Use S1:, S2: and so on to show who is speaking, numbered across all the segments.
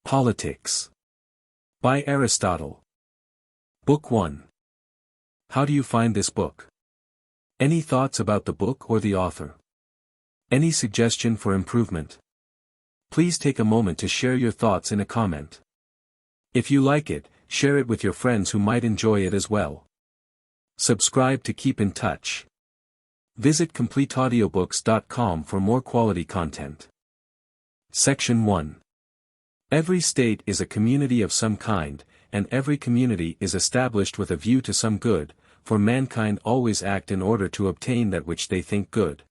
S1: Politics. By Aristotle. Book 1. How do you find this book? Any thoughts about the book or the author? Any suggestion for improvement? Please take a moment to share your thoughts in a comment. If you like it, share it with your friends who might enjoy it as well. Subscribe to keep in touch. Visit completeaudiobooks.com for more quality content. Section 1. Every state is a community of some kind, and every community is established with a view to some good, for mankind always act in order to obtain that which they think good.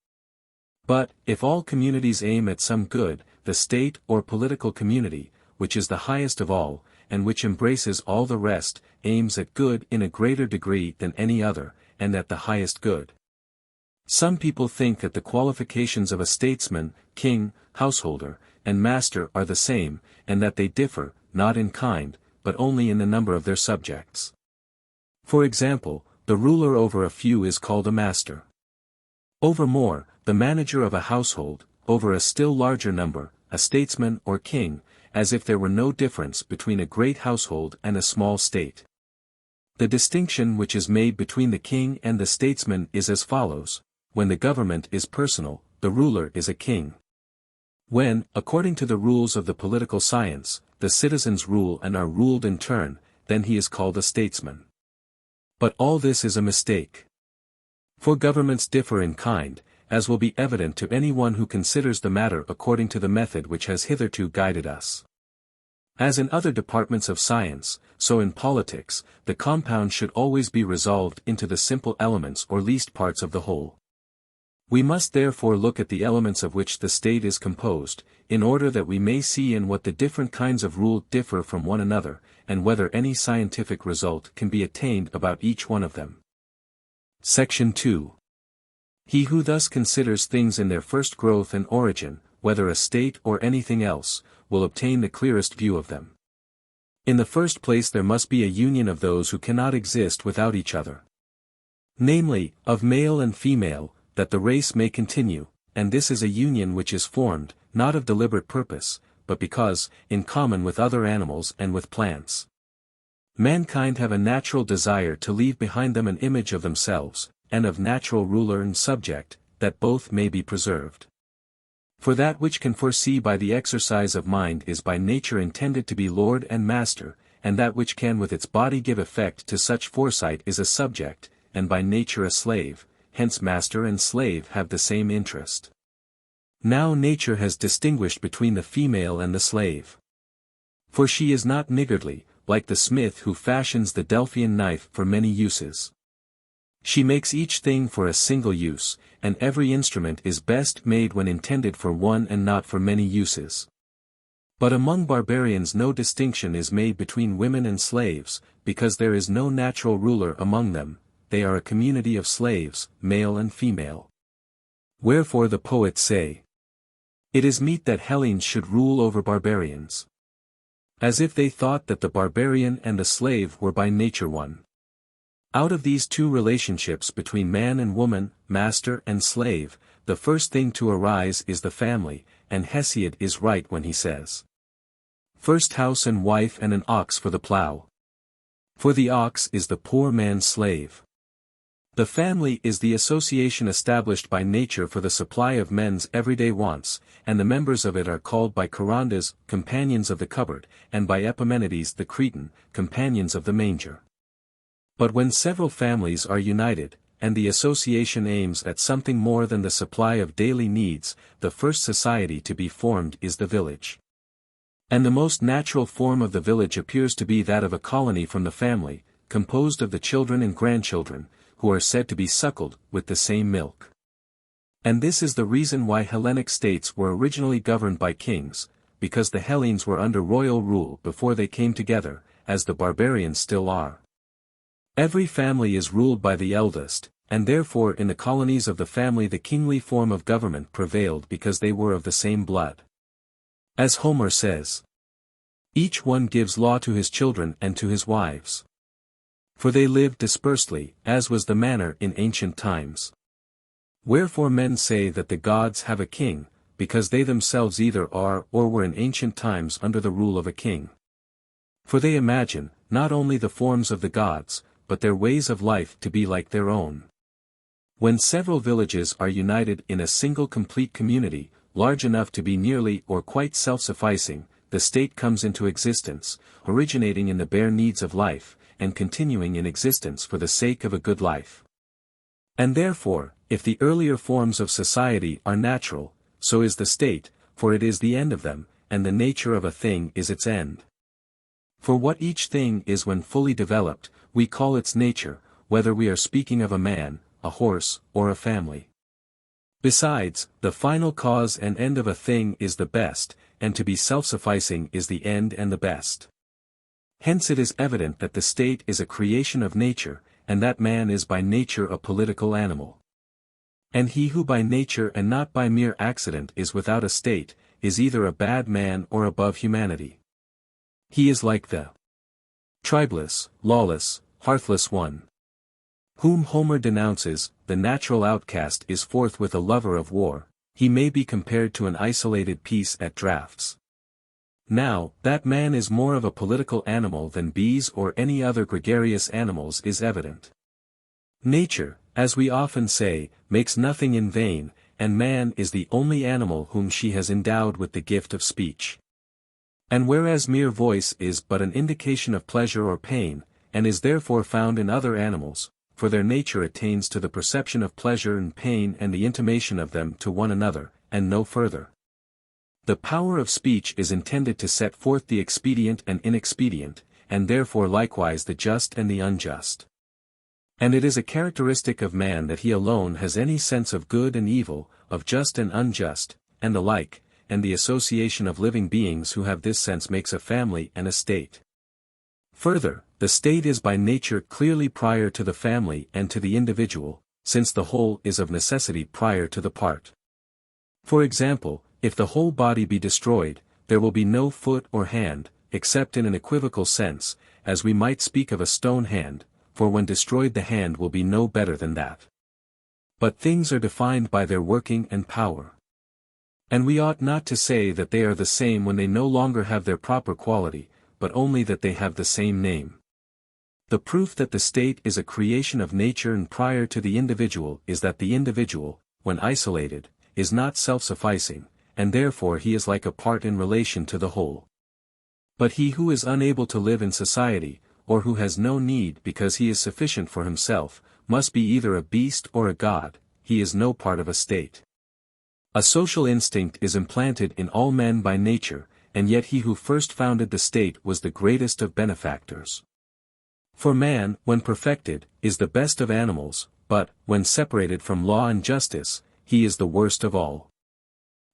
S1: But, if all communities aim at some good, the state or political community, which is the highest of all, and which embraces all the rest, aims at good in a greater degree than any other, and at the highest good. Some people think that the qualifications of a statesman, king, householder, and master are the same, and that they differ, not in kind, but only in the number of their subjects. For example, the ruler over a few is called a master. Over more, the manager of a household, over a still larger number, a statesman or king, as if there were no difference between a great household and a small state. The distinction which is made between the king and the statesman is as follows: when the government is personal, the ruler is a king. When, according to the rules of the political science, the citizens rule and are ruled in turn, then he is called a statesman. But all this is a mistake. For governments differ in kind, as will be evident to anyone who considers the matter according to the method which has hitherto guided us. As in other departments of science, so in politics, the compound should always be resolved into the simple elements or least parts of the whole. We must therefore look at the elements of which the state is composed, in order that we may see in what the different kinds of rule differ from one another, and whether any scientific result can be attained about each one of them. Section 2. He who thus considers things in their first growth and origin, whether a state or anything else, will obtain the clearest view of them. In the first place there must be a union of those who cannot exist without each other. Namely, of male and female, that the race may continue, and this is a union which is formed, not of deliberate purpose, but because, in common with other animals and with plants, mankind have a natural desire to leave behind them an image of themselves, and of natural ruler and subject, that both may be preserved. For that which can foresee by the exercise of mind is by nature intended to be lord and master, and that which can with its body give effect to such foresight is a subject, and by nature a slave. Hence master and slave have the same interest. Now nature has distinguished between the female and the slave. For she is not niggardly, like the smith who fashions the Delphian knife for many uses. She makes each thing for a single use, and every instrument is best made when intended for one and not for many uses. But among barbarians no distinction is made between women and slaves, because there is no natural ruler among them. They are a community of slaves, male and female. Wherefore the poets say, "It is meet that Hellenes should rule over barbarians." As if they thought that the barbarian and the slave were by nature one. Out of these two relationships between man and woman, master and slave, the first thing to arise is the family, and Hesiod is right when he says, "First house and wife and an ox for the plough. For the ox is the poor man's slave." The family is the association established by nature for the supply of men's everyday wants, and the members of it are called by Charondas, companions of the cupboard, and by Epimenides the Cretan, companions of the manger. But when several families are united, and the association aims at something more than the supply of daily needs, the first society to be formed is the village. And the most natural form of the village appears to be that of a colony from the family, composed of the children and grandchildren, who are said to be suckled with the same milk. And this is the reason why Hellenic states were originally governed by kings, because the Hellenes were under royal rule before they came together, as the barbarians still are. Every family is ruled by the eldest, and therefore in the colonies of the family the kingly form of government prevailed because they were of the same blood. As Homer says, "Each one gives law to his children and to his wives. For they lived dispersely, as was the manner in ancient times. Wherefore men say that the gods have a king, because they themselves either are or were in ancient times under the rule of a king. For they imagine, not only the forms of the gods, but their ways of life to be like their own. When several villages are united in a single complete community, large enough to be nearly or quite self-sufficing, the state comes into existence, originating in the bare needs of life, and continuing in existence for the sake of a good life. And therefore, if the earlier forms of society are natural, so is the state, for it is the end of them, and the nature of a thing is its end. For what each thing is when fully developed, we call its nature, whether we are speaking of a man, a horse, or a family. Besides, the final cause and end of a thing is the best, and to be self-sufficing is the end and the best. Hence it is evident that the state is a creation of nature, and that man is by nature a political animal. And he who by nature and not by mere accident is without a state, is either a bad man or above humanity. He is like the tribeless, lawless, hearthless one, whom Homer denounces. The natural outcast is forthwith a lover of war. He may be compared to an isolated piece at draughts. Now, that man is more of a political animal than bees or any other gregarious animals is evident. Nature, as we often say, makes nothing in vain, and man is the only animal whom she has endowed with the gift of speech. And whereas mere voice is but an indication of pleasure or pain, and is therefore found in other animals, for their nature attains to the perception of pleasure and pain and the intimation of them to one another, and no further. The power of speech is intended to set forth the expedient and inexpedient, and therefore likewise the just and the unjust. And it is a characteristic of man that he alone has any sense of good and evil, of just and unjust, and the like, and the association of living beings who have this sense makes a family and a state. Further, the state is by nature clearly prior to the family and to the individual, since the whole is of necessity prior to the part. For example, if the whole body be destroyed, there will be no foot or hand, except in an equivocal sense, as we might speak of a stone hand, for when destroyed the hand will be no better than that. But things are defined by their working and power. And we ought not to say that they are the same when they no longer have their proper quality, but only that they have the same name. The proof that the state is a creation of nature and prior to the individual is that the individual, when isolated, is not self-sufficing, and therefore he is like a part in relation to the whole. But he who is unable to live in society, or who has no need because he is sufficient for himself, must be either a beast or a god. He is no part of a state. A social instinct is implanted in all men by nature, and yet he who first founded the state was the greatest of benefactors. For man, when perfected, is the best of animals, but, when separated from law and justice, he is the worst of all.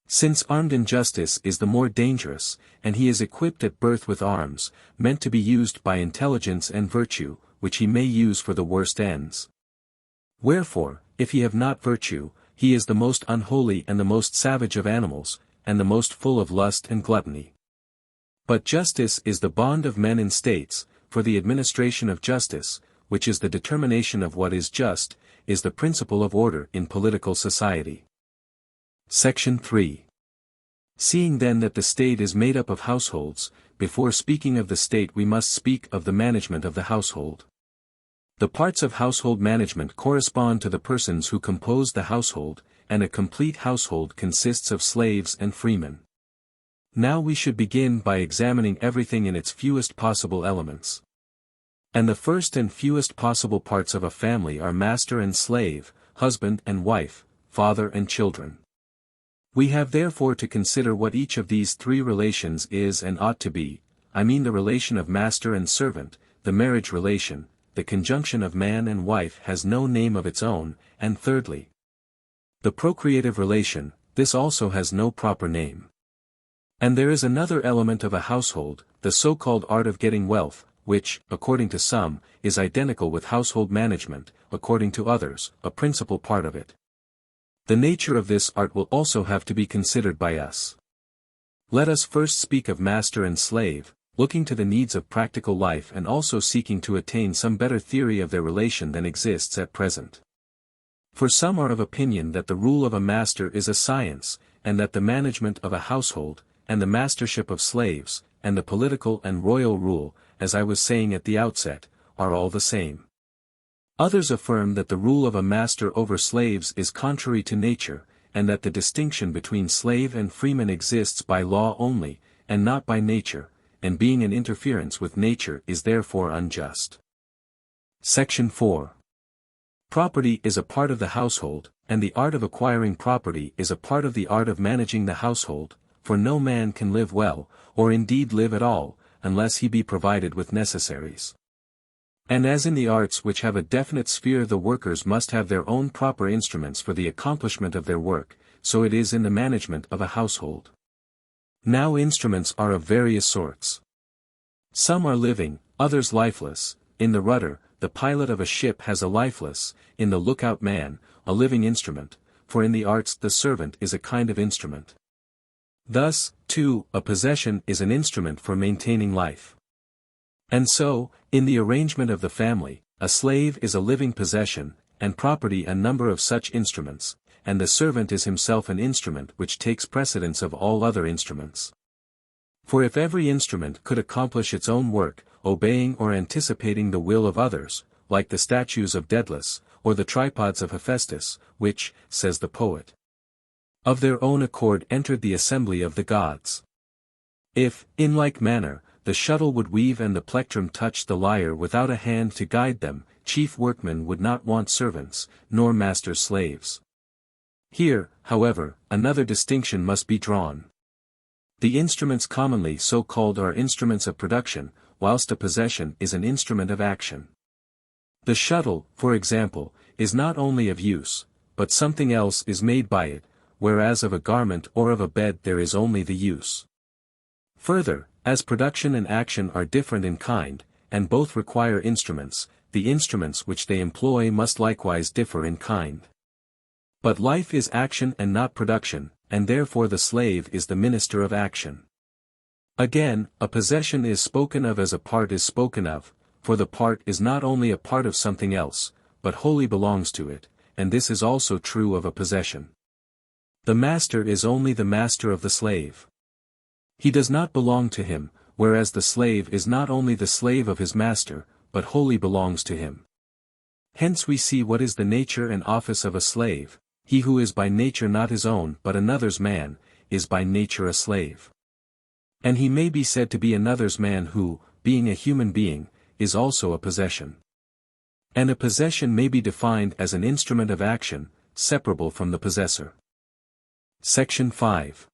S1: Since armed injustice is the more dangerous, and he is equipped at birth with arms, meant to be used by intelligence and virtue, which he may use for the worst ends. Wherefore, if he have not virtue, he is the most unholy and the most savage of animals, and the most full of lust and gluttony. But justice is the bond of men in states, for the administration of justice, which is the determination of what is just, is the principle of order in political society. Section 3. Seeing then that the state is made up of households, before speaking of the state we must speak of the management of the household. The parts of household management correspond to the persons who compose the household, and a complete household consists of slaves and freemen. Now we should begin by examining everything in its fewest possible elements. And the first and fewest possible parts of a family are master and slave, husband and wife, father and children. We have therefore to consider what each of these three relations is and ought to be, I mean the relation of master and servant, the marriage relation. The conjunction of man and wife has no name of its own, and thirdly, the procreative relation, this also has no proper name. And there is another element of a household, the so-called art of getting wealth, which, according to some, is identical with household management, according to others, a principal part of it. The nature of this art will also have to be considered by us. Let us first speak of master and slave, looking to the needs of practical life and also seeking to attain some better theory of their relation than exists at present. For some are of opinion that the rule of a master is a science, and that the management of a household, and the mastership of slaves, and the political and royal rule, as I was saying at the outset, are all the same. Others affirm that the rule of a master over slaves is contrary to nature, and that the distinction between slave and freeman exists by law only, and not by nature, and being an interference with nature is therefore unjust. Section 4. Property is a part of the household, and the art of acquiring property is a part of the art of managing the household, for no man can live well, or indeed live at all, unless he be provided with necessaries. And as in the arts which have a definite sphere the workers must have their own proper instruments for the accomplishment of their work, so it is in the management of a household. Now instruments are of various sorts. Some are living, others lifeless. In the rudder, the pilot of a ship has a lifeless, in the lookout man, a living instrument, for in the arts the servant is a kind of instrument. Thus, too, a possession is an instrument for maintaining life. And so, in the arrangement of the family, a slave is a living possession, and property a number of such instruments, and the servant is himself an instrument which takes precedence of all other instruments. For if every instrument could accomplish its own work, obeying or anticipating the will of others, like the statues of Daedalus, or the tripods of Hephaestus, which, says the poet, of their own accord entered the assembly of the gods. If, in like manner, the shuttle would weave and the plectrum touch the lyre without a hand to guide them, chief workmen would not want servants, nor masters slaves. Here, however, another distinction must be drawn. The instruments commonly so called are instruments of production, whilst a possession is an instrument of action. The shuttle, for example, is not only of use, but something else is made by it, whereas of a garment or of a bed there is only the use. Further, as production and action are different in kind, and both require instruments, the instruments which they employ must likewise differ in kind. But life is action and not production, and therefore the slave is the minister of action. Again, a possession is spoken of as a part is spoken of, for the part is not only a part of something else, but wholly belongs to it, and this is also true of a possession. The master is only the master of the slave. He does not belong to him, whereas the slave is not only the slave of his master, but wholly belongs to him. Hence we see what is the nature and office of a slave. He who is by nature not his own but another's man, is by nature a slave. And he may be said to be another's man who, being a human being, is also a possession. And a possession may be defined as an instrument of action, separable from the possessor. Section 5.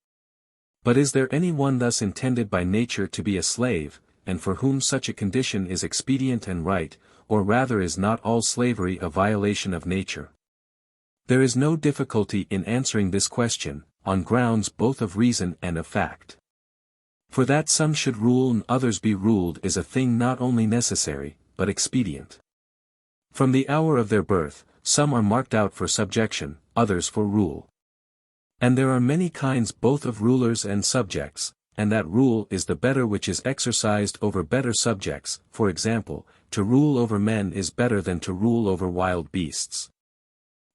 S1: But is there any one thus intended by nature to be a slave, and for whom such a condition is expedient and right, or rather is not all slavery a violation of nature? There is no difficulty in answering this question, on grounds both of reason and of fact. For that some should rule and others be ruled is a thing not only necessary, but expedient. From the hour of their birth, some are marked out for subjection, others for rule. And there are many kinds both of rulers and subjects, and that rule is the better which is exercised over better subjects. For example, to rule over men is better than to rule over wild beasts.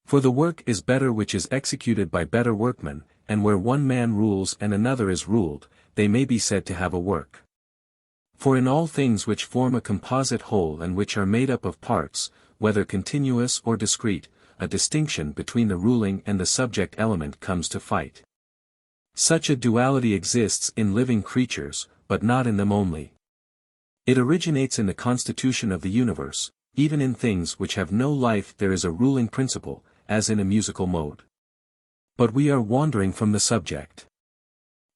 S1: For the work is better which is executed by better workmen, and where one man rules and another is ruled, they may be said to have a work. For in all things which form a composite whole and which are made up of parts, whether continuous or discrete, a distinction between the ruling and the subject element comes to fight. Such a duality exists in living creatures, but not in them only. It originates in the constitution of the universe. Even in things which have no life there is a ruling principle, as in a musical mode. But we are wandering from the subject.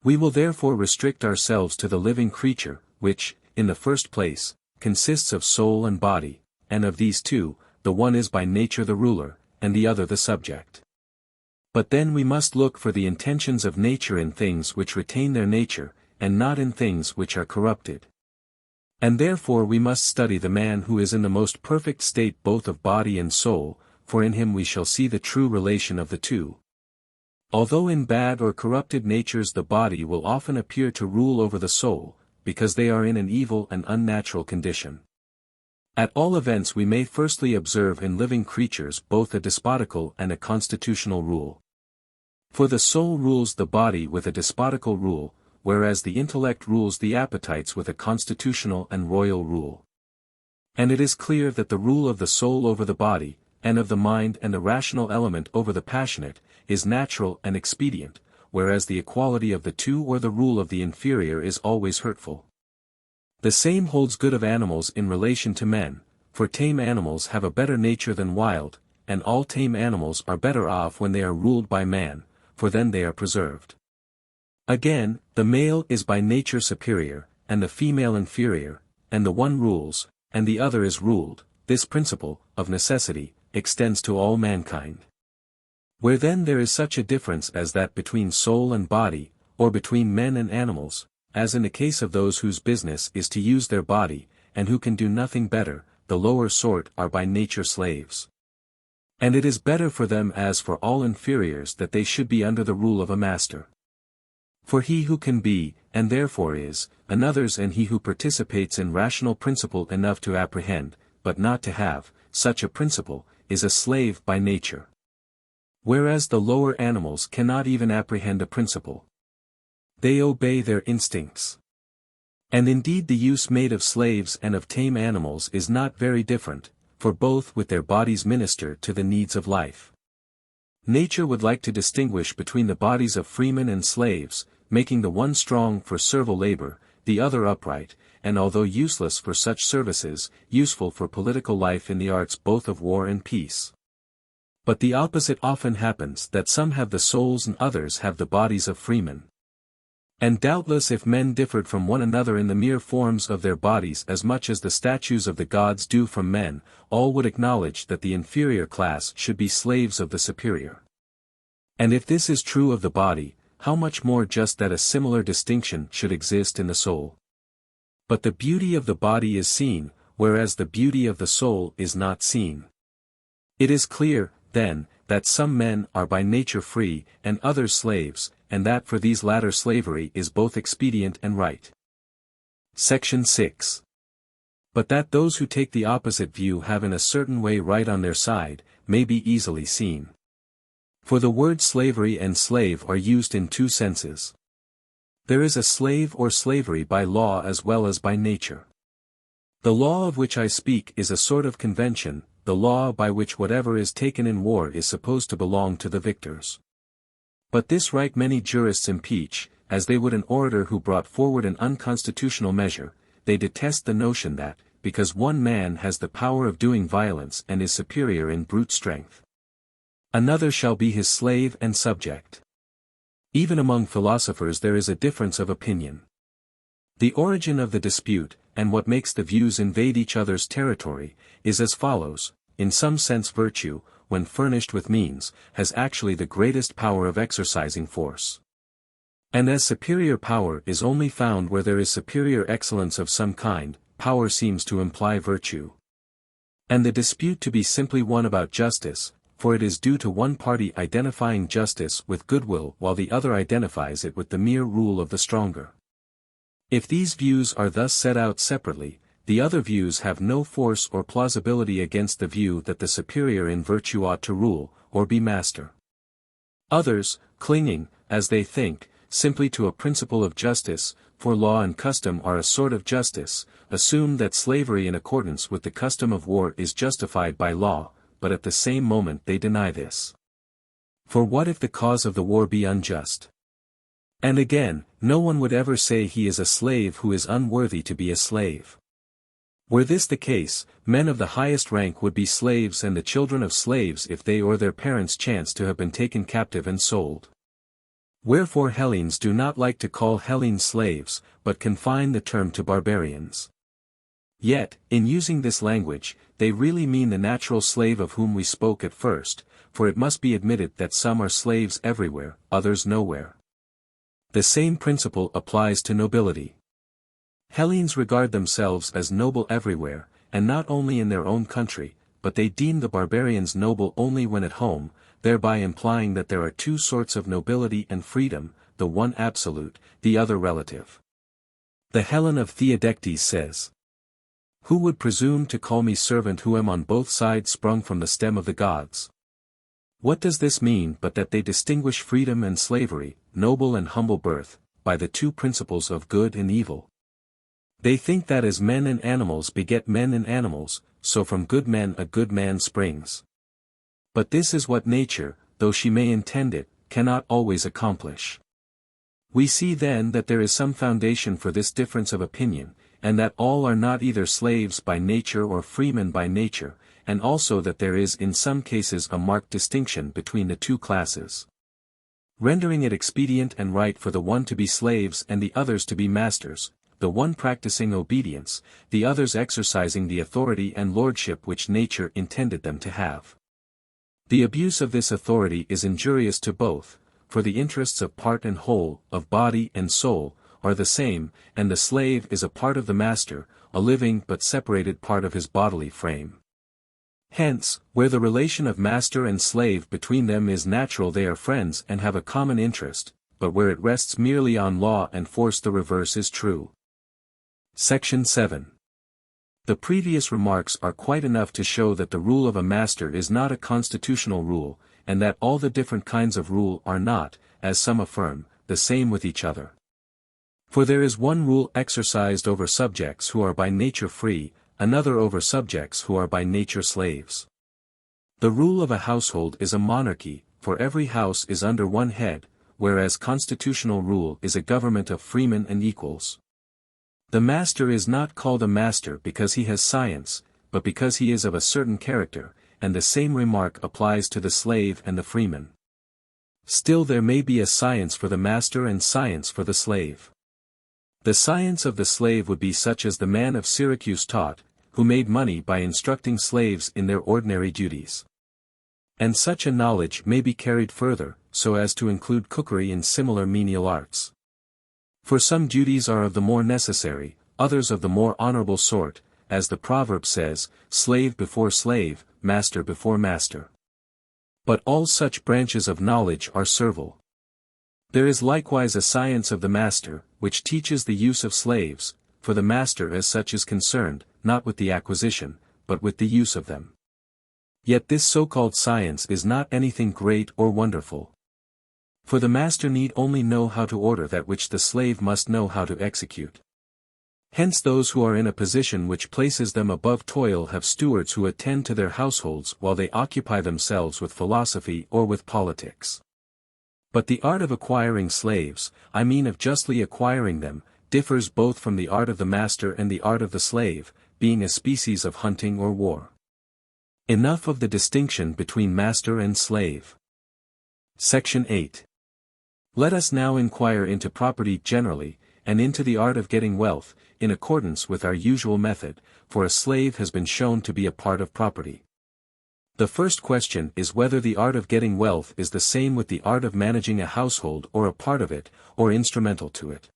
S1: We will therefore restrict ourselves to the living creature, which, in the first place, consists of soul and body, and of these two, the one is by nature the ruler, and the other the subject. But then we must look for the intentions of nature in things which retain their nature, and not in things which are corrupted. And therefore we must study the man who is in the most perfect state both of body and soul, for in him we shall see the true relation of the two. Although in bad or corrupted natures the body will often appear to rule over the soul, because they are in an evil and unnatural condition. At all events we may firstly observe in living creatures both a despotical and a constitutional rule. For the soul rules the body with a despotical rule, whereas the intellect rules the appetites with a constitutional and royal rule. And it is clear that the rule of the soul over the body, and of the mind and the rational element over the passionate, is natural and expedient, whereas the equality of the two or the rule of the inferior is always hurtful. The same holds good of animals in relation to men, for tame animals have a better nature than wild, and all tame animals are better off when they are ruled by man, for then they are preserved. Again, the male is by nature superior, and the female inferior, and the one rules, and the other is ruled. This principle, of necessity, extends to all mankind. Where then there is such a difference as that between soul and body, or between men and animals, as in the case of those whose business is to use their body, and who can do nothing better, the lower sort are by nature slaves. And it is better for them as for all inferiors that they should be under the rule of a master. For he who can be, and therefore is, another's, and he who participates in rational principle enough to apprehend, but not to have, such a principle, is a slave by nature. Whereas the lower animals cannot even apprehend a principle. They obey their instincts. And indeed the use made of slaves and of tame animals is not very different, for both with their bodies minister to the needs of life. Nature would like to distinguish between the bodies of freemen and slaves, making the one strong for servile labor, the other upright, and although useless for such services, useful for political life in the arts both of war and peace. But the opposite often happens, that some have the souls and others have the bodies of freemen. And doubtless if men differed from one another in the mere forms of their bodies as much as the statues of the gods do from men, all would acknowledge that the inferior class should be slaves of the superior. And if this is true of the body, how much more just that a similar distinction should exist in the soul. But the beauty of the body is seen, whereas the beauty of the soul is not seen. It is clear, then, that some men are by nature free, and others slaves, and that for these latter slavery is both expedient and right. Section 6. But that those who take the opposite view have in a certain way right on their side, may be easily seen. For the words slavery and slave are used in two senses. There is a slave or slavery by law as well as by nature. The law of which I speak is a sort of convention, the law by which whatever is taken in war is supposed to belong to the victors. But this right many jurists impeach, as they would an orator who brought forward an unconstitutional measure. They detest the notion that, because one man has the power of doing violence and is superior in brute strength, another shall be his slave and subject. Even among philosophers there is a difference of opinion. The origin of the dispute, and what makes the views invade each other's territory, is as follows: in some sense virtue, when furnished with means, has actually the greatest power of exercising force. And as superior power is only found where there is superior excellence of some kind, power seems to imply virtue. And the dispute to be simply one about justice, for it is due to one party identifying justice with goodwill while the other identifies it with the mere rule of the stronger. If these views are thus set out separately, the other views have no force or plausibility against the view that the superior in virtue ought to rule, or be master. Others, clinging, as they think, simply to a principle of justice, for law and custom are a sort of justice, assume that slavery in accordance with the custom of war is justified by law, but at the same moment they deny this. For what if the cause of the war be unjust? And again, no one would ever say he is a slave who is unworthy to be a slave. Were this the case, men of the highest rank would be slaves and the children of slaves if they or their parents chanced to have been taken captive and sold. Wherefore Hellenes do not like to call Hellenes slaves, but confine the term to barbarians. Yet, in using this language, they really mean the natural slave of whom we spoke at first, for it must be admitted that some are slaves everywhere, others nowhere. The same principle applies to nobility. Hellenes regard themselves as noble everywhere, and not only in their own country, but they deem the barbarians noble only when at home, thereby implying that there are two sorts of nobility and freedom, the one absolute, the other relative. The Helen of Theodectes says, "Who would presume to call me servant who am on both sides sprung from the stem of the gods?" What does this mean but that they distinguish freedom and slavery, noble and humble birth, by the two principles of good and evil? They think that as men and animals beget men and animals, so from good men a good man springs. But this is what nature, though she may intend it, cannot always accomplish. We see then that there is some foundation for this difference of opinion, and that all are not either slaves by nature or freemen by nature, and also that there is in some cases a marked distinction between the two classes, rendering it expedient and right for the one to be slaves and the others to be masters, the one practicing obedience, the others exercising the authority and lordship which nature intended them to have. The abuse of this authority is injurious to both, for the interests of part and whole, of body and soul, are the same, and the slave is a part of the master, a living but separated part of his bodily frame. Hence, where the relation of master and slave between them is natural, they are friends and have a common interest, but where it rests merely on law and force the reverse is true. Section 7. The previous remarks are quite enough to show that the rule of a master is not a constitutional rule, and that all the different kinds of rule are not, as some affirm, the same with each other. For there is one rule exercised over subjects who are by nature free, another over subjects who are by nature slaves. The rule of a household is a monarchy, for every house is under one head, whereas constitutional rule is a government of freemen and equals. The master is not called a master because he has science, but because he is of a certain character, and the same remark applies to the slave and the freeman. Still there may be a science for the master and science for the slave. The science of the slave would be such as the man of Syracuse taught, who made money by instructing slaves in their ordinary duties. And such a knowledge may be carried further, so as to include cookery and similar menial arts. For some duties are of the more necessary, others of the more honorable sort, as the proverb says, slave before slave, master before master. But all such branches of knowledge are servile. There is likewise a science of the master, which teaches the use of slaves, for the master as such is concerned, not with the acquisition, but with the use of them. Yet this so-called science is not anything great or wonderful. For the master need only know how to order that which the slave must know how to execute. Hence those who are in a position which places them above toil have stewards who attend to their households while they occupy themselves with philosophy or with politics. But the art of acquiring slaves, I mean of justly acquiring them, differs both from the art of the master and the art of the slave, being a species of hunting or war. Enough of the distinction between master and slave. Section 8. Let us now inquire into property generally, and into the art of getting wealth, in accordance with our usual method, for a slave has been shown to be a part of property. The first question is whether the art of getting wealth is the same with the art of managing a household or a part of it, or instrumental to it.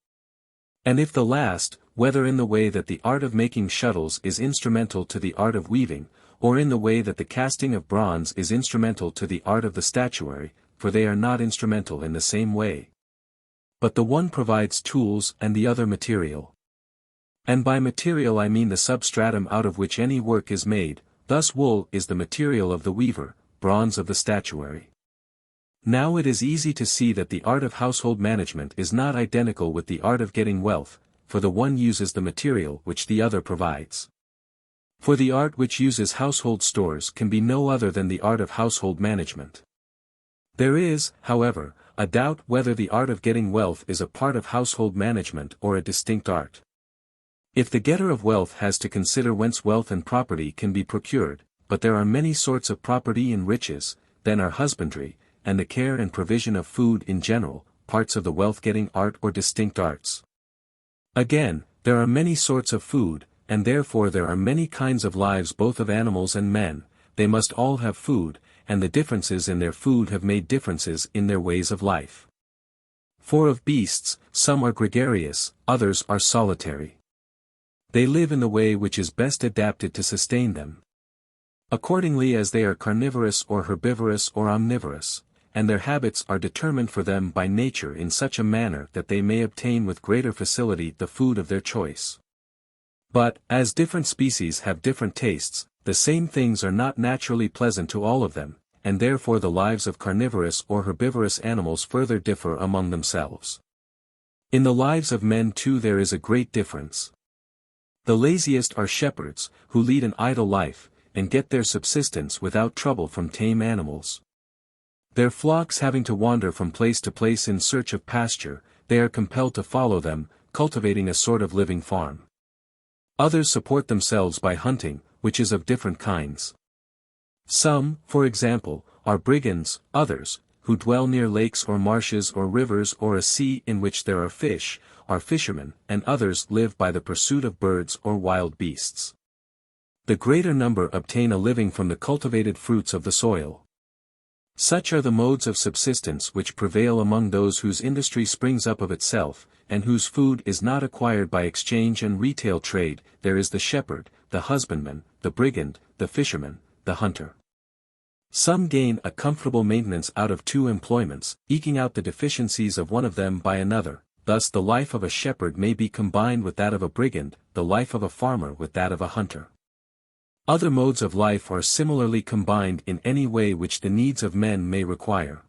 S1: And if the last, whether in the way that the art of making shuttles is instrumental to the art of weaving, or in the way that the casting of bronze is instrumental to the art of the statuary, for they are not instrumental in the same way. But the one provides tools and the other material. And by material I mean the substratum out of which any work is made, thus wool is the material of the weaver, bronze of the statuary. Now it is easy to see that the art of household management is not identical with the art of getting wealth, for the one uses the material which the other provides. For the art which uses household stores can be no other than the art of household management. There is, however, a doubt whether the art of getting wealth is a part of household management or a distinct art. If the getter of wealth has to consider whence wealth and property can be procured, but there are many sorts of property and riches, then are husbandry, and the care and provision of food in general, parts of the wealth-getting art or distinct arts. Again, there are many sorts of food, and therefore there are many kinds of lives both of animals and men, they must all have food, and the differences in their food have made differences in their ways of life. For of beasts, some are gregarious, others are solitary. They live in the way which is best adapted to sustain them. Accordingly as they are carnivorous or herbivorous or omnivorous, and their habits are determined for them by nature in such a manner that they may obtain with greater facility the food of their choice. But, as different species have different tastes, the same things are not naturally pleasant to all of them, and therefore the lives of carnivorous or herbivorous animals further differ among themselves. In the lives of men too there is a great difference. The laziest are shepherds, who lead an idle life, and get their subsistence without trouble from tame animals. Their flocks having to wander from place to place in search of pasture, they are compelled to follow them, cultivating a sort of living farm. Others support themselves by hunting, which is of different kinds. Some, for example, are brigands, others, who dwell near lakes or marshes or rivers or a sea in which there are fish, are fishermen, and others live by the pursuit of birds or wild beasts. The greater number obtain a living from the cultivated fruits of the soil. Such are the modes of subsistence which prevail among those whose industry springs up of itself, and whose food is not acquired by exchange and retail trade. There is the shepherd, the husbandman, the brigand, the fisherman, the hunter. Some gain a comfortable maintenance out of two employments, eking out the deficiencies of one of them by another. Thus the life of a shepherd may be combined with that of a brigand, the life of a farmer with that of a hunter. Other modes of life are similarly combined in any way which the needs of men may require.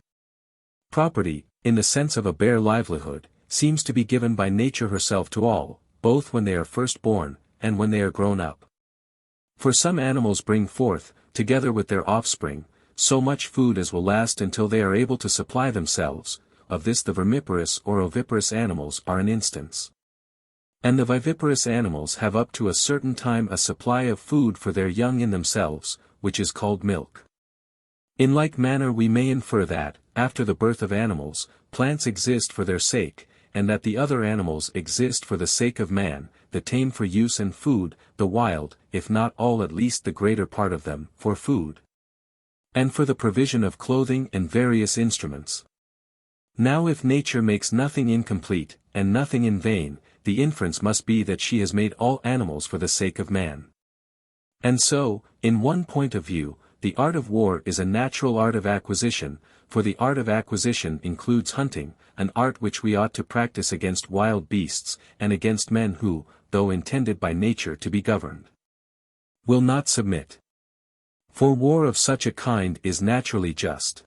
S1: Property, in the sense of a bare livelihood, seems to be given by nature herself to all, both when they are first born, and when they are grown up. For some animals bring forth, together with their offspring, so much food as will last until they are able to supply themselves. Of this the vermiparous or oviparous animals are an instance. And the viviparous animals have up to a certain time a supply of food for their young in themselves, which is called milk. In like manner we may infer that, after the birth of animals, plants exist for their sake, and that the other animals exist for the sake of man, the tame for use and food, the wild, if not all at least the greater part of them, for food, and for the provision of clothing and various instruments. Now if nature makes nothing incomplete, and nothing in vain, the inference must be that she has made all animals for the sake of man. And so, in one point of view, the art of war is a natural art of acquisition, for the art of acquisition includes hunting, an art which we ought to practice against wild beasts, and against men who, though intended by nature to be governed, will not submit. For war of such a kind is naturally just.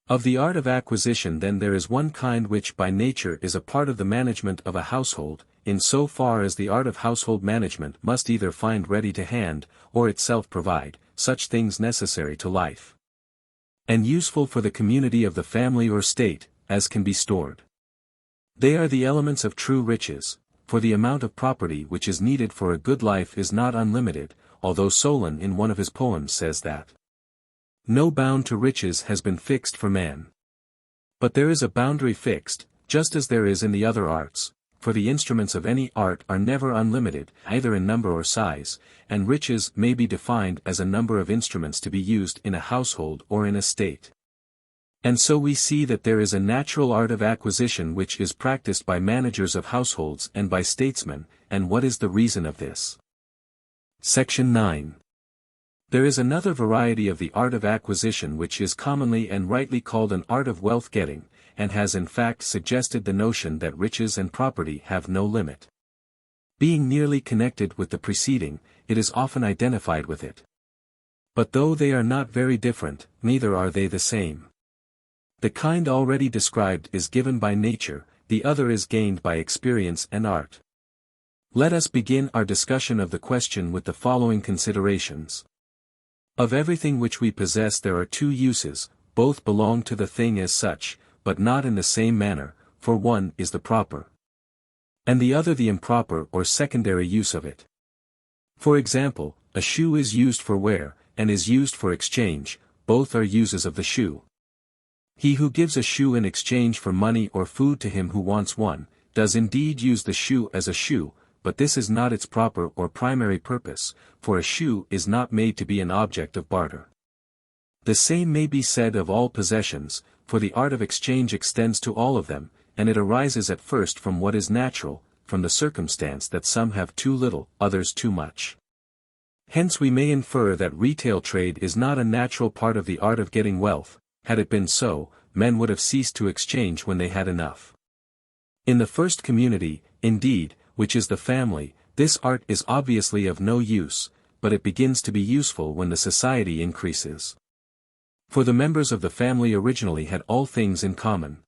S1: Of the art of acquisition then there is one kind which by nature is a part of the management of a household, in so far as the art of household management must either find ready to hand, or itself provide, such things necessary to life, and useful for the community of the family or state, as can be stored. They are the elements of true riches, for the amount of property which is needed for a good life is not unlimited, although Solon in one of his poems says that no bound to riches has been fixed for man. But there is a boundary fixed, just as there is in the other arts, for the instruments of any art are never unlimited, either in number or size, and riches may be defined as a number of instruments to be used in a household or in a state. And so we see that there is a natural art of acquisition which is practiced by managers of households and by statesmen, and what is the reason of this? Section 9. There is another variety of the art of acquisition which is commonly and rightly called an art of wealth-getting, and has in fact suggested the notion that riches and property have no limit. Being nearly connected with the preceding, it is often identified with it. But though they are not very different, neither are they the same. The kind already described is given by nature, the other is gained by experience and art. Let us begin our discussion of the question with the following considerations. Of everything which we possess there are two uses, both belong to the thing as such, but not in the same manner, for one is the proper, and the other the improper or secondary use of it. For example, a shoe is used for wear, and is used for exchange, both are uses of the shoe. He who gives a shoe in exchange for money or food to him who wants one, does indeed use the shoe as a shoe, but this is not its proper or primary purpose, for a shoe is not made to be an object of barter. The same may be said of all possessions, for the art of exchange extends to all of them, and it arises at first from what is natural, from the circumstance that some have too little, others too much. Hence we may infer that retail trade is not a natural part of the art of getting wealth. Had it been so, men would have ceased to exchange when they had enough. In the first community, indeed, which is the family, this art is obviously of no use, but it begins to be useful when the society increases. For the members of the family originally had all things in common.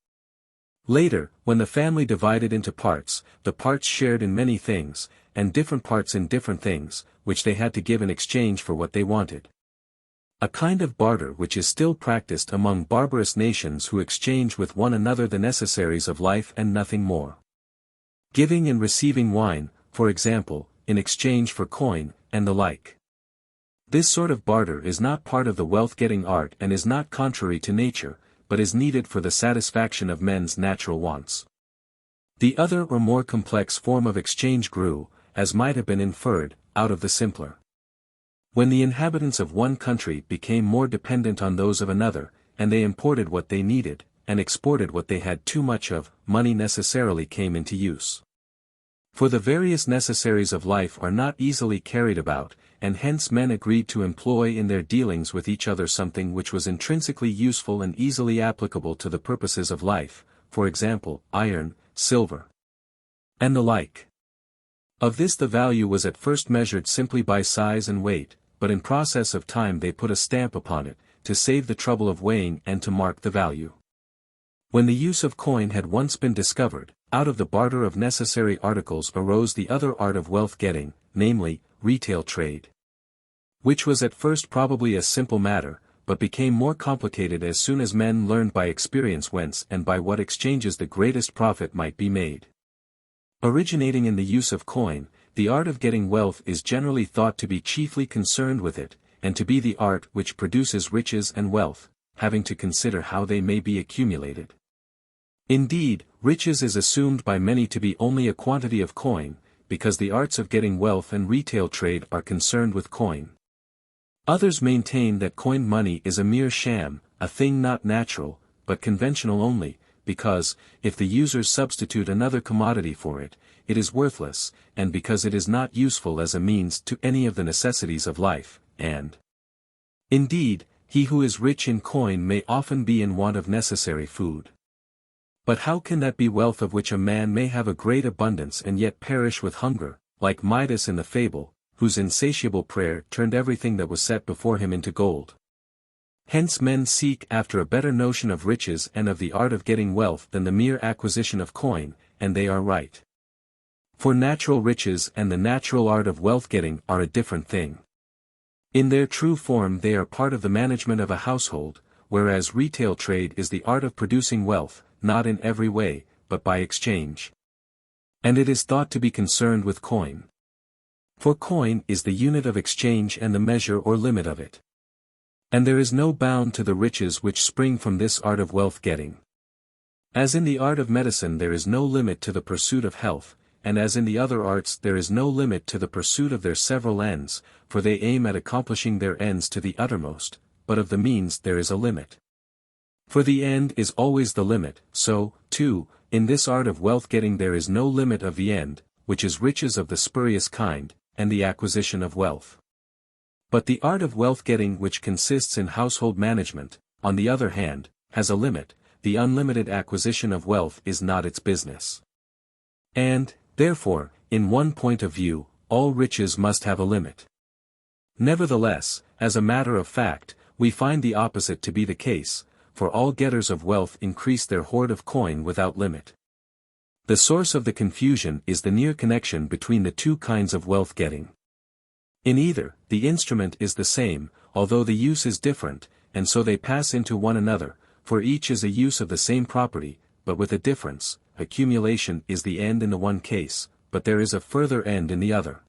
S1: Later, when the family divided into parts, the parts shared in many things, and different parts in different things, which they had to give in exchange for what they wanted. A kind of barter which is still practiced among barbarous nations who exchange with one another the necessaries of life and nothing more. Giving and receiving wine, for example, in exchange for coin, and the like. This sort of barter is not part of the wealth-getting art and is not contrary to nature, but is needed for the satisfaction of men's natural wants. The other or more complex form of exchange grew, as might have been inferred, out of the simpler. When the inhabitants of one country became more dependent on those of another, and they imported what they needed, and exported what they had too much of, money necessarily came into use. For the various necessaries of life are not easily carried about, and hence men agreed to employ in their dealings with each other something which was intrinsically useful and easily applicable to the purposes of life, for example, iron, silver, and the like. Of this the value was at first measured simply by size and weight, but in process of time they put a stamp upon it, to save the trouble of weighing and to mark the value. When the use of coin had once been discovered, out of the barter of necessary articles arose the other art of wealth-getting, namely, retail trade. Which was at first probably a simple matter, but became more complicated as soon as men learned by experience whence and by what exchanges the greatest profit might be made. Originating in the use of coin, the art of getting wealth is generally thought to be chiefly concerned with it, and to be the art which produces riches and wealth, having to consider how they may be accumulated. Indeed, riches is assumed by many to be only a quantity of coin, because the arts of getting wealth and retail trade are concerned with coin. Others maintain that coined money is a mere sham, a thing not natural, but conventional only, because, if the users substitute another commodity for it, it is worthless, and because it is not useful as a means to any of the necessities of life, and indeed, he who is rich in coin may often be in want of necessary food. But how can that be wealth of which a man may have a great abundance and yet perish with hunger, like Midas in the fable, whose insatiable prayer turned everything that was set before him into gold? Hence men seek after a better notion of riches and of the art of getting wealth than the mere acquisition of coin, and they are right. For natural riches and the natural art of wealth-getting are a different thing. In their true form they are part of the management of a household, whereas retail trade is the art of producing wealth, not in every way, but by exchange. And it is thought to be concerned with coin. For coin is the unit of exchange and the measure or limit of it. And there is no bound to the riches which spring from this art of wealth-getting. As in the art of medicine there is no limit to the pursuit of health, and as in the other arts there is no limit to the pursuit of their several ends, for they aim at accomplishing their ends to the uttermost, but of the means there is a limit. For the end is always the limit, so, too, in this art of wealth-getting there is no limit of the end, which is riches of the spurious kind, and the acquisition of wealth. But the art of wealth-getting which consists in household management, on the other hand, has a limit. The unlimited acquisition of wealth is not its business. And, therefore, in one point of view, all riches must have a limit. Nevertheless, as a matter of fact, we find the opposite to be the case, for all getters of wealth increase their hoard of coin without limit. The source of the confusion is the near connection between the two kinds of wealth-getting. In either, the instrument is the same, although the use is different, and so they pass into one another, for each is a use of the same property, but with a difference. Accumulation is the end in the one case, but there is a further end in the other.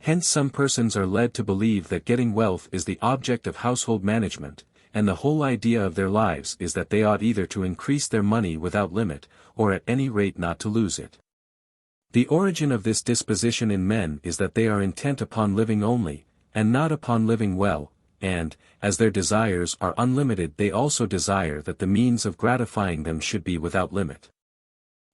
S1: Hence some persons are led to believe that getting wealth is the object of household management, and the whole idea of their lives is that they ought either to increase their money without limit, or at any rate not to lose it. The origin of this disposition in men is that they are intent upon living only, and not upon living well, and, as their desires are unlimited they also desire that the means of gratifying them should be without limit.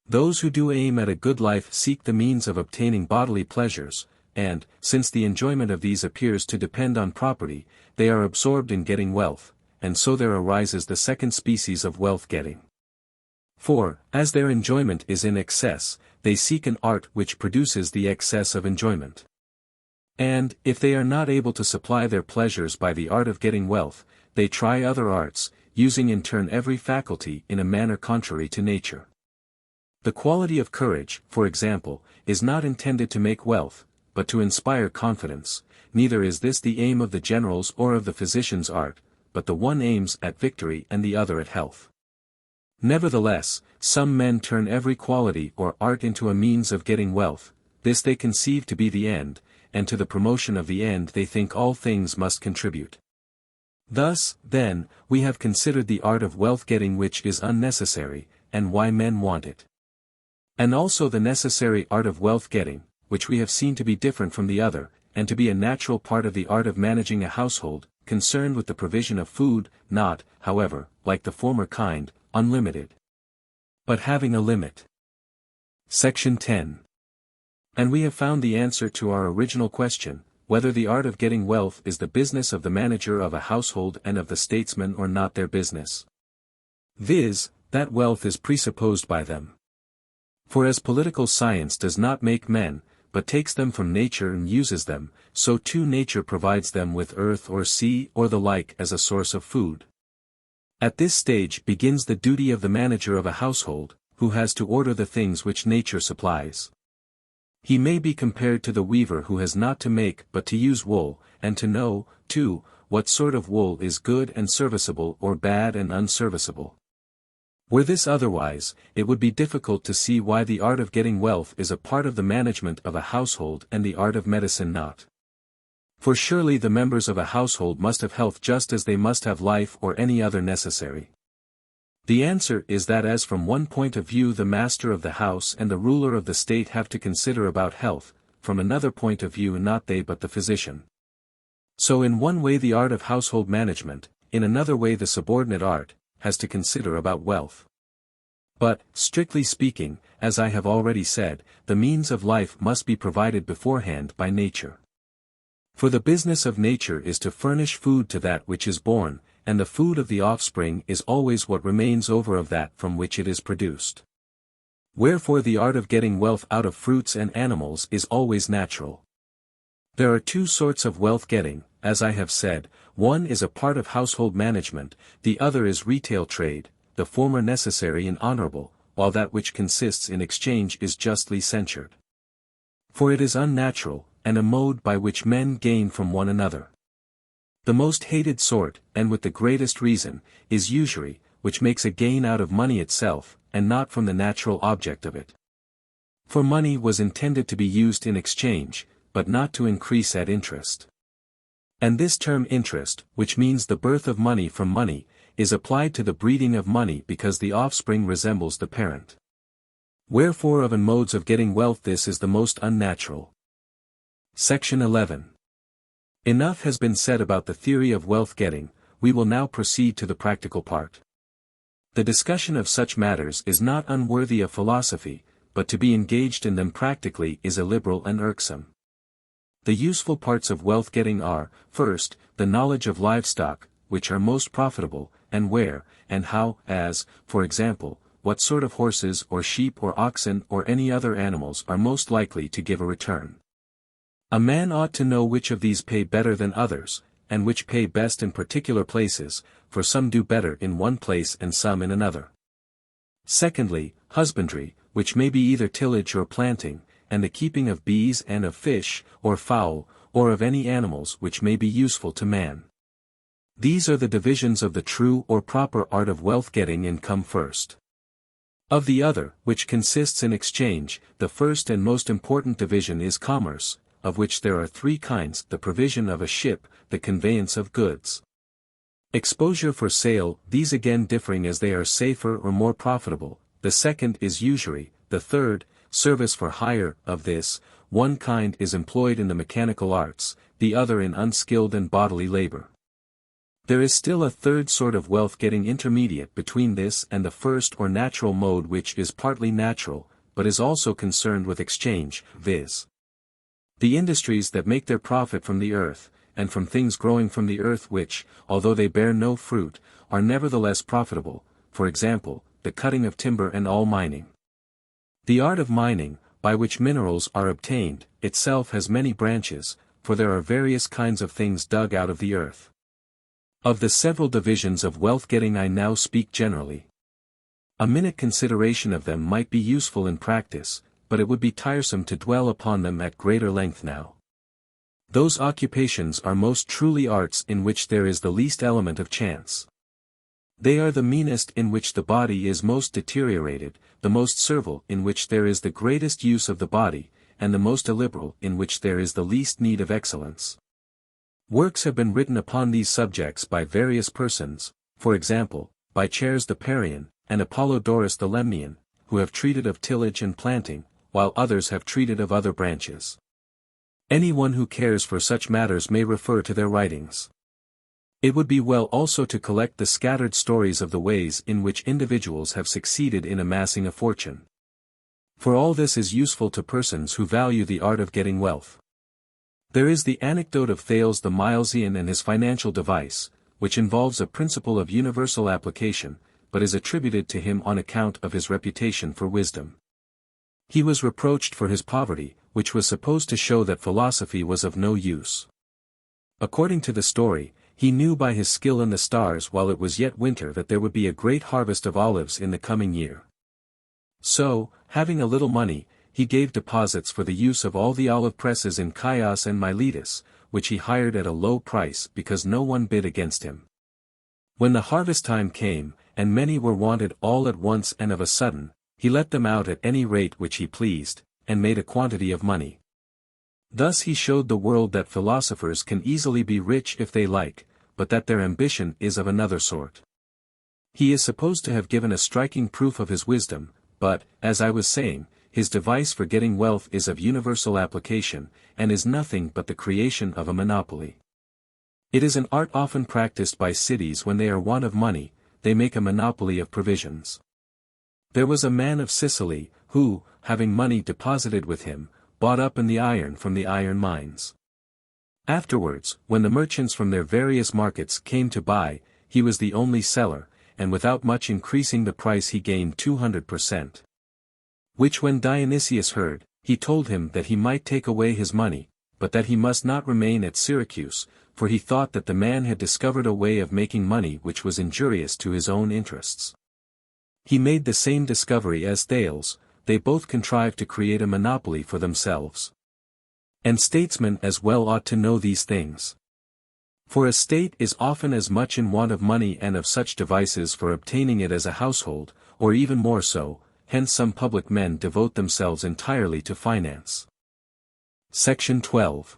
S1: Those who do aim at a good life seek the means of obtaining bodily pleasures, and, since the enjoyment of these appears to depend on property, they are absorbed in getting wealth, and so there arises the second species of wealth-getting. For, as their enjoyment is in excess, they seek an art which produces the excess of enjoyment. And, if they are not able to supply their pleasures by the art of getting wealth, they try other arts, using in turn every faculty in a manner contrary to nature. The quality of courage, for example, is not intended to make wealth, but to inspire confidence. Neither is this the aim of the general's or of the physician's art, but the one aims at victory and the other at health. Nevertheless, some men turn every quality or art into a means of getting wealth, this they conceive to be the end, and to the promotion of the end they think all things must contribute. Thus, then, we have considered the art of wealth-getting which is unnecessary, and why men want it. And also the necessary art of wealth-getting, which we have seen to be different from the other, and to be a natural part of the art of managing a household, concerned with the provision of food, not, however, like the former kind, unlimited, but having a limit. Section 10. And we have found the answer to our original question, whether the art of getting wealth is the business of the manager of a household and of the statesman or not their business. Viz., that wealth is presupposed by them. For as political science does not make men, but takes them from nature and uses them, so too nature provides them with earth or sea or the like as a source of food. At this stage begins the duty of the manager of a household, who has to order the things which nature supplies. He may be compared to the weaver who has not to make but to use wool, and to know, too, what sort of wool is good and serviceable or bad and unserviceable. Were this otherwise, it would be difficult to see why the art of getting wealth is a part of the management of a household and the art of medicine not. For surely the members of a household must have health just as they must have life or any other necessary. The answer is that as from one point of view the master of the house and the ruler of the state have to consider about health, from another point of view not they but the physician. So in one way the art of household management, in another way the subordinate art, has to consider about wealth. But, strictly speaking, as I have already said, the means of life must be provided beforehand by nature. For the business of nature is to furnish food to that which is born, and the food of the offspring is always what remains over of that from which it is produced. Wherefore the art of getting wealth out of fruits and animals is always natural. There are two sorts of wealth-getting, as I have said, one is a part of household management, the other is retail trade, the former necessary and honorable, while that which consists in exchange is justly censured. For it is unnatural, and a mode by which men gain from one another. The most hated sort, and with the greatest reason, is usury, which makes a gain out of money itself, and not from the natural object of it. For money was intended to be used in exchange, but not to increase at interest. And this term interest, which means the birth of money from money, is applied to the breeding of money because the offspring resembles the parent. Wherefore of an modes of getting wealth this is the most unnatural. Section 11. Enough has been said about the theory of wealth-getting, we will now proceed to the practical part. The discussion of such matters is not unworthy of philosophy, but to be engaged in them practically is illiberal and irksome. The useful parts of wealth-getting are, first, the knowledge of livestock, which are most profitable, and where, and how, as, for example, what sort of horses or sheep or oxen or any other animals are most likely to give a return. A man ought to know which of these pay better than others, and which pay best in particular places, for some do better in one place and some in another. Secondly, husbandry, which may be either tillage or planting, and the keeping of bees and of fish, or fowl, or of any animals which may be useful to man. These are the divisions of the true or proper art of wealth-getting and come first. Of the other, which consists in exchange, the first and most important division is commerce, of which there are three kinds: the provision of a ship, the conveyance of goods. Exposure for sale, these again differing as they are safer or more profitable, the second is usury, the third, service for hire, of this, one kind is employed in the mechanical arts, the other in unskilled and bodily labor. There is still a third sort of wealth-getting intermediate between this and the first or natural mode which is partly natural, but is also concerned with exchange, viz. The industries that make their profit from the earth, and from things growing from the earth which, although they bear no fruit, are nevertheless profitable, for example, the cutting of timber and all mining. The art of mining, by which minerals are obtained, itself has many branches, for there are various kinds of things dug out of the earth. Of the several divisions of wealth-getting I now speak generally. A minute consideration of them might be useful in practice, but it would be tiresome to dwell upon them at greater length now. Those occupations are most truly arts in which there is the least element of chance. They are the meanest in which the body is most deteriorated, the most servile in which there is the greatest use of the body, and the most illiberal in which there is the least need of excellence. Works have been written upon these subjects by various persons, for example, by Chares the Parian, and Apollodorus the Lemnian, who have treated of tillage and planting, while others have treated of other branches. Anyone who cares for such matters may refer to their writings. It would be well also to collect the scattered stories of the ways in which individuals have succeeded in amassing a fortune. For all this is useful to persons who value the art of getting wealth. There is the anecdote of Thales the Milesian and his financial device, which involves a principle of universal application, but is attributed to him on account of his reputation for wisdom. He was reproached for his poverty, which was supposed to show that philosophy was of no use. According to the story, he knew by his skill in the stars while it was yet winter that there would be a great harvest of olives in the coming year. So, having a little money, he gave deposits for the use of all the olive presses in Chios and Miletus, which he hired at a low price because no one bid against him. When the harvest time came, and many were wanted all at once and of a sudden, he let them out at any rate which he pleased, and made a quantity of money. Thus he showed the world that philosophers can easily be rich if they like, but that their ambition is of another sort. He is supposed to have given a striking proof of his wisdom, but, as I was saying, his device for getting wealth is of universal application, and is nothing but the creation of a monopoly. It is an art often practiced by cities when they are want of money, they make a monopoly of provisions. There was a man of Sicily, who, having money deposited with him, bought up in the iron from the iron mines. Afterwards, when the merchants from their various markets came to buy, he was the only seller, and without much increasing the price he gained 200%. Which when Dionysius heard, he told him that he might take away his money, but that he must not remain at Syracuse, for he thought that the man had discovered a way of making money which was injurious to his own interests. He made the same discovery as Thales, they both contrived to create a monopoly for themselves. And statesmen as well ought to know these things. For a state is often as much in want of money and of such devices for obtaining it as a household, or even more so, hence some public men devote themselves entirely to finance. Section 12.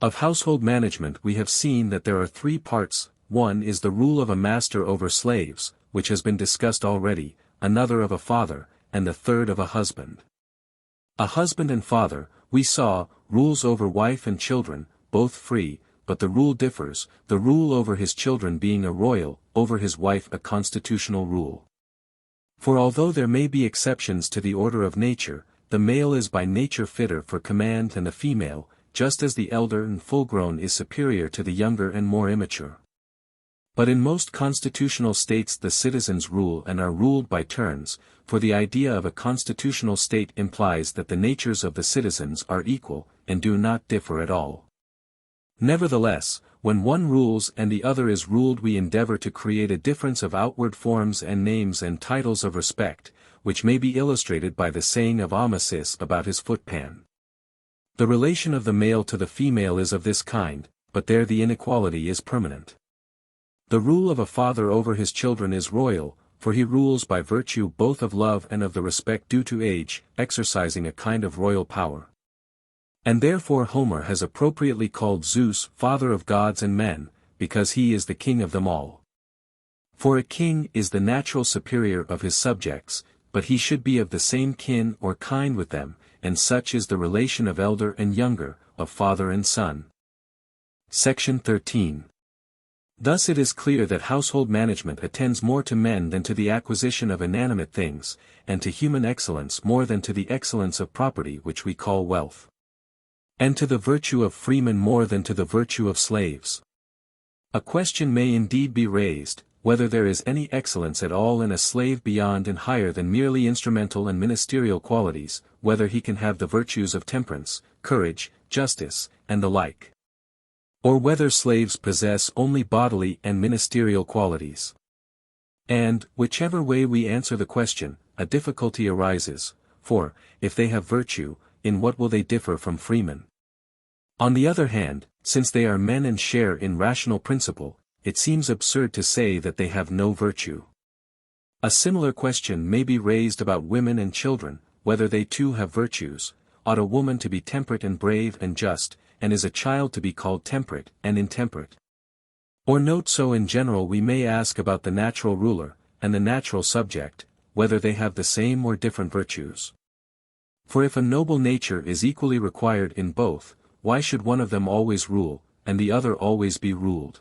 S1: Of household management we have seen that there are three parts. One is the rule of a master over slaves, which has been discussed already, another of a father, and the third of a husband. A husband and father, we saw, rules over wife and children, both free, but the rule differs, the rule over his children being a royal, over his wife a constitutional rule. For although there may be exceptions to the order of nature, the male is by nature fitter for command than the female, just as the elder and full-grown is superior to the younger and more immature. But in most constitutional states the citizens rule and are ruled by turns, for the idea of a constitutional state implies that the natures of the citizens are equal, and do not differ at all. Nevertheless, when one rules and the other is ruled we endeavor to create a difference of outward forms and names and titles of respect, which may be illustrated by the saying of Amasis about his footpan. The relation of the male to the female is of this kind, but there the inequality is permanent. The rule of a father over his children is royal, for he rules by virtue both of love and of the respect due to age, exercising a kind of royal power. And therefore Homer has appropriately called Zeus father of gods and men, because he is the king of them all. For a king is the natural superior of his subjects, but he should be of the same kin or kind with them, and such is the relation of elder and younger, of father and son. Section 13. Thus it is clear that household management attends more to men than to the acquisition of inanimate things, and to human excellence more than to the excellence of property which we call wealth. And to the virtue of freemen more than to the virtue of slaves. A question may indeed be raised, whether there is any excellence at all in a slave beyond and higher than merely instrumental and ministerial qualities, whether he can have the virtues of temperance, courage, justice, and the like. or whether slaves possess only bodily and ministerial qualities. And, whichever way we answer the question, a difficulty arises, for, if they have virtue, in what will they differ from freemen? On the other hand, since they are men and share in rational principle, it seems absurd to say that they have no virtue. A similar question may be raised about women and children, whether they too have virtues. Ought a woman to be temperate and brave and just, and is a child to be called temperate and intemperate? Or note so in general we may ask about the natural ruler, and the natural subject, whether they have the same or different virtues. For if a noble nature is equally required in both, why should one of them always rule, and the other always be ruled?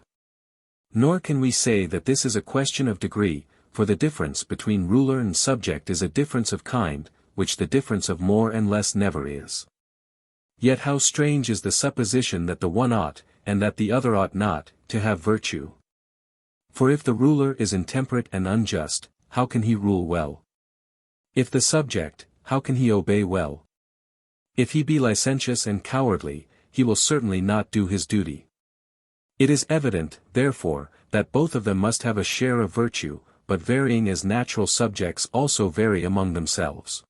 S1: Nor can we say that this is a question of degree, for the difference between ruler and subject is a difference of kind, which the difference of more and less never is. Yet how strange is the supposition that the one ought, and that the other ought not, to have virtue. For if the ruler is intemperate and unjust, how can he rule well? If the subject, how can he obey well? If he be licentious and cowardly, he will certainly not do his duty. It is evident, therefore, that both of them must have a share of virtue, but varying as natural subjects also vary among themselves.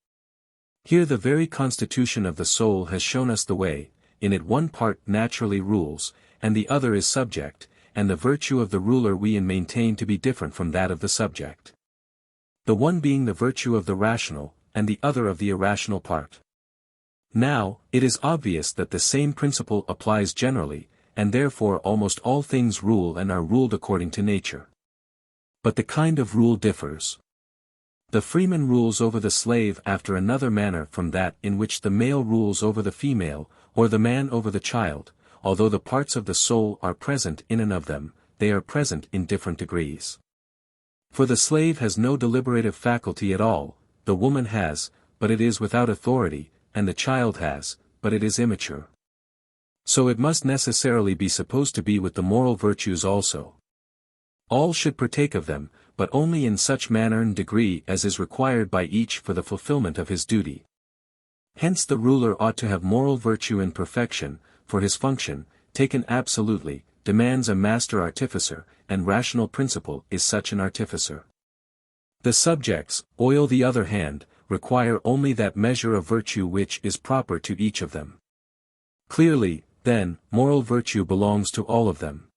S1: Here the very constitution of the soul has shown us the way. In it one part naturally rules, and the other is subject, and the virtue of the ruler we maintain to be different from that of the subject. The one being the virtue of the rational, and the other of the irrational part. Now, it is obvious that the same principle applies generally, and therefore almost all things rule and are ruled according to nature. But the kind of rule differs. The freeman rules over the slave after another manner from that in which the male rules over the female, or the man over the child. Although the parts of the soul are present in and of them, they are present in different degrees. For the slave has no deliberative faculty at all, the woman has, but it is without authority, and the child has, but it is immature. So it must necessarily be supposed to be with the moral virtues also. All should partake of them, but only in such manner and degree as is required by each for the fulfillment of his duty. Hence the ruler ought to have moral virtue in perfection, for his function, taken absolutely, demands a master artificer, and rational principle is such an artificer. The subjects, on the other hand, require only that measure of virtue which is proper to each of them. Clearly, then, moral virtue belongs to all of them.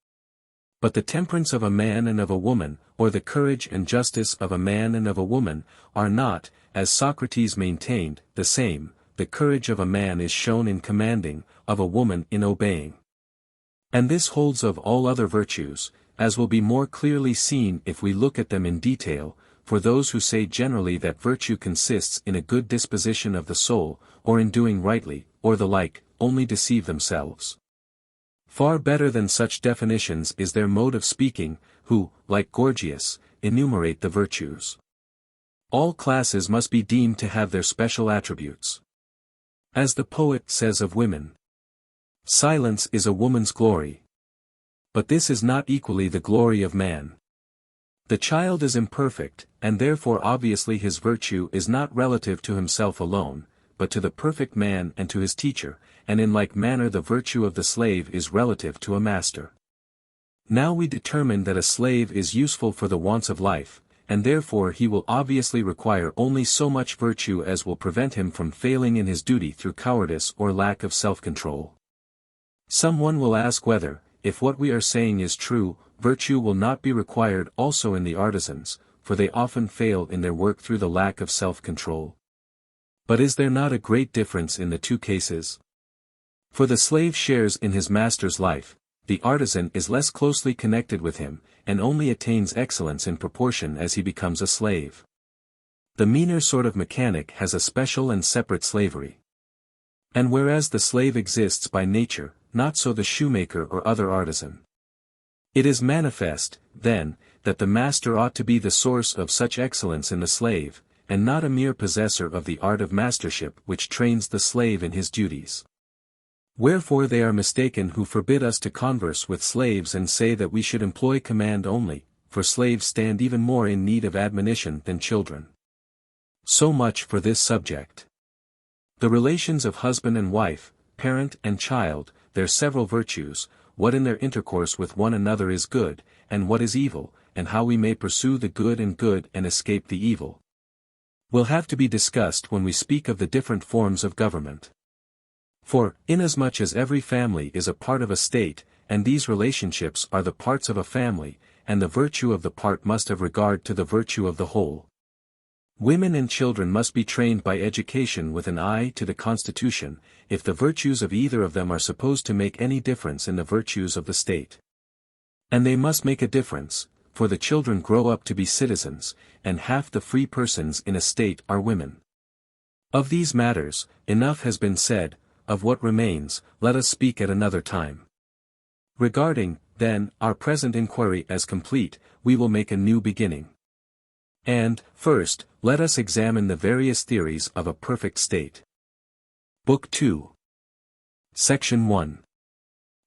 S1: But the temperance of a man and of a woman, or the courage and justice of a man and of a woman, are not, as Socrates maintained, the same. The courage of a man is shown in commanding, of a woman in obeying. And this holds of all other virtues, as will be more clearly seen if we look at them in detail, for those who say generally that virtue consists in a good disposition of the soul, or in doing rightly, or the like, only deceive themselves. Far better than such definitions is their mode of speaking, who, like Gorgias, enumerate the virtues. All classes must be deemed to have their special attributes. As the poet says of women, silence is a woman's glory. But this is not equally the glory of man. The child is imperfect, and therefore obviously his virtue is not relative to himself alone, but to the perfect man and to his teacher, and in like manner the virtue of the slave is relative to a master. Now we determine that a slave is useful for the wants of life, and therefore he will obviously require only so much virtue as will prevent him from failing in his duty through cowardice or lack of self-control. Some one will ask whether, if what we are saying is true, virtue will not be required also in the artisans, for they often fail in their work through the lack of self-control. But is there not a great difference in the two cases? For the slave shares in his master's life, the artisan is less closely connected with him, and only attains excellence in proportion as he becomes a slave. The meaner sort of mechanic has a special and separate slavery. And whereas the slave exists by nature, not so the shoemaker or other artisan. It is manifest, then, that the master ought to be the source of such excellence in the slave, and not a mere possessor of the art of mastership which trains the slave in his duties. Wherefore they are mistaken who forbid us to converse with slaves and say that we should employ command only, for slaves stand even more in need of admonition than children. So much for this subject. The relations of husband and wife, parent and child, their several virtues, what in their intercourse with one another is good, and what is evil, and how we may pursue the good and escape the evil, will have to be discussed when we speak of the different forms of government. For, inasmuch as every family is a part of a state, and these relationships are the parts of a family, and the virtue of the part must have regard to the virtue of the whole, women and children must be trained by education with an eye to the constitution, if the virtues of either of them are supposed to make any difference in the virtues of the state. And they must make a difference, for the children grow up to be citizens, and half the free persons in a state are women. Of these matters, enough has been said. Of what remains, let us speak at another time. Regarding, then, our present inquiry as complete, we will make a new beginning. And, first, let us examine the various theories of a perfect state. Book 2. Section 1.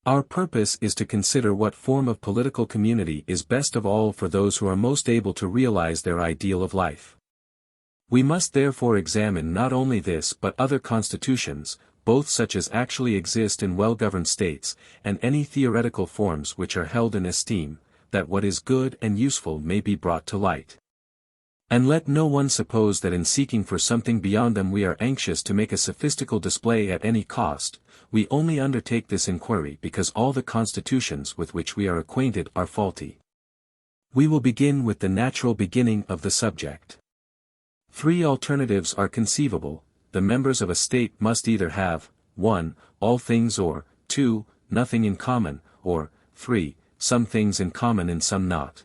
S1: Our purpose is to consider what form of political community is best of all for those who are most able to realize their ideal of life. We must therefore examine not only this but other constitutions, both such as actually exist in well-governed states, and any theoretical forms which are held in esteem, that what is good and useful may be brought to light. And let no one suppose that in seeking for something beyond them we are anxious to make a sophistical display at any cost. We only undertake this inquiry because all the constitutions with which we are acquainted are faulty. We will begin with the natural beginning of the subject. 3 alternatives are conceivable. The members of a state must either have, 1. All things, or 2. Nothing in common, or 3. Some things in common and some not.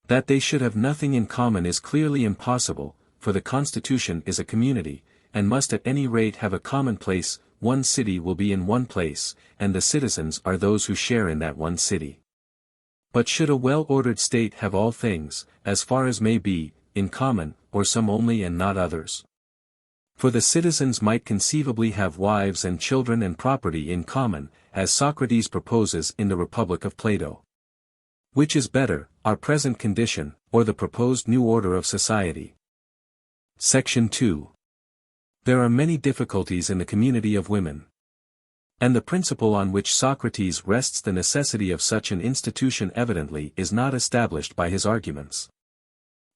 S1: That they should have nothing in common is clearly impossible, for the constitution is a community, and must at any rate have a common place. One city will be in one place, and the citizens are those who share in that one city. But should a well-ordered state have all things, as far as may be, in common, or some only and not others? For the citizens might conceivably have wives and children and property in common, as Socrates proposes in the Republic of Plato. Which is better, our present condition, or the proposed new order of society? Section 2. There are many difficulties in the community of women. And the principle on which Socrates rests the necessity of such an institution evidently is not established by his arguments.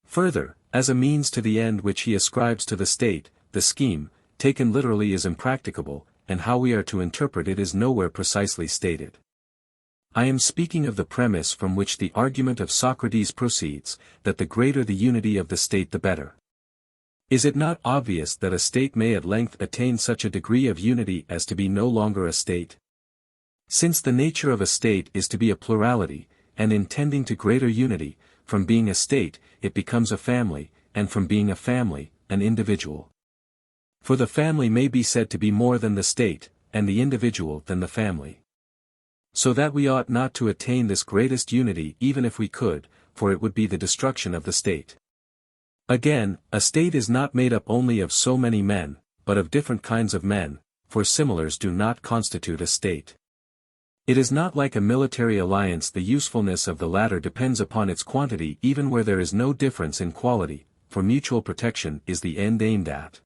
S1: Further, as a means to the end which he ascribes to the state, the scheme, taken literally is impracticable, and how we are to interpret it is nowhere precisely stated. I am speaking of the premise from which the argument of Socrates proceeds, that the greater the unity of the state the better. Is it not obvious that a state may at length attain such a degree of unity as to be no longer a state? Since the nature of a state is to be a plurality, and in tending to greater unity, from being a state, it becomes a family, and from being a family, an individual. For the family may be said to be more than the state, and the individual than the family. So that we ought not to attain this greatest unity even if we could, for it would be the destruction of the state. Again, a state is not made up only of so many men, but of different kinds of men, for similars do not constitute a state. It is not like a military alliance. The usefulness of the latter depends upon its quantity even where there is no difference in quality, for mutual protection is the end aimed at.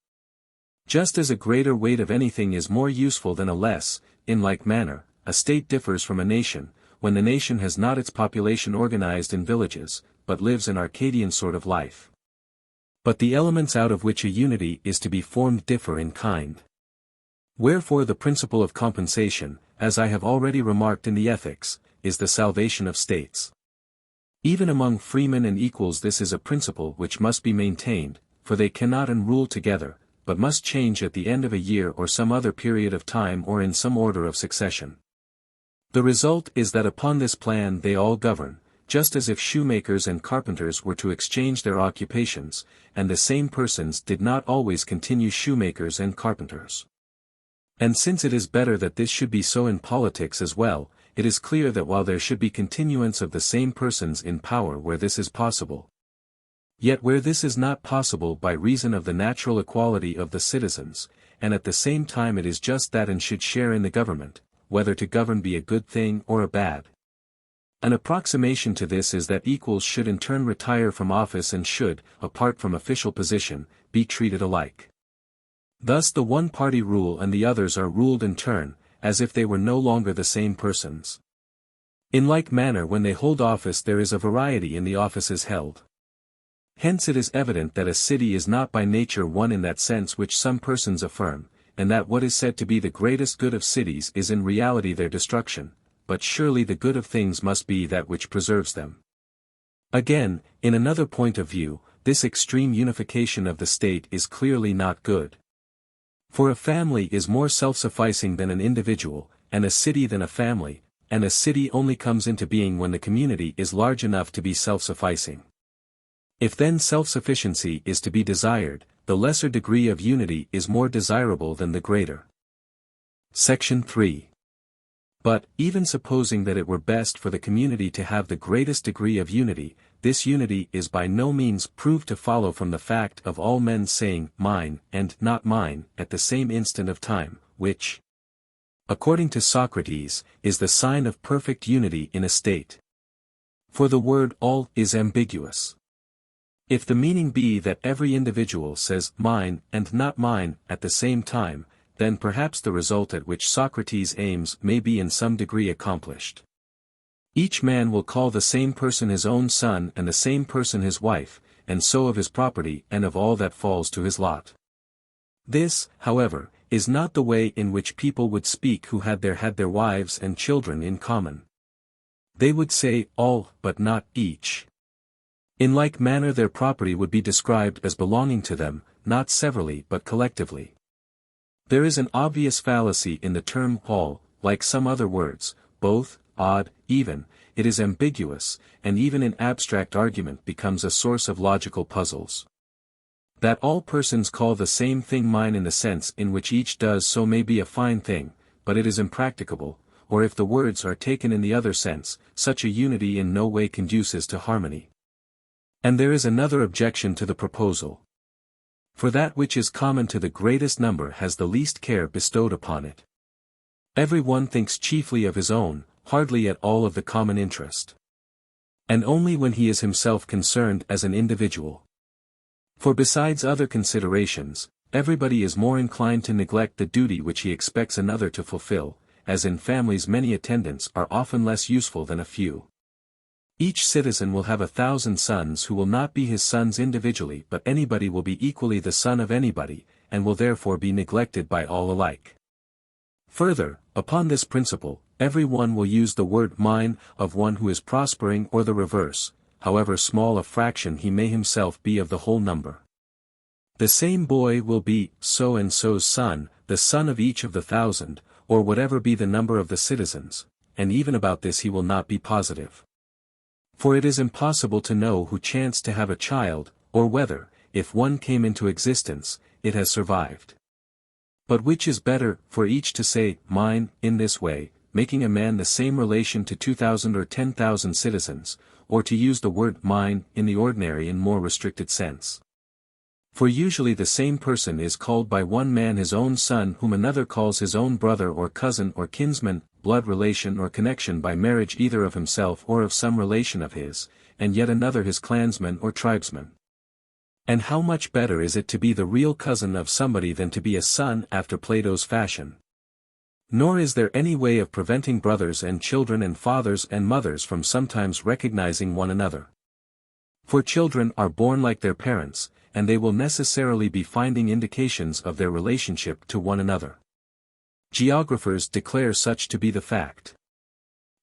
S1: Just as a greater weight of anything is more useful than a less, in like manner, a state differs from a nation, when the nation has not its population organized in villages, but lives an Arcadian sort of life. But the elements out of which a unity is to be formed differ in kind. Wherefore the principle of compensation, as I have already remarked in the Ethics, is the salvation of states. Even among freemen and equals this is a principle which must be maintained, for they cannot rule together, but must change at the end of a year or some other period of time or in some order of succession. The result is that upon this plan they all govern, just as if shoemakers and carpenters were to exchange their occupations, and the same persons did not always continue shoemakers and carpenters. And since it is better that this should be so in politics as well, it is clear that while there should be continuance of the same persons in power where this is possible, yet where this is not possible by reason of the natural equality of the citizens, and at the same time it is just that and should share in the government, whether to govern be a good thing or a bad. An approximation to this is that equals should in turn retire from office and should, apart from official position, be treated alike. Thus the one party rule and the others are ruled in turn, as if they were no longer the same persons. In like manner when they hold office there is a variety in the offices held. Hence it is evident that a city is not by nature one in that sense which some persons affirm, and that what is said to be the greatest good of cities is in reality their destruction, but surely the good of things must be that which preserves them. Again, in another point of view, this extreme unification of the state is clearly not good. For a family is more self-sufficing than an individual, and a city than a family, and a city only comes into being when the community is large enough to be self-sufficing. If then self-sufficiency is to be desired, the lesser degree of unity is more desirable than the greater. Section 3. But, even supposing that it were best for the community to have the greatest degree of unity, this unity is by no means proved to follow from the fact of all men saying mine and not mine at the same instant of time, which, according to Socrates, is the sign of perfect unity in a state. For the word all is ambiguous. If the meaning be that every individual says mine and not mine at the same time, then perhaps the result at which Socrates aims may be in some degree accomplished. Each man will call the same person his own son and the same person his wife, and so of his property and of all that falls to his lot. This, however, is not the way in which people would speak who had their wives and children in common. They would say all but not each. In like manner their property would be described as belonging to them, not severally but collectively. There is an obvious fallacy in the term all, like some other words, both, odd, even, it is ambiguous, and even in abstract argument becomes a source of logical puzzles. That all persons call the same thing mine in the sense in which each does so may be a fine thing, but it is impracticable, or if the words are taken in the other sense, such a unity in no way conduces to harmony. And there is another objection to the proposal. For that which is common to the greatest number has the least care bestowed upon it. Every one thinks chiefly of his own, hardly at all of the common interest. And only when he is himself concerned as an individual. For besides other considerations, everybody is more inclined to neglect the duty which he expects another to fulfill, as in families many attendants are often less useful than a few. Each citizen will have 1,000 sons who will not be his sons individually but anybody will be equally the son of anybody, and will therefore be neglected by all alike. Further, upon this principle, every one will use the word mine of one who is prospering or the reverse, however small a fraction he may himself be of the whole number. The same boy will be so-and-so's son, the son of each of the 1,000, or whatever be the number of the citizens, and even about this he will not be positive. For it is impossible to know who chanced to have a child, or whether, if one came into existence, it has survived. But which is better, for each to say, mine, in this way, making a man the same relation to 2,000 or 10,000 citizens, or to use the word mine in the ordinary and more restricted sense? For usually the same person is called by one man his own son whom another calls his own brother or cousin or kinsman, blood relation or connection by marriage either of himself or of some relation of his, and yet another his clansman or tribesman. And how much better is it to be the real cousin of somebody than to be a son after Plato's fashion? Nor is there any way of preventing brothers and children and fathers and mothers from sometimes recognizing one another. For children are born like their parents, and they will necessarily be finding indications of their relationship to one another. Geographers declare such to be the fact.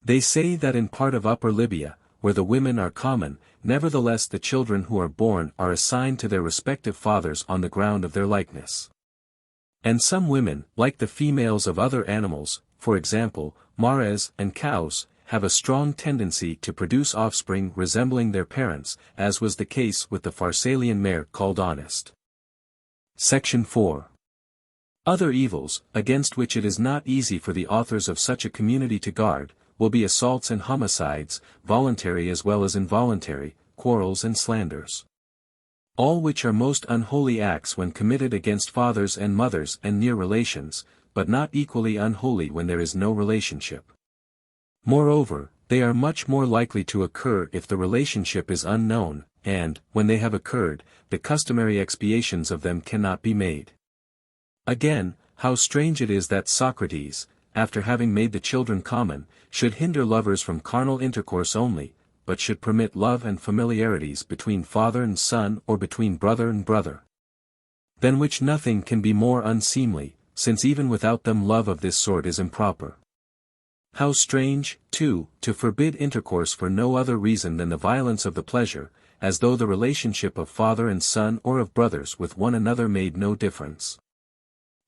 S1: They say that in part of Upper Libya, where the women are common, nevertheless the children who are born are assigned to their respective fathers on the ground of their likeness. And some women, like the females of other animals, for example, mares and cows, have a strong tendency to produce offspring resembling their parents, as was the case with the Pharsalian mare called Honest. Section 4. Other evils, against which it is not easy for the authors of such a community to guard, will be assaults and homicides, voluntary as well as involuntary, quarrels and slanders. All which are most unholy acts when committed against fathers and mothers and near relations, but not equally unholy when there is no relationship. Moreover, they are much more likely to occur if the relationship is unknown, and, when they have occurred, the customary expiations of them cannot be made. Again, how strange it is that Socrates, after having made the children common, should hinder lovers from carnal intercourse only, but should permit love and familiarities between father and son or between brother and brother. Than which nothing can be more unseemly, since even without them love of this sort is improper. How strange, too, to forbid intercourse for no other reason than the violence of the pleasure, as though the relationship of father and son or of brothers with one another made no difference.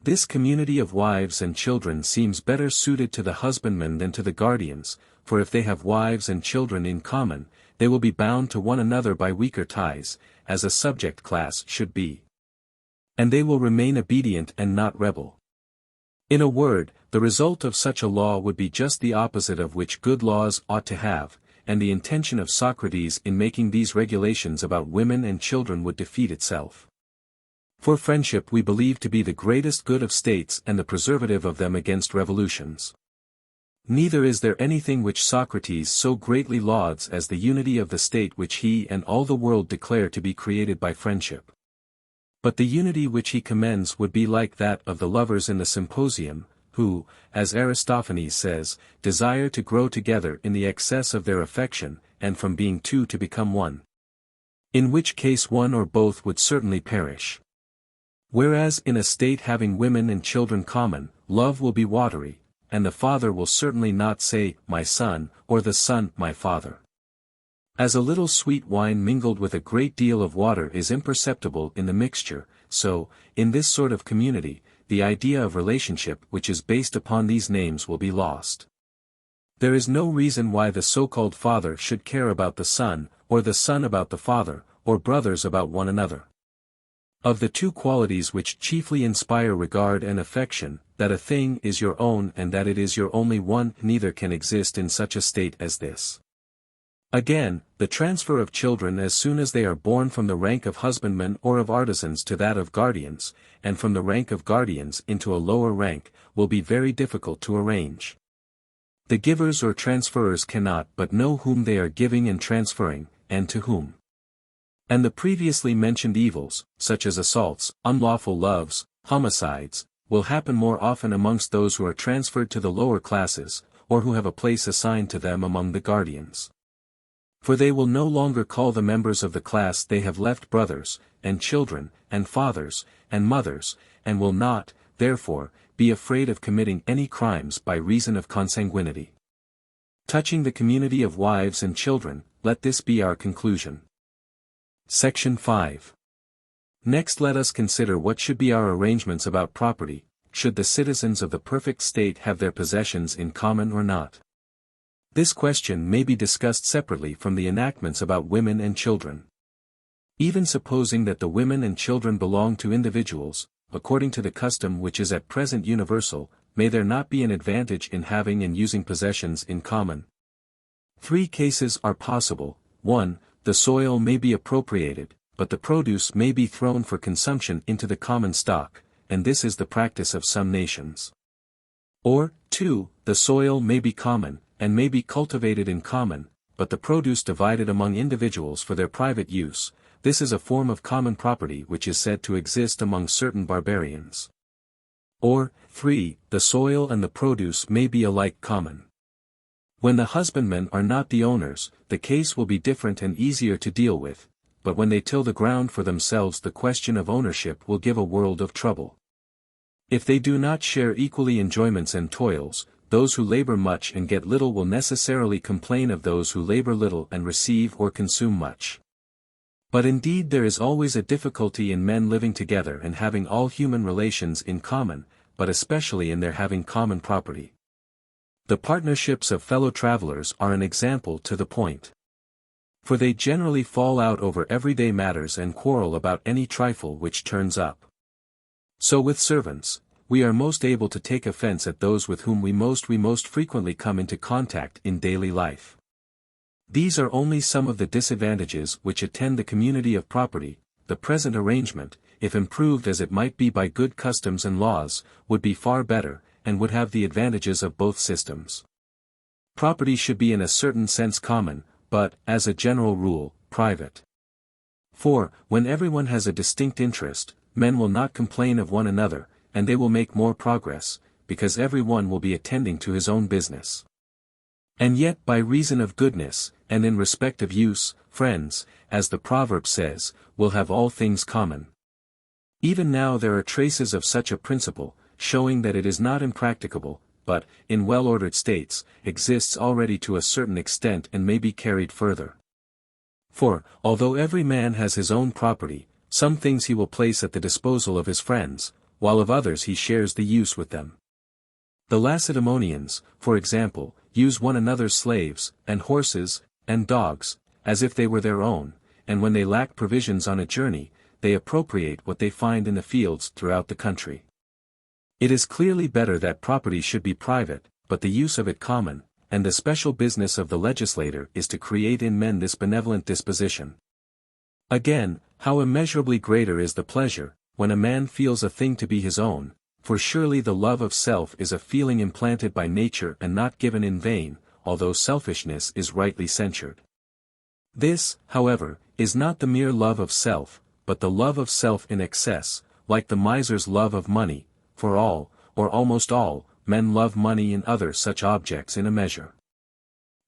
S1: This community of wives and children seems better suited to the husbandmen than to the guardians, for if they have wives and children in common, they will be bound to one another by weaker ties, as a subject class should be. And they will remain obedient and not rebel. In a word, the result of such a law would be just the opposite of which good laws ought to have, and the intention of Socrates in making these regulations about women and children would defeat itself. For friendship we believe to be the greatest good of states and the preservative of them against revolutions. Neither is there anything which Socrates so greatly lauds as the unity of the state which he and all the world declare to be created by friendship. But the unity which he commends would be like that of the lovers in the symposium, who, as Aristophanes says, desire to grow together in the excess of their affection, and from being two to become one. In which case one or both would certainly perish. Whereas in a state having women and children common, love will be watery, and the father will certainly not say, my son, or the son, my father. As a little sweet wine mingled with a great deal of water is imperceptible in the mixture, so, in this sort of community, the idea of relationship which is based upon these names will be lost. There is no reason why the so-called father should care about the son, or the son about the father, or brothers about one another. Of the two qualities which chiefly inspire regard and affection, that a thing is your own and that it is your only one, neither can exist in such a state as this. Again, the transfer of children as soon as they are born from the rank of husbandmen or of artisans to that of guardians, and from the rank of guardians into a lower rank, will be very difficult to arrange. The givers or transferors cannot but know whom they are giving and transferring, and to whom. And the previously mentioned evils, such as assaults, unlawful loves, homicides, will happen more often amongst those who are transferred to the lower classes, or who have a place assigned to them among the guardians. For they will no longer call the members of the class they have left brothers, and children, and fathers, and mothers, and will not, therefore, be afraid of committing any crimes by reason of consanguinity. Touching the community of wives and children, let this be our conclusion. Section 5. Next let us consider what should be our arrangements about property, should the citizens of the perfect state have their possessions in common or not. This question may be discussed separately from the enactments about women and children. Even supposing that the women and children belong to individuals, according to the custom which is at present universal, may there not be an advantage in having and using possessions in common? 3 cases are possible. 1. The soil may be appropriated, but the produce may be thrown for consumption into the common stock, and this is the practice of some nations. Or, 2. The soil may be common, and may be cultivated in common, but the produce divided among individuals for their private use. This is a form of common property which is said to exist among certain barbarians. Or, 3. The soil and the produce may be alike common. When the husbandmen are not the owners, the case will be different and easier to deal with, but when they till the ground for themselves the question of ownership will give a world of trouble. If they do not share equally enjoyments and toils, those who labor much and get little will necessarily complain of those who labor little and receive or consume much. But indeed there is always a difficulty in men living together and having all human relations in common, but especially in their having common property. The partnerships of fellow travelers are an example to the point. For they generally fall out over everyday matters and quarrel about any trifle which turns up. So with servants, we are most able to take offense at those with whom we most frequently come into contact in daily life. These are only some of the disadvantages which attend the community of property. The present arrangement, if improved as it might be by good customs and laws, would be far better, and would have the advantages of both systems. Property should be in a certain sense common, but, as a general rule, private. For, when everyone has a distinct interest, men will not complain of one another, and they will make more progress, because every one will be attending to his own business. And yet by reason of goodness, and in respect of use, friends, as the proverb says, will have all things common. Even now there are traces of such a principle, showing that it is not impracticable, but, in well-ordered states, exists already to a certain extent and may be carried further. For, although every man has his own property, some things he will place at the disposal of his friends, while of others he shares the use with them. The Lacedaemonians, for example, use one another's slaves, and horses, and dogs, as if they were their own, and when they lack provisions on a journey, they appropriate what they find in the fields throughout the country. It is clearly better that property should be private, but the use of it common, and the special business of the legislator is to create in men this benevolent disposition. Again, how immeasurably greater is the pleasure, when a man feels a thing to be his own, for surely the love of self is a feeling implanted by nature and not given in vain, although selfishness is rightly censured. This, however, is not the mere love of self, but the love of self in excess, like the miser's love of money, for all, or almost all, men love money and other such objects in a measure.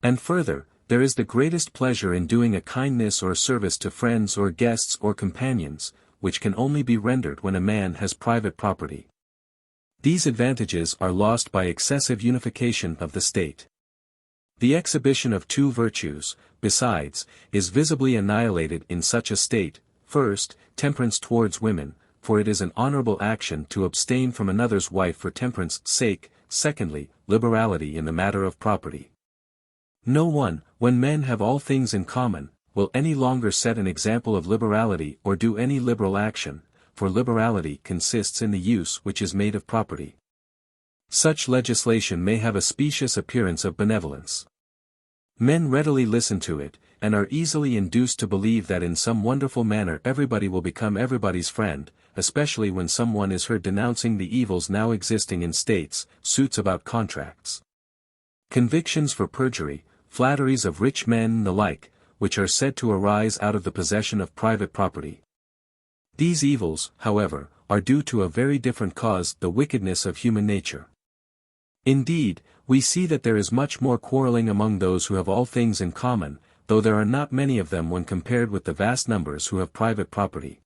S1: And further, there is the greatest pleasure in doing a kindness or service to friends or guests or companions, which can only be rendered when a man has private property. These advantages are lost by excessive unification of the state. The exhibition of two virtues, besides, is visibly annihilated in such a state: first, temperance towards women, for it is an honorable action to abstain from another's wife for temperance' sake; secondly, liberality in the matter of property. No one, when men have all things in common, will any longer set an example of liberality or do any liberal action, for liberality consists in the use which is made of property. Such legislation may have a specious appearance of benevolence. Men readily listen to it, and are easily induced to believe that in some wonderful manner everybody will become everybody's friend, especially when someone is heard denouncing the evils now existing in states, suits about contracts, convictions for perjury, flatteries of rich men and the like, which are said to arise out of the possession of private property. These evils, however, are due to a very different cause: the wickedness of human nature. Indeed, we see that there is much more quarreling among those who have all things in common, though there are not many of them when compared with the vast numbers who have private property.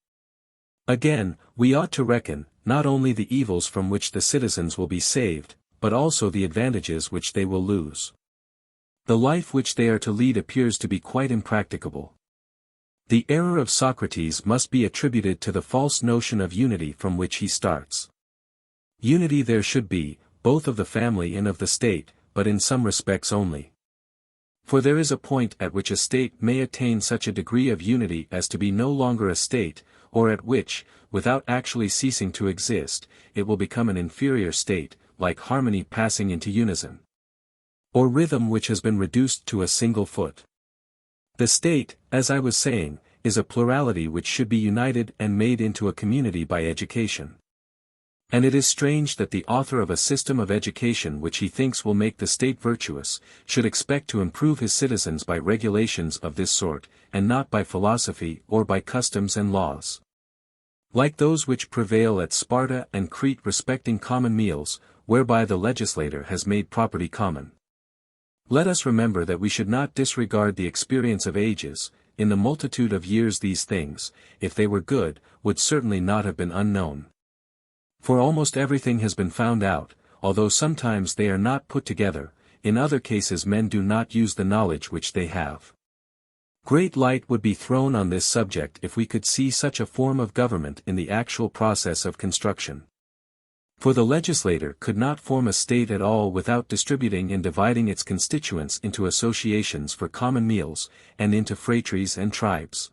S1: Again, we ought to reckon, not only the evils from which the citizens will be saved, but also the advantages which they will lose. The life which they are to lead appears to be quite impracticable. The error of Socrates must be attributed to the false notion of unity from which he starts. Unity there should be, both of the family and of the state, but in some respects only. For there is a point at which a state may attain such a degree of unity as to be no longer a state, or at which, without actually ceasing to exist, it will become an inferior state, like harmony passing into unison, or rhythm which has been reduced to a single foot. The state, as I was saying, is a plurality which should be united and made into a community by education. And it is strange that the author of a system of education which he thinks will make the state virtuous, should expect to improve his citizens by regulations of this sort, and not by philosophy or by customs and laws, like those which prevail at Sparta and Crete respecting common meals, whereby the legislator has made property common. Let us remember that we should not disregard the experience of ages. In the multitude of years these things, if they were good, would certainly not have been unknown. For almost everything has been found out, although sometimes they are not put together; in other cases men do not use the knowledge which they have. Great light would be thrown on this subject if we could see such a form of government in the actual process of construction. For the legislator could not form a state at all without distributing and dividing its constituents into associations for common meals, and into phratries and tribes.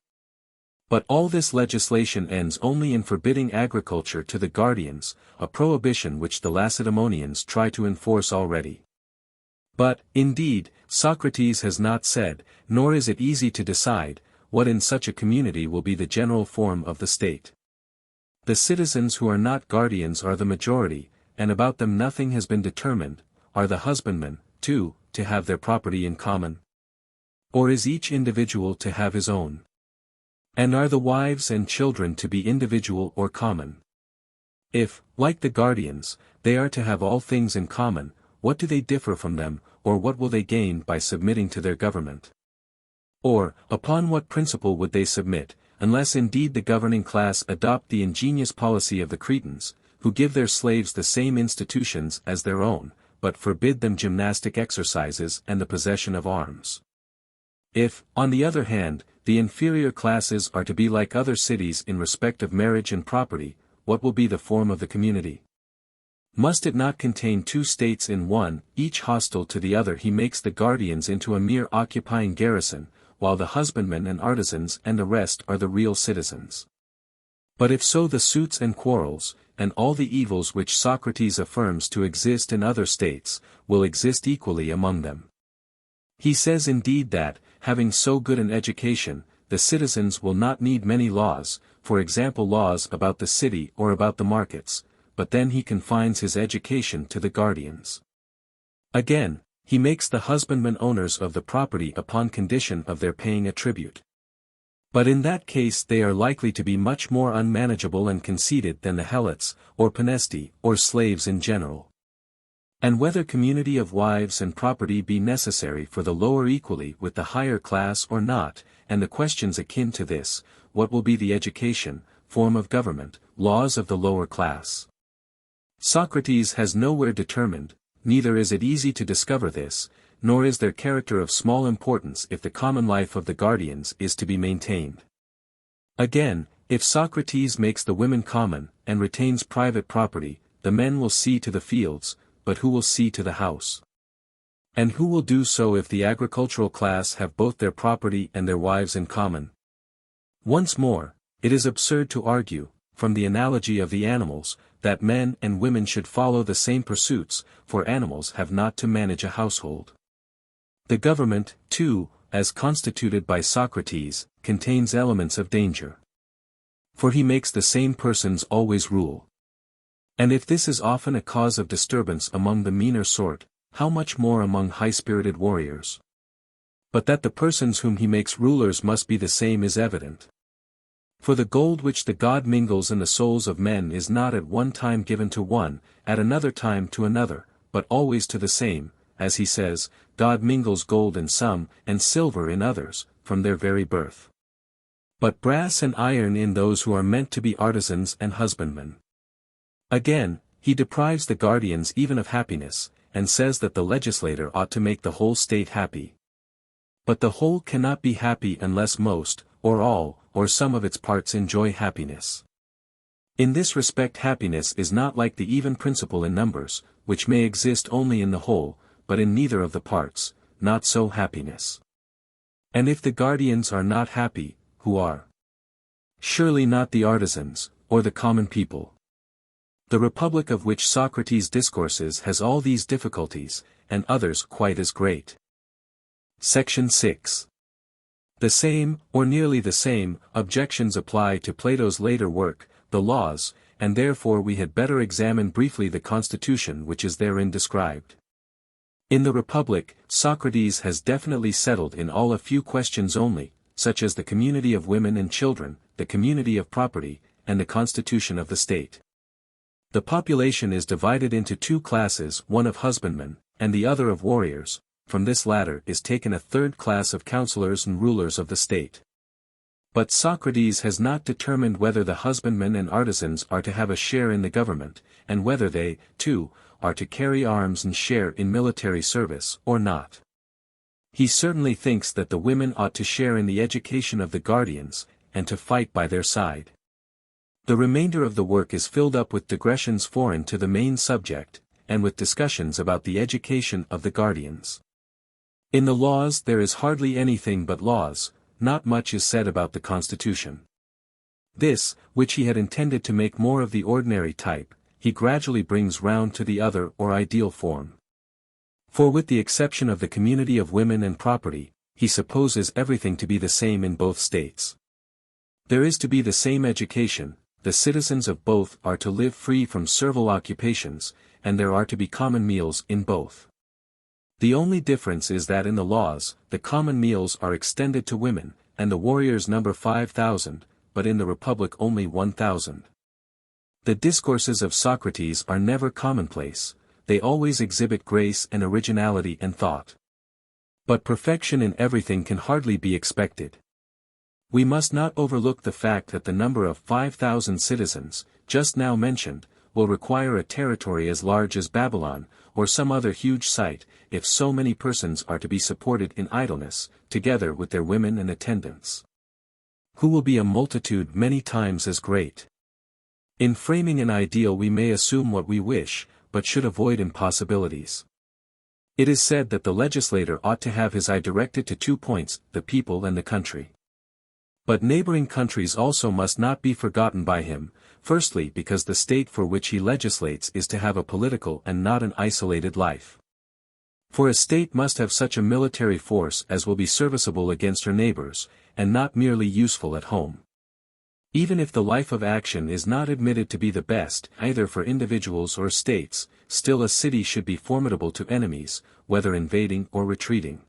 S1: But all this legislation ends only in forbidding agriculture to the guardians, a prohibition which the Lacedaemonians try to enforce already. But, indeed, Socrates has not said, nor is it easy to decide, what in such a community will be the general form of the state. The citizens who are not guardians are the majority, and about them nothing has been determined. Are the husbandmen, too, to have their property in common? Or is each individual to have his own? And are the wives and children to be individual or common? If, like the guardians, they are to have all things in common. What do they differ from them, or what will they gain by submitting to their government? Or, upon what principle would they submit, unless indeed the governing class adopt the ingenious policy of the Cretans, who give their slaves the same institutions as their own, but forbid them gymnastic exercises and the possession of arms? If, on the other hand, the inferior classes are to be like other cities in respect of marriage and property, what will be the form of the community? Must it not contain two states in one, each hostile to the other? He makes the guardians into a mere occupying garrison, while the husbandmen and artisans and the rest are the real citizens. But if so, the suits and quarrels, and all the evils which Socrates affirms to exist in other states, will exist equally among them. He says indeed that, having so good an education, the citizens will not need many laws, for example laws about the city or about the markets, but then he confines his education to the guardians. Again, he makes the husbandmen owners of the property upon condition of their paying a tribute. But in that case they are likely to be much more unmanageable and conceited than the helots, or panesti, or slaves in general. And whether community of wives and property be necessary for the lower equally with the higher class or not, and the questions akin to this, what will be the education, form of government, laws of the lower class? Socrates has nowhere determined, neither is it easy to discover this, nor is their character of small importance if the common life of the guardians is to be maintained. Again, if Socrates makes the women common, and retains private property, the men will see to the fields, but who will see to the house? And who will do so if the agricultural class have both their property and their wives in common? Once more, it is absurd to argue, from the analogy of the animals, that men and women should follow the same pursuits, for animals have not to manage a household. The government, too, as constituted by Socrates, contains elements of danger. For he makes the same persons always rule. And if this is often a cause of disturbance among the meaner sort, how much more among high-spirited warriors? But that the persons whom he makes rulers must be the same is evident. For the gold which the god mingles in the souls of men is not at one time given to one, at another time to another, but always to the same, as he says, God mingles gold in some, and silver in others, from their very birth. But brass and iron in those who are meant to be artisans and husbandmen. Again, he deprives the guardians even of happiness, and says that the legislator ought to make the whole state happy. But the whole cannot be happy unless most, or all, or some of its parts enjoy happiness. In this respect happiness is not like the even principle in numbers, which may exist only in the whole, but in neither of the parts, not so happiness. And if the guardians are not happy, who are? Surely not the artisans, or the common people. The republic of which Socrates discourses has all these difficulties, and others quite as great. Section 6. The same, or nearly the same, objections apply to Plato's later work, The Laws, and therefore we had better examine briefly the constitution which is therein described. In the Republic, Socrates has definitely settled in all a few questions only, such as the community of women and children, the community of property, and the constitution of the state. The population is divided into two classes, one of husbandmen, and the other of warriors. From this latter is taken a third class of counselors and rulers of the state. But Socrates has not determined whether the husbandmen and artisans are to have a share in the government, and whether they, too, are to carry arms and share in military service, or not. He certainly thinks that the women ought to share in the education of the guardians, and to fight by their side. The remainder of the work is filled up with digressions foreign to the main subject, and with discussions about the education of the guardians. In the Laws there is hardly anything but laws, not much is said about the constitution. This, which he had intended to make more of the ordinary type, he gradually brings round to the other or ideal form. For with the exception of the community of women and property, he supposes everything to be the same in both states. There is to be the same education, the citizens of both are to live free from servile occupations, and there are to be common meals in both. The only difference is that in the Laws, the common meals are extended to women, and the warriors number 5,000, but in the Republic only 1,000. The discourses of Socrates are never commonplace, they always exhibit grace and originality and thought. But perfection in everything can hardly be expected. We must not overlook the fact that the number of 5,000 citizens, just now mentioned, will require a territory as large as Babylon, or some other huge site, if so many persons are to be supported in idleness, together with their women and attendants. Who will be a multitude many times as great. In framing an ideal we may assume what we wish, but should avoid impossibilities. It is said that the legislator ought to have his eye directed to 2 points, the people and the country. But neighboring countries also must not be forgotten by him, firstly because the state for which he legislates is to have a political and not an isolated life. For a state must have such a military force as will be serviceable against her neighbors, and not merely useful at home. Even if the life of action is not admitted to be the best, either for individuals or states, still a city should be formidable to enemies, whether invading or retreating.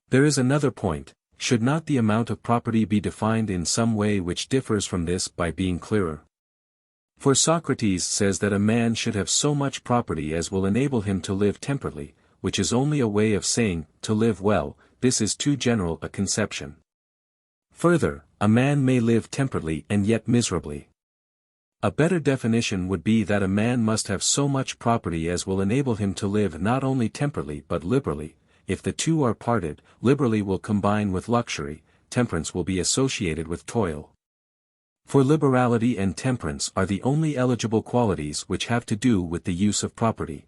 S1: There is another point, should not the amount of property be defined in some way which differs from this by being clearer? For Socrates says that a man should have so much property as will enable him to live temperately, which is only a way of saying, to live well. This is too general a conception. Further, a man may live temperately and yet miserably. A better definition would be that a man must have so much property as will enable him to live not only temperately but liberally. If the two are parted, liberally will combine with luxury, temperance will be associated with toil. For liberality and temperance are the only eligible qualities which have to do with the use of property.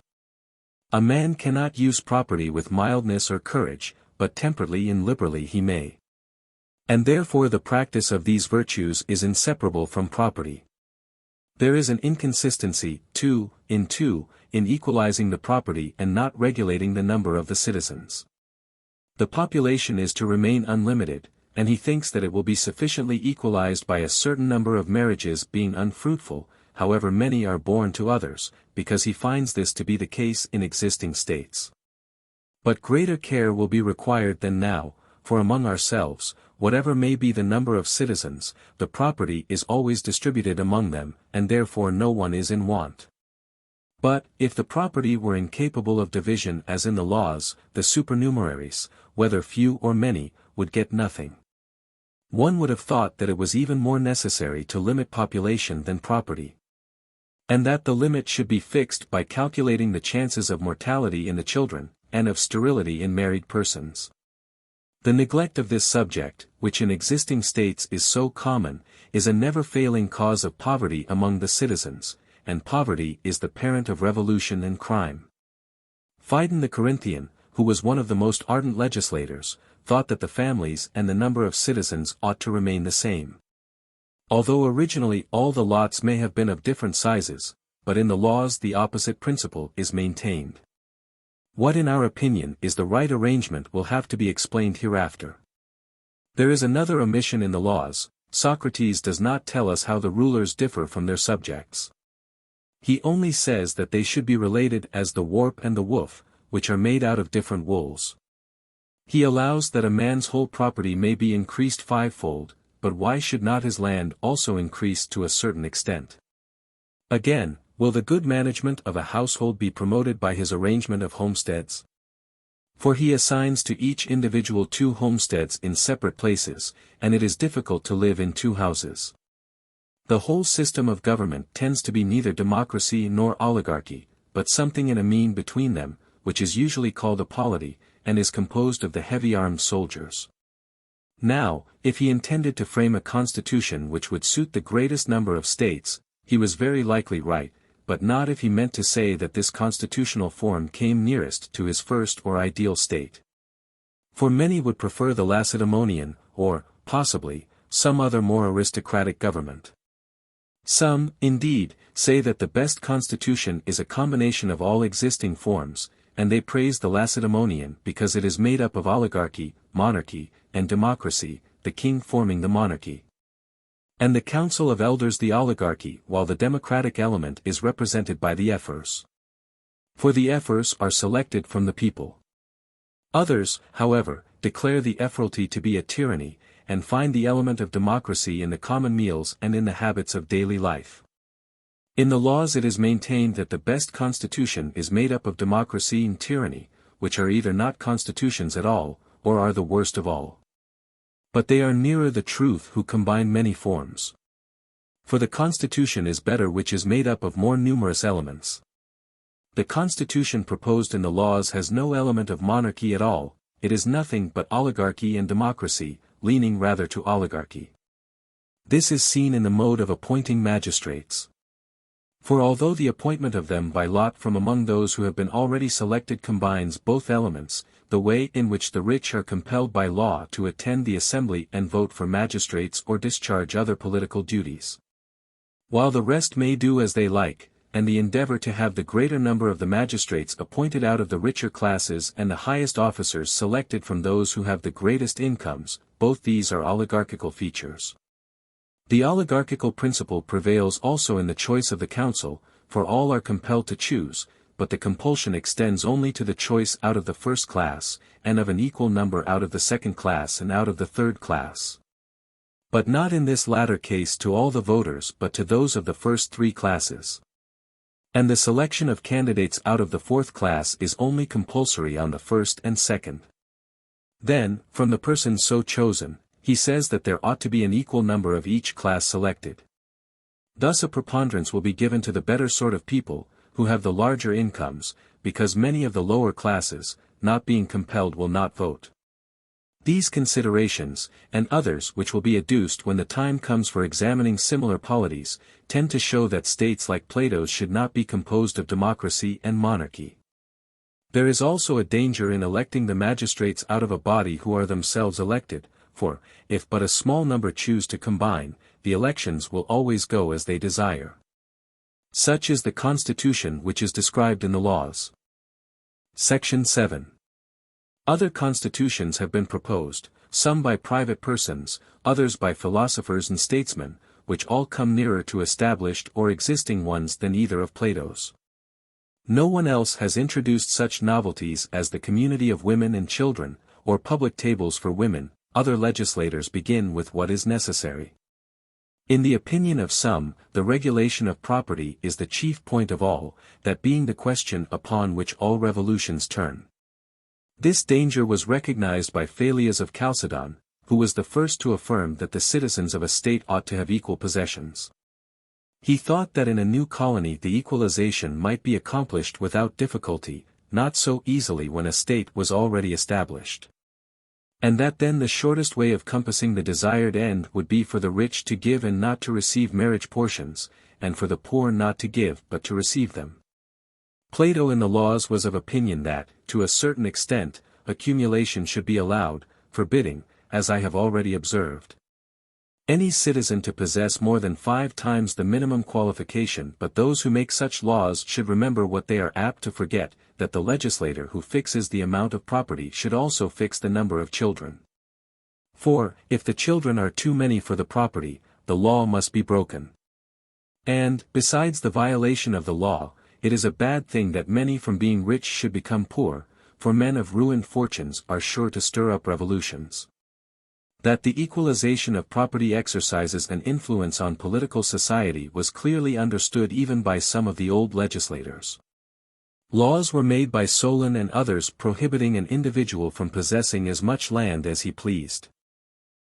S1: A man cannot use property with mildness or courage, but temperately and liberally he may. And therefore the practice of these virtues is inseparable from property. There is an inconsistency, too, in equalizing the property and not regulating the number of the citizens. The population is to remain unlimited, and he thinks that it will be sufficiently equalized by a certain number of marriages being unfruitful, however many are born to others, because he finds this to be the case in existing states. But greater care will be required than now, for among ourselves, whatever may be the number of citizens, the property is always distributed among them, and therefore no one is in want. But, if the property were incapable of division as in the laws, the supernumeraries, whether few or many, would get nothing. One would have thought that it was even more necessary to limit population than property. And that the limit should be fixed by calculating the chances of mortality in the children, and of sterility in married persons. The neglect of this subject, which in existing states is so common, is a never-failing cause of poverty among the citizens, and poverty is the parent of revolution and crime. Phidon the Corinthian, who was one of the most ardent legislators, thought that the families and the number of citizens ought to remain the same. Although originally all the lots may have been of different sizes, but in the laws the opposite principle is maintained. What in our opinion is the right arrangement will have to be explained hereafter. There is another omission in the laws. Socrates does not tell us how the rulers differ from their subjects. He only says that they should be related as the warp and the woof, which are made out of different wools. He allows that a man's whole property may be increased fivefold, but why should not his land also increase to a certain extent? Again, will the good management of a household be promoted by his arrangement of homesteads? For he assigns to each individual 2 homesteads in separate places, and it is difficult to live in 2 houses. The whole system of government tends to be neither democracy nor oligarchy, but something in a mean between them, which is usually called a polity, and is composed of the heavy-armed soldiers. Now, if he intended to frame a constitution which would suit the greatest number of states, he was very likely right, but not if he meant to say that this constitutional form came nearest to his first or ideal state. For many would prefer the Lacedaemonian, or, possibly, some other more aristocratic government. Some, indeed, say that the best constitution is a combination of all existing forms, and they praise the Lacedaemonian because it is made up of oligarchy, monarchy, and democracy, the king forming the monarchy. And the council of elders the oligarchy, while the democratic element is represented by the ephors. For the ephors are selected from the people. Others, however, declare the ephoralty to be a tyranny, and find the element of democracy in the common meals and in the habits of daily life. In the laws it is maintained that the best constitution is made up of democracy and tyranny, which are either not constitutions at all, or are the worst of all. But they are nearer the truth who combine many forms. For the constitution is better which is made up of more numerous elements. The constitution proposed in the laws has no element of monarchy at all, it is nothing but oligarchy and democracy, leaning rather to oligarchy. This is seen in the mode of appointing magistrates. For although the appointment of them by lot from among those who have been already selected combines both elements, the way in which the rich are compelled by law to attend the assembly and vote for magistrates or discharge other political duties, while the rest may do as they like, and the endeavor to have the greater number of the magistrates appointed out of the richer classes and the highest officers selected from those who have the greatest incomes, both these are oligarchical features. The oligarchical principle prevails also in the choice of the council, for all are compelled to choose, but the compulsion extends only to the choice out of the first class, and of an equal number out of the second class and out of the third class. But not in this latter case to all the voters but to those of the first three classes. And the selection of candidates out of the fourth class is only compulsory on the first and second. Then, from the persons so chosen, he says that there ought to be an equal number of each class selected. Thus a preponderance will be given to the better sort of people, who have the larger incomes, because many of the lower classes, not being compelled will not vote. These considerations, and others which will be adduced when the time comes for examining similar polities, tend to show that states like Plato's should not be composed of democracy and monarchy. There is also a danger in electing the magistrates out of a body who are themselves elected, for, if but a small number choose to combine, the elections will always go as they desire. Such is the constitution which is described in the laws. Section 7. Other constitutions have been proposed, some by private persons, others by philosophers and statesmen, which all come nearer to established or existing ones than either of Plato's. No one else has introduced such novelties as the community of women and children, or public tables for women. Other legislators begin with what is necessary. In the opinion of some, the regulation of property is the chief point of all, that being the question upon which all revolutions turn. This danger was recognized by Phaleas of Chalcedon, who was the first to affirm that the citizens of a state ought to have equal possessions. He thought that in a new colony the equalization might be accomplished without difficulty, not so easily when a state was already established. And that then the shortest way of compassing the desired end would be for the rich to give and not to receive marriage portions, and for the poor not to give but to receive them. Plato in the laws was of opinion that, to a certain extent, accumulation should be allowed, forbidding, as I have already observed, any citizen to possess more than 5 times the minimum qualification. But those who make such laws should remember what they are apt to forget, that the legislator who fixes the amount of property should also fix the number of children. For, if the children are too many for the property, the law must be broken. And, besides the violation of the law, it is a bad thing that many from being rich should become poor, for men of ruined fortunes are sure to stir up revolutions. That the equalization of property exercises an influence on political society was clearly understood even by some of the old legislators. Laws were made by Solon and others prohibiting an individual from possessing as much land as he pleased.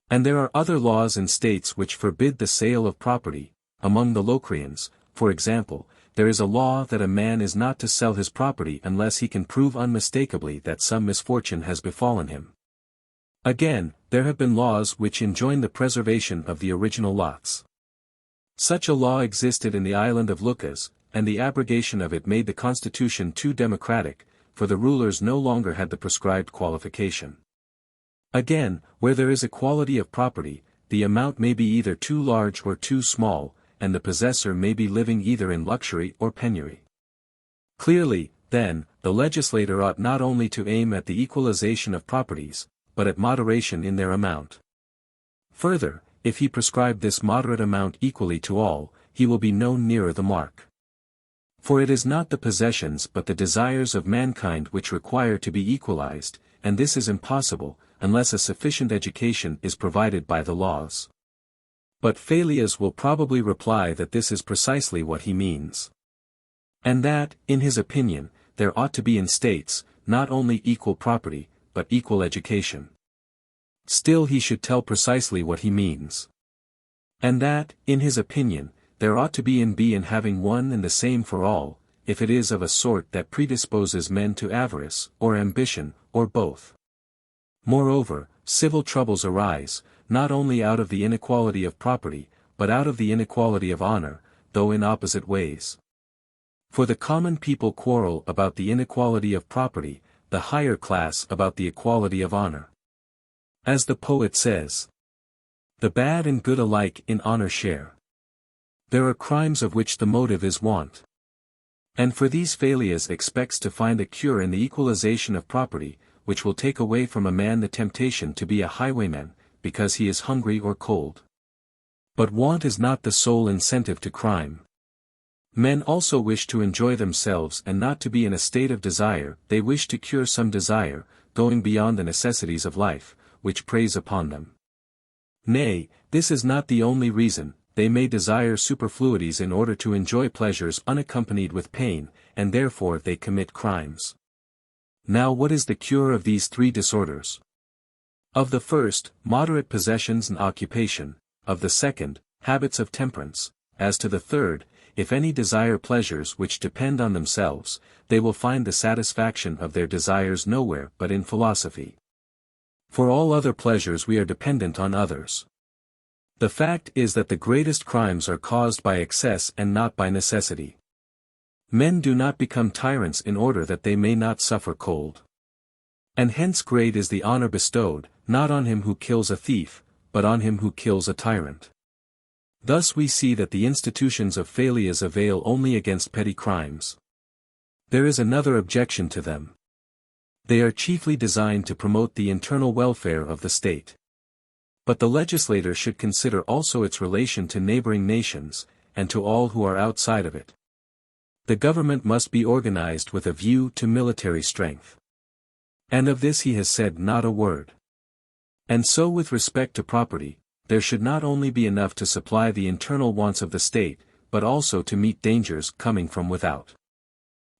S1: And there are other laws in states which forbid the sale of property. Among the Locrians, for example, there is a law that a man is not to sell his property unless he can prove unmistakably that some misfortune has befallen him. Again, there have been laws which enjoin the preservation of the original lots. Such a law existed in the island of Lucas, and the abrogation of it made the constitution too democratic, for the rulers no longer had the prescribed qualification. Again, where there is equality of property, the amount may be either too large or too small, and the possessor may be living either in luxury or penury. Clearly, then, the legislator ought not only to aim at the equalization of properties, but at moderation in their amount. Further, if he prescribe this moderate amount equally to all, he will be no nearer the mark. For it is not the possessions but the desires of mankind which require to be equalized, and this is impossible, unless a sufficient education is provided by the laws. But Phaleas will probably reply that this is precisely what he means. And that, in his opinion, there ought to be in states, not only equal property, but equal education. Still he should tell precisely what he means. And that, in his opinion, there ought to be in having one and the same for all, if it is of a sort that predisposes men to avarice, or ambition, or both. Moreover, civil troubles arise, not only out of the inequality of property, but out of the inequality of honor, though in opposite ways. For the common people quarrel about the inequality of property, the higher class about the equality of honor. As the poet says, "The bad and good alike in honor share. There are crimes of which the motive is want." And for these Phaleas expects to find a cure in the equalization of property, which will take away from a man the temptation to be a highwayman, because he is hungry or cold. But want is not the sole incentive to crime. Men also wish to enjoy themselves and not to be in a state of desire, they wish to cure some desire, going beyond the necessities of life, which preys upon them. Nay, this is not the only reason, they may desire superfluities in order to enjoy pleasures unaccompanied with pain, and therefore they commit crimes. Now what is the cure of these three disorders? Of the first, moderate possessions and occupation, of the second, habits of temperance, as to the third, if any desire pleasures which depend on themselves, they will find the satisfaction of their desires nowhere but in philosophy. For all other pleasures we are dependent on others. The fact is that the greatest crimes are caused by excess and not by necessity. Men do not become tyrants in order that they may not suffer cold. And hence great is the honor bestowed, not on him who kills a thief, but on him who kills a tyrant. Thus we see that the institutions of Phaleas avail only against petty crimes. There is another objection to them. They are chiefly designed to promote the internal welfare of the state. But the legislator should consider also its relation to neighboring nations, and to all who are outside of it. The government must be organized with a view to military strength. And of this he has said not a word. And so with respect to property, there should not only be enough to supply the internal wants of the state, but also to meet dangers coming from without.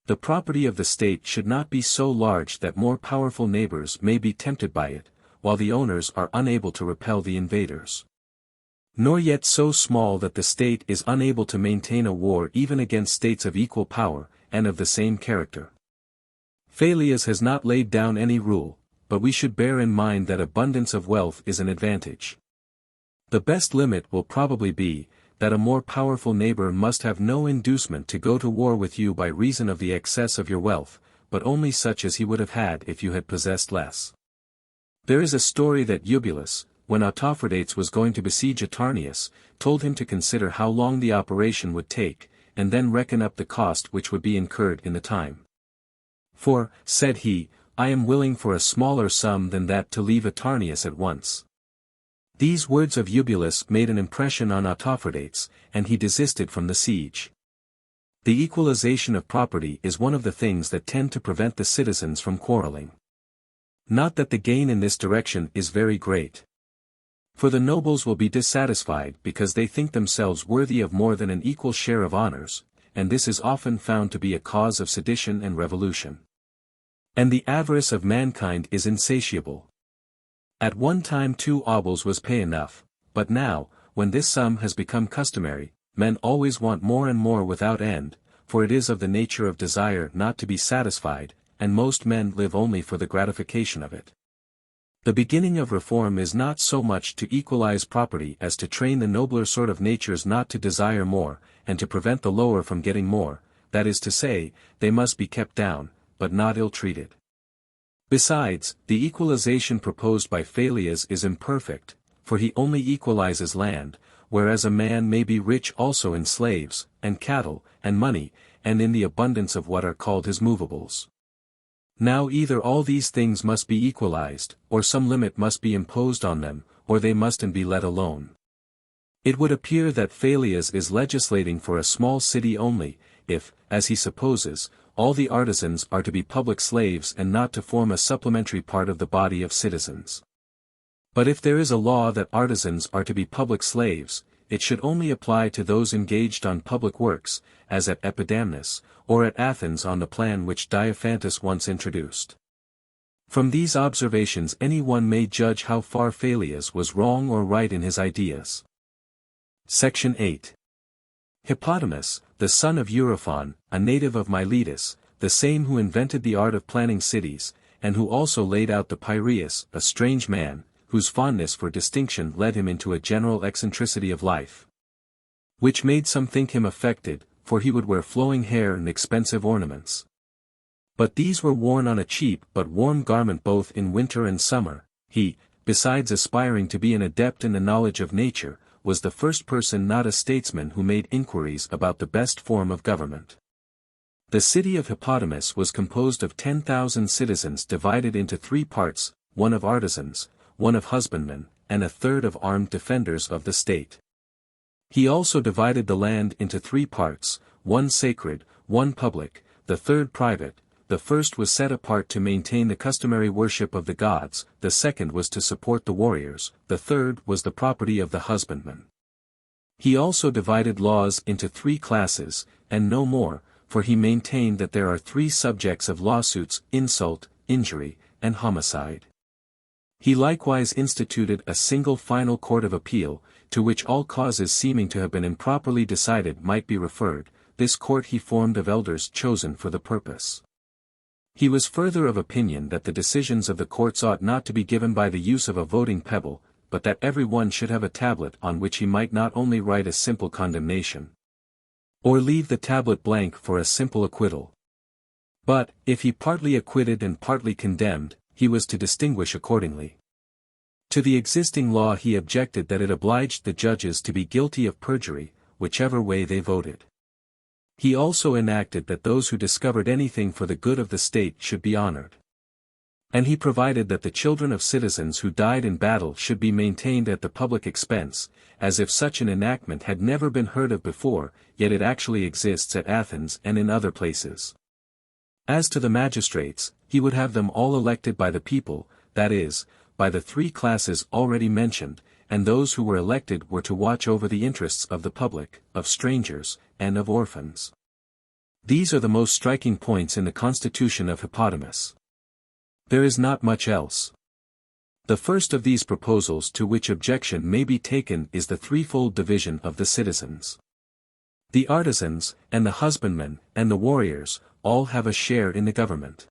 S1: The property of the state should not be so large that more powerful neighbors may be tempted by it, while the owners are unable to repel the invaders. Nor yet so small that the state is unable to maintain a war even against states of equal power, and of the same character. Phaleas has not laid down any rule, but we should bear in mind that abundance of wealth is an advantage. The best limit will probably be, that a more powerful neighbor must have no inducement to go to war with you by reason of the excess of your wealth, but only such as he would have had if you had possessed less. There is a story that Eubulus, when Autophrodates was going to besiege Atarneus, told him to consider how long the operation would take, and then reckon up the cost which would be incurred in the time. For, said he, I am willing for a smaller sum than that to leave Atarneus at once. These words of Eubulus made an impression on Autophrodates, and he desisted from the siege. The equalization of property is one of the things that tend to prevent the citizens from quarreling. Not that the gain in this direction is very great. For the nobles will be dissatisfied because they think themselves worthy of more than an equal share of honors, and this is often found to be a cause of sedition and revolution. And the avarice of mankind is insatiable. At one time 2 obols was pay enough, but now, when this sum has become customary, men always want more and more without end, for it is of the nature of desire not to be satisfied, and most men live only for the gratification of it. The beginning of reform is not so much to equalize property as to train the nobler sort of natures not to desire more, and to prevent the lower from getting more, that is to say, they must be kept down, but not ill-treated. Besides, the equalization proposed by Phaleas is imperfect, for he only equalizes land, whereas a man may be rich also in slaves, and cattle, and money, and in the abundance of what are called his movables. Now either all these things must be equalized, or some limit must be imposed on them, or they mustn't be let alone. It would appear that Phaleas is legislating for a small city only, if, as he supposes, all the artisans are to be public slaves and not to form a supplementary part of the body of citizens. But if there is a law that artisans are to be public slaves, it should only apply to those engaged on public works, as at Epidamnus, or at Athens on the plan which Diophantus once introduced. From these observations any one may judge how far Phaleas was wrong or right in his ideas. Section 8. Hippodamus, the son of Euryophon, a native of Miletus, the same who invented the art of planning cities, and who also laid out the Piraeus, a strange man, whose fondness for distinction led him into a general eccentricity of life, which made some think him affected, for he would wear flowing hair and expensive ornaments. But these were worn on a cheap but warm garment both in winter and summer. He, besides aspiring to be an adept in the knowledge of nature, was the first person not a statesman who made inquiries about the best form of government. The city of Hippodamus was composed of 10,000 citizens divided into 3 parts, one of artisans, one of husbandmen, and a third of armed defenders of the state. He also divided the land into 3 parts, one sacred, one public, the third private. The first was set apart to maintain the customary worship of the gods, the second was to support the warriors, the third was the property of the husbandman. He also divided laws into 3 classes, and no more, for he maintained that there are 3 subjects of lawsuits: insult, injury, and homicide. He likewise instituted a single final court of appeal, to which all causes seeming to have been improperly decided might be referred. This court he formed of elders chosen for the purpose. He was further of opinion that the decisions of the courts ought not to be given by the use of a voting pebble, but that every one should have a tablet on which he might not only write a simple condemnation, or leave the tablet blank for a simple acquittal, but, if he partly acquitted and partly condemned, he was to distinguish accordingly. To the existing law he objected that it obliged the judges to be guilty of perjury, whichever way they voted. He also enacted that those who discovered anything for the good of the state should be honored. And he provided that the children of citizens who died in battle should be maintained at the public expense, as if such an enactment had never been heard of before, yet it actually exists at Athens and in other places. As to the magistrates, he would have them all elected by the people, that is, by the 3 classes already mentioned, and those who were elected were to watch over the interests of the public, of strangers, and of orphans. These are the most striking points in the constitution of Hippodamus. There is not much else. The first of these proposals to which objection may be taken is the threefold division of the citizens. The artisans, and the husbandmen, and the warriors, all have a share in the government.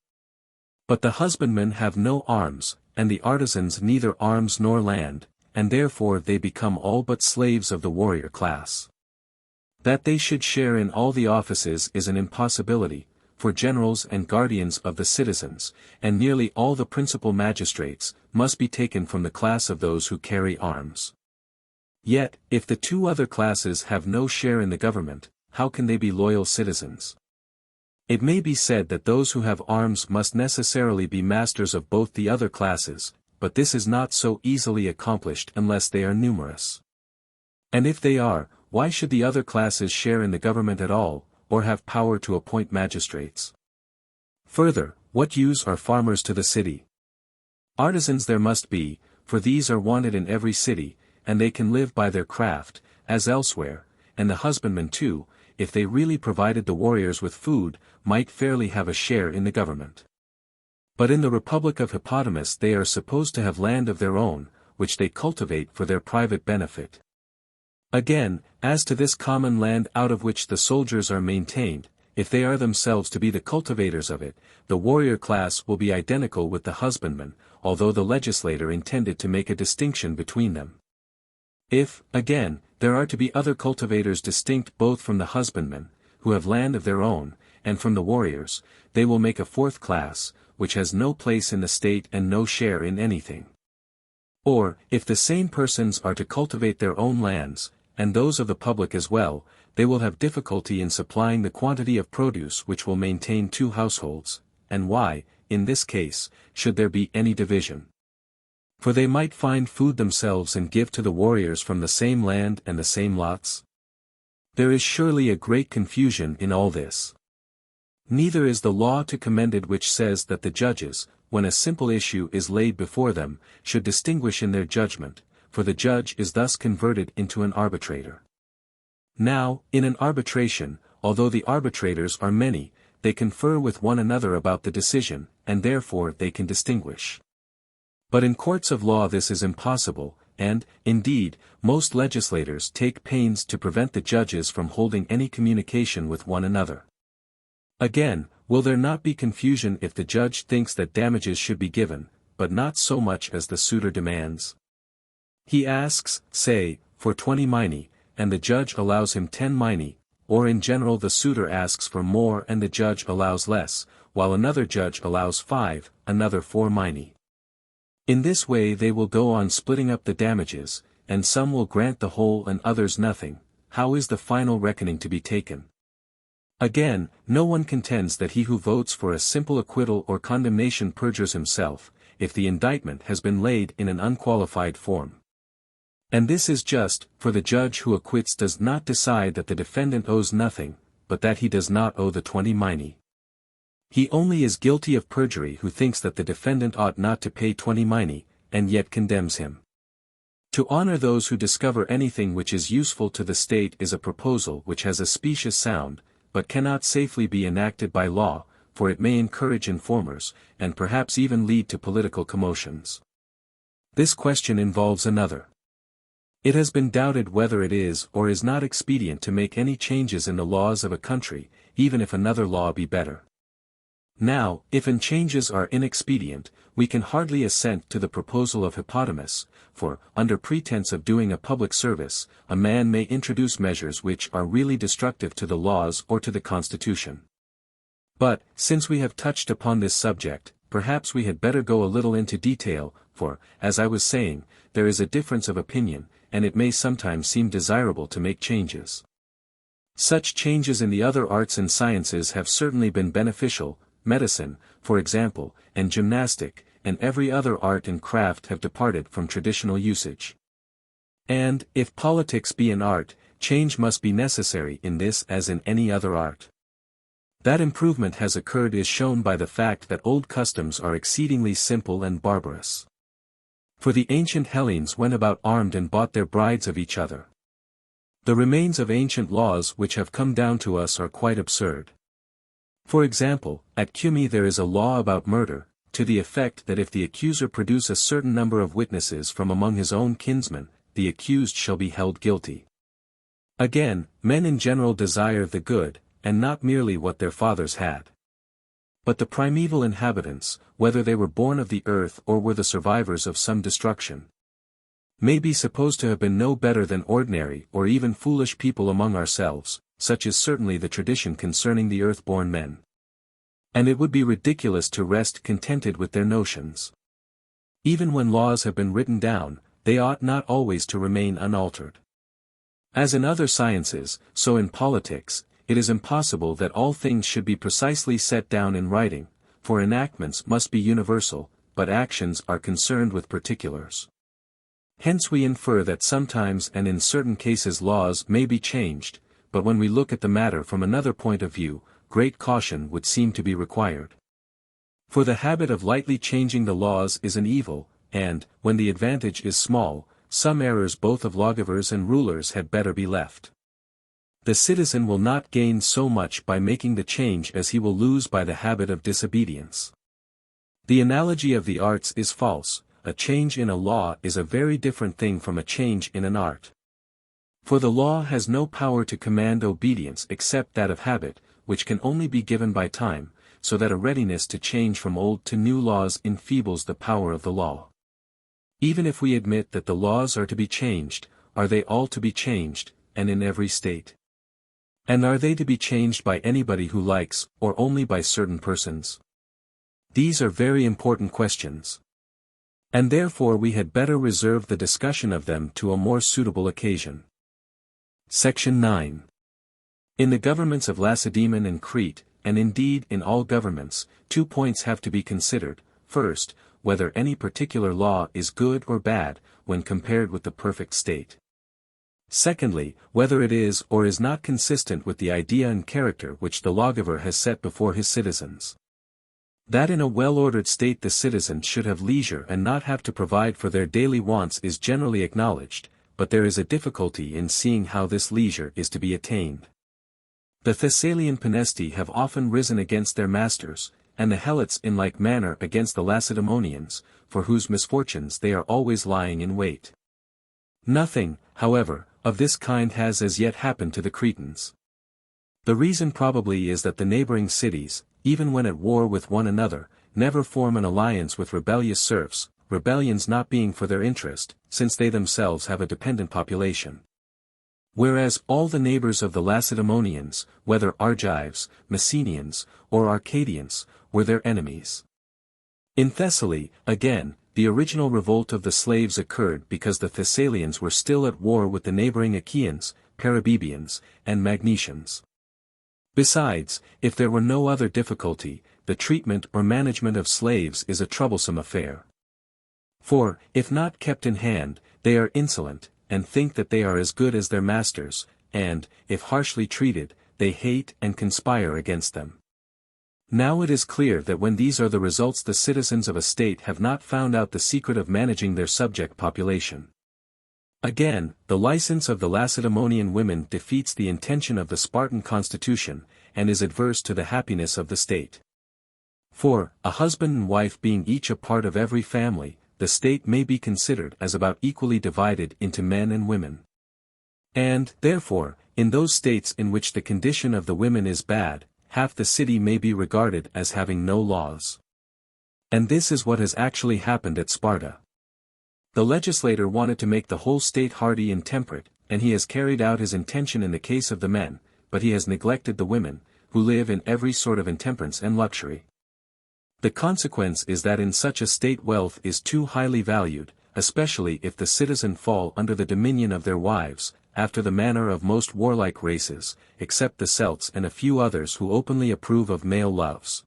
S1: But the husbandmen have no arms, and the artisans neither arms nor land, and therefore they become all but slaves of the warrior class. That they should share in all the offices is an impossibility, for generals and guardians of the citizens, and nearly all the principal magistrates, must be taken from the class of those who carry arms. Yet, if the 2 other classes have no share in the government, how can they be loyal citizens? It may be said that those who have arms must necessarily be masters of both the other classes, but this is not so easily accomplished unless they are numerous. And if they are, why should the other classes share in the government at all, or have power to appoint magistrates? Further, what use are farmers to the city? Artisans there must be, for these are wanted in every city, and they can live by their craft, as elsewhere, and the husbandmen too, if they really provided the warriors with food, might fairly have a share in the government. But in the Republic of Hippodamus they are supposed to have land of their own, which they cultivate for their private benefit. Again, as to this common land out of which the soldiers are maintained, if they are themselves to be the cultivators of it, the warrior class will be identical with the husbandman, although the legislator intended to make a distinction between them. If, again, there are to be other cultivators distinct both from the husbandmen, who have land of their own, and from the warriors, they will make a 4th class, which has no place in the state and no share in anything. Or, if the same persons are to cultivate their own lands, and those of the public as well, they will have difficulty in supplying the quantity of produce which will maintain 2 households, and why, in this case, should there be any division? For they might find food themselves and give to the warriors from the same land and the same lots. There is surely a great confusion in all this. Neither is the law to commend it which says that the judges, when a simple issue is laid before them, should distinguish in their judgment, for the judge is thus converted into an arbitrator. Now, in an arbitration, although the arbitrators are many, they confer with one another about the decision, and therefore they can distinguish. But in courts of law this is impossible, and, indeed, most legislators take pains to prevent the judges from holding any communication with one another. Again, will there not be confusion if the judge thinks that damages should be given, but not so much as the suitor demands? He asks, say, for 20 minae, and the judge allows him 10 minae, or in general the suitor asks for more and the judge allows less, while another judge allows 5, another 4 minae. In this way they will go on splitting up the damages, and some will grant the whole and others nothing. How is the final reckoning to be taken? Again, no one contends that he who votes for a simple acquittal or condemnation perjures himself, if the indictment has been laid in an unqualified form. And this is just, for the judge who acquits does not decide that the defendant owes nothing, but that he does not owe the 20 minae. He only is guilty of perjury who thinks that the defendant ought not to pay 20 minae, and yet condemns him. To honor those who discover anything which is useful to the state is a proposal which has a specious sound, but cannot safely be enacted by law, for it may encourage informers, and perhaps even lead to political commotions. This question involves another. It has been doubted whether it is or is not expedient to make any changes in the laws of a country, even if another law be better. Now, if changes are inexpedient, we can hardly assent to the proposal of Hippodamus, for, under pretense of doing a public service, a man may introduce measures which are really destructive to the laws or to the constitution. But, since we have touched upon this subject, perhaps we had better go a little into detail, for, as I was saying, there is a difference of opinion, and it may sometimes seem desirable to make changes. Such changes in the other arts and sciences have certainly been beneficial. Medicine, for example, and gymnastic, and every other art and craft have departed from traditional usage. And, if politics be an art, change must be necessary in this as in any other art. That improvement has occurred is shown by the fact that old customs are exceedingly simple and barbarous. For the ancient Hellenes went about armed and bought their brides of each other. The remains of ancient laws which have come down to us are quite absurd. For example, at Cumae there is a law about murder, to the effect that if the accuser produce a certain number of witnesses from among his own kinsmen, the accused shall be held guilty. Again, men in general desire the good, and not merely what their fathers had. But the primeval inhabitants, whether they were born of the earth or were the survivors of some destruction, may be supposed to have been no better than ordinary or even foolish people among ourselves, such is certainly the tradition concerning the earth-born men. And it would be ridiculous to rest contented with their notions. Even when laws have been written down, they ought not always to remain unaltered. As in other sciences, so in politics, it is impossible that all things should be precisely set down in writing, for enactments must be universal, but actions are concerned with particulars. Hence we infer that sometimes and in certain cases laws may be changed, but when we look at the matter from another point of view, great caution would seem to be required. For the habit of lightly changing the laws is an evil, and, when the advantage is small, some errors both of lawgivers and rulers had better be left. The citizen will not gain so much by making the change as he will lose by the habit of disobedience. The analogy of the arts is false. A change in a law is a very different thing from a change in an art. For the law has no power to command obedience except that of habit, which can only be given by time, so that a readiness to change from old to new laws enfeebles the power of the law. Even if we admit that the laws are to be changed, are they all to be changed, and in every state? And are they to be changed by anybody who likes, or only by certain persons? These are very important questions. And therefore we had better reserve the discussion of them to a more suitable occasion. Section 9. In the governments of Lacedaemon and Crete, and indeed in all governments, 2 points have to be considered. First, whether any particular law is good or bad, when compared with the perfect state. Secondly, whether it is or is not consistent with the idea and character which the lawgiver has set before his citizens. That in a well-ordered state the citizens should have leisure and not have to provide for their daily wants is generally acknowledged, but there is a difficulty in seeing how this leisure is to be attained. The Thessalian Penesti have often risen against their masters, and the Helots in like manner against the Lacedaemonians, for whose misfortunes they are always lying in wait. Nothing, however, of this kind has as yet happened to the Cretans. The reason probably is that the neighboring cities, even when at war with one another, never form an alliance with rebellious serfs, rebellions not being for their interest, since they themselves have a dependent population. Whereas all the neighbors of the Lacedaemonians, whether Argives, Messenians, or Arcadians, were their enemies. In Thessaly, again, the original revolt of the slaves occurred because the Thessalians were still at war with the neighboring Achaeans, Parabibians, and Magnesians. Besides, if there were no other difficulty, the treatment or management of slaves is a troublesome affair. For, if not kept in hand, they are insolent, and think that they are as good as their masters, and, if harshly treated, they hate and conspire against them. Now it is clear that when these are the results, the citizens of a state have not found out the secret of managing their subject population. Again, the license of the Lacedaemonian women defeats the intention of the Spartan constitution, and is adverse to the happiness of the state. For, a husband and wife being each a part of every family, the state may be considered as about equally divided into men and women. And, therefore, in those states in which the condition of the women is bad, half the city may be regarded as having no laws. And this is what has actually happened at Sparta. The legislator wanted to make the whole state hardy and temperate, and he has carried out his intention in the case of the men, but he has neglected the women, who live in every sort of intemperance and luxury. The consequence is that in such a state wealth is too highly valued, especially if the citizen fall under the dominion of their wives, after the manner of most warlike races, except the Celts and a few others who openly approve of male loves.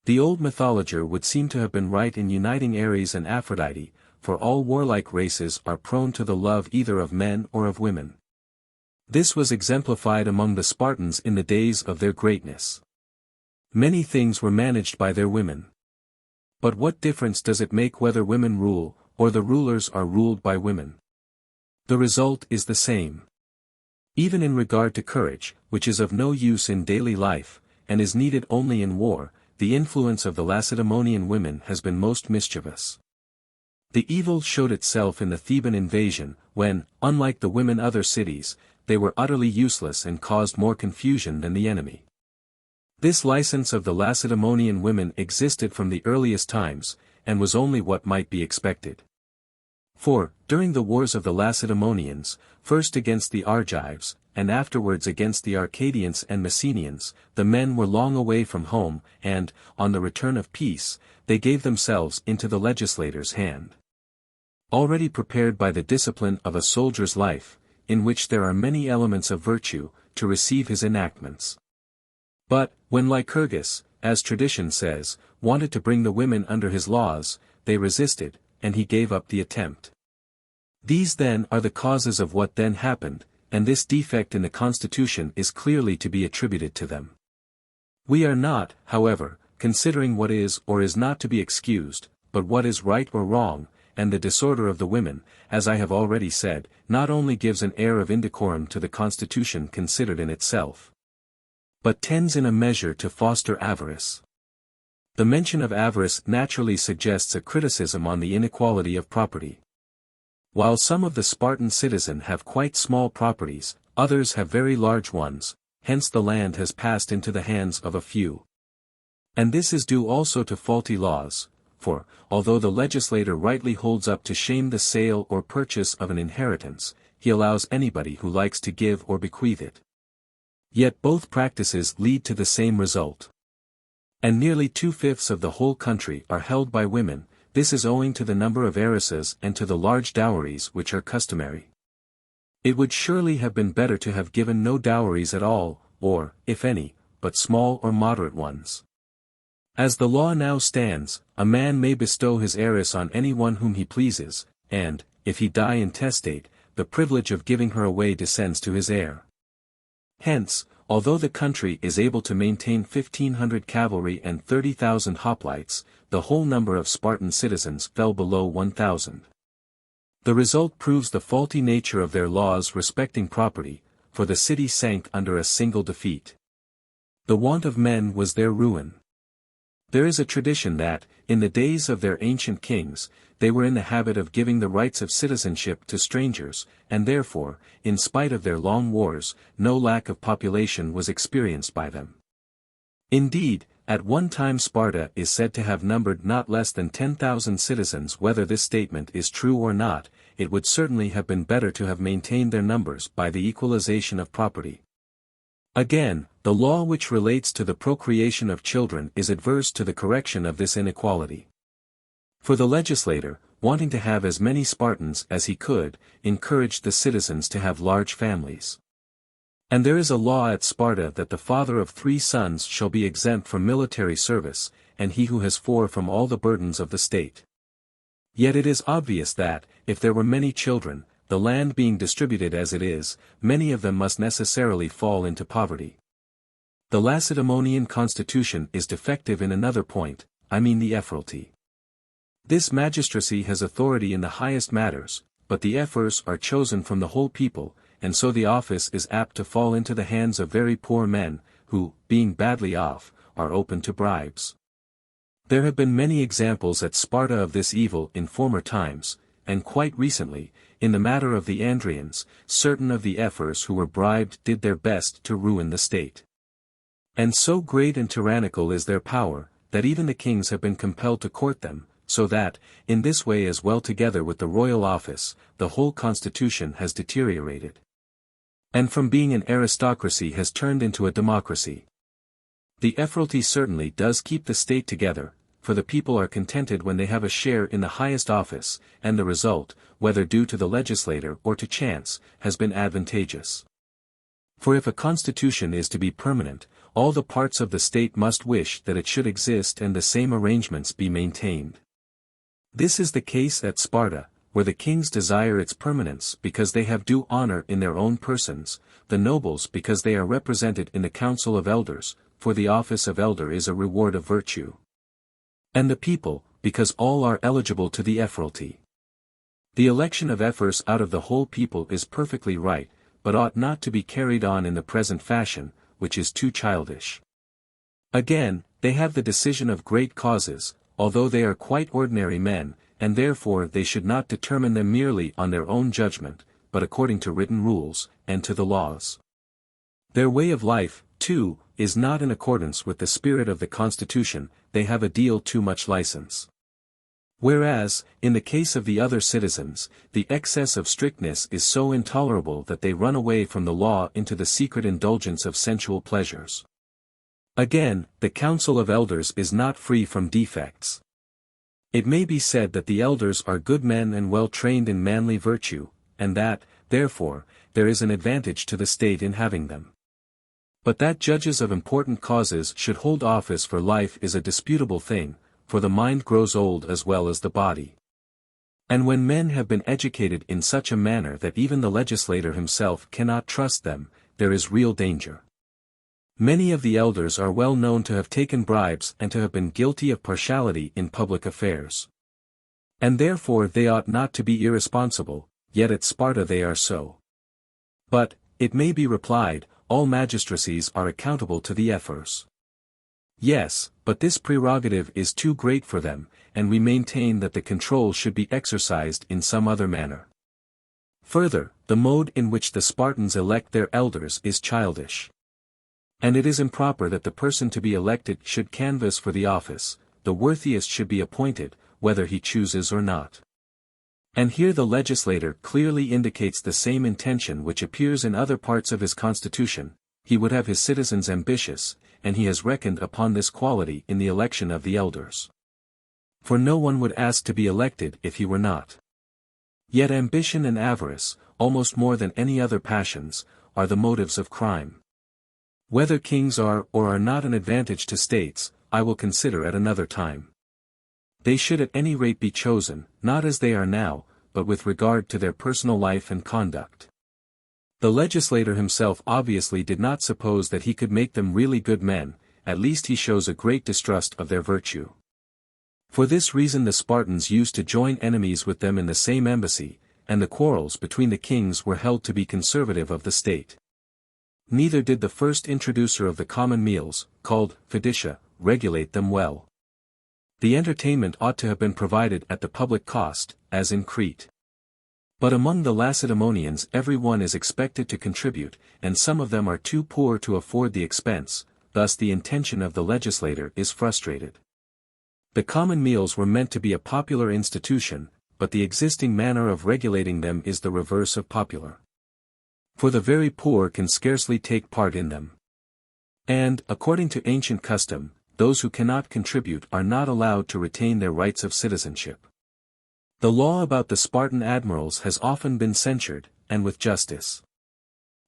S1: The old mythologer would seem to have been right in uniting Ares and Aphrodite, for all warlike races are prone to the love either of men or of women. This was exemplified among the Spartans in the days of their greatness. Many things were managed by their women. But what difference does it make whether women rule, or the rulers are ruled by women? The result is the same. Even in regard to courage, which is of no use in daily life, and is needed only in war, the influence of the Lacedaemonian women has been most mischievous. The evil showed itself in the Theban invasion, when, unlike the women other cities, they were utterly useless and caused more confusion than the enemy. This license of the Lacedaemonian women existed from the earliest times, and was only what might be expected. For, during the wars of the Lacedaemonians, first against the Argives, and afterwards against the Arcadians and Messenians, the men were long away from home, and, on the return of peace, they gave themselves into the legislator's hand. Already prepared by the discipline of a soldier's life, in which there are many elements of virtue, to receive his enactments. But, when Lycurgus, as tradition says, wanted to bring the women under his laws, they resisted, and he gave up the attempt. These then are the causes of what then happened, and this defect in the constitution is clearly to be attributed to them. We are not, however, considering what is or is not to be excused, but what is right or wrong, and the disorder of the women, as I have already said, not only gives an air of indecorum to the constitution considered in itself, but tends in a measure to foster avarice. The mention of avarice naturally suggests a criticism on the inequality of property. While some of the Spartan citizens have quite small properties, others have very large ones, hence the land has passed into the hands of a few. And this is due also to faulty laws, for, although the legislator rightly holds up to shame the sale or purchase of an inheritance, he allows anybody who likes to give or bequeath it. Yet both practices lead to the same result. And nearly 2/5 of the whole country are held by women. This is owing to the number of heiresses and to the large dowries which are customary. It would surely have been better to have given no dowries at all, or, if any, but small or moderate ones. As the law now stands, a man may bestow his heiress on anyone whom he pleases, and, if he die intestate, the privilege of giving her away descends to his heir. Hence, although the country is able to maintain 1,500 cavalry and 30,000 hoplites, the whole number of Spartan citizens fell below 1,000. The result proves the faulty nature of their laws respecting property, for the city sank under a single defeat. The want of men was their ruin. There is a tradition that, in the days of their ancient kings, they were in the habit of giving the rights of citizenship to strangers, and therefore, in spite of their long wars, no lack of population was experienced by them. Indeed, at one time Sparta is said to have numbered not less than 10,000 citizens. Whether this statement is true or not, it would certainly have been better to have maintained their numbers by the equalization of property. Again, the law which relates to the procreation of children is adverse to the correction of this inequality. For the legislator, wanting to have as many Spartans as he could, encouraged the citizens to have large families. And there is a law at Sparta that the father of 3 sons shall be exempt from military service, and he who has 4 from all the burdens of the state. Yet it is obvious that, if there were many children, the land being distributed as it is, many of them must necessarily fall into poverty. The Lacedaemonian constitution is defective in another point, I mean the ephoralty. This magistracy has authority in the highest matters, but the ephors are chosen from the whole people, and so the office is apt to fall into the hands of very poor men, who, being badly off, are open to bribes. There have been many examples at Sparta of this evil in former times, and quite recently, in the matter of the Andrians, certain of the ephors who were bribed did their best to ruin the state. And so great and tyrannical is their power, that even the kings have been compelled to court them, so that, in this way as well together with the royal office, the whole constitution has deteriorated. And from being an aristocracy has turned into a democracy. The ephoralty certainly does keep the state together, for the people are contented when they have a share in the highest office, and the result, whether due to the legislator or to chance, has been advantageous. For if a constitution is to be permanent, all the parts of the state must wish that it should exist and the same arrangements be maintained. This is the case at Sparta, where the kings desire its permanence because they have due honor in their own persons, the nobles because they are represented in the council of elders, for the office of elder is a reward of virtue. And the people, because all are eligible to the ephoralty. The election of ephors out of the whole people is perfectly right, but ought not to be carried on in the present fashion, which is too childish. Again, they have the decision of great causes, although they are quite ordinary men, and therefore they should not determine them merely on their own judgment, but according to written rules, and to the laws. Their way of life, too, is not in accordance with the spirit of the constitution. They have a deal too much license. Whereas, in the case of the other citizens, the excess of strictness is so intolerable that they run away from the law into the secret indulgence of sensual pleasures. Again, the council of elders is not free from defects. It may be said that the elders are good men and well trained in manly virtue, and that, therefore, there is an advantage to the state in having them. But that judges of important causes should hold office for life is a disputable thing, for the mind grows old as well as the body. And when men have been educated in such a manner that even the legislator himself cannot trust them, there is real danger. Many of the elders are well known to have taken bribes and to have been guilty of partiality in public affairs. And therefore they ought not to be irresponsible, yet at Sparta they are so. But, it may be replied, all magistracies are accountable to the ephors. Yes, but this prerogative is too great for them, and we maintain that the control should be exercised in some other manner. Further, the mode in which the Spartans elect their elders is childish. And it is improper that the person to be elected should canvass for the office, the worthiest should be appointed, whether he chooses or not. And here the legislator clearly indicates the same intention which appears in other parts of his constitution. He would have his citizens ambitious, and he has reckoned upon this quality in the election of the elders. For no one would ask to be elected if he were not. Yet ambition and avarice, almost more than any other passions, are the motives of crime. Whether kings are or are not an advantage to states, I will consider at another time. They should at any rate be chosen, not as they are now, but with regard to their personal life and conduct. The legislator himself obviously did not suppose that he could make them really good men, at least he shows a great distrust of their virtue. For this reason the Spartans used to join enemies with them in the same embassy, and the quarrels between the kings were held to be conservative of the state. Neither did the first introducer of the common meals, called Phoenicia, regulate them well. The entertainment ought to have been provided at the public cost, as in Crete. But among the Lacedaemonians every one is expected to contribute, and some of them are too poor to afford the expense, thus the intention of the legislator is frustrated. The common meals were meant to be a popular institution, but the existing manner of regulating them is the reverse of popular. For the very poor can scarcely take part in them. And, according to ancient custom, those who cannot contribute are not allowed to retain their rights of citizenship. The law about the Spartan admirals has often been censured, and with justice.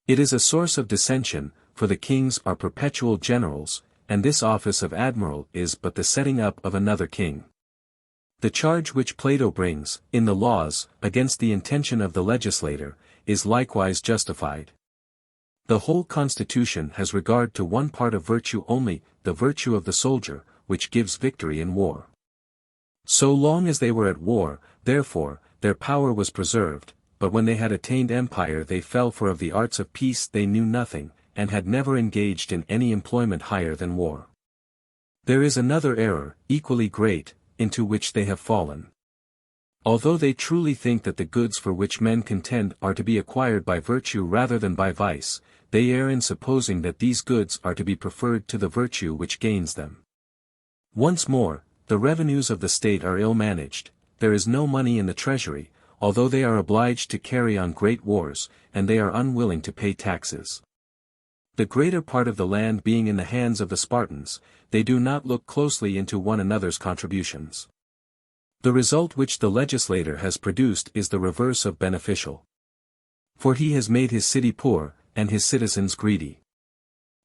S1: It is a source of dissension, for the kings are perpetual generals, and this office of admiral is but the setting up of another king. The charge which Plato brings, in the Laws, against the intention of the legislator, is likewise justified. The whole constitution has regard to one part of virtue only, the virtue of the soldier, which gives victory in war. So long as they were at war, therefore, their power was preserved, but when they had attained empire they fell, for of the arts of peace they knew nothing, and had never engaged in any employment higher than war. There is another error, equally great, into which they have fallen. Although they truly think that the goods for which men contend are to be acquired by virtue rather than by vice, they err in supposing that these goods are to be preferred to the virtue which gains them. Once more, the revenues of the state are ill managed, there is no money in the treasury, although they are obliged to carry on great wars, and they are unwilling to pay taxes. The greater part of the land being in the hands of the Spartans, they do not look closely into one another's contributions. The result which the legislator has produced is the reverse of beneficial. For he has made his city poor, and his citizens greedy.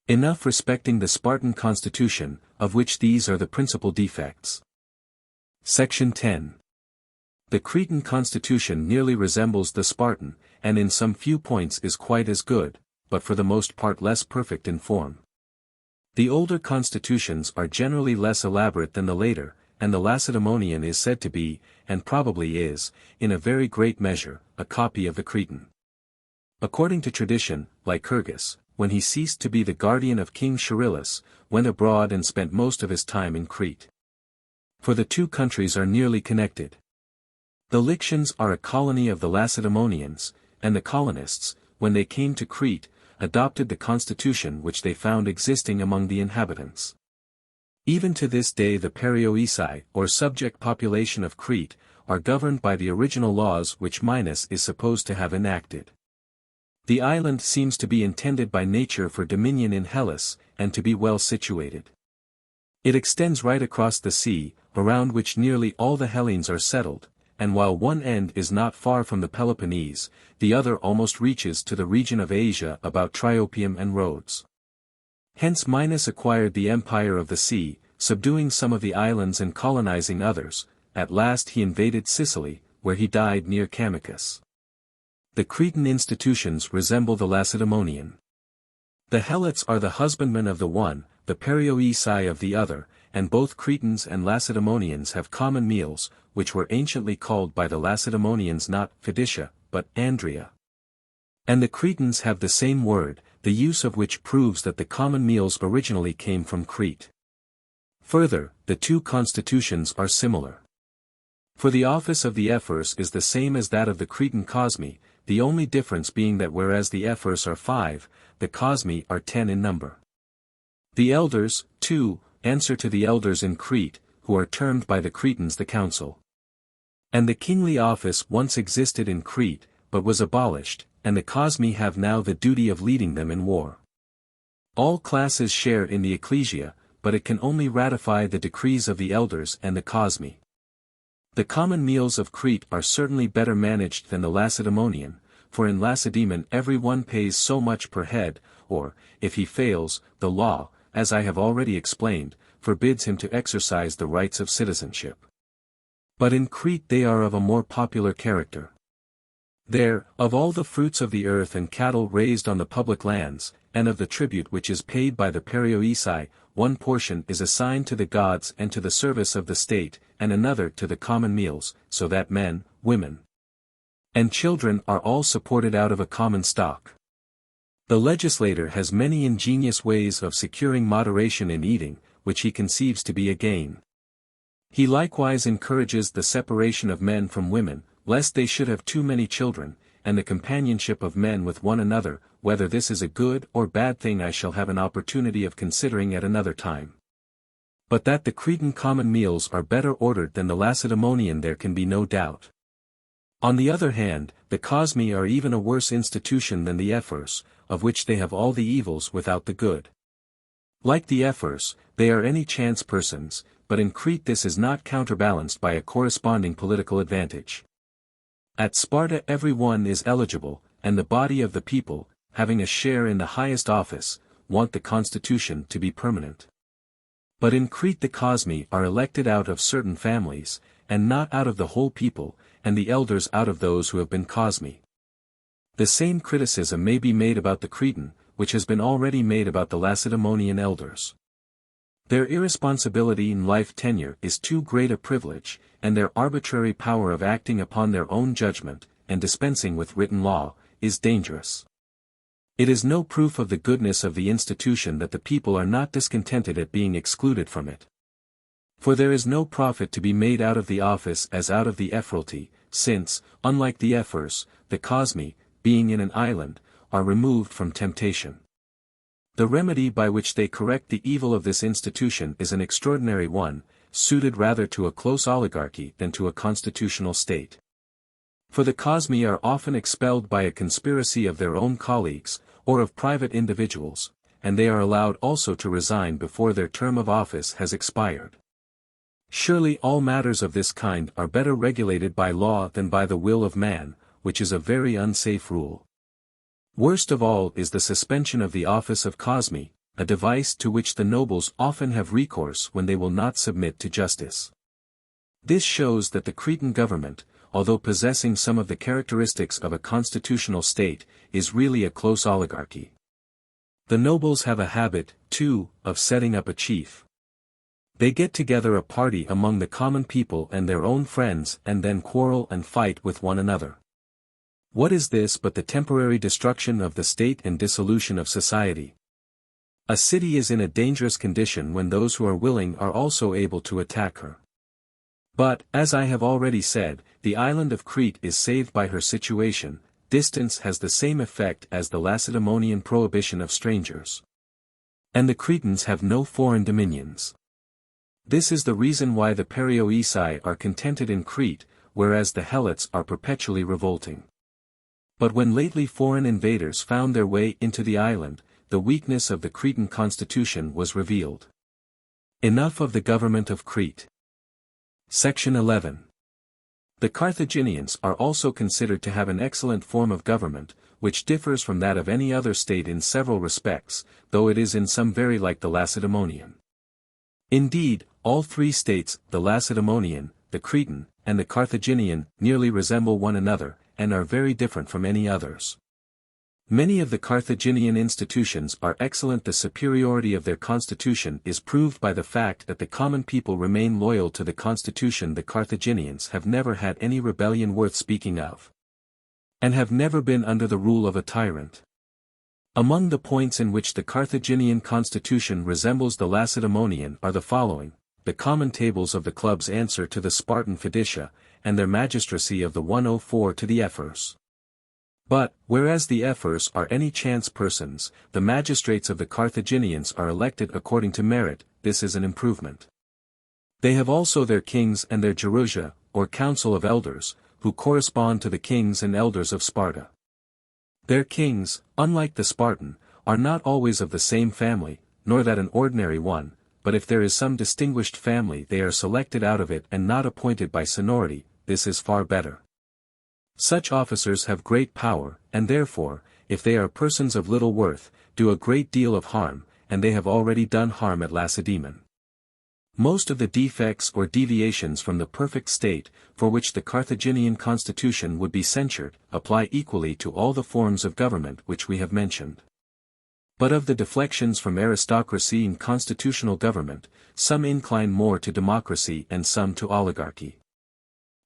S1: Enough respecting the Spartan constitution, of which these are the principal defects. Section 10. The Cretan constitution nearly resembles the Spartan, and in some few points is quite as good, but for the most part less perfect in form. The older constitutions are generally less elaborate than the later, and the Lacedaemonian is said to be, and probably is, in a very great measure, a copy of the Cretan. According to tradition, Lycurgus, when he ceased to be the guardian of King Charillus, went abroad and spent most of his time in Crete. For the two countries are nearly connected. The Lycians are a colony of the Lacedaemonians, and the colonists, when they came to Crete, adopted the constitution which they found existing among the inhabitants. Even to this day the Perioeci, or subject population of Crete, are governed by the original laws which Minos is supposed to have enacted. The island seems to be intended by nature for dominion in Hellas, and to be well situated. It extends right across the sea, around which nearly all the Hellenes are settled, and while one end is not far from the Peloponnese, the other almost reaches to the region of Asia about Triopium and Rhodes. Hence Minos acquired the empire of the sea, subduing some of the islands and colonizing others. At last he invaded Sicily, where he died near Chamicus. The Cretan institutions resemble the Lacedaemonian. The Helots are the husbandmen of the one, the Perioeci of the other, and both Cretans and Lacedaemonians have common meals, which were anciently called by the Lacedaemonians not Phoenicia, but Andria. And the Cretans have the same word, the use of which proves that the common meals originally came from Crete. Further, the two constitutions are similar. For the office of the ephors is the same as that of the Cretan cosmi, the only difference being that whereas the ephors are 5, the cosmi are 10 in number. The elders, too, answer to the elders in Crete, who are termed by the Cretans the council. And the kingly office once existed in Crete, but was abolished, and the cosmi have now the duty of leading them in war. All classes share in the ecclesia, but it can only ratify the decrees of the elders and the cosmi. The common meals of Crete are certainly better managed than the Lacedaemonian, for in Lacedaemon every one pays so much per head, or, if he fails, the law, as I have already explained, forbids him to exercise the rights of citizenship. But in Crete they are of a more popular character. There, of all the fruits of the earth and cattle raised on the public lands, and of the tribute which is paid by the perioeci, one portion is assigned to the gods and to the service of the state, and another to the common meals, so that men, women, and children are all supported out of a common stock. The legislator has many ingenious ways of securing moderation in eating, which he conceives to be a gain. He likewise encourages the separation of men from women, lest they should have too many children, and the companionship of men with one another. Whether this is a good or bad thing I shall have an opportunity of considering at another time. But that the Cretan common meals are better ordered than the Lacedaemonian there can be no doubt. On the other hand, the Cosmi are even a worse institution than the Ephors, of which they have all the evils without the good. Like the Ephors, they are any chance persons, but in Crete this is not counterbalanced by a corresponding political advantage. At Sparta every one is eligible, and the body of the people, having a share in the highest office, want the constitution to be permanent. But in Crete the Cosmi are elected out of certain families, and not out of the whole people, and the elders out of those who have been Cosmi. The same criticism may be made about the Cretan, which has been already made about the Lacedaemonian elders. Their irresponsibility in life tenure is too great a privilege, and their arbitrary power of acting upon their own judgment, and dispensing with written law, is dangerous. It is no proof of the goodness of the institution that the people are not discontented at being excluded from it. For there is no profit to be made out of the office as out of the ephoralty, since, unlike the ephors, the Cosmi, being in an island, are removed from temptation. The remedy by which they correct the evil of this institution is an extraordinary one, suited rather to a close oligarchy than to a constitutional state. For the Cosmi are often expelled by a conspiracy of their own colleagues, or of private individuals, and they are allowed also to resign before their term of office has expired. Surely all matters of this kind are better regulated by law than by the will of man, which is a very unsafe rule. Worst of all is the suspension of the office of Cosmi, a device to which the nobles often have recourse when they will not submit to justice. This shows that the Cretan government, although possessing some of the characteristics of a constitutional state, is really a close oligarchy. The nobles have a habit, too, of setting up a chief. They get together a party among the common people and their own friends and then quarrel and fight with one another. What is this but the temporary destruction of the state and dissolution of society? A city is in a dangerous condition when those who are willing are also able to attack her. But, as I have already said, the island of Crete is saved by her situation. Distance has the same effect as the Lacedaemonian prohibition of strangers. And the Cretans have no foreign dominions. This is the reason why the perioeci are contented in Crete, whereas the Helots are perpetually revolting. But when lately foreign invaders found their way into the island, the weakness of the Cretan constitution was revealed. Enough of the government of Crete. Section 11. The Carthaginians are also considered to have an excellent form of government, which differs from that of any other state in several respects, though it is in some very like the Lacedaemonian. Indeed, all three states, the Lacedaemonian, the Cretan, and the Carthaginian, nearly resemble one another, and are very different from any others. Many of the Carthaginian institutions are excellent. The superiority of their constitution is proved by the fact that the common people remain loyal to the constitution. The Carthaginians have never had any rebellion worth speaking of, and have never been under the rule of a tyrant. Among the points in which the Carthaginian constitution resembles the Lacedaemonian are the following: the common tables of the clubs answer to the Spartan Fidicia, and their magistracy of the 104 to the ephors. But, whereas the ephors are any chance persons, the magistrates of the Carthaginians are elected according to merit. This is an improvement. They have also their kings and their gerousia, or council of elders, who correspond to the kings and elders of Sparta. Their kings, unlike the Spartan, are not always of the same family, nor that an ordinary one, but if there is some distinguished family they are selected out of it and not appointed by seniority. This is far better. Such officers have great power, and therefore, if they are persons of little worth, do a great deal of harm, and they have already done harm at Lacedaemon. Most of the defects or deviations from the perfect state, for which the Carthaginian constitution would be censured, apply equally to all the forms of government which we have mentioned. But of the deflections from aristocracy in constitutional government, some incline more to democracy and some to oligarchy.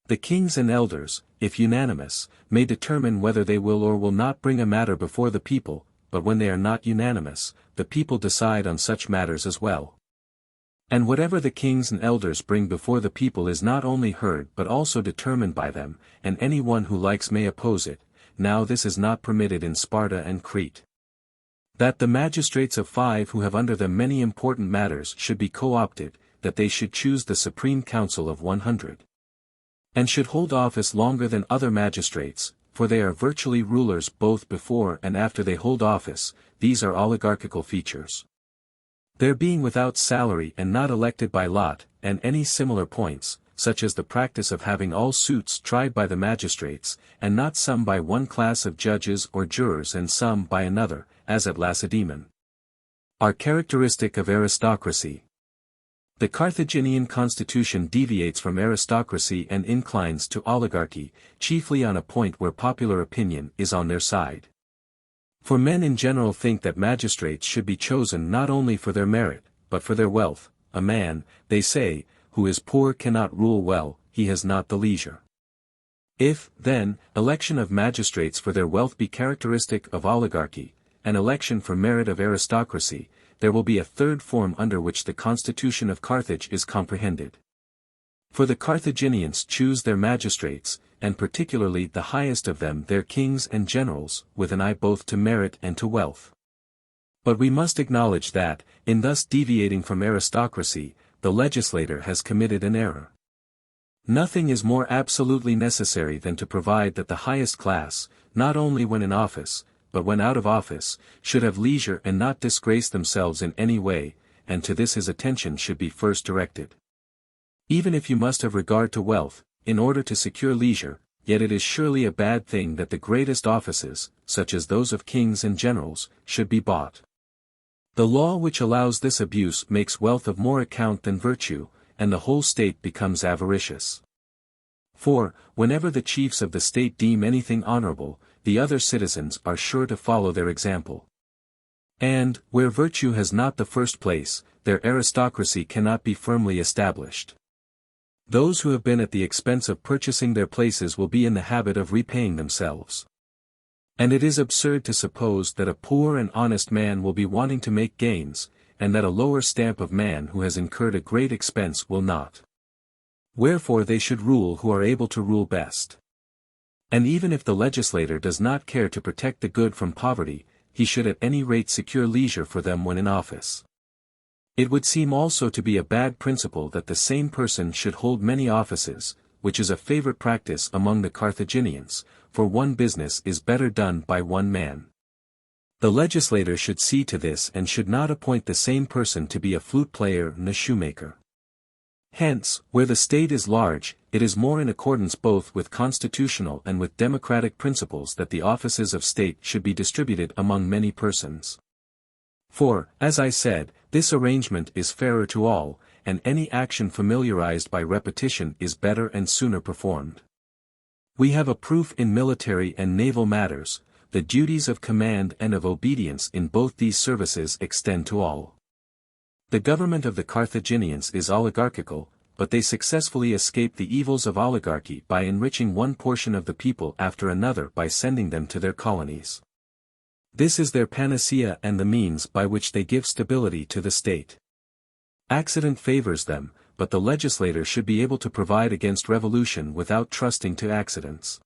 S1: The kings and elders, if unanimous, may determine whether they will or will not bring a matter before the people, but when they are not unanimous, the people decide on such matters as well. And whatever the kings and elders bring before the people is not only heard but also determined by them, and any one who likes may oppose it. Now this is not permitted in Sparta and Crete. That the magistrates of 5 who have under them many important matters should be co-opted, that they should choose the supreme council of 100. And should hold office longer than other magistrates, for they are virtually rulers both before and after they hold office. These are oligarchical features. Their being without salary and not elected by lot, and any similar points, such as the practice of having all suits tried by the magistrates, and not some by one class of judges or jurors and some by another, as at Lacedaemon, are characteristic of aristocracy. The Carthaginian constitution deviates from aristocracy and inclines to oligarchy, chiefly on a point where popular opinion is on their side. For men in general think that magistrates should be chosen not only for their merit, but for their wealth. A man, they say, who is poor cannot rule well, he has not the leisure. If, then, election of magistrates for their wealth be characteristic of oligarchy, and election for merit of aristocracy, there will be a third form under which the constitution of Carthage is comprehended. For the Carthaginians choose their magistrates, and particularly the highest of them their kings and generals, with an eye both to merit and to wealth. But we must acknowledge that, in thus deviating from aristocracy, the legislator has committed an error. Nothing is more absolutely necessary than to provide that the highest class, not only when in office, but when out of office, should have leisure and not disgrace themselves in any way, and to this his attention should be first directed. Even if you must have regard to wealth, in order to secure leisure, yet it is surely a bad thing that the greatest offices, such as those of kings and generals, should be bought. The law which allows this abuse makes wealth of more account than virtue, and the whole state becomes avaricious. For, whenever the chiefs of the state deem anything honorable, the other citizens are sure to follow their example. And, where virtue has not the first place, their aristocracy cannot be firmly established. Those who have been at the expense of purchasing their places will be in the habit of repaying themselves. And it is absurd to suppose that a poor and honest man will be wanting to make gains, and that a lower stamp of man who has incurred a great expense will not. Wherefore they should rule who are able to rule best. And even if the legislator does not care to protect the good from poverty, he should at any rate secure leisure for them when in office. It would seem also to be a bad principle that the same person should hold many offices, which is a favorite practice among the Carthaginians, for one business is better done by one man. The legislator should see to this and should not appoint the same person to be a flute player and a shoemaker. Hence, where the state is large, it is more in accordance both with constitutional and with democratic principles that the offices of state should be distributed among many persons. For, as I said, this arrangement is fairer to all, and any action familiarized by repetition is better and sooner performed. We have a proof in military and naval matters. The duties of command and of obedience in both these services extend to all. The government of the Carthaginians is oligarchical, but they successfully escape the evils of oligarchy by enriching one portion of the people after another by sending them to their colonies. This is their panacea and the means by which they give stability to the state. Accident favors them, but the legislator should be able to provide against revolution without trusting to accidents.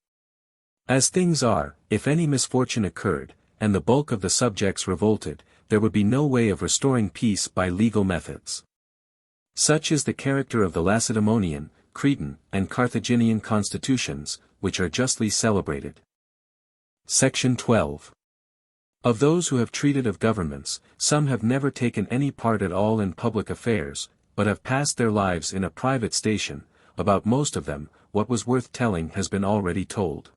S1: As things are, if any misfortune occurred, and the bulk of the subjects revolted, there would be no way of restoring peace by legal methods. Such is the character of the Lacedaemonian, Cretan, and Carthaginian constitutions, which are justly celebrated. Section 12. Of those who have treated of governments, some have never taken any part at all in public affairs, but have passed their lives in a private station. About most of them, what was worth telling has been already told.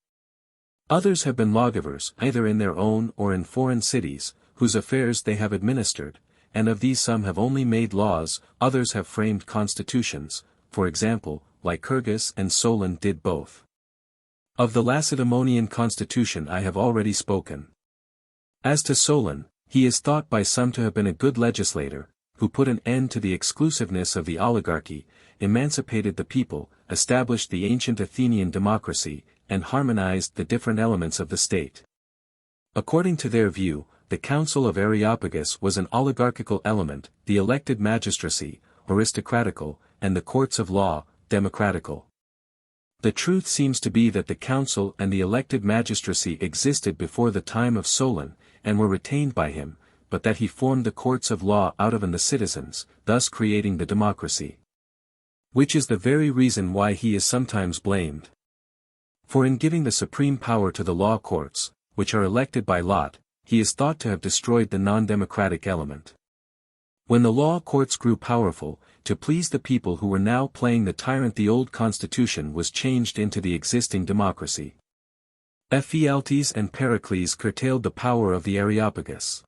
S1: Others have been lawgivers, either in their own or in foreign cities, whose affairs they have administered, and of these some have only made laws, others have framed constitutions, for example, Lycurgus and Solon did both. Of the Lacedaemonian constitution I have already spoken. As to Solon, he is thought by some to have been a good legislator, who put an end to the exclusiveness of the oligarchy, emancipated the people, established the ancient Athenian democracy, and harmonized the different elements of the state. According to their view, the Council of Areopagus was an oligarchical element, the elected magistracy, aristocratical, and the courts of law, democratical. The truth seems to be that the council and the elected magistracy existed before the time of Solon, and were retained by him, but that he formed the courts of law out of the citizens, thus creating the democracy. Which is the very reason why he is sometimes blamed. For in giving the supreme power to the law courts, which are elected by lot, he is thought to have destroyed the non-democratic element. When the law courts grew powerful, to please the people who were now playing the tyrant, the old constitution was changed into the existing democracy. Ephialtes and Pericles curtailed the power of the Areopagus.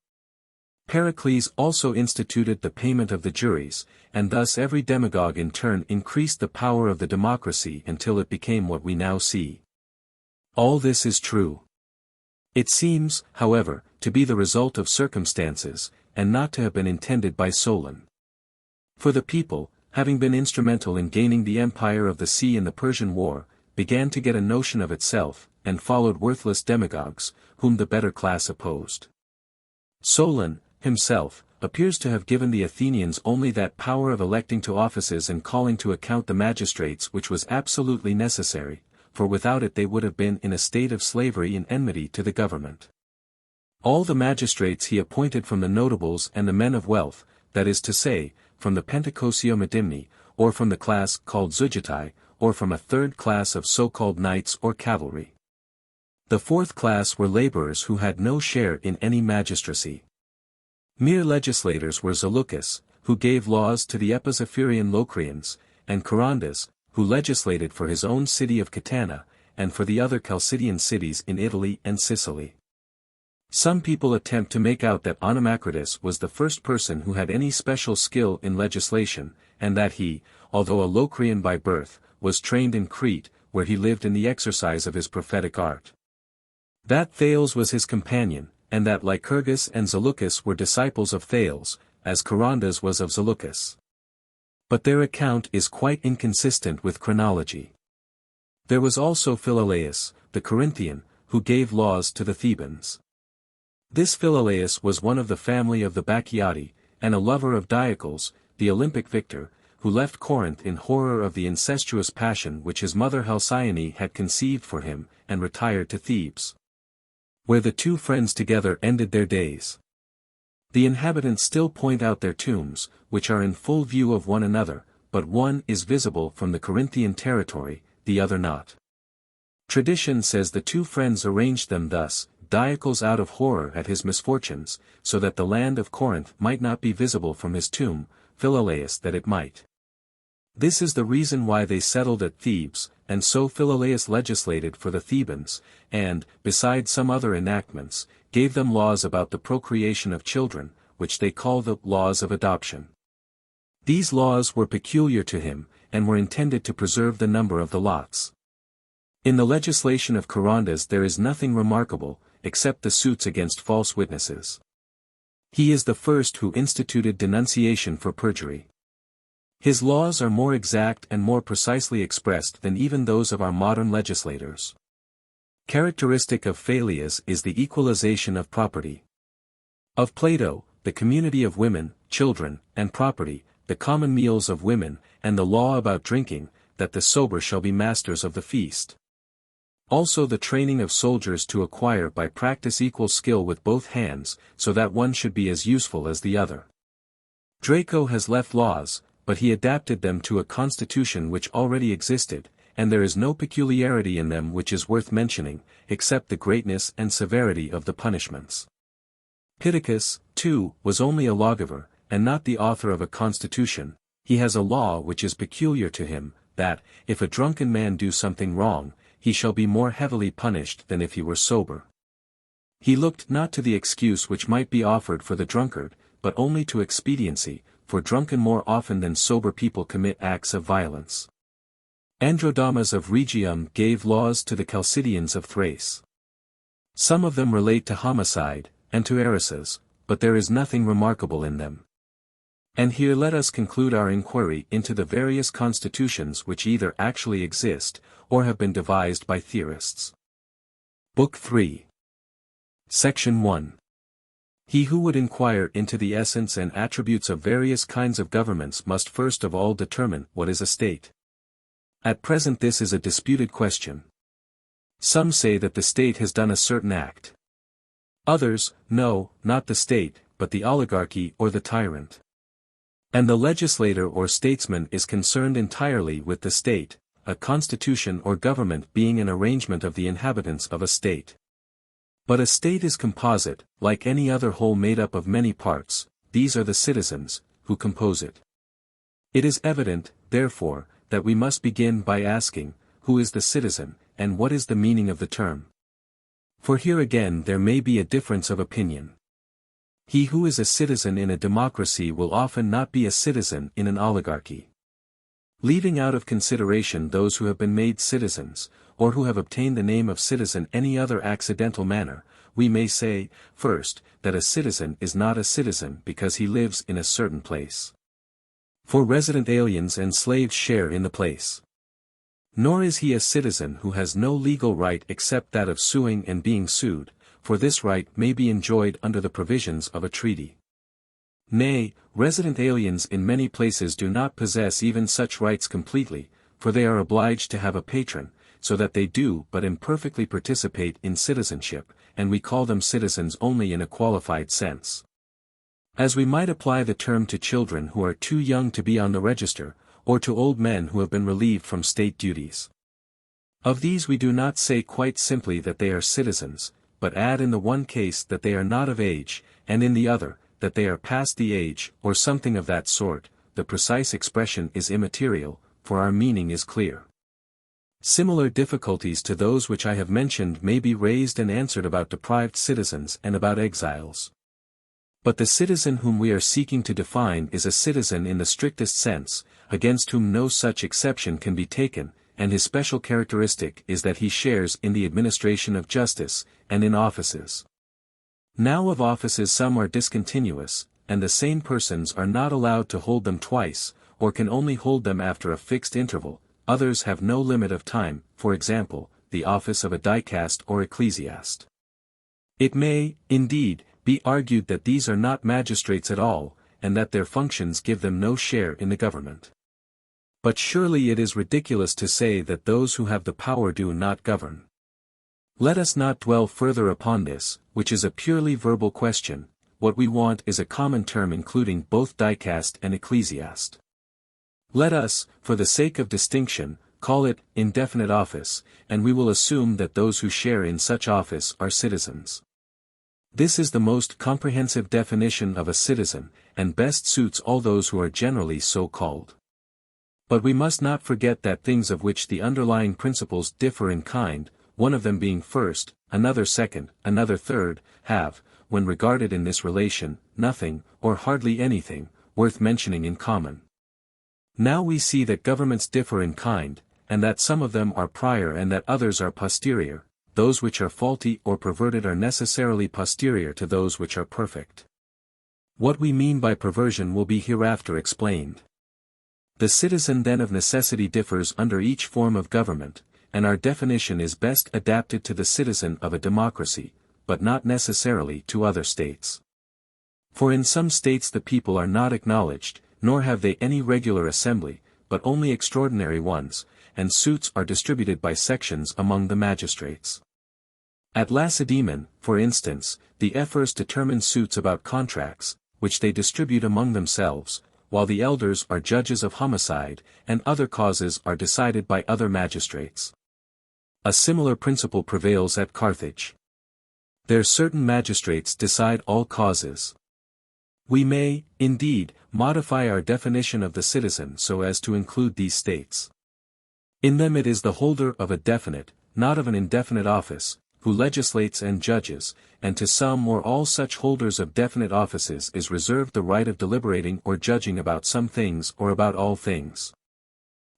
S1: Pericles also instituted the payment of the juries, and thus every demagogue in turn increased the power of the democracy until it became what we now see. All this is true. It seems, however, to be the result of circumstances, and not to have been intended by Solon. For the people, having been instrumental in gaining the empire of the sea in the Persian War, began to get a notion of itself, and followed worthless demagogues, whom the better class opposed. Solon, himself, appears to have given the Athenians only that power of electing to offices and calling to account the magistrates which was absolutely necessary, for without it they would have been in a state of slavery and enmity to the government. All the magistrates he appointed from the notables and the men of wealth, that is to say, from the Pentacosio Medimni, or from the class called Zugetai, or from a third class of so-called knights or cavalry. The fourth class were laborers who had no share in any magistracy. Mere legislators were Zaleucus, who gave laws to the Epizephirian Locrians, and Charondas, who legislated for his own city of Catana, and for the other Chalcidian cities in Italy and Sicily. Some people attempt to make out that Onomacritus was the first person who had any special skill in legislation, and that he, although a Locrian by birth, was trained in Crete, where he lived in the exercise of his prophetic art. That Thales was his companion, and that Lycurgus and Zaleucus were disciples of Thales, as Charondas was of Zaleucus. But their account is quite inconsistent with chronology. There was also Philolaus, the Corinthian, who gave laws to the Thebans. This Philolaus was one of the family of the Bacchiadi, and a lover of Diocles, the Olympic victor, who left Corinth in horror of the incestuous passion which his mother Halcyone had conceived for him, and retired to Thebes, where the two friends together ended their days. The inhabitants still point out their tombs, which are in full view of one another, but one is visible from the Corinthian territory, the other not. Tradition says the two friends arranged them thus, Diocles out of horror at his misfortunes, so that the land of Corinth might not be visible from his tomb, Philolaus that it might. This is the reason why they settled at Thebes, and so Philolaus legislated for the Thebans, and, besides some other enactments, gave them laws about the procreation of children, which they call the laws of adoption. These laws were peculiar to him, and were intended to preserve the number of the lots. In the legislation of Charondas there is nothing remarkable, except the suits against false witnesses. He is the first who instituted denunciation for perjury. His laws are more exact and more precisely expressed than even those of our modern legislators. Characteristic of Phaleas is the equalization of property. Of Plato, the community of women, children, and property, the common meals of women, and the law about drinking, that the sober shall be masters of the feast. Also the training of soldiers to acquire by practice equal skill with both hands, so that one should be as useful as the other. Draco has left laws, but he adapted them to a constitution which already existed, and there is no peculiarity in them which is worth mentioning, except the greatness and severity of the punishments. Pittacus, too, was only a lawgiver, and not the author of a constitution. He has a law which is peculiar to him, that, if a drunken man do something wrong, he shall be more heavily punished than if he were sober. He looked not to the excuse which might be offered for the drunkard, but only to expediency, for drunken more often than sober people commit acts of violence. Androdamas of Rhegium gave laws to the Chalcidians of Thrace. Some of them relate to homicide, and to erisas, but there is nothing remarkable in them. And here let us conclude our inquiry into the various constitutions which either actually exist, or have been devised by theorists. Book 3. Section 1. He who would inquire into the essence and attributes of various kinds of governments must first of all determine what is a state. At present this is a disputed question. Some say that the state has done a certain act. Others, no, not the state, but the oligarchy or the tyrant. And the legislator or statesman is concerned entirely with the state, a constitution or government being an arrangement of the inhabitants of a state. But a state is composite, like any other whole made up of many parts. These are the citizens, who compose it. It is evident, therefore, that we must begin by asking, who is the citizen, and what is the meaning of the term? For here again there may be a difference of opinion. He who is a citizen in a democracy will often not be a citizen in an oligarchy. Leaving out of consideration those who have been made citizens, or who have obtained the name of citizen any other accidental manner, we may say, first, that a citizen is not a citizen because he lives in a certain place. For resident aliens and slaves share in the place. Nor is he a citizen who has no legal right except that of suing and being sued, for this right may be enjoyed under the provisions of a treaty. Nay, resident aliens in many places do not possess even such rights completely, for they are obliged to have a patron, so that they do but imperfectly participate in citizenship, and we call them citizens only in a qualified sense. As we might apply the term to children who are too young to be on the register, or to old men who have been relieved from state duties. Of these we do not say quite simply that they are citizens, but add in the one case that they are not of age, and in the other, that they are past the age, or something of that sort. The precise expression is immaterial, for our meaning is clear. Similar difficulties to those which I have mentioned may be raised and answered about deprived citizens and about exiles. But the citizen whom we are seeking to define is a citizen in the strictest sense, against whom no such exception can be taken, and his special characteristic is that he shares in the administration of justice, and in offices. Now of offices some are discontinuous, and the same persons are not allowed to hold them twice, or can only hold them after a fixed interval. Others have no limit of time, for example, the office of a dicast or ecclesiast. It may, indeed, be argued that these are not magistrates at all, and that their functions give them no share in the government. But surely it is ridiculous to say that those who have the power do not govern. Let us not dwell further upon this, which is a purely verbal question. What we want is a common term including both dicast and ecclesiast. Let us, for the sake of distinction, call it indefinite office, and we will assume that those who share in such office are citizens. This is the most comprehensive definition of a citizen, and best suits all those who are generally so called. But we must not forget that things of which the underlying principles differ in kind, one of them being first, another second, another third, have, when regarded in this relation, nothing, or hardly anything, worth mentioning in common. Now we see that governments differ in kind, and that some of them are prior and that others are posterior. Those which are faulty or perverted are necessarily posterior to those which are perfect. What we mean by perversion will be hereafter explained. The citizen then of necessity differs under each form of government, and our definition is best adapted to the citizen of a democracy, but not necessarily to other states. For in some states the people are not acknowledged, nor have they any regular assembly, but only extraordinary ones, and suits are distributed by sections among the magistrates. At Lacedaemon, for instance, the ephors determine suits about contracts, which they distribute among themselves, while the elders are judges of homicide, and other causes are decided by other magistrates. A similar principle prevails at Carthage. There certain magistrates decide all causes. We may, indeed, modify our definition of the citizen so as to include these states. In them it is the holder of a definite, not of an indefinite office, who legislates and judges, and to some or all such holders of definite offices is reserved the right of deliberating or judging about some things or about all things.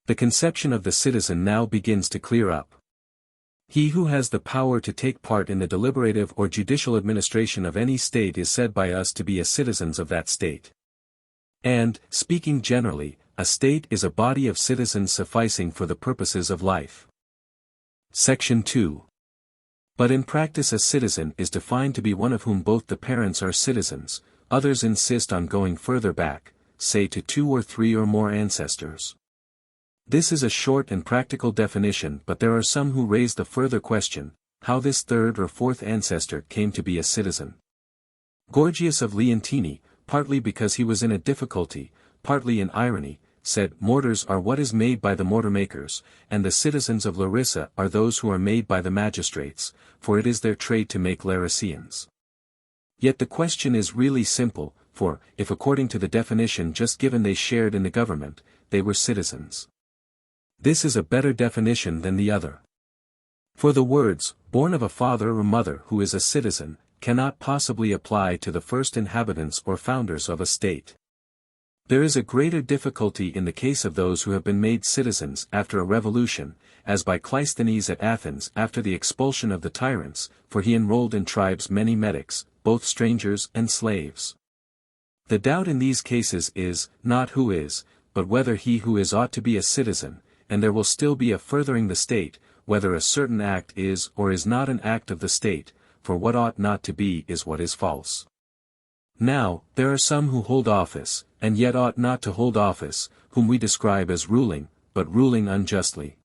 S1: The conception of the citizen now begins to clear up. He who has the power to take part in the deliberative or judicial administration of any state is said by us to be a citizen of that state. And, speaking generally, a state is a body of citizens sufficing for the purposes of life. Section 2. But in practice a citizen is defined to be one of whom both the parents are citizens, others insist on going further back, say to 2 or 3 or more ancestors. This is a short and practical definition, but there are some who raise the further question, how this 3rd or 4th ancestor came to be a citizen. Gorgias of Leontini, partly because he was in a difficulty, partly in irony, said, mortars are what is made by the mortar-makers, and the citizens of Larissa are those who are made by the magistrates, for it is their trade to make Larisseans. Yet the question is really simple, for, if according to the definition just given they shared in the government, they were citizens. This is a better definition than the other. For the words, born of a father or mother who is a citizen, cannot possibly apply to the first inhabitants or founders of a state. There is a greater difficulty in the case of those who have been made citizens after a revolution, as by Cleisthenes at Athens after the expulsion of the tyrants, for he enrolled in tribes many metics, both strangers and slaves. The doubt in these cases is, not who is, but whether he who is ought to be a citizen, and there will still be a furthering the state, whether a certain act is or is not an act of the state, for what ought not to be is what is false. Now, there are some who hold office, and yet ought not to hold office, whom we describe as ruling, but ruling unjustly.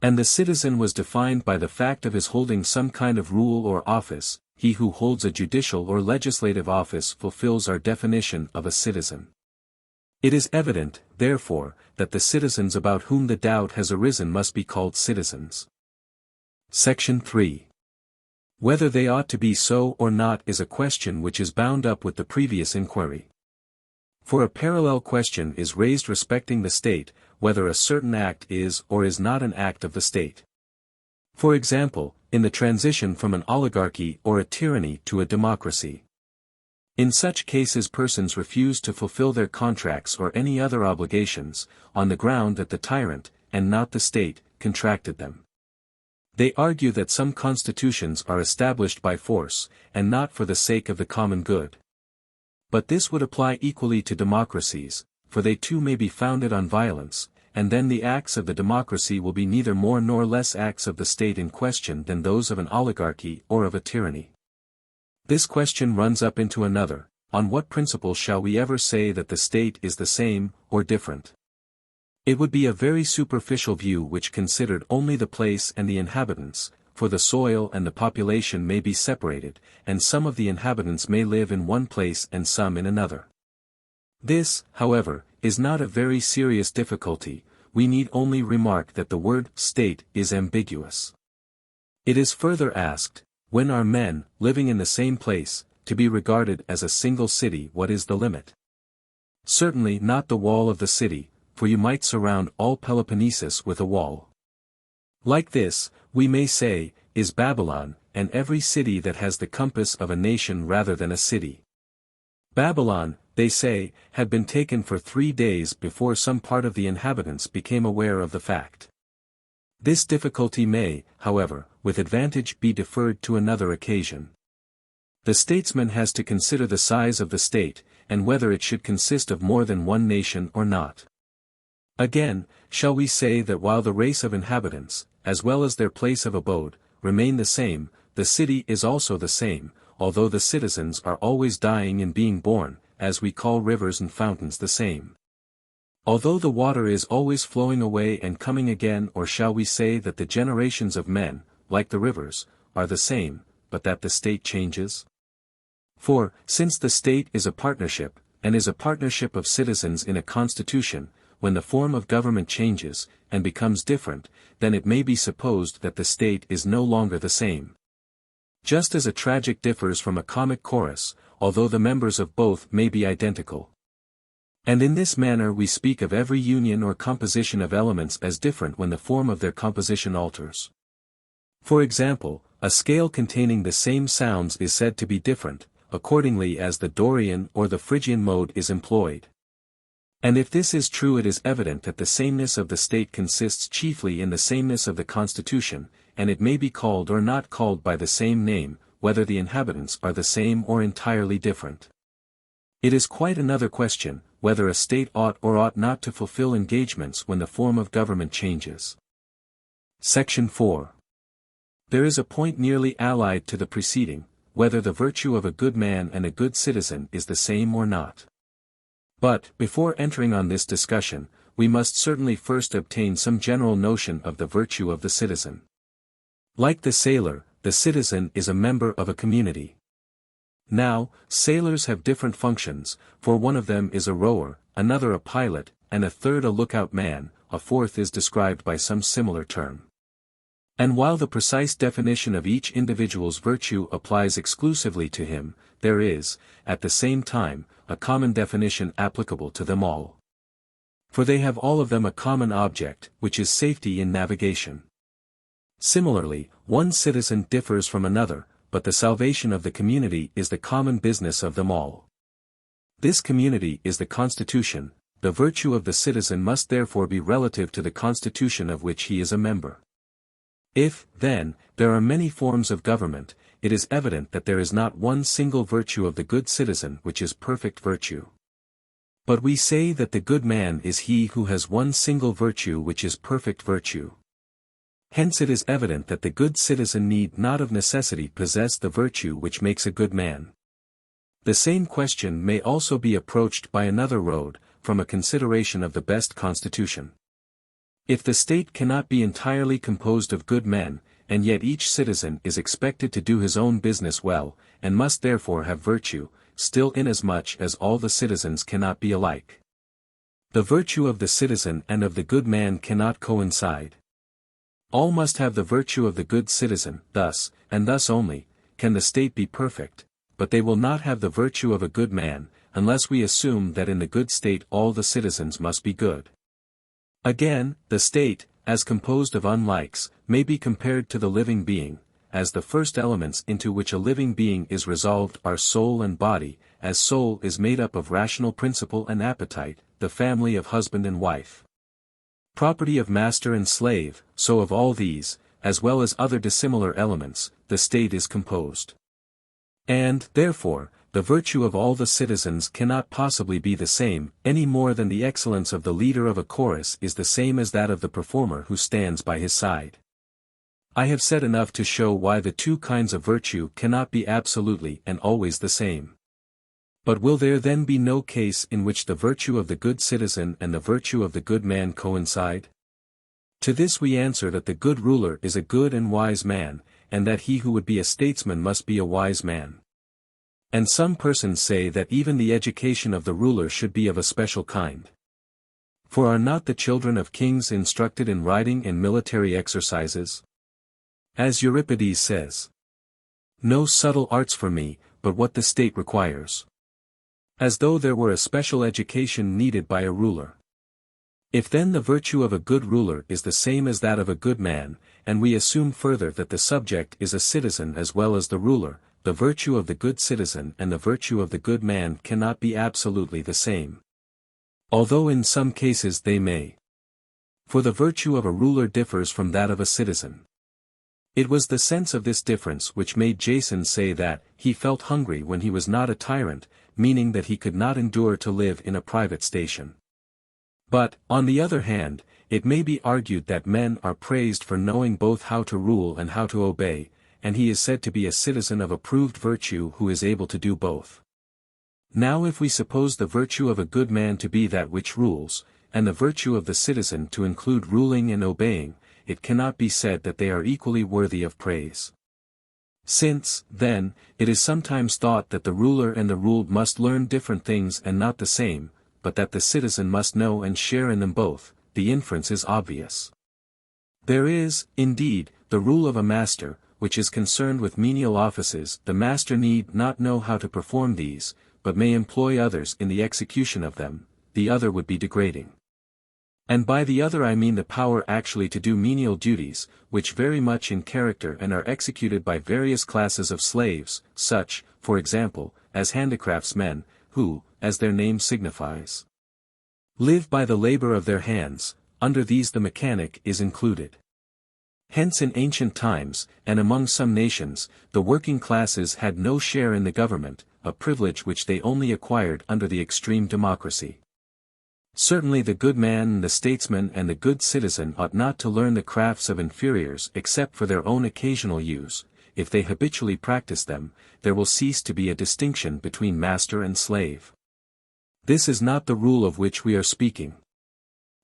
S1: And the citizen was defined by the fact of his holding some kind of rule or office. He who holds a judicial or legislative office fulfills our definition of a citizen. It is evident, therefore, that the citizens about whom the doubt has arisen must be called citizens. Section 3. Whether they ought to be so or not is a question which is bound up with the previous inquiry. For a parallel question is raised respecting the state, whether a certain act is or is not an act of the state. For example, in the transition from an oligarchy or a tyranny to a democracy. In such cases persons refuse to fulfill their contracts or any other obligations, on the ground that the tyrant, and not the state, contracted them. They argue that some constitutions are established by force, and not for the sake of the common good. But this would apply equally to democracies, for they too may be founded on violence, and then the acts of the democracy will be neither more nor less acts of the state in question than those of an oligarchy or of a tyranny. This question runs up into another: on what principle shall we ever say that the state is the same, or different? It would be a very superficial view which considered only the place and the inhabitants, for the soil and the population may be separated, and some of the inhabitants may live in one place and some in another. This, however, is not a very serious difficulty. We need only remark that the word state is ambiguous. It is further asked, when are men, living in the same place, to be regarded as a single city? What is the limit? Certainly not the wall of the city, for you might surround all Peloponnesus with a wall. Like this, we may say, is Babylon, and every city that has the compass of a nation rather than a city. Babylon, they say, had been taken for 3 days before some part of the inhabitants became aware of the fact. This difficulty may, however, with advantage be deferred to another occasion. The statesman has to consider the size of the state, and whether it should consist of more than one nation or not. Again, shall we say that while the race of inhabitants, as well as their place of abode, remain the same, the city is also the same, although the citizens are always dying and being born, as we call rivers and fountains the same? Although the water is always flowing away and coming again, or shall we say that the generations of men, like the rivers, are the same, but that the state changes? For, since the state is a partnership, and is a partnership of citizens in a constitution, when the form of government changes, and becomes different, then it may be supposed that the state is no longer the same. Just as a tragic differs from a comic chorus, although the members of both may be identical. And in this manner we speak of every union or composition of elements as different when the form of their composition alters. For example, a scale containing the same sounds is said to be different, accordingly as the Dorian or the Phrygian mode is employed. And if this is true, it is evident that the sameness of the state consists chiefly in the sameness of the constitution, and it may be called or not called by the same name, whether the inhabitants are the same or entirely different. It is quite another question, whether a state ought or ought not to fulfill engagements when the form of government changes. Section 4. There is a point nearly allied to the preceding, whether the virtue of a good man and a good citizen is the same or not. But, before entering on this discussion, we must certainly first obtain some general notion of the virtue of the citizen. Like the sailor, the citizen is a member of a community. Now, sailors have different functions, for one of them is a rower, another a pilot, and a third a lookout man, a fourth is described by some similar term. And while the precise definition of each individual's virtue applies exclusively to him, there is, at the same time, a common definition applicable to them all. For they have all of them a common object, which is safety in navigation. Similarly, one citizen differs from another, but the salvation of the community is the common business of them all. This community is the constitution. The virtue of the citizen must therefore be relative to the constitution of which he is a member. If, then, there are many forms of government, it is evident that there is not one single virtue of the good citizen which is perfect virtue. But we say that the good man is he who has one single virtue which is perfect virtue. Hence it is evident that the good citizen need not of necessity possess the virtue which makes a good man. The same question may also be approached by another road, from a consideration of the best constitution. If the state cannot be entirely composed of good men, and yet each citizen is expected to do his own business well, and must therefore have virtue, still inasmuch as all the citizens cannot be alike. The virtue of the citizen and of the good man cannot coincide. All must have the virtue of the good citizen, thus, and thus only, can the state be perfect, but they will not have the virtue of a good man, unless we assume that in the good state all the citizens must be good. Again, the state, as composed of unlikes, may be compared to the living being, as the first elements into which a living being is resolved are soul and body, as soul is made up of rational principle and appetite, the family of husband and wife. Property of master and slave, so of all these, as well as other dissimilar elements, the state is composed. And, therefore, the virtue of all the citizens cannot possibly be the same, any more than the excellence of the leader of a chorus is the same as that of the performer who stands by his side. I have said enough to show why the two kinds of virtue cannot be absolutely and always the same. But will there then be no case in which the virtue of the good citizen and the virtue of the good man coincide? To this we answer that the good ruler is a good and wise man, and that he who would be a statesman must be a wise man. And some persons say that even the education of the ruler should be of a special kind. For are not the children of kings instructed in riding and military exercises? As Euripides says, "No subtle arts for me, but what the state requires." As though there were a special education needed by a ruler. If then the virtue of a good ruler is the same as that of a good man, and we assume further that the subject is a citizen as well as the ruler, the virtue of the good citizen and the virtue of the good man cannot be absolutely the same. Although in some cases they may. For the virtue of a ruler differs from that of a citizen. It was the sense of this difference which made Jason say that he felt hungry when he was not a tyrant, meaning that he could not endure to live in a private station. But, on the other hand, it may be argued that men are praised for knowing both how to rule and how to obey, and he is said to be a citizen of approved virtue who is able to do both. Now if we suppose the virtue of a good man to be that which rules, and the virtue of the citizen to include ruling and obeying, it cannot be said that they are equally worthy of praise. Since, then, it is sometimes thought that the ruler and the ruled must learn different things and not the same, but that the citizen must know and share in them both, the inference is obvious. There is, indeed, the rule of a master, which is concerned with menial offices. The master need not know how to perform these, but may employ others in the execution of them, the other would be degrading. And by the other I mean the power actually to do menial duties, which vary much in character and are executed by various classes of slaves, such, for example, as handicraftsmen, who, as their name signifies, live by the labor of their hands. Under these the mechanic is included. Hence in ancient times, and among some nations, the working classes had no share in the government, a privilege which they only acquired under the extreme democracy. Certainly the good man and the statesman and the good citizen ought not to learn the crafts of inferiors except for their own occasional use. If they habitually practice them, there will cease to be a distinction between master and slave. This is not the rule of which we are speaking.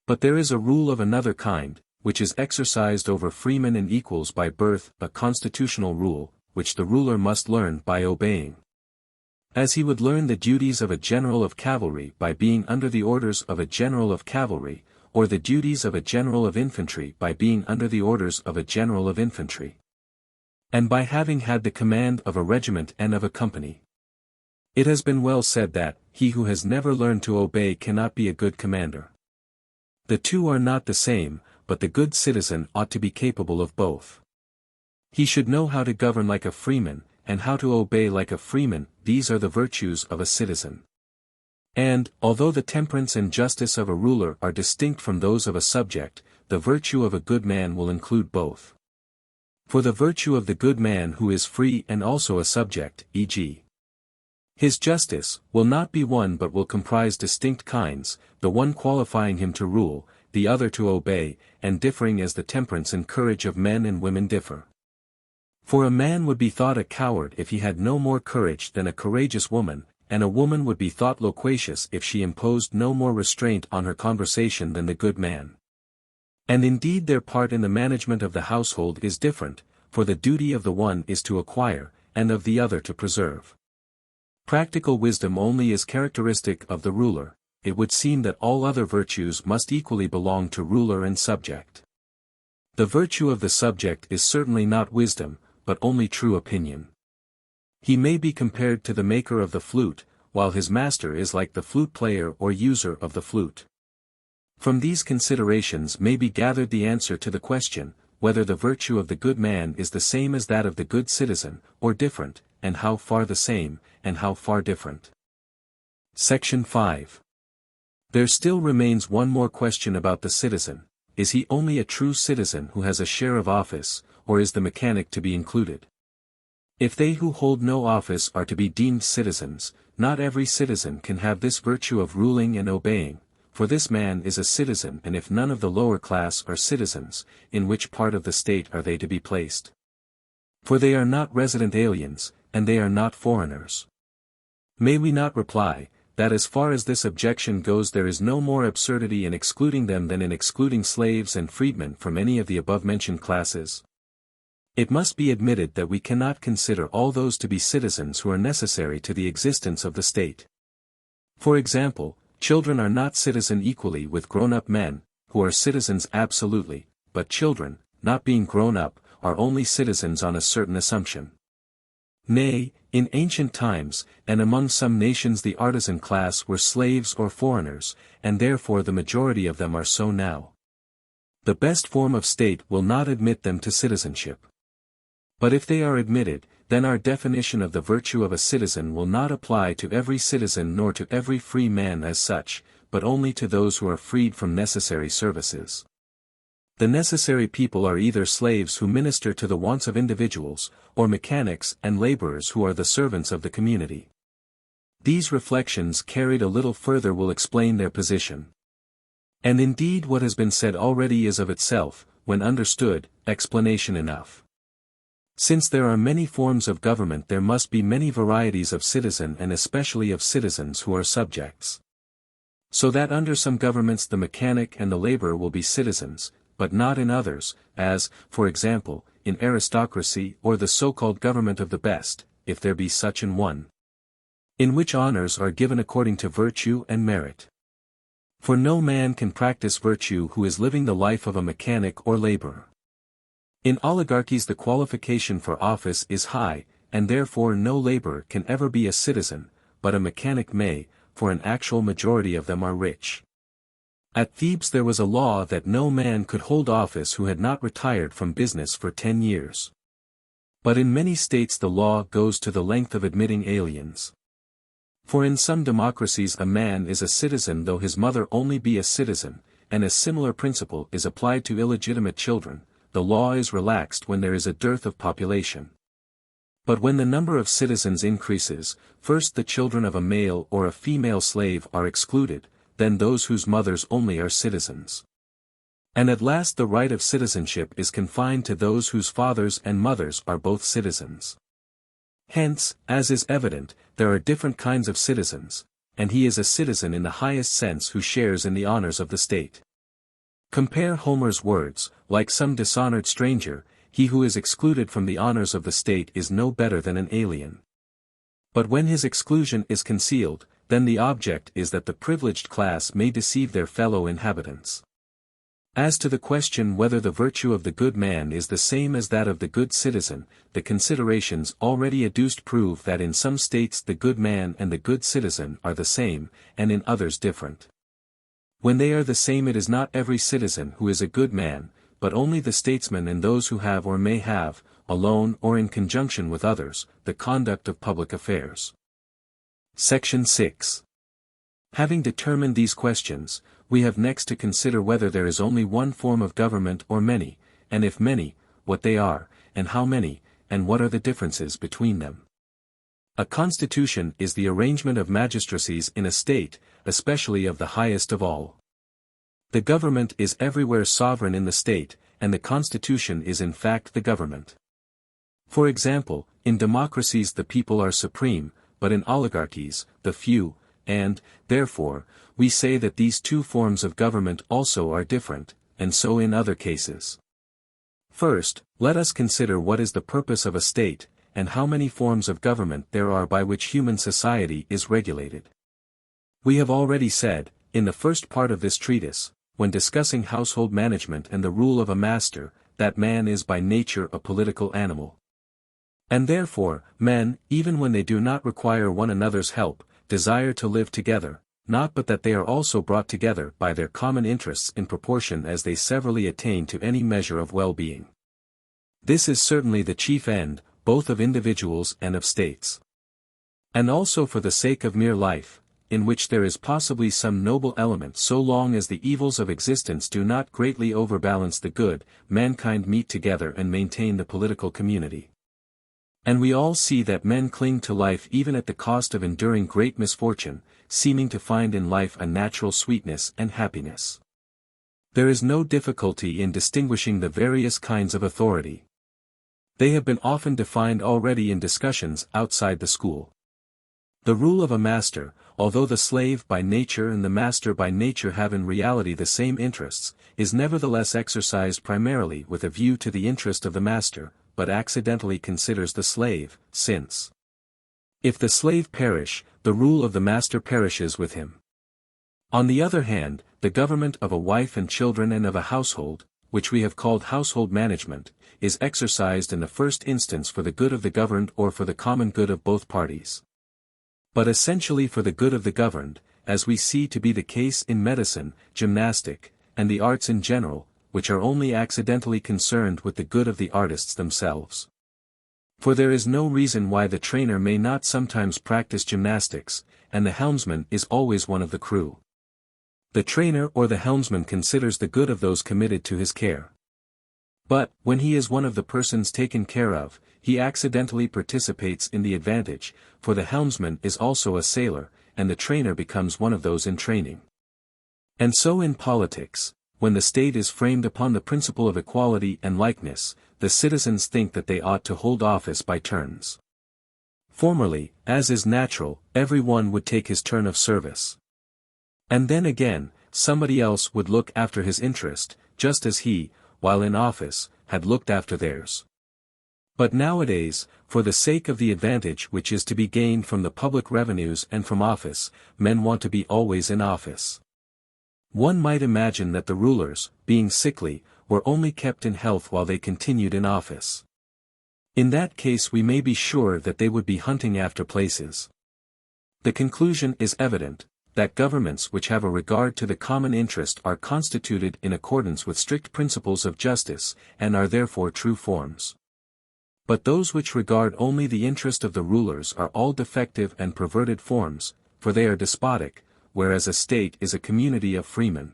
S1: But there is a rule of another kind, which is exercised over freemen and equals by birth, a constitutional rule, which the ruler must learn by obeying. As he would learn the duties of a general of cavalry by being under the orders of a general of cavalry, or the duties of a general of infantry by being under the orders of a general of infantry, and by having had the command of a regiment and of a company. It has been well said that, he who has never learned to obey cannot be a good commander. The two are not the same, but the good citizen ought to be capable of both. He should know how to govern like a freeman, and how to obey like a freeman. These are the virtues of a citizen. And, although the temperance and justice of a ruler are distinct from those of a subject, the virtue of a good man will include both. For the virtue of the good man who is free and also a subject, e.g., his justice, will not be one but will comprise distinct kinds, the one qualifying him to rule, the other to obey, and differing as the temperance and courage of men and women differ. For a man would be thought a coward if he had no more courage than a courageous woman, and a woman would be thought loquacious if she imposed no more restraint on her conversation than the good man. And indeed their part in the management of the household is different, for the duty of the one is to acquire, and of the other to preserve. Practical wisdom only is characteristic of the ruler. It would seem that all other virtues must equally belong to ruler and subject. The virtue of the subject is certainly not wisdom, but only true opinion. He may be compared to the maker of the flute, while his master is like the flute player or user of the flute. From these considerations may be gathered the answer to the question, whether the virtue of the good man is the same as that of the good citizen, or different, and how far the same, and how far different. Section 5. There still remains one more question about the citizen. Is he only a true citizen who has a share of office, or is the mechanic to be included? If they who hold no office are to be deemed citizens, not every citizen can have this virtue of ruling and obeying, for this man is a citizen, and if none of the lower class are citizens, in which part of the state are they to be placed? For they are not resident aliens, and they are not foreigners. May we not reply, that as far as this objection goes there is no more absurdity in excluding them than in excluding slaves and freedmen from any of the above-mentioned classes? It must be admitted that we cannot consider all those to be citizens who are necessary to the existence of the state. For example, children are not citizens equally with grown-up men, who are citizens absolutely, but children, not being grown up, are only citizens on a certain assumption. Nay, in ancient times, and among some nations the artisan class were slaves or foreigners, and therefore the majority of them are so now. The best form of state will not admit them to citizenship. But if they are admitted, then our definition of the virtue of a citizen will not apply to every citizen nor to every free man as such, but only to those who are freed from necessary services. The necessary people are either slaves who minister to the wants of individuals, or mechanics and laborers who are the servants of the community. These reflections carried a little further will explain their position. And indeed what has been said already is of itself, when understood, explanation enough. Since there are many forms of government there must be many varieties of citizen and especially of citizens who are subjects. So that under some governments the mechanic and the laborer will be citizens, but not in others, as, for example, in aristocracy or the so-called government of the best, if there be such an one, in which honors are given according to virtue and merit. For no man can practice virtue who is living the life of a mechanic or laborer. In oligarchies the qualification for office is high, and therefore no laborer can ever be a citizen, but a mechanic may, for an actual majority of them are rich. At Thebes there was a law that no man could hold office who had not retired from business for 10 years. But in many states the law goes to the length of admitting aliens. For in some democracies a man is a citizen though his mother only be a citizen, and a similar principle is applied to illegitimate children. The law is relaxed when there is a dearth of population. But when the number of citizens increases, first the children of a male or a female slave are excluded, then those whose mothers only are citizens. And at last the right of citizenship is confined to those whose fathers and mothers are both citizens. Hence, as is evident, there are different kinds of citizens, and he is a citizen in the highest sense who shares in the honors of the state. Compare Homer's words, like some dishonored stranger, he who is excluded from the honors of the state is no better than an alien. But when his exclusion is concealed, then the object is that the privileged class may deceive their fellow inhabitants. As to the question whether the virtue of the good man is the same as that of the good citizen, the considerations already adduced prove that in some states the good man and the good citizen are the same, and in others different. When they are the same, it is not every citizen who is a good man, but only the statesman and those who have or may have, alone or in conjunction with others, the conduct of public affairs. Section 6. Having determined these questions, we have next to consider whether there is only one form of government or many, and if many, what they are, and how many, and what are the differences between them. A constitution is the arrangement of magistracies in a state, especially of the highest of all. The government is everywhere sovereign in the state, and the constitution is in fact the government. For example, in democracies the people are supreme, but in oligarchies, the few, and, therefore, we say that these two forms of government also are different, and so in other cases. First, let us consider what is the purpose of a state, and how many forms of government there are by which human society is regulated. We have already said, in the first part of this treatise, when discussing household management and the rule of a master, that man is by nature a political animal. And therefore, men, even when they do not require one another's help, desire to live together, not but that they are also brought together by their common interests in proportion as they severally attain to any measure of well-being. This is certainly the chief end, both of individuals and of states. And also for the sake of mere life, in which there is possibly some noble element so long as the evils of existence do not greatly overbalance the good, mankind meet together and maintain the political community. And we all see that men cling to life even at the cost of enduring great misfortune, seeming to find in life a natural sweetness and happiness. There is no difficulty in distinguishing the various kinds of authority. They have been often defined already in discussions outside the school. The rule of a master, although the slave by nature and the master by nature have in reality the same interests, is nevertheless exercised primarily with a view to the interest of the master, but accidentally considers the slave, since if the slave perish, the rule of the master perishes with him. On the other hand, the government of a wife and children and of a household, which we have called household management, is exercised in the first instance for the good of the governed or for the common good of both parties. But essentially for the good of the governed, as we see to be the case in medicine, gymnastic, and the arts in general, which are only accidentally concerned with the good of the artists themselves. For there is no reason why the trainer may not sometimes practice gymnastics, and the helmsman is always one of the crew. The trainer or the helmsman considers the good of those committed to his care. But, when he is one of the persons taken care of, he accidentally participates in the advantage, for the helmsman is also a sailor, and the trainer becomes one of those in training. And so in politics, when the state is framed upon the principle of equality and likeness, the citizens think that they ought to hold office by turns. Formerly, as is natural, every one would take his turn of service. And then again, somebody else would look after his interest, just as he, while in office, had looked after theirs. But nowadays, for the sake of the advantage which is to be gained from the public revenues and from office, men want to be always in office. One might imagine that the rulers, being sickly, were only kept in health while they continued in office. In that case we may be sure that they would be hunting after places. The conclusion is evident, that governments which have a regard to the common interest are constituted in accordance with strict principles of justice, and are therefore true forms. But those which regard only the interest of the rulers are all defective and perverted forms, for they are despotic, whereas a state is a community of freemen.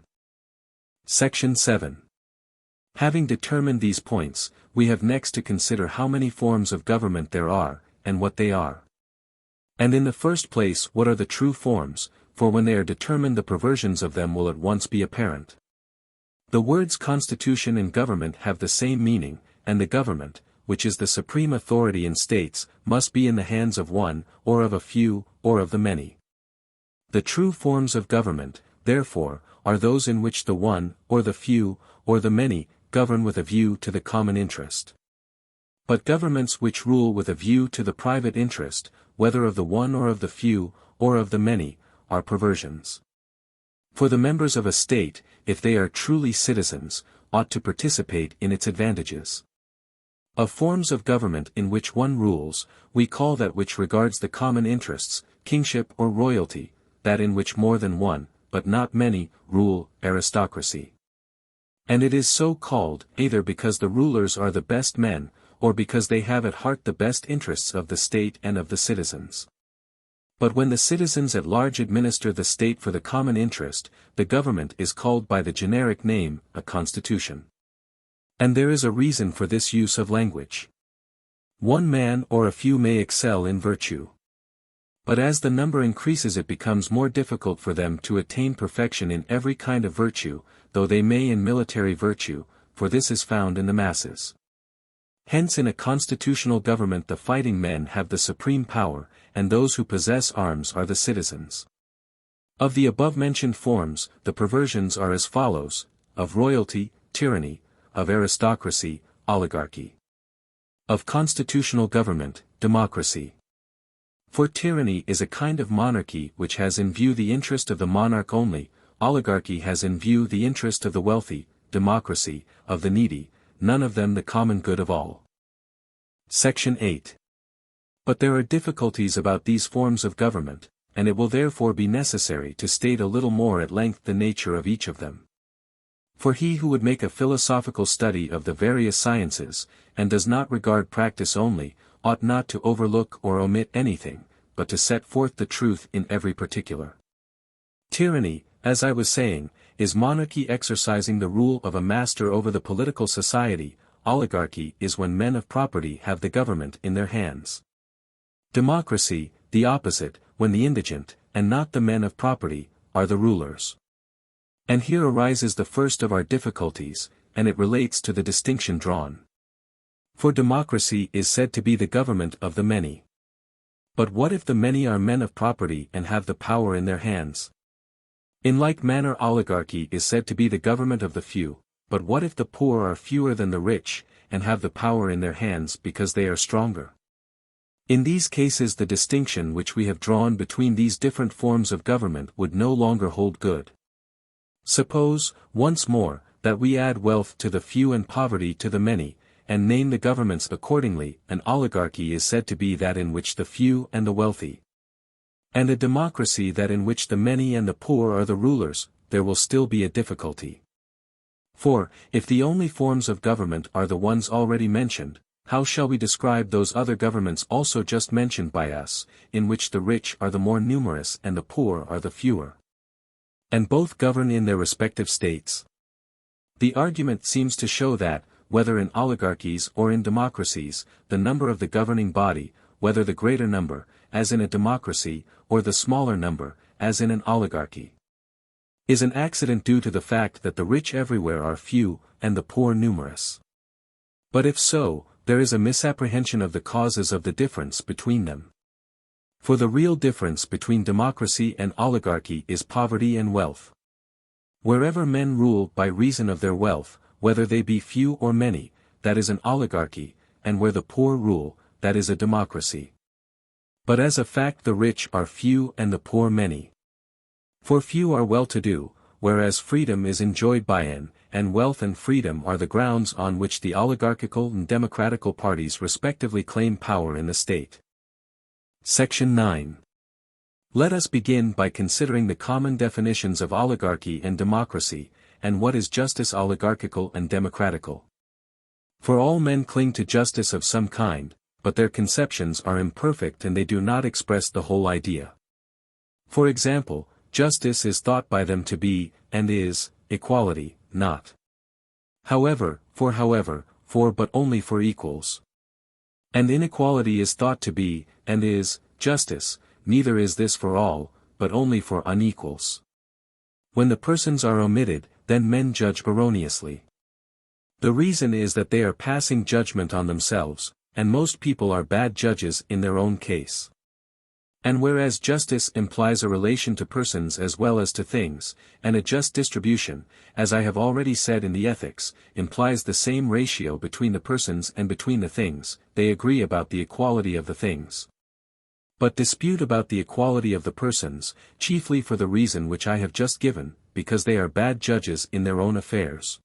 S1: Section 7. Having determined these points, we have next to consider how many forms of government there are, and what they are. And in the first place, what are the true forms, for when they are determined the perversions of them will at once be apparent. The words constitution and government have the same meaning, and the government, which is the supreme authority in states, must be in the hands of one, or of a few, or of the many. The true forms of government, therefore, are those in which the one, or the few, or the many, govern with a view to the common interest. But governments which rule with a view to the private interest, whether of the one or of the few, or of the many, are perversions. For the members of a state, if they are truly citizens, ought to participate in its advantages. Of forms of government in which one rules, we call that which regards the common interests, kingship or royalty, that in which more than one, but not many, rule, aristocracy. And it is so called, either because the rulers are the best men, or because they have at heart the best interests of the state and of the citizens. But when the citizens at large administer the state for the common interest, the government is called by the generic name, a constitution. And there is a reason for this use of language. One man or a few may excel in virtue. But as the number increases it becomes more difficult for them to attain perfection in every kind of virtue, though they may in military virtue, for this is found in the masses. Hence in a constitutional government the fighting men have the supreme power, and those who possess arms are the citizens. Of the above-mentioned forms, the perversions are as follows: of royalty, tyranny; of aristocracy, oligarchy; of constitutional government, democracy. For tyranny is a kind of monarchy which has in view the interest of the monarch only, oligarchy has in view the interest of the wealthy, democracy, of the needy, none of them the common good of all. Section 8. But there are difficulties about these forms of government, and it will therefore be necessary to state a little more at length the nature of each of them. For he who would make a philosophical study of the various sciences, and does not regard practice only, ought not to overlook or omit anything, but to set forth the truth in every particular. Tyranny, as I was saying, is monarchy exercising the rule of a master over the political society; oligarchy is when men of property have the government in their hands. Democracy, the opposite, when the indigent, and not the men of property, are the rulers. And here arises the first of our difficulties, and it relates to the distinction drawn. For democracy is said to be the government of the many. But what if the many are men of property and have the power in their hands? In like manner oligarchy is said to be the government of the few, but what if the poor are fewer than the rich, and have the power in their hands because they are stronger? In these cases the distinction which we have drawn between these different forms of government would no longer hold good. Suppose, once more, that we add wealth to the few and poverty to the many, and name the governments accordingly. An oligarchy is said to be that in which the few and the wealthy, and a democracy that in which the many and the poor are the rulers. There will still be a difficulty. For, if the only forms of government are the ones already mentioned, how shall we describe those other governments also just mentioned by us, in which the rich are the more numerous and the poor are the fewer, and both govern in their respective states? The argument seems to show that, whether in oligarchies or in democracies, the number of the governing body, whether the greater number, as in a democracy, or the smaller number, as in an oligarchy, is an accident due to the fact that the rich everywhere are few, and the poor numerous. But if so, there is a misapprehension of the causes of the difference between them. For the real difference between democracy and oligarchy is poverty and wealth. Wherever men rule by reason of their wealth, whether they be few or many, that is an oligarchy, and where the poor rule, that is a democracy. But as a fact the rich are few and the poor many. For few are well-to-do, whereas freedom is enjoyed by and wealth and freedom are the grounds on which the oligarchical and democratical parties respectively claim power in the state. Section 9. Let us begin by considering the common definitions of oligarchy and democracy, and what is justice oligarchical and democratical. For all men cling to justice of some kind, but their conceptions are imperfect and they do not express the whole idea. For example, justice is thought by them to be, and is, equality, not. However, but only for equals. And inequality is thought to be, and is, justice, neither is this for all, but only for unequals. When the persons are omitted, then men judge erroneously. The reason is that they are passing judgment on themselves, and most people are bad judges in their own case. And whereas justice implies a relation to persons as well as to things, and a just distribution, as I have already said in the Ethics, implies the same ratio between the persons and between the things, they agree about the equality of the things. But dispute about the equality of the persons, chiefly for the reason which I have just given, because they are bad judges in their own affairs.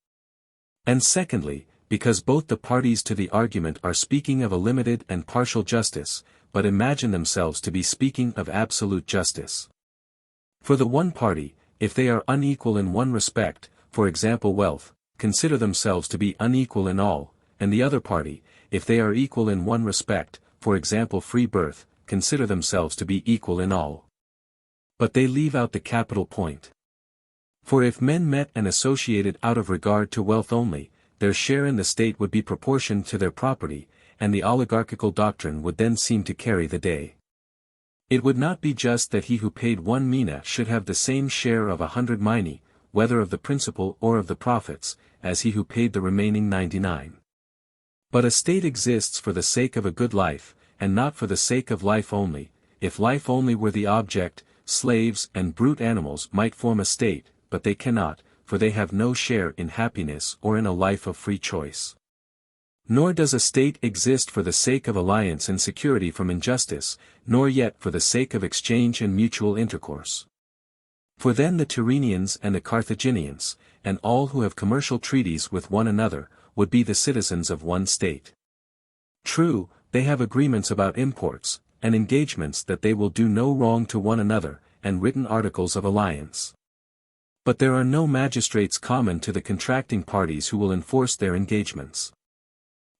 S1: And secondly, because both the parties to the argument are speaking of a limited and partial justice, but imagine themselves to be speaking of absolute justice. For the one party, if they are unequal in one respect, for example wealth, consider themselves to be unequal in all, and the other party, if they are equal in one respect, for example free birth, consider themselves to be equal in all. But they leave out the capital point. For if men met and associated out of regard to wealth only, their share in the state would be proportioned to their property, and the oligarchical doctrine would then seem to carry the day. It would not be just that he who paid 1 mina should have the same share of 100 minae, whether of the principal or of the profits, as he who paid the remaining 99. But a state exists for the sake of a good life, and not for the sake of life only. If life only were the object, slaves and brute animals might form a state, but they cannot, for they have no share in happiness or in a life of free choice. Nor does a state exist for the sake of alliance and security from injustice, nor yet for the sake of exchange and mutual intercourse. For then the Tyrrhenians and the Carthaginians, and all who have commercial treaties with one another, would be the citizens of one state. True, they have agreements about imports, and engagements that they will do no wrong to one another, and written articles of alliance. But there are no magistrates common to the contracting parties who will enforce their engagements.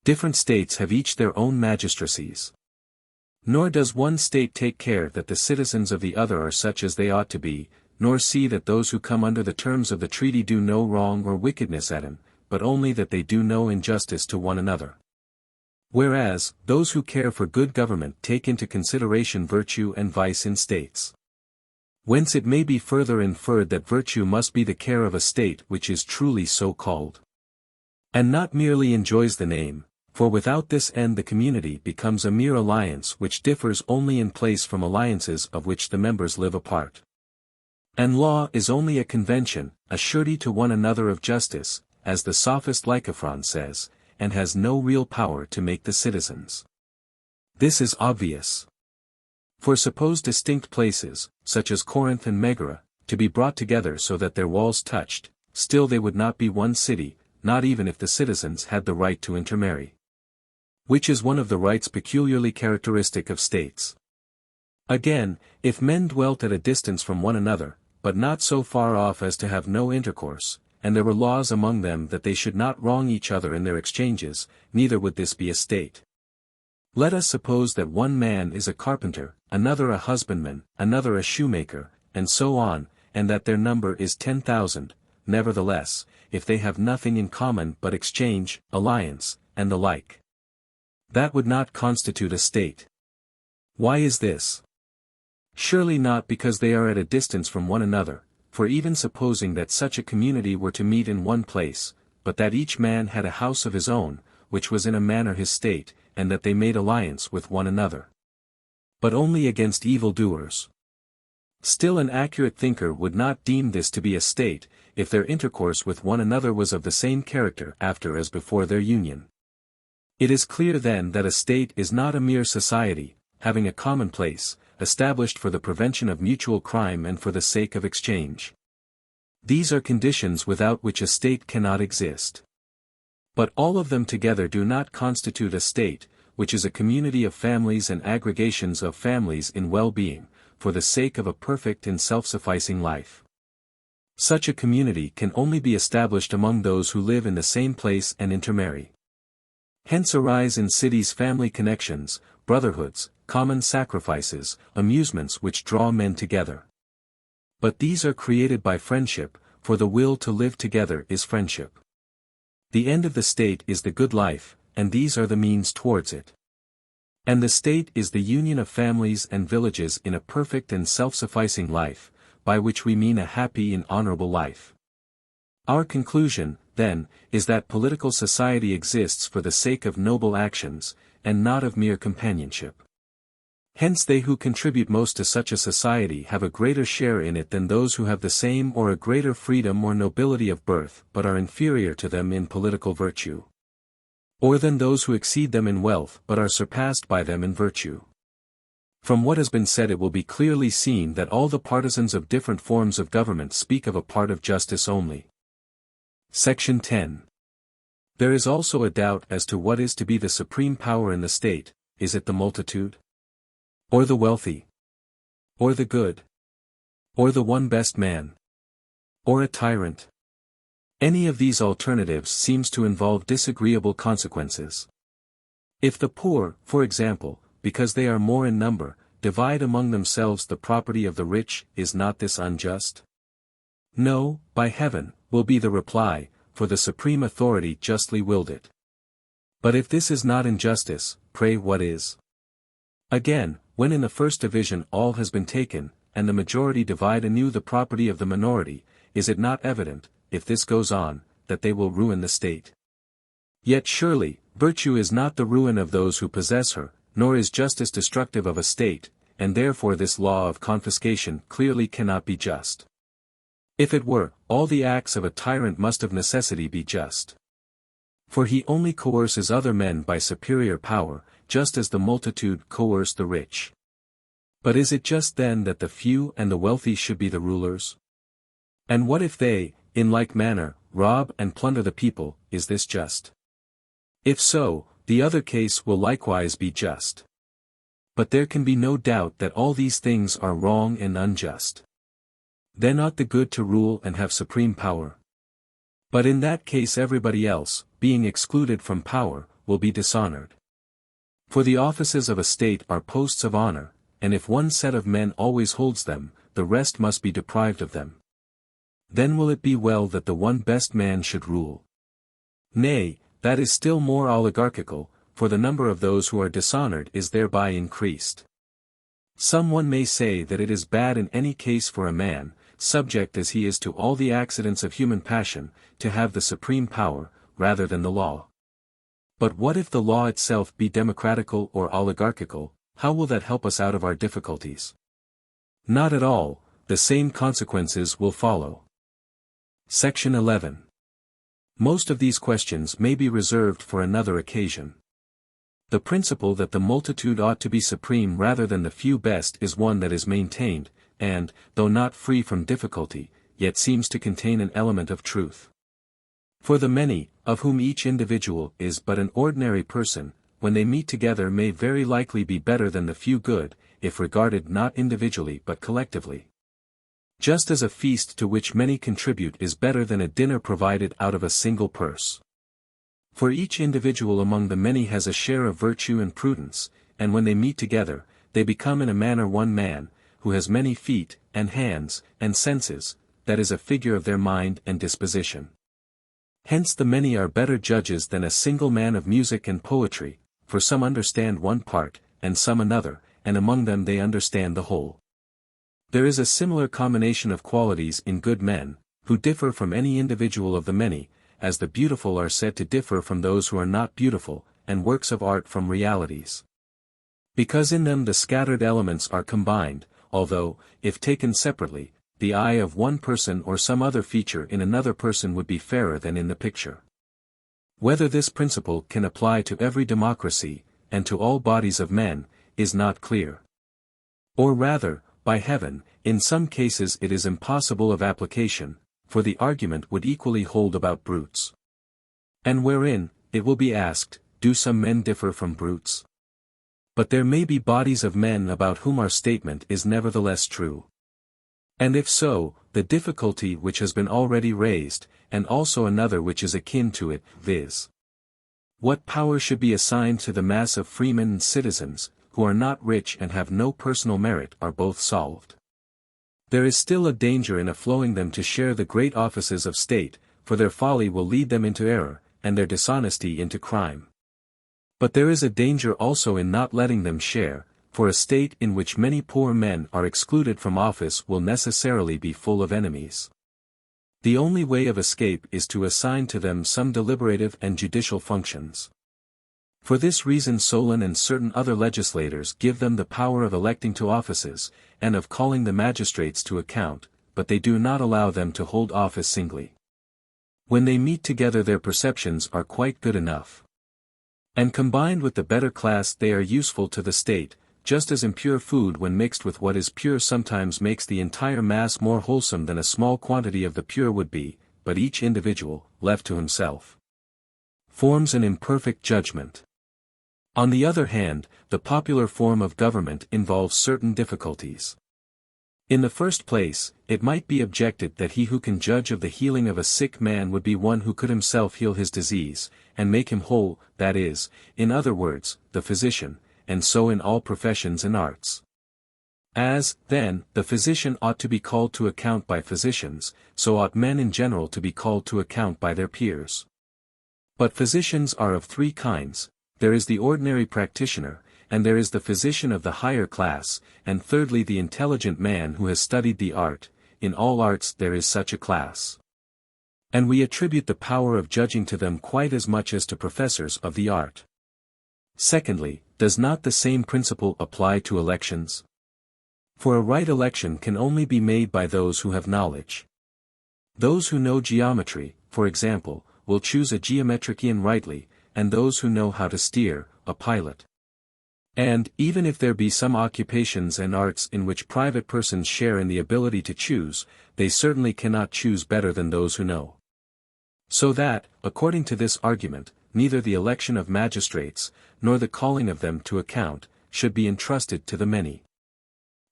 S1: Different states have each their own magistracies. Nor does one state take care that the citizens of the other are such as they ought to be, nor see that those who come under the terms of the treaty do no wrong or wickedness at him, but only that they do no injustice to one another. Whereas, those who care for good government take into consideration virtue and vice in states. Whence it may be further inferred that virtue must be the care of a state which is truly so called. And not merely enjoys the name, for without this end the community becomes a mere alliance which differs only in place from alliances of which the members live apart. And law is only a convention, a surety to one another of justice, as the sophist Lycophron says, and has no real power to make the citizens. This is obvious. For suppose distinct places, such as Corinth and Megara, to be brought together so that their walls touched, still they would not be one city, not even if the citizens had the right to intermarry. Which is one of the rights peculiarly characteristic of states. Again, if men dwelt at a distance from one another, but not so far off as to have no intercourse, and there were laws among them that they should not wrong each other in their exchanges, neither would this be a state. Let us suppose that one man is a carpenter, another a husbandman, another a shoemaker, and so on, and that their number is 10,000, nevertheless, if they have nothing in common but exchange, alliance, and the like, that would not constitute a state. Why is this? Surely not because they are at a distance from one another, for even supposing that such a community were to meet in one place, but that each man had a house of his own, which was in a manner his state, and that they made alliance with one another. But only against evildoers. Still an accurate thinker would not deem this to be a state, if their intercourse with one another was of the same character after as before their union. It is clear then that a state is not a mere society, having a common place, established for the prevention of mutual crime and for the sake of exchange. These are conditions without which a state cannot exist. But all of them together do not constitute a state, which is a community of families and aggregations of families in well-being, for the sake of a perfect and self-sufficing life. Such a community can only be established among those who live in the same place and intermarry. Hence arise in cities family connections, brotherhoods, common sacrifices, amusements which draw men together. But these are created by friendship, for the will to live together is friendship. The end of the state is the good life, and these are the means towards it. And the state is the union of families and villages in a perfect and self-sufficing life, by which we mean a happy and honorable life. Our conclusion, then, is that political society exists for the sake of noble actions, and not of mere companionship. Hence they who contribute most to such a society have a greater share in it than those who have the same or a greater freedom or nobility of birth but are inferior to them in political virtue. Or than those who exceed them in wealth but are surpassed by them in virtue. From what has been said it will be clearly seen that all the partisans of different forms of government speak of a part of justice only. Section 10. There is also a doubt as to what is to be the supreme power in the state. Is it the multitude? Or the wealthy? Or the good? Or the one best man? Or a tyrant? Any of these alternatives seems to involve disagreeable consequences. If the poor, for example, because they are more in number, divide among themselves the property of the rich, is not this unjust? No, by heaven, will be the reply, for the supreme authority justly willed it. But if this is not injustice, pray what is? Again, when in the first division all has been taken, and the majority divide anew the property of the minority, is it not evident, if this goes on, that they will ruin the state? Yet surely, virtue is not the ruin of those who possess her, nor is justice destructive of a state, and therefore this law of confiscation clearly cannot be just. If it were, all the acts of a tyrant must of necessity be just. For he only coerces other men by superior power, just as the multitude coerce the rich. But is it just then that the few and the wealthy should be the rulers? And what if they, in like manner, rob and plunder the people, is this just? If so, the other case will likewise be just. But there can be no doubt that all these things are wrong and unjust. Then ought the good to rule and have supreme power. But in that case everybody else, being excluded from power, will be dishonored. For the offices of a state are posts of honor, and if one set of men always holds them, the rest must be deprived of them. Then will it be well that the one best man should rule? Nay, that is still more oligarchical, for the number of those who are dishonored is thereby increased. Some one may say that it is bad in any case for a man, subject as he is to all the accidents of human passion, to have the supreme power, rather than the law. But what if the law itself be democratical or oligarchical? How will that help us out of our difficulties? Not at all, the same consequences will follow. Section 11. Most of these questions may be reserved for another occasion. The principle that the multitude ought to be supreme rather than the few best is one that is maintained, and, though not free from difficulty, yet seems to contain an element of truth. For the many, of whom each individual is but an ordinary person, when they meet together may very likely be better than the few good, if regarded not individually but collectively. Just as a feast to which many contribute is better than a dinner provided out of a single purse. For each individual among the many has a share of virtue and prudence, and when they meet together, they become in a manner one man, who has many feet, and hands, and senses, that is a figure of their mind and disposition. Hence the many are better judges than a single man of music and poetry, for some understand one part, and some another, and among them they understand the whole. There is a similar combination of qualities in good men, who differ from any individual of the many, as the beautiful are said to differ from those who are not beautiful, and works of art from realities. Because in them the scattered elements are combined, although, if taken separately, the eye of one person or some other feature in another person would be fairer than in the picture. Whether this principle can apply to every democracy, and to all bodies of men, is not clear. Or rather, by heaven, in some cases it is impossible of application, for the argument would equally hold about brutes. And wherein, it will be asked, do some men differ from brutes? But there may be bodies of men about whom our statement is nevertheless true. And if so, the difficulty which has been already raised, and also another which is akin to it, viz. What power should be assigned to the mass of freemen and citizens, who are not rich and have no personal merit, are both solved. There is still a danger in afflowing them to share the great offices of state, for their folly will lead them into error, and their dishonesty into crime. But there is a danger also in not letting them share, for a state in which many poor men are excluded from office will necessarily be full of enemies. The only way of escape is to assign to them some deliberative and judicial functions. For this reason Solon and certain other legislators give them the power of electing to offices, and of calling the magistrates to account, but they do not allow them to hold office singly. When they meet together their perceptions are quite good enough. And combined with the better class they are useful to the state, just as impure food when mixed with what is pure sometimes makes the entire mass more wholesome than a small quantity of the pure would be, but each individual, left to himself, forms an imperfect judgment. On the other hand, the popular form of government involves certain difficulties. In the first place, it might be objected that he who can judge of the healing of a sick man would be one who could himself heal his disease, and make him whole, that is, in other words, the physician, and so in all professions and arts. As, then, the physician ought to be called to account by physicians, so ought men in general to be called to account by their peers. But physicians are of three kinds. There is the ordinary practitioner, and there is the physician of the higher class, and thirdly the intelligent man who has studied the art. In all arts there is such a class. And we attribute the power of judging to them quite as much as to professors of the art. Secondly, does not the same principle apply to elections? For a right election can only be made by those who have knowledge. Those who know geometry, for example, will choose a geometrician rightly, and those who know how to steer, a pilot. And, even if there be some occupations and arts in which private persons share in the ability to choose, they certainly cannot choose better than those who know. So that, according to this argument, neither the election of magistrates, nor the calling of them to account, should be entrusted to the many.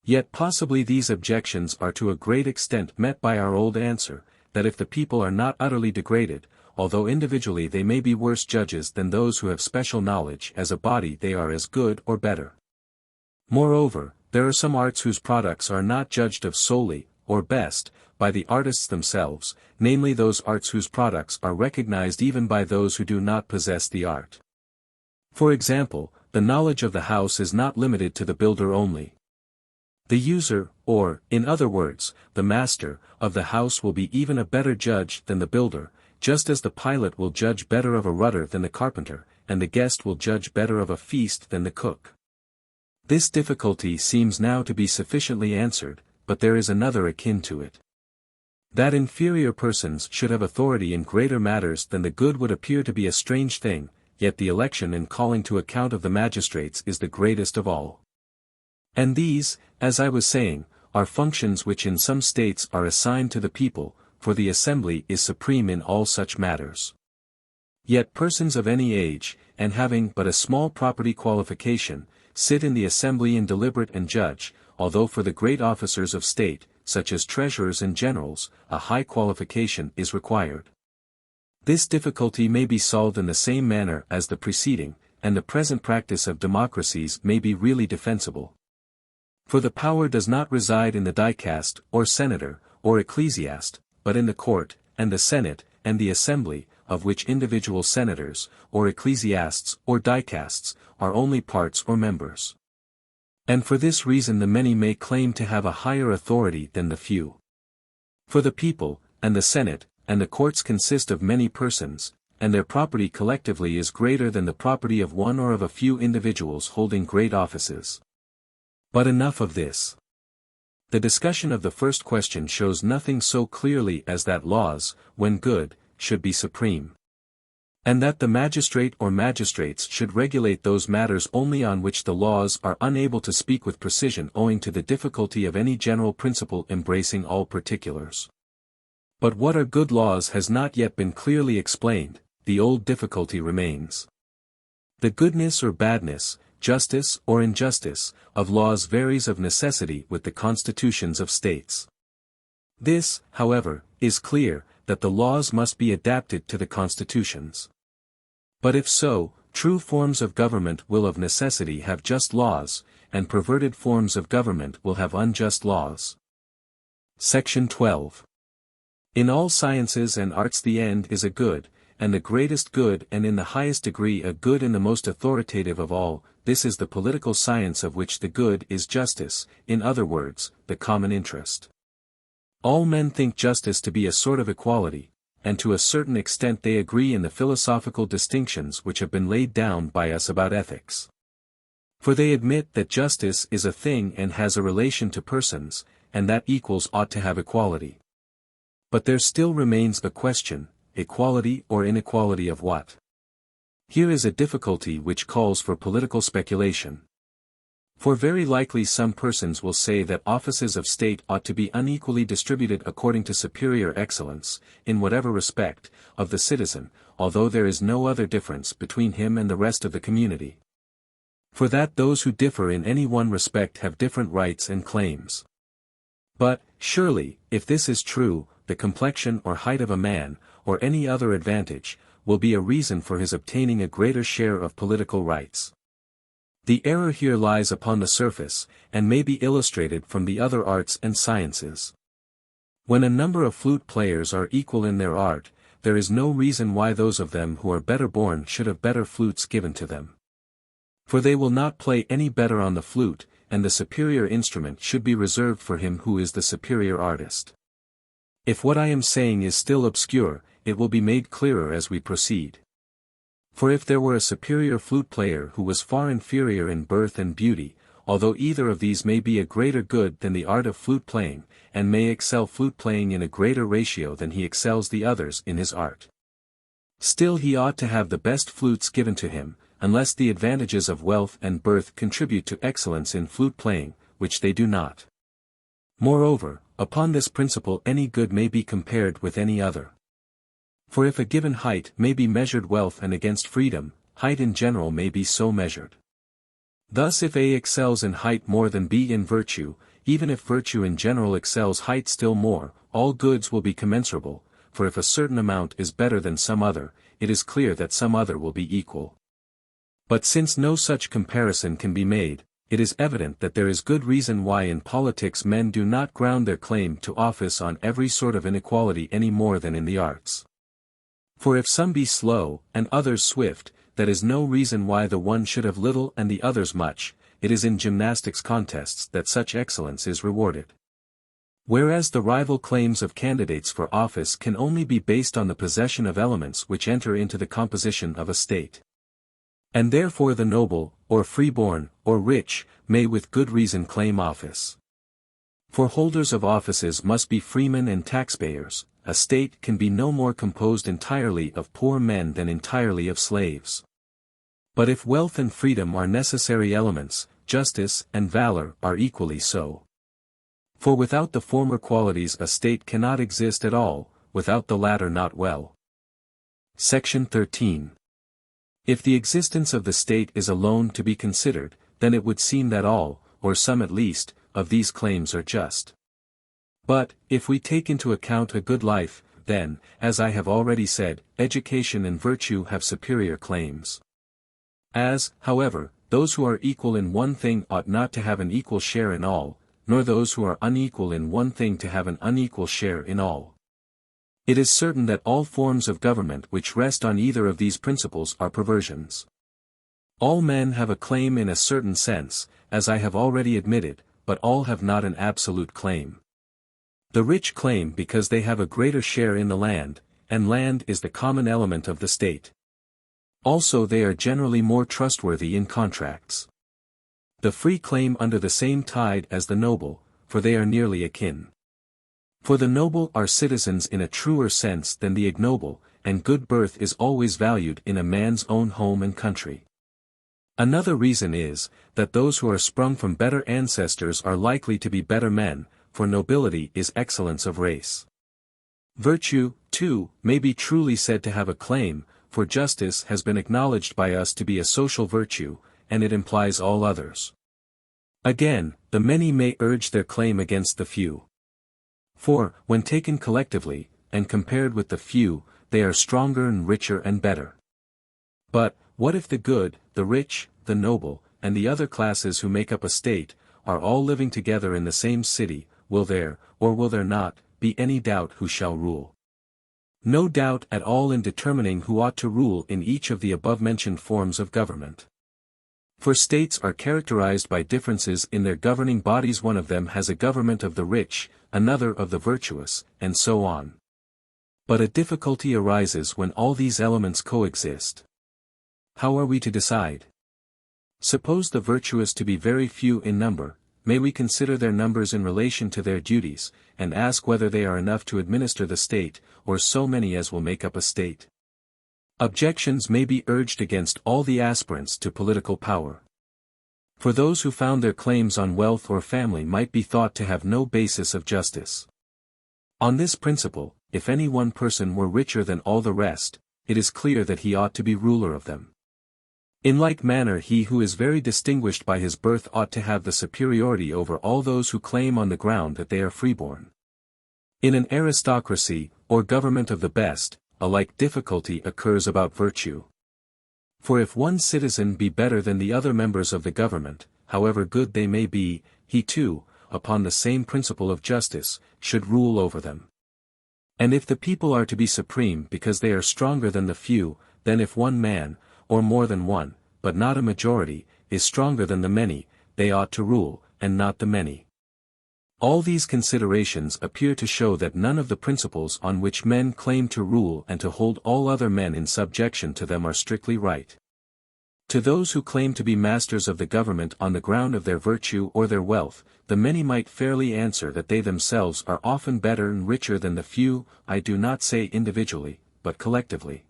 S1: Yet possibly these objections are to a great extent met by our old answer, that if the people are not utterly degraded, although individually they may be worse judges than those who have special knowledge, as a body they are as good or better. Moreover, there are some arts whose products are not judged of solely, or best, by the artists themselves, namely those arts whose products are recognized even by those who do not possess the art. For example, the knowledge of the house is not limited to the builder only. The user, or, in other words, the master, of the house will be even a better judge than the builder, just as the pilot will judge better of a rudder than the carpenter, and the guest will judge better of a feast than the cook. This difficulty seems now to be sufficiently answered, but there is another akin to it. That inferior persons should have authority in greater matters than the good would appear to be a strange thing, yet the election and calling to account of the magistrates is the greatest of all. And these, as I was saying, are functions which in some states are assigned to the people, for the assembly is supreme in all such matters. Yet persons of any age, and having but a small property qualification, sit in the assembly and deliberate and judge, although for the great officers of state, such as treasurers and generals, a high qualification is required. This difficulty may be solved in the same manner as the preceding, and the present practice of democracies may be really defensible. For the power does not reside in the dicast, or senator, or ecclesiast, but in the court, and the senate, and the assembly, of which individual senators, or ecclesiasts, or dicasts, are only parts or members. And for this reason the many may claim to have a higher authority than the few. For the people, and the senate, and the courts consist of many persons, and their property collectively is greater than the property of one or of a few individuals holding great offices. But enough of this. The discussion of the first question shows nothing so clearly as that laws, when good, should be supreme. And that the magistrate or magistrates should regulate those matters only on which the laws are unable to speak with precision owing to the difficulty of any general principle embracing all particulars. But what are good laws has not yet been clearly explained, the old difficulty remains. The goodness or badness, justice or injustice, of laws varies of necessity with the constitutions of states. This, however, is clear, that the laws must be adapted to the constitutions. But if so, true forms of government will of necessity have just laws, and perverted forms of government will have unjust laws. Section 12. In all sciences and arts the end is a good, and the greatest good and in the highest degree a good and the most authoritative of all, this is the political science of which the good is justice, in other words, the common interest. All men think justice to be a sort of equality, and to a certain extent they agree in the philosophical distinctions which have been laid down by us about ethics. For they admit that justice is a thing and has a relation to persons, and that equals ought to have equality. But there still remains a question, equality or inequality of what? Here is a difficulty which calls for political speculation. For very likely some persons will say that offices of state ought to be unequally distributed according to superior excellence, in whatever respect, of the citizen, although there is no other difference between him and the rest of the community. For that those who differ in any one respect have different rights and claims. But, surely, if this is true, the complexion or height of a man, or any other advantage, will be a reason for his obtaining a greater share of political rights. The error here lies upon the surface, and may be illustrated from the other arts and sciences. When a number of flute players are equal in their art, there is no reason why those of them who are better born should have better flutes given to them. For they will not play any better on the flute, and the superior instrument should be reserved for him who is the superior artist. If what I am saying is still obscure, it will be made clearer as we proceed. For if there were a superior flute player who was far inferior in birth and beauty, although either of these may be a greater good than the art of flute playing, and may excel flute playing in a greater ratio than he excels the others in his art, still he ought to have the best flutes given to him, unless the advantages of wealth and birth contribute to excellence in flute playing, which they do not. Moreover, upon this principle any good may be compared with any other. For if a given height may be measured wealth and against freedom, height in general may be so measured. Thus if A excels in height more than B in virtue, even if virtue in general excels height still more, all goods will be commensurable, for if a certain amount is better than some other, it is clear that some other will be equal. But since no such comparison can be made, it is evident that there is good reason why in politics men do not ground their claim to office on every sort of inequality any more than in the arts. For if some be slow, and others swift, that is no reason why the one should have little and the others much. It is in gymnastics contests that such excellence is rewarded. Whereas the rival claims of candidates for office can only be based on the possession of elements which enter into the composition of a state. And therefore the noble, or freeborn, or rich, may with good reason claim office. For holders of offices must be freemen and taxpayers. A state can be no more composed entirely of poor men than entirely of slaves. But if wealth and freedom are necessary elements, justice and valor are equally so. For without the former qualities a state cannot exist at all, without the latter not well. Section 13. If the existence of the state is alone to be considered, then it would seem that all, or some at least, of these claims are just. But, if we take into account a good life, then, as I have already said, education and virtue have superior claims. As, however, those who are equal in one thing ought not to have an equal share in all, nor those who are unequal in one thing to have an unequal share in all. It is certain that all forms of government which rest on either of these principles are perversions. All men have a claim in a certain sense, as I have already admitted, but all have not an absolute claim. The rich claim because they have a greater share in the land, and land is the common element of the state. Also they are generally more trustworthy in contracts. The free claim under the same tide as the noble, for they are nearly akin. For the noble are citizens in a truer sense than the ignoble, and good birth is always valued in a man's own home and country. Another reason is, that those who are sprung from better ancestors are likely to be better men, for nobility is excellence of race. Virtue, too, may be truly said to have a claim, for justice has been acknowledged by us to be a social virtue, and it implies all others. Again, the many may urge their claim against the few. For, when taken collectively, and compared with the few, they are stronger and richer and better. But, what if the good, the rich, the noble, and the other classes who make up a state, are all living together in the same city? Will there, or will there not, be any doubt who shall rule? No doubt at all in determining who ought to rule in each of the above-mentioned forms of government. For states are characterized by differences in their governing bodies. One of them has a government of the rich, another of the virtuous, and so on. But a difficulty arises when all these elements coexist. How are we to decide? Suppose the virtuous to be very few in number, may we consider their numbers in relation to their duties, and ask whether they are enough to administer the state, or so many as will make up a state? Objections may be urged against all the aspirants to political power. For those who found their claims on wealth or family might be thought to have no basis of justice. On this principle, if any one person were richer than all the rest, it is clear that he ought to be ruler of them. In like manner he who is very distinguished by his birth ought to have the superiority over all those who claim on the ground that they are freeborn. In an aristocracy, or government of the best, a like difficulty occurs about virtue. For if one citizen be better than the other members of the government, however good they may be, he too, upon the same principle of justice, should rule over them. And if the people are to be supreme because they are stronger than the few, then if one man, or more than one, but not a majority, is stronger than the many, they ought to rule, and not the many. All these considerations appear to show that none of the principles on which men claim to rule and to hold all other men in subjection to them are strictly right. To those who claim to be masters of the government on the ground of their virtue or their wealth, the many might fairly answer that they themselves are often better and richer than the few, I do not say individually, but collectively.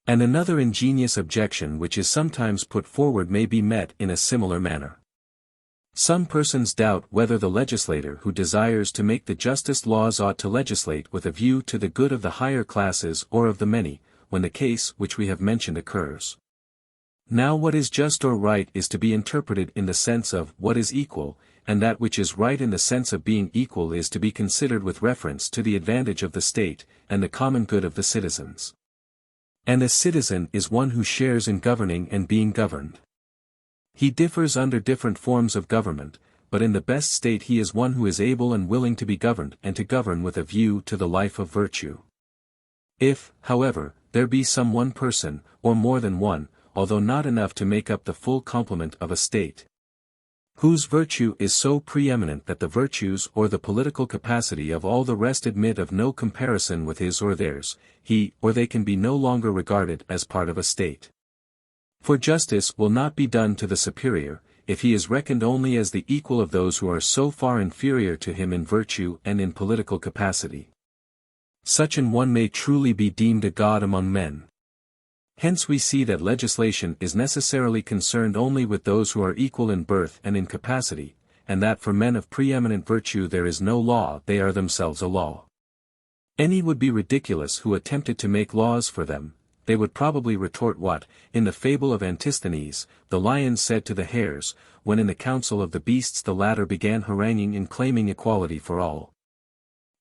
S1: And another ingenious objection which is sometimes put forward may be met in a similar manner. Some persons doubt whether the legislator who desires to make the justest laws ought to legislate with a view to the good of the higher classes or of the many, when the case which we have mentioned occurs. Now what is just or right is to be interpreted in the sense of what is equal, and that which is right in the sense of being equal is to be considered with reference to the advantage of the state, and the common good of the citizens. And a citizen is one who shares in governing and being governed. He differs under different forms of government, but in the best state he is one who is able and willing to be governed and to govern with a view to the life of virtue. If, however, there be some one person, or more than one, although not enough to make up the full complement of a state, whose virtue is so preeminent that the virtues or the political capacity of all the rest admit of no comparison with his or theirs, he or they can be no longer regarded as part of a state. For justice will not be done to the superior, if he is reckoned only as the equal of those who are so far inferior to him in virtue and in political capacity. Such an one may truly be deemed a god among men. Hence we see that legislation is necessarily concerned only with those who are equal in birth and in capacity, and that for men of preeminent virtue there is no law, they are themselves a law. Any would be ridiculous who attempted to make laws for them. They would probably retort what, in the fable of Antisthenes, the lion said to the hares, when in the council of the beasts the latter began haranguing and claiming equality for all.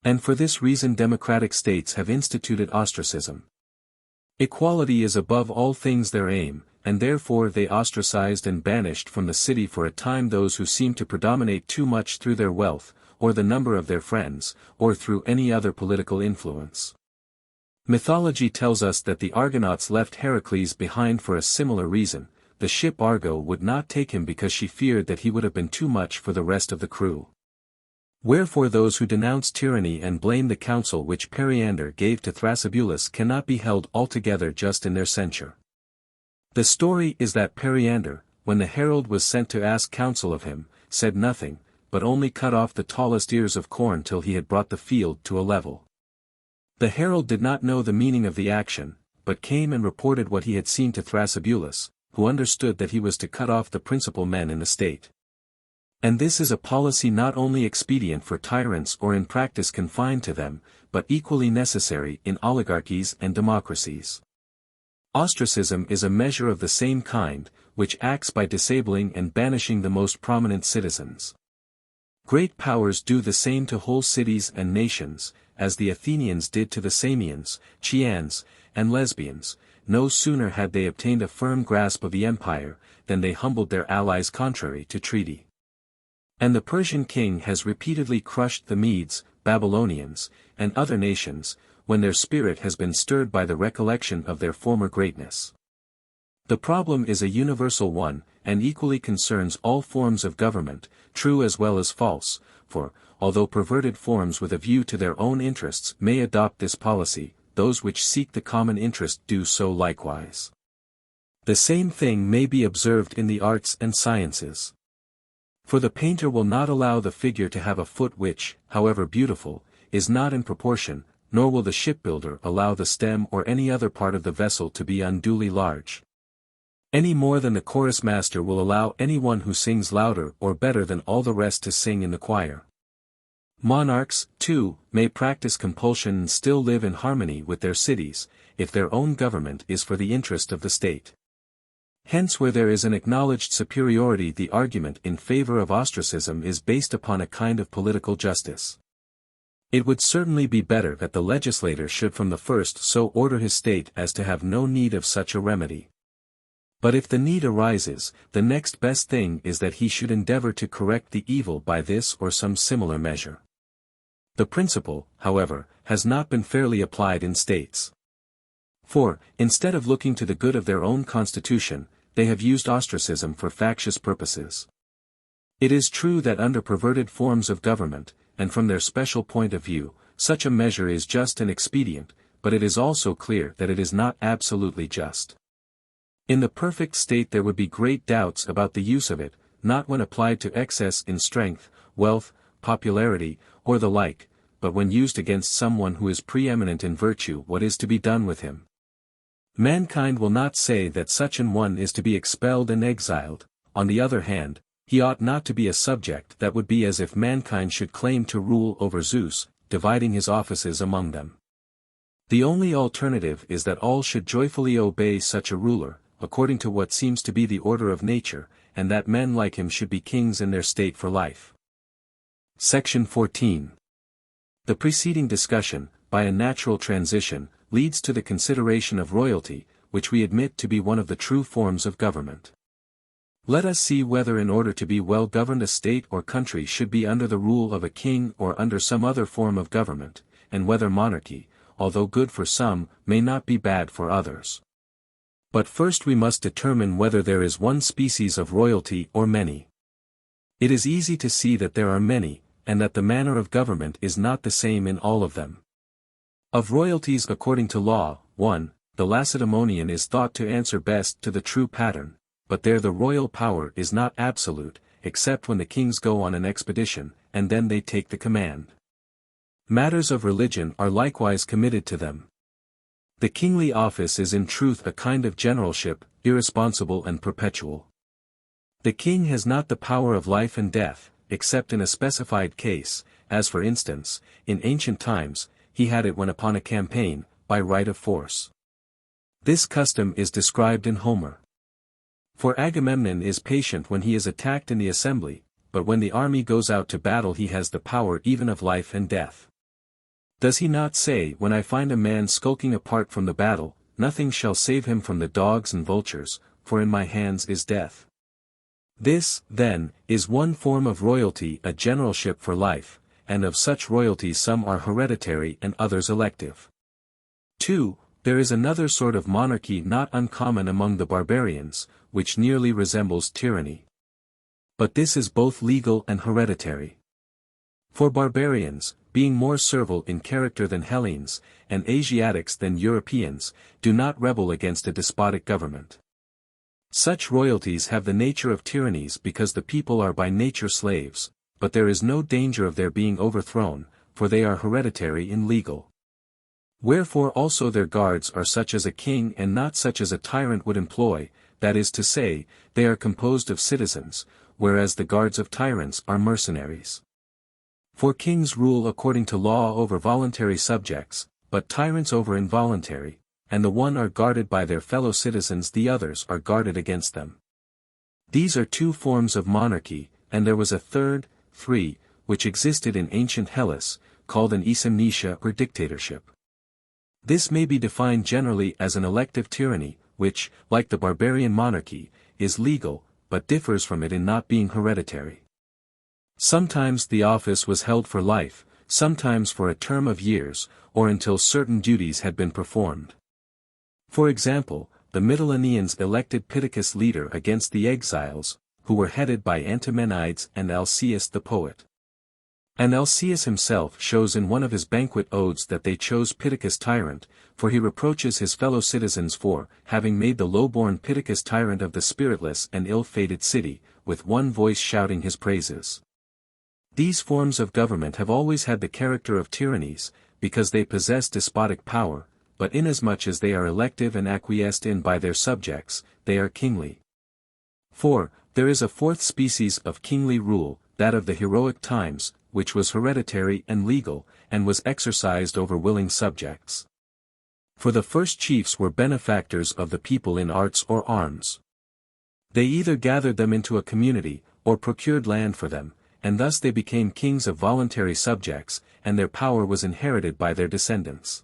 S1: And for this reason democratic states have instituted ostracism. Equality is above all things their aim, and therefore they ostracized and banished from the city for a time those who seemed to predominate too much through their wealth, or the number of their friends, or through any other political influence. Mythology tells us that the Argonauts left Heracles behind for a similar reason. The ship Argo would not take him because she feared that he would have been too much for the rest of the crew. Wherefore those who denounce tyranny and blame the counsel which Periander gave to Thrasybulus cannot be held altogether just in their censure. The story is that Periander, when the herald was sent to ask counsel of him, said nothing, but only cut off the tallest ears of corn till he had brought the field to a level. The herald did not know the meaning of the action, but came and reported what he had seen to Thrasybulus, who understood that he was to cut off the principal men in the state. And this is a policy not only expedient for tyrants or in practice confined to them, but equally necessary in oligarchies and democracies. Ostracism is a measure of the same kind, which acts by disabling and banishing the most prominent citizens. Great powers do the same to whole cities and nations, as the Athenians did to the Samians, Chians, and Lesbians. No sooner had they obtained a firm grasp of the empire, than they humbled their allies contrary to treaty. And the Persian king has repeatedly crushed the Medes, Babylonians, and other nations, when their spirit has been stirred by the recollection of their former greatness. The problem is a universal one, and equally concerns all forms of government, true as well as false, for, although perverted forms with a view to their own interests may adopt this policy, those which seek the common interest do so likewise. The same thing may be observed in the arts and sciences. For the painter will not allow the figure to have a foot which, however beautiful, is not in proportion, nor will the shipbuilder allow the stem or any other part of the vessel to be unduly large. Any more than the chorus master will allow anyone who sings louder or better than all the rest to sing in the choir. Monarchs, too, may practice compulsion and still live in harmony with their cities, if their own government is for the interest of the state. Hence where there is an acknowledged superiority, the argument in favor of ostracism is based upon a kind of political justice. It would certainly be better that the legislator should from the first so order his state as to have no need of such a remedy. But if the need arises, the next best thing is that he should endeavor to correct the evil by this or some similar measure. The principle, however, has not been fairly applied in states. For, instead of looking to the good of their own constitution, they have used ostracism for factious purposes. It is true that under perverted forms of government, and from their special point of view, such a measure is just and expedient, but it is also clear that it is not absolutely just. In the perfect state there would be great doubts about the use of it, not when applied to excess in strength, wealth, popularity, or the like, but when used against someone who is preeminent in virtue. What is to be done with him? Mankind will not say that such an one is to be expelled and exiled. On the other hand, he ought not to be a subject. That would be as if mankind should claim to rule over Zeus, dividing his offices among them. The only alternative is that all should joyfully obey such a ruler, according to what seems to be the order of nature, and that men like him should be kings in their state for life. Section 14. The preceding discussion, by a natural transition, leads to the consideration of royalty, which we admit to be one of the true forms of government. Let us see whether in order to be well governed a state or country should be under the rule of a king or under some other form of government, and whether monarchy, although good for some, may not be bad for others. But first we must determine whether there is one species of royalty or many. It is easy to see that there are many, and that the manner of government is not the same in all of them. Of royalties according to law, 1, the Lacedaemonian is thought to answer best to the true pattern, but there the royal power is not absolute, except when the kings go on an expedition, and then they take the command. Matters of religion are likewise committed to them. The kingly office is in truth a kind of generalship, irresponsible and perpetual. The king has not the power of life and death, except in a specified case, as for instance, in ancient times, he had it when upon a campaign, by right of force. This custom is described in Homer. For Agamemnon is patient when he is attacked in the assembly, but when the army goes out to battle he has the power even of life and death. Does he not say, when I find a man skulking apart from the battle, nothing shall save him from the dogs and vultures, for in my hands is death? This, then, is one form of royalty, a generalship for life, and of such royalty some are hereditary and others elective. 2. There is another sort of monarchy not uncommon among the barbarians, which nearly resembles tyranny. But this is both legal and hereditary. For barbarians, being more servile in character than Hellenes, and Asiatics than Europeans, do not rebel against a despotic government. Such royalties have the nature of tyrannies because the people are by nature slaves, but there is no danger of their being overthrown, for they are hereditary and legal. Wherefore also their guards are such as a king and not such as a tyrant would employ, that is to say, they are composed of citizens, whereas the guards of tyrants are mercenaries. For kings rule according to law over voluntary subjects, but tyrants over involuntary, and the one are guarded by their fellow citizens, the others are guarded against them. These are two forms of monarchy, and there was a third, which existed in ancient Hellas, called an isemnetia or dictatorship. This may be defined generally as an elective tyranny, which, like the barbarian monarchy, is legal, but differs from it in not being hereditary. Sometimes the office was held for life, sometimes for a term of years, or until certain duties had been performed. For example, the Mytileneans elected Pittacus leader against the exiles, who were headed by Antimenides and Alcaeus the poet. And Alcaeus himself shows in one of his banquet odes that they chose Pittacus tyrant, for he reproaches his fellow citizens for having made the low-born Pittacus tyrant of the spiritless and ill-fated city, with one voice shouting his praises. These forms of government have always had the character of tyrannies, because they possess despotic power, but inasmuch as they are elective and acquiesced in by their subjects, they are kingly. 4. There is a fourth species of kingly rule, that of the heroic times, which was hereditary and legal, and was exercised over willing subjects. For the first chiefs were benefactors of the people in arts or arms. They either gathered them into a community, or procured land for them, and thus they became kings of voluntary subjects, and their power was inherited by their descendants.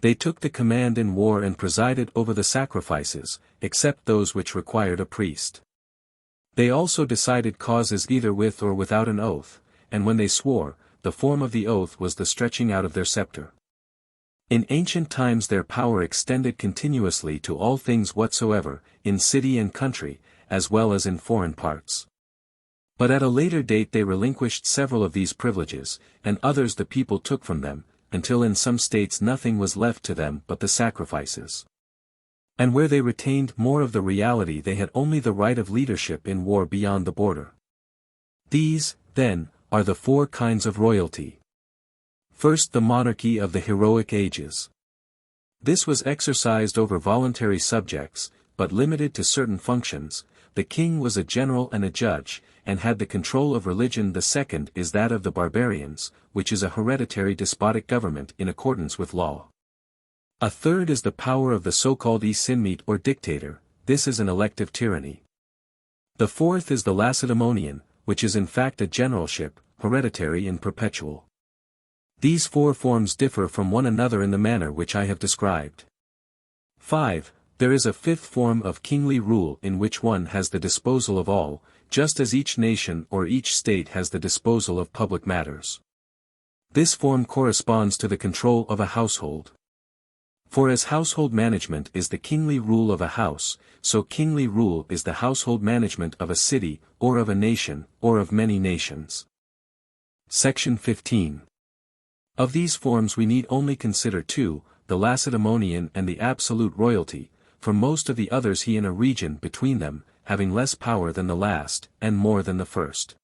S1: They took the command in war and presided over the sacrifices, except those which required a priest. They also decided causes either with or without an oath, and when they swore, the form of the oath was the stretching out of their scepter. In ancient times their power extended continuously to all things whatsoever, in city and country, as well as in foreign parts. But at a later date they relinquished several of these privileges, and others the people took from them, until in some states nothing was left to them but the sacrifices. And where they retained more of the reality they had only the right of leadership in war beyond the border. These, then, are the four kinds of royalty. First, the monarchy of the heroic ages. This was exercised over voluntary subjects, but limited to certain functions. The king was a general and a judge, and had the control of religion. The second is that of the barbarians, which is a hereditary despotic government in accordance with law. A third is the power of the so-called isemnete or dictator. This is an elective tyranny. The fourth is the Lacedaemonian, which is in fact a generalship, hereditary and perpetual. These four forms differ from one another in the manner which I have described. 5. There is a fifth form of kingly rule in which one has the disposal of all, just as each nation or each state has the disposal of public matters. This form corresponds to the control of a household. For as household management is the kingly rule of a house, so kingly rule is the household management of a city, or of a nation, or of many nations. Section 15. Of these forms we need only consider two, the Lacedaemonian and the absolute royalty, for most of the others he in a region between them, having less power than the last, and more than the first.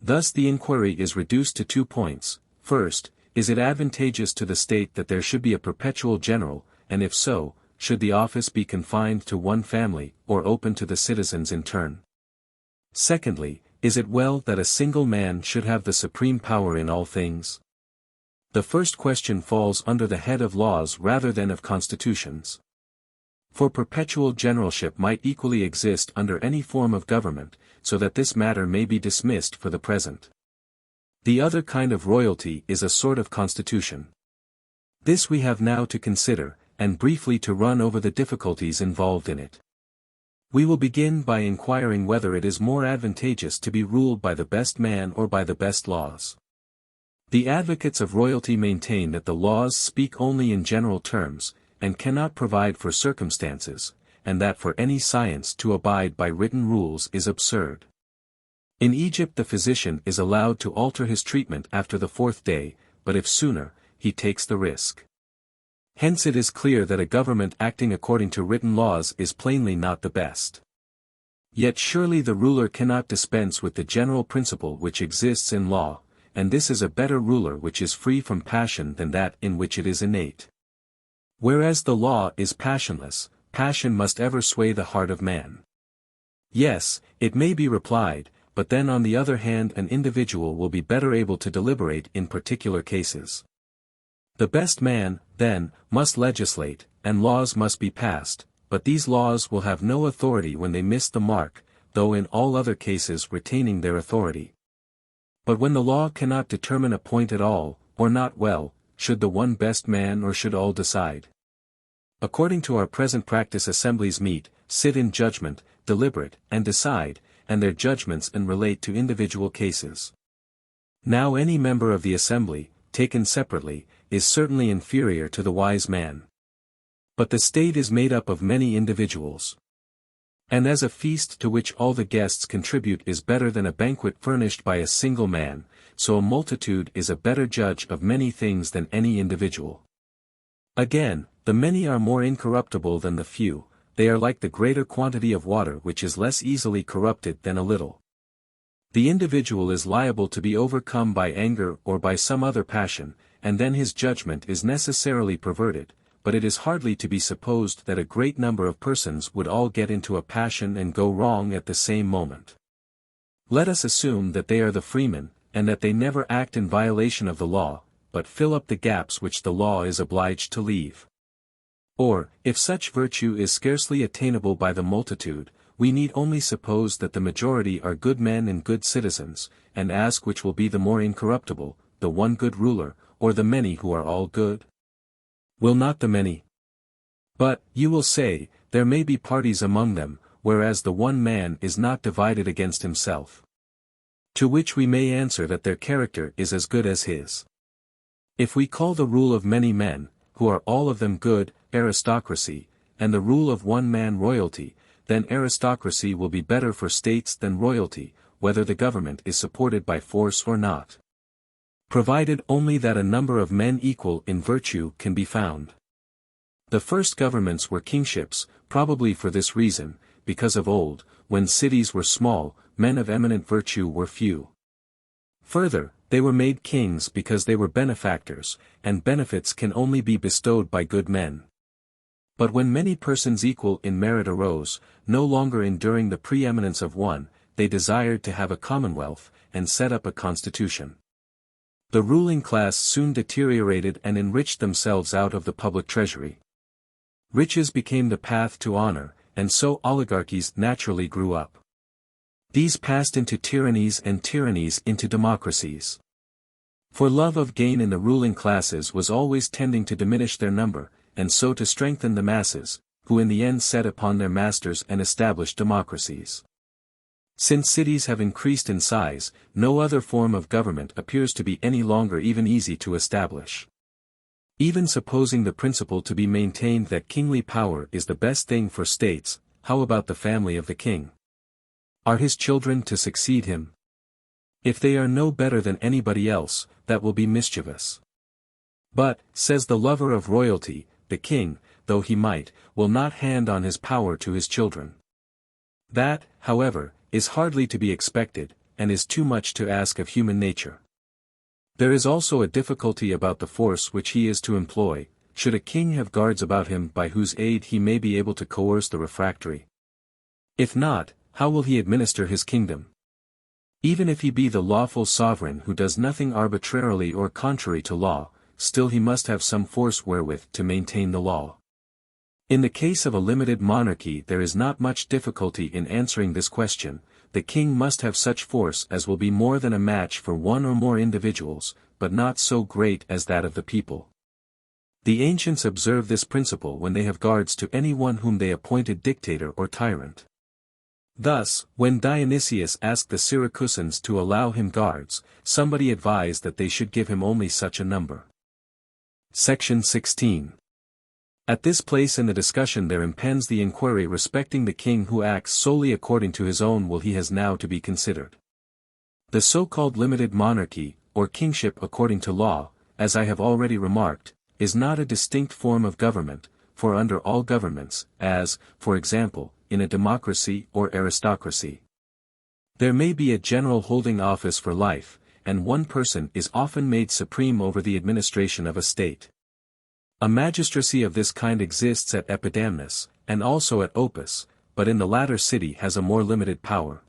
S1: Thus the inquiry is reduced to 2 points. First, is it advantageous to the state that there should be a perpetual general, and if so, should the office be confined to one family, or open to the citizens in turn? Secondly, is it well that a single man should have the supreme power in all things? The first question falls under the head of laws rather than of constitutions. For perpetual generalship might equally exist under any form of government, so that this matter may be dismissed for the present. The other kind of royalty is a sort of constitution. This we have now to consider, and briefly to run over the difficulties involved in it. We will begin by inquiring whether it is more advantageous to be ruled by the best man or by the best laws. The advocates of royalty maintain that the laws speak only in general terms, and cannot provide for circumstances, and that for any science to abide by written rules is absurd. In Egypt the physician is allowed to alter his treatment after the 4th day, but if sooner, he takes the risk. Hence it is clear that a government acting according to written laws is plainly not the best. Yet surely the ruler cannot dispense with the general principle which exists in law, and this is a better ruler which is free from passion than that in which it is innate. Whereas the law is passionless, passion must ever sway the heart of man. Yes, it may be replied, but then on the other hand an individual will be better able to deliberate in particular cases. The best man, then, must legislate, and laws must be passed, but these laws will have no authority when they miss the mark, though in all other cases retaining their authority. But when the law cannot determine a point at all, or not well, should the one best man or should all decide? According to our present practice, assemblies meet, sit in judgment, deliberate, and decide, and their judgments and relate to individual cases. Now any member of the assembly, taken separately, is certainly inferior to the wise man. But the state is made up of many individuals. And as a feast to which all the guests contribute is better than a banquet furnished by a single man, so a multitude is a better judge of many things than any individual. Again, the many are more incorruptible than the few, they are like the greater quantity of water which is less easily corrupted than a little. The individual is liable to be overcome by anger or by some other passion, and then his judgment is necessarily perverted, but it is hardly to be supposed that a great number of persons would all get into a passion and go wrong at the same moment. Let us assume that they are the freemen, and that they never act in violation of the law, but fill up the gaps which the law is obliged to leave. Or, if such virtue is scarcely attainable by the multitude, we need only suppose that the majority are good men and good citizens, and ask which will be the more incorruptible, the one good ruler, or the many who are all good? Will not the many? But, you will say, there may be parties among them, whereas the one man is not divided against himself. To which we may answer that their character is as good as his. If we call the rule of many men, who are all of them good, aristocracy, and the rule of one man royalty, then aristocracy will be better for states than royalty, whether the government is supported by force or not. Provided only that a number of men equal in virtue can be found. The first governments were kingships, probably for this reason, because of old, when cities were small, men of eminent virtue were few. Further, they were made kings because they were benefactors, and benefits can only be bestowed by good men. But when many persons equal in merit arose, no longer enduring the preeminence of one, they desired to have a commonwealth, and set up a constitution. The ruling class soon deteriorated and enriched themselves out of the public treasury. Riches became the path to honor, and so oligarchies naturally grew up. These passed into tyrannies and tyrannies into democracies. For love of gain in the ruling classes was always tending to diminish their number, and so to strengthen the masses, who in the end set upon their masters and established democracies. Since cities have increased in size, no other form of government appears to be any longer even easy to establish. Even supposing the principle to be maintained that kingly power is the best thing for states, how about the family of the king? Are his children to succeed him? If they are no better than anybody else, that will be mischievous. But, says the lover of royalty, the king, though he might, will not hand on his power to his children. That, however, is hardly to be expected, and is too much to ask of human nature. There is also a difficulty about the force which he is to employ, should a king have guards about him by whose aid he may be able to coerce the refractory. If not, how will he administer his kingdom? Even if he be the lawful sovereign who does nothing arbitrarily or contrary to law, still he must have some force wherewith to maintain the law. In the case of a limited monarchy there is not much difficulty in answering this question. The king must have such force as will be more than a match for one or more individuals, but not so great as that of the people. The ancients observe this principle when they have guards to any one whom they appointed dictator or tyrant. Thus, when Dionysius asked the Syracusans to allow him guards, somebody advised that they should give him only such a number. Section 16. At this place in the discussion there impends the inquiry respecting the king who acts solely according to his own will. He has now to be considered. The so-called limited monarchy, or kingship according to law, as I have already remarked, is not a distinct form of government, for under all governments, as, for example, in a democracy or aristocracy, there may be a general holding office for life, and one person is often made supreme over the administration of a state. A magistracy of this kind exists at Epidamnus, and also at Opus, but in the latter city has a more limited power.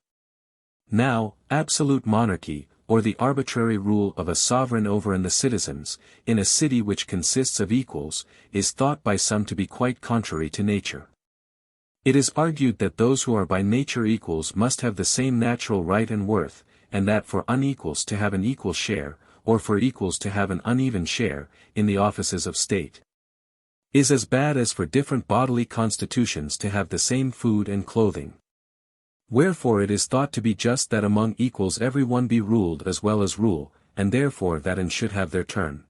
S1: Now, absolute monarchy, or the arbitrary rule of a sovereign over the citizens, in a city which consists of equals, is thought by some to be quite contrary to nature. It is argued that those who are by nature equals must have the same natural right and worth, and that for unequals to have an equal share, or for equals to have an uneven share, in the offices of state, is as bad as for different bodily constitutions to have the same food and clothing. Wherefore it is thought to be just that among equals every one be ruled as well as rule, and therefore that and should have their turn.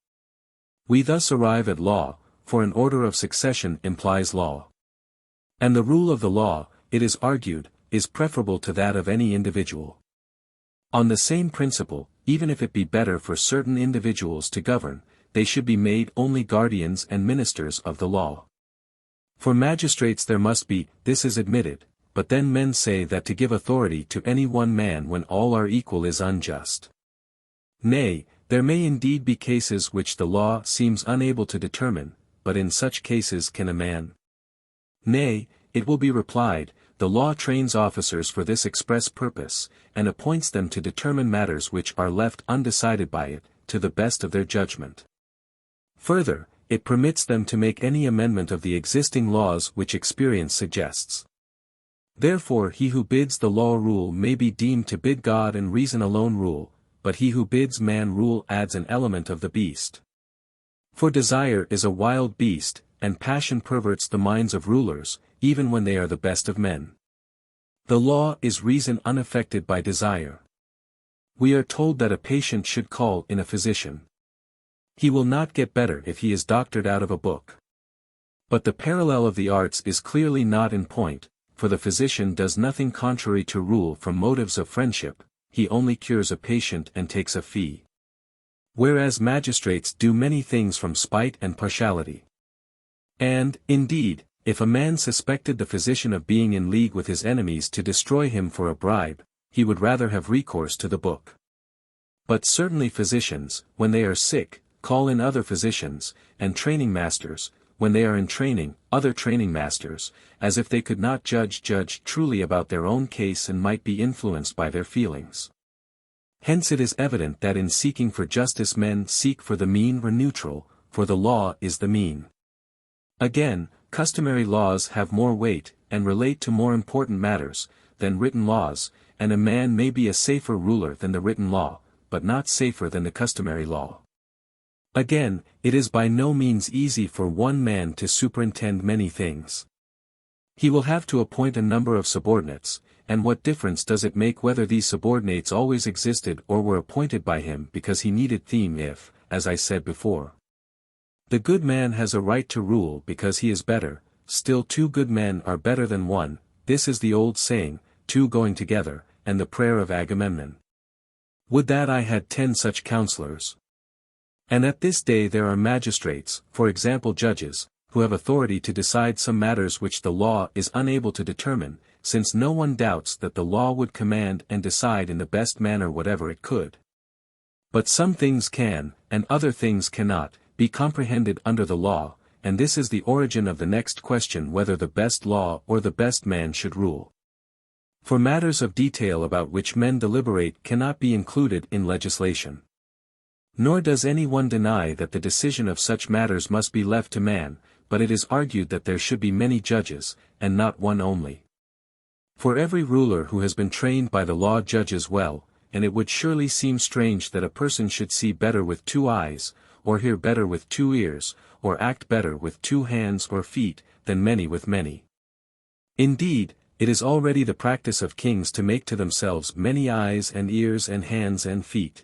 S1: We thus arrive at law, for an order of succession implies law. And the rule of the law, it is argued, is preferable to that of any individual. On the same principle, even if it be better for certain individuals to govern, they should be made only guardians and ministers of the law. For magistrates there must be, this is admitted, but then men say that to give authority to any one man when all are equal is unjust. Nay, there may indeed be cases which the law seems unable to determine, but in such cases can a man? Nay, it will be replied, the law trains officers for this express purpose, and appoints them to determine matters which are left undecided by it, to the best of their judgment. Further, it permits them to make any amendment of the existing laws which experience suggests. Therefore he who bids the law rule may be deemed to bid God and reason alone rule, but he who bids man rule adds an element of the beast. For desire is a wild beast, and passion perverts the minds of rulers, even when they are the best of men. The law is reason unaffected by desire. We are told that a patient should call in a physician. He will not get better if he is doctored out of a book. But the parallel of the arts is clearly not in point, for the physician does nothing contrary to rule from motives of friendship, he only cures a patient and takes a fee. Whereas magistrates do many things from spite and partiality. And, indeed, if a man suspected the physician of being in league with his enemies to destroy him for a bribe, he would rather have recourse to the book. But certainly physicians, when they are sick, call in other physicians, and training masters, when they are in training, other training masters, as if they could not judge truly about their own case and might be influenced by their feelings. Hence it is evident that in seeking for justice men seek for the mean or neutral, for the law is the mean. Again, customary laws have more weight, and relate to more important matters, than written laws, and a man may be a safer ruler than the written law, but not safer than the customary law. Again, it is by no means easy for one man to superintend many things. He will have to appoint a number of subordinates, and what difference does it make whether these subordinates always existed or were appointed by him because he needed them if, as I said before, the good man has a right to rule because he is better, still two good men are better than one, this is the old saying, two going together, and the prayer of Agamemnon. Would that I had 10 such counselors. And at this day there are magistrates, for example judges, who have authority to decide some matters which the law is unable to determine, since no one doubts that the law would command and decide in the best manner whatever it could. But some things can, and other things cannot, be comprehended under the law, and this is the origin of the next question whether the best law or the best man should rule. For matters of detail about which men deliberate cannot be included in legislation. Nor does any one deny that the decision of such matters must be left to man, but it is argued that there should be many judges, and not one only. For every ruler who has been trained by the law judges well, and it would surely seem strange that a person should see better with 2 eyes, or hear better with 2 ears, or act better with 2 hands or feet, than many with many. Indeed, it is already the practice of kings to make to themselves many eyes and ears and hands and feet.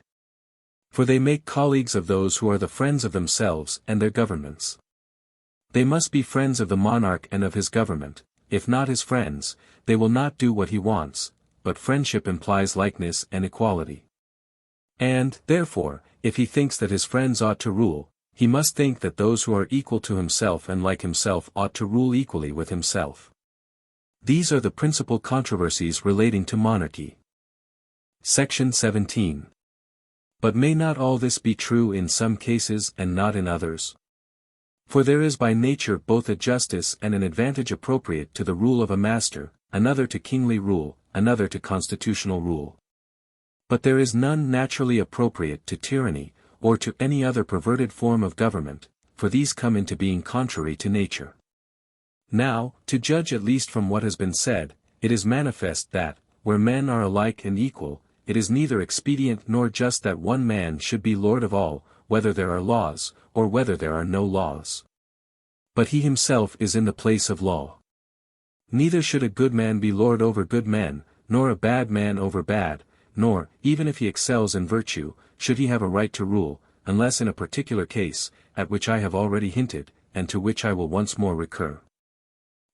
S1: For they make colleagues of those who are the friends of themselves and their governments. They must be friends of the monarch and of his government, if not his friends, they will not do what he wants, but friendship implies likeness and equality. And, therefore, if he thinks that his friends ought to rule, he must think that those who are equal to himself and like himself ought to rule equally with himself. These are the principal controversies relating to monarchy. Section 17. But may not all this be true in some cases and not in others? For there is by nature both a justice and an advantage appropriate to the rule of a master, another to kingly rule, another to constitutional rule. But there is none naturally appropriate to tyranny, or to any other perverted form of government, for these come into being contrary to nature. Now, to judge at least from what has been said, it is manifest that, where men are alike and equal, it is neither expedient nor just that one man should be lord of all, whether there are laws, or whether there are no laws. But he himself is in the place of law. Neither should a good man be lord over good men, nor a bad man over bad, nor, even if he excels in virtue, should he have a right to rule, unless in a particular case, at which I have already hinted, and to which I will once more recur.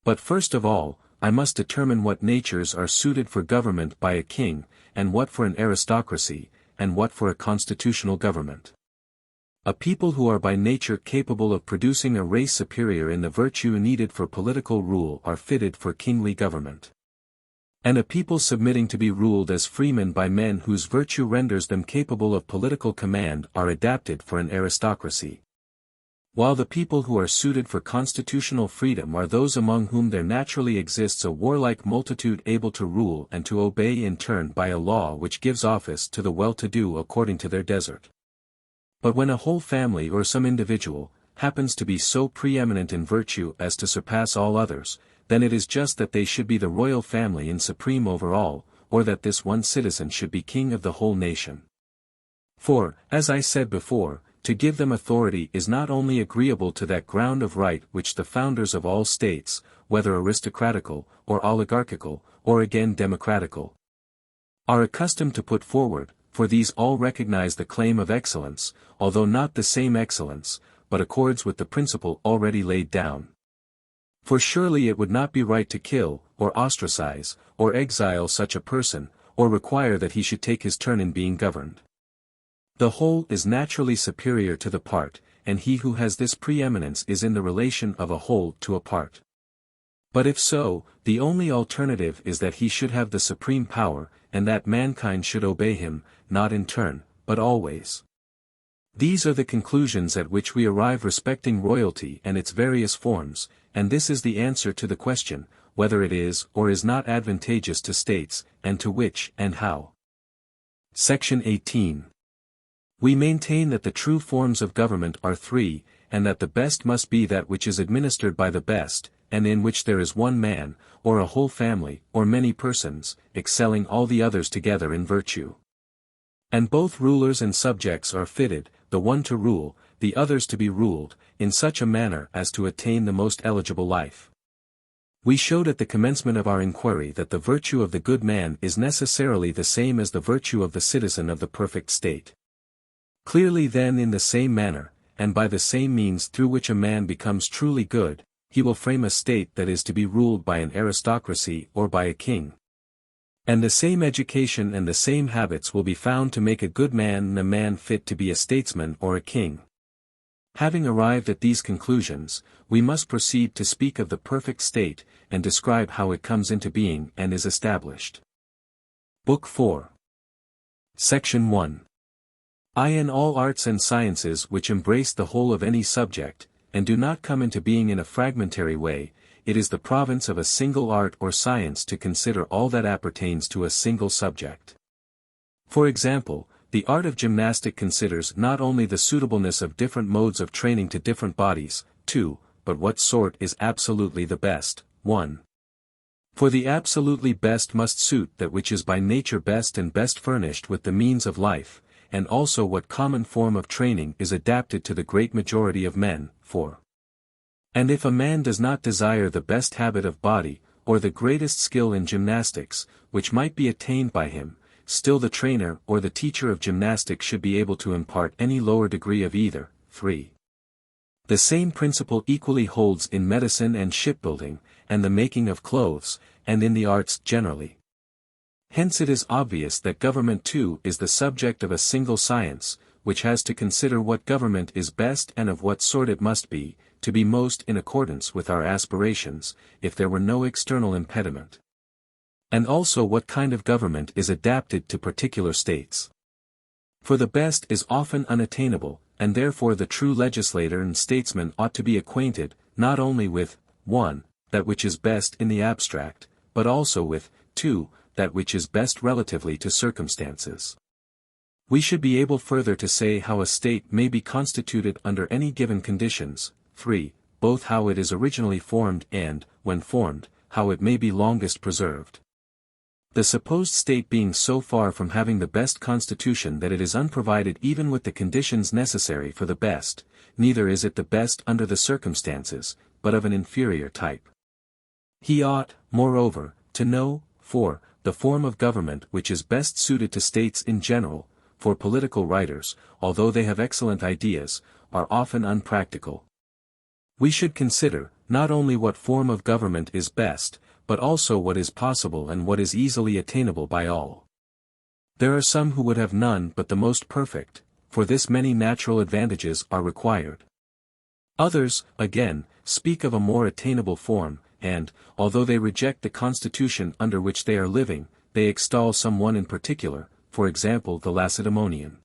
S1: But first of all, I must determine what natures are suited for government by a king, and what for an aristocracy, and what for a constitutional government. A people who are by nature capable of producing a race superior in the virtue needed for political rule are fitted for kingly government. And a people submitting to be ruled as freemen by men whose virtue renders them capable of political command are adapted for an aristocracy. While the people who are suited for constitutional freedom are those among whom there naturally exists a warlike multitude able to rule and to obey in turn by a law which gives office to the well-to-do according to their desert. But when a whole family or some individual happens to be so preeminent in virtue as to surpass all others, then it is just that they should be the royal family and supreme over all, or that this one citizen should be king of the whole nation. For, as I said before, to give them authority is not only agreeable to that ground of right which the founders of all states, whether aristocratical, or oligarchical, or again democratical, are accustomed to put forward, for these all recognize the claim of excellence, although not the same excellence, but accords with the principle already laid down. For surely it would not be right to kill, or ostracize, or exile such a person, or require that he should take his turn in being governed. The whole is naturally superior to the part, and he who has this preeminence is in the relation of a whole to a part. But if so, the only alternative is that he should have the supreme power, and that mankind should obey him, not in turn, but always. These are the conclusions at which we arrive respecting royalty and its various forms, and this is the answer to the question, whether it is or is not advantageous to states, and to which and how. Section 18. We maintain that the true forms of government are three, and that the best must be that which is administered by the best, and in which there is one man, or a whole family, or many persons, excelling all the others together in virtue. And both rulers and subjects are fitted, the one to rule, the others to be ruled, in such a manner as to attain the most eligible life. We showed at the commencement of our inquiry that the virtue of the good man is necessarily the same as the virtue of the citizen of the perfect state. Clearly then in the same manner, and by the same means through which a man becomes truly good, he will frame a state that is to be ruled by an aristocracy or by a king. And the same education and the same habits will be found to make a good man and a man fit to be a statesman or a king. Having arrived at these conclusions, we must proceed to speak of the perfect state, and describe how it comes into being and is established. Book 4. Section 1. In all arts and sciences which embrace the whole of any subject, and do not come into being in a fragmentary way, it is the province of a single art or science to consider all that appertains to a single subject. For example, the art of gymnastic considers not only the suitableness of different modes of training to different bodies, 2, but what sort is absolutely the best, 1. For the absolutely best must suit that which is by nature best and best furnished with the means of life, and also what common form of training is adapted to the great majority of men, 4. And if a man does not desire the best habit of body, or the greatest skill in gymnastics, which might be attained by him, still the trainer or the teacher of gymnastics should be able to impart any lower degree of either, 3. The same principle equally holds in medicine and shipbuilding, and the making of clothes, and in the arts generally. Hence it is obvious that government too is the subject of a single science, which has to consider what government is best and of what sort it must be, to be most in accordance with our aspirations, if there were no external impediment. And also what kind of government is adapted to particular states. For the best is often unattainable, and therefore the true legislator and statesman ought to be acquainted, not only with, 1, that which is best in the abstract, but also with, 2, that which is best relatively to circumstances. We should be able further to say how a state may be constituted under any given conditions, 3, both how it is originally formed and, when formed, how it may be longest preserved. The supposed state being so far from having the best constitution that it is unprovided even with the conditions necessary for the best, neither is it the best under the circumstances, but of an inferior type. He ought, moreover, to know, for, the form of government which is best suited to states in general, for political writers, although they have excellent ideas, are often unpractical. We should consider, not only what form of government is best, but also what is possible and what is easily attainable by all. There are some who would have none but the most perfect, for this many natural advantages are required. Others, again, speak of a more attainable form, and, although they reject the constitution under which they are living, they extol some one in particular, for example the Lacedaemonian.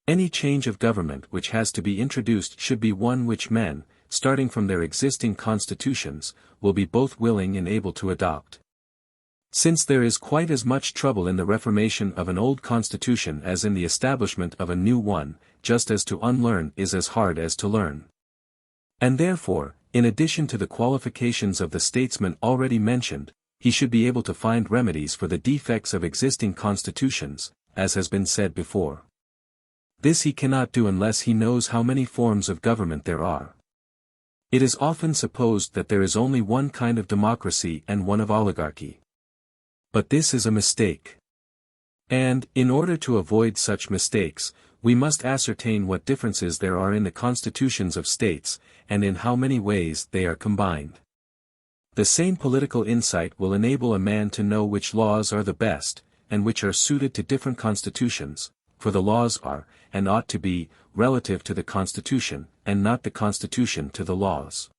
S1: Any change of government which has to be introduced should be one which men, starting from their existing constitutions, will be both willing and able to adopt. Since there is quite as much trouble in the reformation of an old constitution as in the establishment of a new one, just as to unlearn is as hard as to learn. And therefore, in addition to the qualifications of the statesman already mentioned, he should be able to find remedies for the defects of existing constitutions, as has been said before. This he cannot do unless he knows how many forms of government there are. It is often supposed that there is only one kind of democracy and one of oligarchy. But this is a mistake. And, in order to avoid such mistakes, we must ascertain what differences there are in the constitutions of states, and in how many ways they are combined. The same political insight will enable a man to know which laws are the best, and which are suited to different constitutions, for the laws are, and ought to be, relative to the constitution, and not the constitution to the laws.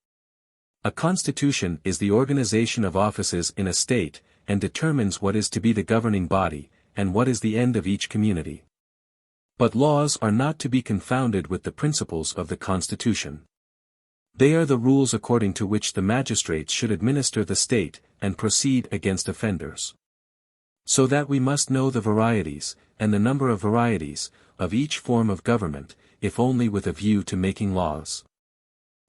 S1: A constitution is the organization of offices in a state, and determines what is to be the governing body, and what is the end of each community. But laws are not to be confounded with the principles of the constitution. They are the rules according to which the magistrates should administer the state, and proceed against offenders. So that we must know the varieties, and the number of varieties, of each form of government, if only with a view to making laws.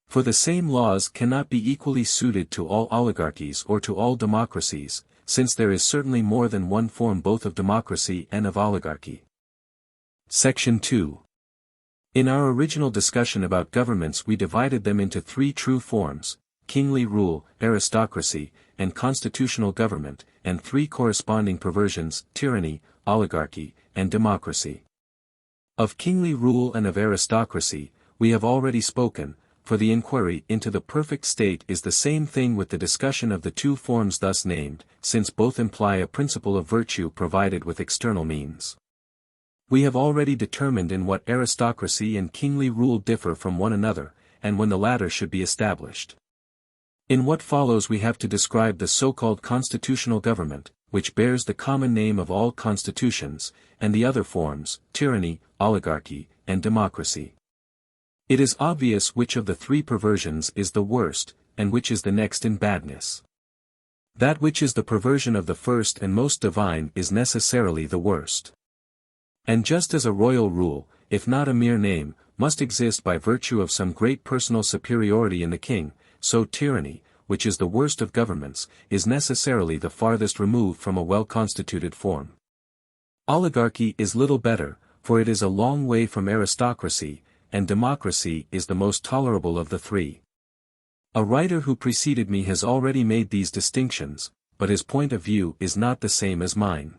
S1: For the same laws cannot be equally suited to all oligarchies or to all democracies, since there is certainly more than one form both of democracy and of oligarchy. Section 2. In our original discussion about governments we divided them into three true forms: kingly rule, aristocracy, and constitutional government, and three corresponding perversions: tyranny, oligarchy, and democracy. Of kingly rule and of aristocracy, we have already spoken, for the inquiry into the perfect state is the same thing with the discussion of the two forms thus named, since both imply a principle of virtue provided with external means. We have already determined in what aristocracy and kingly rule differ from one another, and when the latter should be established. In what follows we have to describe the so-called constitutional government, which bears the common name of all constitutions, and the other forms, tyranny, oligarchy, and democracy. It is obvious which of the three perversions is the worst, and which is the next in badness. That which is the perversion of the first and most divine is necessarily the worst. And just as a royal rule, if not a mere name, must exist by virtue of some great personal superiority in the king, so tyranny, which is the worst of governments, is necessarily the farthest removed from a well-constituted form. Oligarchy is little better, for it is a long way from aristocracy, and democracy is the most tolerable of the three. A writer who preceded me has already made these distinctions, but his point of view is not the same as mine.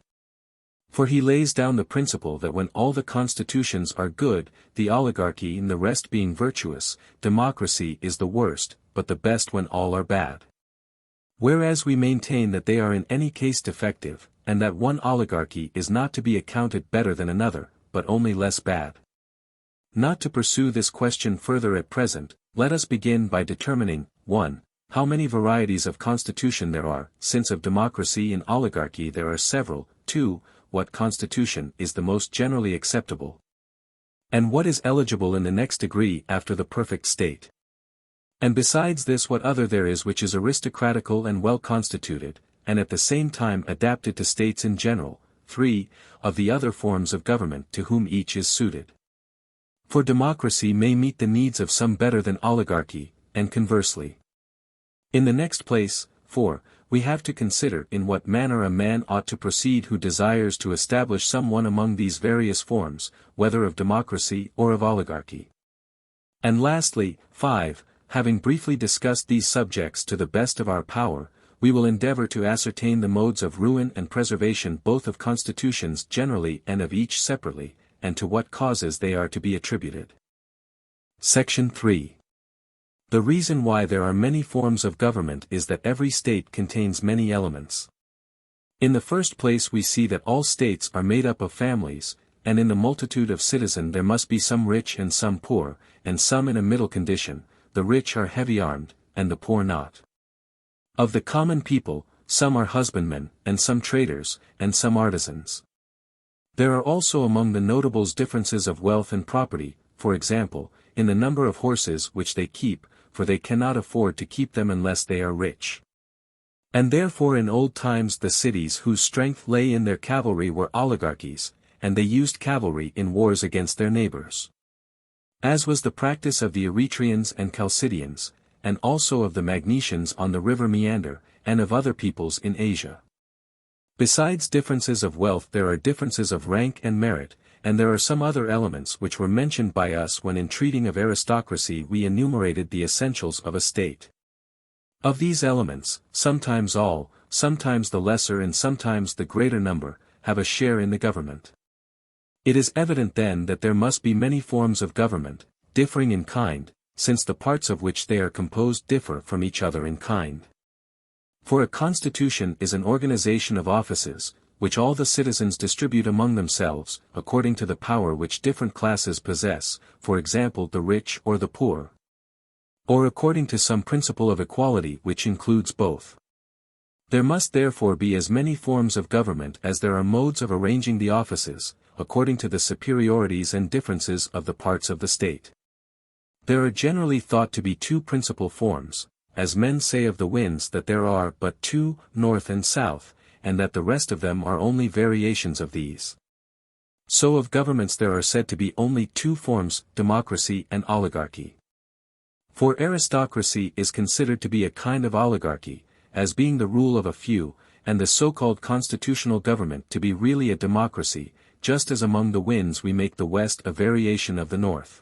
S1: For he lays down the principle that when all the constitutions are good, the oligarchy and the rest being virtuous, democracy is the worst, but the best when all are bad. Whereas we maintain that they are in any case defective, and that one oligarchy is not to be accounted better than another, but only less bad. Not to pursue this question further at present, let us begin by determining, 1. How many varieties of constitution there are, since of democracy and oligarchy there are several. 2. What constitution is the most generally acceptable, and what is eligible in the next degree after the perfect state. And besides this what other there is which is aristocratical and well constituted, and at the same time adapted to states in general. 3. Of the other forms of government to whom each is suited. For democracy may meet the needs of some better than oligarchy, and conversely. In the next place, 4, we have to consider in what manner a man ought to proceed who desires to establish some one among these various forms, whether of democracy or of oligarchy. And lastly, 5, having briefly discussed these subjects to the best of our power, we will endeavor to ascertain the modes of ruin and preservation both of constitutions generally and of each separately, and to what causes they are to be attributed. Section 3. The reason why there are many forms of government is that every state contains many elements. In the first place we see that all states are made up of families, and in the multitude of citizens there must be some rich and some poor, and some in a middle condition, the rich are heavy-armed, and the poor not. Of the common people, some are husbandmen, and some traders, and some artisans. There are also among the notables differences of wealth and property, for example, in the number of horses which they keep, for they cannot afford to keep them unless they are rich. And therefore in old times the cities whose strength lay in their cavalry were oligarchies, and they used cavalry in wars against their neighbors. As was the practice of the Eretrians and Chalcidians, and also of the Magnesians on the river Meander, and of other peoples in Asia. Besides differences of wealth there are differences of rank and merit, and there are some other elements which were mentioned by us when in treating of aristocracy we enumerated the essentials of a state. Of these elements, sometimes all, sometimes the lesser and sometimes the greater number, have a share in the government. It is evident then that there must be many forms of government, differing in kind, since the parts of which they are composed differ from each other in kind. For a constitution is an organization of offices, which all the citizens distribute among themselves, according to the power which different classes possess, for example the rich or the poor. Or according to some principle of equality which includes both. There must therefore be as many forms of government as there are modes of arranging the offices, according to the superiorities and differences of the parts of the state. There are generally thought to be two principal forms, as men say of the winds that there are but two, north and south, and that the rest of them are only variations of these. So of governments there are said to be only two forms, democracy and oligarchy. For aristocracy is considered to be a kind of oligarchy, as being the rule of a few, and the so-called constitutional government to be really a democracy, just as among the winds we make the west a variation of the north,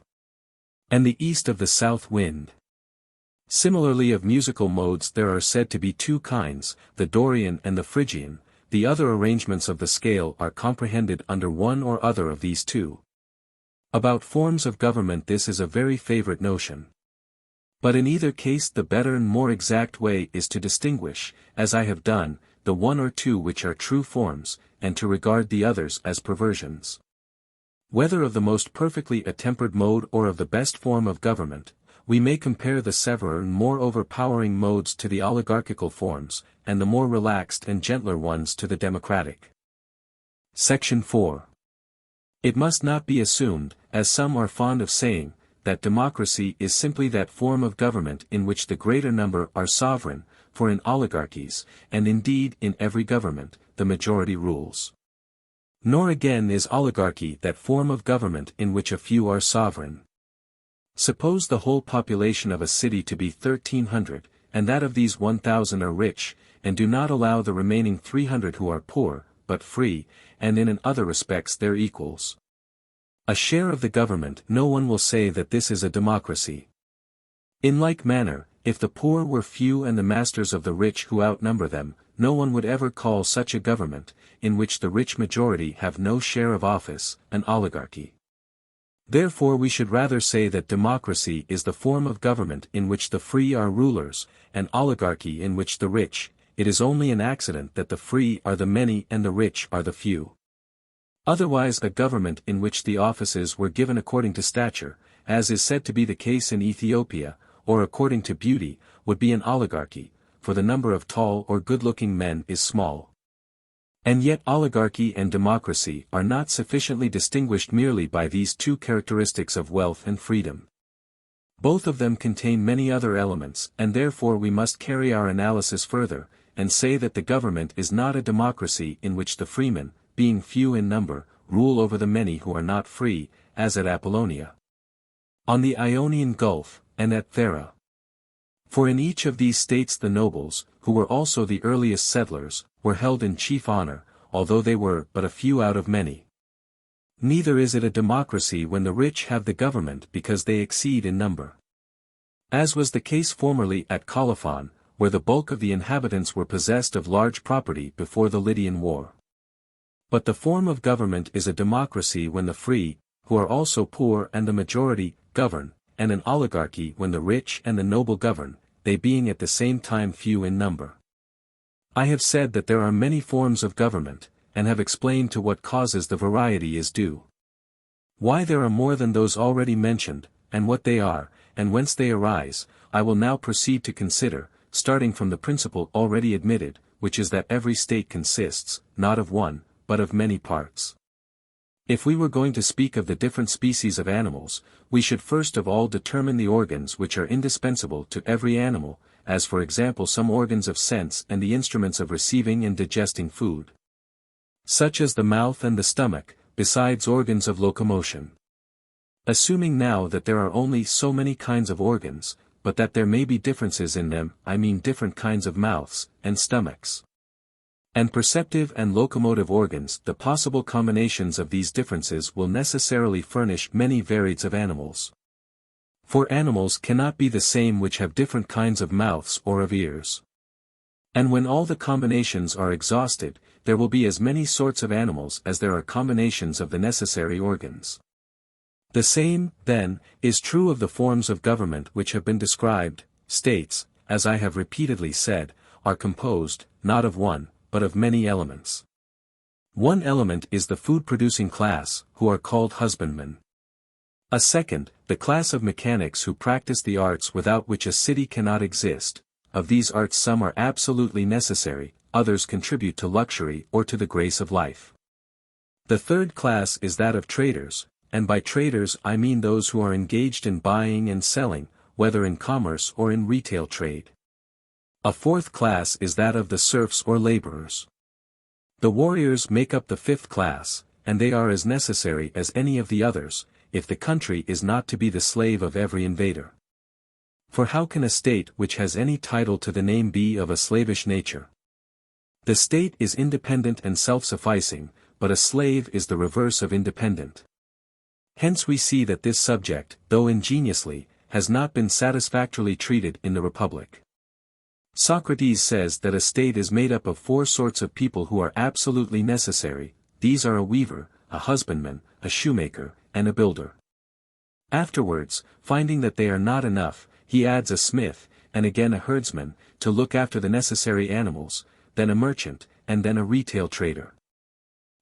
S1: and the east of the south wind. Similarly of musical modes there are said to be two kinds, the Dorian and the Phrygian, the other arrangements of the scale are comprehended under one or other of these two. About forms of government this is a very favorite notion. But in either case the better and more exact way is to distinguish, as I have done, the one or two which are true forms, and to regard the others as perversions. Whether of the most perfectly attempered mode or of the best form of government, we may compare the severer and more overpowering modes to the oligarchical forms, and the more relaxed and gentler ones to the democratic. Section 4. It must not be assumed, as some are fond of saying, that democracy is simply that form of government in which the greater number are sovereign, for in oligarchies, and indeed in every government, the majority rules. Nor again is oligarchy that form of government in which a few are sovereign. Suppose the whole population of a city to be 1,300, and that of these 1,000 are rich, and do not allow the remaining 300 who are poor, but free, and in other respects their equals. A share of the government, no one will say that this is a democracy. In like manner, if the poor were few and the masters of the rich who outnumber them, no one would ever call such a government, in which the rich majority have no share of office, an oligarchy. Therefore we should rather say that democracy is the form of government in which the free are rulers, and oligarchy in which the rich. It is only an accident that the free are the many and the rich are the few. Otherwise a government in which the offices were given according to stature, as is said to be the case in Ethiopia, or according to beauty, would be an oligarchy, for the number of tall or good-looking men is small. And yet oligarchy and democracy are not sufficiently distinguished merely by these two characteristics of wealth and freedom. Both of them contain many other elements, and therefore we must carry our analysis further, and say that the government is not a democracy in which the freemen, being few in number, rule over the many who are not free, as at Apollonia, on the Ionian Gulf, and at Thera. For in each of these states the nobles, who were also the earliest settlers, were held in chief honor, although they were but a few out of many. Neither is it a democracy when the rich have the government because they exceed in number. As was the case formerly at Colophon, where the bulk of the inhabitants were possessed of large property before the Lydian War. But the form of government is a democracy when the free, who are also poor and the majority, govern, and an oligarchy when the rich and the noble govern, they being at the same time few in number. I have said that there are many forms of government, and have explained to what causes the variety is due. Why there are more than those already mentioned, and what they are, and whence they arise, I will now proceed to consider, starting from the principle already admitted, which is that every state consists, not of one, but of many parts. If we were going to speak of the different species of animals, we should first of all determine the organs which are indispensable to every animal, as for example some organs of sense and the instruments of receiving and digesting food, such as the mouth and the stomach, besides organs of locomotion. Assuming now that there are only so many kinds of organs, but that there may be differences in them, I mean different kinds of mouths, and stomachs, and perceptive and locomotive organs, the possible combinations of these differences will necessarily furnish many varieties of animals. For animals cannot be the same which have different kinds of mouths or of ears. And when all the combinations are exhausted, there will be as many sorts of animals as there are combinations of the necessary organs. The same, then, is true of the forms of government which have been described. States, as I have repeatedly said, are composed, not of one, but of many elements. One element is the food-producing class, who are called husbandmen. A second, the class of mechanics who practice the arts without which a city cannot exist. Of these arts some are absolutely necessary, others contribute to luxury or to the grace of life. The third class is that of traders, and by traders I mean those who are engaged in buying and selling, whether in commerce or in retail trade. A fourth class is that of the serfs or laborers. The warriors make up the fifth class, and they are as necessary as any of the others, if the country is not to be the slave of every invader. For how can a state which has any title to the name be of a slavish nature? The state is independent and self-sufficing, but a slave is the reverse of independent. Hence we see that this subject, though ingeniously, has not been satisfactorily treated in the Republic. Socrates says that a state is made up of four sorts of people who are absolutely necessary. These are a weaver, a husbandman, a shoemaker, and a builder. Afterwards, finding that they are not enough, he adds a smith, and again a herdsman, to look after the necessary animals, then a merchant, and then a retail trader.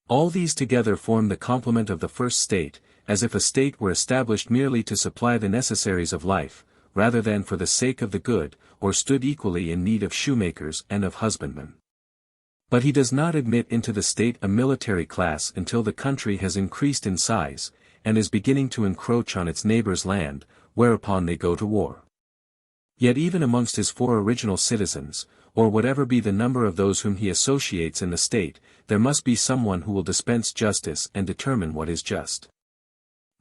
S1: All these together form the complement of the first state, as if a state were established merely to supply the necessaries of life, rather than for the sake of the good, or stood equally in need of shoemakers and of husbandmen. But he does not admit into the state a military class until the country has increased in size, and is beginning to encroach on its neighbor's land, whereupon they go to war. Yet even amongst his four original citizens, or whatever be the number of those whom he associates in the state, there must be someone who will dispense justice and determine what is just.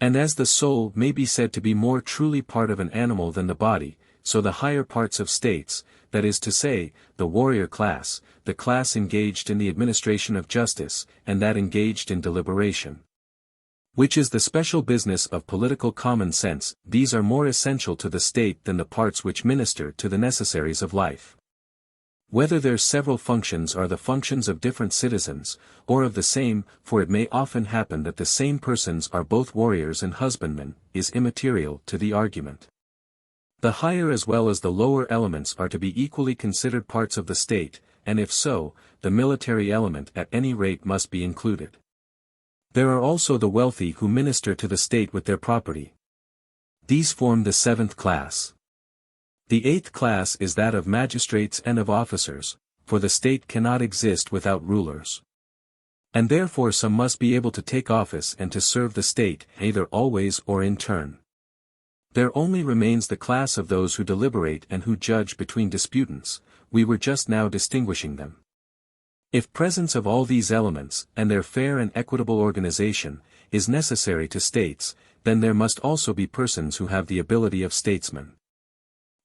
S1: And as the soul may be said to be more truly part of an animal than the body, so the higher parts of states, that is to say, the warrior class, the class engaged in the administration of justice, and that engaged in deliberation, which is the special business of political common sense, these are more essential to the state than the parts which minister to the necessaries of life. Whether their several functions are the functions of different citizens, or of the same, for it may often happen that the same persons are both warriors and husbandmen, is immaterial to the argument. The higher as well as the lower elements are to be equally considered parts of the state, and if so, the military element at any rate must be included. There are also the wealthy who minister to the state with their property. These form the seventh class. The eighth class is that of magistrates and of officers, for the state cannot exist without rulers. And therefore some must be able to take office and to serve the state, either always or in turn. There only remains the class of those who deliberate and who judge between disputants. We were just now distinguishing them. If presence of all these elements, and their fair and equitable organization, is necessary to states, then there must also be persons who have the ability of statesmen.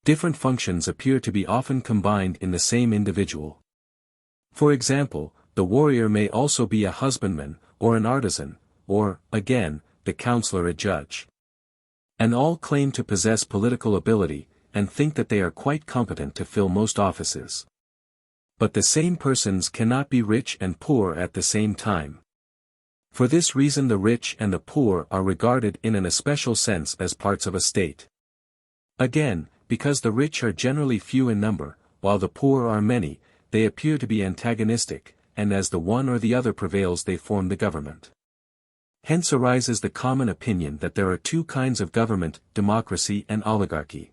S1: Different functions appear to be often combined in the same individual. For example, the warrior may also be a husbandman, or an artisan, or, again, the counselor a judge. And all claim to possess political ability, and think that they are quite competent to fill most offices. But the same persons cannot be rich and poor at the same time. For this reason the rich and the poor are regarded in an especial sense as parts of a state. Again, because the rich are generally few in number, while the poor are many, they appear to be antagonistic, and as the one or the other prevails they form the government. Hence arises the common opinion that there are two kinds of government, democracy and oligarchy.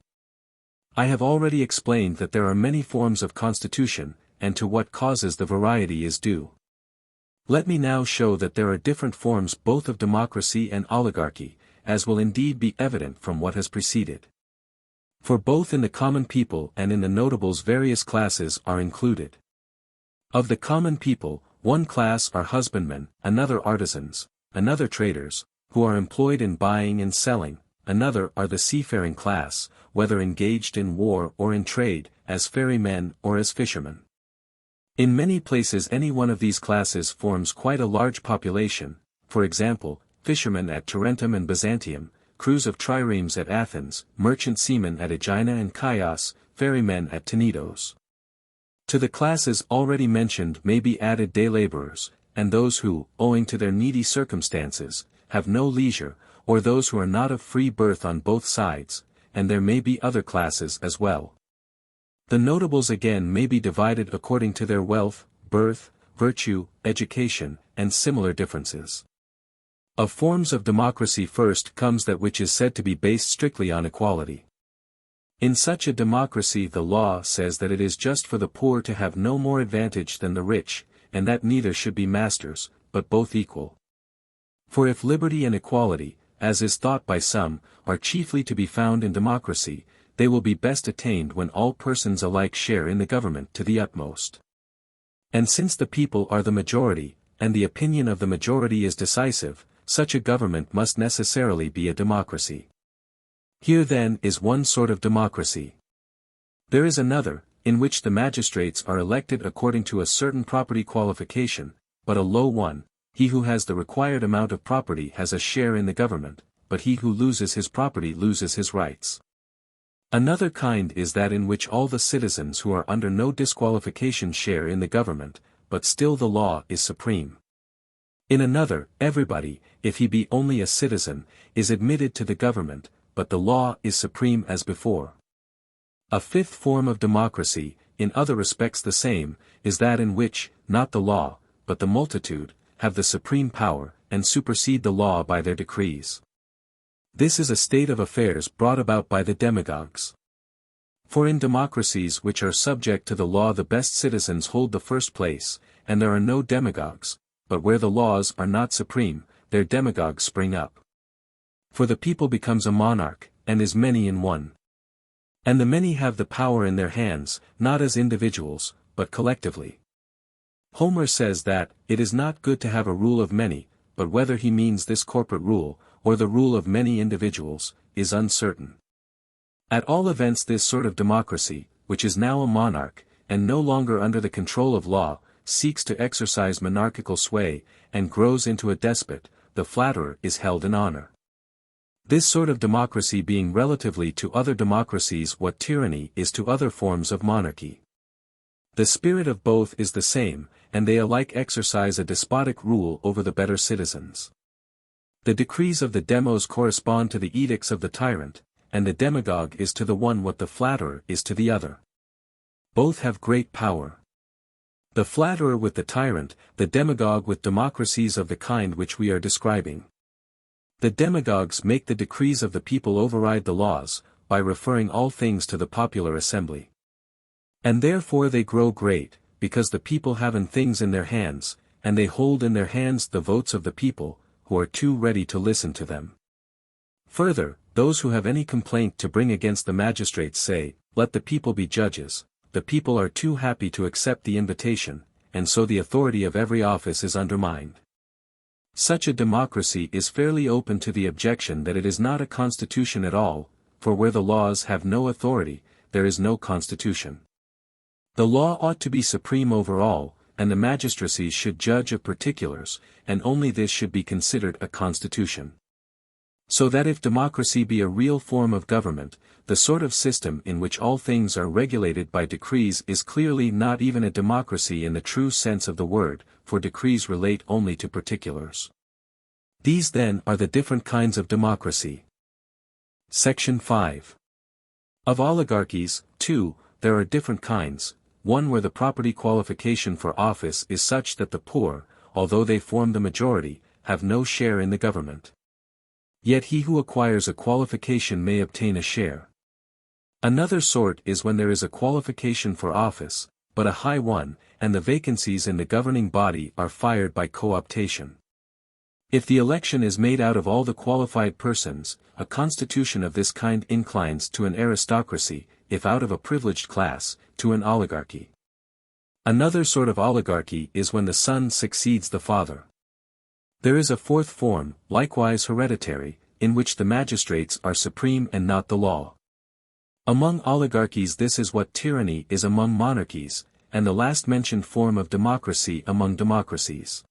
S1: I have already explained that there are many forms of constitution, and to what causes the variety is due. Let me now show that there are different forms both of democracy and oligarchy, as will indeed be evident from what has preceded. For both in the common people and in the notables various classes are included. Of the common people, one class are husbandmen, another artisans, another traders, who are employed in buying and selling, another are the seafaring class, whether engaged in war or in trade, as ferrymen or as fishermen. In many places any one of these classes forms quite a large population, for example, fishermen at Tarentum and Byzantium, crews of triremes at Athens, merchant seamen at Aegina and Chios, ferrymen at Tenedos. To the classes already mentioned may be added day laborers, and those who, owing to their needy circumstances, have no leisure, or those who are not of free birth on both sides, and there may be other classes as well. The notables again may be divided according to their wealth, birth, virtue, education, and similar differences. Of forms of democracy first comes that which is said to be based strictly on equality. In such a democracy the law says that it is just for the poor to have no more advantage than the rich, and that neither should be masters, but both equal. For if liberty and equality, as is thought by some, are chiefly to be found in democracy, they will be best attained when all persons alike share in the government to the utmost. And since the people are the majority, and the opinion of the majority is decisive, such a government must necessarily be a democracy. Here then is one sort of democracy. There is another, in which the magistrates are elected according to a certain property qualification, but a low one. He who has the required amount of property has a share in the government, but he who loses his property loses his rights. Another kind is that in which all the citizens who are under no disqualification share in the government, but still the law is supreme. In another, everybody, if he be only a citizen, is admitted to the government, but the law is supreme as before. A fifth form of democracy, in other respects the same, is that in which, not the law, but the multitude, have the supreme power, and supersede the law by their decrees. This is a state of affairs brought about by the demagogues. For in democracies which are subject to the law the best citizens hold the first place, and there are no demagogues, but where the laws are not supreme, their demagogues spring up. For the people becomes a monarch, and is many in one. And the many have the power in their hands, not as individuals, but collectively. Homer says that, it is not good to have a rule of many, but whether he means this corporate rule, or the rule of many individuals, is uncertain. At all events this sort of democracy, which is now a monarch, and no longer under the control of law, seeks to exercise monarchical sway, and grows into a despot, the flatterer is held in honor. This sort of democracy being relatively to other democracies what tyranny is to other forms of monarchy. The spirit of both is the same, and they alike exercise a despotic rule over the better citizens. The decrees of the demos correspond to the edicts of the tyrant, and the demagogue is to the one what the flatterer is to the other. Both have great power. The flatterer with the tyrant, the demagogue with democracies of the kind which we are describing. The demagogues make the decrees of the people override the laws, by referring all things to the popular assembly. And therefore they grow great, because the people have things in their hands, and they hold in their hands the votes of the people, who are too ready to listen to them. Further, those who have any complaint to bring against the magistrates say, let the people be judges. The people are too happy to accept the invitation, and so the authority of every office is undermined. Such a democracy is fairly open to the objection that it is not a constitution at all, for where the laws have no authority, there is no constitution. The law ought to be supreme over all, and the magistracies should judge of particulars, and only this should be considered a constitution. So that if democracy be a real form of government, the sort of system in which all things are regulated by decrees is clearly not even a democracy in the true sense of the word, for decrees relate only to particulars. These then are the different kinds of democracy. Section 5. Of oligarchies, too, there are different kinds, one where the property qualification for office is such that the poor, although they form the majority, have no share in the government. Yet he who acquires a qualification may obtain a share. Another sort is when there is a qualification for office, but a high one, and the vacancies in the governing body are fired by cooptation. If the election is made out of all the qualified persons, a constitution of this kind inclines to an aristocracy, if out of a privileged class, to an oligarchy. Another sort of oligarchy is when the son succeeds the father. There is a fourth form, likewise hereditary, in which the magistrates are supreme and not the law. Among oligarchies this is what tyranny is among monarchies, and the last mentioned form of democracy among democracies.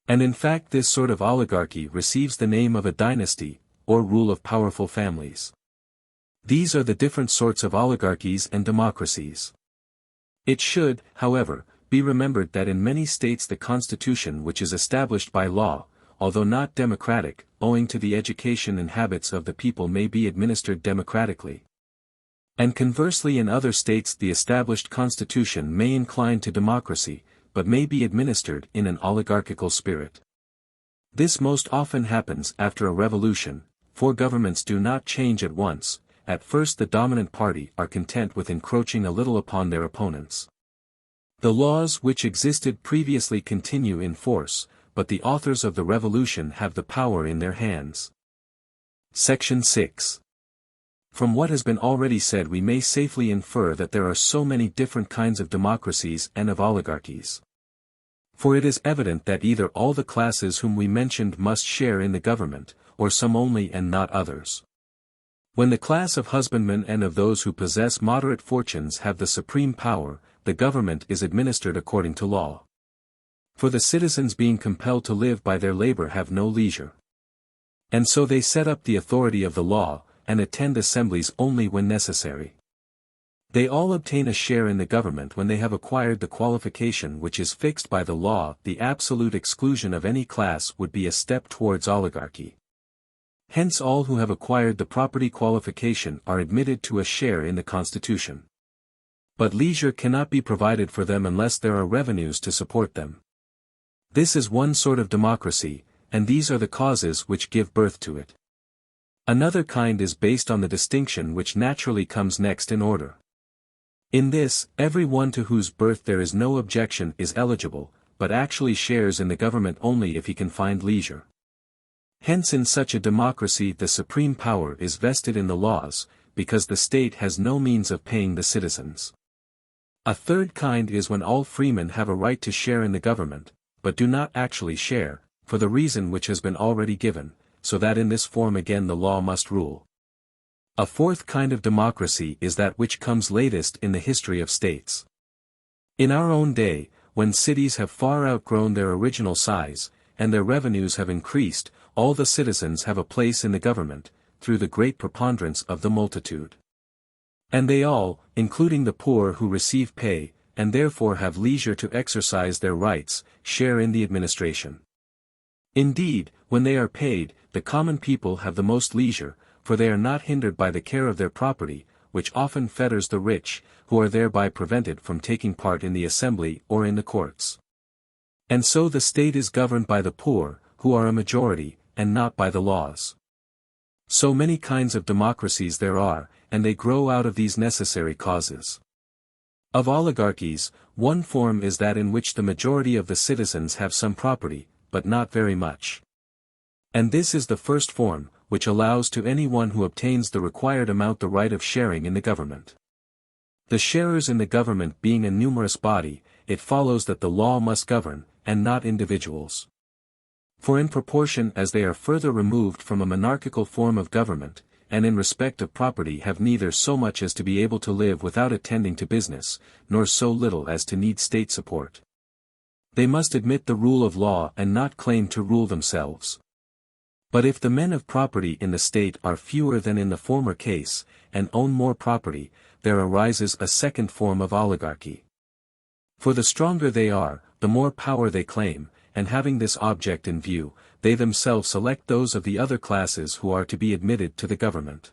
S1: And in fact this sort of oligarchy receives the name of a dynasty, or rule of powerful families. These are the different sorts of oligarchies and democracies. It should, however, be remembered that in many states the constitution which is established by law, although not democratic, owing to the education and habits of the people may be administered democratically. And conversely in other states the established constitution may incline to democracy, but may be administered in an oligarchical spirit. This most often happens after a revolution, for governments do not change at once. At first the dominant party are content with encroaching a little upon their opponents. The laws which existed previously continue in force, but the authors of the revolution have the power in their hands. Section 6. From what has been already said we may safely infer that there are so many different kinds of democracies and of oligarchies. For it is evident that either all the classes whom we mentioned must share in the government, or some only and not others. When the class of husbandmen and of those who possess moderate fortunes have the supreme power, the government is administered according to law. For the citizens being compelled to live by their labor have no leisure. And so they set up the authority of the law, and attend assemblies only when necessary. They all obtain a share in the government when they have acquired the qualification which is fixed by the law. The absolute exclusion of any class would be a step towards oligarchy. Hence all who have acquired the property qualification are admitted to a share in the constitution. But leisure cannot be provided for them unless there are revenues to support them. This is one sort of democracy, and these are the causes which give birth to it. Another kind is based on the distinction which naturally comes next in order. In this, every one to whose birth there is no objection is eligible, but actually shares in the government only if he can find leisure. Hence in such a democracy the supreme power is vested in the laws, because the state has no means of paying the citizens. A third kind is when all freemen have a right to share in the government, but do not actually share, for the reason which has been already given, so that in this form again the law must rule. A fourth kind of democracy is that which comes latest in the history of states. In our own day, when cities have far outgrown their original size, and their revenues have increased, all the citizens have a place in the government, through the great preponderance of the multitude. And they all, including the poor who receive pay, and therefore have leisure to exercise their rights, share in the administration. Indeed, when they are paid, the common people have the most leisure, for they are not hindered by the care of their property, which often fetters the rich, who are thereby prevented from taking part in the assembly or in the courts. And so the state is governed by the poor, who are a majority, and not by the laws. So many kinds of democracies there are, and they grow out of these necessary causes. Of oligarchies, one form is that in which the majority of the citizens have some property, but not very much. And this is the first form, which allows to any one who obtains the required amount the right of sharing in the government. The sharers in the government being a numerous body, it follows that the law must govern, and not individuals. For in proportion as they are further removed from a monarchical form of government, and in respect of property have neither so much as to be able to live without attending to business, nor so little as to need state support. They must admit the rule of law and not claim to rule themselves. But if the men of property in the state are fewer than in the former case, and own more property, there arises a second form of oligarchy. For the stronger they are, the more power they claim, and having this object in view, they themselves select those of the other classes who are to be admitted to the government.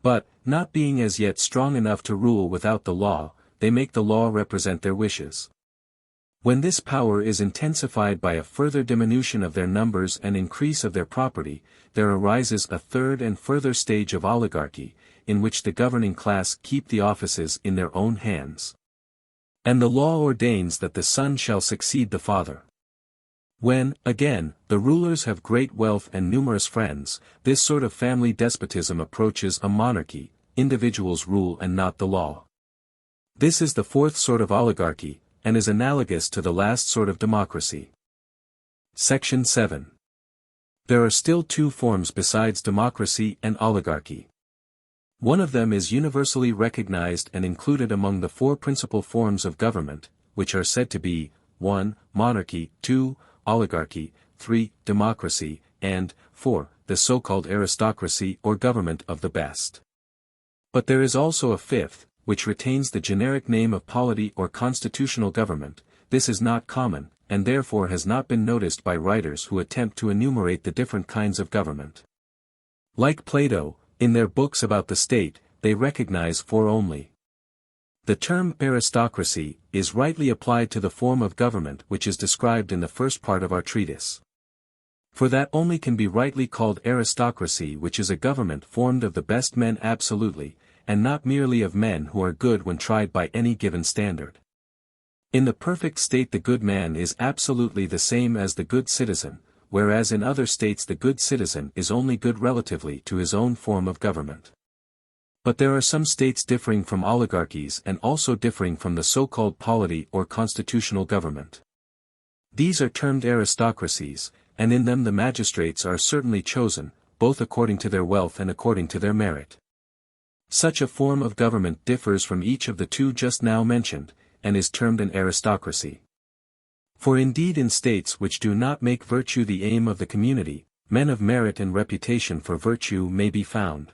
S1: But, not being as yet strong enough to rule without the law, they make the law represent their wishes. When this power is intensified by a further diminution of their numbers and increase of their property, there arises a third and further stage of oligarchy, in which the governing class keep the offices in their own hands. And the law ordains that the son shall succeed the father. When, again, the rulers have great wealth and numerous friends, this sort of family despotism approaches a monarchy, individuals rule and not the law. This is the fourth sort of oligarchy, and is analogous to the last sort of democracy. Section 7. There are still two forms besides democracy and oligarchy. One of them is universally recognized and included among the four principal forms of government, which are said to be 1. Monarchy, 2. Oligarchy, 3. Democracy, and 4. The so-called aristocracy or government of the best. But there is also a fifth, which retains the generic name of polity or constitutional government. This is not common, and therefore has not been noticed by writers who attempt to enumerate the different kinds of government. Like Plato, in their books about the state, they recognize four only. The term aristocracy is rightly applied to the form of government which is described in the first part of our treatise. For that only can be rightly called aristocracy which is a government formed of the best men absolutely, and not merely of men who are good when tried by any given standard. In the perfect state the good man is absolutely the same as the good citizen, whereas in other states the good citizen is only good relatively to his own form of government. But there are some states differing from oligarchies and also differing from the so-called polity or constitutional government. These are termed aristocracies, and in them the magistrates are certainly chosen, both according to their wealth and according to their merit. Such a form of government differs from each of the two just now mentioned, and is termed an aristocracy. For indeed in states which do not make virtue the aim of the community, men of merit and reputation for virtue may be found.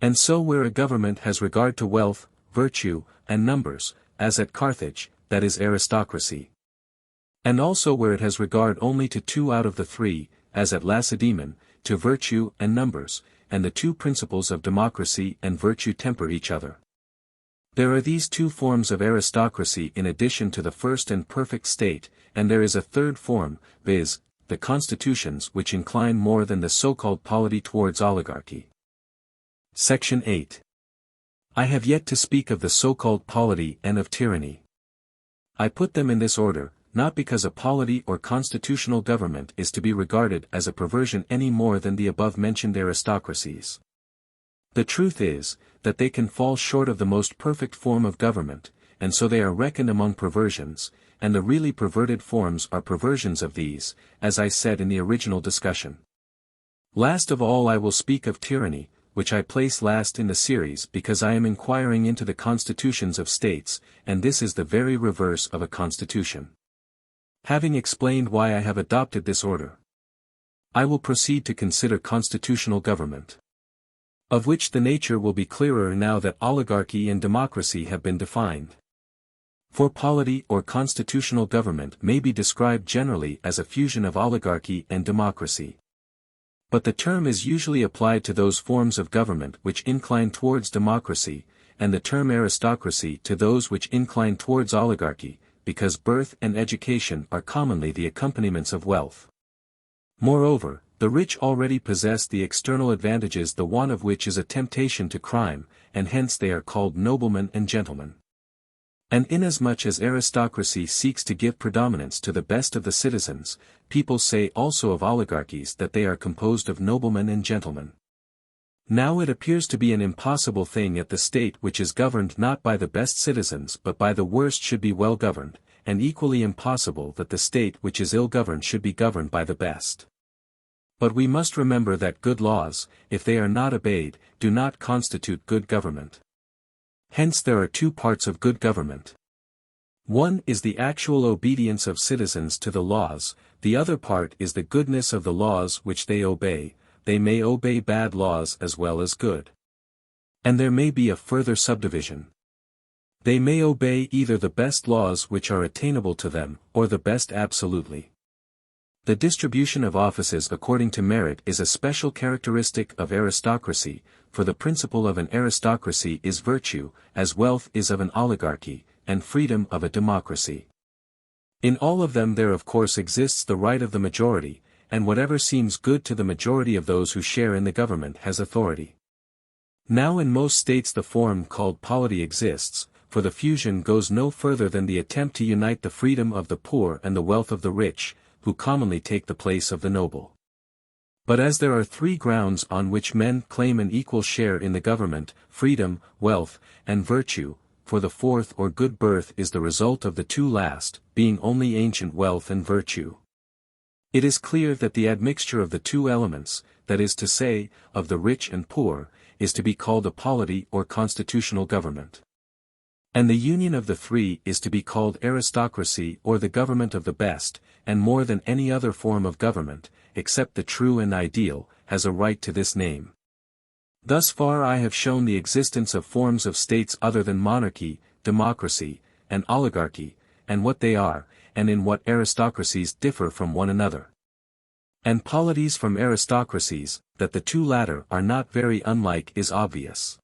S1: And so where a government has regard to wealth, virtue, and numbers, as at Carthage, that is aristocracy. And also where it has regard only to two out of the three, as at Lacedaemon, to virtue and numbers, and the two principles of democracy and virtue temper each other. There are these two forms of aristocracy in addition to the first and perfect state, and there is a third form, viz., the constitutions which incline more than the so-called polity towards oligarchy. Section 8. I have yet to speak of the so-called polity and of tyranny. I put them in this order, not because a polity or constitutional government is to be regarded as a perversion any more than the above-mentioned aristocracies. The truth is, that they can fall short of the most perfect form of government, and so they are reckoned among perversions, and the really perverted forms are perversions of these, as I said in the original discussion. Last of all I will speak of tyranny, which I place last in the series because I am inquiring into the constitutions of states, and this is the very reverse of a constitution. Having explained why I have adopted this order, I will proceed to consider constitutional government, of which the nature will be clearer now that oligarchy and democracy have been defined. For polity or constitutional government may be described generally as a fusion of oligarchy and democracy. But the term is usually applied to those forms of government which incline towards democracy, and the term aristocracy to those which incline towards oligarchy, because birth and education are commonly the accompaniments of wealth. Moreover, the rich already possess the external advantages, the want of which is a temptation to crime, and hence they are called noblemen and gentlemen. And inasmuch as aristocracy seeks to give predominance to the best of the citizens, people say also of oligarchies that they are composed of noblemen and gentlemen. Now it appears to be an impossible thing that the state which is governed not by the best citizens but by the worst should be well governed, and equally impossible that the state which is ill governed should be governed by the best. But we must remember that good laws, if they are not obeyed, do not constitute good government. Hence there are two parts of good government. One is the actual obedience of citizens to the laws, the other part is the goodness of the laws which they obey. They may obey bad laws as well as good. And there may be a further subdivision. They may obey either the best laws which are attainable to them, or the best absolutely. The distribution of offices according to merit is a special characteristic of aristocracy, for the principle of an aristocracy is virtue, as wealth is of an oligarchy, and freedom of a democracy. In all of them there of course exists the right of the majority, and whatever seems good to the majority of those who share in the government has authority. Now in most states the form called polity exists, for the fusion goes no further than the attempt to unite the freedom of the poor and the wealth of the rich, who commonly take the place of the noble. But as there are three grounds on which men claim an equal share in the government, freedom, wealth, and virtue, for the fourth or good birth is the result of the two last, being only ancient wealth and virtue. It is clear that the admixture of the two elements, that is to say, of the rich and poor, is to be called a polity or constitutional government. And the union of the three is to be called aristocracy or the government of the best, and more than any other form of government, except the true and ideal, has a right to this name. Thus far I have shown the existence of forms of states other than monarchy, democracy, and oligarchy, and what they are, and in what aristocracies differ from one another. And polities from aristocracies, that the two latter are not very unlike is obvious.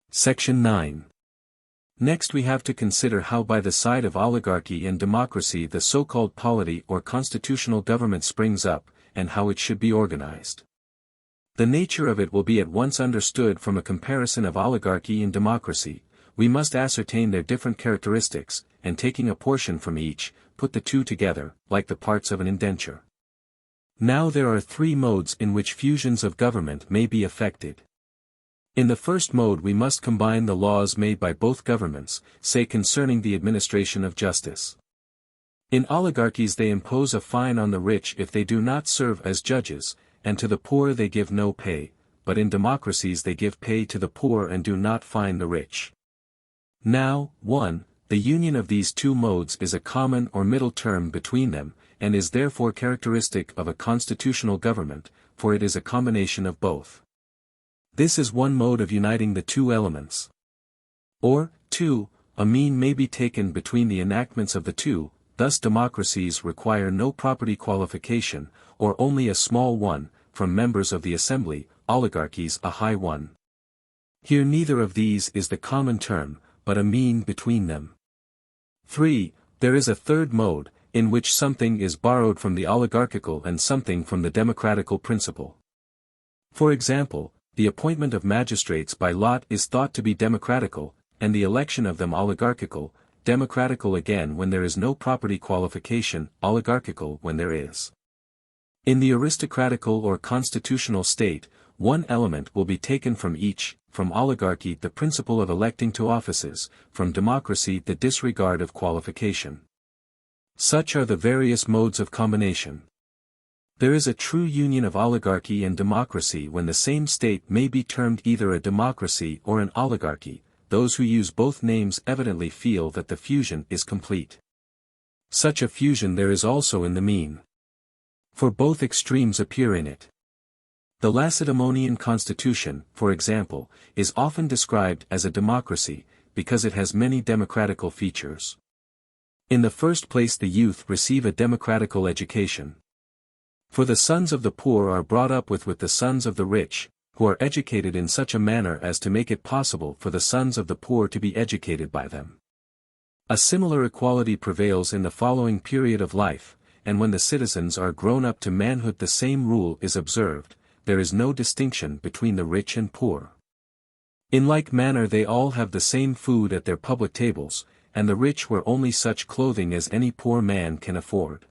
S1: Section 9. Next we have to consider how by the side of oligarchy and democracy the so-called polity or constitutional government springs up, and how it should be organized. The nature of it will be at once understood from a comparison of oligarchy and democracy. We must ascertain their different characteristics, and taking a portion from each, put the two together, like the parts of an indenture. Now there are three modes in which fusions of government may be effected. In the first mode we must combine the laws made by both governments, say concerning the administration of justice. In oligarchies they impose a fine on the rich if they do not serve as judges, and to the poor they give no pay, but in democracies they give pay to the poor and do not fine the rich. Now, 1. The union of these two modes is a common or middle term between them, and is therefore characteristic of a constitutional government, for it is a combination of both. This is one mode of uniting the two elements. Or, 2, a mean may be taken between the enactments of the two, thus democracies require no property qualification, or only a small one, from members of the assembly, oligarchies a high one. Here neither of these is the common term, but a mean between them. 3. There is a third mode, in which something is borrowed from the oligarchical and something from the democratical principle. For example, the appointment of magistrates by lot is thought to be democratical, and the election of them oligarchical, democratical again when there is no property qualification, oligarchical when there is. In the aristocratical or constitutional state, one element will be taken from each, from oligarchy the principle of electing to offices, from democracy the disregard of qualification. Such are the various modes of combination. There is a true union of oligarchy and democracy when the same state may be termed either a democracy or an oligarchy. Those who use both names evidently feel that the fusion is complete. Such a fusion there is also in the mean. For both extremes appear in it. The Lacedaemonian constitution, for example, is often described as a democracy, because it has many democratical features. In the first place the youth receive a democratical education. For the sons of the poor are brought up with the sons of the rich, who are educated in such a manner as to make it possible for the sons of the poor to be educated by them. A similar equality prevails in the following period of life, and when the citizens are grown up to manhood the same rule is observed, there is no distinction between the rich and poor. In like manner they all have the same food at their public tables, and the rich wear only such clothing as any poor man can afford.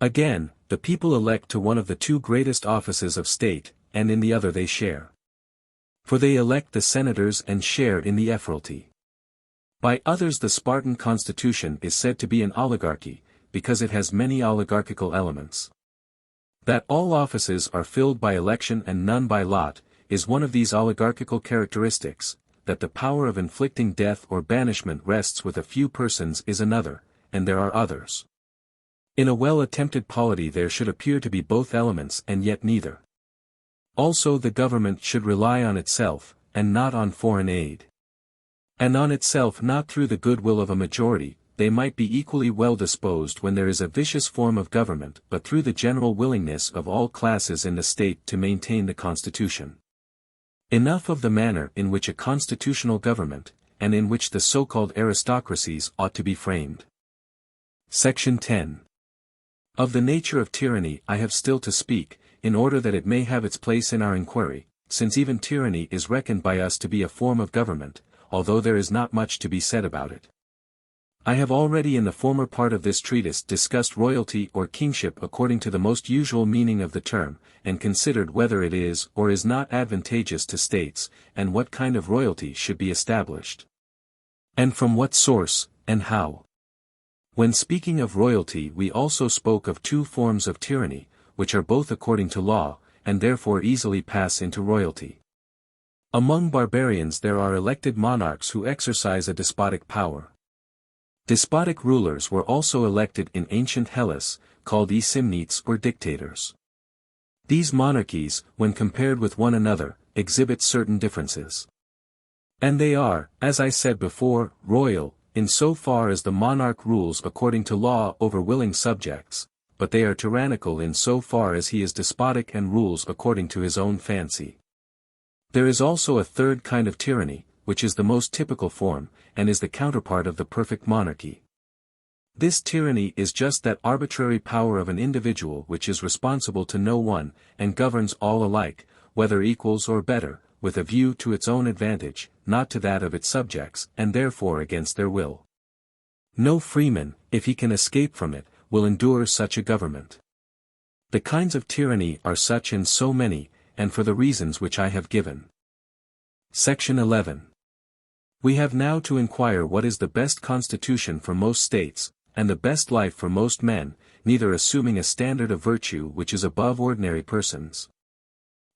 S1: Again, the people elect to one of the two greatest offices of state, and in the other they share. For they elect the senators and share in the ephoralty. By others the Spartan constitution is said to be an oligarchy, because it has many oligarchical elements. That all offices are filled by election and none by lot, is one of these oligarchical characteristics. That the power of inflicting death or banishment rests with a few persons is another, and there are others. In a well-attempted polity there should appear to be both elements and yet neither. Also the government should rely on itself, and not on foreign aid. And on itself not through the goodwill of a majority. They might be equally well disposed when there is a vicious form of government, but through the general willingness of all classes in the state to maintain the constitution. Enough of the manner in which a constitutional government, and in which the so-called aristocracies ought to be framed. Section 10. Of the nature of tyranny I have still to speak, in order that it may have its place in our inquiry, since even tyranny is reckoned by us to be a form of government, although there is not much to be said about it. I have already in the former part of this treatise discussed royalty or kingship according to the most usual meaning of the term, and considered whether it is or is not advantageous to states, and what kind of royalty should be established. And from what source, and how. When speaking of royalty we also spoke of two forms of tyranny, which are both according to law, and therefore easily pass into royalty. Among barbarians there are elected monarchs who exercise a despotic power. Despotic rulers were also elected in ancient Hellas, called simnites or dictators. These monarchies, when compared with one another, exhibit certain differences. And they are, as I said before, royal, in so far as the monarch rules according to law over willing subjects, but they are tyrannical in so far as he is despotic and rules according to his own fancy. There is also a third kind of tyranny, which is the most typical form, and is the counterpart of the perfect monarchy. This tyranny is just that arbitrary power of an individual which is responsible to no one, and governs all alike, whether equals or better, with a view to its own advantage, not to that of its subjects, and therefore against their will. No freeman, if he can escape from it, will endure such a government. The kinds of tyranny are such and so many, and for the reasons which I have given. Section 11. We have now to inquire what is the best constitution for most states, and the best life for most men, neither assuming a standard of virtue which is above ordinary persons,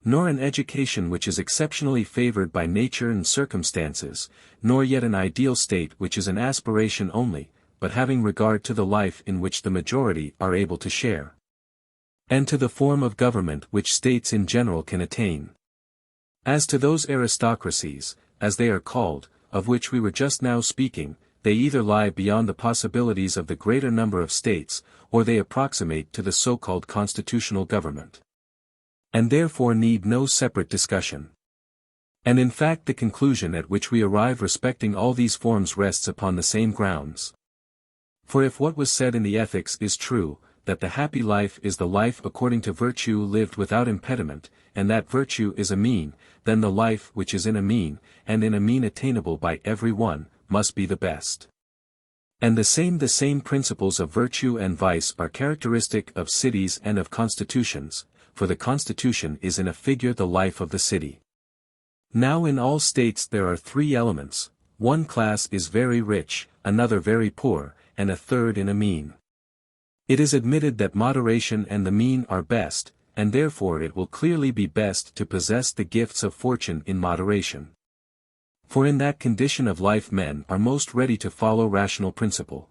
S1: nor an education which is exceptionally favored by nature and circumstances, nor yet an ideal state which is an aspiration only, but having regard to the life in which the majority are able to share, and to the form of government which states in general can attain. As to those aristocracies, as they are called, of which we were just now speaking, they either lie beyond the possibilities of the greater number of states, or they approximate to the so-called constitutional government, and therefore need no separate discussion. And in fact the conclusion at which we arrive respecting all these forms rests upon the same grounds. For if what was said in the Ethics is true, that the happy life is the life according to virtue lived without impediment, and that virtue is a mean, then the life which is in a mean, and in a mean attainable by every one, must be the best. And the same principles of virtue and vice are characteristic of cities and of constitutions, for the constitution is in a figure the life of the city. Now in all states there are three elements: one class is very rich, another very poor, and a third in a mean. It is admitted that moderation and the mean are best, and therefore it will clearly be best to possess the gifts of fortune in moderation. For in that condition of life men are most ready to follow rational principle.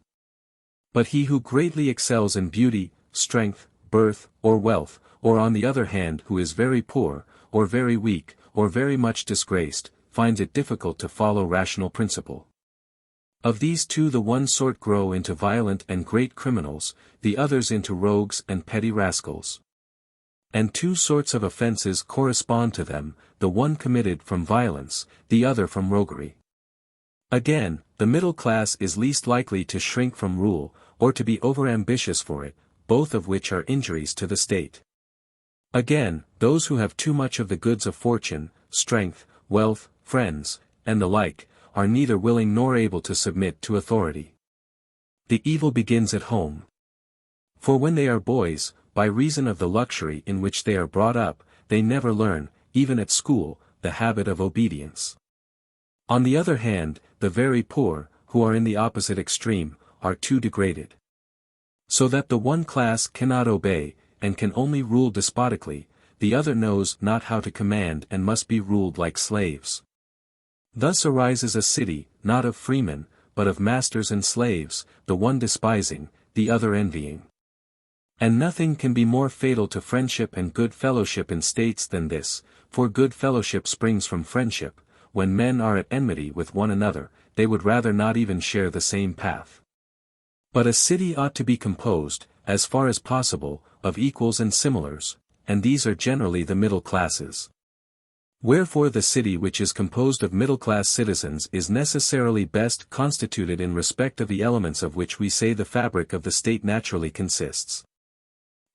S1: But he who greatly excels in beauty, strength, birth, or wealth, or on the other hand who is very poor, or very weak, or very much disgraced, finds it difficult to follow rational principle. Of these two the one sort grow into violent and great criminals, the others into rogues and petty rascals. And two sorts of offences correspond to them, the one committed from violence, the other from roguery. Again, the middle class is least likely to shrink from rule, or to be over-ambitious for it, both of which are injuries to the state. Again, those who have too much of the goods of fortune, strength, wealth, friends, and the like, are neither willing nor able to submit to authority. The evil begins at home. For when they are boys, by reason of the luxury in which they are brought up, they never learn, even at school, the habit of obedience. On the other hand, the very poor, who are in the opposite extreme, are too degraded. So that the one class cannot obey, and can only rule despotically, the other knows not how to command and must be ruled like slaves. Thus arises a city, not of freemen, but of masters and slaves, the one despising, the other envying. And nothing can be more fatal to friendship and good fellowship in states than this, for good fellowship springs from friendship. When men are at enmity with one another, they would rather not even share the same path. But a city ought to be composed, as far as possible, of equals and similars, and these are generally the middle classes. Wherefore the city which is composed of middle-class citizens is necessarily best constituted in respect of the elements of which we say the fabric of the state naturally consists.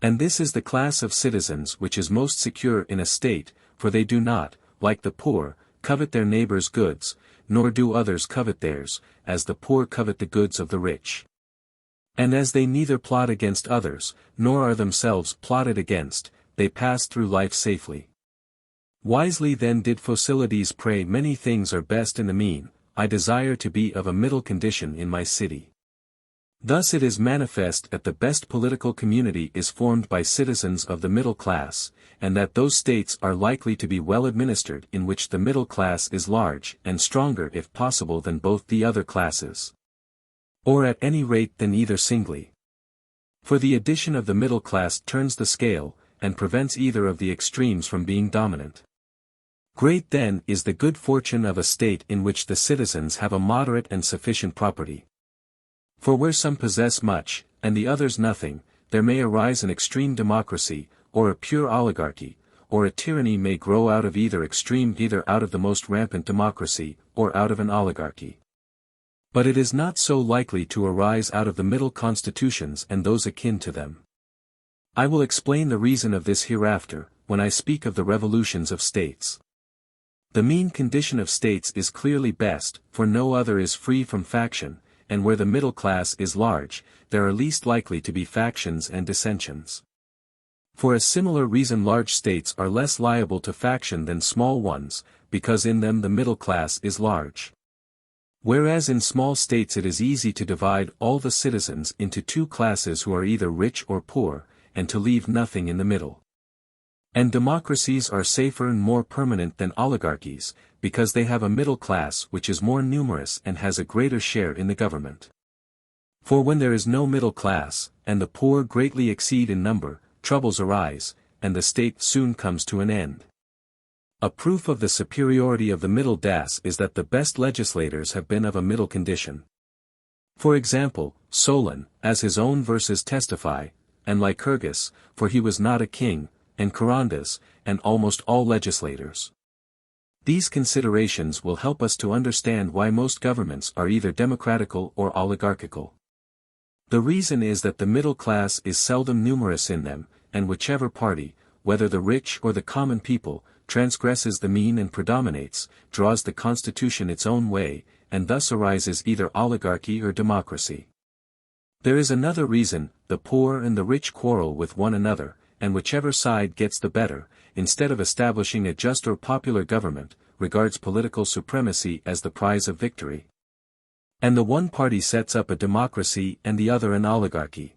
S1: And this is the class of citizens which is most secure in a state, for they do not, like the poor, covet their neighbor's goods, nor do others covet theirs, as the poor covet the goods of the rich. And as they neither plot against others, nor are themselves plotted against, they pass through life safely. Wisely then did Phocylides pray, many things are best in the mean, I desire to be of a middle condition in my city. Thus it is manifest that the best political community is formed by citizens of the middle class, and that those states are likely to be well administered in which the middle class is large and stronger if possible than both the other classes. Or at any rate than either singly. For the addition of the middle class turns the scale, and prevents either of the extremes from being dominant. Great then is the good fortune of a state in which the citizens have a moderate and sufficient property. For where some possess much, and the others nothing, there may arise an extreme democracy, or a pure oligarchy, or a tyranny may grow out of either extreme, either out of the most rampant democracy, or out of an oligarchy. But it is not so likely to arise out of the middle constitutions and those akin to them. I will explain the reason of this hereafter, when I speak of the revolutions of states. The mean condition of states is clearly best, for no other is free from faction, and where the middle class is large, there are least likely to be factions and dissensions. For a similar reason large states are less liable to faction than small ones, because in them the middle class is large. Whereas in small states it is easy to divide all the citizens into two classes who are either rich or poor, and to leave nothing in the middle. And democracies are safer and more permanent than oligarchies, because they have a middle class which is more numerous and has a greater share in the government. For when there is no middle class, and the poor greatly exceed in number, troubles arise, and the state soon comes to an end. A proof of the superiority of the middle class is that the best legislators have been of a middle condition. For example, Solon, as his own verses testify, and Lycurgus, for he was not a king, and Charondas, and almost all legislators. These considerations will help us to understand why most governments are either democratical or oligarchical. The reason is that the middle class is seldom numerous in them, and whichever party, whether the rich or the common people, transgresses the mean and predominates, draws the constitution its own way, and thus arises either oligarchy or democracy. There is another reason, the poor and the rich quarrel with one another, and whichever side gets the better, instead of establishing a just or popular government, regards political supremacy as the prize of victory. And the one party sets up a democracy and the other an oligarchy.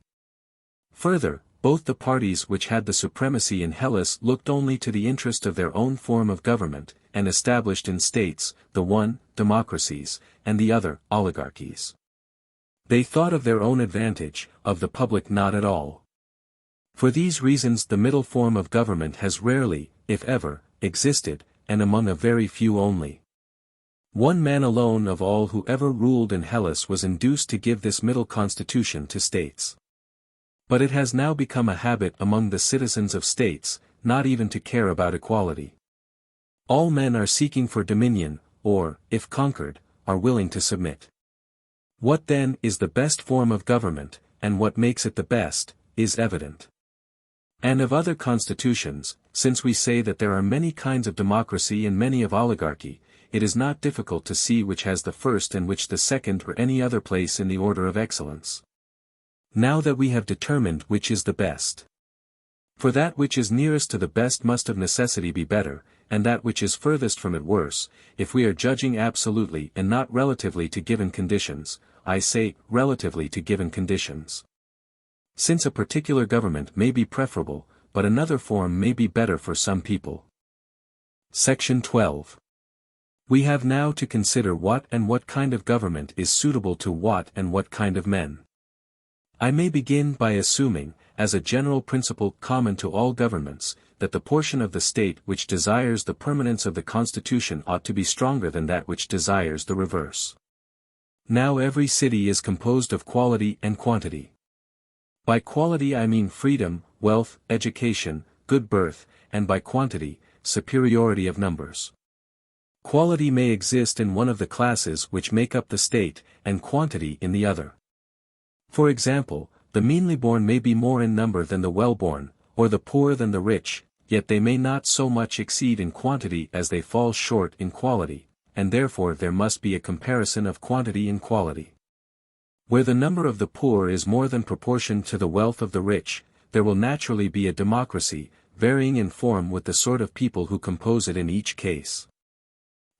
S1: Further, both the parties which had the supremacy in Hellas looked only to the interest of their own form of government, and established in states, the one, democracies, and the other, oligarchies. They thought of their own advantage, of the public not at all. For these reasons the middle form of government has rarely, if ever, existed, and among a very few only. One man alone of all who ever ruled in Hellas was induced to give this middle constitution to states. But it has now become a habit among the citizens of states, not even to care about equality. All men are seeking for dominion, or, if conquered, are willing to submit. What then is the best form of government, and what makes it the best, is evident. And of other constitutions, since we say that there are many kinds of democracy and many of oligarchy, it is not difficult to see which has the first and which the second or any other place in the order of excellence. Now that we have determined which is the best. For that which is nearest to the best must of necessity be better, and that which is furthest from it worse, if we are judging absolutely and not relatively to given conditions, I say, relatively to given conditions. since a particular government may be preferable, but another form may be better for some people. Section 12. We have now to consider what kind of government is suitable to what kind of men. I may begin by assuming, as a general principle common to all governments, that the portion of the state which desires the permanence of the constitution ought to be stronger than that which desires the reverse. Now every city is composed of quality and quantity. By quality I mean freedom, wealth, education, good birth, and by quantity, superiority of numbers. Quality may exist in one of the classes which make up the state, and quantity in the other. For example, the meanly born may be more in number than the well-born, or the poor than the rich, yet they may not so much exceed in quantity as they fall short in quality, and therefore there must be a comparison of quantity and quality. Where the number of the poor is more than proportioned to the wealth of the rich, there will naturally be a democracy, varying in form with the sort of people who compose it in each case.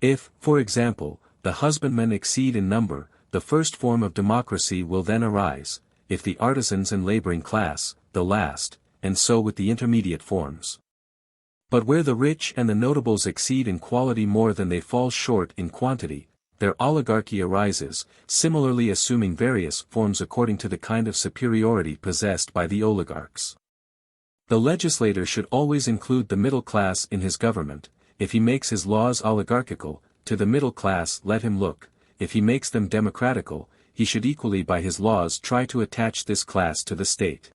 S1: If, for example, the husbandmen exceed in number, the first form of democracy will then arise, if the artisans and laboring class, the last, and so with the intermediate forms. But where the rich and the notables exceed in quality more than they fall short in quantity, their oligarchy arises, similarly assuming various forms according to the kind of superiority possessed by the oligarchs. The legislator should always include the middle class in his government. If he makes his laws oligarchical, to the middle class let him look; if he makes them democratical, he should equally by his laws try to attach this class to the state.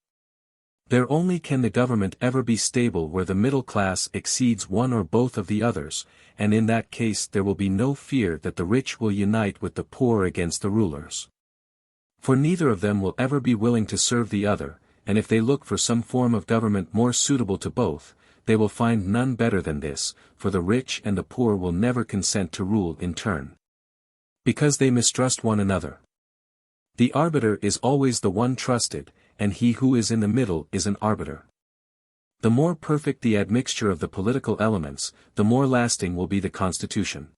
S1: There only can the government ever be stable where the middle class exceeds one or both of the others, and in that case there will be no fear that the rich will unite with the poor against the rulers. For neither of them will ever be willing to serve the other, and if they look for some form of government more suitable to both, they will find none better than this, for the rich and the poor will never consent to rule in turn, because they mistrust one another. The arbiter is always the one trusted, and he who is in the middle is an arbiter. The more perfect the admixture of the political elements, the more lasting will be the constitution.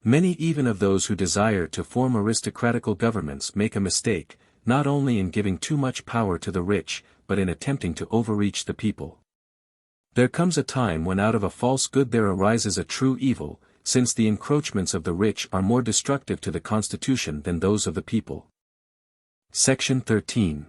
S1: Many even of those who desire to form aristocratical governments make a mistake, not only in giving too much power to the rich, but in attempting to overreach the people. There comes a time when out of a false good there arises a true evil, since the encroachments of the rich are more destructive to the constitution than those of the people. Section 13.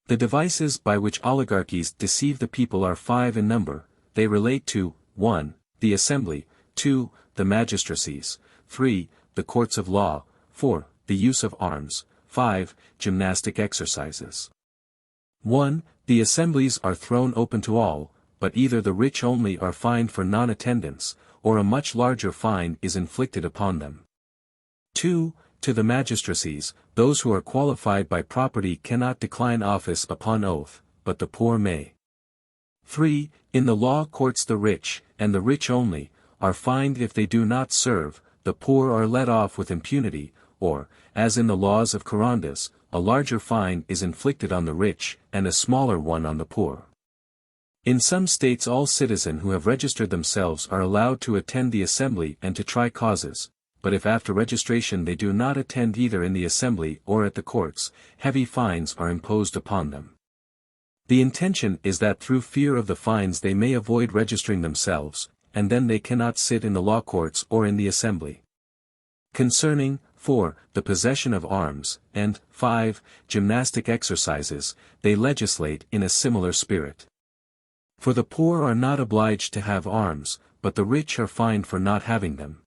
S1: The devices by which oligarchies deceive the people are 5 in number. They relate to 1. The assembly, 2. The magistracies, 3. The courts of law, 4. The use of arms, 5. Gymnastic exercises. 1. The assemblies are thrown open to all, but either the rich only are fined for non-attendance, or a much larger fine is inflicted upon them. 2. To the magistracies, those who are qualified by property cannot decline office upon oath, but the poor may. 3. In the law courts the rich, and the rich only, are fined if they do not serve, the poor are let off with impunity, or, as in the laws of Charondas, a larger fine is inflicted on the rich, and a smaller one on the poor. In some states all citizens who have registered themselves are allowed to attend the assembly and to try causes, but if after registration they do not attend either in the assembly or at the courts, heavy fines are imposed upon them. The intention is that through fear of the fines they may avoid registering themselves, and then they cannot sit in the law courts or in the assembly. Concerning, 4. The possession of arms, and, 5. Gymnastic exercises, they legislate in a similar spirit. For the poor are not obliged to have arms, but the rich are fined for not having them.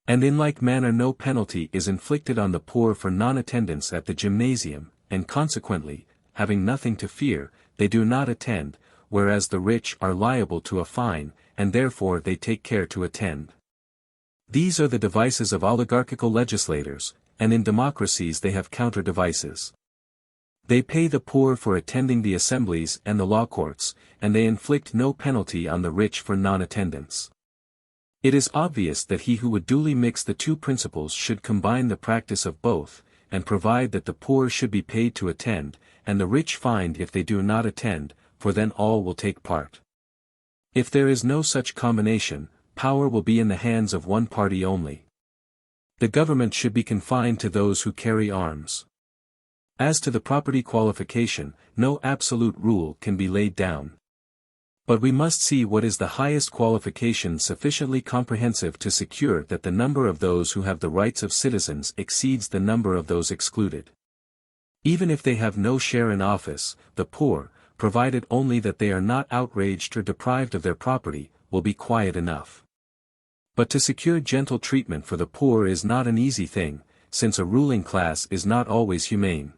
S1: And in like manner no penalty is inflicted on the poor for non-attendance at the gymnasium, and consequently, having nothing to fear, they do not attend, whereas the rich are liable to a fine, and therefore they take care to attend. These are the devices of oligarchical legislators, and in democracies they have counter-devices. They pay the poor for attending the assemblies and the law courts, and they inflict no penalty on the rich for non-attendance. It is obvious that he who would duly mix the two principles should combine the practice of both, and provide that the poor should be paid to attend, and the rich fined if they do not attend, for then all will take part. If there is no such combination, power will be in the hands of one party only. The government should be confined to those who carry arms. As to the property qualification, no absolute rule can be laid down. But we must see what is the highest qualification sufficiently comprehensive to secure that the number of those who have the rights of citizens exceeds the number of those excluded. Even if they have no share in office, the poor, provided only that they are not outraged or deprived of their property, will be quiet enough. But to secure gentle treatment for the poor is not an easy thing, since a ruling class is not always humane.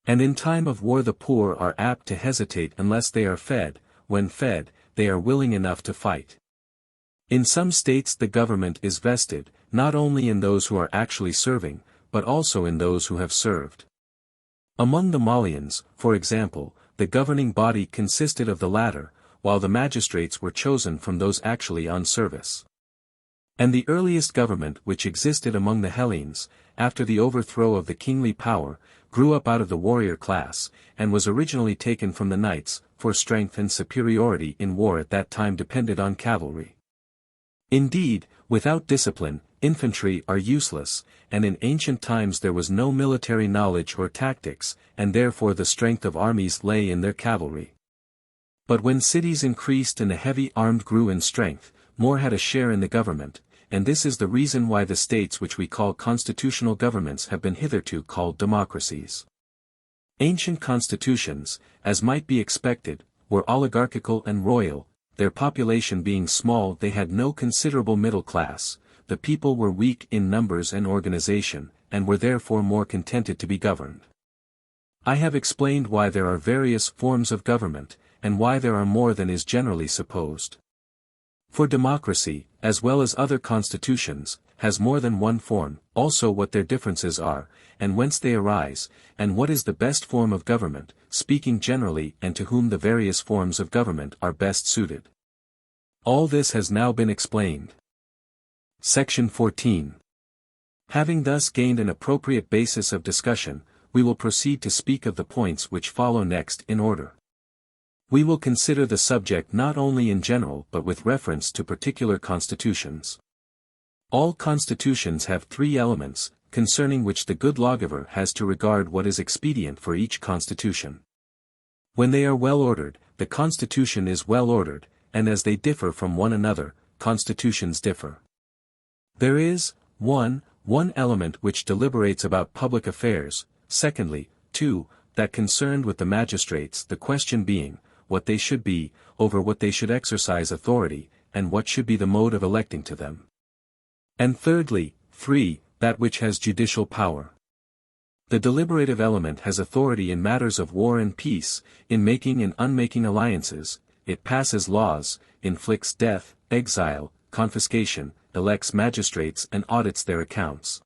S1: And in time of war the poor are apt to hesitate unless they are fed. When fed, they are willing enough to fight. In some states the government is vested, not only in those who are actually serving, but also in those who have served. Among the Malians, for example, the governing body consisted of the latter, while the magistrates were chosen from those actually on service. And the earliest government which existed among the Hellenes, after the overthrow of the kingly power, grew up out of the warrior class, and was originally taken from the knights, for strength and superiority in war at that time depended on cavalry. Indeed, without discipline, infantry are useless, and in ancient times there was no military knowledge or tactics, and therefore the strength of armies lay in their cavalry. But when cities increased and the heavy armed grew in strength, more had a share in the government, and this is the reason why the states which we call constitutional governments have been hitherto called democracies. Ancient constitutions, as might be expected, were oligarchical and royal, their population being small they had no considerable middle class, the people were weak in numbers and organization, and were therefore more contented to be governed. I have explained why there are various forms of government, and why there are more than is generally supposed. For democracy, as well as other constitutions, has more than one form, also what their differences are, and whence they arise, and what is the best form of government, speaking generally and to whom the various forms of government are best suited. All this has now been explained. Section 14. Having thus gained an appropriate basis of discussion, we will proceed to speak of the points which follow next in order. We will consider the subject not only in general but with reference to particular constitutions. All constitutions have three elements, concerning which the good lawgiver has to regard what is expedient for each constitution. When they are well ordered, the constitution is well ordered, and as they differ from one another, constitutions differ. There is, 1. One element which deliberates about public affairs, secondly, 2. That concerned with the magistrates, the question being, what they should be, over what they should exercise authority, and what should be the mode of electing to them. And thirdly, 3. That which has judicial power. The deliberative element has authority in matters of war and peace, in making and unmaking alliances, it passes laws, inflicts death, exile, confiscation, elects magistrates and audits their accounts.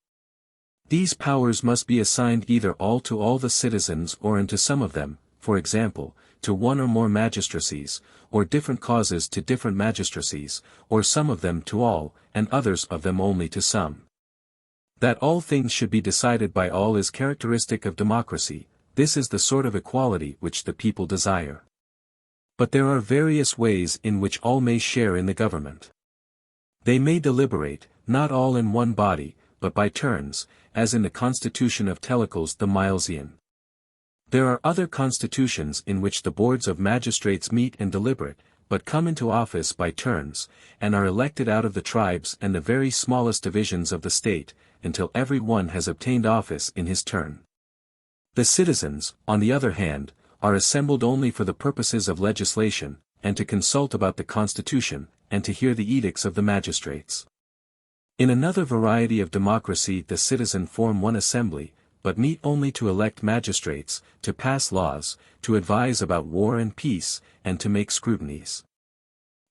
S1: These powers must be assigned either all to all the citizens or unto some of them, for example, to one or more magistracies, or different causes to different magistracies, or some of them to all, and others of them only to some. That all things should be decided by all is characteristic of democracy, this is the sort of equality which the people desire. But there are various ways in which all may share in the government. They may deliberate, not all in one body, but by turns, as in the constitution of Telecles the Milesian. There are other constitutions in which the boards of magistrates meet and deliberate, but come into office by turns, and are elected out of the tribes and the very smallest divisions of the state, until every one has obtained office in his turn. The citizens, on the other hand, are assembled only for the purposes of legislation, and to consult about the constitution, and to hear the edicts of the magistrates. In another variety of democracy the citizen form one assembly, but meet only to elect magistrates, to pass laws, to advise about war and peace, and to make scrutinies.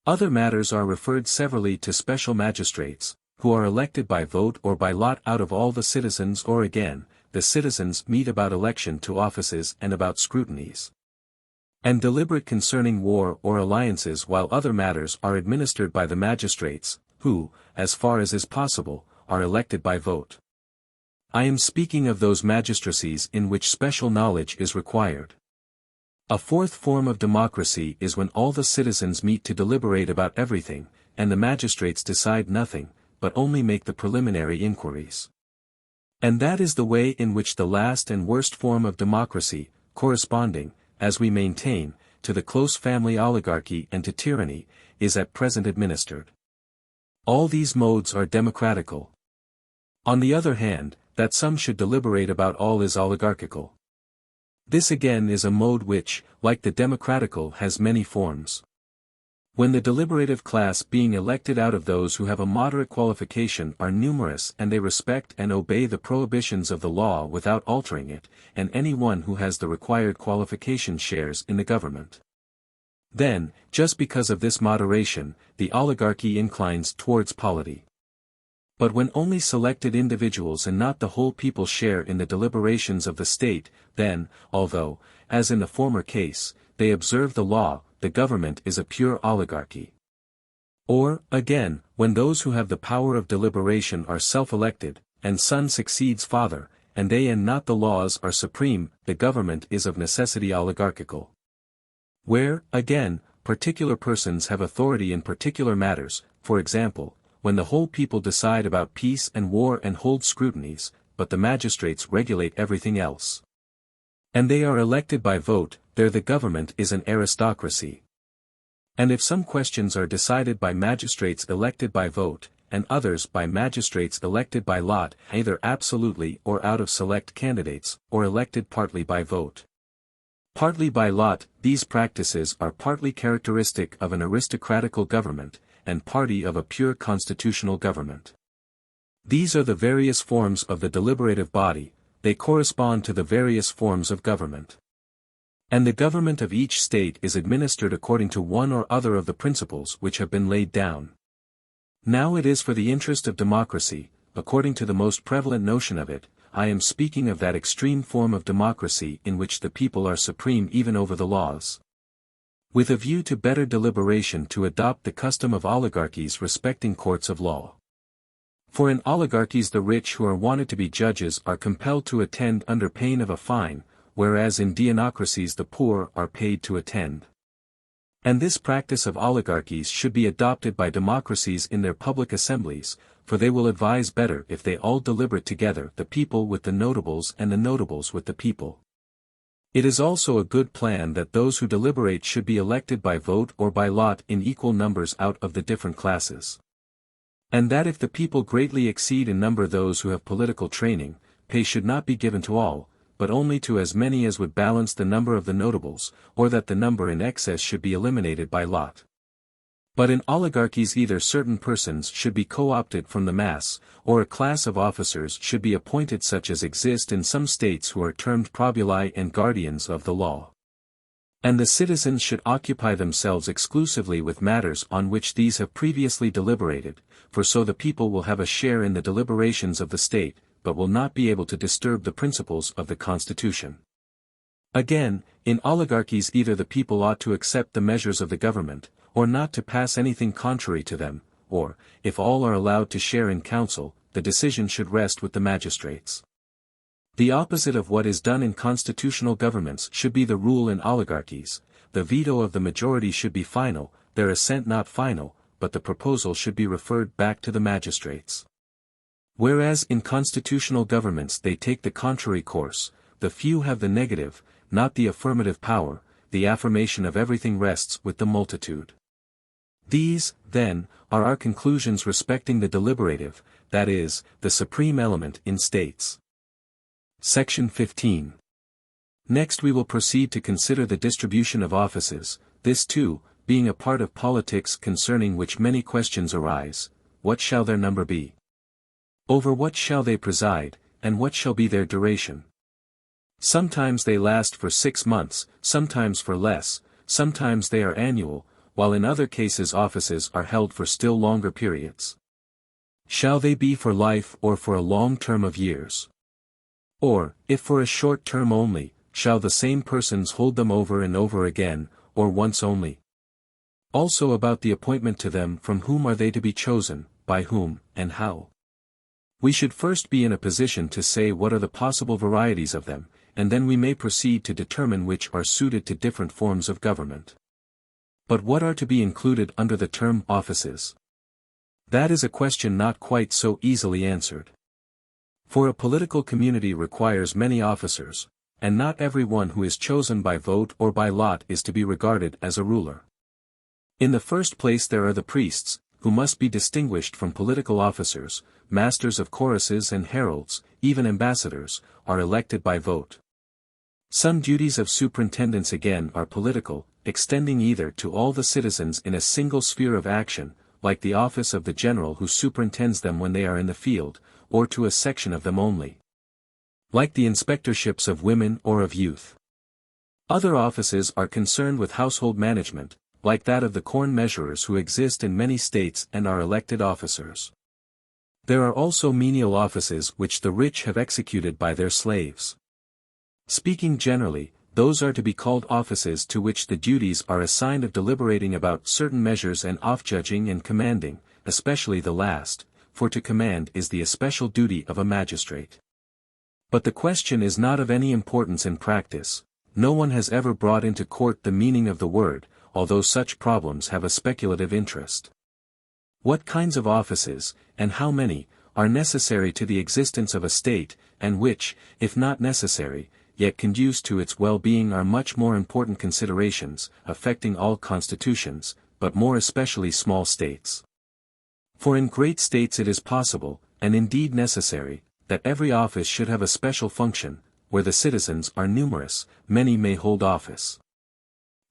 S1: Other matters are referred severally to special magistrates, who are elected by vote or by lot out of all the citizens, or again, the citizens meet about election to offices and about scrutinies. And deliberate concerning war or alliances, while other matters are administered by the magistrates, who, as far as is possible, are elected by vote. I am speaking of those magistracies in which special knowledge is required. A fourth form of democracy is when all the citizens meet to deliberate about everything, and the magistrates decide nothing, but only make the preliminary inquiries. And that is the way in which the last and worst form of democracy, corresponding, as we maintain, to the close family oligarchy and to tyranny, is at present administered. All these modes are democratical. On the other hand, that some should deliberate about all is oligarchical. This again is a mode which, like the democratical, has many forms. When the deliberative class being elected out of those who have a moderate qualification are numerous and they respect and obey the prohibitions of the law without altering it, and any one who has the required qualification shares in the government. Then, just because of this moderation, the oligarchy inclines towards polity. But when only selected individuals and not the whole people share in the deliberations of the state, then, although, as in the former case, they observe the law, the government is a pure oligarchy. Or, again, when those who have the power of deliberation are self-elected, and son succeeds father, and they and not the laws are supreme, the government is of necessity oligarchical. Where, again, particular persons have authority in particular matters, for example, when the whole people decide about peace and war and hold scrutinies, but the magistrates regulate everything else. And they are elected by vote, there the government is an aristocracy. And if some questions are decided by magistrates elected by vote, and others by magistrates elected by lot, either absolutely or out of select candidates, or elected partly by vote. Partly by lot, these practices are partly characteristic of an aristocratical government, and partly of a pure constitutional government. These are the various forms of the deliberative body, they correspond to the various forms of government. And the government of each state is administered according to one or other of the principles which have been laid down. Now it is for the interest of democracy, according to the most prevalent notion of it, I am speaking of that extreme form of democracy in which the people are supreme even over the laws. With a view to better deliberation to adopt the custom of oligarchies respecting courts of law. For in oligarchies the rich who are wanted to be judges are compelled to attend under pain of a fine, whereas in deonocracies the poor are paid to attend. And this practice of oligarchies should be adopted by democracies in their public assemblies, for they will advise better if they all deliberate together, the people with the notables and the notables with the people. It is also a good plan that those who deliberate should be elected by vote or by lot in equal numbers out of the different classes. And that if the people greatly exceed in number those who have political training, pay should not be given to all, but only to as many as would balance the number of the notables, or that the number in excess should be eliminated by lot. But in oligarchies either certain persons should be co-opted from the mass, or a class of officers should be appointed such as exist in some states who are termed probuli and guardians of the law. And the citizens should occupy themselves exclusively with matters on which these have previously deliberated, for so the people will have a share in the deliberations of the state, but will not be able to disturb the principles of the constitution. Again, in oligarchies either the people ought to accept the measures of the government, or not to pass anything contrary to them, or, if all are allowed to share in council, the decision should rest with the magistrates. The opposite of what is done in constitutional governments should be the rule in oligarchies, the veto of the majority should be final, their assent not final, but the proposal should be referred back to the magistrates. Whereas in constitutional governments they take the contrary course, the few have the negative, not the affirmative power, the affirmation of everything rests with the multitude. These, then, are our conclusions respecting the deliberative, that is, the supreme element in states. Section 15. Next we will proceed to consider the distribution of offices, this too, being a part of politics concerning which many questions arise. What shall their number be? Over what shall they preside, and what shall be their duration? Sometimes they last for 6 months, sometimes for less, sometimes they are annual, while in other cases offices are held for still longer periods. Shall they be for life or for a long term of years? Or, if for a short term only, shall the same persons hold them over and over again, or once only? Also about the appointment to them, from whom are they to be chosen, by whom, and how? We should first be in a position to say what are the possible varieties of them, and then we may proceed to determine which are suited to different forms of government. But what are to be included under the term offices? That is a question not quite so easily answered. For a political community requires many officers, and not every one who is chosen by vote or by lot is to be regarded as a ruler. In the first place there are the priests, who must be distinguished from political officers. Masters of choruses and heralds, even ambassadors, are elected by vote. Some duties of superintendence again are political, extending either to all the citizens in a single sphere of action, like the office of the general who superintends them when they are in the field, or to a section of them only, like the inspectorships of women or of youth. Other offices are concerned with household management, like that of the corn measurers who exist in many states and are elected officers. There are also menial offices which the rich have executed by their slaves. Speaking generally, those are to be called offices to which the duties are assigned of deliberating about certain measures and off-judging and commanding, especially the last, for to command is the especial duty of a magistrate. But the question is not of any importance in practice. No one has ever brought into court the meaning of the word, although such problems have a speculative interest. What kinds of offices, and how many, are necessary to the existence of a state, and which, if not necessary, yet conduce to its well-being are much more important considerations, affecting all constitutions, but more especially small states. For in great states it is possible, and indeed necessary, that every office should have a special function. Where the citizens are numerous, many may hold office.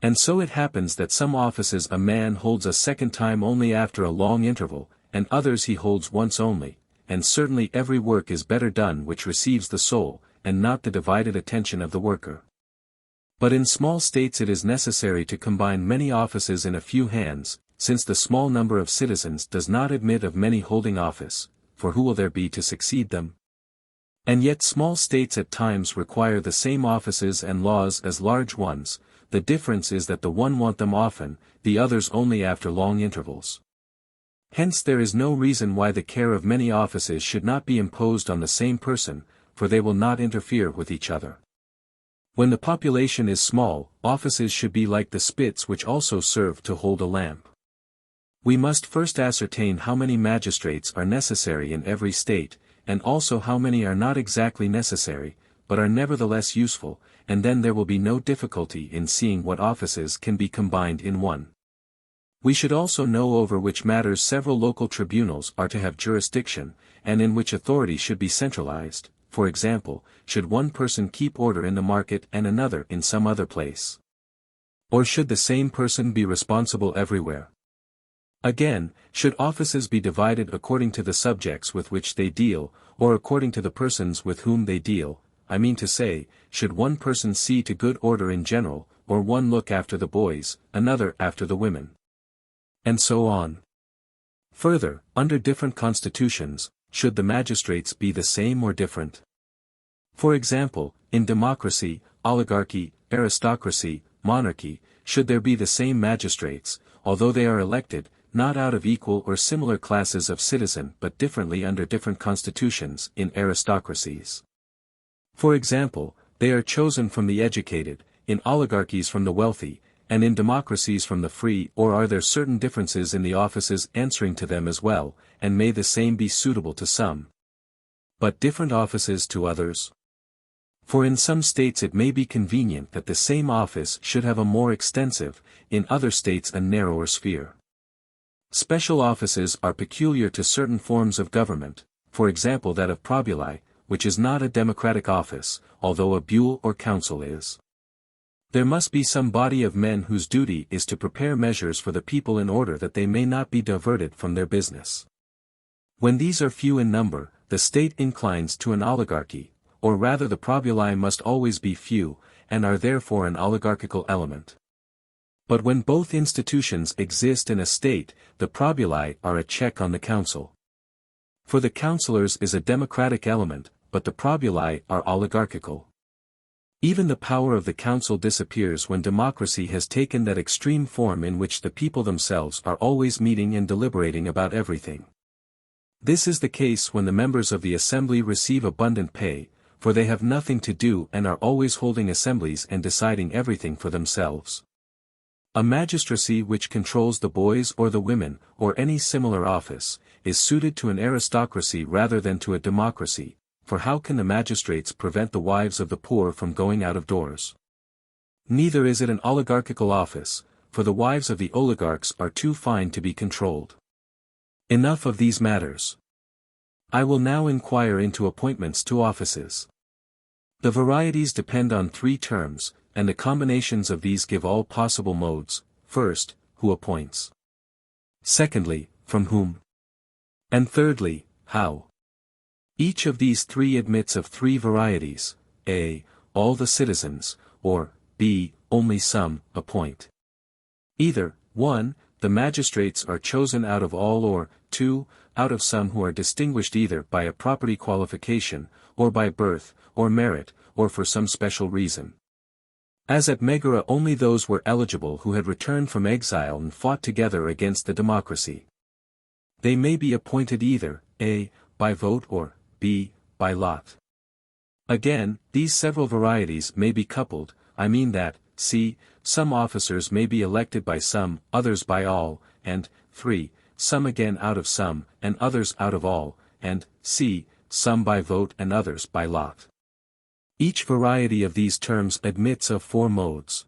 S1: And so it happens that some offices a man holds a second time only after a long interval, and others he holds once only, and certainly every work is better done which receives the sole, and not the divided attention of the worker. But in small states it is necessary to combine many offices in a few hands, since the small number of citizens does not admit of many holding office, for who will there be to succeed them? And yet small states at times require the same offices and laws as large ones. The difference is that the one want them often, the others only after long intervals. Hence there is no reason why the care of many offices should not be imposed on the same person, for they will not interfere with each other. When the population is small, offices should be like the spits which also serve to hold a lamp. We must first ascertain how many magistrates are necessary in every state, and also how many are not exactly necessary, but are nevertheless useful, and then there will be no difficulty in seeing what offices can be combined in one. We should also know over which matters several local tribunals are to have jurisdiction, and in which authority should be centralized. For example, should one person keep order in the market and another in some other place? Or should the same person be responsible everywhere? Again, should offices be divided according to the subjects with which they deal, or according to the persons with whom they deal? I mean to say, should one person see to good order in general, or one look after the boys, another after the women? And so on. Further, under different constitutions, should the magistrates be the same or different? For example, in democracy, oligarchy, aristocracy, monarchy, should there be the same magistrates, although they are elected, not out of equal or similar classes of citizen but differently under different constitutions in aristocracies? For example, they are chosen from the educated, in oligarchies from the wealthy, and in democracies from the free, or are there certain differences in the offices answering to them as well, and may the same be suitable to some, but different offices to others? For in some states it may be convenient that the same office should have a more extensive, in other states a narrower sphere. Special offices are peculiar to certain forms of government, for example that of probuli, which is not a democratic office, although a buhl or council is. There must be some body of men whose duty is to prepare measures for the people in order that they may not be diverted from their business. When these are few in number, the state inclines to an oligarchy, or rather the probuli must always be few, and are therefore an oligarchical element. But when both institutions exist in a state, the probuli are a check on the council. For the councillors is a democratic element, but the probuli are oligarchical. Even the power of the council disappears when democracy has taken that extreme form in which the people themselves are always meeting and deliberating about everything. This is the case when the members of the assembly receive abundant pay, for they have nothing to do and are always holding assemblies and deciding everything for themselves. A magistracy which controls the boys or the women, or any similar office, is suited to an aristocracy rather than to a democracy, for how can the magistrates prevent the wives of the poor from going out of doors? Neither is it an oligarchical office, for the wives of the oligarchs are too fine to be controlled. Enough of these matters. I will now inquire into appointments to offices. The varieties depend on three terms, and the combinations of these give all possible modes. First, who appoints? Secondly, from whom? And thirdly, how? Each of these three admits of three varieties: A. All the citizens, or B. Only some, appoint. Either 1. The magistrates are chosen out of all, or 2. Out of some who are distinguished either by a property qualification, or by birth, or merit, or for some special reason. As at Megara, only those were eligible who had returned from exile and fought together against the democracy. They may be appointed either A. By vote, or B. By lot. Again, these several varieties may be coupled. I mean that, c. Some officers may be elected by some, others by all, and 3. Some again out of some, and others out of all, and c. Some by vote and others by lot. Each variety of these terms admits of four modes.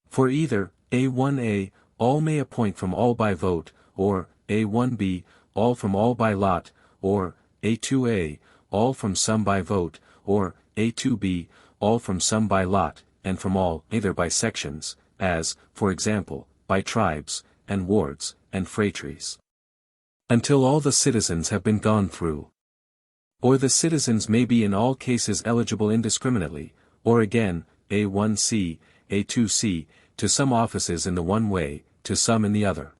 S1: For either A1a, all may appoint from all by vote, or A1b, all from all by lot, or A2a, all from some by vote, or A2b, all from some by lot, and from all, either by sections, as, for example, by tribes, and wards, and phratries. Until all the citizens have been gone through. Or the citizens may be in all cases eligible indiscriminately, or again, A1c, A2c, to some offices in the one way, to some in the other.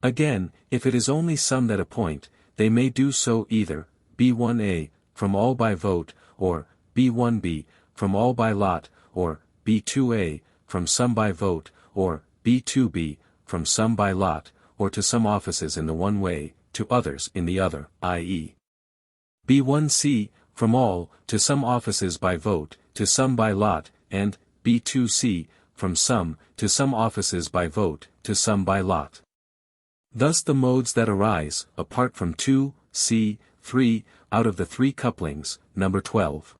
S1: Again, if it is only some that appoint, they may do so either B1a, from all by vote, or B1b, from all by lot, or B2a, from some by vote, or B2b, from some by lot, or to some offices in the one way, to others in the other, i.e. B1c, from all, to some offices by vote, to some by lot, and B2c, from some, to some offices by vote, to some by lot. Thus the modes that arise, apart from 2, c, 3, out of the three couplings, number 12.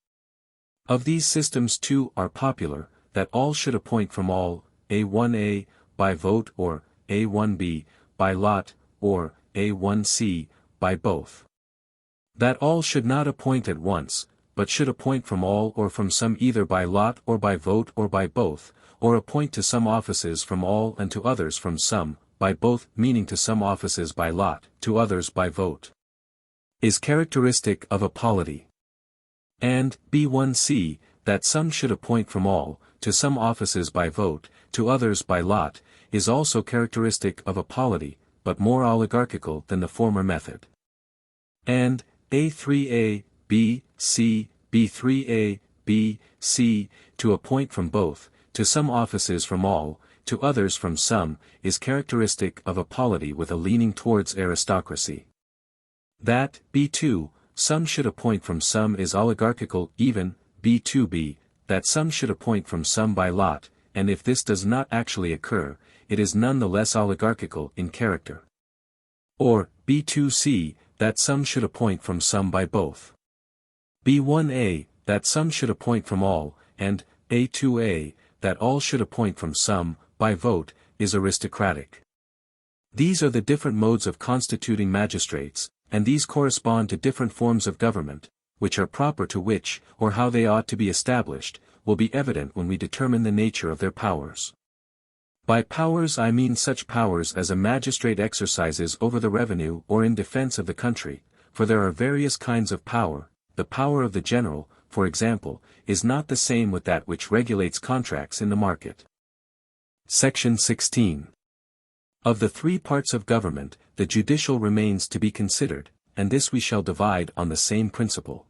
S1: Of these systems 2 are popular, that all should appoint from all, A1a, by vote, or A1b, by lot, or A1c, by both. That all should not appoint at once, but should appoint from all or from some either by lot or by vote or by both, or appoint to some offices from all and to others from some, by both, meaning to some offices by lot, to others by vote, is characteristic of a polity. And B1c, that some should appoint from all, to some offices by vote, to others by lot, is also characteristic of a polity, but more oligarchical than the former method. And A3a, B, C, B3a, B, C, to appoint from both, to some offices from all, to others from some, is characteristic of a polity with a leaning towards aristocracy. That, B2, some should appoint from some is oligarchical, even, B2b, that some should appoint from some by lot, and if this does not actually occur, it is none the less oligarchical in character. Or, B2c, that some should appoint from some by both. B1a, that some should appoint from all, and A2a, that all should appoint from some, by vote, is aristocratic. These are the different modes of constituting magistrates, and these correspond to different forms of government, which are proper to which, or how they ought to be established, will be evident when we determine the nature of their powers. By powers I mean such powers as a magistrate exercises over the revenue or in defense of the country, for there are various kinds of power. The power of the general, for example, is not the same with that which regulates contracts in the market. Section 16. Of the three parts of government, the judicial remains to be considered, and this we shall divide on the same principle.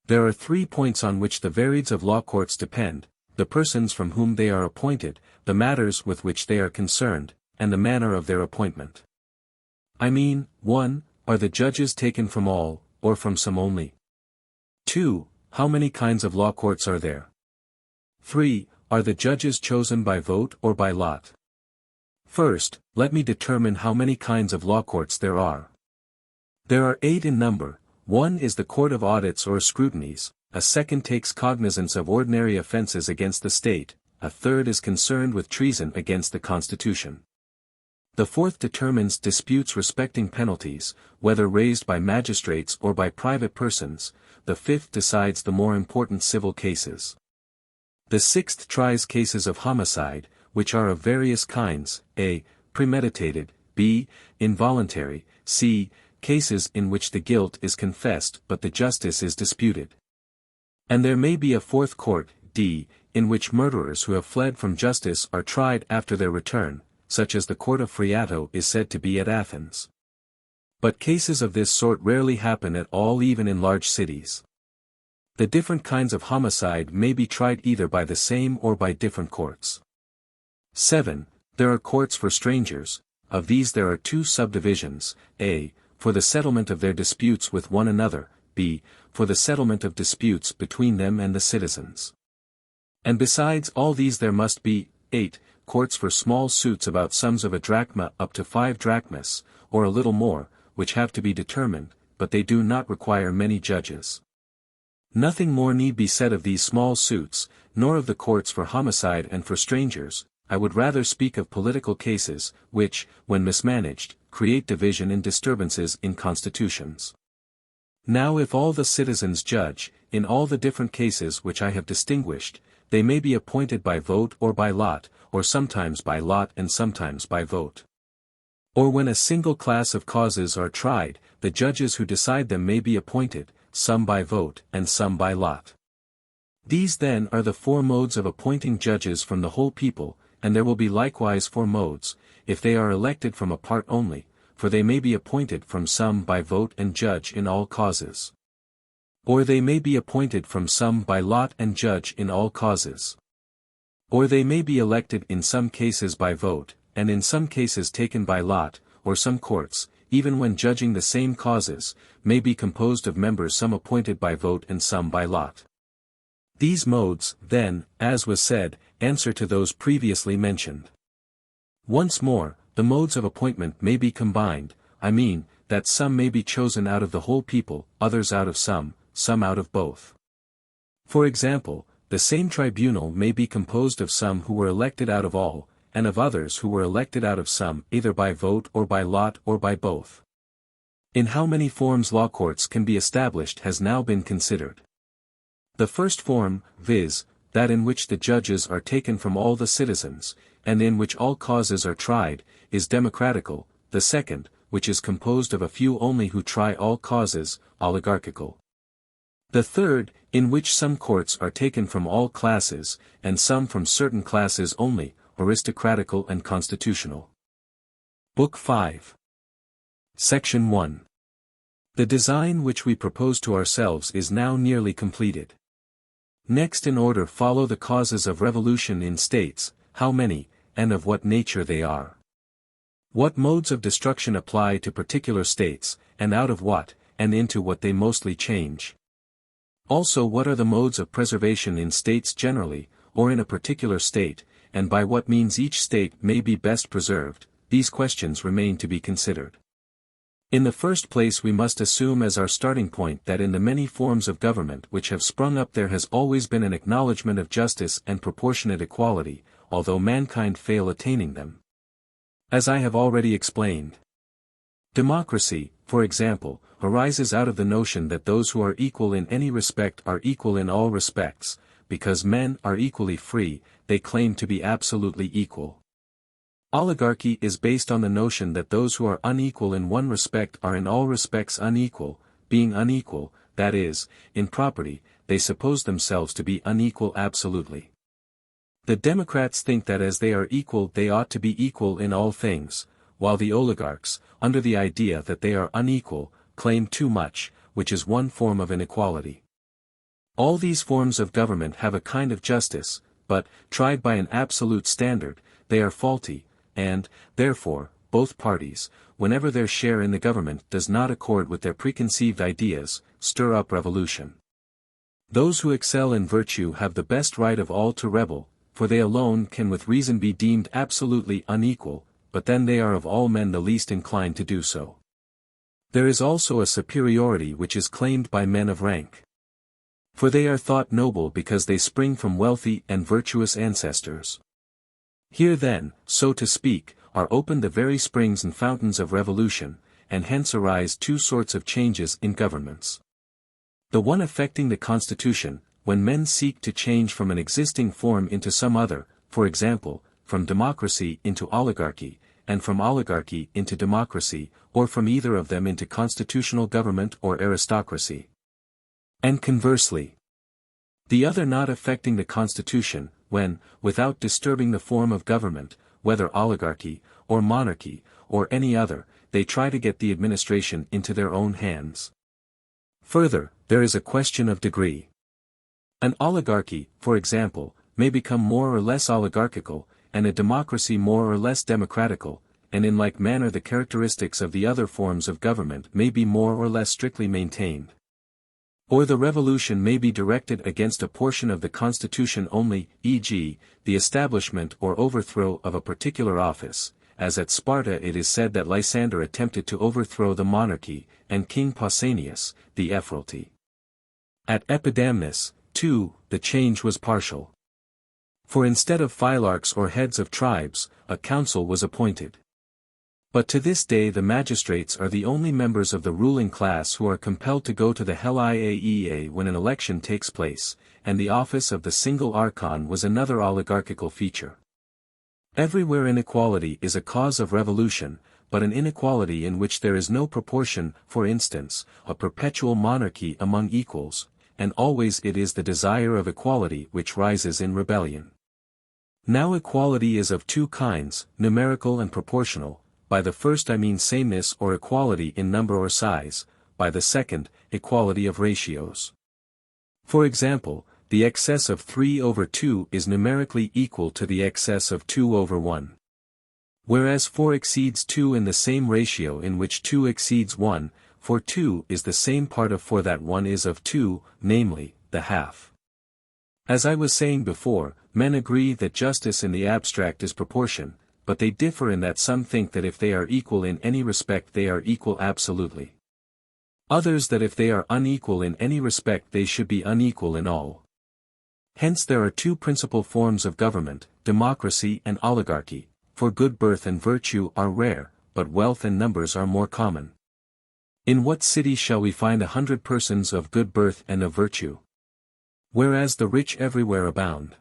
S1: There are 3 points on which the varieds of law courts depend: the persons from whom they are appointed, the matters with which they are concerned, and the manner of their appointment. I mean, 1. Are the judges taken from all, or from some only? 2. How many kinds of law courts are there? 3. Are the judges chosen by vote or by lot? First, let me determine how many kinds of law courts there are. There are 8 in number, One is the court of audits or scrutinies, a second takes cognizance of ordinary offences against the state, a third is concerned with treason against the constitution. The fourth determines disputes respecting penalties, whether raised by magistrates or by private persons, the fifth decides the more important civil cases. The sixth tries cases of homicide, which are of various kinds, a. premeditated, b. involuntary, c. cases in which the guilt is confessed but the justice is disputed. And there may be a fourth court, d. in which murderers who have fled from justice are tried after their return, such as the court of Phreato is said to be at Athens. But cases of this sort rarely happen at all even in large cities. The different kinds of homicide may be tried either by the same or by different courts. 7. There are courts for strangers. Of these there are two subdivisions, a. for the settlement of their disputes with one another, b. for the settlement of disputes between them and the citizens. And besides all these there must be, 8. courts for small suits about sums of a drachma up to 5 drachmas, or a little more, which have to be determined, but they do not require many judges. Nothing more need be said of these small suits, nor of the courts for homicide and for strangers. I would rather speak of political cases, which, when mismanaged, create division and disturbances in constitutions. Now if all the citizens judge, in all the different cases which I have distinguished, they may be appointed by vote or by lot, or sometimes by lot and sometimes by vote. Or when a single class of causes are tried, the judges who decide them may be appointed, some by vote and some by lot. These then are the 4 modes of appointing judges from the whole people, and there will be likewise 4 modes, if they are elected from a part only, for they may be appointed from some by vote and judge in all causes. Or they may be appointed from some by lot and judge in all causes. Or they may be elected in some cases by vote, and in some cases taken by lot, or some courts, even when judging the same causes, may be composed of members some appointed by vote and some by lot. These modes, then, as was said, answer to those previously mentioned. Once more, the modes of appointment may be combined, I mean, that some may be chosen out of the whole people, others out of some out of both. For example, the same tribunal may be composed of some who were elected out of all, and of others who were elected out of some either by vote or by lot or by both. In how many forms law courts can be established has now been considered. The first form, viz., that in which the judges are taken from all the citizens, and in which all causes are tried, is democratical. The second, which is composed of a few only who try all causes, oligarchical. The third, in which some courts are taken from all classes, and some from certain classes only, aristocratical and constitutional. Book 5. Section 1. The design which we propose to ourselves is now nearly completed. Next in order follow the causes of revolution in states, how many, and of what nature they are. What modes of destruction apply to particular states, and out of what, and into what they mostly change. Also what are the modes of preservation in states generally, or in a particular state, and by what means each state may be best preserved. These questions remain to be considered. In the first place we must assume as our starting point that in the many forms of government which have sprung up there has always been an acknowledgement of justice and proportionate equality, although mankind fail attaining them. As I have already explained, democracy, for example, arises out of the notion that those who are equal in any respect are equal in all respects. Because men are equally free, they claim to be absolutely equal. Oligarchy is based on the notion that those who are unequal in one respect are in all respects unequal. Being unequal, that is, in property, they suppose themselves to be unequal absolutely. The democrats think that as they are equal they ought to be equal in all things, while the oligarchs, under the idea that they are unequal, claim too much, which is one form of inequality. All these forms of government have a kind of justice, but, tried by an absolute standard, they are faulty, and, therefore, both parties, whenever their share in the government does not accord with their preconceived ideas, stir up revolution. Those who excel in virtue have the best right of all to rebel, for they alone can with reason be deemed absolutely unequal, but then they are of all men the least inclined to do so. There is also a superiority which is claimed by men of rank. For they are thought noble because they spring from wealthy and virtuous ancestors. Here then, so to speak, are opened the very springs and fountains of revolution, and hence arise two sorts of changes in governments. The one affecting the constitution, when men seek to change from an existing form into some other, for example, from democracy into oligarchy, and from oligarchy into democracy, or from either of them into constitutional government or aristocracy. And conversely, the other not affecting the constitution, when, without disturbing the form of government, whether oligarchy, or monarchy, or any other, they try to get the administration into their own hands. Further, there is a question of degree. An oligarchy, for example, may become more or less oligarchical, and a democracy more or less democratical, and in like manner the characteristics of the other forms of government may be more or less strictly maintained. Or the revolution may be directed against a portion of the constitution only, e.g., the establishment or overthrow of a particular office, as at Sparta it is said that Lysander attempted to overthrow the monarchy, and King Pausanias, the ephoralty. At Epidamnus, too, the change was partial. For instead of phylarchs or heads of tribes, a council was appointed. But to this day the magistrates are the only members of the ruling class who are compelled to go to the Heliaea when an election takes place, and the office of the single archon was another oligarchical feature. Everywhere inequality is a cause of revolution, but an inequality in which there is no proportion, for instance, a perpetual monarchy among equals, and always it is the desire of equality which rises in rebellion. Now equality is of two kinds, numerical and proportional. By the first I mean sameness or equality in number or size, by the second, equality of ratios. For example, the excess of 3/2 is numerically equal to the excess of 2/1. Whereas 4 exceeds 2 in the same ratio in which 2 exceeds 1, for 2 is the same part of 4 that 1 is of 2, namely, the half. As I was saying before, men agree that justice in the abstract is proportion, but they differ in that some think that if they are equal in any respect they are equal absolutely. Others that if they are unequal in any respect they should be unequal in all. Hence there are two principal forms of government, democracy and oligarchy, for good birth and virtue are rare, but wealth and numbers are more common. In what city shall we find 100 persons of good birth and of virtue? Whereas the rich everywhere abound.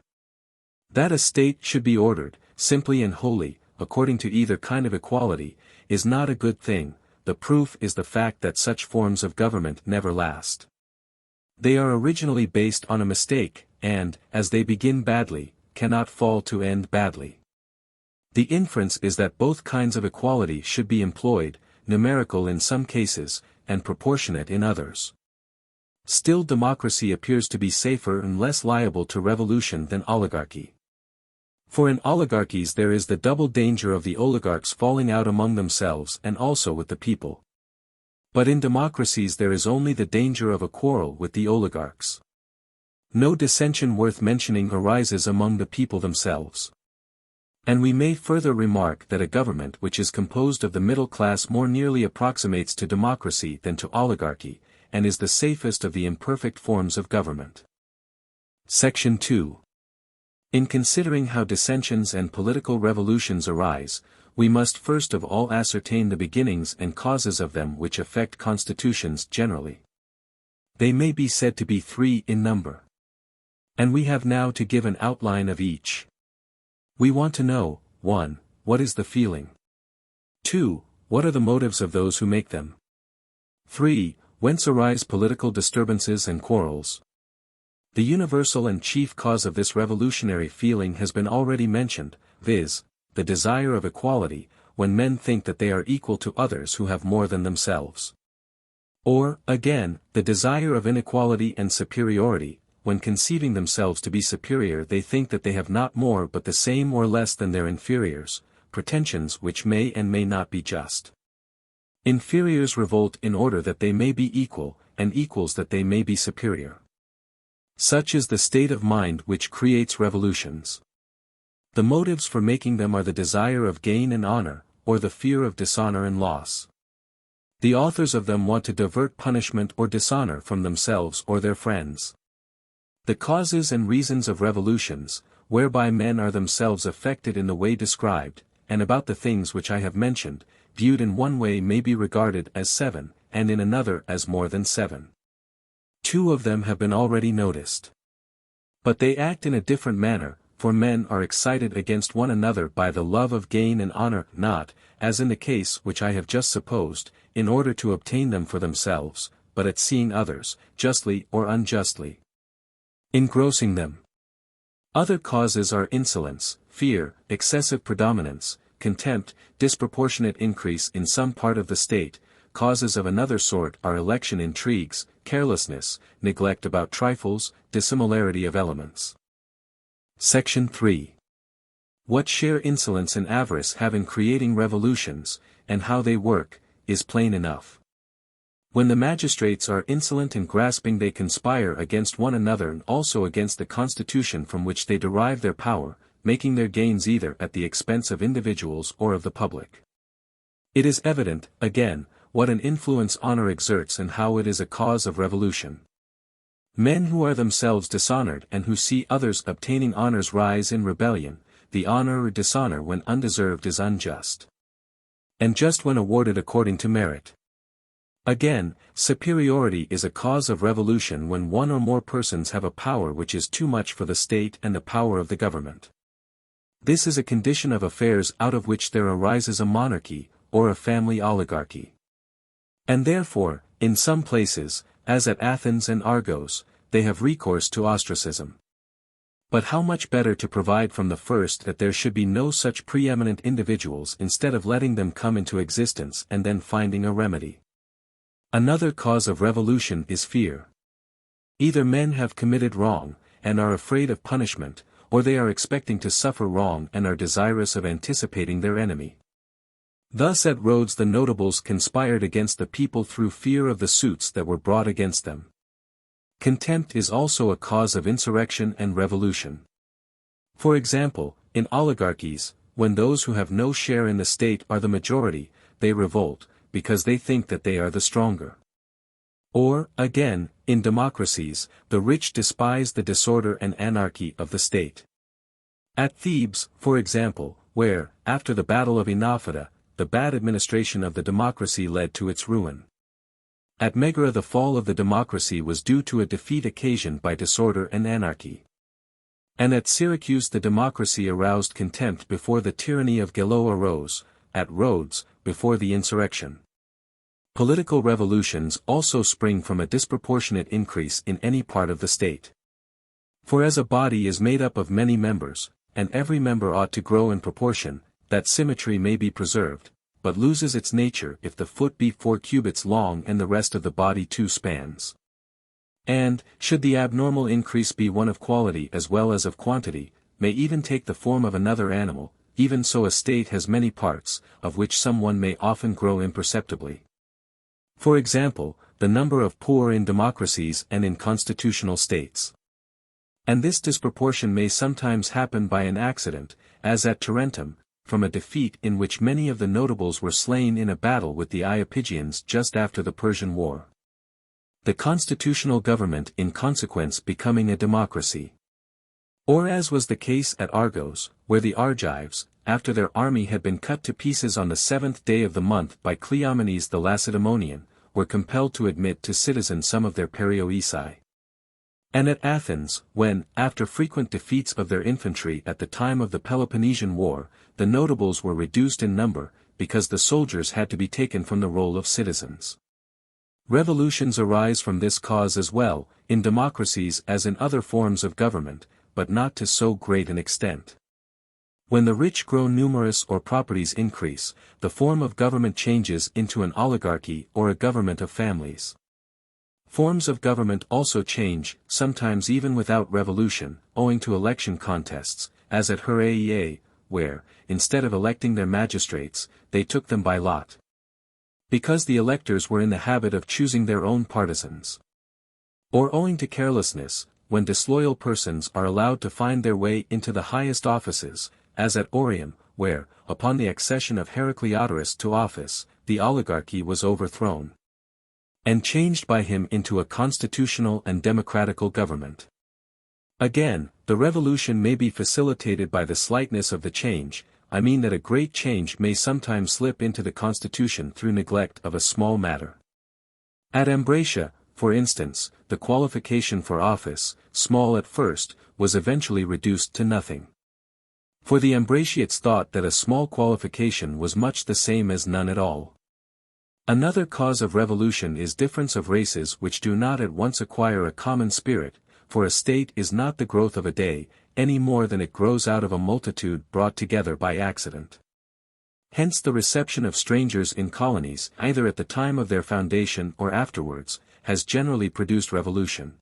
S1: That a state should be ordered, simply and wholly, according to either kind of equality, is not a good thing. The proof is the fact that such forms of government never last. They are originally based on a mistake, and, as they begin badly, cannot fall to end badly. The inference is that both kinds of equality should be employed, numerical in some cases, and proportionate in others. Still democracy appears to be safer and less liable to revolution than oligarchy. For in oligarchies there is the double danger of the oligarchs falling out among themselves and also with the people. But in democracies there is only the danger of a quarrel with the oligarchs. No dissension worth mentioning arises among the people themselves. And we may further remark that a government which is composed of the middle class more nearly approximates to democracy than to oligarchy, and is the safest of the imperfect forms of government. Section 2. In considering how dissensions and political revolutions arise, we must first of all ascertain the beginnings and causes of them which affect constitutions generally. They may be said to be 3 in number. And we have now to give an outline of each. We want to know, 1. What is the feeling? 2. What are the motives of those who make them? 3. Whence arise political disturbances and quarrels? The universal and chief cause of this revolutionary feeling has been already mentioned, viz., the desire of equality, when men think that they are equal to others who have more than themselves. Or, again, the desire of inequality and superiority, when conceiving themselves to be superior they think that they have not more but the same or less than their inferiors, pretensions which may and may not be just. Inferiors revolt in order that they may be equal, and equals that they may be superior. Such is the state of mind which creates revolutions. The motives for making them are the desire of gain and honor, or the fear of dishonor and loss. The authors of them want to divert punishment or dishonor from themselves or their friends. The causes and reasons of revolutions, whereby men are themselves affected in the way described, and about the things which I have mentioned, viewed in one way may be regarded as 7, and in another as more than 7. 2 of them have been already noticed. But they act in a different manner, for men are excited against one another by the love of gain and honor, not, as in the case which I have just supposed, in order to obtain them for themselves, but at seeing others, justly or unjustly, engrossing them. Other causes are insolence, fear, excessive predominance, contempt, disproportionate increase in some part of the state. Causes of another sort are election intrigues, carelessness, neglect about trifles, dissimilarity of elements. Section 3. What share insolence and avarice have in creating revolutions, and how they work, is plain enough. When the magistrates are insolent and grasping, they conspire against one another and also against the constitution from which they derive their power, making their gains either at the expense of individuals or of the public. It is evident, again, what an influence honor exerts and how it is a cause of revolution. Men who are themselves dishonored and who see others obtaining honors rise in rebellion. The honor or dishonor when undeserved is unjust, and just when awarded according to merit. Again, superiority is a cause of revolution when one or more persons have a power which is too much for the state and the power of the government. This is a condition of affairs out of which there arises a monarchy, or a family oligarchy. And therefore, in some places, as at Athens and Argos, they have recourse to ostracism. But how much better to provide from the first that there should be no such preeminent individuals instead of letting them come into existence and then finding a remedy. Another cause of revolution is fear. Either men have committed wrong, and are afraid of punishment, or they are expecting to suffer wrong and are desirous of anticipating their enemy. Thus at Rhodes the notables conspired against the people through fear of the suits that were brought against them. Contempt is also a cause of insurrection and revolution. For example, in oligarchies, when those who have no share in the state are the majority, they revolt, because they think that they are the stronger. Or, again, in democracies, the rich despise the disorder and anarchy of the state. At Thebes, for example, where, after the Battle of Enophada, the bad administration of the democracy led to its ruin. At Megara the fall of the democracy was due to a defeat occasioned by disorder and anarchy. And at Syracuse the democracy aroused contempt before the tyranny of Gelo arose, at Rhodes, before the insurrection. Political revolutions also spring from a disproportionate increase in any part of the state. For as a body is made up of many members, and every member ought to grow in proportion, that symmetry may be preserved, but loses its nature if the foot be 4 cubits long and the rest of the body 2 spans. And, should the abnormal increase be one of quality as well as of quantity, may even take the form of another animal, even so a state has many parts, of which some one may often grow imperceptibly. For example, the number of poor in democracies and in constitutional states. And this disproportion may sometimes happen by an accident, as at Tarentum, from a defeat in which many of the notables were slain in a battle with the Iapygians just after the Persian War. The constitutional government in consequence becoming a democracy. Or as was the case at Argos, where the Argives, after their army had been cut to pieces on the 7th day of the month by Cleomenes the Lacedaemonian, were compelled to admit to citizens some of their perioeci. And at Athens, when, after frequent defeats of their infantry at the time of the Peloponnesian War, the notables were reduced in number, because the soldiers had to be taken from the roll of citizens. Revolutions arise from this cause as well, in democracies as in other forms of government, but not to so great an extent. When the rich grow numerous or properties increase, the form of government changes into an oligarchy or a government of families. Forms of government also change, sometimes even without revolution, owing to election contests, as at Heraea, where, instead of electing their magistrates, they took them by lot. Because the electors were in the habit of choosing their own partisans. Or owing to carelessness, when disloyal persons are allowed to find their way into the highest offices, as at Orium, where, upon the accession of Heracleodoros to office, the oligarchy was overthrown and changed by him into a constitutional and democratical government. Again, the revolution may be facilitated by the slightness of the change. I mean that a great change may sometimes slip into the constitution through neglect of a small matter. At Ambracia, for instance, the qualification for office, small at first, was eventually reduced to nothing. For the Ambraciates thought that a small qualification was much the same as none at all. Another cause of revolution is difference of races which do not at once acquire a common spirit, for a state is not the growth of a day, any more than it grows out of a multitude brought together by accident. Hence the reception of strangers in colonies, either at the time of their foundation or afterwards, has generally produced revolution.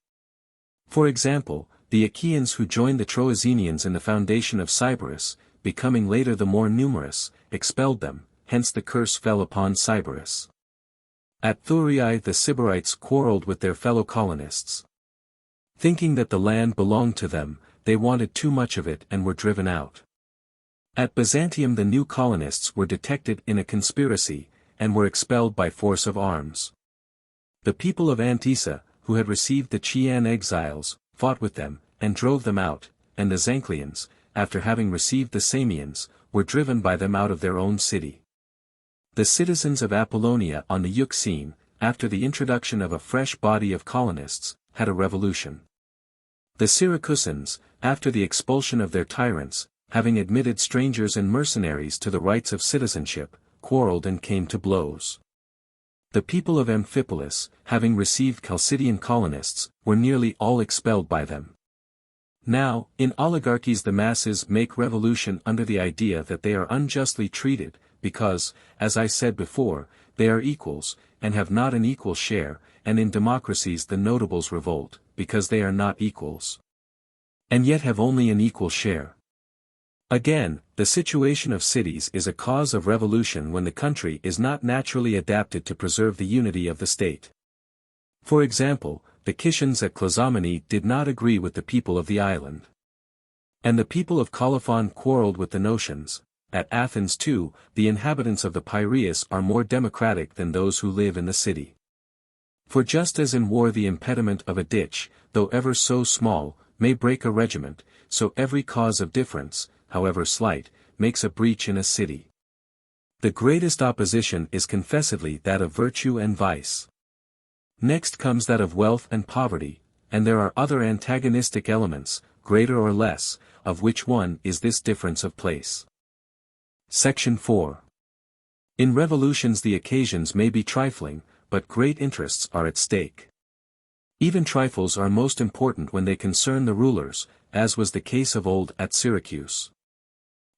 S1: For example, the Achaeans who joined the Troezenians in the foundation of Sybaris, becoming later the more numerous, expelled them, hence the curse fell upon Sybaris. At Thurii the Sybarites quarreled with their fellow colonists. Thinking that the land belonged to them, they wanted too much of it and were driven out. At Byzantium the new colonists were detected in a conspiracy, and were expelled by force of arms. The people of Antissa, who had received the Chian exiles, fought with them, and drove them out, and the Zancleans, after having received the Samians, were driven by them out of their own city. The citizens of Apollonia on the Euxine, after the introduction of a fresh body of colonists, had a revolution. The Syracusans, after the expulsion of their tyrants, having admitted strangers and mercenaries to the rights of citizenship, quarreled and came to blows. The people of Amphipolis, having received Chalcidian colonists, were nearly all expelled by them. Now, in oligarchies the masses make revolution under the idea that they are unjustly treated, because, as I said before, they are equals, and have not an equal share, and in democracies the notables revolt, because they are not equals, and yet have only an equal share. Again, the situation of cities is a cause of revolution when the country is not naturally adapted to preserve the unity of the state. For example, the Kishans at Clazomenae did not agree with the people of the island. And the people of Colophon quarreled with the Notians. At Athens too, the inhabitants of the Piraeus are more democratic than those who live in the city. For just as in war the impediment of a ditch, though ever so small, may break a regiment, so every cause of difference, however slight, makes a breach in a city. The greatest opposition is confessedly that of virtue and vice. Next comes that of wealth and poverty, and there are other antagonistic elements, greater or less, of which one is this difference of place. Section 4. In revolutions the occasions may be trifling, but great interests are at stake. Even trifles are most important when they concern the rulers, as was the case of old at Syracuse.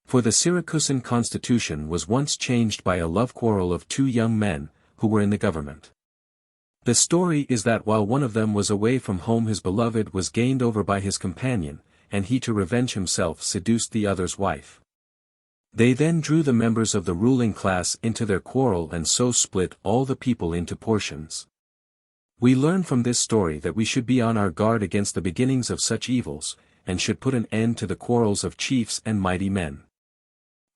S1: For the Syracusan constitution was once changed by a love quarrel of two young men, who were in the government. The story is that while one of them was away from home his beloved was gained over by his companion, and he to revenge himself seduced the other's wife. They then drew the members of the ruling class into their quarrel and so split all the people into portions. We learn from this story that we should be on our guard against the beginnings of such evils, and should put an end to the quarrels of chiefs and mighty men.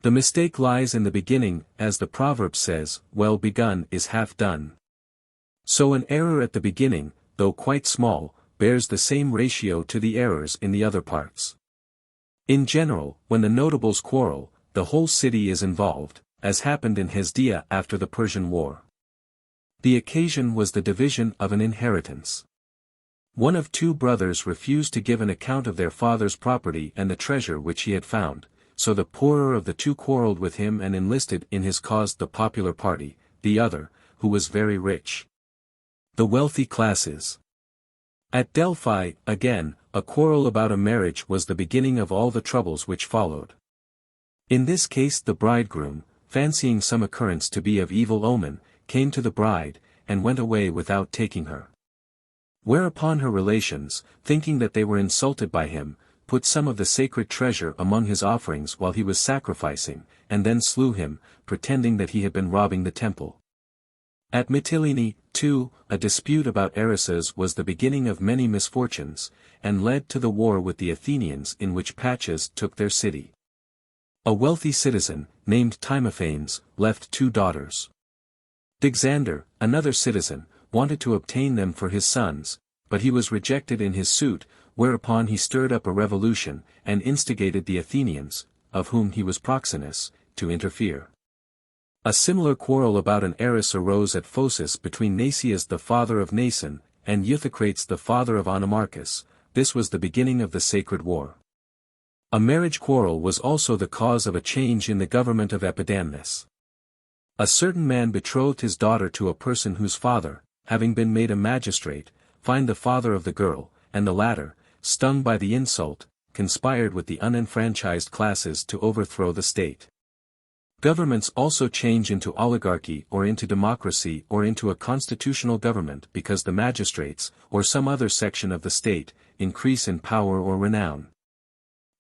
S1: The mistake lies in the beginning, as the proverb says, well begun is half done. So an error at the beginning, though quite small, bears the same ratio to the errors in the other parts. In general, when the notables quarrel, the whole city is involved, as happened in Hesdia after the Persian War. The occasion was the division of an inheritance. One of two brothers refused to give an account of their father's property and the treasure which he had found, so the poorer of the two quarreled with him and enlisted in his cause the popular party, the other, who was very rich. The wealthy classes. At Delphi, again, a quarrel about a marriage was the beginning of all the troubles which followed. In this case the bridegroom, fancying some occurrence to be of evil omen, came to the bride, and went away without taking her. Whereupon her relations, thinking that they were insulted by him, put some of the sacred treasure among his offerings while he was sacrificing, and then slew him, pretending that he had been robbing the temple. At Mytilene, too, a dispute about heiresses was the beginning of many misfortunes, and led to the war with the Athenians in which Patches took their city. A wealthy citizen, named Timophanes, left two daughters. Dixander, another citizen, wanted to obtain them for his sons, but he was rejected in his suit, whereupon he stirred up a revolution, and instigated the Athenians, of whom he was proxenus, to interfere. A similar quarrel about an heiress arose at Phocis between Nasius the father of Nason, and Euthycrates the father of Onomarchus. This was the beginning of the sacred war. A marriage quarrel was also the cause of a change in the government of Epidamnus. A certain man betrothed his daughter to a person whose father, having been made a magistrate, fined the father of the girl, and the latter, stung by the insult, conspired with the unenfranchised classes to overthrow the state. Governments also change into oligarchy or into democracy or into a constitutional government because the magistrates, or some other section of the state, increase in power or renown.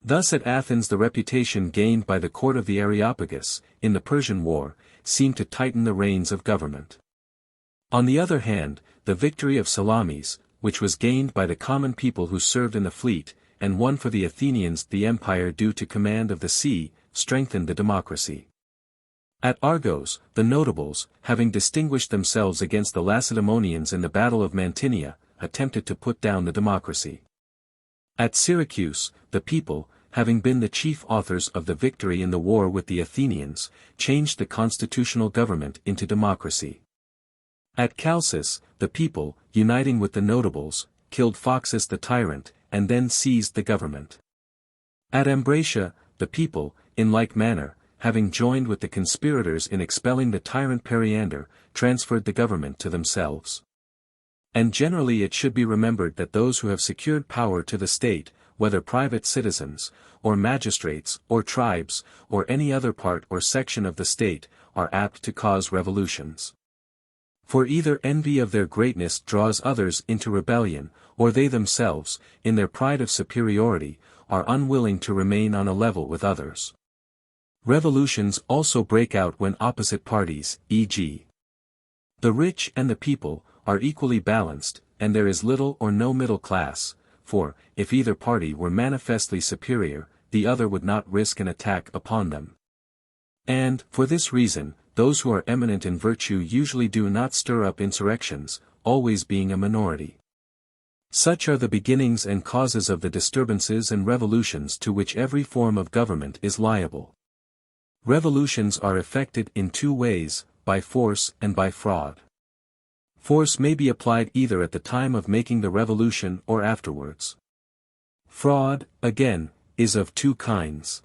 S1: Thus at Athens the reputation gained by the court of the Areopagus, in the Persian War, seemed to tighten the reins of government. On the other hand, the victory of Salamis, which was gained by the common people who served in the fleet, and won for the Athenians the empire due to command of the sea, strengthened the democracy. At Argos, the notables, having distinguished themselves against the Lacedaemonians in the Battle of Mantinea, attempted to put down the democracy. At Syracuse, the people, having been the chief authors of the victory in the war with the Athenians, changed the constitutional government into democracy. At Chalcis, the people, uniting with the notables, killed Phoxus the tyrant, and then seized the government. At Ambracia, the people, in like manner, having joined with the conspirators in expelling the tyrant Periander, transferred the government to themselves. And generally it should be remembered that those who have secured power to the state, whether private citizens, or magistrates, or tribes, or any other part or section of the state, are apt to cause revolutions. For either envy of their greatness draws others into rebellion, or they themselves, in their pride of superiority, are unwilling to remain on a level with others. Revolutions also break out when opposite parties, e.g., the rich and the people, are equally balanced, and there is little or no middle class, for, if either party were manifestly superior, the other would not risk an attack upon them. And, for this reason, those who are eminent in virtue usually do not stir up insurrections, always being a minority. Such are the beginnings and causes of the disturbances and revolutions to which every form of government is liable. Revolutions are effected in two ways, by force and by fraud. Force may be applied either at the time of making the revolution or afterwards. Fraud, again, is of two kinds.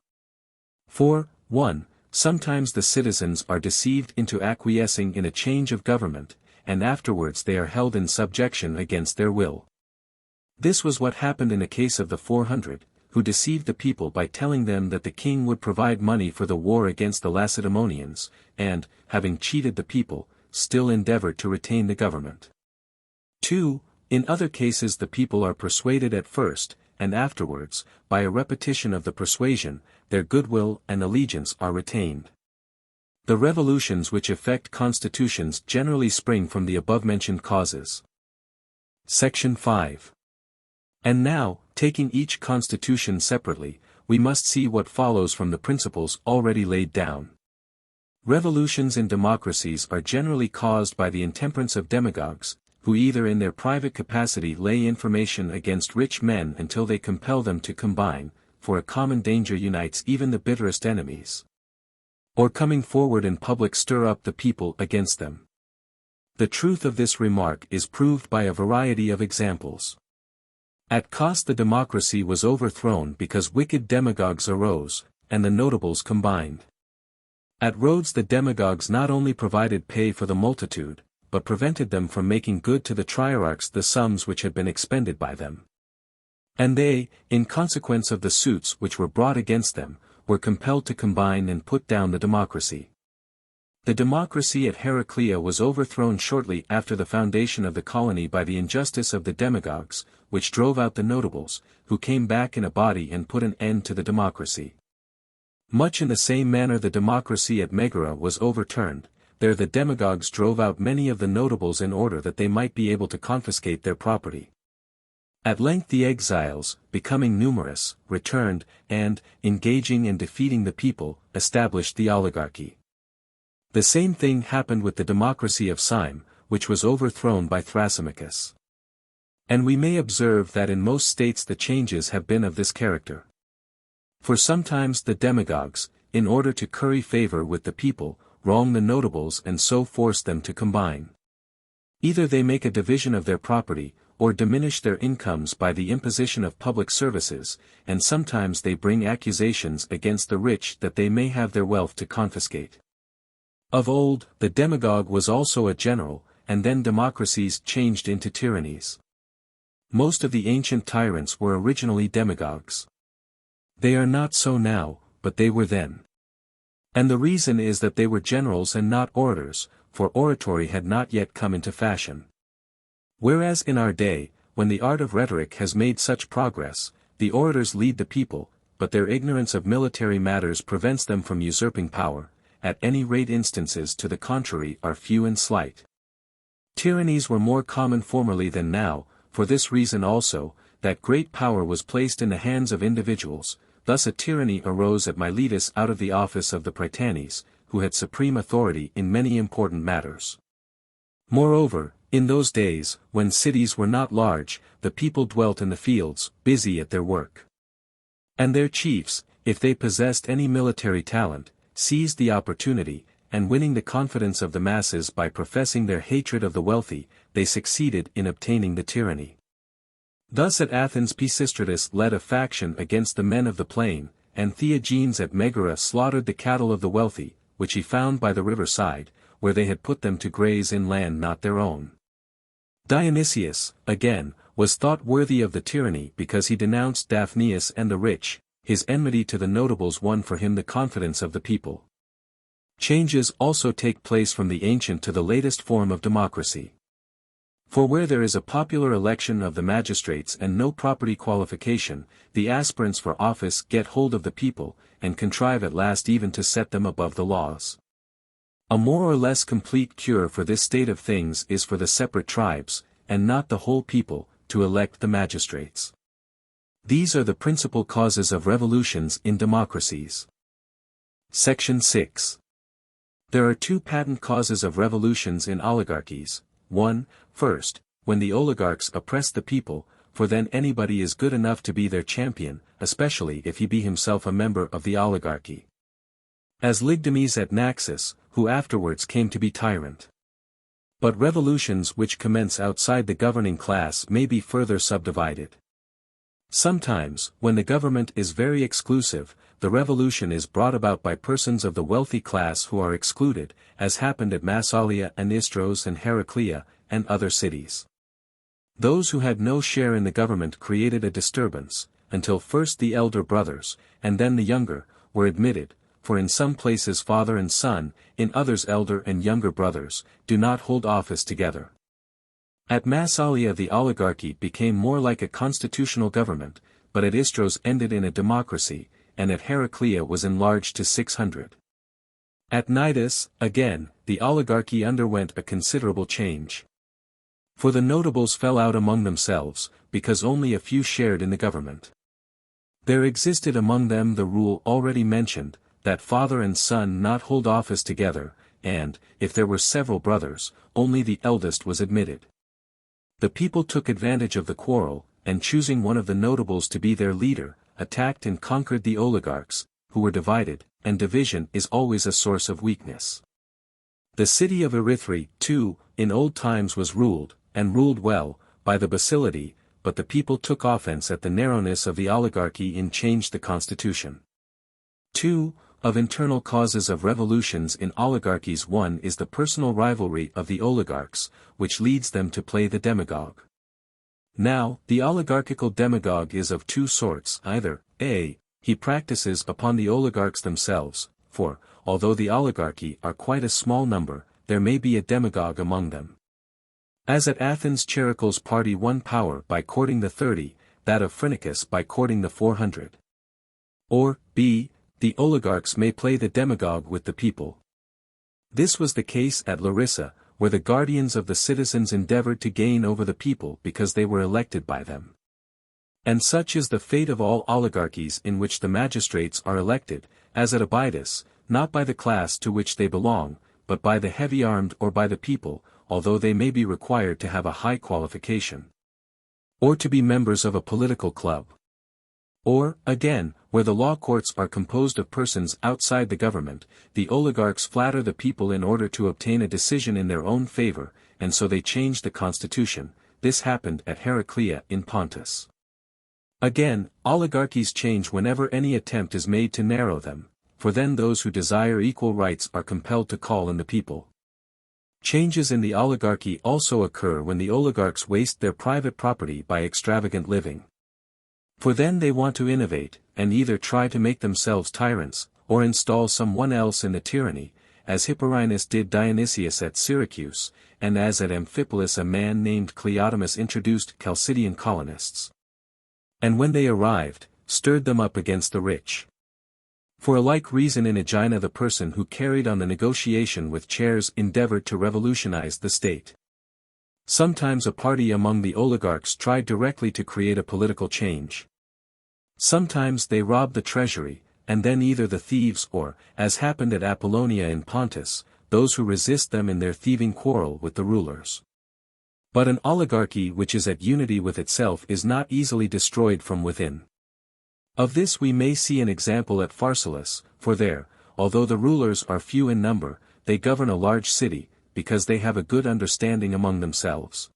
S1: For, 1, sometimes the citizens are deceived into acquiescing in a change of government, and afterwards they are held in subjection against their will. This was what happened in the case of the 400, who deceived the people by telling them that the king would provide money for the war against the Lacedaemonians, and, having cheated the people, still endeavored to retain the government. 2. In other cases the people are persuaded at first, and afterwards, by a repetition of the persuasion, their goodwill and allegiance are retained. The revolutions which affect constitutions generally spring from the above-mentioned causes. Section 5. And now, taking each constitution separately, we must see what follows from the principles already laid down. Revolutions in democracies are generally caused by the intemperance of demagogues, who either in their private capacity lay information against rich men until they compel them to combine, for a common danger unites even the bitterest enemies, or coming forward in public stir up the people against them. The truth of this remark is proved by a variety of examples. At Kos the democracy was overthrown because wicked demagogues arose, and the notables combined. At Rhodes the demagogues not only provided pay for the multitude, but prevented them from making good to the trierarchs the sums which had been expended by them. And they, in consequence of the suits which were brought against them, were compelled to combine and put down the democracy. The democracy at Heraclea was overthrown shortly after the foundation of the colony by the injustice of the demagogues, which drove out the notables, who came back in a body and put an end to the democracy. Much in the same manner the democracy at Megara was overturned. There the demagogues drove out many of the notables in order that they might be able to confiscate their property. At length the exiles, becoming numerous, returned, and, engaging and defeating the people, established the oligarchy. The same thing happened with the democracy of Syme, which was overthrown by Thrasymachus. And we may observe that in most states the changes have been of this character. For sometimes the demagogues, in order to curry favor with the people, wrong the notables and so force them to combine. Either they make a division of their property, or diminish their incomes by the imposition of public services, and sometimes they bring accusations against the rich that they may have their wealth to confiscate. Of old, the demagogue was also a general, and then democracies changed into tyrannies. Most of the ancient tyrants were originally demagogues. They are not so now, but they were then. And the reason is that they were generals and not orators, for oratory had not yet come into fashion. Whereas in our day, when the art of rhetoric has made such progress, the orators lead the people, but their ignorance of military matters prevents them from usurping power. At any rate instances to the contrary are few and slight. Tyrannies were more common formerly than now, for this reason also, that great power was placed in the hands of individuals. Thus a tyranny arose at Miletus out of the office of the prytanes, who had supreme authority in many important matters. Moreover, in those days, when cities were not large, the people dwelt in the fields, busy at their work. And their chiefs, if they possessed any military talent, seized the opportunity, and winning the confidence of the masses by professing their hatred of the wealthy, they succeeded in obtaining the tyranny. Thus at Athens Pisistratus led a faction against the men of the plain, and Theagenes at Megara slaughtered the cattle of the wealthy, which he found by the river side, where they had put them to graze in land not their own. Dionysius, again, was thought worthy of the tyranny because he denounced Daphnius and the rich. His enmity to the notables won for him the confidence of the people. Changes also take place from the ancient to the latest form of democracy. For where there is a popular election of the magistrates and no property qualification, the aspirants for office get hold of the people, and contrive at last even to set them above the laws. A more or less complete cure for this state of things is for the separate tribes, and not the whole people, to elect the magistrates. These are the principal causes of revolutions in democracies. Section 6. There are two patent causes of revolutions in oligarchies. 1. First, when the oligarchs oppress the people, for then anybody is good enough to be their champion, especially if he be himself a member of the oligarchy. As Ligdames at Naxos, who afterwards came to be tyrant. But revolutions which commence outside the governing class may be further subdivided. Sometimes, when the government is very exclusive, the revolution is brought about by persons of the wealthy class who are excluded, as happened at Massalia and Istros and Heraclea, and other cities. Those who had no share in the government created a disturbance, until first the elder brothers, and then the younger, were admitted, for in some places father and son, in others elder and younger brothers, do not hold office together. At Massalia the oligarchy became more like a constitutional government, but at Istros ended in a democracy, and at Heraclea was enlarged to 600. At Cnidus, again, the oligarchy underwent a considerable change. For the notables fell out among themselves, because only a few shared in the government. There existed among them the rule already mentioned, that father and son not hold office together, and, if there were several brothers, only the eldest was admitted. The people took advantage of the quarrel, and choosing one of the notables to be their leader, attacked and conquered the oligarchs, who were divided, and division is always a source of weakness. The city of Erythrae, too, in old times was ruled, and ruled well, by the Bacillidae, but the people took offense at the narrowness of the oligarchy and changed the constitution. 2. Of internal causes of revolutions in oligarchies, one is the personal rivalry of the oligarchs, which leads them to play the demagogue. Now, the oligarchical demagogue is of two sorts, either, a. he practices upon the oligarchs themselves, for, although the oligarchy are quite a small number, there may be a demagogue among them. As at Athens Charicles party won power by courting the 30, that of Phrynichus by courting the 400. Or, b. the oligarchs may play the demagogue with the people. This was the case at Larissa, where the guardians of the citizens endeavored to gain over the people because they were elected by them. And such is the fate of all oligarchies in which the magistrates are elected, as at Abydos, not by the class to which they belong, but by the heavy-armed or by the people, although they may be required to have a high qualification. Or to be members of a political club. Or, again, where the law courts are composed of persons outside the government, the oligarchs flatter the people in order to obtain a decision in their own favor, and so they change the constitution. This happened at Heraclea in Pontus. Again, oligarchies change whenever any attempt is made to narrow them, for then those who desire equal rights are compelled to call in the people. Changes in the oligarchy also occur when the oligarchs waste their private property by extravagant living. For then they want to innovate, and either try to make themselves tyrants, or install someone else in the tyranny, as Hipporinus did Dionysius at Syracuse, and as at Amphipolis a man named Cleodamus introduced Chalcidian colonists. And when they arrived, stirred them up against the rich. For a like reason in Aegina the person who carried on the negotiation with chairs endeavored to revolutionize the state. Sometimes a party among the oligarchs tried directly to create a political change. Sometimes they robbed the treasury, and then either the thieves or, as happened at Apollonia in Pontus, those who resist them in their thieving quarrel with the rulers. But an oligarchy which is at unity with itself is not easily destroyed from within. Of this we may see an example at Pharsalus, for there, although the rulers are few in number, they govern a large city, because they have a good understanding among themselves.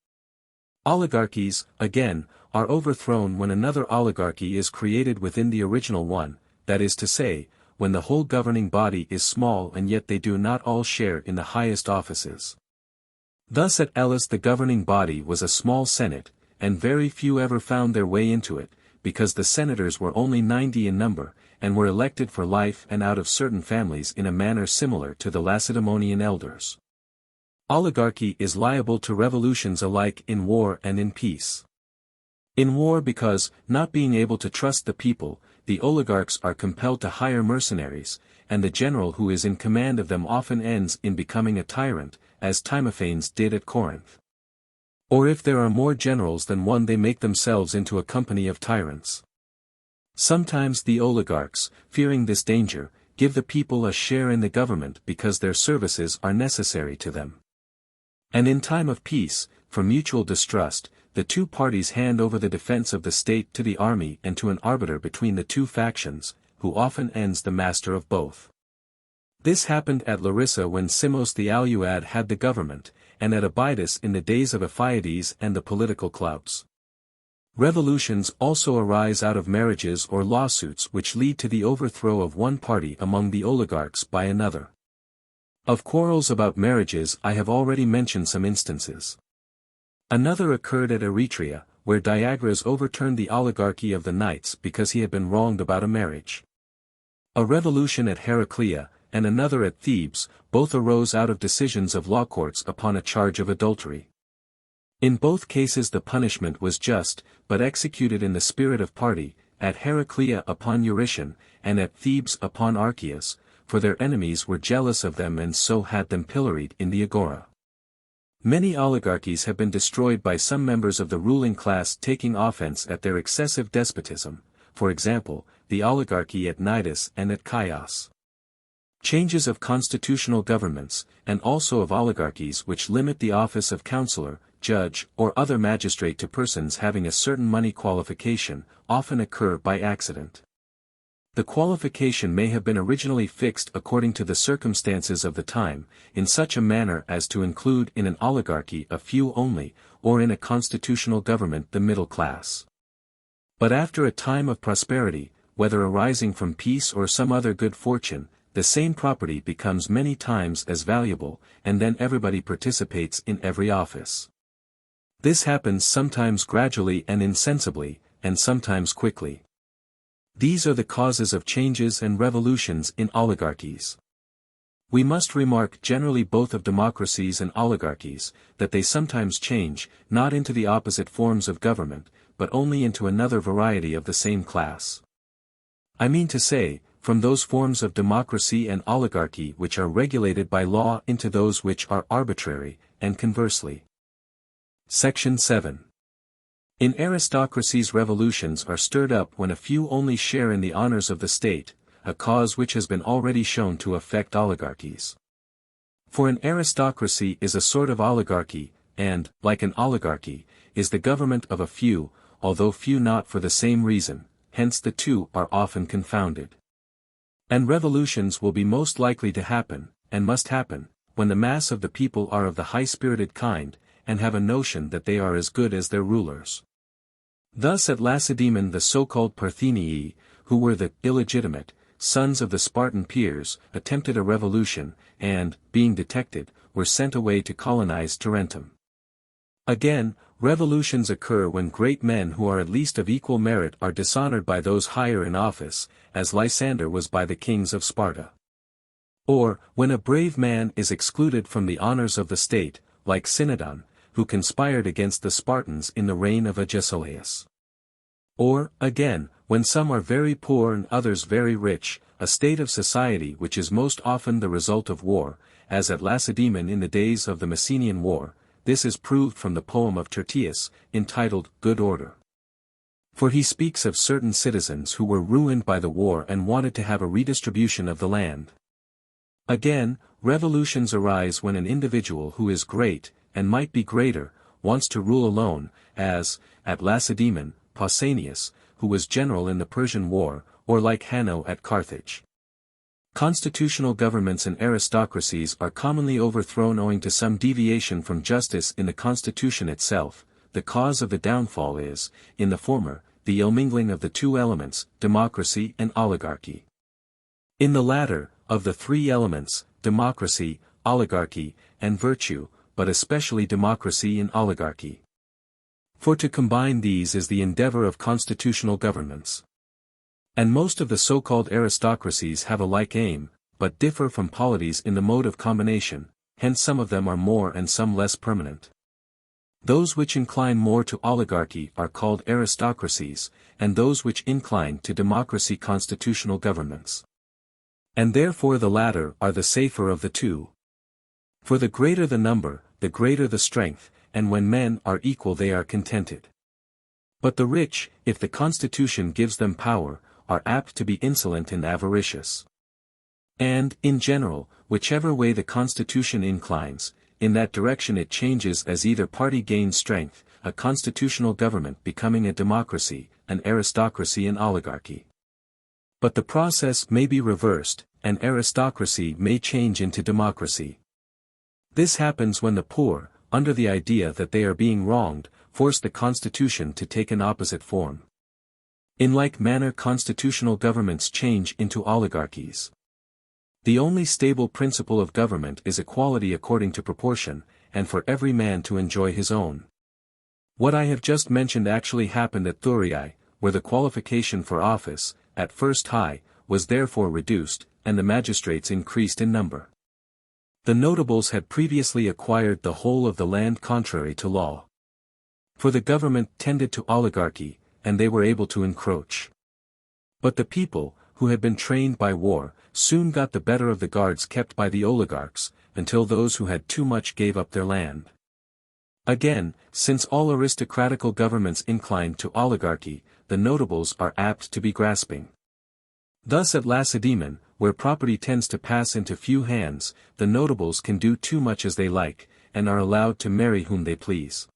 S1: Oligarchies, again, are overthrown when another oligarchy is created within the original one, that is to say, when the whole governing body is small and yet they do not all share in the highest offices. Thus at Elis the governing body was a small senate, and very few ever found their way into it, because the senators were only 90 in number, and were elected for life and out of certain families in a manner similar to the Lacedaemonian elders. Oligarchy is liable to revolutions alike in war and in peace. In war because, not being able to trust the people, the oligarchs are compelled to hire mercenaries, and the general who is in command of them often ends in becoming a tyrant, as Timophanes did at Corinth. Or if there are more generals than one they make themselves into a company of tyrants. Sometimes the oligarchs, fearing this danger, give the people a share in the government because their services are necessary to them. And in time of peace, from mutual distrust, the two parties hand over the defense of the state to the army and to an arbiter between the two factions, who often ends the master of both. This happened at Larissa when Simos the Aluad had the government, and at Abydos in the days of Ephiades and the political clubs. Revolutions also arise out of marriages or lawsuits which lead to the overthrow of one party among the oligarchs by another. Of quarrels about marriages I have already mentioned some instances. Another occurred at Eretria, where Diagoras overturned the oligarchy of the knights because he had been wronged about a marriage. A revolution at Heraclea, and another at Thebes, both arose out of decisions of law courts upon a charge of adultery. In both cases the punishment was just, but executed in the spirit of party, at Heraclea upon Eurytion, and at Thebes upon Archias, for their enemies were jealous of them and so had them pilloried in the agora. Many oligarchies have been destroyed by some members of the ruling class taking offense at their excessive despotism, for example, the oligarchy at Cnidus and at Chios. Changes of constitutional governments, and also of oligarchies which limit the office of councillor, judge, or other magistrate to persons having a certain money qualification, often occur by accident. The qualification may have been originally fixed according to the circumstances of the time, in such a manner as to include in an oligarchy a few only, or in a constitutional government the middle class. But after a time of prosperity, whether arising from peace or some other good fortune, the same property becomes many times as valuable, and then everybody participates in every office. This happens sometimes gradually and insensibly, and sometimes quickly. These are the causes of changes and revolutions in oligarchies. We must remark generally both of democracies and oligarchies, that they sometimes change, not into the opposite forms of government, but only into another variety of the same class. I mean to say, from those forms of democracy and oligarchy which are regulated by law into those which are arbitrary, and conversely. Section 7. In aristocracies revolutions are stirred up when a few only share in the honors of the state, a cause which has been already shown to affect oligarchies. For an aristocracy is a sort of oligarchy, and, like an oligarchy, is the government of a few, although few not for the same reason, hence the two are often confounded. And revolutions will be most likely to happen, and must happen, when the mass of the people are of the high-spirited kind, and have a notion that they are as good as their rulers. Thus at Lacedaemon the so-called Parthenii, who were the illegitimate sons of the Spartan peers, attempted a revolution, and, being detected, were sent away to colonize Tarentum. Again, revolutions occur when great men who are at least of equal merit are dishonored by those higher in office, as Lysander was by the kings of Sparta. Or, when a brave man is excluded from the honors of the state, like Cynodon, who conspired against the Spartans in the reign of Agesilaus. Or, again, when some are very poor and others very rich, a state of society which is most often the result of war, as at Lacedaemon in the days of the Messenian War. This is proved from the poem of Tertius, entitled Good Order. For he speaks of certain citizens who were ruined by the war and wanted to have a redistribution of the land. Again, revolutions arise when an individual who is great, and might be greater, wants to rule alone, as, at Lacedaemon, Pausanias, who was general in the Persian War, or like Hanno at Carthage. Constitutional governments and aristocracies are commonly overthrown owing to some deviation from justice in the constitution itself. The cause of the downfall is, in the former, the ill-mingling of the two elements, democracy and oligarchy. In the latter, of the three elements, democracy, oligarchy, and virtue, but especially democracy and oligarchy. For to combine these is the endeavor of constitutional governments. And most of the so-called aristocracies have a like aim, but differ from polities in the mode of combination, hence some of them are more and some less permanent. Those which incline more to oligarchy are called aristocracies, and those which incline to democracy constitutional governments. And therefore the latter are the safer of the two. For the greater the number, the greater the strength, and when men are equal they are contented. But the rich, if the constitution gives them power, are apt to be insolent and avaricious. And, in general, whichever way the constitution inclines, in that direction it changes as either party gains strength, a constitutional government becoming a democracy, an aristocracy and oligarchy. But the process may be reversed, and aristocracy may change into democracy. This happens when the poor, under the idea that they are being wronged, force the constitution to take an opposite form. In like manner constitutional governments change into oligarchies. The only stable principle of government is equality according to proportion, and for every man to enjoy his own. What I have just mentioned actually happened at Thurii, where the qualification for office, at first high, was therefore reduced, and the magistrates increased in number. The notables had previously acquired the whole of the land contrary to law. For the government tended to oligarchy, and they were able to encroach. But the people, who had been trained by war, soon got the better of the guards kept by the oligarchs, until those who had too much gave up their land. Again, since all aristocratical governments incline to oligarchy, the notables are apt to be grasping. Thus at Lacedaemon, where property tends to pass into few hands, the notables can do too much as they like, and are allowed to marry whom they please.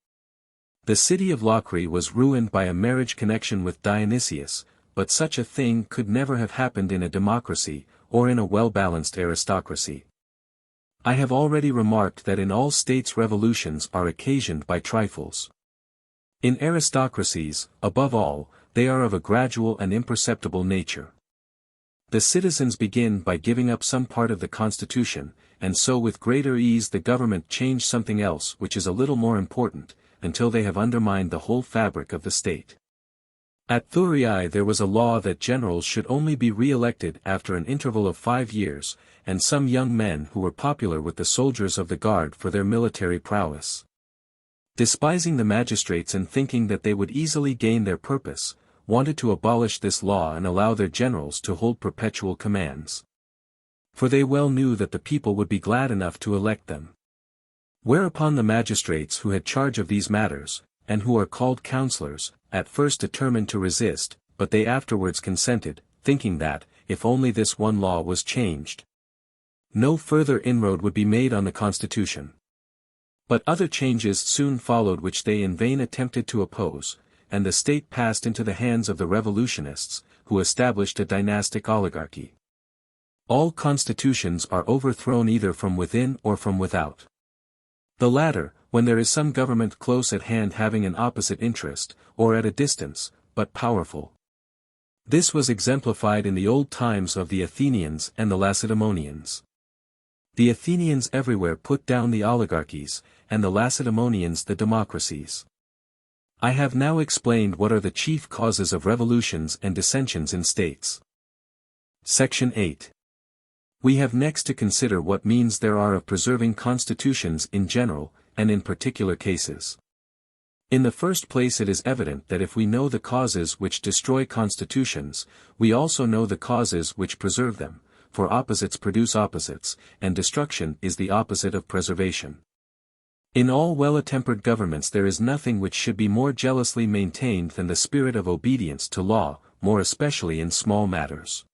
S1: The city of Locri was ruined by a marriage connection with Dionysius, but such a thing could never have happened in a democracy, or in a well-balanced aristocracy. I have already remarked that in all states revolutions are occasioned by trifles. In aristocracies, above all, they are of a gradual and imperceptible nature. The citizens begin by giving up some part of the constitution, and so with greater ease the government change something else which is a little more important, until they have undermined the whole fabric of the state. At Thurii there was a law that generals should only be re-elected after an interval of 5 years, and some young men who were popular with the soldiers of the guard for their military prowess. Despising the magistrates and thinking that they would easily gain their purpose, wanted to abolish this law and allow their generals to hold perpetual commands. For they well knew that the people would be glad enough to elect them. Whereupon the magistrates who had charge of these matters, and who are called councillors, at first determined to resist, but they afterwards consented, thinking that, if only this one law was changed, No further inroad would be made on the constitution. But other changes soon followed which they in vain attempted to oppose, and the state passed into the hands of the revolutionists, who established a dynastic oligarchy. All constitutions are overthrown either from within or from without. The latter, when there is some government close at hand having an opposite interest, or at a distance, but powerful. This was exemplified in the old times of the Athenians and the Lacedaemonians. The Athenians everywhere put down the oligarchies, and the Lacedaemonians the democracies. I have now explained what are the chief causes of revolutions and dissensions in states. Section 8. We have next to consider what means there are of preserving constitutions in general, and in particular cases. In the first place, it is evident that if we know the causes which destroy constitutions, we also know the causes which preserve them, for opposites produce opposites, and destruction is the opposite of preservation. In all well-tempered governments there is nothing which should be more jealously maintained than the spirit of obedience to law, more especially in small matters.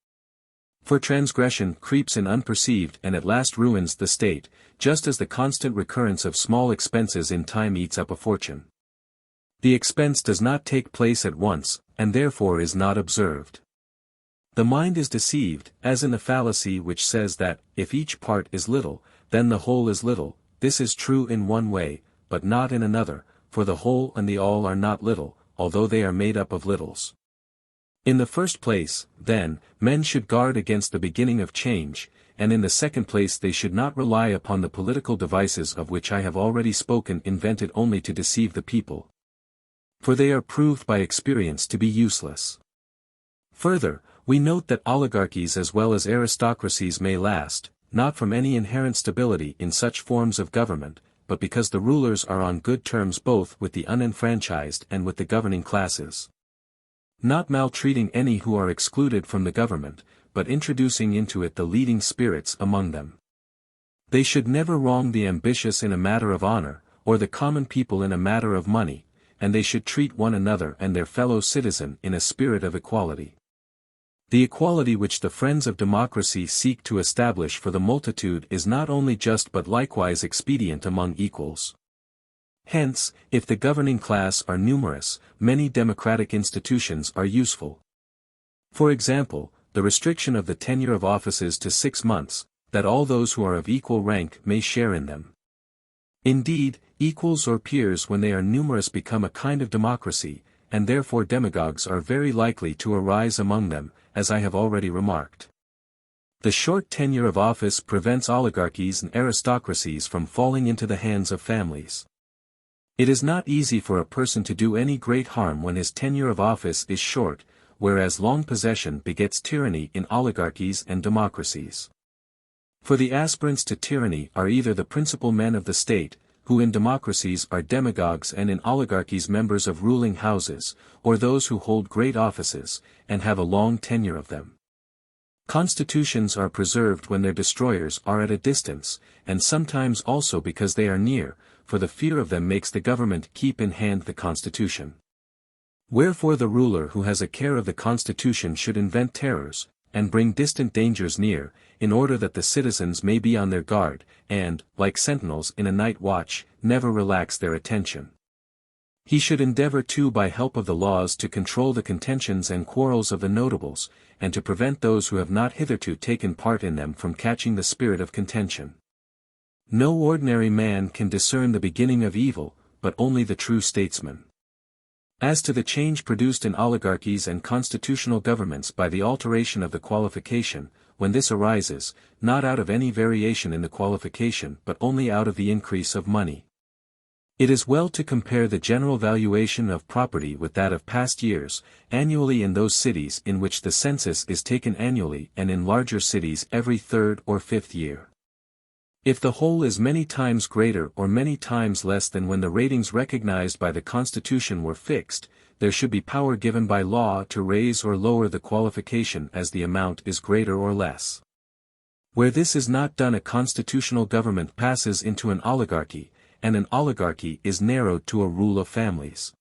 S1: For transgression creeps in unperceived and at last ruins the state, just as the constant recurrence of small expenses in time eats up a fortune. The expense does not take place at once, and therefore is not observed. The mind is deceived, as in the fallacy which says that, if each part is little, then the whole is little. This is true in one way, but not in another, for the whole and the all are not little, although they are made up of littles. In the first place, then, men should guard against the beginning of change, and in the second place they should not rely upon the political devices of which I have already spoken, invented only to deceive the people. For they are proved by experience to be useless. Further, we note that oligarchies as well as aristocracies may last, not from any inherent stability in such forms of government, but because the rulers are on good terms both with the unenfranchised and with the governing classes. Not maltreating any who are excluded from the government, but introducing into it the leading spirits among them. They should never wrong the ambitious in a matter of honor, or the common people in a matter of money, and they should treat one another and their fellow citizen in a spirit of equality. The equality which the friends of democracy seek to establish for the multitude is not only just but likewise expedient among equals. Hence, if the governing class are numerous, many democratic institutions are useful. For example, the restriction of the tenure of offices to 6 months, that all those who are of equal rank may share in them. Indeed, equals or peers when they are numerous become a kind of democracy, and therefore demagogues are very likely to arise among them, as I have already remarked. The short tenure of office prevents oligarchies and aristocracies from falling into the hands of families. It is not easy for a person to do any great harm when his tenure of office is short, whereas long possession begets tyranny in oligarchies and democracies. For the aspirants to tyranny are either the principal men of the state, who in democracies are demagogues and in oligarchies members of ruling houses, or those who hold great offices, and have a long tenure of them. Constitutions are preserved when their destroyers are at a distance, and sometimes also because they are near, for the fear of them makes the government keep in hand the constitution. Wherefore the ruler who has a care of the constitution should invent terrors, and bring distant dangers near, in order that the citizens may be on their guard, and, like sentinels in a night watch, never relax their attention. He should endeavor too by help of the laws to control the contentions and quarrels of the notables, and to prevent those who have not hitherto taken part in them from catching the spirit of contention. No ordinary man can discern the beginning of evil, but only the true statesman. As to the change produced in oligarchies and constitutional governments by the alteration of the qualification, when this arises, not out of any variation in the qualification but only out of the increase of money. It is well to compare the general valuation of property with that of past years, annually in those cities in which the census is taken annually and in larger cities every 3rd or 5th year. If the whole is many times greater or many times less than when the ratings recognized by the Constitution were fixed, there should be power given by law to raise or lower the qualification as the amount is greater or less. Where this is not done, a constitutional government passes into an oligarchy, and an oligarchy is narrowed to a rule of families.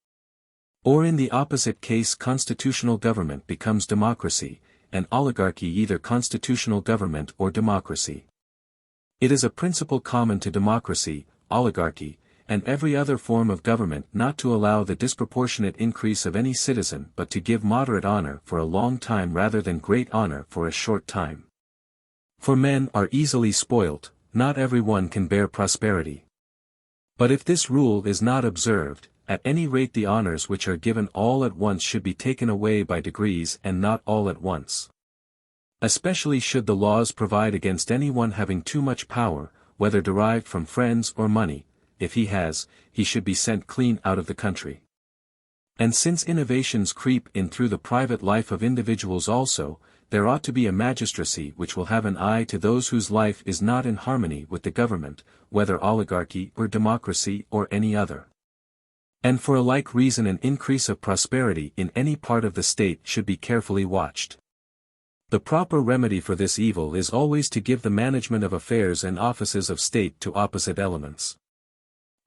S1: Or in the opposite case, constitutional government becomes democracy, and oligarchy either constitutional government or democracy. It is a principle common to democracy, oligarchy, and every other form of government not to allow the disproportionate increase of any citizen but to give moderate honor for a long time rather than great honor for a short time. For men are easily spoilt, not every one can bear prosperity. But if this rule is not observed, at any rate the honors which are given all at once should be taken away by degrees and not all at once. Especially should the laws provide against anyone having too much power, whether derived from friends or money. If he has, he should be sent clean out of the country. And since innovations creep in through the private life of individuals also, there ought to be a magistracy which will have an eye to those whose life is not in harmony with the government, whether oligarchy or democracy or any other. And for a like reason an increase of prosperity in any part of the state should be carefully watched. The proper remedy for this evil is always to give the management of affairs and offices of state to opposite elements.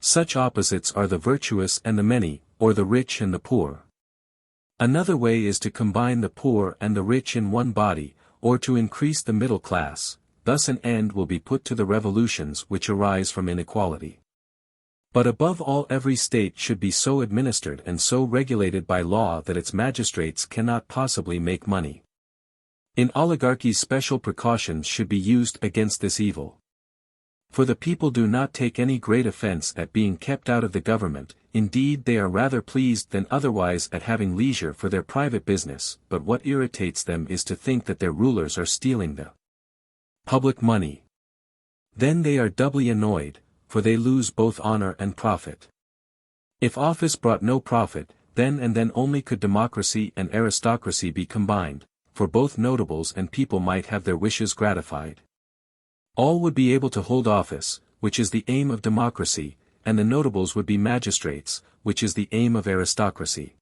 S1: Such opposites are the virtuous and the many, or the rich and the poor. Another way is to combine the poor and the rich in one body, or to increase the middle class. Thus an end will be put to the revolutions which arise from inequality. But above all every state should be so administered and so regulated by law that its magistrates cannot possibly make money. In oligarchies special precautions should be used against this evil. For the people do not take any great offense at being kept out of the government, indeed they are rather pleased than otherwise at having leisure for their private business, but what irritates them is to think that their rulers are stealing the public money. Then they are doubly annoyed, for they lose both honor and profit. If office brought no profit, then and then only could democracy and aristocracy be combined, for both notables and people might have their wishes gratified. All would be able to hold office, which is the aim of democracy, and the notables would be magistrates, which is the aim of aristocracy.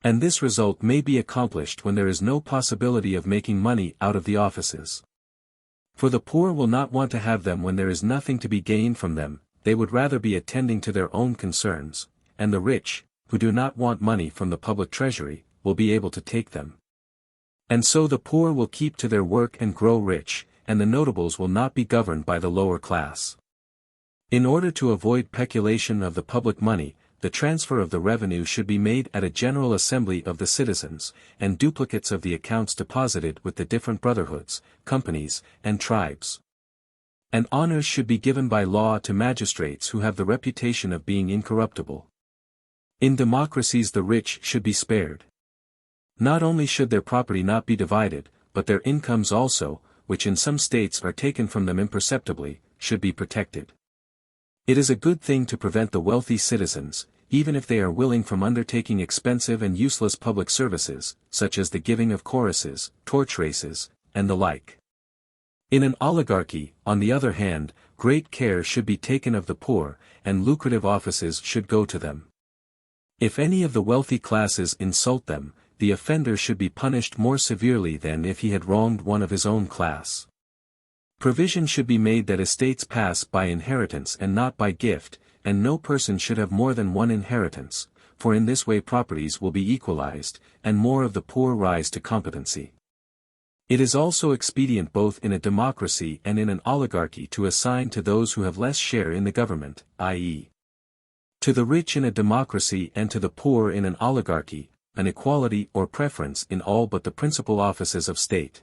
S1: And this result may be accomplished when there is no possibility of making money out of the offices. For the poor will not want to have them when there is nothing to be gained from them, they would rather be attending to their own concerns, and the rich, who do not want money from the public treasury, will be able to take them. And so the poor will keep to their work and grow rich, and the notables will not be governed by the lower class. In order to avoid peculation of the public money, the transfer of the revenue should be made at a general assembly of the citizens, and duplicates of the accounts deposited with the different brotherhoods, companies, and tribes. And honors should be given by law to magistrates who have the reputation of being incorruptible. In democracies the rich should be spared. Not only should their property not be divided, but their incomes also, which in some states are taken from them imperceptibly, should be protected. It is a good thing to prevent the wealthy citizens, even if they are willing from undertaking expensive and useless public services, such as the giving of choruses, torch races, and the like. In an oligarchy, on the other hand, great care should be taken of the poor, and lucrative offices should go to them. If any of the wealthy classes insult them, the offender should be punished more severely than if he had wronged one of his own class. Provision should be made that estates pass by inheritance and not by gift, and no person should have more than one inheritance, for in this way properties will be equalized, and more of the poor rise to competency. It is also expedient both in a democracy and in an oligarchy to assign to those who have less share in the government, i.e., to the rich in a democracy and to the poor in an oligarchy, an equality or preference in all but the principal offices of state.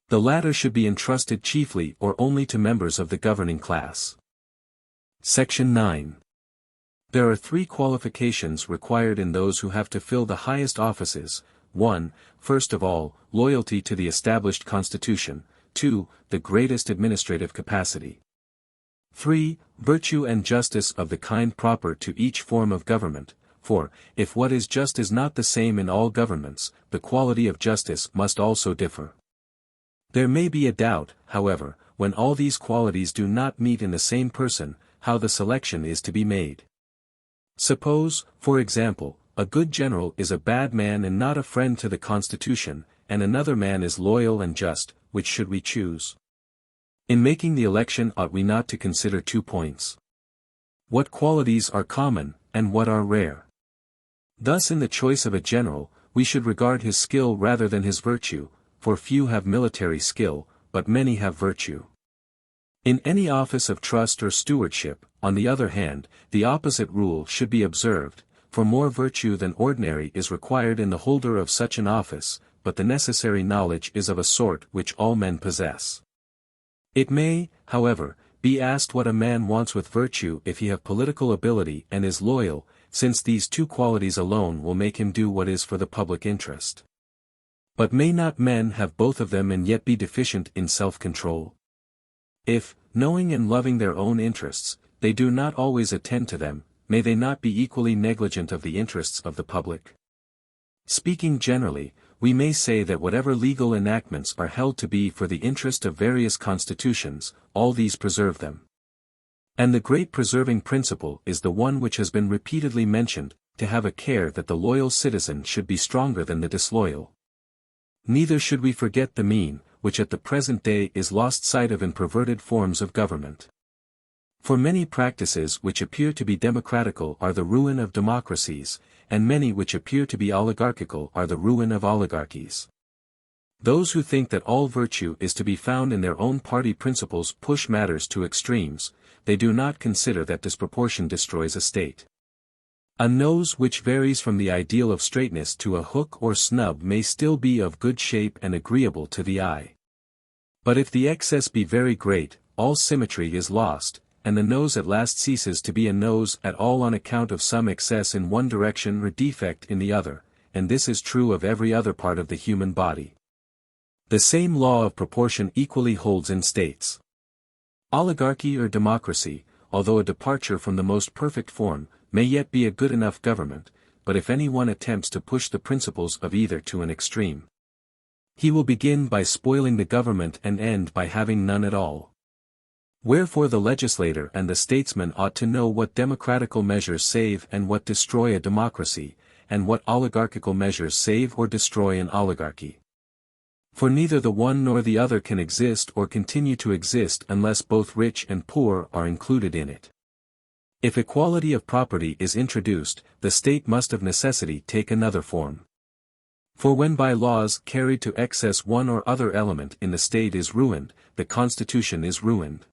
S1: The latter should be entrusted chiefly or only to members of the governing class. Section 9. There are 3 qualifications required in those who have to fill the highest offices. 1. First of all, loyalty to the established constitution. 2. The greatest administrative capacity. 3. Virtue and justice of the kind proper to each form of government. For, if what is just is not the same in all governments, the quality of justice must also differ. There may be a doubt, however, when all these qualities do not meet in the same person, how the selection is to be made. Suppose, for example, a good general is a bad man and not a friend to the constitution, and another man is loyal and just, which should we choose? In making the election ought we not to consider 2 points? What qualities are common, and what are rare? Thus in the choice of a general, we should regard his skill rather than his virtue, for few have military skill, but many have virtue. In any office of trust or stewardship, on the other hand, the opposite rule should be observed, for more virtue than ordinary is required in the holder of such an office, but the necessary knowledge is of a sort which all men possess. It may, however, be asked what a man wants with virtue if he have political ability and is loyal, since these two qualities alone will make him do what is for the public interest. But may not men have both of them and yet be deficient in self-control? If, knowing and loving their own interests, they do not always attend to them, may they not be equally negligent of the interests of the public? Speaking generally, we may say that whatever legal enactments are held to be for the interest of various constitutions, all these preserve them. And the great preserving principle is the one which has been repeatedly mentioned, to have a care that the loyal citizen should be stronger than the disloyal. Neither should we forget the mean, which at the present day is lost sight of in perverted forms of government. For many practices which appear to be democratical are the ruin of democracies, and many which appear to be oligarchical are the ruin of oligarchies. Those who think that all virtue is to be found in their own party principles push matters to extremes, they do not consider that disproportion destroys a state. A nose which varies from the ideal of straightness to a hook or snub may still be of good shape and agreeable to the eye. But if the excess be very great, all symmetry is lost, and the nose at last ceases to be a nose at all on account of some excess in one direction or defect in the other, and this is true of every other part of the human body. The same law of proportion equally holds in states. Oligarchy or democracy, although a departure from the most perfect form, may yet be a good enough government, but if any one attempts to push the principles of either to an extreme, he will begin by spoiling the government and end by having none at all. Wherefore the legislator and the statesman ought to know what democratical measures save and what destroy a democracy, and what oligarchical measures save or destroy an oligarchy. For neither the one nor the other can exist or continue to exist unless both rich and poor are included in it. If equality of property is introduced, the state must of necessity take another form. For when by laws carried to excess one or other element in the state is ruined, the constitution is ruined.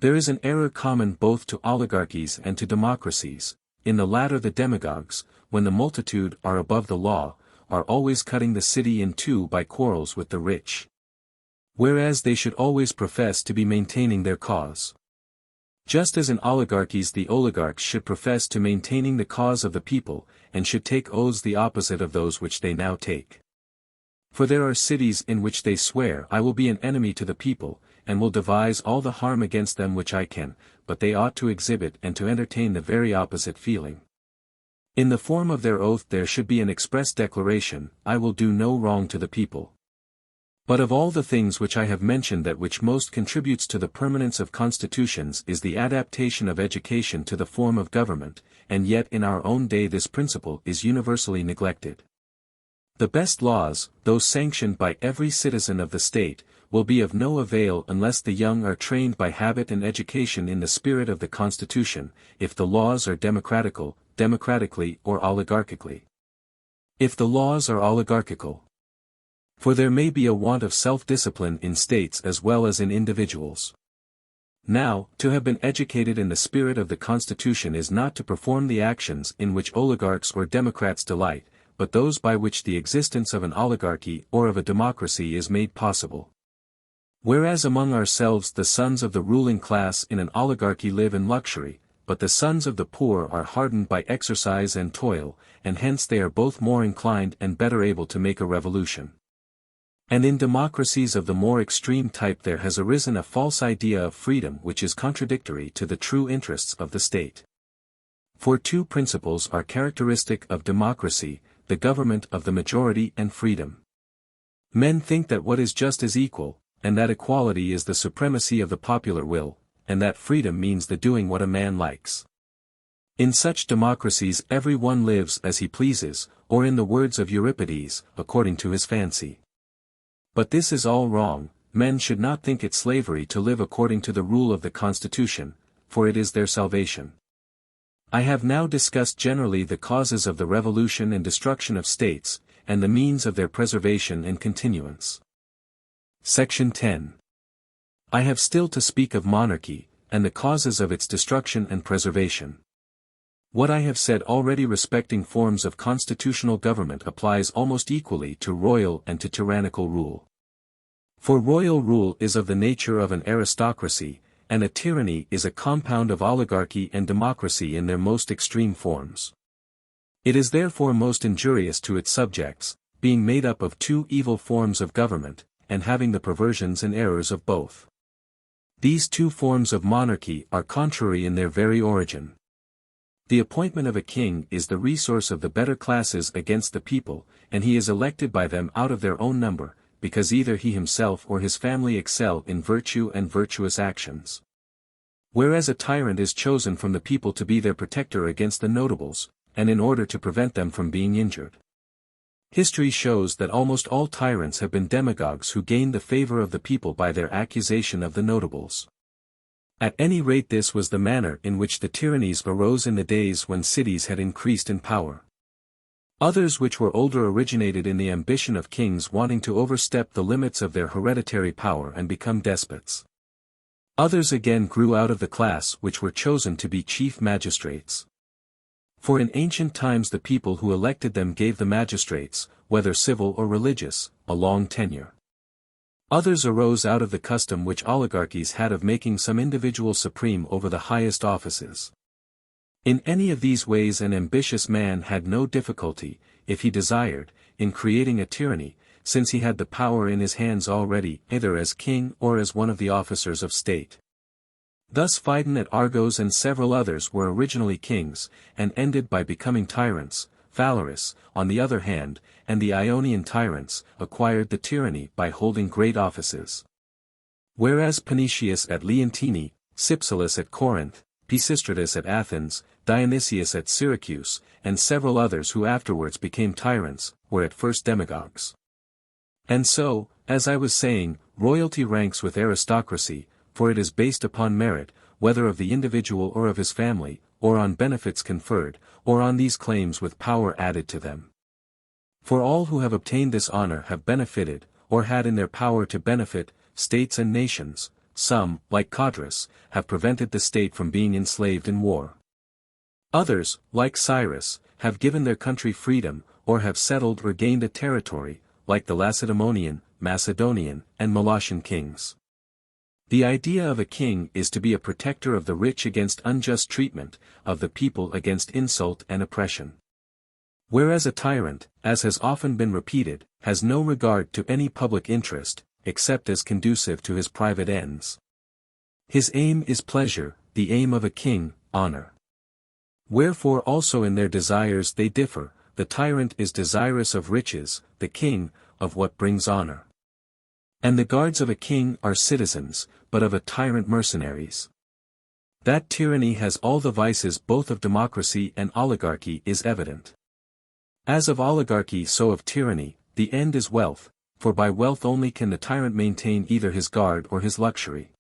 S1: There is an error common both to oligarchies and to democracies. In the latter the demagogues, when the multitude are above the law, are always cutting the city in two by quarrels with the rich. Whereas they should always profess to be maintaining their cause. Just as in oligarchies the oligarchs should profess to maintaining the cause of the people, and should take oaths the opposite of those which they now take. For there are cities in which they swear I will be an enemy to the people, and will devise all the harm against them which I can, but they ought to exhibit and to entertain the very opposite feeling. In the form of their oath there should be an express declaration, I will do no wrong to the people. But of all the things which I have mentioned that which most contributes to the permanence of constitutions is the adaptation of education to the form of government, and yet in our own day this principle is universally neglected. The best laws, though sanctioned by every citizen of the state, will be of no avail unless the young are trained by habit and education in the spirit of the Constitution, if the laws are democratically or oligarchically. If the laws are oligarchical. For there may be a want of self-discipline in states as well as in individuals. Now, to have been educated in the spirit of the Constitution is not to perform the actions in which oligarchs or democrats delight, but those by which the existence of an oligarchy or of a democracy is made possible. Whereas among ourselves the sons of the ruling class in an oligarchy live in luxury, but the sons of the poor are hardened by exercise and toil, and hence they are both more inclined and better able to make a revolution. And in democracies of the more extreme type there has arisen a false idea of freedom which is contradictory to the true interests of the state. For two principles are characteristic of democracy, the government of the majority and freedom. Men think that what is just is equal, and that equality is the supremacy of the popular will, and that freedom means the doing what a man likes. In such democracies every one lives as he pleases, or in the words of Euripides, according to his fancy. But this is all wrong. Men should not think it slavery to live according to the rule of the Constitution, for it is their salvation. I have now discussed generally the causes of the revolution and destruction of states, and the means of their preservation and continuance. Section 10. I have still to speak of monarchy, and the causes of its destruction and preservation. What I have said already respecting forms of constitutional government applies almost equally to royal and to tyrannical rule. For royal rule is of the nature of an aristocracy, and a tyranny is a compound of oligarchy and democracy in their most extreme forms. It is therefore most injurious to its subjects, being made up of two evil forms of government, and having the perversions and errors of both. These two forms of monarchy are contrary in their very origin. The appointment of a king is the resource of the better classes against the people, and he is elected by them out of their own number, because either he himself or his family excel in virtue and virtuous actions. Whereas a tyrant is chosen from the people to be their protector against the notables, and in order to prevent them from being injured. History shows that almost all tyrants have been demagogues who gained the favor of the people by their accusation of the notables. At any rate, this was the manner in which the tyrannies arose in the days when cities had increased in power. Others which were older originated in the ambition of kings wanting to overstep the limits of their hereditary power and become despots. Others again grew out of the class which were chosen to be chief magistrates. For in ancient times the people who elected them gave the magistrates, whether civil or religious, a long tenure. Others arose out of the custom which oligarchies had of making some individual supreme over the highest offices. In any of these ways an ambitious man had no difficulty, if he desired, in creating a tyranny, since he had the power in his hands already, either as king or as one of the officers of state. Thus Phidon at Argos and several others were originally kings, and ended by becoming tyrants. Phalaris, on the other hand, and the Ionian tyrants, acquired the tyranny by holding great offices. Whereas Panetius at Leontini, Cypselus at Corinth, Pisistratus at Athens, Dionysius at Syracuse, and several others who afterwards became tyrants, were at first demagogues. And so, as I was saying, royalty ranks with aristocracy, for it is based upon merit, whether of the individual or of his family, or on benefits conferred, or on these claims with power added to them. For all who have obtained this honor have benefited, or had in their power to benefit, states and nations. Some, like Codrus, have prevented the state from being enslaved in war. Others, like Cyrus, have given their country freedom, or have settled or gained a territory, like the Lacedaemonian, Macedonian, and Molossian kings. The idea of a king is to be a protector of the rich against unjust treatment, of the people against insult and oppression. Whereas a tyrant, as has often been repeated, has no regard to any public interest, except as conducive to his private ends. His aim is pleasure, the aim of a king, honor. Wherefore also in their desires they differ, the tyrant is desirous of riches, the king, of what brings honor. And the guards of a king are citizens, but of a tyrant mercenaries. That tyranny has all the vices both of democracy and oligarchy is evident. As of oligarchy so of tyranny, the end is wealth, for by wealth only can the tyrant maintain either his guard or his luxury.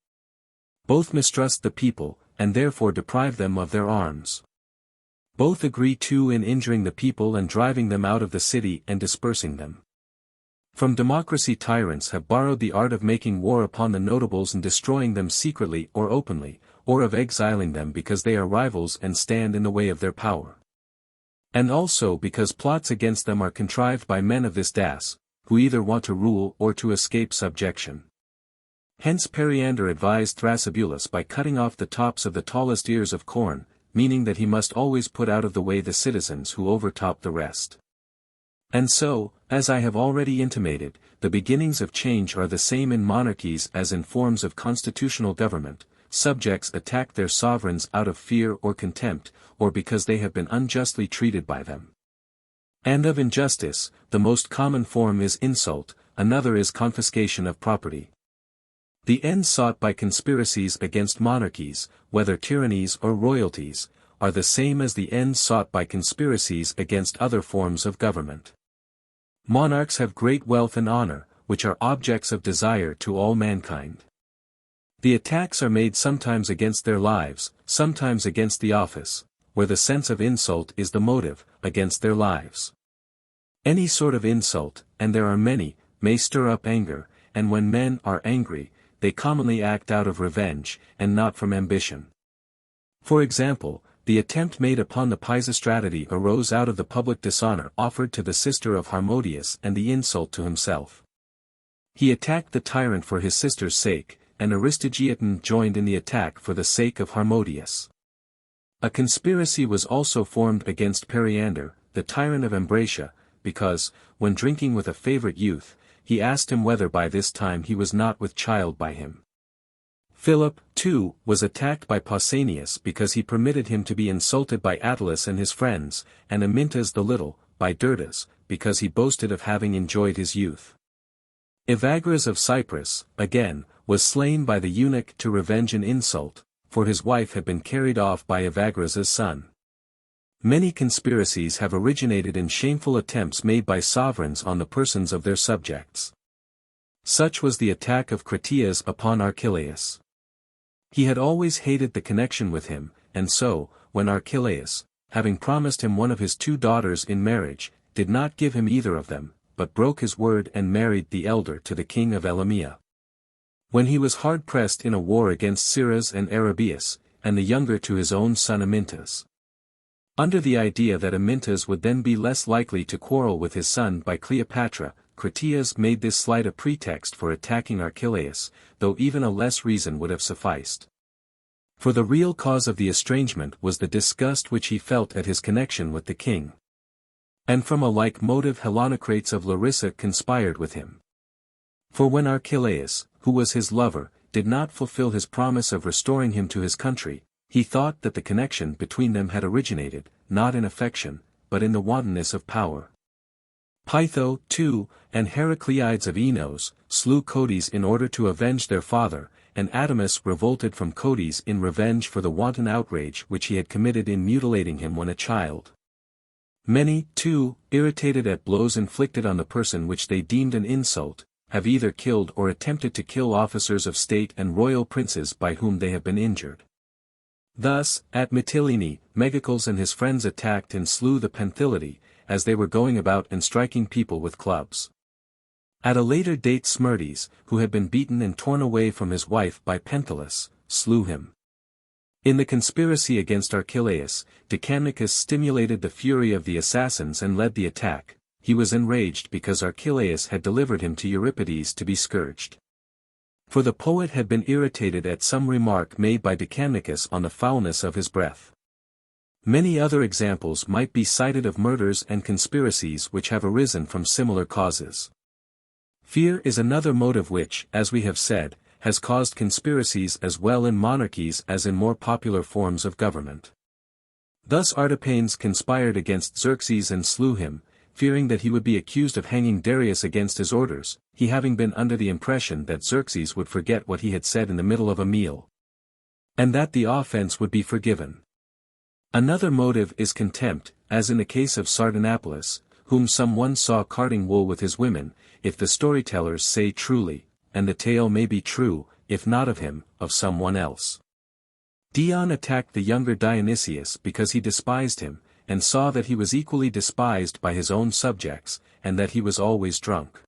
S1: Both mistrust the people, and therefore deprive them of their arms. Both agree too in injuring the people and driving them out of the city and dispersing them. From democracy tyrants have borrowed the art of making war upon the notables and destroying them secretly or openly, or of exiling them because they are rivals and stand in the way of their power. And also because plots against them are contrived by men of this das, who either want to rule or to escape subjection. Hence Periander advised Thrasybulus by cutting off the tops of the tallest ears of corn, meaning that he must always put out of the way the citizens who overtop the rest. And so, as I have already intimated, the beginnings of change are the same in monarchies as in forms of constitutional government. Subjects attack their sovereigns out of fear or contempt, or because they have been unjustly treated by them. And of injustice, the most common form is insult, another is confiscation of property. The ends sought by conspiracies against monarchies, whether tyrannies or royalties, are the same as the ends sought by conspiracies against other forms of government. Monarchs have great wealth and honor, which are objects of desire to all mankind. The attacks are made sometimes against their lives, sometimes against the office, where the sense of insult is the motive, against their lives. Any sort of insult, and there are many, may stir up anger, and when men are angry, they commonly act out of revenge, and not from ambition. For example, the attempt made upon the Pisistratii arose out of the public dishonor offered to the sister of Harmodius and the insult to himself. He attacked the tyrant for his sister's sake, and Aristogiton joined in the attack for the sake of Harmodius. A conspiracy was also formed against Periander, the tyrant of Ambracia, because, when drinking with a favorite youth, he asked him whether by this time he was not with child by him. Philip, too, was attacked by Pausanias because he permitted him to be insulted by Attalus and his friends, and Amyntas the Little, by Dirdas, because he boasted of having enjoyed his youth. Evagras of Cyprus, again, was slain by the eunuch to revenge an insult, for his wife had been carried off by Evagras's son. Many conspiracies have originated in shameful attempts made by sovereigns on the persons of their subjects. Such was the attack of Critias upon Archelaus. He had always hated the connection with him, and so, when Archelaus, having promised him one of his 2 daughters in marriage, did not give him either of them, but broke his word and married the elder to the king of Elamia. When he was hard-pressed in a war against Cyrus and Arabius, and the younger to his own son Amyntas. Under the idea that Amyntas would then be less likely to quarrel with his son by Cleopatra, Critias made this slight a pretext for attacking Archelaus, though even a less reason would have sufficed. For the real cause of the estrangement was the disgust which he felt at his connection with the king. And from a like motive Helonocrates of Larissa conspired with him. For when Archelaus, who was his lover, did not fulfill his promise of restoring him to his country, he thought that the connection between them had originated, not in affection, but in the wantonness of power. Pytho, too, and Heracleides of Enos, slew Cotys in order to avenge their father, and Adamas revolted from Cotys in revenge for the wanton outrage which he had committed in mutilating him when a child. Many, too, irritated at blows inflicted on the person which they deemed an insult, have either killed or attempted to kill officers of state and royal princes by whom they have been injured. Thus, at Mytilene, Megacles and his friends attacked and slew the Panthilidae, as they were going about and striking people with clubs. At a later date Smyrtes, who had been beaten and torn away from his wife by Penthilus, slew him. In the conspiracy against Archelaus, Decanicus stimulated the fury of the assassins and led the attack. He was enraged because Archelaus had delivered him to Euripides to be scourged. For the poet had been irritated at some remark made by Decanicus on the foulness of his breath. Many other examples might be cited of murders and conspiracies which have arisen from similar causes. Fear is another motive which, as we have said, has caused conspiracies as well in monarchies as in more popular forms of government. Thus Artapanes conspired against Xerxes and slew him, fearing that he would be accused of hanging Darius against his orders, he having been under the impression that Xerxes would forget what he had said in the middle of a meal, and that the offense would be forgiven. Another motive is contempt, as in the case of Sardanapalus, whom someone saw carding wool with his women, if the storytellers say truly, and the tale may be true, if not of him, of someone else. Dion attacked the younger Dionysius because he despised him, and saw that he was equally despised by his own subjects, and that he was always drunk.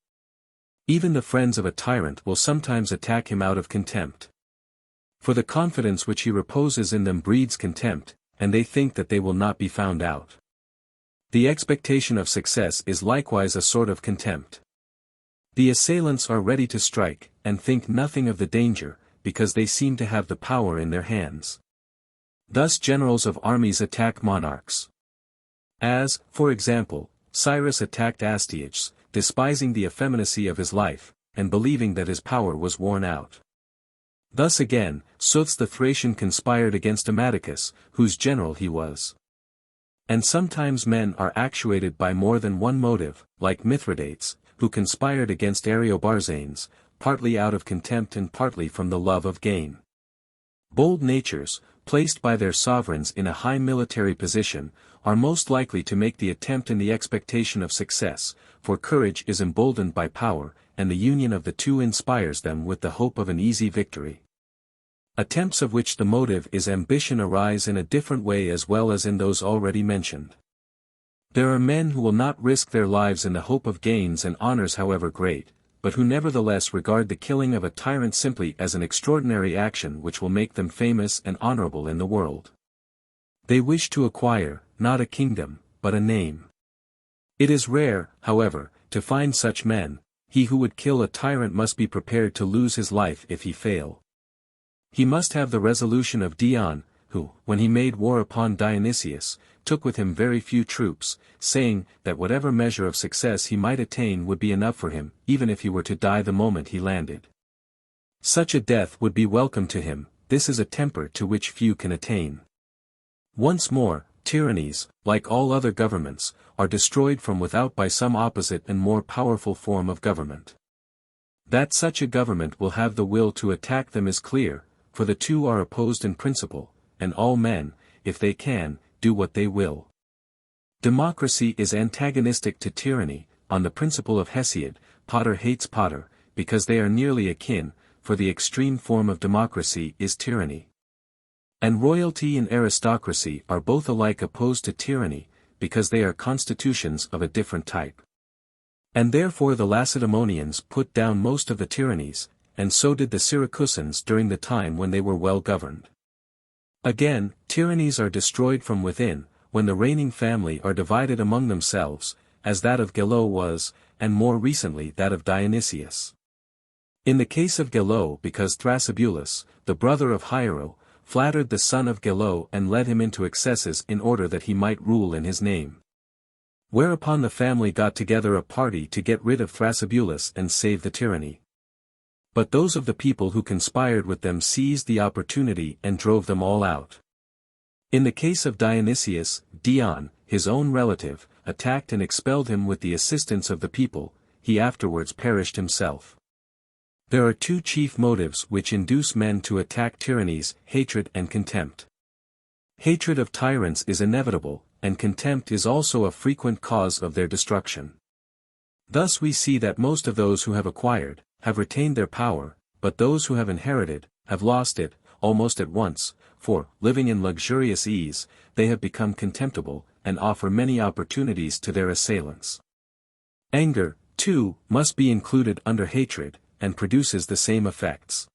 S1: Even the friends of a tyrant will sometimes attack him out of contempt. For the confidence which he reposes in them breeds contempt, and they think that they will not be found out. The expectation of success is likewise a sort of contempt. The assailants are ready to strike, and think nothing of the danger, because they seem to have the power in their hands. Thus generals of armies attack monarchs. As, for example, Cyrus attacked Astyages, despising the effeminacy of his life, and believing that his power was worn out. Thus again, Suths the Thracian conspired against Ammaticus, whose general he was. And sometimes men are actuated by more than one motive, like Mithridates, who conspired against Ariobarzanes, partly out of contempt and partly from the love of gain. Bold natures, placed by their sovereigns in a high military position, are most likely to make the attempt in the expectation of success, for courage is emboldened by power, and the union of the two inspires them with the hope of an easy victory. Attempts of which the motive is ambition arise in a different way as well as in those already mentioned. There are men who will not risk their lives in the hope of gains and honors however great, but who nevertheless regard the killing of a tyrant simply as an extraordinary action which will make them famous and honorable in the world. They wish to acquire, not a kingdom, but a name. It is rare, however, to find such men. He who would kill a tyrant must be prepared to lose his life if he fail. He must have the resolution of Dion, who, when he made war upon Dionysius, took with him very few troops, saying that whatever measure of success he might attain would be enough for him, even if he were to die the moment he landed. Such a death would be welcome to him. This is a temper to which few can attain. Once more, tyrannies, like all other governments, are destroyed from without by some opposite and more powerful form of government. That such a government will have the will to attack them is clear, for the two are opposed in principle, and all men, if they can, do what they will. Democracy is antagonistic to tyranny, on the principle of Hesiod. Potter hates Potter, because they are nearly akin, for the extreme form of democracy is tyranny. And royalty and aristocracy are both alike opposed to tyranny, because they are constitutions of a different type. And therefore the Lacedaemonians put down most of the tyrannies, and so did the Syracusans during the time when they were well governed. Again, tyrannies are destroyed from within, when the reigning family are divided among themselves, as that of Gelo was, and more recently that of Dionysius. In the case of Gelo, because Thrasybulus, the brother of Hiero, flattered the son of Gelo and led him into excesses in order that he might rule in his name. Whereupon the family got together a party to get rid of Thrasybulus and save the tyranny. But those of the people who conspired with them seized the opportunity and drove them all out. In the case of Dionysius, Dion, his own relative, attacked and expelled him with the assistance of the people. He afterwards perished himself. There are two chief motives which induce men to attack tyrannies: hatred and contempt. Hatred of tyrants is inevitable, and contempt is also a frequent cause of their destruction. Thus we see that most of those who have acquired, have retained their power, but those who have inherited, have lost it, almost at once, for, living in luxurious ease, they have become contemptible, and offer many opportunities to their assailants. Anger, too, must be included under hatred, and produces the same effects.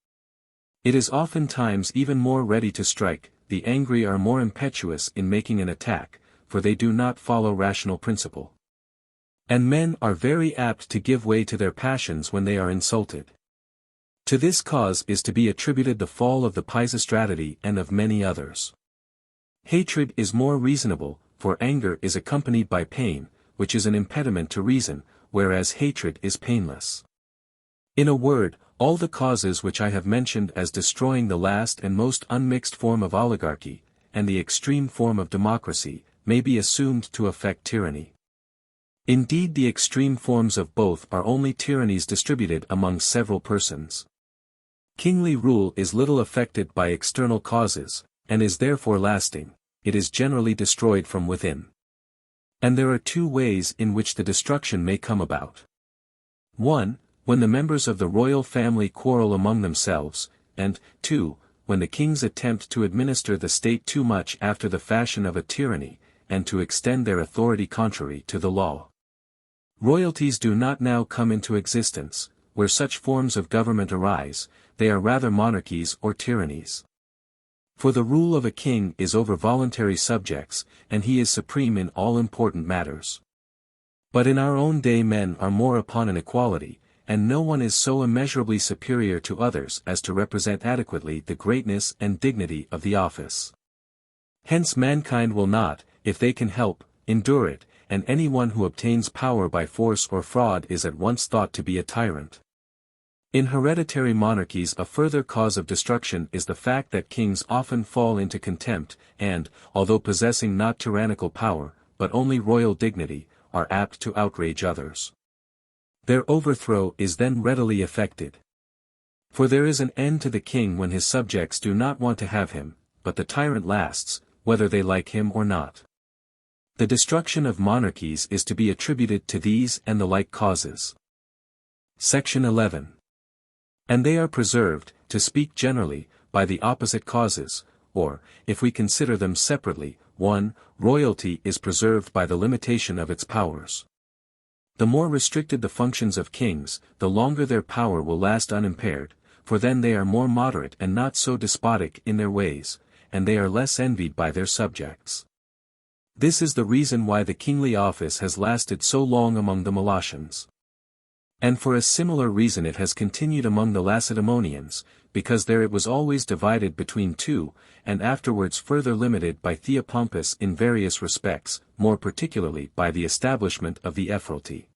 S1: It is oftentimes even more ready to strike. The angry are more impetuous in making an attack, for they do not follow rational principle. And men are very apt to give way to their passions when they are insulted. To this cause is to be attributed the fall of the Pisistratii and of many others. Hatred is more reasonable, for anger is accompanied by pain, which is an impediment to reason, whereas hatred is painless. In a word, all the causes which I have mentioned as destroying the last and most unmixed form of oligarchy, and the extreme form of democracy, may be assumed to affect tyranny. Indeed, the extreme forms of both are only tyrannies distributed among several persons. Kingly rule is little affected by external causes, and is therefore lasting. It is generally destroyed from within. And there are two ways in which the destruction may come about. 1. When the members of the royal family quarrel among themselves, and, 2. When the kings attempt to administer the state too much after the fashion of a tyranny, and to extend their authority contrary to the law. Royalties do not now come into existence. Where such forms of government arise, they are rather monarchies or tyrannies. For the rule of a king is over voluntary subjects, and he is supreme in all important matters. But in our own day men are more upon an equality, and no one is so immeasurably superior to others as to represent adequately the greatness and dignity of the office. Hence mankind will not, if they can help, endure it, and anyone who obtains power by force or fraud is at once thought to be a tyrant. In hereditary monarchies a further cause of destruction is the fact that kings often fall into contempt, and, although possessing not tyrannical power, but only royal dignity, are apt to outrage others. Their overthrow is then readily effected. For there is an end to the king when his subjects do not want to have him, but the tyrant lasts, whether they like him or not. The destruction of monarchies is to be attributed to these and the like causes. Section 11. And they are preserved, to speak generally, by the opposite causes, or, if we consider them separately, 1. Royalty is preserved by the limitation of its powers. The more restricted the functions of kings, the longer their power will last unimpaired, for then they are more moderate and not so despotic in their ways, and they are less envied by their subjects. This is the reason why the kingly office has lasted so long among the Molossians. And for a similar reason it has continued among the Lacedaemonians, because there it was always divided between two, and afterwards further limited by Theopompus in various respects, more particularly by the establishment of the Ephoralty.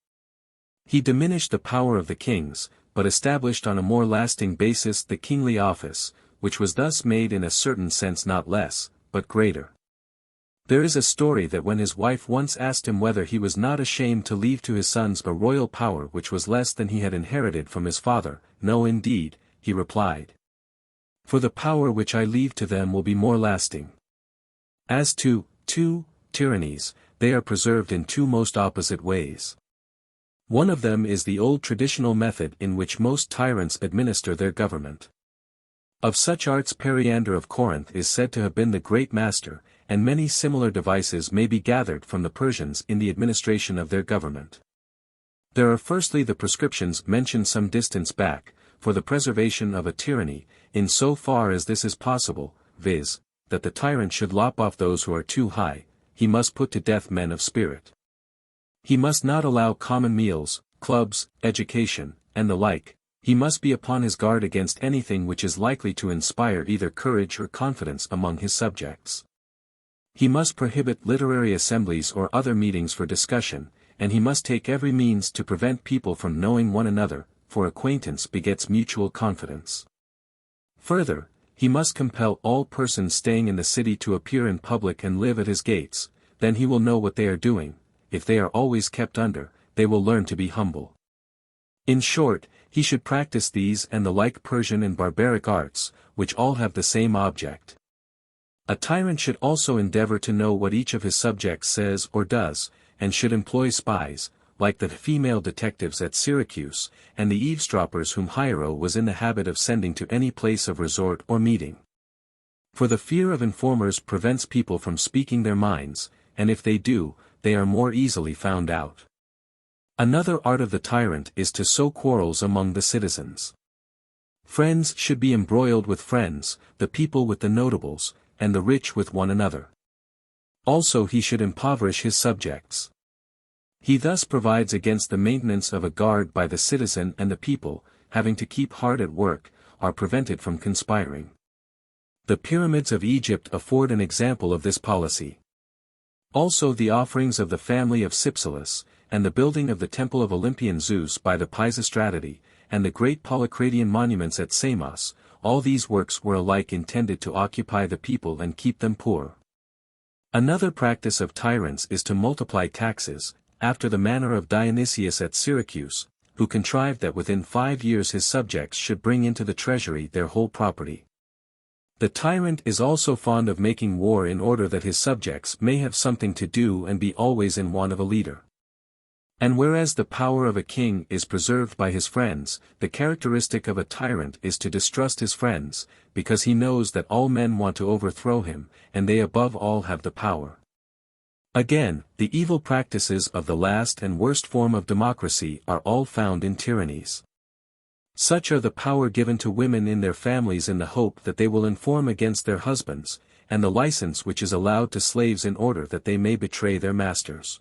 S1: He diminished the power of the kings, but established on a more lasting basis the kingly office, which was thus made in a certain sense not less, but greater. There is a story that when his wife once asked him whether he was not ashamed to leave to his sons a royal power which was less than he had inherited from his father, "No indeed," he replied. "For the power which I leave to them will be more lasting." As to tyrannies, they are preserved in two most opposite ways. One of them is the old traditional method in which most tyrants administer their government. Of such arts Periander of Corinth is said to have been the great master, and many similar devices may be gathered from the Persians in the administration of their government. There are firstly the prescriptions mentioned some distance back, for the preservation of a tyranny, in so far as this is possible, viz., that the tyrant should lop off those who are too high, he must put to death men of spirit. He must not allow common meals, clubs, education, and the like. He must be upon his guard against anything which is likely to inspire either courage or confidence among his subjects. He must prohibit literary assemblies or other meetings for discussion, and he must take every means to prevent people from knowing one another, for acquaintance begets mutual confidence. Further, he must compel all persons staying in the city to appear in public and live at his gates, then he will know what they are doing. If they are always kept under, they will learn to be humble. In short, he should practice these and the like Persian and barbaric arts, which all have the same object. A tyrant should also endeavor to know what each of his subjects says or does, and should employ spies, like the female detectives at Syracuse, and the eavesdroppers whom Hiero was in the habit of sending to any place of resort or meeting. For the fear of informers prevents people from speaking their minds, and if they do, they are more easily found out. Another art of the tyrant is to sow quarrels among the citizens. Friends should be embroiled with friends, the people with the notables, and the rich with one another. Also he should impoverish his subjects. He thus provides against the maintenance of a guard by the citizen, and the people, having to keep hard at work, are prevented from conspiring. The pyramids of Egypt afford an example of this policy. Also the offerings of the family of Cypselus, and the building of the temple of Olympian Zeus by the Pisistratidæ, and the great Polycratian monuments at Samos, all these works were alike intended to occupy the people and keep them poor. Another practice of tyrants is to multiply taxes, after the manner of Dionysius at Syracuse, who contrived that within 5 years his subjects should bring into the treasury their whole property. The tyrant is also fond of making war in order that his subjects may have something to do and be always in want of a leader. And whereas the power of a king is preserved by his friends, the characteristic of a tyrant is to distrust his friends, because he knows that all men want to overthrow him, and they above all have the power. Again, the evil practices of the last and worst form of democracy are all found in tyrannies. Such are the power given to women in their families in the hope that they will inform against their husbands, and the license which is allowed to slaves in order that they may betray their masters.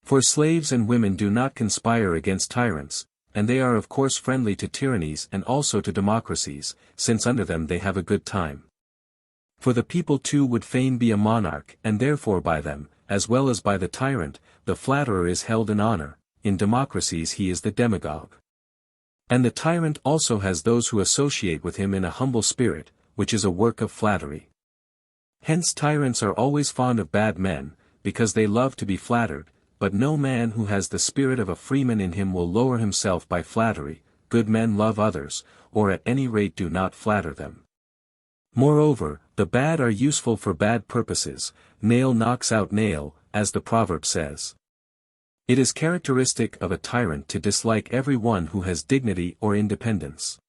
S1: For slaves and women do not conspire against tyrants, and they are of course friendly to tyrannies and also to democracies, since under them they have a good time. For the people too would fain be a monarch, and therefore by them, as well as by the tyrant, the flatterer is held in honor. In democracies he is the demagogue. And the tyrant also has those who associate with him in a humble spirit, which is a work of flattery. Hence tyrants are always fond of bad men, because they love to be flattered, but no man who has the spirit of a freeman in him will lower himself by flattery. Good men love others, or at any rate do not flatter them. Moreover, the bad are useful for bad purposes, nail knocks out nail, as the proverb says. It is characteristic of a tyrant to dislike every one who has dignity or independence.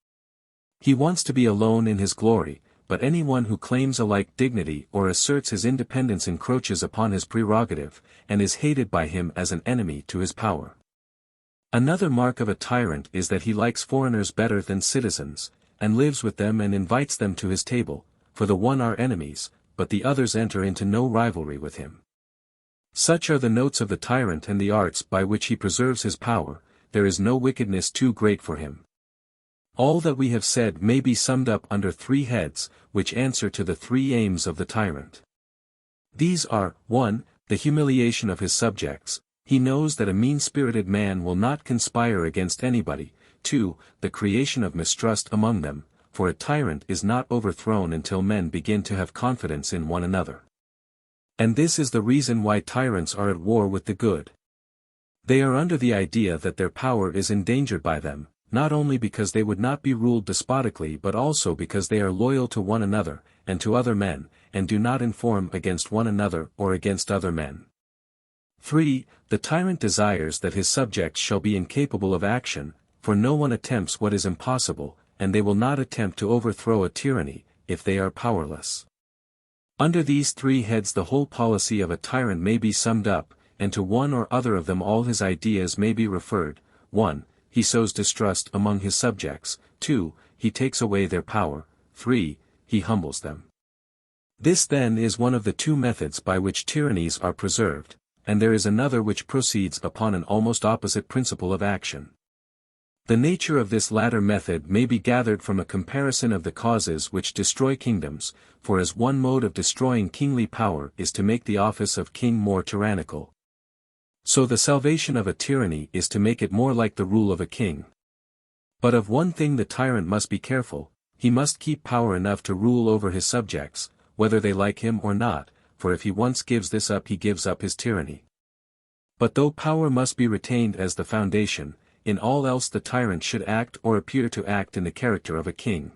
S1: He wants to be alone in his glory, but anyone who claims alike dignity or asserts his independence encroaches upon his prerogative, and is hated by him as an enemy to his power. Another mark of a tyrant is that he likes foreigners better than citizens, and lives with them and invites them to his table, for the one are enemies, but the others enter into no rivalry with him. Such are the notes of the tyrant and the arts by which he preserves his power. There is no wickedness too great for him. All that we have said may be summed up under three heads, which answer to the three aims of the tyrant. These are, 1. The humiliation of his subjects. He knows that a mean-spirited man will not conspire against anybody. 2. The creation of mistrust among them, for a tyrant is not overthrown until men begin to have confidence in one another. And this is the reason why tyrants are at war with the good. They are under the idea that their power is endangered by them, not only because they would not be ruled despotically but also because they are loyal to one another, and to other men, and do not inform against one another or against other men. 3. The tyrant desires that his subjects shall be incapable of action, for no one attempts what is impossible, and they will not attempt to overthrow a tyranny, if they are powerless. Under these three heads the whole policy of a tyrant may be summed up, and to one or other of them all his ideas may be referred. 1. He sows distrust among his subjects. 2. He takes away their power. 3. He humbles them. This then is one of the two methods by which tyrannies are preserved, and there is another which proceeds upon an almost opposite principle of action. The nature of this latter method may be gathered from a comparison of the causes which destroy kingdoms, for as one mode of destroying kingly power is to make the office of king more tyrannical, so the salvation of a tyranny is to make it more like the rule of a king. But of one thing the tyrant must be careful: he must keep power enough to rule over his subjects, whether they like him or not, for if he once gives this up he gives up his tyranny. But though power must be retained as the foundation, in all else the tyrant should act or appear to act in the character of a king.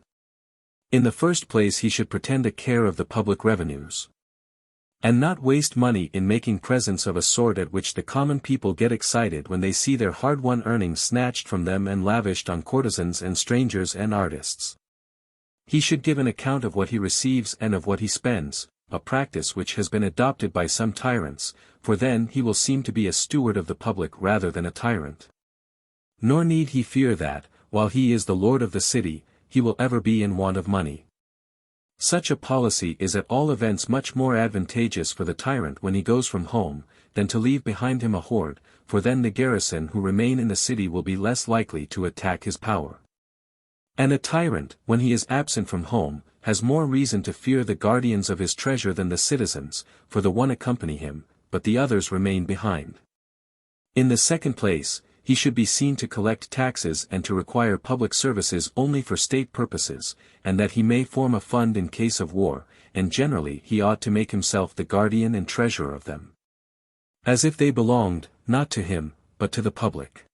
S1: In the first place he should pretend a care of the public revenues, and not waste money in making presents of a sort at which the common people get excited when they see their hard-won earnings snatched from them and lavished on courtesans and strangers and artists. He should give an account of what he receives and of what he spends, a practice which has been adopted by some tyrants, for then he will seem to be a steward of the public rather than a tyrant. Nor need he fear that, while he is the lord of the city, he will ever be in want of money. Such a policy is at all events much more advantageous for the tyrant when he goes from home, than to leave behind him a horde, for then the garrison who remain in the city will be less likely to attack his power. And a tyrant, when he is absent from home, has more reason to fear the guardians of his treasure than the citizens, for the one accompany him, but the others remain behind. In the second place, he should be seen to collect taxes and to require public services only for state purposes, and that he may form a fund in case of war, and generally he ought to make himself the guardian and treasurer of them, as if they belonged, not to him, but to the public.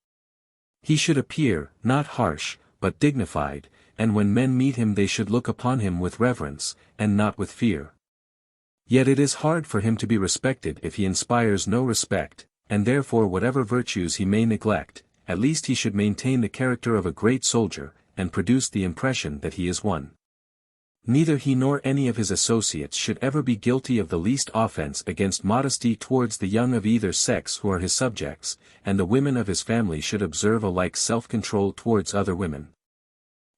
S1: He should appear, not harsh, but dignified, and when men meet him they should look upon him with reverence, and not with fear. Yet it is hard for him to be respected if he inspires no respect, and therefore whatever virtues he may neglect, at least he should maintain the character of a great soldier, and produce the impression that he is one. Neither he nor any of his associates should ever be guilty of the least offense against modesty towards the young of either sex who are his subjects, and the women of his family should observe a like self-control towards other women.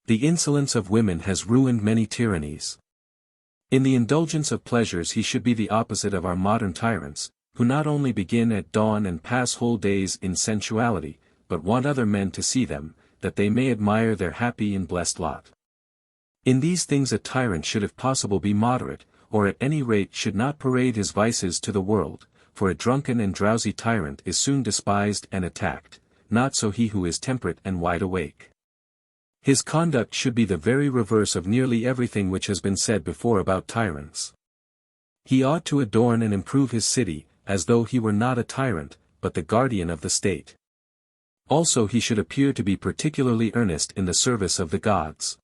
S1: The insolence of women has ruined many tyrannies. In the indulgence of pleasures he should be the opposite of our modern tyrants, who not only begin at dawn and pass whole days in sensuality, but want other men to see them, that they may admire their happy and blessed lot. In these things a tyrant should if possible be moderate, or at any rate should not parade his vices to the world, for a drunken and drowsy tyrant is soon despised and attacked, not so he who is temperate and wide awake. His conduct should be the very reverse of nearly everything which has been said before about tyrants. He ought to adorn and improve his city, as though he were not a tyrant, but the guardian of the state. Also he should appear to be particularly earnest in the service of the gods.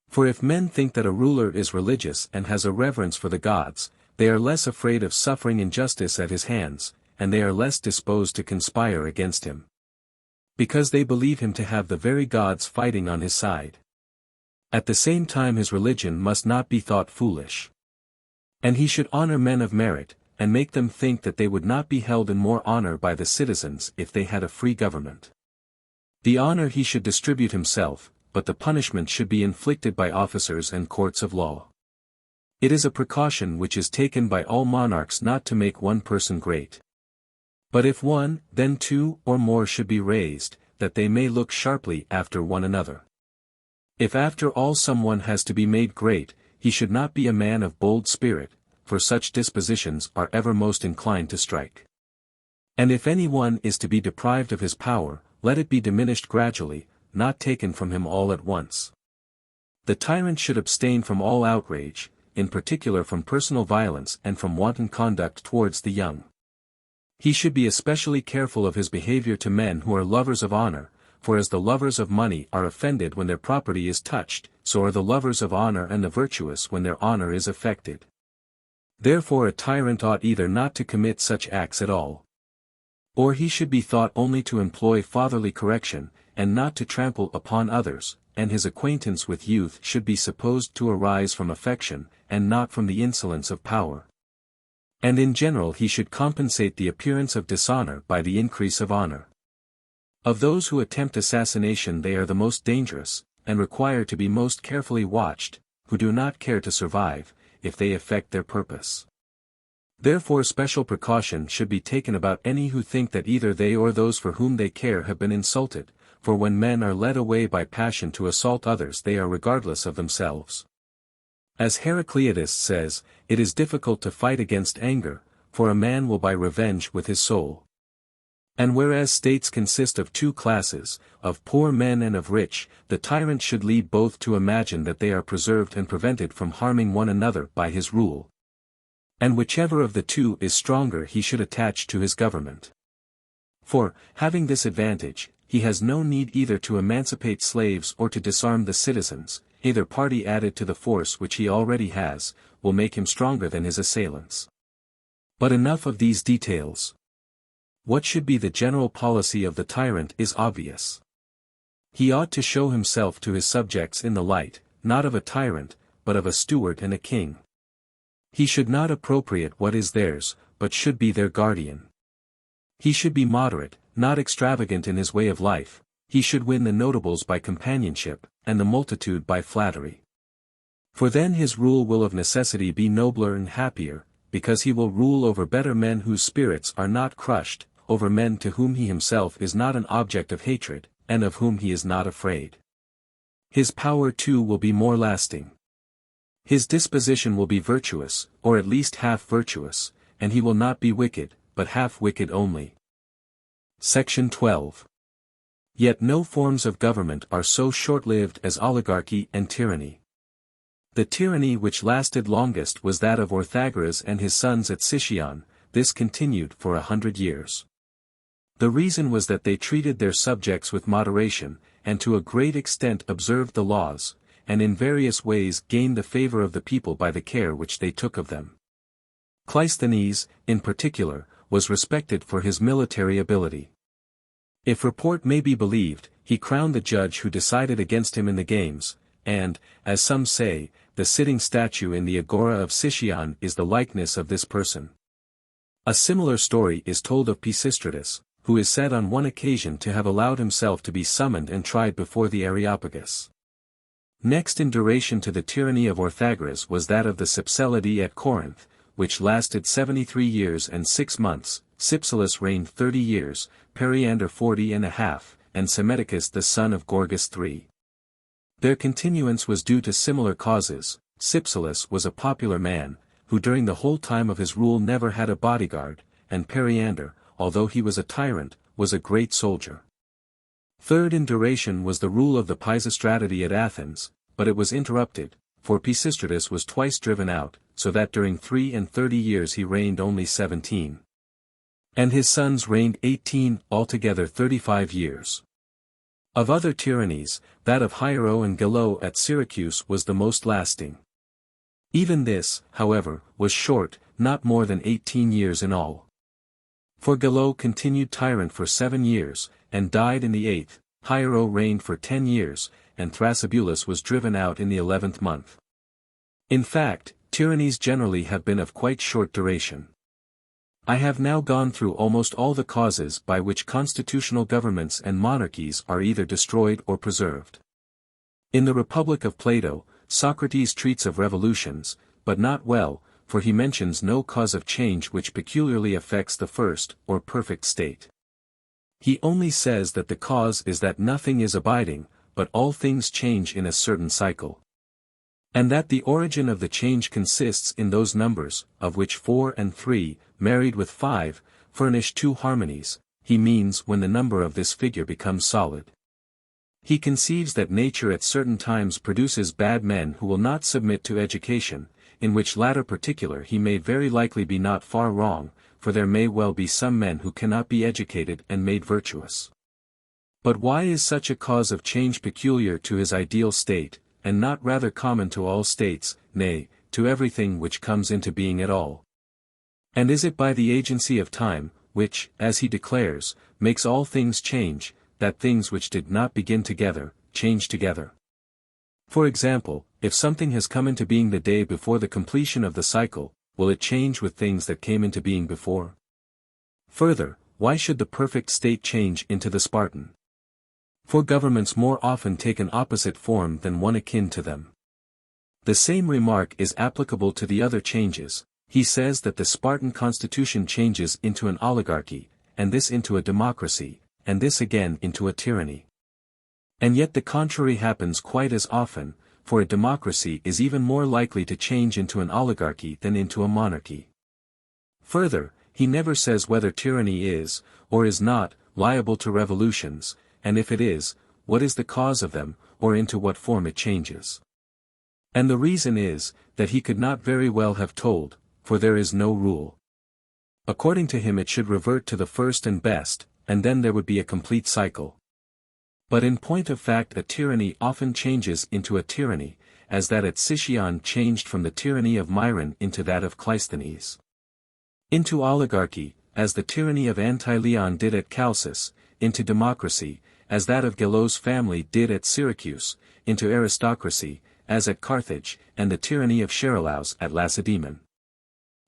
S1: For if men think that a ruler is religious and has a reverence for the gods, they are less afraid of suffering injustice at his hands, and they are less disposed to conspire against him, because they believe him to have the very gods fighting on his side. At the same time his religion must not be thought foolish. And he should honor men of merit, and make them think that they would not be held in more honor by the citizens if they had a free government. The honor he should distribute himself, but the punishment should be inflicted by officers and courts of law. It is a precaution which is taken by all monarchs not to make one person great. But if one, then two or more should be raised, that they may look sharply after one another. If after all someone has to be made great, he should not be a man of bold spirit, for such dispositions are ever most inclined to strike. And if any one is to be deprived of his power, let it be diminished gradually, not taken from him all at once. The tyrant should abstain from all outrage, in particular from personal violence and from wanton conduct towards the young. He should be especially careful of his behavior to men who are lovers of honor, for as the lovers of money are offended when their property is touched, so are the lovers of honor and the virtuous when their honor is affected. Therefore a tyrant ought either not to commit such acts at all, or he should be thought only to employ fatherly correction, and not to trample upon others, and his acquaintance with youth should be supposed to arise from affection, and not from the insolence of power. And in general he should compensate the appearance of dishonor by the increase of honor. Of those who attempt assassination they are the most dangerous, and require to be most carefully watched, who do not care to survive, if they effect their purpose. Therefore special precaution should be taken about any who think that either they or those for whom they care have been insulted, for when men are led away by passion to assault others they are regardless of themselves. As Heraclitus says, it is difficult to fight against anger, for a man will buy revenge with his soul. And whereas states consist of two classes, of poor men and of rich, the tyrant should lead both to imagine that they are preserved and prevented from harming one another by his rule. And whichever of the two is stronger he should attach to his government. For, having this advantage, he has no need either to emancipate slaves or to disarm the citizens, either party added to the force which he already has, will make him stronger than his assailants. But enough of these details. What should be the general policy of the tyrant is obvious. He ought to show himself to his subjects in the light, not of a tyrant, but of a steward and a king. He should not appropriate what is theirs, but should be their guardian. He should be moderate, not extravagant in his way of life. He should win the notables by companionship, and the multitude by flattery. For then his rule will of necessity be nobler and happier, because he will rule over better men whose spirits are not crushed, over men to whom he himself is not an object of hatred, and of whom he is not afraid. His power too will be more lasting. His disposition will be virtuous, or at least half virtuous, and he will not be wicked, but half wicked only. Section 12. Yet no forms of government are so short-lived as oligarchy and tyranny. The tyranny which lasted longest was that of Orthagoras and his sons at Sicyon. This continued for 100 years. The reason was that they treated their subjects with moderation, and to a great extent observed the laws, and in various ways gained the favor of the people by the care which they took of them. Cleisthenes, in particular, was respected for his military ability. If report may be believed, he crowned the judge who decided against him in the games, and, as some say, the sitting statue in the agora of Sicyon is the likeness of this person. A similar story is told of Pisistratus, who is said on one occasion to have allowed himself to be summoned and tried before the Areopagus. Next in duration to the tyranny of Orthagoras was that of the Cypselidae at Corinth, which lasted 73 years and 6 months. Cypselus reigned 30 years, Periander 40.5, and Psammetichus the son of Gorgas 3. Their continuance was due to similar causes. Cypselus was a popular man, who during the whole time of his rule never had a bodyguard, and Periander, although he was a tyrant, was a great soldier. Third in duration was the rule of the Pisistratidae at Athens, but it was interrupted, for Pisistratus was twice driven out, so that during 33 years he reigned only 17. And his sons reigned 18, altogether 35 years. Of other tyrannies, that of Hiero and Gelo at Syracuse was the most lasting. Even this, however, was short, not more than 18 years in all. For Gelo continued tyrant for 7 years, and died in the 8th, Hiero reigned for 10 years, and Thrasybulus was driven out in the 11th month. In fact, tyrannies generally have been of quite short duration. I have now gone through almost all the causes by which constitutional governments and monarchies are either destroyed or preserved. In the Republic of Plato, Socrates treats of revolutions, but not well, for he mentions no cause of change which peculiarly affects the first, or perfect state. He only says that the cause is that nothing is abiding, but all things change in a certain cycle. And that the origin of the change consists in those numbers, of which 4 and 3, married with 5, furnish two harmonies. He means when the number of this figure becomes solid. He conceives that nature at certain times produces bad men who will not submit to education, in which latter particular he may very likely be not far wrong, for there may well be some men who cannot be educated and made virtuous. But why is such a cause of change peculiar to his ideal state, and not rather common to all states, nay, to everything which comes into being at all? And is it by the agency of time, which, as he declares, makes all things change, that things which did not begin together, change together? For example, if something has come into being the day before the completion of the cycle, will it change with things that came into being before? Further, why should the perfect state change into the Spartan? For governments more often take an opposite form than one akin to them. The same remark is applicable to the other changes. He says that the Spartan constitution changes into an oligarchy, and this into a democracy, and this again into a tyranny. And yet the contrary happens quite as often, for a democracy is even more likely to change into an oligarchy than into a monarchy. Further, he never says whether tyranny is, or is not, liable to revolutions, and if it is, what is the cause of them, or into what form it changes. And the reason is, that he could not very well have told, for there is no rule. According to him it should revert to the first and best, and then there would be a complete cycle. But in point of fact a tyranny often changes into a tyranny, as that at Sicyon changed from the tyranny of Myron into that of Cleisthenes. Into oligarchy, as the tyranny of Antileon did at Chalcis, into democracy, as that of Gelo's family did at Syracuse, into aristocracy, as at Carthage, and the tyranny of Charilaus at Lacedaemon.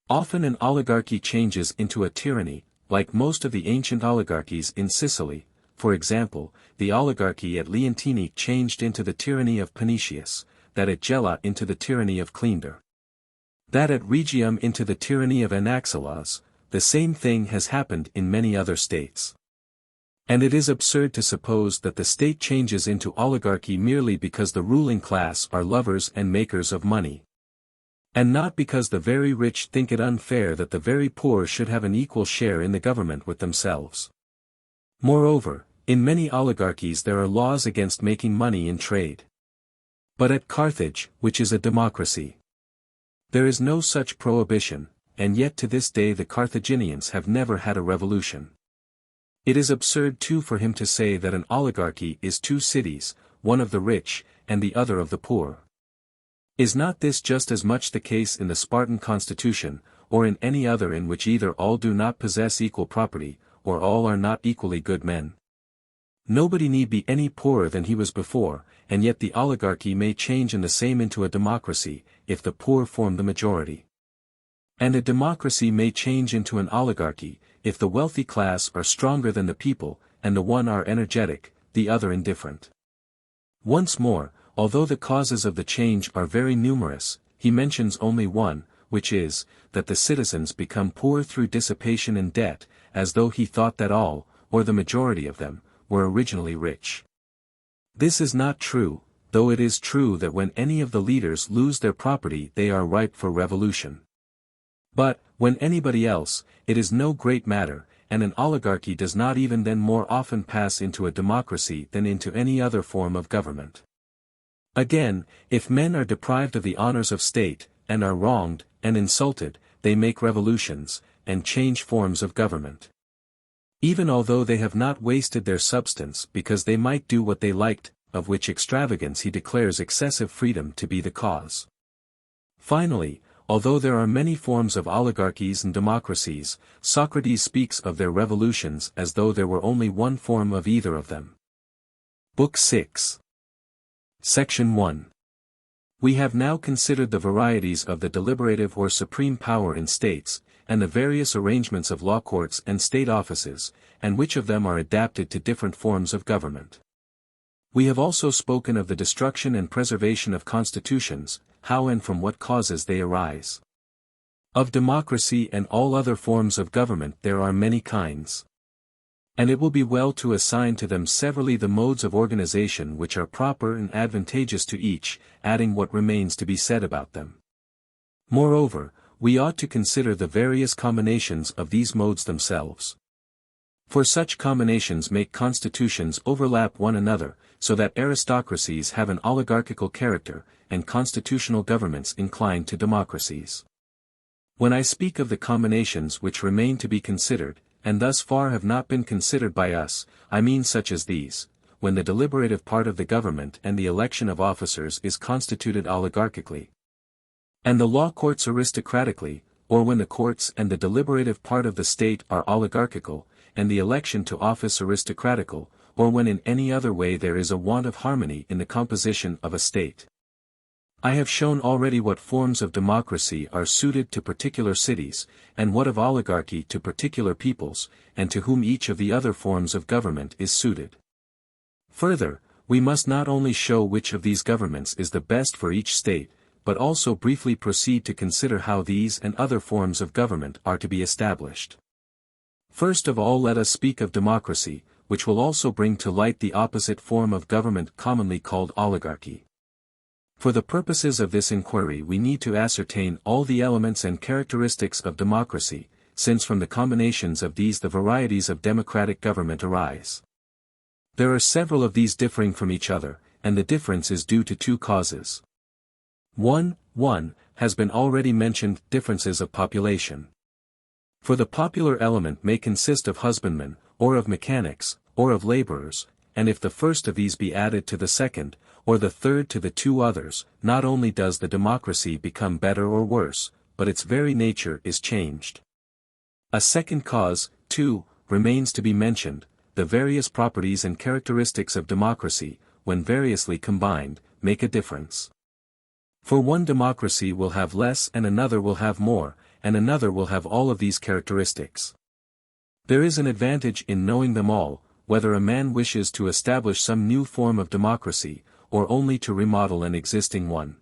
S1: Often an oligarchy changes into a tyranny, like most of the ancient oligarchies in Sicily. For example, the oligarchy at Leontini changed into the tyranny of Panetius, that at Gela into the tyranny of Cleander, that at Rhegium into the tyranny of Anaxilas. The same thing has happened in many other states. And it is absurd to suppose that the state changes into oligarchy merely because the ruling class are lovers and makers of money. And not because the very rich think it unfair that the very poor should have an equal share in the government with themselves. Moreover, in many oligarchies there are laws against making money in trade. But at Carthage, which is a democracy, there is no such prohibition, and yet to this day the Carthaginians have never had a revolution. It is absurd too for him to say that an oligarchy is two cities, one of the rich, and the other of the poor. Is not this just as much the case in the Spartan constitution, or in any other in which either all do not possess equal property, or all are not equally good men? Nobody need be any poorer than he was before, and yet the oligarchy may change in the same into a democracy, if the poor form the majority. And a democracy may change into an oligarchy, if the wealthy class are stronger than the people, and the one are energetic, the other indifferent. Once more, although the causes of the change are very numerous, he mentions only one, which is, that the citizens become poor through dissipation and debt, as though he thought that all, or the majority of them, were originally rich. This is not true, though it is true that when any of the leaders lose their property they are ripe for revolution. But, when anybody else, it is no great matter, and an oligarchy does not even then more often pass into a democracy than into any other form of government. Again, if men are deprived of the honors of state, and are wronged, and insulted, they make revolutions, and change forms of government. Even although they have not wasted their substance because they might do what they liked, of which extravagance he declares excessive freedom to be the cause. Finally, although there are many forms of oligarchies and democracies, Socrates speaks of their revolutions as though there were only one form of either of them. Book 6. Section 1. We have now considered the varieties of the deliberative or supreme power in states, and the various arrangements of law courts and state offices, and which of them are adapted to different forms of government. We have also spoken of the destruction and preservation of constitutions, how and from what causes they arise. Of democracy and all other forms of government there are many kinds. And it will be well to assign to them severally the modes of organization which are proper and advantageous to each, adding what remains to be said about them. Moreover, we ought to consider the various combinations of these modes themselves. For such combinations make constitutions overlap one another, so that aristocracies have an oligarchical character, and constitutional governments incline to democracies. When I speak of the combinations which remain to be considered, and thus far have not been considered by us, I mean such as these: when the deliberative part of the government and the election of officers is constituted oligarchically, and the law courts aristocratically, or when the courts and the deliberative part of the state are oligarchical, and the election to office aristocratical, or when in any other way there is a want of harmony in the composition of a state. I have shown already what forms of democracy are suited to particular cities, and what of oligarchy to particular peoples, and to whom each of the other forms of government is suited. Further, we must not only show which of these governments is the best for each state, but also briefly proceed to consider how these and other forms of government are to be established. First of all let us speak of democracy, which will also bring to light the opposite form of government commonly called oligarchy. For the purposes of this inquiry we need to ascertain all the elements and characteristics of democracy, since from the combinations of these the varieties of democratic government arise. There are several of these differing from each other, and the difference is due to two causes. 1 has been already mentioned: differences of population. For the popular element may consist of husbandmen, or of mechanics, or of laborers, and if the first of these be added to the second, or the third to the two others, not only does the democracy become better or worse, but its very nature is changed. A second cause, too, remains to be mentioned: the various properties and characteristics of democracy, when variously combined, make a difference. For one democracy will have less and another will have more, and another will have all of these characteristics. There is an advantage in knowing them all, whether a man wishes to establish some new form of democracy, or only to remodel an existing one.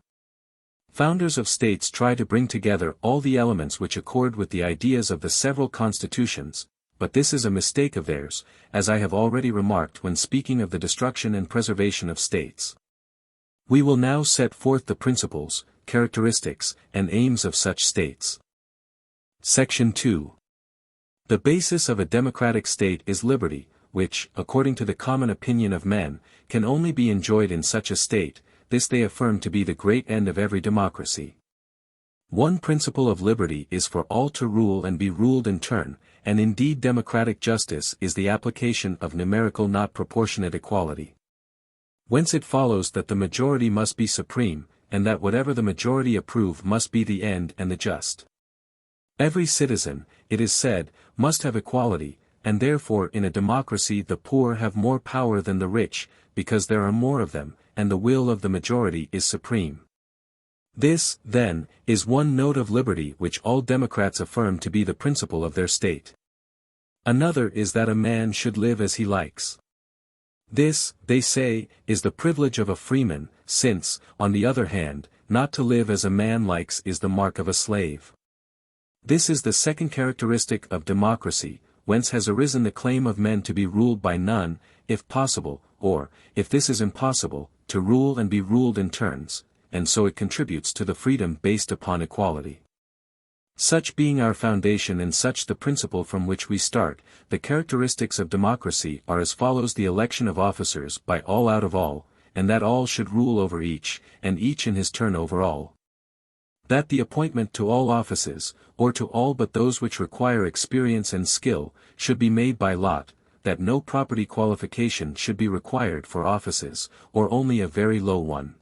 S1: Founders of states try to bring together all the elements which accord with the ideas of the several constitutions, but this is a mistake of theirs, as I have already remarked when speaking of the destruction and preservation of states. We will now set forth the principles, characteristics, and aims of such states. Section 2. The basis of a democratic state is liberty, which, according to the common opinion of men, can only be enjoyed in such a state. This they affirm to be the great end of every democracy. One principle of liberty is for all to rule and be ruled in turn, and indeed democratic justice is the application of numerical not proportionate equality. Whence it follows that the majority must be supreme, and that whatever the majority approve must be the end and the just. Every citizen, it is said, must have equality, and therefore in a democracy the poor have more power than the rich, because there are more of them, and the will of the majority is supreme. This, then, is one note of liberty which all democrats affirm to be the principle of their state. Another is that a man should live as he likes. This, they say, is the privilege of a freeman, since, on the other hand, not to live as a man likes is the mark of a slave. This is the second characteristic of democracy, whence has arisen the claim of men to be ruled by none, if possible, or, if this is impossible, to rule and be ruled in turns, and so it contributes to the freedom based upon equality. Such being our foundation and such the principle from which we start, the characteristics of democracy are as follows: the election of officers by all out of all, and that all should rule over each, and each in his turn over all. That the appointment to all offices, or to all but those which require experience and skill, should be made by lot, that no property qualification should be required for offices, or only a very low one.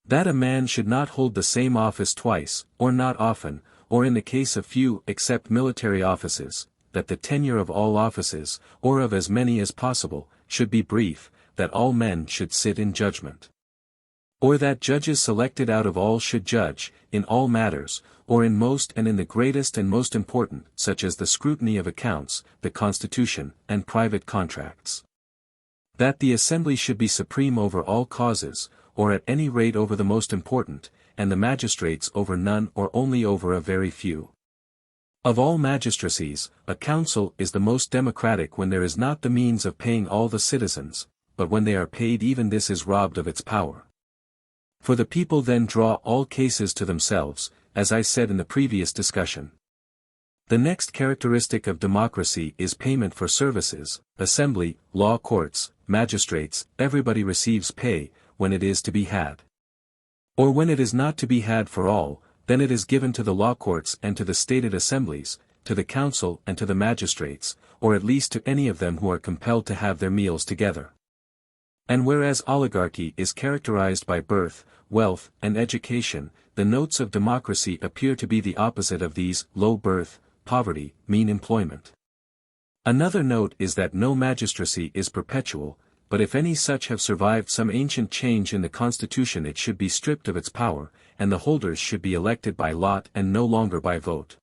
S1: That a man should not hold the same office twice, or not often, or in the case of few except military offices, that the tenure of all offices, or of as many as possible, should be brief, that all men should sit in judgment. Or that judges selected out of all should judge, in all matters, or in most and in the greatest and most important, such as the scrutiny of accounts, the constitution, and private contracts. That the assembly should be supreme over all causes, or at any rate over the most important, and the magistrates over none or only over a very few. Of all magistracies, a council is the most democratic when there is not the means of paying all the citizens, but when they are paid even this is robbed of its power. For the people then draw all cases to themselves, as I said in the previous discussion. The next characteristic of democracy is payment for services. Assembly, law courts, magistrates, everybody receives pay, when it is to be had. Or when it is not to be had for all, then it is given to the law courts and to the stated assemblies, to the council and to the magistrates, or at least to any of them who are compelled to have their meals together. And whereas oligarchy is characterized by birth, wealth, and education, the notes of democracy appear to be the opposite of these: low birth, poverty, mean employment. Another note is that no magistracy is perpetual, but if any such have survived some ancient change in the constitution it should be stripped of its power, and the holders should be elected by lot and no longer by vote.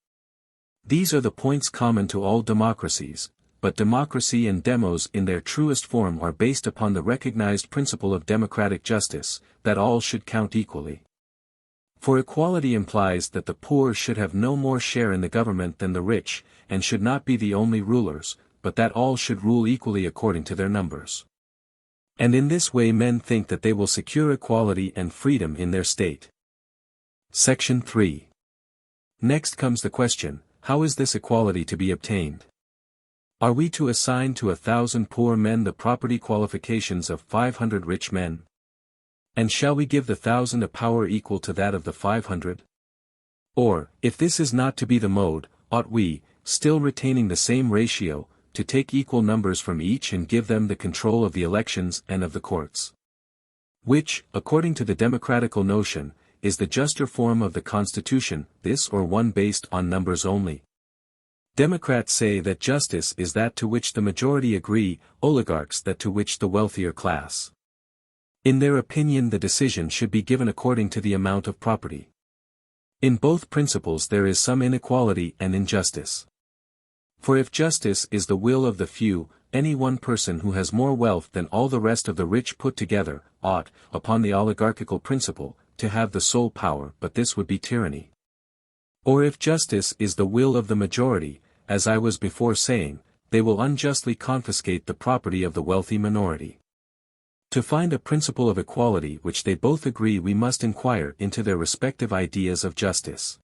S1: These are the points common to all democracies, but democracy and demos in their truest form are based upon the recognized principle of democratic justice, that all should count equally. For equality implies that the poor should have no more share in the government than the rich, and should not be the only rulers, but that all should rule equally according to their numbers. And in this way men think that they will secure equality and freedom in their state. Section 3. Next comes the question, how is this equality to be obtained? Are we to assign to 1,000 poor men the property qualifications of 500 rich men? And shall we give the 1,000 a power equal to that of the 500? Or, if this is not to be the mode, ought we, still retaining the same ratio, to take equal numbers from each and give them the control of the elections and of the courts? Which, according to the democratical notion, is the juster form of the constitution, this or one based on numbers only? Democrats say that justice is that to which the majority agree, oligarchs that to which the wealthier class. In their opinion the decision should be given according to the amount of property. In both principles there is some inequality and injustice. For if justice is the will of the few, any one person who has more wealth than all the rest of the rich put together, ought, upon the oligarchical principle, to have the sole power, but this would be tyranny. Or if justice is the will of the majority, as I was before saying, they will unjustly confiscate the property of the wealthy minority. To find a principle of equality which they both agree we must inquire into their respective ideas of justice.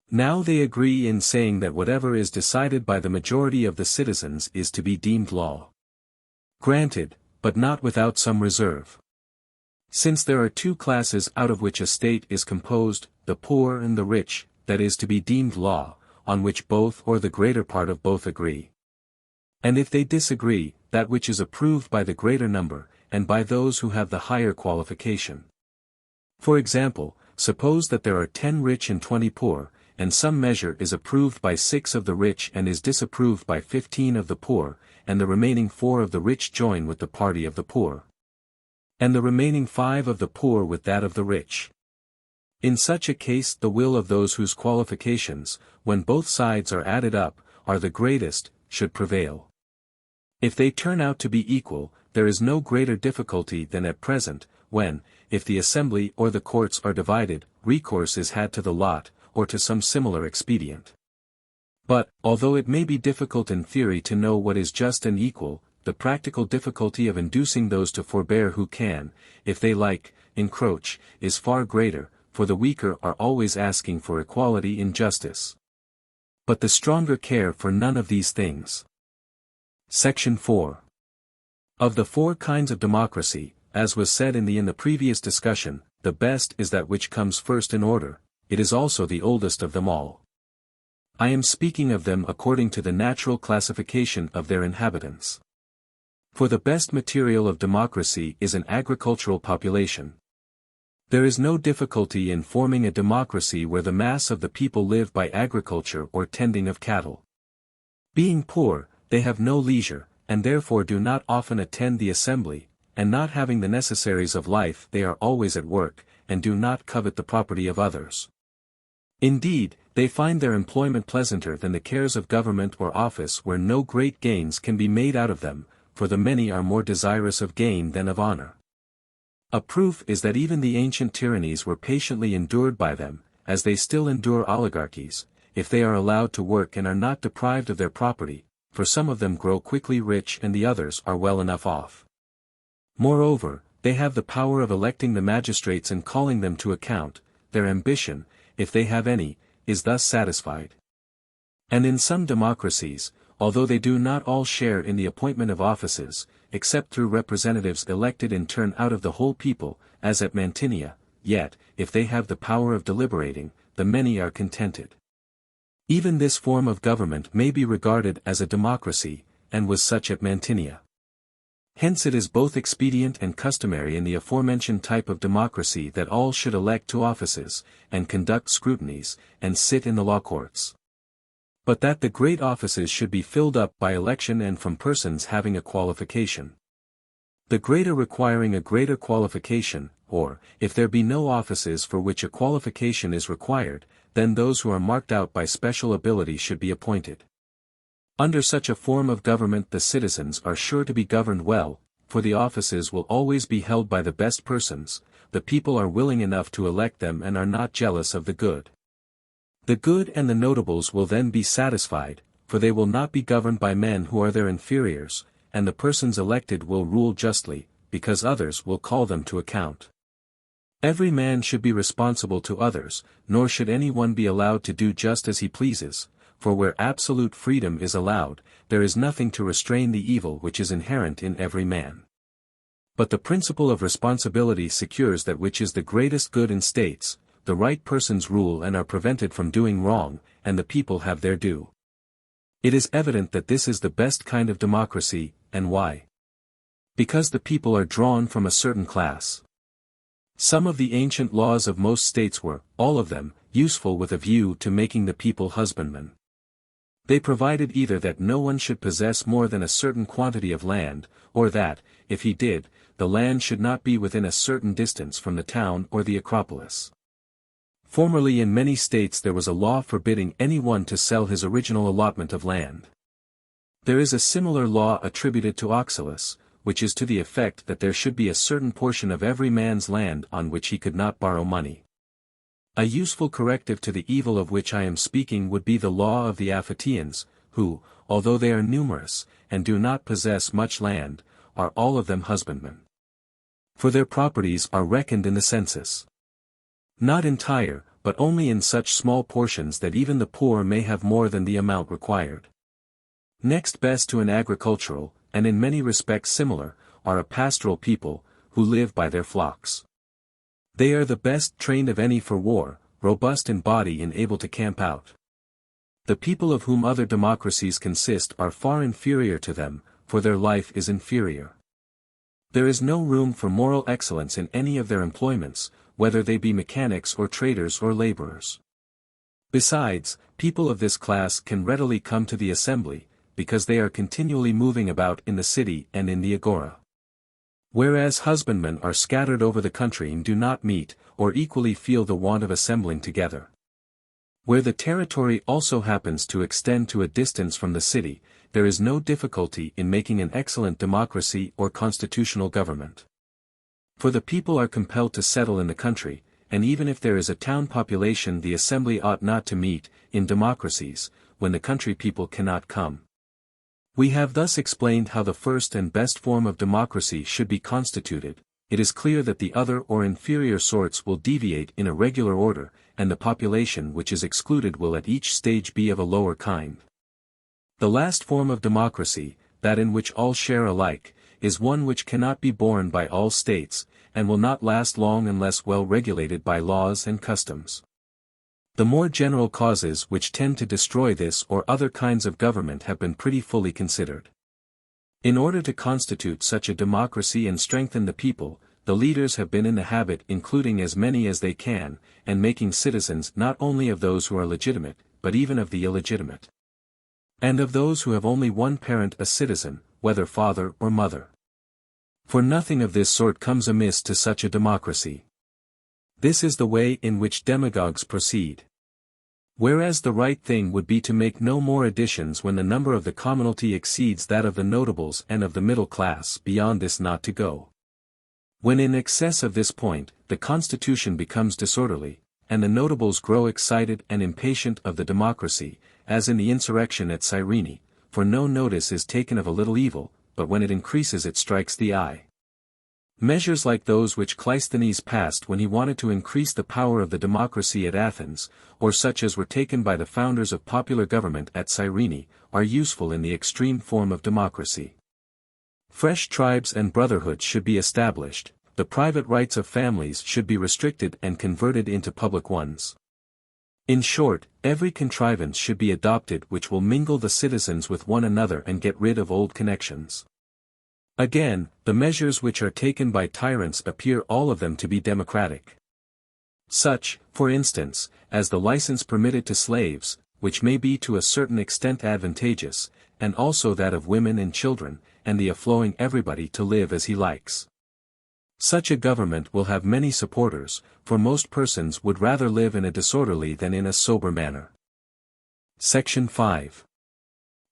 S1: Now they agree in saying that whatever is decided by the majority of the citizens is to be deemed law. Granted, but not without some reserve. Since there are two classes out of which a state is composed, the poor and the rich, that is to be deemed law, on which both or the greater part of both agree. And if they disagree, that which is approved by the greater number, and by those who have the higher qualification. For example, suppose that there are 10 rich and 20 poor, and some measure is approved by 6 of the rich and is disapproved by 15 of the poor, and the remaining 4 of the rich join with the party of the poor, and the remaining 5 of the poor with that of the rich. In such a case the will of those whose qualifications, when both sides are added up, are the greatest, should prevail. If they turn out to be equal, there is no greater difficulty than at present, when, if the assembly or the courts are divided, recourse is had to the lot, or to some similar expedient. But, although it may be difficult in theory to know what is just and equal, the practical difficulty of inducing those to forbear who can, if they like, encroach, is far greater, for the weaker are always asking for equality in justice. But the stronger care for none of these things. Section 4. Of the 4 kinds of democracy, as was said in the previous discussion, the best is that which comes first in order, it is also the oldest of them all. I am speaking of them according to the natural classification of their inhabitants. For the best material of democracy is an agricultural population. There is no difficulty in forming a democracy where the mass of the people live by agriculture or tending of cattle. Being poor, they have no leisure, and therefore do not often attend the assembly, and not having the necessaries of life they are always at work, and do not covet the property of others. Indeed, they find their employment pleasanter than the cares of government or office where no great gains can be made out of them, for the many are more desirous of gain than of honor. A proof is that even the ancient tyrannies were patiently endured by them, as they still endure oligarchies, if they are allowed to work and are not deprived of their property, for some of them grow quickly rich and the others are well enough off. Moreover, they have the power of electing the magistrates and calling them to account. Their ambition, if they have any, is thus satisfied. And in some democracies, although they do not all share in the appointment of offices, except through representatives elected in turn out of the whole people, as at Mantinia, yet, if they have the power of deliberating, the many are contented. Even this form of government may be regarded as a democracy, and was such at Mantinia. Hence it is both expedient and customary in the aforementioned type of democracy that all should elect to offices, and conduct scrutinies, and sit in the law courts. But that the great offices should be filled up by election and from persons having a qualification. The greater requiring a greater qualification, or, if there be no offices for which a qualification is required, then those who are marked out by special ability should be appointed. Under such a form of government the citizens are sure to be governed well, for the offices will always be held by the best persons, the people are willing enough to elect them and are not jealous of the good. The good and the notables will then be satisfied, for they will not be governed by men who are their inferiors, and the persons elected will rule justly, because others will call them to account. Every man should be responsible to others, nor should any one be allowed to do just as he pleases, for where absolute freedom is allowed, there is nothing to restrain the evil which is inherent in every man. But the principle of responsibility secures that which is the greatest good in states, the right persons rule and are prevented from doing wrong, and the people have their due. It is evident that this is the best kind of democracy, and why? Because the people are drawn from a certain class. Some of the ancient laws of most states were, all of them, useful with a view to making the people husbandmen. They provided either that no one should possess more than a certain quantity of land, or that, if he did, the land should not be within a certain distance from the town or the Acropolis. Formerly in many states there was a law forbidding any one to sell his original allotment of land. There is a similar law attributed to Oxylus, which is to the effect that there should be a certain portion of every man's land on which he could not borrow money. A useful corrective to the evil of which I am speaking would be the law of the Aphateans, who, although they are numerous, and do not possess much land, are all of them husbandmen. For their properties are reckoned in the census. Not entire, but only in such small portions that even the poor may have more than the amount required. Next best to an agricultural, and in many respects similar, are a pastoral people, who live by their flocks. They are the best trained of any for war, robust in body and able to camp out. The people of whom other democracies consist are far inferior to them, for their life is inferior. There is no room for moral excellence in any of their employments, whether they be mechanics or traders or laborers. Besides, people of this class can readily come to the assembly, because they are continually moving about in the city and in the agora. Whereas husbandmen are scattered over the country and do not meet, or equally feel the want of assembling together. Where the territory also happens to extend to a distance from the city, there is no difficulty in making an excellent democracy or constitutional government. For the people are compelled to settle in the country, and even if there is a town population the assembly ought not to meet, in democracies, when the country people cannot come. We have thus explained how the first and best form of democracy should be constituted. It is clear that the other or inferior sorts will deviate in a regular order, and the population which is excluded will at each stage be of a lower kind. The last form of democracy, that in which all share alike, is one which cannot be borne by all states, and will not last long unless well regulated by laws and customs. The more general causes which tend to destroy this or other kinds of government have been pretty fully considered. In order to constitute such a democracy and strengthen the people, the leaders have been in the habit including as many as they can, and making citizens not only of those who are legitimate, but even of the illegitimate. And of those who have only one parent a citizen, whether father or mother. For nothing of this sort comes amiss to such a democracy. This is the way in which demagogues proceed. Whereas the right thing would be to make no more additions when the number of the commonalty exceeds that of the notables and of the middle class, beyond this not to go. When in excess of this point, the constitution becomes disorderly, and the notables grow excited and impatient of the democracy, as in the insurrection at Cyrene, for no notice is taken of a little evil, but when it increases it strikes the eye. Measures like those which Cleisthenes passed when he wanted to increase the power of the democracy at Athens, or such as were taken by the founders of popular government at Cyrene, are useful in the extreme form of democracy. Fresh tribes and brotherhoods should be established, the private rights of families should be restricted and converted into public ones. In short, every contrivance should be adopted which will mingle the citizens with one another and get rid of old connections. Again, the measures which are taken by tyrants appear all of them to be democratic. Such, for instance, as the license permitted to slaves, which may be to a certain extent advantageous, and also that of women and children, and the allowing everybody to live as he likes. Such a government will have many supporters, for most persons would rather live in a disorderly than in a sober manner. Section 5.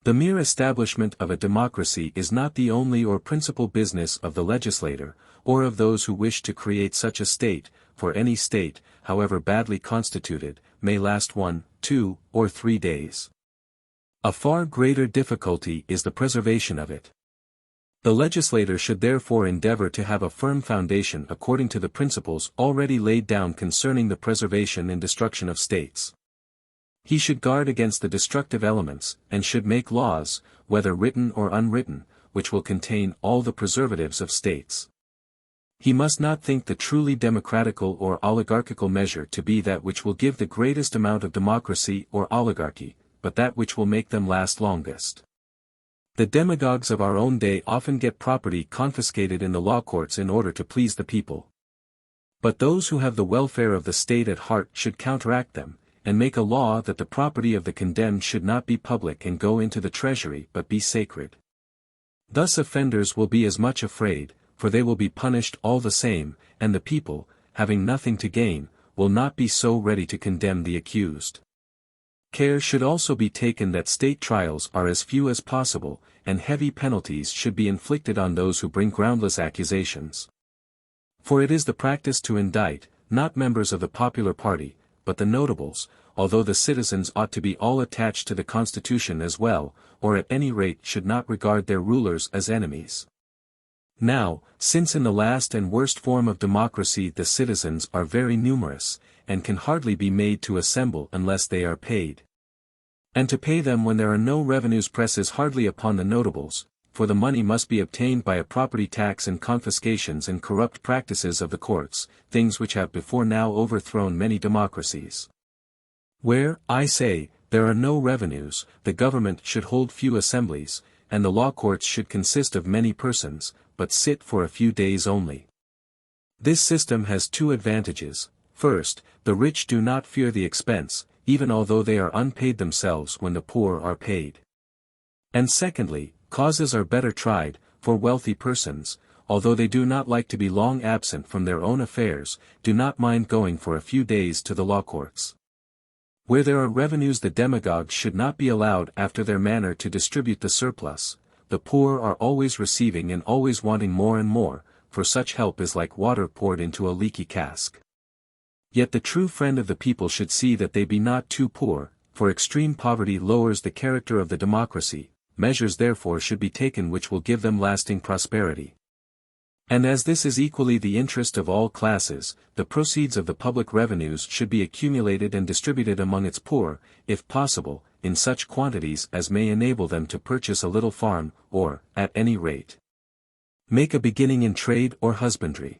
S1: The mere establishment of a democracy is not the only or principal business of the legislator, or of those who wish to create such a state, for any state, however badly constituted, may last 1, 2, or 3 days. A far greater difficulty is the preservation of it. The legislator should therefore endeavor to have a firm foundation according to the principles already laid down concerning the preservation and destruction of states. He should guard against the destructive elements, and should make laws, whether written or unwritten, which will contain all the preservatives of states. He must not think the truly democratical or oligarchical measure to be that which will give the greatest amount of democracy or oligarchy, but that which will make them last longest. The demagogues of our own day often get property confiscated in the law courts in order to please the people. But those who have the welfare of the state at heart should counteract them, and make a law that the property of the condemned should not be public and go into the treasury but be sacred. Thus offenders will be as much afraid, for they will be punished all the same, and the people, having nothing to gain, will not be so ready to condemn the accused. Care should also be taken that state trials are as few as possible, and heavy penalties should be inflicted on those who bring groundless accusations. For it is the practice to indict, not members of the popular party, but the notables, although the citizens ought to be all attached to the constitution as well, or at any rate should not regard their rulers as enemies. Now, since in the last and worst form of democracy the citizens are very numerous, and can hardly be made to assemble unless they are paid. And to pay them when there are no revenues presses hardly upon the notables, for the money must be obtained by a property tax and confiscations and corrupt practices of the courts, things which have before now overthrown many democracies. Where, I say, there are no revenues, the government should hold few assemblies, and the law courts should consist of many persons, but sit for a few days only. This system has two advantages. First, the rich do not fear the expense, even although they are unpaid themselves when the poor are paid. And secondly, causes are better tried, for wealthy persons, although they do not like to be long absent from their own affairs, do not mind going for a few days to the law courts. Where there are revenues the demagogues should not be allowed after their manner to distribute the surplus. The poor are always receiving and always wanting more and more, for such help is like water poured into a leaky cask. Yet the true friend of the people should see that they be not too poor, for extreme poverty lowers the character of the democracy. Measures therefore should be taken which will give them lasting prosperity. And as this is equally the interest of all classes, the proceeds of the public revenues should be accumulated and distributed among its poor, if possible, in such quantities as may enable them to purchase a little farm, or, at any rate, make a beginning in trade or husbandry.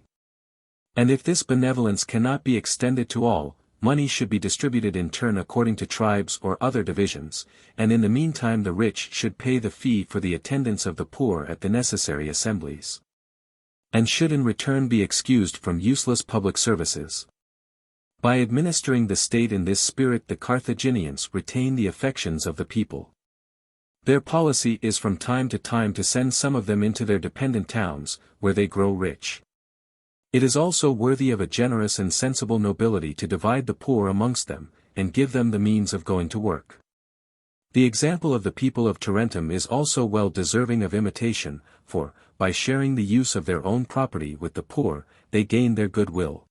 S1: And if this benevolence cannot be extended to all, money should be distributed in turn according to tribes or other divisions, and in the meantime the rich should pay the fee for the attendance of the poor at the necessary assemblies, and should in return be excused from useless public services. By administering the state in this spirit the Carthaginians retain the affections of the people. Their policy is from time to send some of them into their dependent towns, where they grow rich. It is also worthy of a generous and sensible nobility to divide the poor amongst them, and give them the means of going to work. The example of the people of Tarentum is also well deserving of imitation, for, by sharing the use of their own property with the poor, they gain their goodwill.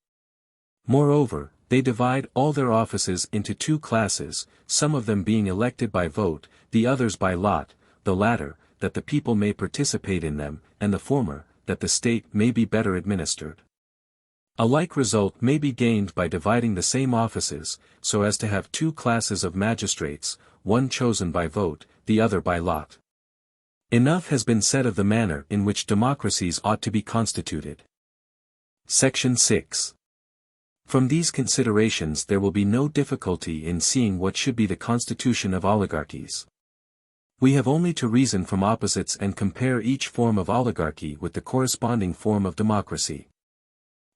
S1: Moreover, they divide all their offices into two classes, some of them being elected by vote, the others by lot, the latter, that the people may participate in them, and the former, that the state may be better administered. A like result may be gained by dividing the same offices, so as to have two classes of magistrates, one chosen by vote, the other by lot. Enough has been said of the manner in which democracies ought to be constituted. Section 6. From these considerations there will be no difficulty in seeing what should be the constitution of oligarchies. We have only to reason from opposites and compare each form of oligarchy with the corresponding form of democracy.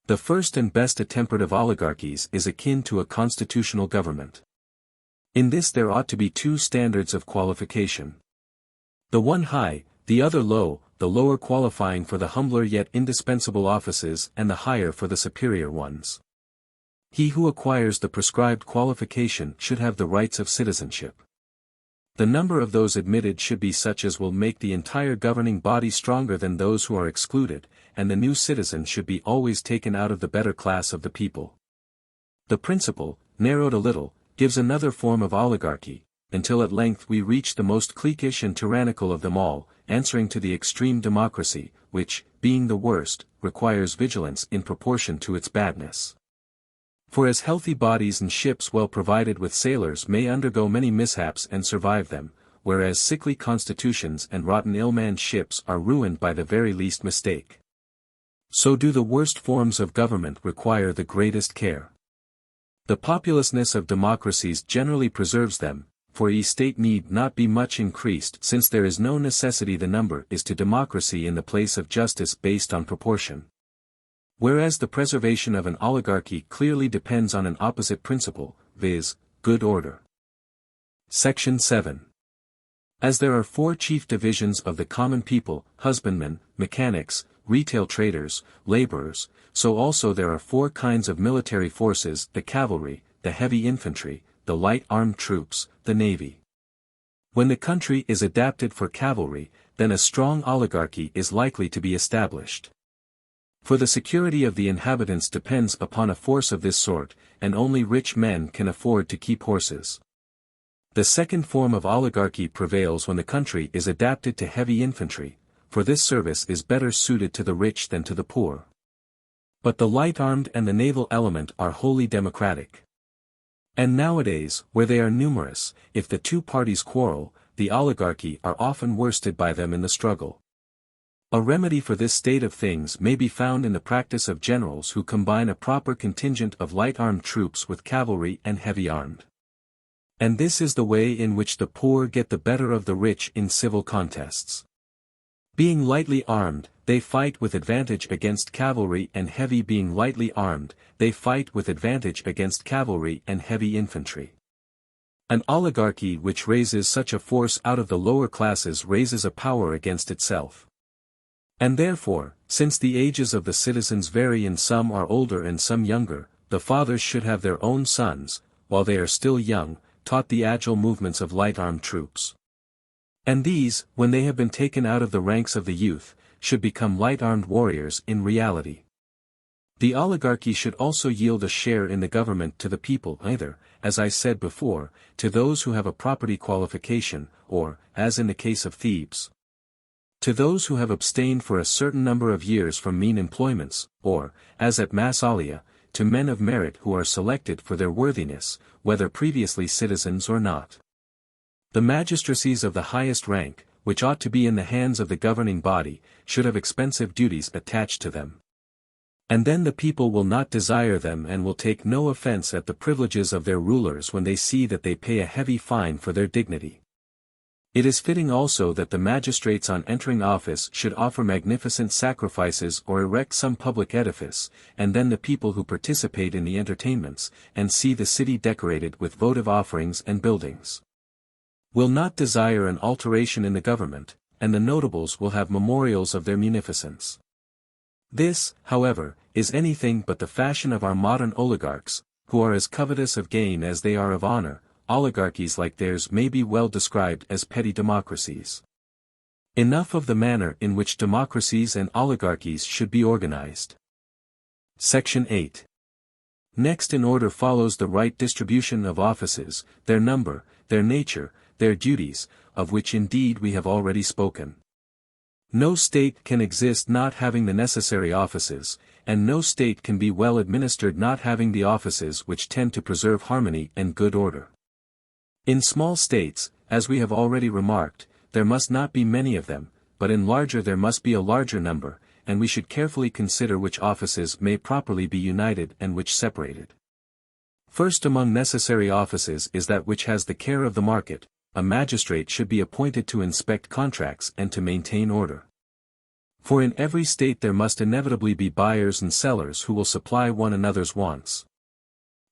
S1: The first and best attempered of oligarchies is akin to a constitutional government. In this there ought to be two standards of qualification. The one high, the other low, the lower qualifying for the humbler yet indispensable offices and the higher for the superior ones. He who acquires the prescribed qualification should have the rights of citizenship. The number of those admitted should be such as will make the entire governing body stronger than those who are excluded, and the new citizen should be always taken out of the better class of the people. The principle, narrowed a little, gives another form of oligarchy, until at length we reach the most cliquish and tyrannical of them all, answering to the extreme democracy, which, being the worst, requires vigilance in proportion to its badness. For as healthy bodies and ships well provided with sailors may undergo many mishaps and survive them, whereas sickly constitutions and rotten ill-manned ships are ruined by the very least mistake, so do the worst forms of government require the greatest care. The populousness of democracies generally preserves them, for a state need not be much increased since there is no necessity the number is to democracy in the place of justice based on proportion. Whereas the preservation of an oligarchy clearly depends on an opposite principle, viz., good order. Section 7. As there are four chief divisions of the common people, husbandmen, mechanics, retail traders, laborers, so also there are four kinds of military forces: the cavalry, the heavy infantry, the light armed troops, the navy. When the country is adapted for cavalry, then a strong oligarchy is likely to be established. For the security of the inhabitants depends upon a force of this sort, and only rich men can afford to keep horses. The second form of oligarchy prevails when the country is adapted to heavy infantry, for this service is better suited to the rich than to the poor. But the light-armed and the naval element are wholly democratic. And nowadays, where they are numerous, if the two parties quarrel, the oligarchy are often worsted by them in the struggle. A remedy for this state of things may be found in the practice of generals who combine a proper contingent of light-armed troops with cavalry and heavy-armed. And this is the way in which the poor get the better of the rich in civil contests. Being lightly armed, they fight with advantage against cavalry, and heavy being lightly armed, they fight with advantage against cavalry and heavy infantry. An oligarchy which raises such a force out of the lower classes raises a power against itself. And therefore, since the ages of the citizens vary and some are older and some younger, the fathers should have their own sons, while they are still young, taught the agile movements of light-armed troops. And these, when they have been taken out of the ranks of the youth, should become light-armed warriors in reality. The oligarchy should also yield a share in the government to the people, either, as I said before, to those who have a property qualification, or, as in the case of Thebes, to those who have abstained for a certain number of years from mean employments, or, as at Massalia, to men of merit who are selected for their worthiness, whether previously citizens or not. The magistracies of the highest rank, which ought to be in the hands of the governing body, should have expensive duties attached to them. And then the people will not desire them and will take no offense at the privileges of their rulers when they see that they pay a heavy fine for their dignity. It is fitting also that the magistrates on entering office should offer magnificent sacrifices or erect some public edifice, and then the people who participate in the entertainments, and see the city decorated with votive offerings and buildings. will not desire an alteration in the government, and the notables will have memorials of their munificence. This, however, is anything but the fashion of our modern oligarchs, who are as covetous of gain as they are of honor. Oligarchies like theirs may be well described as petty democracies. Enough of the manner in which democracies and oligarchies should be organized. Section 8. Next in order follows the right distribution of offices, their number, their nature, their duties, of which indeed we have already spoken. No state can exist not having the necessary offices, and no state can be well administered not having the offices which tend to preserve harmony and good order. In small states, as we have already remarked, there must not be many of them, but in larger there must be a larger number, and we should carefully consider which offices may properly be united and which separated. First among necessary offices is that which has the care of the market. A magistrate should be appointed to inspect contracts and to maintain order. For in every state there must inevitably be buyers and sellers who will supply one another's wants.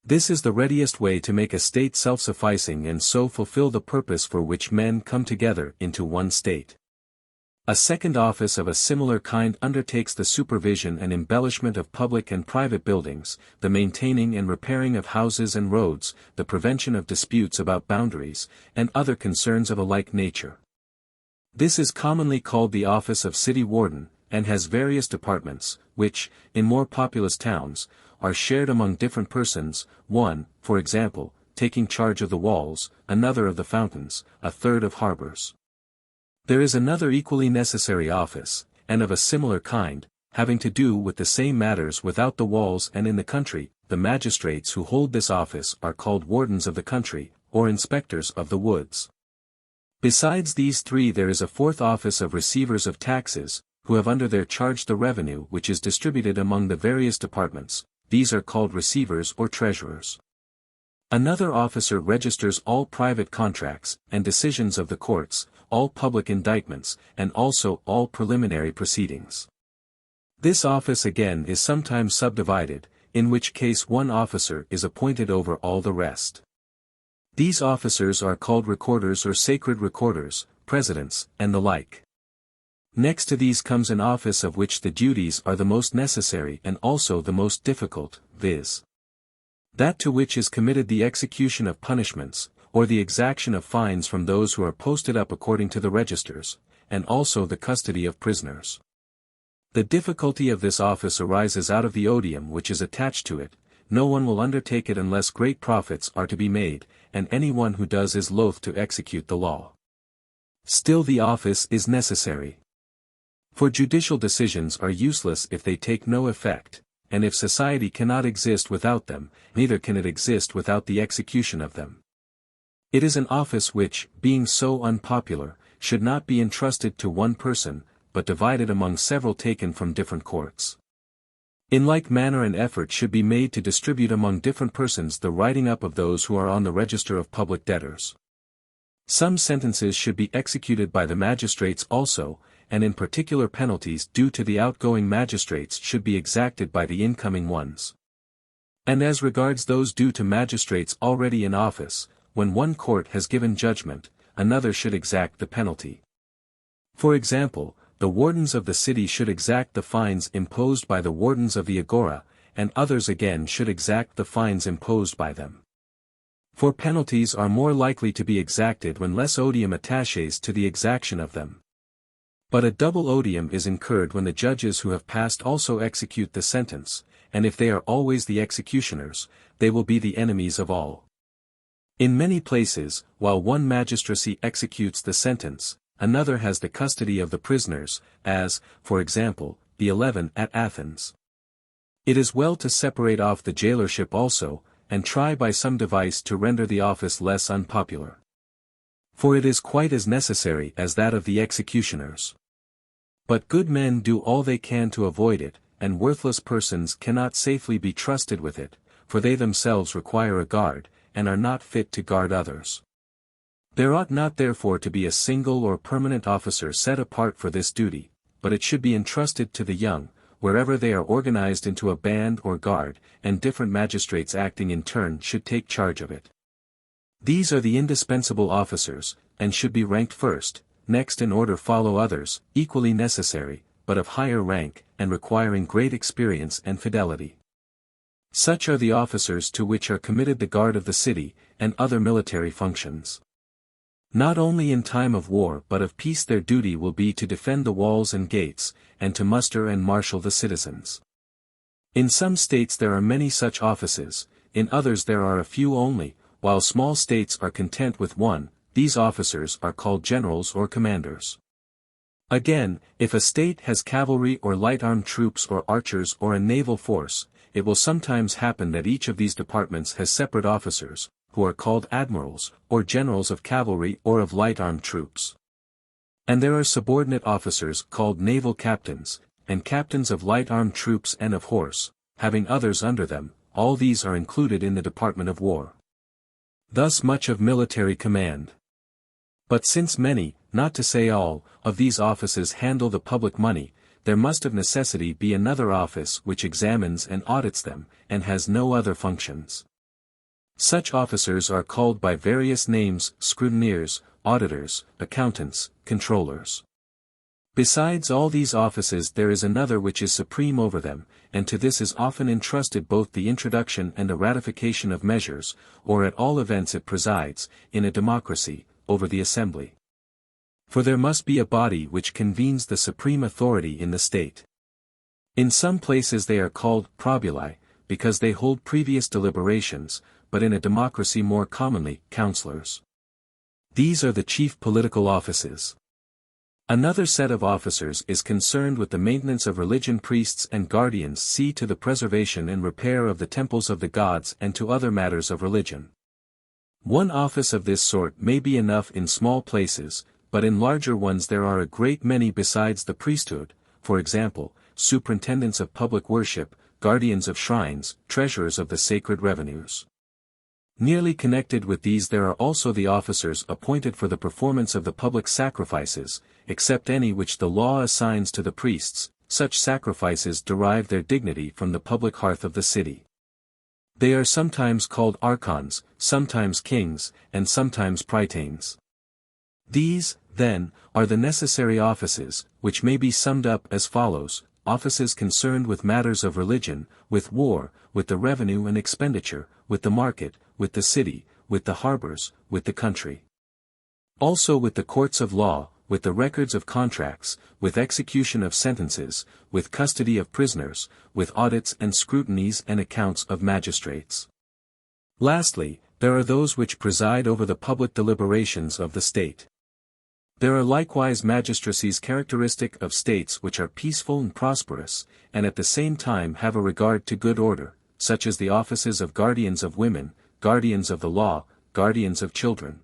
S1: This is the readiest way to make a state self-sufficing and so fulfill the purpose for which men come together into one state. A second office of a similar kind undertakes the supervision and embellishment of public and private buildings, the maintaining and repairing of houses and roads, the prevention of disputes about boundaries, and other concerns of a like nature. This is commonly called the office of city warden, and has various departments, which, in more populous towns, are shared among different persons, one, for example, taking charge of the walls, another of the fountains, a third of harbors. There is another equally necessary office, and of a similar kind, having to do with the same matters without the walls and in the country. The magistrates who hold this office are called wardens of the country, or inspectors of the woods. Besides these three there is a fourth office of receivers of taxes, who have under their charge the revenue which is distributed among the various departments. These are called receivers or treasurers. Another officer registers all private contracts and decisions of the courts, all public indictments, and also all preliminary proceedings. This office again is sometimes subdivided, in which case one officer is appointed over all the rest. These officers are called recorders or sacred recorders, presidents, and the like. Next to these comes an office of which the duties are the most necessary and also the most difficult, viz. that to which is committed the execution of punishments, or the exaction of fines from those who are posted up according to the registers, and also the custody of prisoners. The difficulty of this office arises out of the odium which is attached to it. No one will undertake it unless great profits are to be made, and anyone who does is loath to execute the law. Still the office is necessary. For judicial decisions are useless if they take no effect, and if society cannot exist without them, neither can it exist without the execution of them. It is an office which, being so unpopular, should not be entrusted to one person, but divided among several taken from different courts. In like manner an effort should be made to distribute among different persons the writing up of those who are on the register of public debtors. Some sentences should be executed by the magistrates also, and in particular penalties due to the outgoing magistrates should be exacted by the incoming ones. And as regards those due to magistrates already in office, when one court has given judgment, another should exact the penalty. For example, the wardens of the city should exact the fines imposed by the wardens of the agora, and others again should exact the fines imposed by them. For penalties are more likely to be exacted when less odium attaches to the exaction of them. But a double odium is incurred when the judges who have passed also execute the sentence, and if they are always the executioners, they will be the enemies of all. In many places, while one magistracy executes the sentence, another has the custody of the prisoners, as, for example, the 11 at Athens. It is well to separate off the jailership also, and try by some device to render the office less unpopular. For it is quite as necessary as that of the executioners. But good men do all they can to avoid it, and worthless persons cannot safely be trusted with it, for they themselves require a guard, and are not fit to guard others. There ought not therefore to be a single or permanent officer set apart for this duty, but it should be entrusted to the young, wherever they are organized into a band or guard, and different magistrates acting in turn should take charge of it. These are the indispensable officers, and should be ranked first, next in order follow others, equally necessary, but of higher rank, and requiring great experience and fidelity. Such are the officers to which are committed the guard of the city, and other military functions. Not only in time of war but of peace their duty will be to defend the walls and gates, and to muster and marshal the citizens. In some states there are many such offices, in others there are a few only, while small states are content with one. These officers are called generals or commanders. Again, if a state has cavalry or light-armed troops or archers or a naval force, it will sometimes happen that each of these departments has separate officers, who are called admirals, or generals of cavalry or of light-armed troops. And there are subordinate officers called naval captains, and captains of light-armed troops and of horse, having others under them. All these are included in the department of war. Thus much of military command. But since many, not to say all, of these offices handle the public money, there must of necessity be another office which examines and audits them, and has no other functions. Such officers are called by various names: scrutineers, auditors, accountants, controllers. Besides all these offices there is another which is supreme over them, and to this is often entrusted both the introduction and the ratification of measures, or at all events it presides, in a democracy, over the assembly. For there must be a body which convenes the supreme authority in the state. In some places they are called probuli, because they hold previous deliberations, but in a democracy more commonly, councillors. These are the chief political offices. Another set of officers is concerned with the maintenance of religion. Priests and guardians see to the preservation and repair of the temples of the gods and to other matters of religion. One office of this sort may be enough in small places, but in larger ones there are a great many besides the priesthood, for example, superintendents of public worship, guardians of shrines, treasurers of the sacred revenues. Nearly connected with these there are also the officers appointed for the performance of the public sacrifices, except any which the law assigns to the priests. Such sacrifices derive their dignity from the public hearth of the city. They are sometimes called archons, sometimes kings, and sometimes prytanes. These, then, are the necessary offices, which may be summed up as follows: offices concerned with matters of religion, with war, with the revenue and expenditure, with the market, with the city, with the harbors, with the country. Also with the courts of law, with the records of contracts, with execution of sentences, with custody of prisoners, with audits and scrutinies and accounts of magistrates. Lastly, there are those which preside over the public deliberations of the state. There are likewise magistracies characteristic of states which are peaceful and prosperous, and at the same time have a regard to good order, such as the offices of guardians of women, guardians of the law, guardians of children,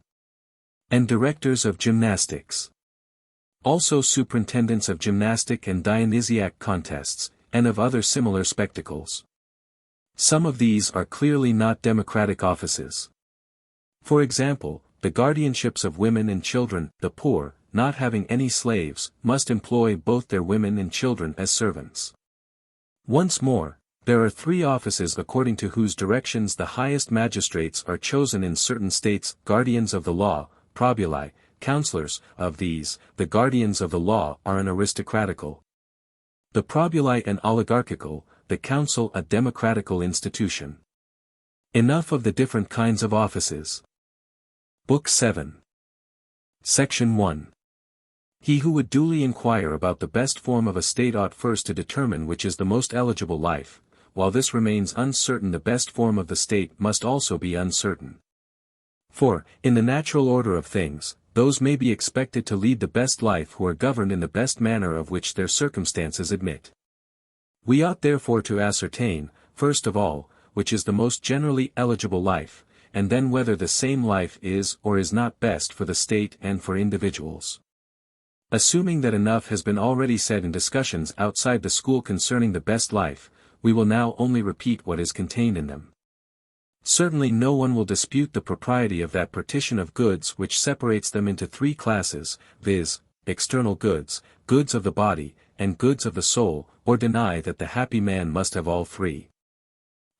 S1: and directors of gymnastics. Also superintendents of gymnastic and Dionysiac contests, and of other similar spectacles. Some of these are clearly not democratic offices. For example, the guardianships of women and children. The poor, not having any slaves, must employ both their women and children as servants. Once more, there are three offices according to whose directions the highest magistrates are chosen in certain states: guardians of the law, probuli, councillors. Of these, the guardians of the law are an aristocratical, the probuli an oligarchical, the council a democratical institution. Enough of the different kinds of offices. Book 7. Section 1. He who would duly inquire about the best form of a state ought first to determine which is the most eligible life. While this remains uncertain, the best form of the state must also be uncertain. For, in the natural order of things, those may be expected to lead the best life who are governed in the best manner of which their circumstances admit. We ought therefore to ascertain, first of all, which is the most generally eligible life, and then whether the same life is or is not best for the state and for individuals. Assuming that enough has been already said in discussions outside the school concerning the best life, we will now only repeat what is contained in them. Certainly no one will dispute the propriety of that partition of goods which separates them into three classes, viz., external goods, goods of the body, and goods of the soul, or deny that the happy man must have all three.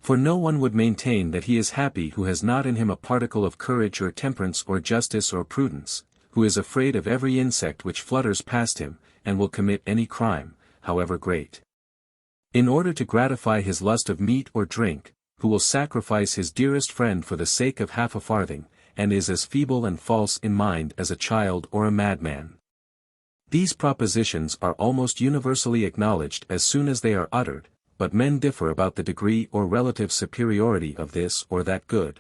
S1: For no one would maintain that he is happy who has not in him a particle of courage or temperance or justice or prudence, who is afraid of every insect which flutters past him, and will commit any crime, however great, in order to gratify his lust of meat or drink, who will sacrifice his dearest friend for the sake of half a farthing, and is as feeble and false in mind as a child or a madman. These propositions are almost universally acknowledged as soon as they are uttered, but men differ about the degree or relative superiority of this or that good.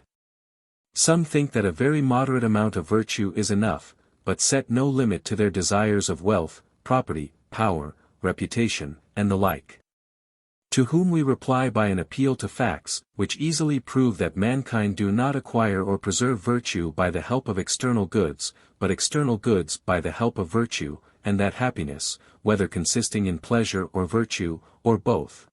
S1: Some think that a very moderate amount of virtue is enough, but set no limit to their desires of wealth, property, power, reputation, and the like. To whom we reply by an appeal to facts, which easily prove that mankind do not acquire or preserve virtue by the help of external goods, but external goods by the help of virtue, and that happiness, whether consisting in pleasure or virtue, or both,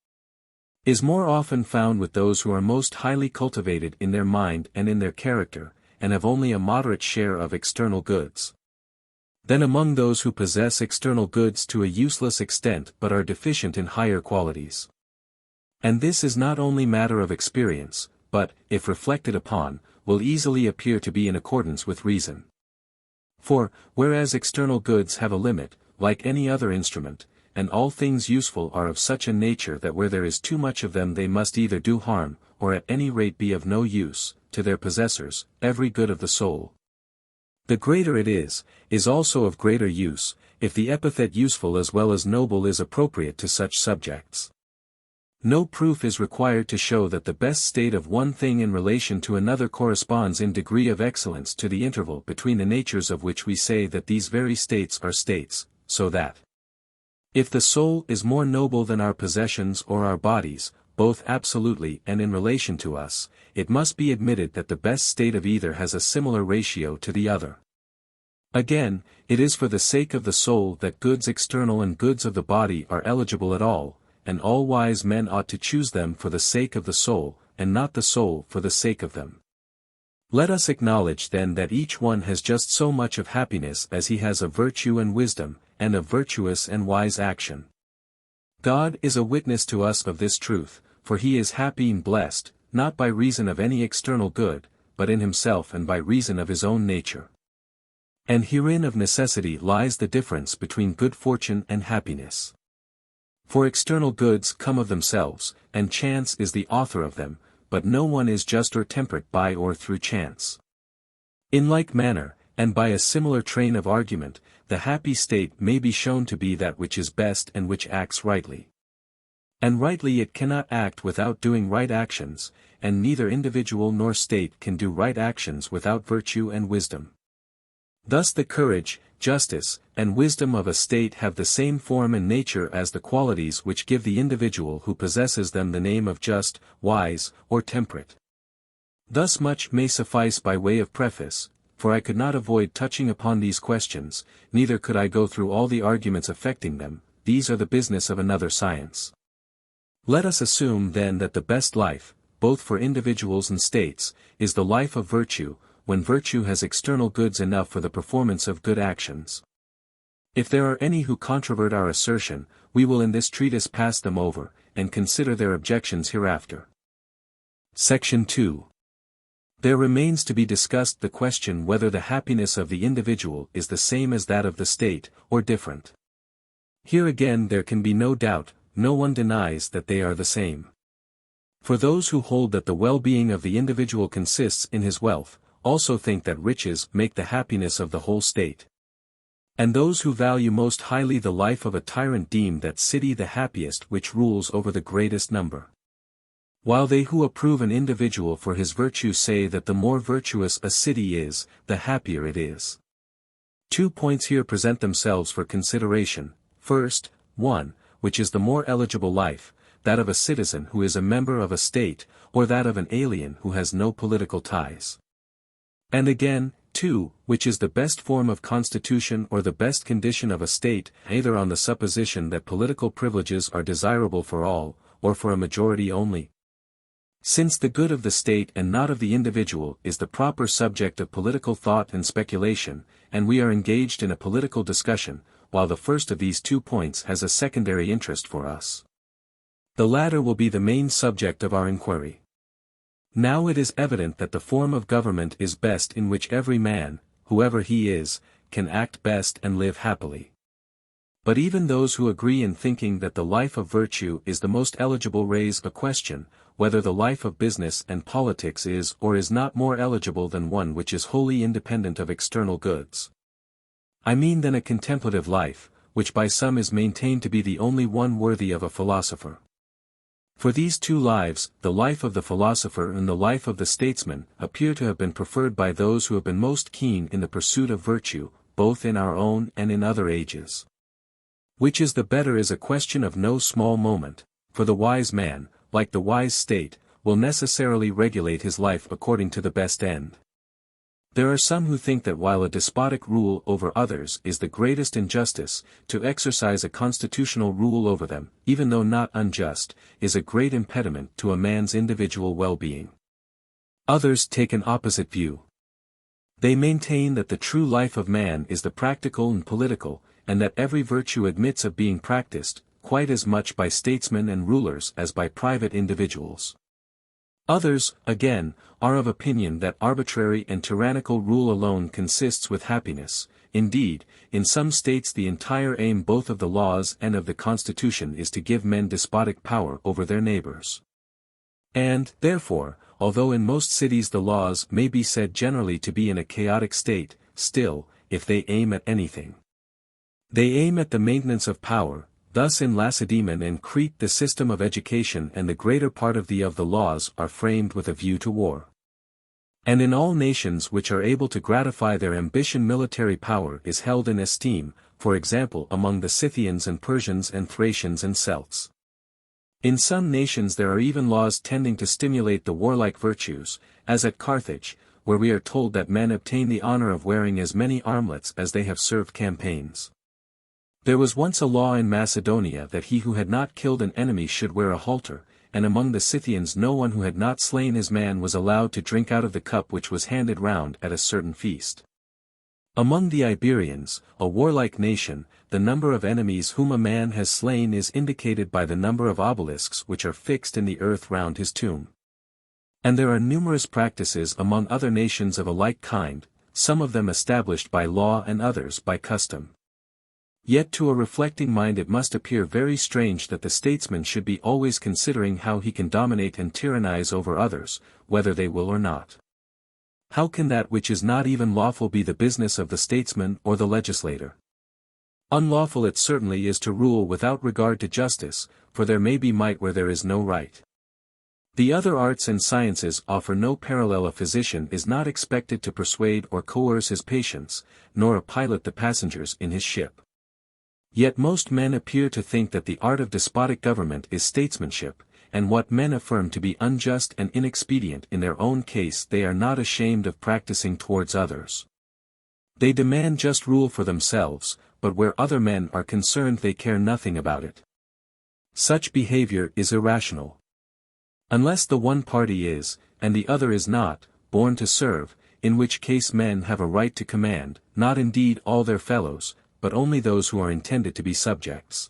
S1: is more often found with those who are most highly cultivated in their mind and in their character, and have only a moderate share of external goods, than among those who possess external goods to a useless extent but are deficient in higher qualities. And this is not only matter of experience, but, if reflected upon, will easily appear to be in accordance with reason. For, whereas external goods have a limit, like any other instrument, and all things useful are of such a nature that where there is too much of them they must either do harm, or at any rate be of no use, to their possessors, every good of the soul, the greater it is also of greater use, if the epithet useful as well as noble is appropriate to such subjects. No proof is required to show that the best state of one thing in relation to another corresponds in degree of excellence to the interval between the natures of which we say that these very states are states, so that, if the soul is more noble than our possessions or our bodies, both absolutely and in relation to us, it must be admitted that the best state of either has a similar ratio to the other. Again, it is for the sake of the soul that goods external and goods of the body are eligible at all, and all wise men ought to choose them for the sake of the soul, and not the soul for the sake of them. Let us acknowledge then that each one has just so much of happiness as he has of virtue and wisdom, and of virtuous and wise action. God is a witness to us of this truth, for he is happy and blessed, not by reason of any external good, but in himself and by reason of his own nature. And herein of necessity lies the difference between good fortune and happiness. For external goods come of themselves, and chance is the author of them, but no one is just or temperate by or through chance. In like manner, and by a similar train of argument, the happy state may be shown to be that which is best and which acts rightly. And rightly it cannot act without doing right actions, and neither individual nor state can do right actions without virtue and wisdom. Thus the courage, justice, and wisdom of a state have the same form and nature as the qualities which give the individual who possesses them the name of just, wise, or temperate. Thus much may suffice by way of preface, for I could not avoid touching upon these questions, neither could I go through all the arguments affecting them, these are the business of another science. Let us assume then that the best life, both for individuals and states, is the life of virtue, when virtue has external goods enough for the performance of good actions. If there are any who controvert our assertion, we will in this treatise pass them over, and consider their objections hereafter. Section 2. There remains to be discussed the question whether the happiness of the individual is the same as that of the state, or different. Here again there can be no doubt, no one denies that they are the same. For those who hold that the well-being of the individual consists in his wealth, also think that riches make the happiness of the whole state. And those who value most highly the life of a tyrant deem that city the happiest which rules over the greatest number. While they who approve an individual for his virtue say that the more virtuous a city is, the happier it is. 2 points here present themselves for consideration. First, 1, which is the more eligible life, that of a citizen who is a member of a state, or that of an alien who has no political ties. And again, 2, which is the best form of constitution or the best condition of a state, either on the supposition that political privileges are desirable for all, or for a majority only. Since the good of the state and not of the individual is the proper subject of political thought and speculation, and we are engaged in a political discussion, while the first of these 2 points has a secondary interest for us, the latter will be the main subject of our inquiry. Now it is evident that the form of government is best in which every man, whoever he is, can act best and live happily. But even those who agree in thinking that the life of virtue is the most eligible raise a question, whether the life of business and politics is or is not more eligible than one which is wholly independent of external goods. I mean than a contemplative life, which by some is maintained to be the only one worthy of a philosopher. For these two lives, the life of the philosopher and the life of the statesman, appear to have been preferred by those who have been most keen in the pursuit of virtue, both in our own and in other ages. Which is the better is a question of no small moment, for the wise man, like the wise state, will necessarily regulate his life according to the best end. There are some who think that while a despotic rule over others is the greatest injustice, to exercise a constitutional rule over them, even though not unjust, is a great impediment to a man's individual well-being. Others take an opposite view. They maintain that the true life of man is the practical and political, and that every virtue admits of being practiced, quite as much by statesmen and rulers as by private individuals. Others, again, are of opinion that arbitrary and tyrannical rule alone consists with happiness. Indeed, in some states the entire aim both of the laws and of the constitution is to give men despotic power over their neighbors. And, therefore, although in most cities the laws may be said generally to be in a chaotic state, still, if they aim at anything, they aim at the maintenance of power. Thus in Lacedaemon and Crete the system of education and the greater part of the laws are framed with a view to war. And in all nations which are able to gratify their ambition military power is held in esteem, for example among the Scythians and Persians and Thracians and Celts. In some nations there are even laws tending to stimulate the warlike virtues, as at Carthage, where we are told that men obtain the honor of wearing as many armlets as they have served campaigns. There was once a law in Macedonia that he who had not killed an enemy should wear a halter, and among the Scythians no one who had not slain his man was allowed to drink out of the cup which was handed round at a certain feast. Among the Iberians, a warlike nation, the number of enemies whom a man has slain is indicated by the number of obelisks which are fixed in the earth round his tomb. And there are numerous practices among other nations of a like kind, some of them established by law and others by custom. Yet to a reflecting mind it must appear very strange that the statesman should be always considering how he can dominate and tyrannize over others, whether they will or not. How can that which is not even lawful be the business of the statesman or the legislator? Unlawful it certainly is to rule without regard to justice, for there may be might where there is no right. The other arts and sciences offer no parallel. A physician is not expected to persuade or coerce his patients, nor a pilot the passengers in his ship. Yet most men appear to think that the art of despotic government is statesmanship, and what men affirm to be unjust and inexpedient in their own case they are not ashamed of practicing towards others. They demand just rule for themselves, but where other men are concerned they care nothing about it. Such behavior is irrational. Unless the one party is, and the other is not, born to serve, in which case men have a right to command, not indeed all their fellows, but only those who are intended to be subjects.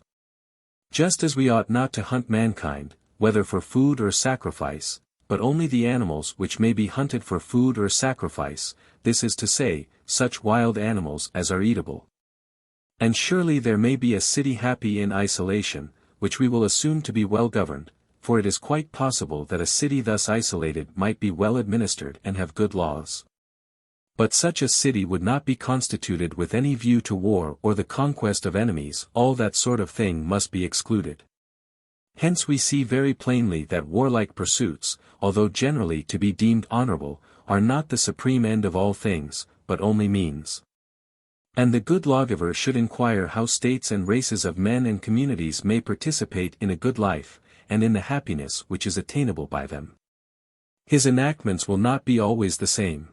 S1: Just as we ought not to hunt mankind, whether for food or sacrifice, but only the animals which may be hunted for food or sacrifice, this is to say, such wild animals as are eatable. And surely there may be a city happy in isolation, which we will assume to be well governed, for it is quite possible that a city thus isolated might be well administered and have good laws. But such a city would not be constituted with any view to war or the conquest of enemies. All that sort of thing must be excluded. Hence we see very plainly that warlike pursuits, although generally to be deemed honorable, are not the supreme end of all things, but only means. And the good lawgiver should inquire how states and races of men and communities may participate in a good life, and in the happiness which is attainable by them. His enactments will not be always the same.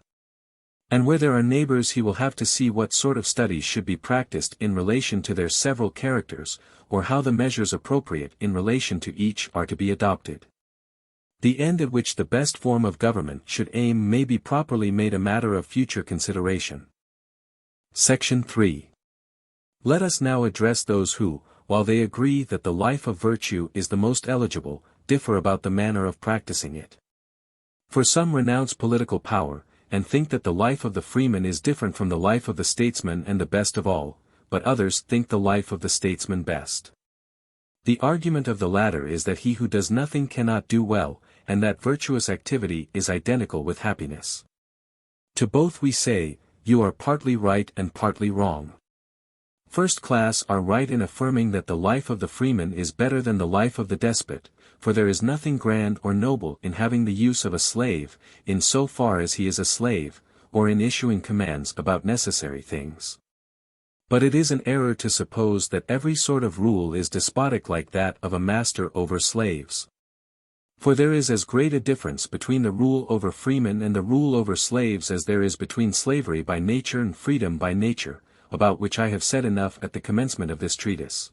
S1: And where there are neighbors he will have to see what sort of studies should be practiced in relation to their several characters, or how the measures appropriate in relation to each are to be adopted. The end at which the best form of government should aim may be properly made a matter of future consideration. Section 3. Let us now address those who, while they agree that the life of virtue is the most eligible, differ about the manner of practicing it. For some renounce political power, and think that the life of the freeman is different from the life of the statesman and the best of all, but others think the life of the statesman best. The argument of the latter is that he who does nothing cannot do well, and that virtuous activity is identical with happiness. To both we say, you are partly right and partly wrong. First class are right in affirming that the life of the freeman is better than the life of the despot, for there is nothing grand or noble in having the use of a slave, in so far as he is a slave, or in issuing commands about necessary things. But it is an error to suppose that every sort of rule is despotic like that of a master over slaves. For there is as great a difference between the rule over freemen and the rule over slaves as there is between slavery by nature and freedom by nature, about which I have said enough at the commencement of this treatise.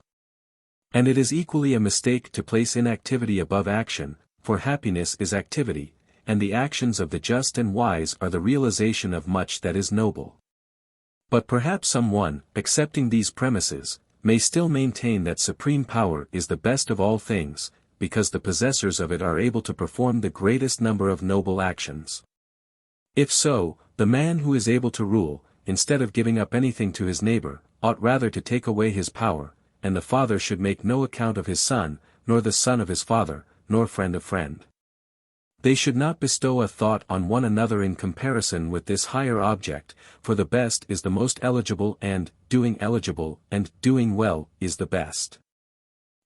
S1: And it is equally a mistake to place inactivity above action, for happiness is activity, and the actions of the just and wise are the realization of much that is noble. But perhaps someone, accepting these premises, may still maintain that supreme power is the best of all things, because the possessors of it are able to perform the greatest number of noble actions. If so, the man who is able to rule, instead of giving up anything to his neighbor, ought rather to take away his power, and the father should make no account of his son, nor the son of his father, nor friend of friend. They should not bestow a thought on one another in comparison with this higher object, for the best is the most eligible and, doing eligible, and, doing well, is the best.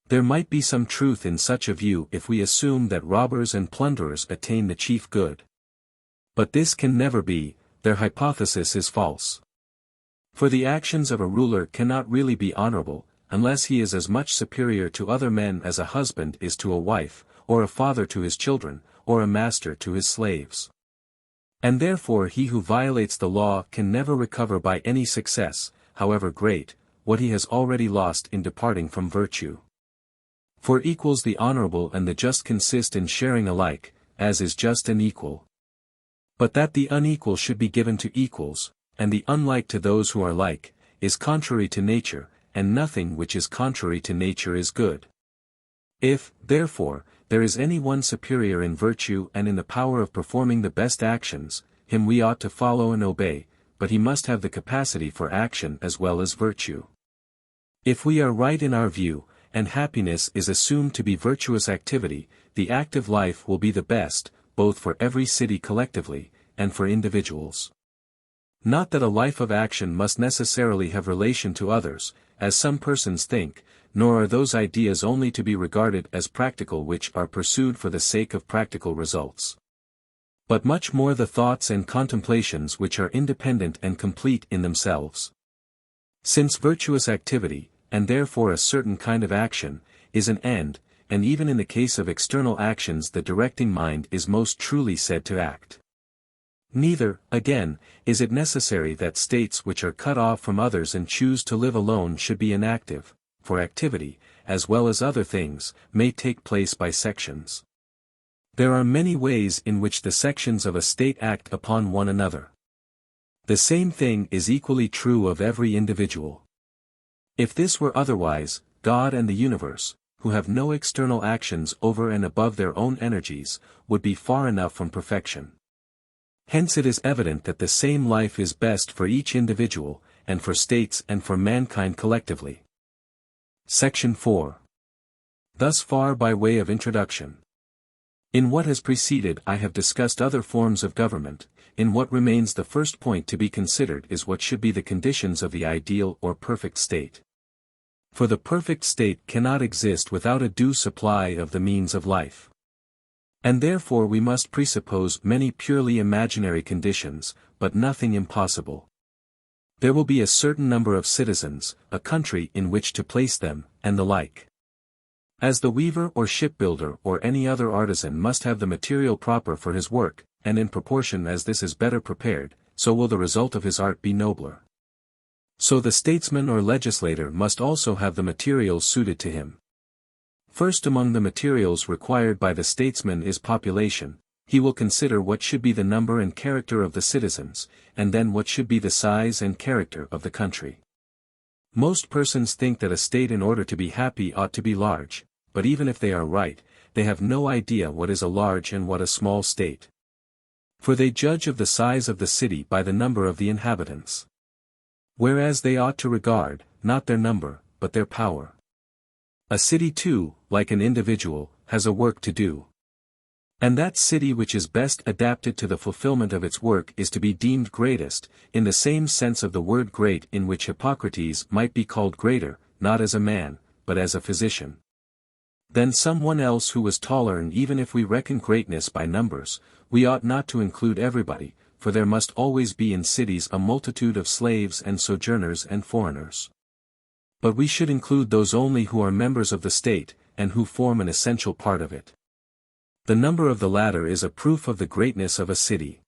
S1: There might be some truth in such a view if we assume that robbers and plunderers attain the chief good. But this can never be, their hypothesis is false. For the actions of a ruler cannot really be honorable, unless he is as much superior to other men as a husband is to a wife, or a father to his children, or a master to his slaves. And therefore he who violates the law can never recover by any success, however great, what he has already lost in departing from virtue. For equals the honorable and the just consist in sharing alike, as is just and equal. But that the unequal should be given to equals, and the unlike to those who are like, is contrary to nature, and nothing which is contrary to nature is good. If, therefore, there is any one superior in virtue and in the power of performing the best actions, him we ought to follow and obey, but he must have the capacity for action as well as virtue. If we are right in our view, and happiness is assumed to be virtuous activity, the active life will be the best, both for every city collectively, and for individuals. Not that a life of action must necessarily have relation to others, as some persons think, nor are those ideas only to be regarded as practical which are pursued for the sake of practical results. But much more the thoughts and contemplations which are independent and complete in themselves. Since virtuous activity, and therefore a certain kind of action, is an end, and even in the case of external actions the directing mind is most truly said to act. Neither, again, is it necessary that states which are cut off from others and choose to live alone should be inactive, for activity, as well as other things, may take place by sections. There are many ways in which the sections of a state act upon one another. The same thing is equally true of every individual. If this were otherwise, God and the universe, who have no external actions over and above their own energies, would be far enough from perfection. Hence it is evident that the same life is best for each individual, and for states and for mankind collectively. Section 4. Thus far by way of introduction. In what has preceded I have discussed other forms of government. In what remains the first point to be considered is what should be the conditions of the ideal or perfect state. For the perfect state cannot exist without a due supply of the means of life. And therefore we must presuppose many purely imaginary conditions, but nothing impossible. There will be a certain number of citizens, a country in which to place them, and the like. As the weaver or shipbuilder or any other artisan must have the material proper for his work, and in proportion as this is better prepared, so will the result of his art be nobler. So the statesman or legislator must also have the materials suited to him. First among the materials required by the statesman is population. He will consider what should be the number and character of the citizens, and then what should be the size and character of the country. Most persons think that a state in order to be happy ought to be large, but even if they are right, they have no idea what is a large and what a small state. For they judge of the size of the city by the number of the inhabitants. Whereas they ought to regard, not their number, but their power. A city too, like an individual, has a work to do. And that city which is best adapted to the fulfillment of its work is to be deemed greatest, in the same sense of the word great in which Hippocrates might be called greater, not as a man, but as a physician. Then someone else who was taller, and even if we reckon greatness by numbers, we ought not to include everybody, for there must always be in cities a multitude of slaves and sojourners and foreigners. But we should include those only who are members of the state, and who form an essential part of it. The number of the latter is a proof of the greatness of a city.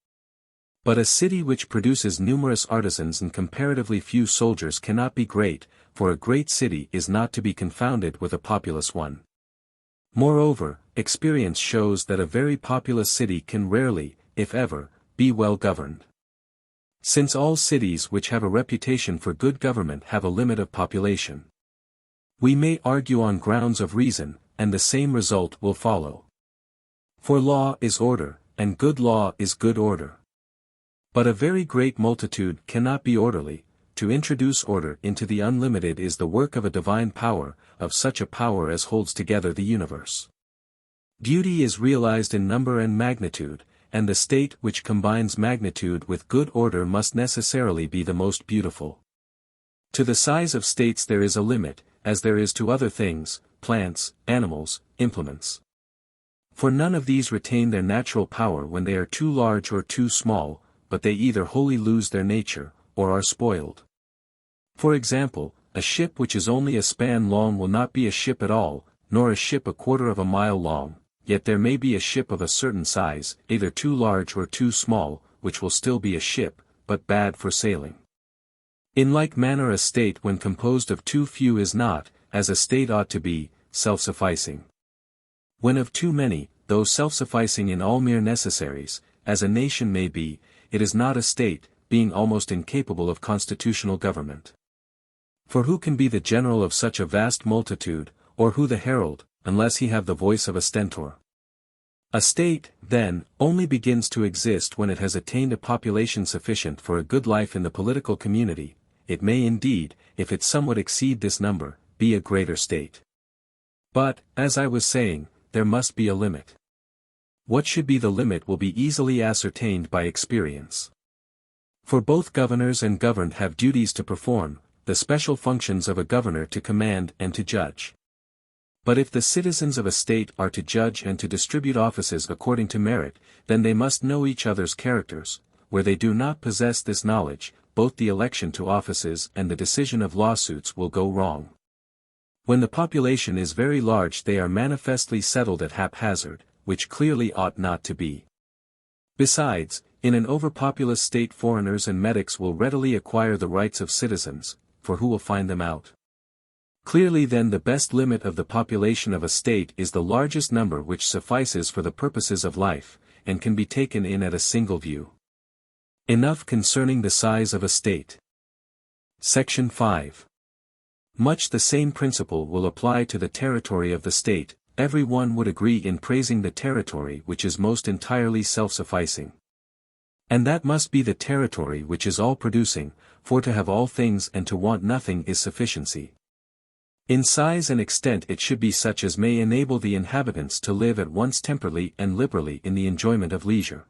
S1: But a city which produces numerous artisans and comparatively few soldiers cannot be great, for a great city is not to be confounded with a populous one. Moreover, experience shows that a very populous city can rarely, if ever, be well governed. Since all cities which have a reputation for good government have a limit of population. We may argue on grounds of reason, and the same result will follow. For law is order, and good law is good order. But a very great multitude cannot be orderly. To introduce order into the unlimited is the work of a divine power, of such a power as holds together the universe. Beauty is realized in number and magnitude, and the state which combines magnitude with good order must necessarily be the most beautiful. To the size of states there is a limit, as there is to other things, plants, animals, implements. For none of these retain their natural power when they are too large or too small, but they either wholly lose their nature, or are spoiled. For example, a ship which is only a span long will not be a ship at all, nor a ship a quarter of a mile long, yet there may be a ship of a certain size, either too large or too small, which will still be a ship, but bad for sailing. In like manner a state when composed of too few is not, as a state ought to be, self-sufficing. When of too many, though self-sufficing in all mere necessaries, as a nation may be, it is not a state, being almost incapable of constitutional government. For who can be the general of such a vast multitude, or who the herald, unless he have the voice of a stentor? A state, then, only begins to exist when it has attained a population sufficient for a good life in the political community. It may indeed, if it somewhat exceed this number, be a greater state. But, as I was saying, there must be a limit. What should be the limit will be easily ascertained by experience. For both governors and governed have duties to perform, the special functions of a governor to command and to judge. But if the citizens of a state are to judge and to distribute offices according to merit, then they must know each other's characters. Where they do not possess this knowledge, both the election to offices and the decision of lawsuits will go wrong. When the population is very large they are manifestly settled at haphazard, which clearly ought not to be. Besides, in an overpopulous state foreigners and medics will readily acquire the rights of citizens, for who will find them out? Clearly then the best limit of the population of a state is the largest number which suffices for the purposes of life, and can be taken in at a single view. Enough concerning the size of a state. Section 5. Much the same principle will apply to the territory of the state. Every one would agree in praising the territory which is most entirely self-sufficing. And that must be the territory which is all-producing, for to have all things and to want nothing is sufficiency. In size and extent it should be such as may enable the inhabitants to live at once temperately and liberally in the enjoyment of leisure.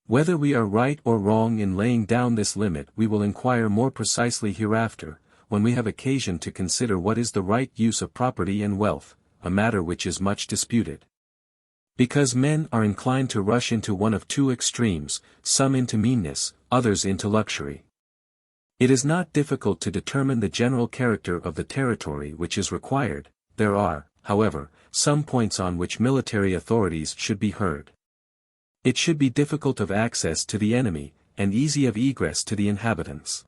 S1: Whether we are right or wrong in laying down this limit we will inquire more precisely hereafter, when we have occasion to consider what is the right use of property and wealth, a matter which is much disputed. Because men are inclined to rush into one of two extremes, some into meanness, others into luxury. It is not difficult to determine the general character of the territory which is required. There are, however, some points on which military authorities should be heard. It should be difficult of access to the enemy, and easy of egress to the inhabitants.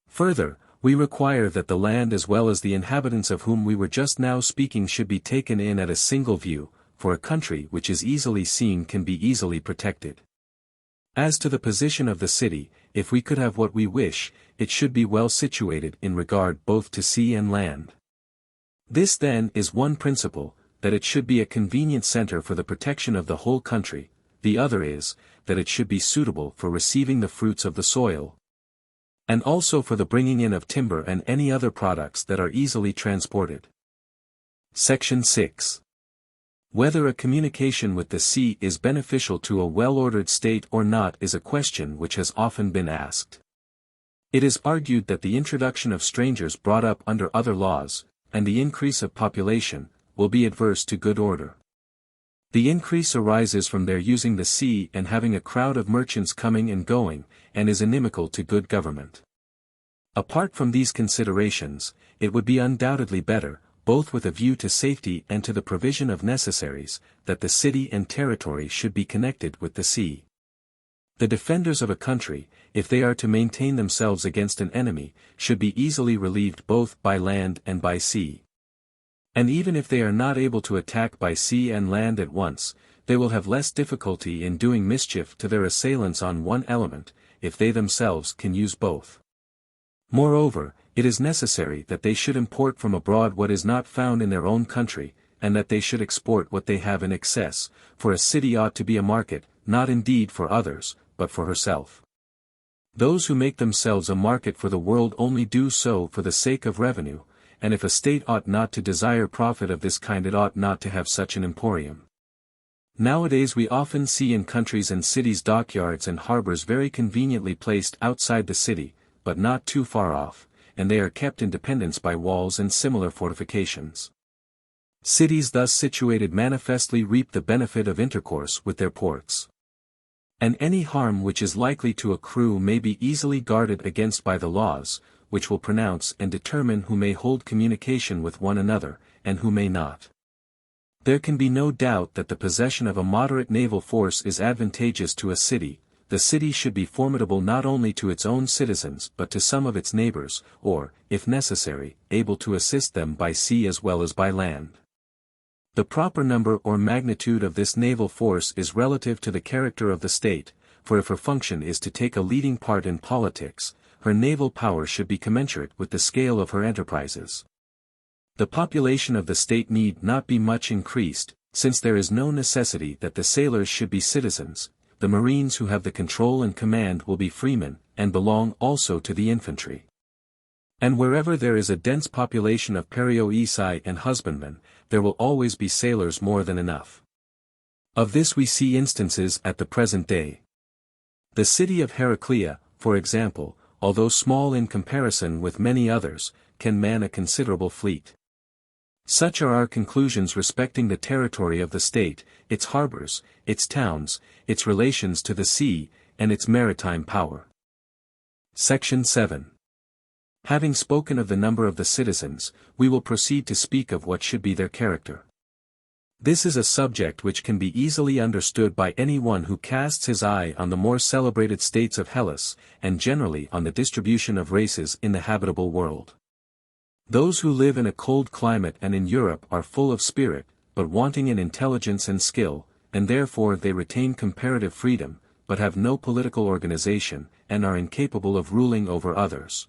S1: Further, we require that the land as well as the inhabitants of whom we were just now speaking should be taken in at a single view, for a country which is easily seen can be easily protected. As to the position of the city, if we could have what we wish, it should be well situated in regard both to sea and land. This then is one principle, that it should be a convenient center for the protection of the whole country. The other is, that it should be suitable for receiving the fruits of the soil, and also for the bringing in of timber and any other products that are easily transported. Section 6. Whether a communication with the sea is beneficial to a well-ordered state or not is a question which has often been asked. It is argued that the introduction of strangers brought up under other laws, and the increase of population, will be adverse to good order. The increase arises from their using the sea and having a crowd of merchants coming and going, and is inimical to good government. Apart from these considerations, it would be undoubtedly better, both with a view to safety and to the provision of necessaries, that the city and territory should be connected with the sea. The defenders of a country, if they are to maintain themselves against an enemy, should be easily relieved both by land and by sea. And even if they are not able to attack by sea and land at once, they will have less difficulty in doing mischief to their assailants on one element, if they themselves can use both. Moreover, it is necessary that they should import from abroad what is not found in their own country, and that they should export what they have in excess, for a city ought to be a market, not indeed for others, but for herself. Those who make themselves a market for the world only do so for the sake of revenue, and if a state ought not to desire profit of this kind, it ought not to have such an emporium. Nowadays we often see in countries and cities dockyards and harbors very conveniently placed outside the city, but not too far off, and they are kept in dependence by walls and similar fortifications. Cities thus situated manifestly reap the benefit of intercourse with their ports. And any harm which is likely to accrue may be easily guarded against by the laws, which will pronounce and determine who may hold communication with one another, and who may not. There can be no doubt that the possession of a moderate naval force is advantageous to a city. The city should be formidable not only to its own citizens but to some of its neighbors, or, if necessary, able to assist them by sea as well as by land. The proper number or magnitude of this naval force is relative to the character of the state, for if her function is to take a leading part in politics, her naval power should be commensurate with the scale of her enterprises. The population of the state need not be much increased, since there is no necessity that the sailors should be citizens. The marines who have the control and command will be freemen, and belong also to the infantry. And wherever there is a dense population of perioeci and husbandmen, there will always be sailors more than enough. Of this we see instances at the present day. The city of Heraclea, for example, although small in comparison with many others, can man a considerable fleet. Such are our conclusions respecting the territory of the state, its harbors, its towns, its relations to the sea, and its maritime power. Section 7. Having spoken of the number of the citizens, we will proceed to speak of what should be their character. This is a subject which can be easily understood by any one who casts his eye on the more celebrated states of Hellas, and generally on the distribution of races in the habitable world. Those who live in a cold climate and in Europe are full of spirit, but wanting in intelligence and skill, and therefore they retain comparative freedom, but have no political organization, and are incapable of ruling over others.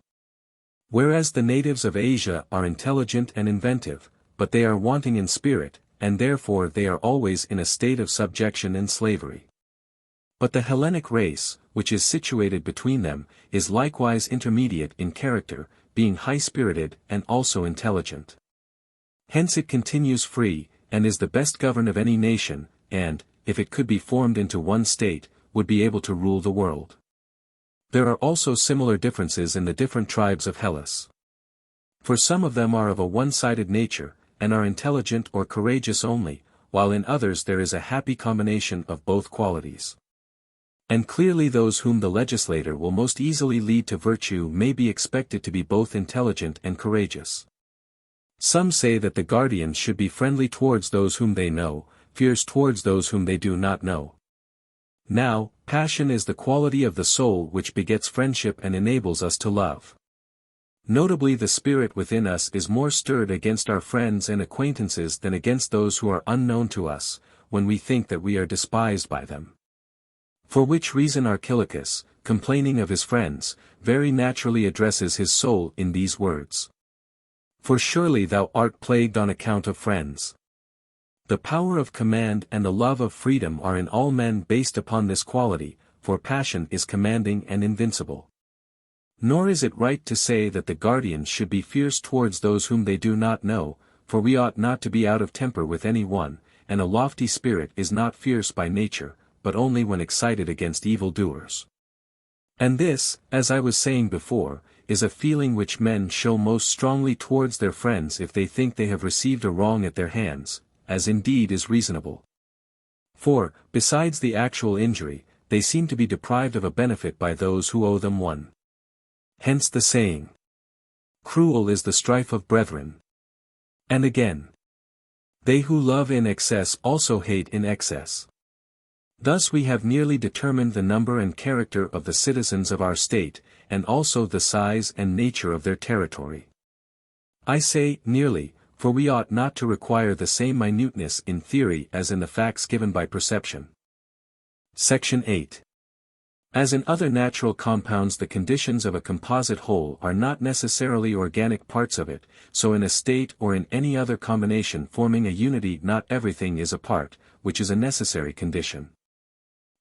S1: Whereas the natives of Asia are intelligent and inventive, but they are wanting in spirit, and therefore they are always in a state of subjection and slavery. But the Hellenic race, which is situated between them, is likewise intermediate in character, being high-spirited and also intelligent. Hence it continues free, and is the best governed of any nation, and, if it could be formed into one state, would be able to rule the world. There are also similar differences in the different tribes of Hellas. For some of them are of a one-sided nature, and are intelligent or courageous only, while in others there is a happy combination of both qualities. And clearly those whom the legislator will most easily lead to virtue may be expected to be both intelligent and courageous. Some say that the guardians should be friendly towards those whom they know, fierce towards those whom they do not know. Now, passion is the quality of the soul which begets friendship and enables us to love. Notably the spirit within us is more stirred against our friends and acquaintances than against those who are unknown to us, when we think that we are despised by them. For which reason Archilochus, complaining of his friends, very naturally addresses his soul in these words. For surely thou art plagued on account of friends. The power of command and the love of freedom are in all men based upon this quality, for passion is commanding and invincible. Nor is it right to say that the guardians should be fierce towards those whom they do not know, for we ought not to be out of temper with any one, and a lofty spirit is not fierce by nature, but only when excited against evildoers. And this, as I was saying before, is a feeling which men show most strongly towards their friends if they think they have received a wrong at their hands, as indeed is reasonable. For, besides the actual injury, they seem to be deprived of a benefit by those who owe them one. Hence the saying, "Cruel is the strife of brethren." And again, "They who love in excess also hate in excess." Thus we have nearly determined the number and character of the citizens of our state, and also the size and nature of their territory. I say, nearly, for we ought not to require the same minuteness in theory as in the facts given by perception. Section 8. As in other natural compounds the conditions of a composite whole are not necessarily organic parts of it, so in a state or in any other combination forming a unity not everything is a part, which is a necessary condition.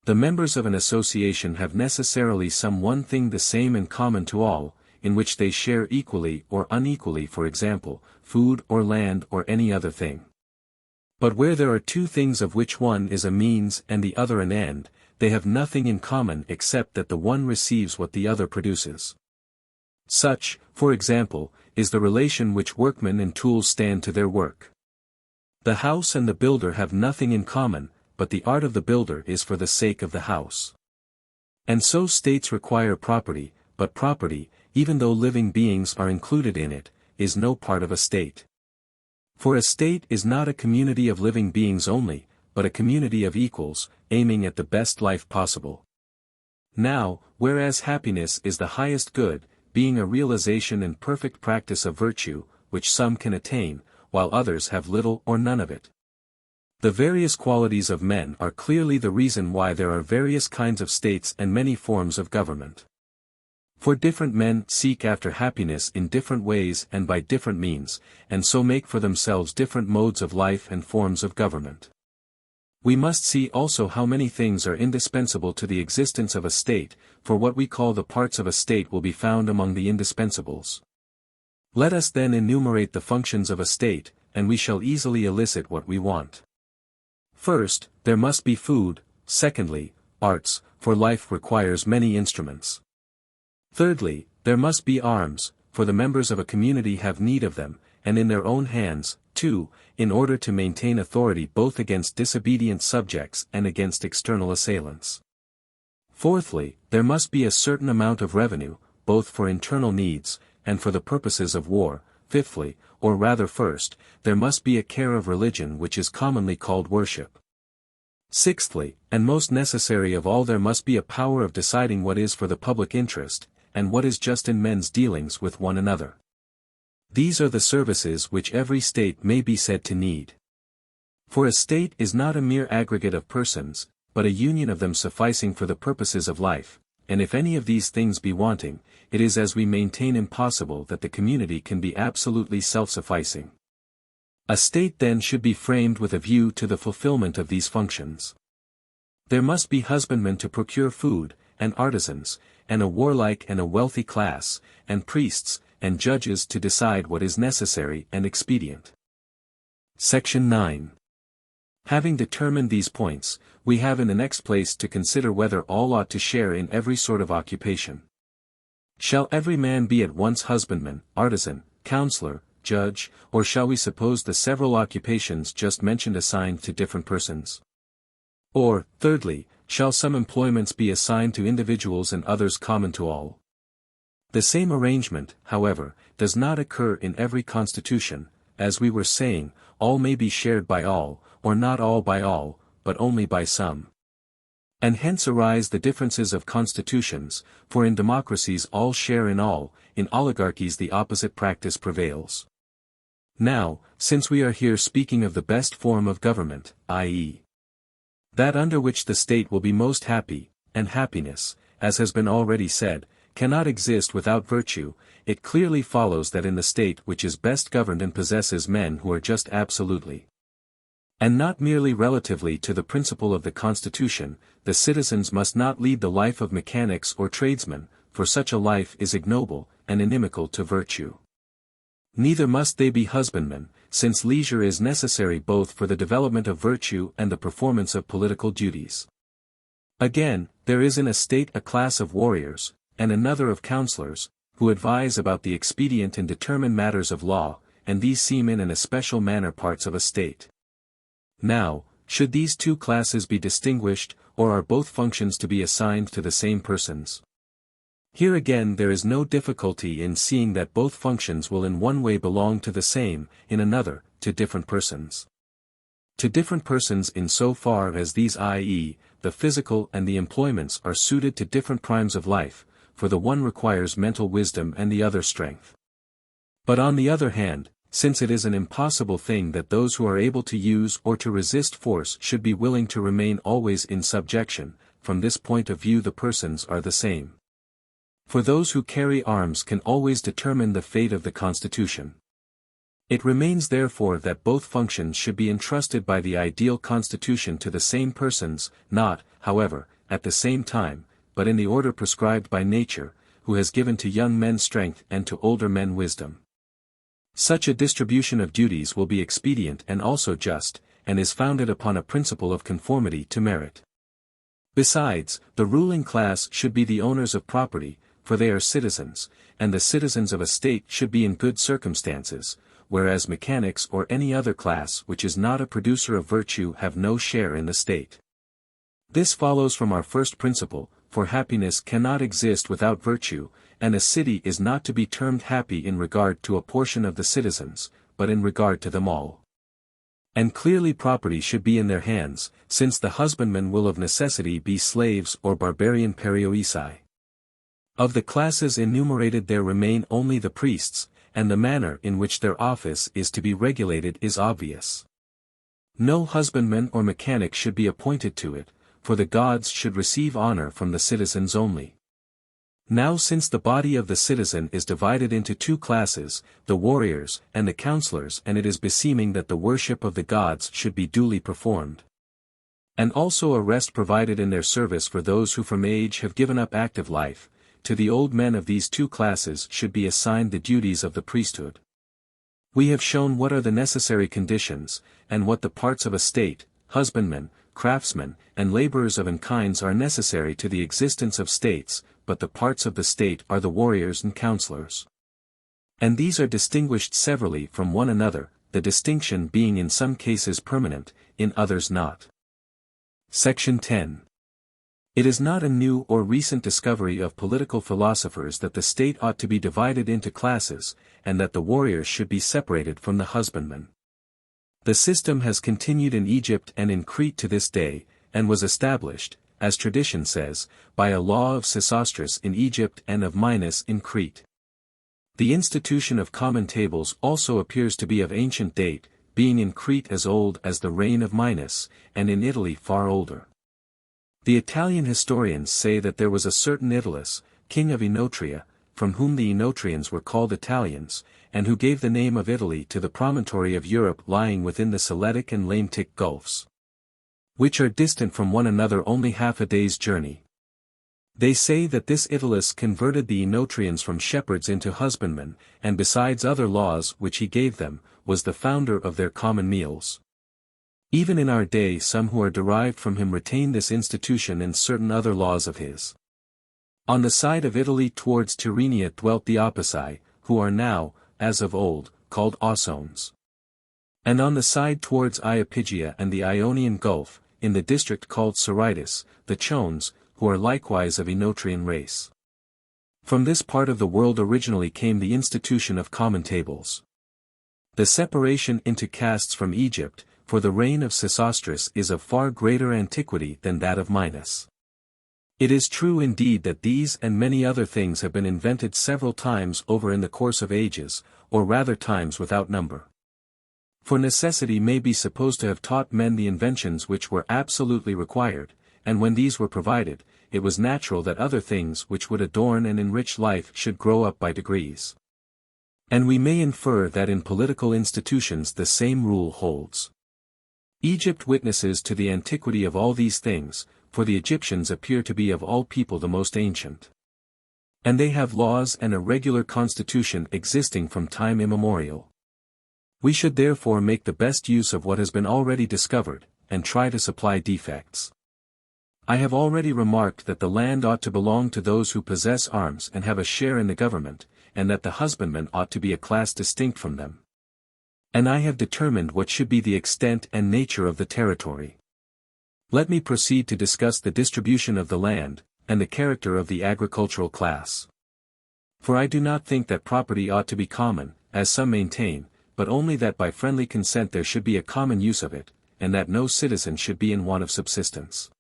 S1: The members of an association have necessarily some one thing the same and common to all, in which they share equally or unequally, for example, food or land or any other thing. But where there are two things of which one is a means and the other an end, they have nothing in common except that the one receives what the other produces. Such, for example, is the relation which workmen and tools stand to their work. The house and the builder have nothing in common, but the art of the builder is for the sake of the house. And so states require property, but property, even though living beings are included in it, is no part of a state. For a state is not a community of living beings only, but a community of equals, aiming at the best life possible. Now, whereas happiness is the highest good, being a realization and perfect practice of virtue, which some can attain, while others have little or none of it. The various qualities of men are clearly the reason why there are various kinds of states and many forms of government. For different men seek after happiness in different ways and by different means, and so make for themselves different modes of life and forms of government. We must see also how many things are indispensable to the existence of a state, for what we call the parts of a state will be found among the indispensables. Let us then enumerate the functions of a state, and we shall easily elicit what we want. First, there must be food; secondly, arts, for life requires many instruments. Thirdly, there must be arms, for the members of a community have need of them, and in their own hands, too, in order to maintain authority both against disobedient subjects and against external assailants. Fourthly, there must be a certain amount of revenue, both for internal needs, and for the purposes of war. Fifthly, or rather first, there must be a care of religion which is commonly called worship. Sixthly, and most necessary of all, there must be a power of deciding what is for the public interest, and what is just in men's dealings with one another. These are the services which every state may be said to need. For a state is not a mere aggregate of persons, but a union of them sufficing for the purposes of life, and if any of these things be wanting, it is, as we maintain, impossible that the community can be absolutely self-sufficing. A state then should be framed with a view to the fulfillment of these functions. There must be husbandmen to procure food, and artisans, and a warlike and a wealthy class, and priests, and judges to decide what is necessary and expedient. Section 9. Having determined these points, we have in the next place to consider whether all ought to share in every sort of occupation. Shall every man be at once husbandman, artisan, counselor, judge, or shall we suppose the several occupations just mentioned assigned to different persons? Or, thirdly, shall some employments be assigned to individuals and others common to all? The same arrangement, however, does not occur in every constitution. As we were saying, all may be shared by all, or not all by all, but only by some. And hence arise the differences of constitutions, for in democracies all share in all, in oligarchies the opposite practice prevails. Now, since we are here speaking of the best form of government, i.e., that under which the state will be most happy, and happiness, as has been already said, cannot exist without virtue, it clearly follows that in the state which is best governed and possesses men who are just absolutely And not merely relatively to the principle of the Constitution, the citizens must not lead the life of mechanics or tradesmen, for such a life is ignoble, and inimical to virtue. Neither must they be husbandmen, since leisure is necessary both for the development of virtue and the performance of political duties. Again, there is in a state a class of warriors, and another of counselors, who advise about the expedient and determine matters of law, and these seem in an especial manner parts of a state. Now, should these two classes be distinguished, or are both functions to be assigned to the same persons? Here again there is no difficulty in seeing that both functions will in one way belong to the same, in another, to different persons. To different persons in so far as these i.e., the physical and the employments are suited to different primes of life, for the one requires mental wisdom and the other strength. But on the other hand, since it is an impossible thing that those who are able to use or to resist force should be willing to remain always in subjection, from this point of view the persons are the same. For those who carry arms can always determine the fate of the Constitution. It remains therefore that both functions should be entrusted by the ideal Constitution to the same persons, not, however, at the same time, but in the order prescribed by nature, who has given to young men strength and to older men wisdom. Such a distribution of duties will be expedient and also just, and is founded upon a principle of conformity to merit. Besides, the ruling class should be the owners of property, for they are citizens, and the citizens of a state should be in good circumstances, whereas mechanics or any other class which is not a producer of virtue have no share in the state. This follows from our first principle, for happiness cannot exist without virtue, and a city is not to be termed happy in regard to a portion of the citizens, but in regard to them all. And clearly property should be in their hands, since the husbandmen will of necessity be slaves or barbarian perioeci. Of the classes enumerated there remain only the priests, and the manner in which their office is to be regulated is obvious. No husbandman or mechanic should be appointed to it, for the gods should receive honor from the citizens only. Now since the body of the citizen is divided into two classes, the warriors and the counselors, and it is beseeming that the worship of the gods should be duly performed. And also a rest provided in their service for those who from age have given up active life, to the old men of these two classes should be assigned the duties of the priesthood. We have shown what are the necessary conditions, and what the parts of a state, husbandmen, craftsmen, and laborers of all kinds are necessary to the existence of states, but the parts of the state are the warriors and counselors. And these are distinguished severally from one another, the distinction being in some cases permanent, in others not. Section 10. It is not a new or recent discovery of political philosophers that the state ought to be divided into classes, and that the warriors should be separated from the husbandmen. The system has continued in Egypt and in Crete to this day, and was established, as tradition says, by a law of Sesostris in Egypt and of Minos in Crete. The institution of common tables also appears to be of ancient date, being in Crete as old as the reign of Minos, and in Italy far older. The Italian historians say that there was a certain Italus, king of Oenotria, from whom the Oenotrians were called Italians, and who gave the name of Italy to the promontory of Europe lying within the Seletic and Lametic gulfs, which are distant from one another only half a day's journey. They say that this Italus converted the Oenotrians from shepherds into husbandmen, and besides other laws which he gave them, was the founder of their common meals. Even in our day some who are derived from him retain this institution and certain other laws of his. On the side of Italy towards Tyrrhenia dwelt the Oppici, who are now, as of old, called Aussones. And on the side towards Iapygia and the Ionian Gulf, in the district called Soritis, the Chones, who are likewise of Oenotrian race. From this part of the world originally came the institution of common tables. The separation into castes from Egypt, for the reign of Sesostris is of far greater antiquity than that of Minos. It is true indeed that these and many other things have been invented several times over in the course of ages, or rather times without number. For necessity may be supposed to have taught men the inventions which were absolutely required, and when these were provided, it was natural that other things which would adorn and enrich life should grow up by degrees. And we may infer that in political institutions the same rule holds. Egypt witnesses to the antiquity of all these things, for the Egyptians appear to be of all people the most ancient. And they have laws and a regular constitution existing from time immemorial. We should therefore make the best use of what has been already discovered, and try to supply defects. I have already remarked that the land ought to belong to those who possess arms and have a share in the government, and that the husbandmen ought to be a class distinct from them. And I have determined what should be the extent and nature of the territory. Let me proceed to discuss the distribution of the land, and the character of the agricultural class. For I do not think that property ought to be common, as some maintain, but only that by friendly consent there should be a common use of it, and that no citizen should be in want of subsistence.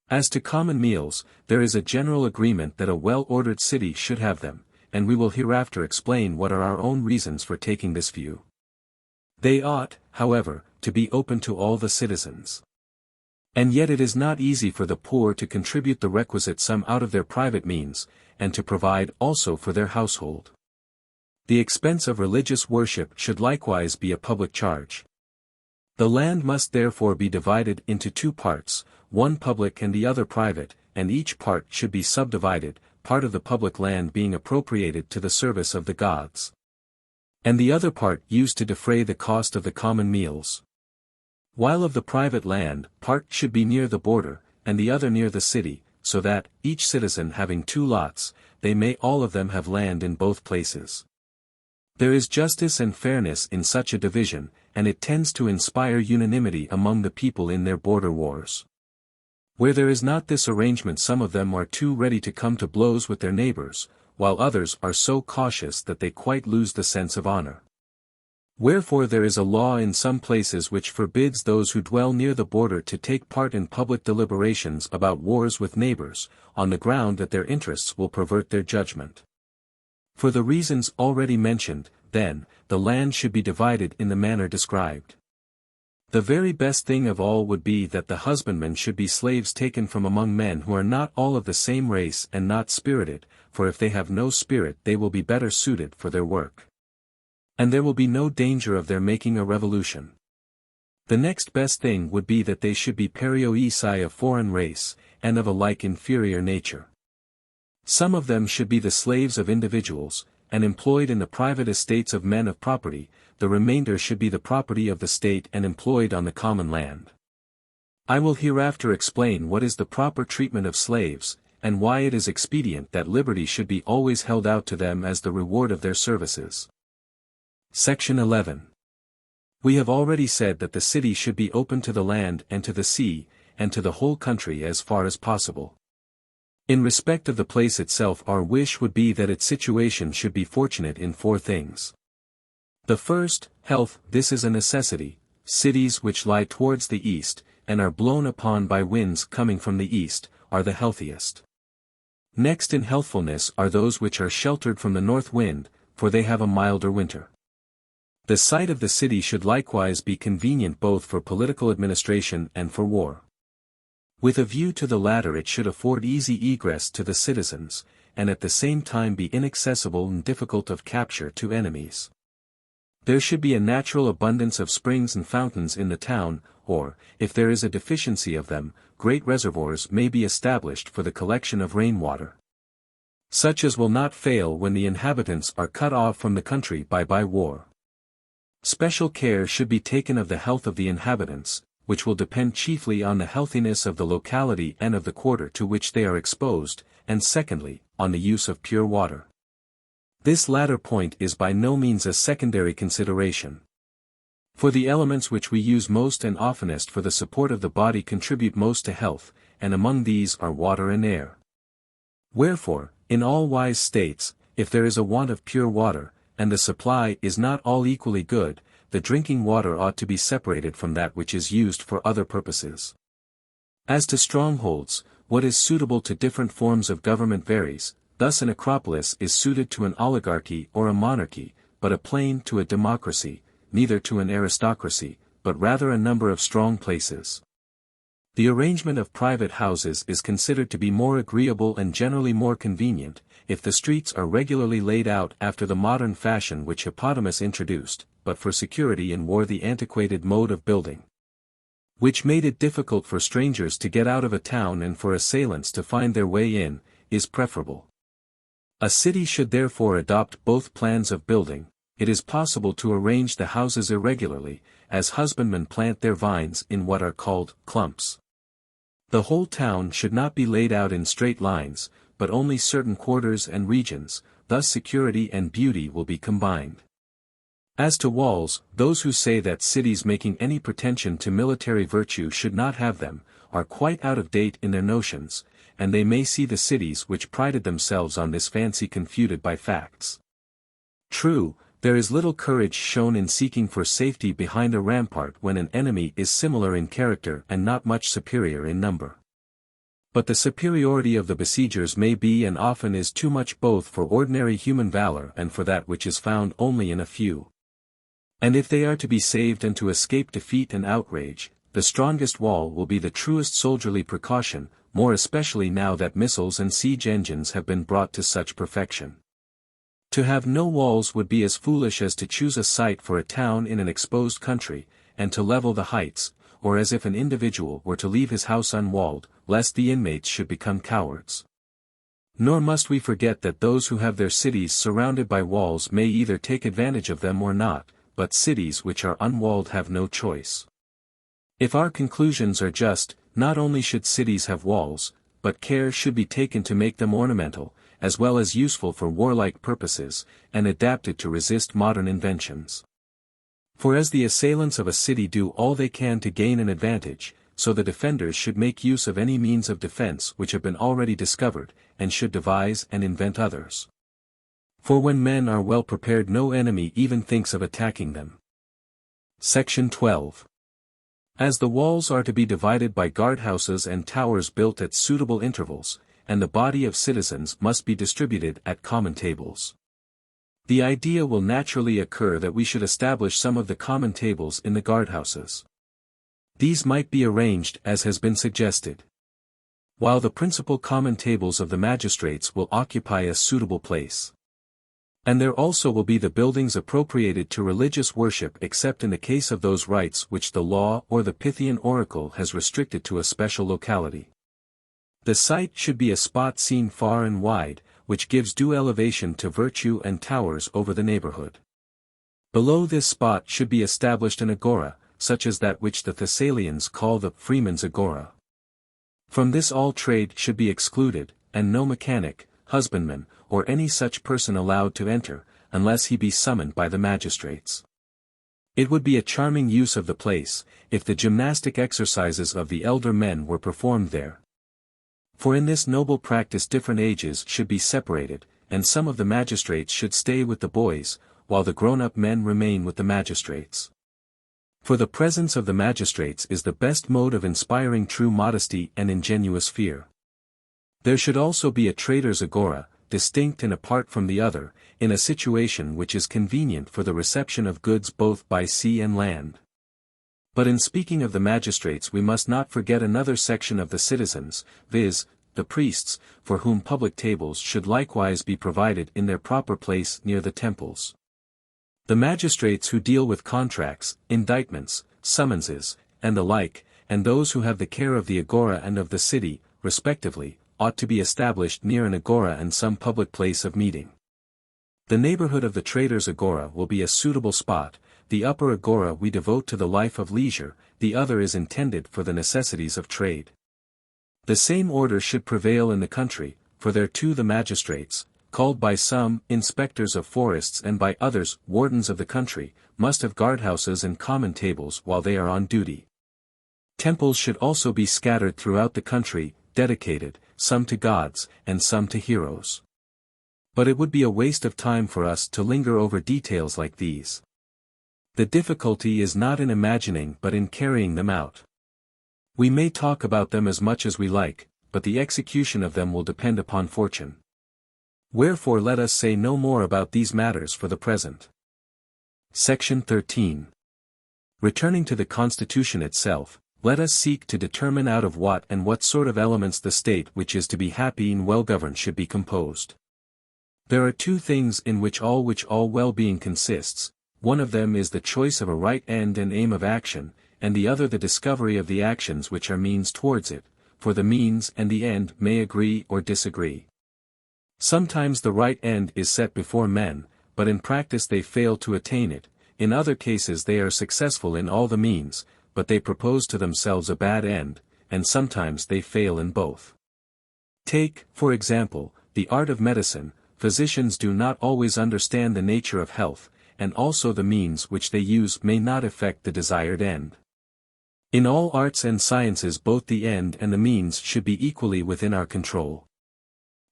S1: As to common meals, there is a general agreement that a well-ordered city should have them, and we will hereafter explain what are our own reasons for taking this view. They ought, however, to be open to all the citizens. And yet it is not easy for the poor to contribute the requisite sum out of their private means, and to provide also for their household. The expense of religious worship should likewise be a public charge. The land must therefore be divided into two parts, one public and the other private, and each part should be subdivided, part of the public land being appropriated to the service of the gods, and the other part used to defray the cost of the common meals. While of the private land, part should be near the border, and the other near the city, so that, each citizen having two lots, they may all of them have land in both places. There is justice and fairness in such a division, and it tends to inspire unanimity among the people in their border wars. Where there is not this arrangement, some of them are too ready to come to blows with their neighbors, while others are so cautious that they quite lose the sense of honor. Wherefore there is a law in some places which forbids those who dwell near the border to take part in public deliberations about wars with neighbors, on the ground that their interests will pervert their judgment. For the reasons already mentioned, then, the land should be divided in the manner described. The very best thing of all would be that the husbandmen should be slaves taken from among men who are not all of the same race and not spirited, for if they have no spirit they will be better suited for their work. And there will be no danger of their making a revolution. The next best thing would be that they should be perioeci of foreign race, and of a like inferior nature. Some of them should be the slaves of individuals, and employed in the private estates of men of property, the remainder should be the property of the state and employed on the common land. I will hereafter explain what is the proper treatment of slaves, and why it is expedient that liberty should be always held out to them as the reward of their services. Section 11. We have already said that the city should be open to the land and to the sea, and to the whole country as far as possible. In respect of the place itself, our wish would be that its situation should be fortunate in four things. The first, health. This is a necessity. Cities which lie towards the east, and are blown upon by winds coming from the east, are the healthiest. Next in healthfulness are those which are sheltered from the north wind, for they have a milder winter. The site of the city should likewise be convenient both for political administration and for war. With a view to the latter it should afford easy egress to the citizens, and at the same time be inaccessible and difficult of capture to enemies. There should be a natural abundance of springs and fountains in the town, or, if there is a deficiency of them, great reservoirs may be established for the collection of rainwater, such as will not fail when the inhabitants are cut off from the country by war. Special care should be taken of the health of the inhabitants, which will depend chiefly on the healthiness of the locality and of the quarter to which they are exposed, and secondly, on the use of pure water. This latter point is by no means a secondary consideration. For the elements which we use most and oftenest for the support of the body contribute most to health, and among these are water and air. Wherefore, in all wise states, if there is a want of pure water, and the supply is not all equally good, the drinking water ought to be separated from that which is used for other purposes. As to strongholds, what is suitable to different forms of government varies. Thus an acropolis is suited to an oligarchy or a monarchy, but a plain to a democracy, neither to an aristocracy, but rather a number of strong places. The arrangement of private houses is considered to be more agreeable and generally more convenient, if the streets are regularly laid out after the modern fashion which Hippodamus introduced, but for security in war the antiquated mode of building. which made it difficult for strangers to get out of a town and for assailants to find their way in, is preferable. A city should therefore adopt both plans of building. It is possible to arrange the houses irregularly, as husbandmen plant their vines in what are called clumps. The whole town should not be laid out in straight lines, but only certain quarters and regions, thus security and beauty will be combined. As to walls, those who say that cities making any pretension to military virtue should not have them, are quite out of date in their notions, and they may see the cities which prided themselves on this fancy confuted by facts. True, there is little courage shown in seeking for safety behind a rampart when an enemy is similar in character and not much superior in number. But the superiority of the besiegers may be and often is too much both for ordinary human valor and for that which is found only in a few. And if they are to be saved and to escape defeat and outrage, the strongest wall will be the truest soldierly precaution, more especially now that missiles and siege engines have been brought to such perfection. To have no walls would be as foolish as to choose a site for a town in an exposed country, and to level the heights, or as if an individual were to leave his house unwalled, lest the inmates should become cowards. Nor must we forget that those who have their cities surrounded by walls may either take advantage of them or not, but cities which are unwalled have no choice. If our conclusions are just, not only should cities have walls, but care should be taken to make them ornamental, as well as useful for warlike purposes, and adapted to resist modern inventions. For as the assailants of a city do all they can to gain an advantage, so the defenders should make use of any means of defense which have been already discovered, and should devise and invent others. For when men are well prepared no enemy even thinks of attacking them. Section 12. As the walls are to be divided by guardhouses and towers built at suitable intervals, and the body of citizens must be distributed at common tables. The idea will naturally occur that we should establish some of the common tables in the guardhouses. These might be arranged as has been suggested, while the principal common tables of the magistrates will occupy a suitable place. And there also will be the buildings appropriated to religious worship except in the case of those rites which the law or the Pythian oracle has restricted to a special locality. The site should be a spot seen far and wide, which gives due elevation to virtue and towers over the neighborhood. Below this spot should be established an agora, such as that which the Thessalians call the freeman's agora. From this all trade should be excluded, and no mechanic, husbandman, or any such person allowed to enter, unless he be summoned by the magistrates. It would be a charming use of the place, if the gymnastic exercises of the elder men were performed there. For in this noble practice different ages should be separated, and some of the magistrates should stay with the boys, while the grown-up men remain with the magistrates. For the presence of the magistrates is the best mode of inspiring true modesty and ingenuous fear. There should also be a trader's agora, distinct and apart from the other, in a situation which is convenient for the reception of goods both by sea and land. But in speaking of the magistrates we must not forget another section of the citizens, viz., the priests, for whom public tables should likewise be provided in their proper place near the temples. The magistrates who deal with contracts, indictments, summonses, and the like, and those who have the care of the agora and of the city, respectively, ought to be established near an agora and some public place of meeting. The neighborhood of the trader's agora will be a suitable spot. The upper agora we devote to the life of leisure, the other is intended for the necessities of trade. The same order should prevail in the country, for there too the magistrates, called by some inspectors of forests and by others wardens of the country, must have guardhouses and common tables while they are on duty. Temples should also be scattered throughout the country, dedicated, some to gods, and some to heroes. But it would be a waste of time for us to linger over details like these. The difficulty is not in imagining but in carrying them out. We may talk about them as much as we like, but the execution of them will depend upon fortune. Wherefore let us say no more about these matters for the present. Section 13. Returning to the Constitution itself, let us seek to determine out of what and what sort of elements the state which is to be happy and well-governed should be composed. There are two things in which all well-being consists. One of them is the choice of a right end and aim of action, and the other the discovery of the actions which are means towards it, for the means and the end may agree or disagree. Sometimes the right end is set before men, but in practice they fail to attain it. In other cases they are successful in all the means, but they propose to themselves a bad end, and sometimes they fail in both. Take, for example, the art of medicine. Physicians do not always understand the nature of health, and also the means which they use may not effect the desired end. In all arts and sciences both the end and the means should be equally within our control.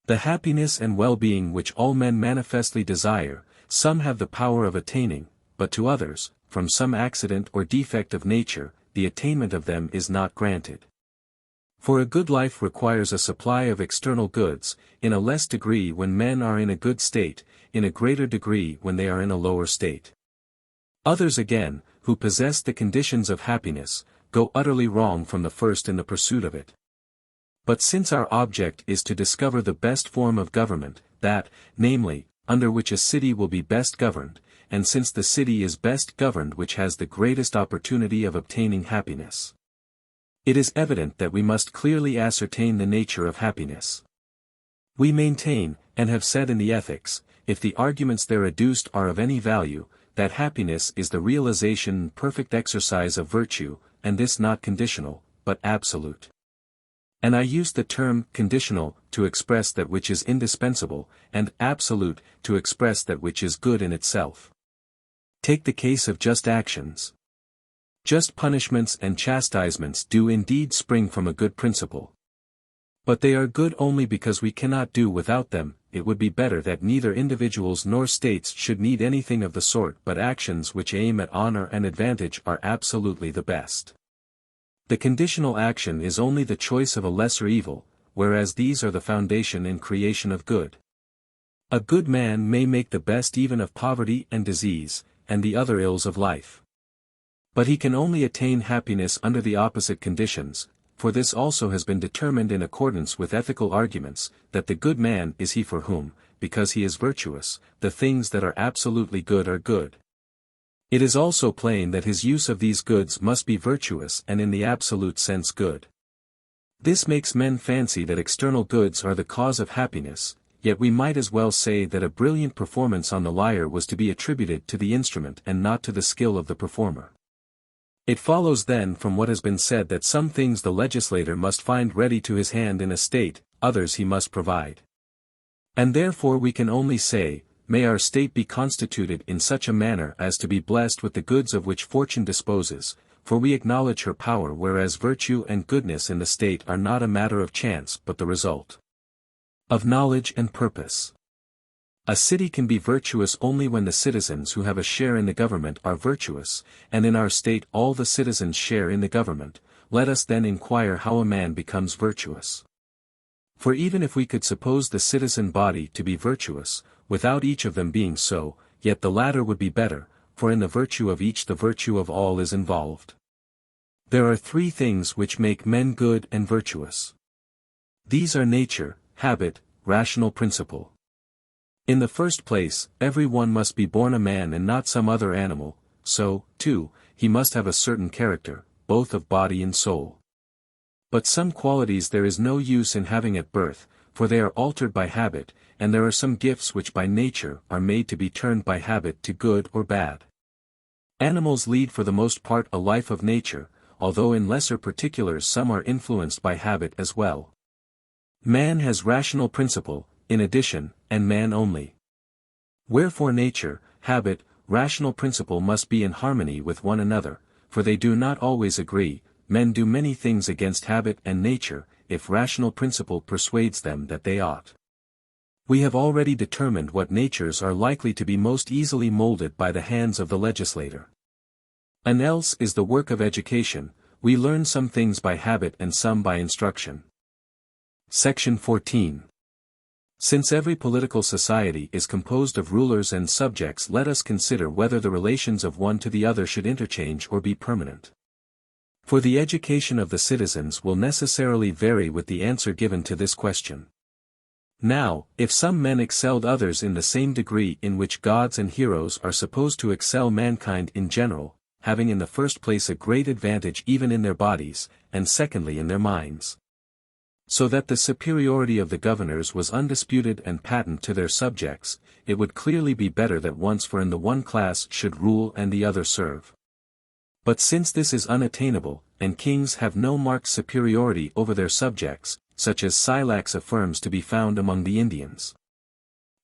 S1: The happiness and well-being which all men manifestly desire, some have the power of attaining, but to others, from some accident or defect of nature, the attainment of them is not granted. For a good life requires a supply of external goods, in a less degree when men are in a good state, in a greater degree when they are in a lower state. Others again, who possess the conditions of happiness, go utterly wrong from the first in the pursuit of it. But since our object is to discover the best form of government, that, namely, under which a city will be best governed, and since the city is best governed which has the greatest opportunity of obtaining happiness, it is evident that we must clearly ascertain the nature of happiness. We maintain, and have said in the Ethics, if the arguments there adduced are of any value, that happiness is the realization and perfect exercise of virtue, and this not conditional, but absolute. And I use the term conditional to express that which is indispensable, and absolute to express that which is good in itself. Take the case of just actions. Just punishments and chastisements do indeed spring from a good principle. But they are good only because we cannot do without them. It would be better that neither individuals nor states should need anything of the sort, but actions which aim at honor and advantage are absolutely the best. The conditional action is only the choice of a lesser evil, whereas these are the foundation and creation of good. A good man may make the best even of poverty and disease, and the other ills of life. But he can only attain happiness under the opposite conditions, for this also has been determined in accordance with ethical arguments, that the good man is he for whom, because he is virtuous, the things that are absolutely good are good. It is also plain that his use of these goods must be virtuous and in the absolute sense good. This makes men fancy that external goods are the cause of happiness, yet we might as well say that a brilliant performance on the lyre was to be attributed to the instrument and not to the skill of the performer. It follows then from what has been said that some things the legislator must find ready to his hand in a state, others he must provide. And therefore we can only say, may our state be constituted in such a manner as to be blessed with the goods of which fortune disposes, for we acknowledge her power, whereas virtue and goodness in the state are not a matter of chance but the result of knowledge and purpose. A city can be virtuous only when the citizens who have a share in the government are virtuous, and in our state all the citizens share in the government. Let us then inquire how a man becomes virtuous. For even if we could suppose the citizen body to be virtuous, without each of them being so, yet the latter would be better, for in the virtue of each the virtue of all is involved. There are three things which make men good and virtuous. These are nature, habit, rational principle. In the first place, every one must be born a man and not some other animal, so, too, he must have a certain character, both of body and soul. But some qualities there is no use in having at birth, for they are altered by habit, and there are some gifts which by nature are made to be turned by habit to good or bad. Animals lead for the most part a life of nature, although in lesser particulars some are influenced by habit as well. Man has rational principle, in addition, and man only. Wherefore nature, habit, rational principle must be in harmony with one another, for they do not always agree. Men do many things against habit and nature, if rational principle persuades them that they ought. We have already determined what natures are likely to be most easily molded by the hands of the legislator. And else is the work of education. We learn some things by habit and some by instruction. Section 14. Since every political society is composed of rulers and subjects, let us consider whether the relations of one to the other should interchange or be permanent. For the education of the citizens will necessarily vary with the answer given to this question. Now, if some men excelled others in the same degree in which gods and heroes are supposed to excel mankind in general, having in the first place a great advantage even in their bodies, and secondly in their minds. So that the superiority of the governors was undisputed and patent to their subjects, it would clearly be better that once for in the one class should rule and the other serve. But since this is unattainable, and kings have no marked superiority over their subjects, such as Silax affirms to be found among the Indians,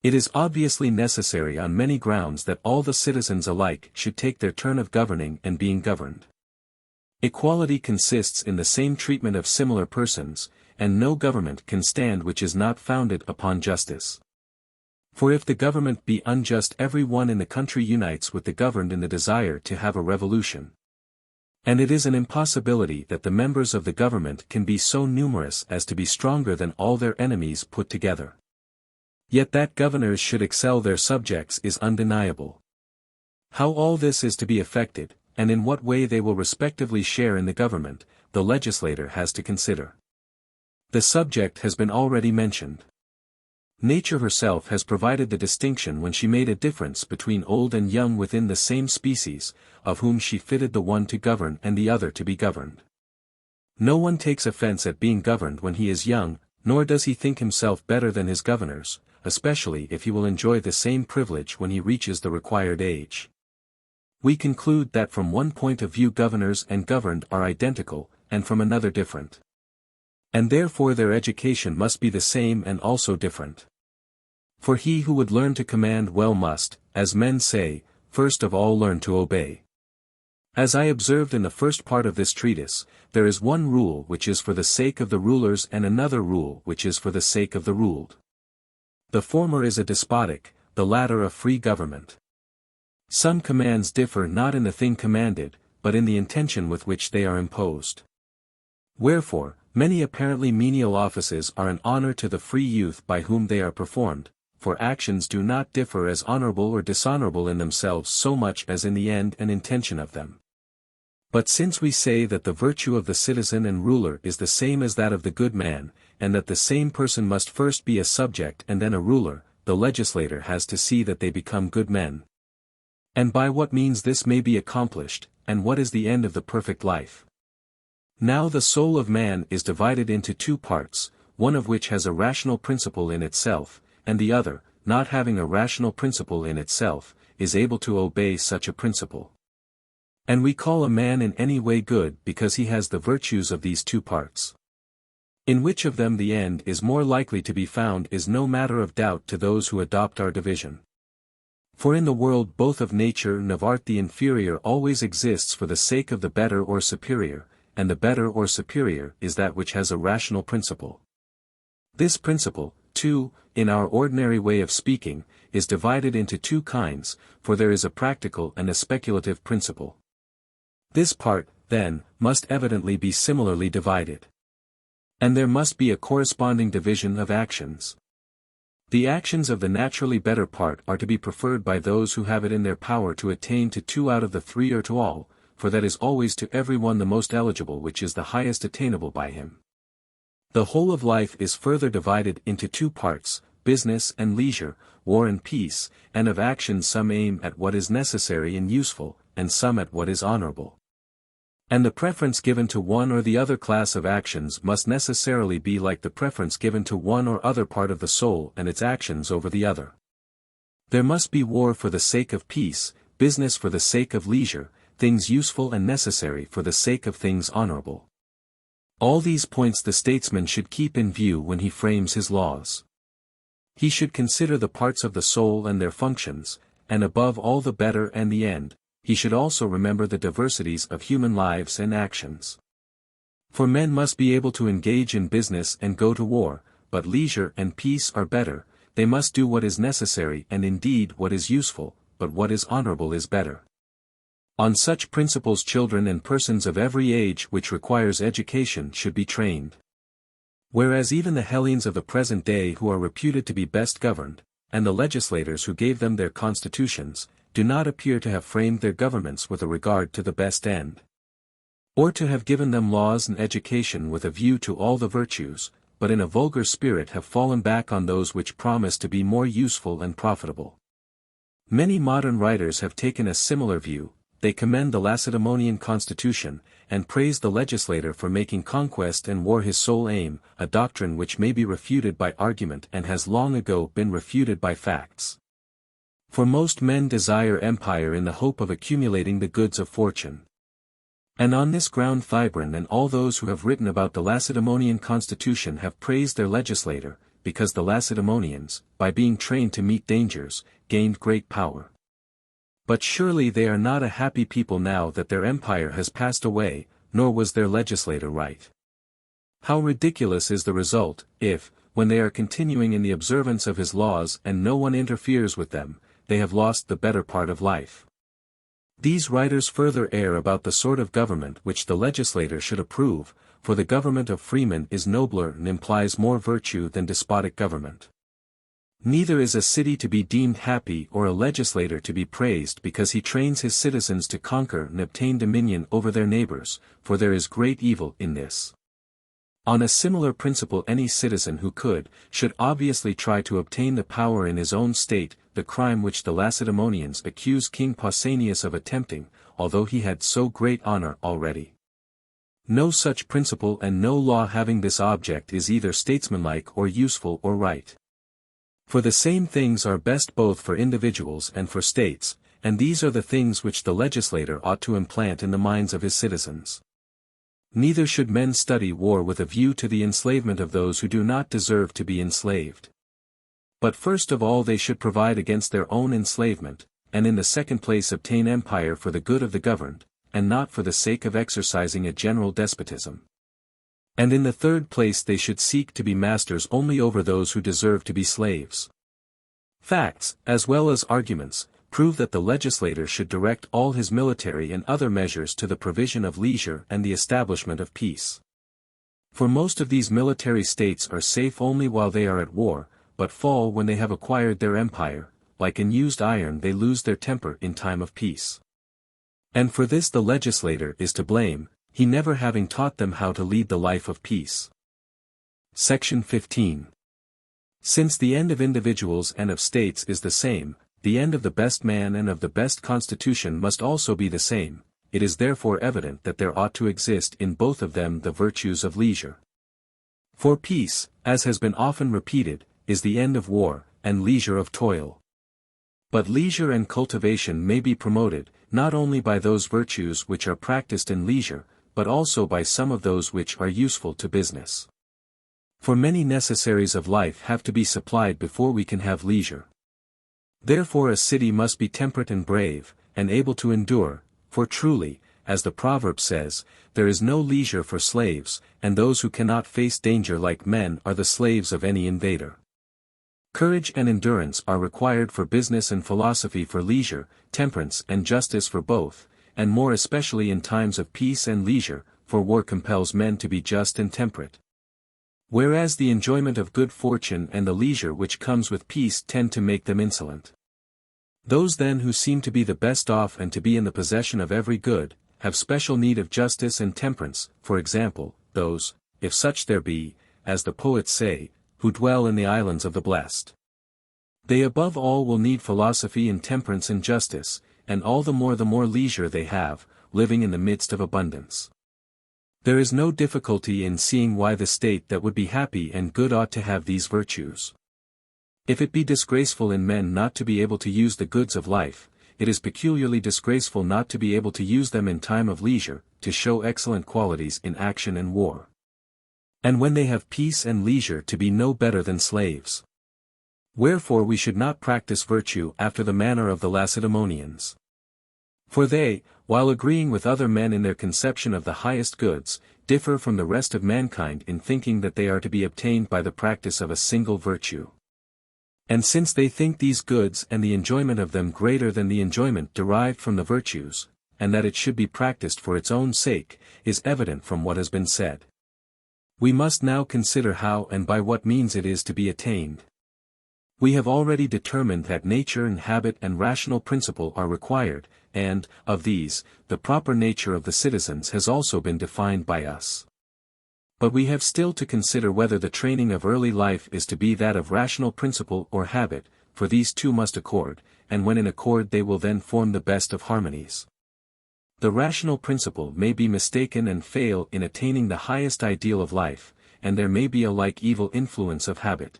S1: it is obviously necessary on many grounds that all the citizens alike should take their turn of governing and being governed. Equality consists in the same treatment of similar persons, and no government can stand which is not founded upon justice. For if the government be unjust, every one in the country unites with the governed in the desire to have a revolution. And it is an impossibility that the members of the government can be so numerous as to be stronger than all their enemies put together. Yet that governors should excel their subjects is undeniable. How all this is to be effected, and in what way they will respectively share in the government, the legislator has to consider. The subject has been already mentioned. Nature herself has provided the distinction when she made a difference between old and young within the same species, of whom she fitted the one to govern and the other to be governed. No one takes offense at being governed when he is young, nor does he think himself better than his governors, especially if he will enjoy the same privilege when he reaches the required age. We conclude that from one point of view governors and governed are identical, and from another different. And therefore their education must be the same and also different. For he who would learn to command well must, as men say, first of all learn to obey. As I observed in the first part of this treatise, there is one rule which is for the sake of the rulers and another rule which is for the sake of the ruled. The former is a despotic, the latter a free government. Some commands differ not in the thing commanded, but in the intention with which they are imposed. Wherefore, many apparently menial offices are an honor to the free youth by whom they are performed, for actions do not differ as honorable or dishonorable in themselves so much as in the end and intention of them. But since we say that the virtue of the citizen and ruler is the same as that of the good man, and that the same person must first be a subject and then a ruler, the legislator has to see that they become good men. And by what means this may be accomplished, and what is the end of the perfect life. Now the soul of man is divided into two parts, one of which has a rational principle in itself, and the other, not having a rational principle in itself, is able to obey such a principle. And we call a man in any way good because he has the virtues of these two parts. In which of them the end is more likely to be found is no matter of doubt to those who adopt our division. For in the world both of nature and of art the inferior always exists for the sake of the better or superior, and the better or superior is that which has a rational principle. This principle, too, in our ordinary way of speaking, is divided into two kinds, for there is a practical and a speculative principle. This part, then, must evidently be similarly divided. And there must be a corresponding division of actions. The actions of the naturally better part are to be preferred by those who have it in their power to attain to 2 out of the 3 or to all, for that is always to every one the most eligible which is the highest attainable by him. The whole of life is further divided into 2 parts, business and leisure, war and peace, and of actions some aim at what is necessary and useful, and some at what is honorable. And the preference given to one or the other class of actions must necessarily be like the preference given to one or other part of the soul and its actions over the other. There must be war for the sake of peace, business for the sake of leisure, things useful and necessary for the sake of things honorable. All these points the statesman should keep in view when he frames his laws. He should consider the parts of the soul and their functions, and above all the better and the end. He should also remember the diversities of human lives and actions. For men must be able to engage in business and go to war, but leisure and peace are better, they must do what is necessary and indeed what is useful, but what is honorable is better. On such principles children and persons of every age which requires education should be trained. Whereas even the Hellenes of the present day who are reputed to be best governed, and the legislators who gave them their constitutions, do not appear to have framed their governments with a regard to the best end. Or to have given them laws and education with a view to all the virtues, but in a vulgar spirit have fallen back on those which promise to be more useful and profitable. Many modern writers have taken a similar view, they commend the Lacedaemonian constitution, and praise the legislator for making conquest and war his sole aim, a doctrine which may be refuted by argument and has long ago been refuted by facts. For most men desire empire in the hope of accumulating the goods of fortune. And on this ground Thibron and all those who have written about the Lacedaemonian constitution have praised their legislator, because the Lacedaemonians, by being trained to meet dangers, gained great power. But surely they are not a happy people now that their empire has passed away, nor was their legislator right. How ridiculous is the result, if, when they are continuing in the observance of his laws and no one interferes with them, they have lost the better part of life. These writers further err about the sort of government which the legislator should approve, for the government of freemen is nobler and implies more virtue than despotic government. Neither is a city to be deemed happy or a legislator to be praised because he trains his citizens to conquer and obtain dominion over their neighbors, for there is great evil in this. On a similar principle any citizen who should obviously try to obtain the power in his own state, the crime which the Lacedaemonians accuse King Pausanias of attempting, although he had so great honor already. No such principle and no law having this object is either statesmanlike or useful or right. For the same things are best both for individuals and for states, and these are the things which the legislator ought to implant in the minds of his citizens. Neither should men study war with a view to the enslavement of those who do not deserve to be enslaved. But first of all they should provide against their own enslavement, and in the second place obtain empire for the good of the governed, and not for the sake of exercising a general despotism. And in the third place they should seek to be masters only over those who deserve to be slaves. Facts, as well as arguments, prove that the legislator should direct all his military and other measures to the provision of leisure and the establishment of peace. For most of these military states are safe only while they are at war, but fall when they have acquired their empire, like unused iron they lose their temper in time of peace. And for this the legislator is to blame, he never having taught them how to lead the life of peace. Section 15. Since the end of individuals and of states is the same, the end of the best man and of the best constitution must also be the same, it is therefore evident that there ought to exist in both of them the virtues of leisure. For peace, as has been often repeated, is the end of war, and leisure of toil. But leisure and cultivation may be promoted, not only by those virtues which are practiced in leisure, but also by some of those which are useful to business. For many necessaries of life have to be supplied before we can have leisure. Therefore a city must be temperate and brave, and able to endure, for truly, as the proverb says, there is no leisure for slaves, and those who cannot face danger like men are the slaves of any invader. Courage and endurance are required for business and philosophy for leisure, temperance and justice for both, and more especially in times of peace and leisure, for war compels men to be just and temperate. Whereas the enjoyment of good fortune and the leisure which comes with peace tend to make them insolent. Those then who seem to be the best off and to be in the possession of every good, have special need of justice and temperance, for example, those, if such there be, as the poets say, who dwell in the islands of the blessed. They above all will need philosophy and temperance and justice, and all the more leisure they have, living in the midst of abundance. There is no difficulty in seeing why the state that would be happy and good ought to have these virtues. If it be disgraceful in men not to be able to use the goods of life, it is peculiarly disgraceful not to be able to use them in time of leisure, to show excellent qualities in action and war. And when they have peace and leisure to be no better than slaves. Wherefore we should not practice virtue after the manner of the Lacedaemonians. For they, while agreeing with other men in their conception of the highest goods, differ from the rest of mankind in thinking that they are to be obtained by the practice of a single virtue. And since they think these goods and the enjoyment of them greater than the enjoyment derived from the virtues, and that it should be practiced for its own sake, is evident from what has been said. We must now consider how and by what means it is to be attained. We have already determined that nature and habit and rational principle are required, and, of these, the proper nature of the citizens has also been defined by us. But we have still to consider whether the training of early life is to be that of rational principle or habit, for these two must accord, and when in accord they will then form the best of harmonies. The rational principle may be mistaken and fail in attaining the highest ideal of life, and there may be a like evil influence of habit.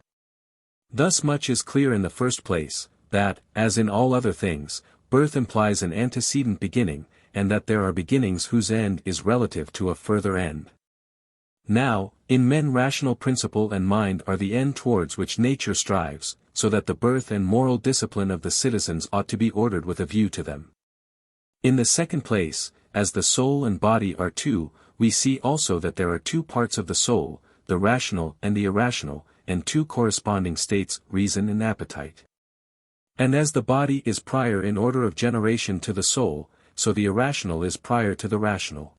S1: Thus much is clear in the first place, that, as in all other things, birth implies an antecedent beginning, and that there are beginnings whose end is relative to a further end. Now, in men rational principle and mind are the end towards which nature strives, so that the birth and moral discipline of the citizens ought to be ordered with a view to them. In the second place, as the soul and body are two, we see also that there are two parts of the soul, the rational and the irrational, and two corresponding states, reason and appetite. And as the body is prior in order of generation to the soul, so the irrational is prior to the rational.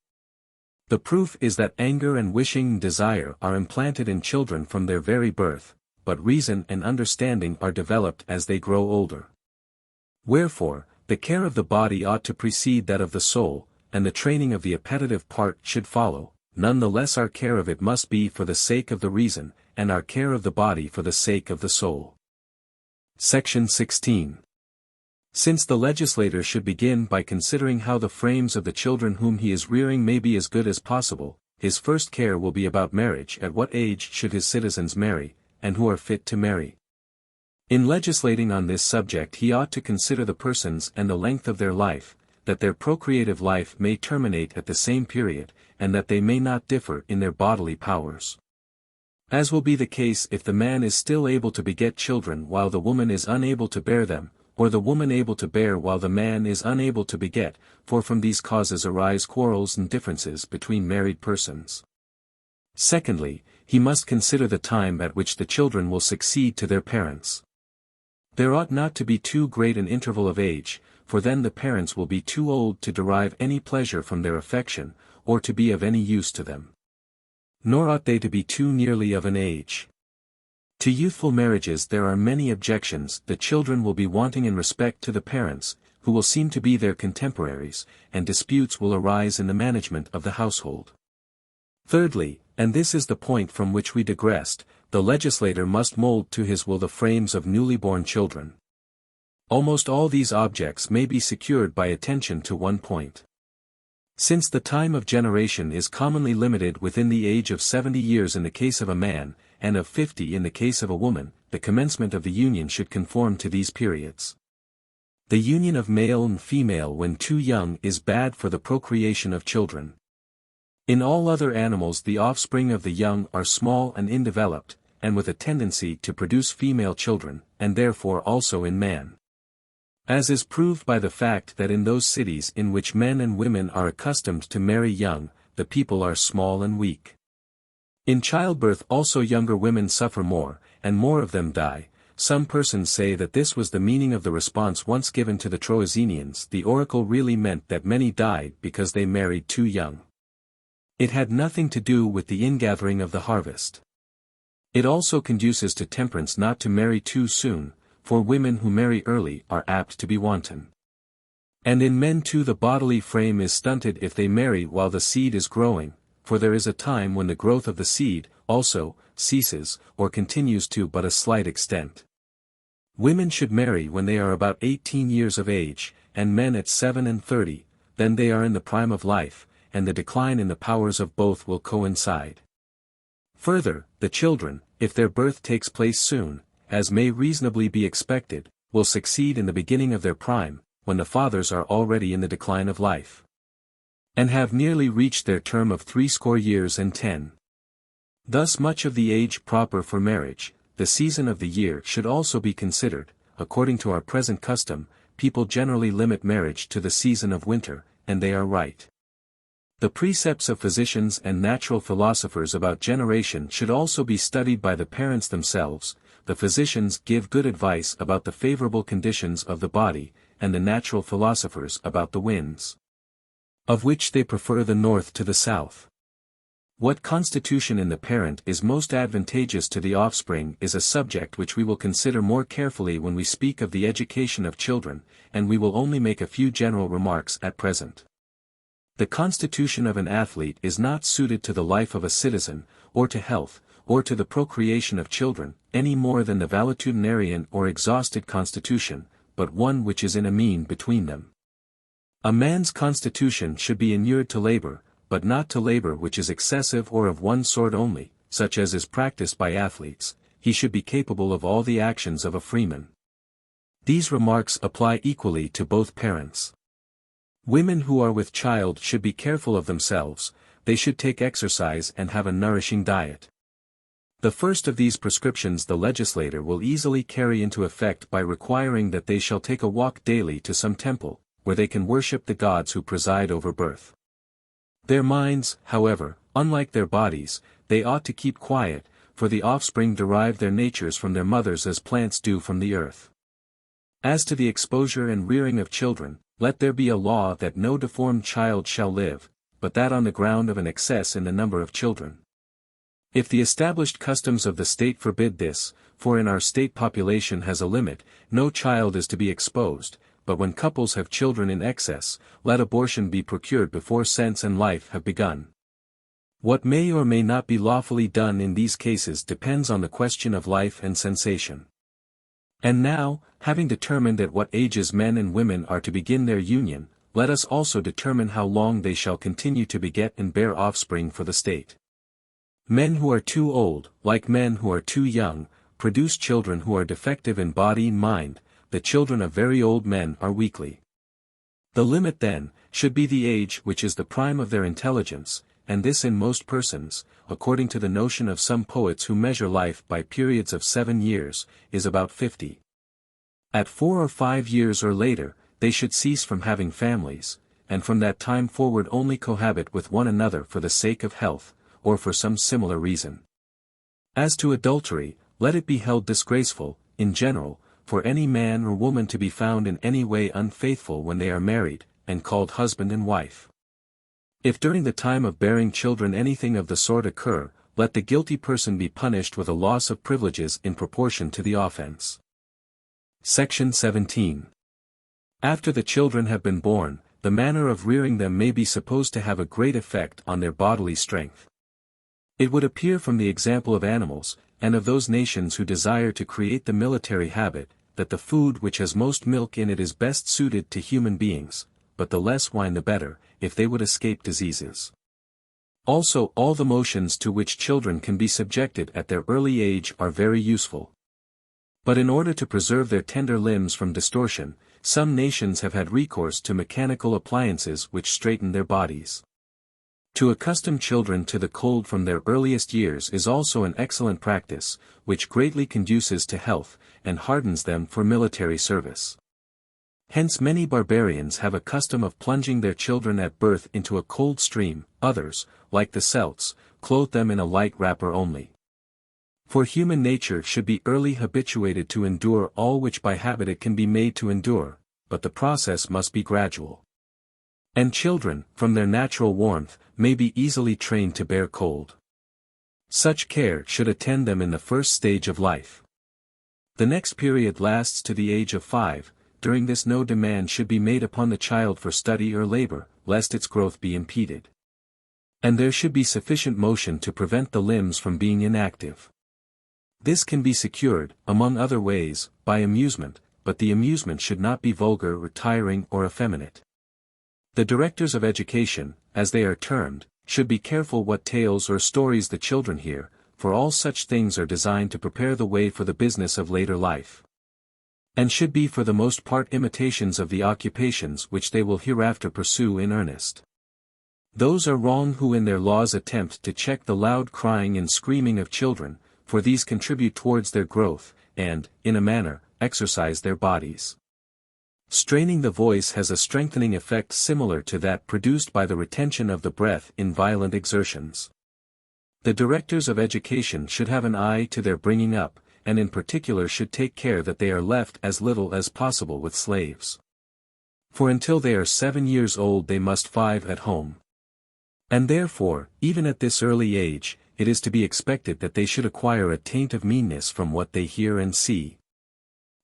S1: The proof is that anger and wishing and desire are implanted in children from their very birth, but reason and understanding are developed as they grow older. Wherefore, the care of the body ought to precede that of the soul, and the training of the appetitive part should follow. None the less our care of it must be for the sake of the reason, and our care of the body for the sake of the soul. Section 16. Since the legislator should begin by considering how the frames of the children whom he is rearing may be as good as possible, his first care will be about marriage. At what age should his citizens marry, and who are fit to marry? In legislating on this subject he ought to consider the persons and the length of their life, that their procreative life may terminate at the same period, and that they may not differ in their bodily powers. As will be the case if the man is still able to beget children while the woman is unable to bear them, or the woman able to bear while the man is unable to beget, for from these causes arise quarrels and differences between married persons. Secondly, he must consider the time at which the children will succeed to their parents. There ought not to be too great an interval of age, for then the parents will be too old to derive any pleasure from their affection, or to be of any use to them. Nor ought they to be too nearly of an age. To youthful marriages there are many objections. The children will be wanting in respect to the parents, who will seem to be their contemporaries, and disputes will arise in the management of the household. Thirdly, and this is the point from which we digressed, the legislator must mold to his will the frames of newly born children. Almost all these objects may be secured by attention to one point. Since the time of generation is commonly limited within the age of 70 years in the case of a man, and of 50 in the case of a woman, the commencement of the union should conform to these periods. The union of male and female when too young is bad for the procreation of children. In all other animals the offspring of the young are small and undeveloped, and with a tendency to produce female children, and therefore also in man. As is proved by the fact that in those cities in which men and women are accustomed to marry young, the people are small and weak. In childbirth also younger women suffer more, and more of them die. Some persons say that this was the meaning of the response once given to the Troezenians. The oracle really meant that many died because they married too young. It had nothing to do with the ingathering of the harvest. It also conduces to temperance not to marry too soon, for women who marry early are apt to be wanton. And in men too the bodily frame is stunted if they marry while the seed is growing, for there is a time when the growth of the seed, also, ceases, or continues to but a slight extent. Women should marry when they are about 18 years of age, and men at 7 and 30, then they are in the prime of life, and the decline in the powers of both will coincide. Further, the children, if their birth takes place soon, as may reasonably be expected, will succeed in the beginning of their prime, when the fathers are already in the decline of life, and have nearly reached their term of 80 years and 10. Thus much of the age proper for marriage, the season of the year should also be considered. According to our present custom, people generally limit marriage to the season of winter, and they are right. The precepts of physicians and natural philosophers about generation should also be studied by the parents themselves. The physicians give good advice about the favorable conditions of the body, and the natural philosophers about the winds, of which they prefer the north to the south. What constitution in the parent is most advantageous to the offspring is a subject which we will consider more carefully when we speak of the education of children, and we will only make a few general remarks at present. The constitution of an athlete is not suited to the life of a citizen, or to health, or to the procreation of children, any more than the valetudinarian or exhausted constitution, but one which is in a mean between them. A man's constitution should be inured to labor, but not to labor which is excessive or of one sort only, such as is practiced by athletes. He should be capable of all the actions of a freeman. These remarks apply equally to both parents. Women who are with child should be careful of themselves, they should take exercise and have a nourishing diet. The first of these prescriptions the legislator will easily carry into effect by requiring that they shall take a walk daily to some temple, where they can worship the gods who preside over birth. Their minds, however, unlike their bodies, they ought to keep quiet, for the offspring derive their natures from their mothers as plants do from the earth. As to the exposure and rearing of children, let there be a law that no deformed child shall live, but that on the ground of an excess in the number of children. If the established customs of the state forbid this, for in our state population has a limit, no child is to be exposed, but when couples have children in excess, let abortion be procured before sense and life have begun. What may or may not be lawfully done in these cases depends on the question of life and sensation. And now, having determined at what ages men and women are to begin their union, let us also determine how long they shall continue to beget and bear offspring for the state. Men who are too old, like men who are too young, produce children who are defective in body and mind. The children of very old men are weakly. The limit then, should be the age which is the prime of their intelligence, and this in most persons, according to the notion of some poets who measure life by periods of 7 years, is about 50. At 4 or 5 years or later, they should cease from having families, and from that time forward only cohabit with one another for the sake of health, or for some similar reason. As to adultery, let it be held disgraceful, in general, for any man or woman to be found in any way unfaithful when they are married, and called husband and wife. If during the time of bearing children anything of the sort occur, let the guilty person be punished with a loss of privileges in proportion to the offense. Section 17. After the children have been born, the manner of rearing them may be supposed to have a great effect on their bodily strength. It would appear from the example of animals, and of those nations who desire to create the military habit, that the food which has most milk in it is best suited to human beings, but the less wine the better, if they would escape diseases. Also all the motions to which children can be subjected at their early age are very useful. But in order to preserve their tender limbs from distortion, some nations have had recourse to mechanical appliances which straighten their bodies. To accustom children to the cold from their earliest years is also an excellent practice, which greatly conduces to health, and hardens them for military service. Hence many barbarians have a custom of plunging their children at birth into a cold stream, others, like the Celts, clothe them in a light wrapper only. For human nature should be early habituated to endure all which by habit it can be made to endure, but the process must be gradual. And children, from their natural warmth, may be easily trained to bear cold. Such care should attend them in the first stage of life. The next period lasts to the age of 5, during this no demand should be made upon the child for study or labor, lest its growth be impeded. And there should be sufficient motion to prevent the limbs from being inactive. This can be secured, among other ways, by amusement, but the amusement should not be vulgar or tiring or effeminate. The directors of education, as they are termed, should be careful what tales or stories the children hear, for all such things are designed to prepare the way for the business of later life. And should be for the most part imitations of the occupations which they will hereafter pursue in earnest. Those are wrong who in their laws attempt to check the loud crying and screaming of children, for these contribute towards their growth, and, in a manner, exercise their bodies. Straining the voice has a strengthening effect similar to that produced by the retention of the breath in violent exertions. The directors of education should have an eye to their bringing up, and in particular should take care that they are left as little as possible with slaves. For until they are 7 years old they must 5 at home. And therefore, even at this early age, it is to be expected that they should acquire a taint of meanness from what they hear and see.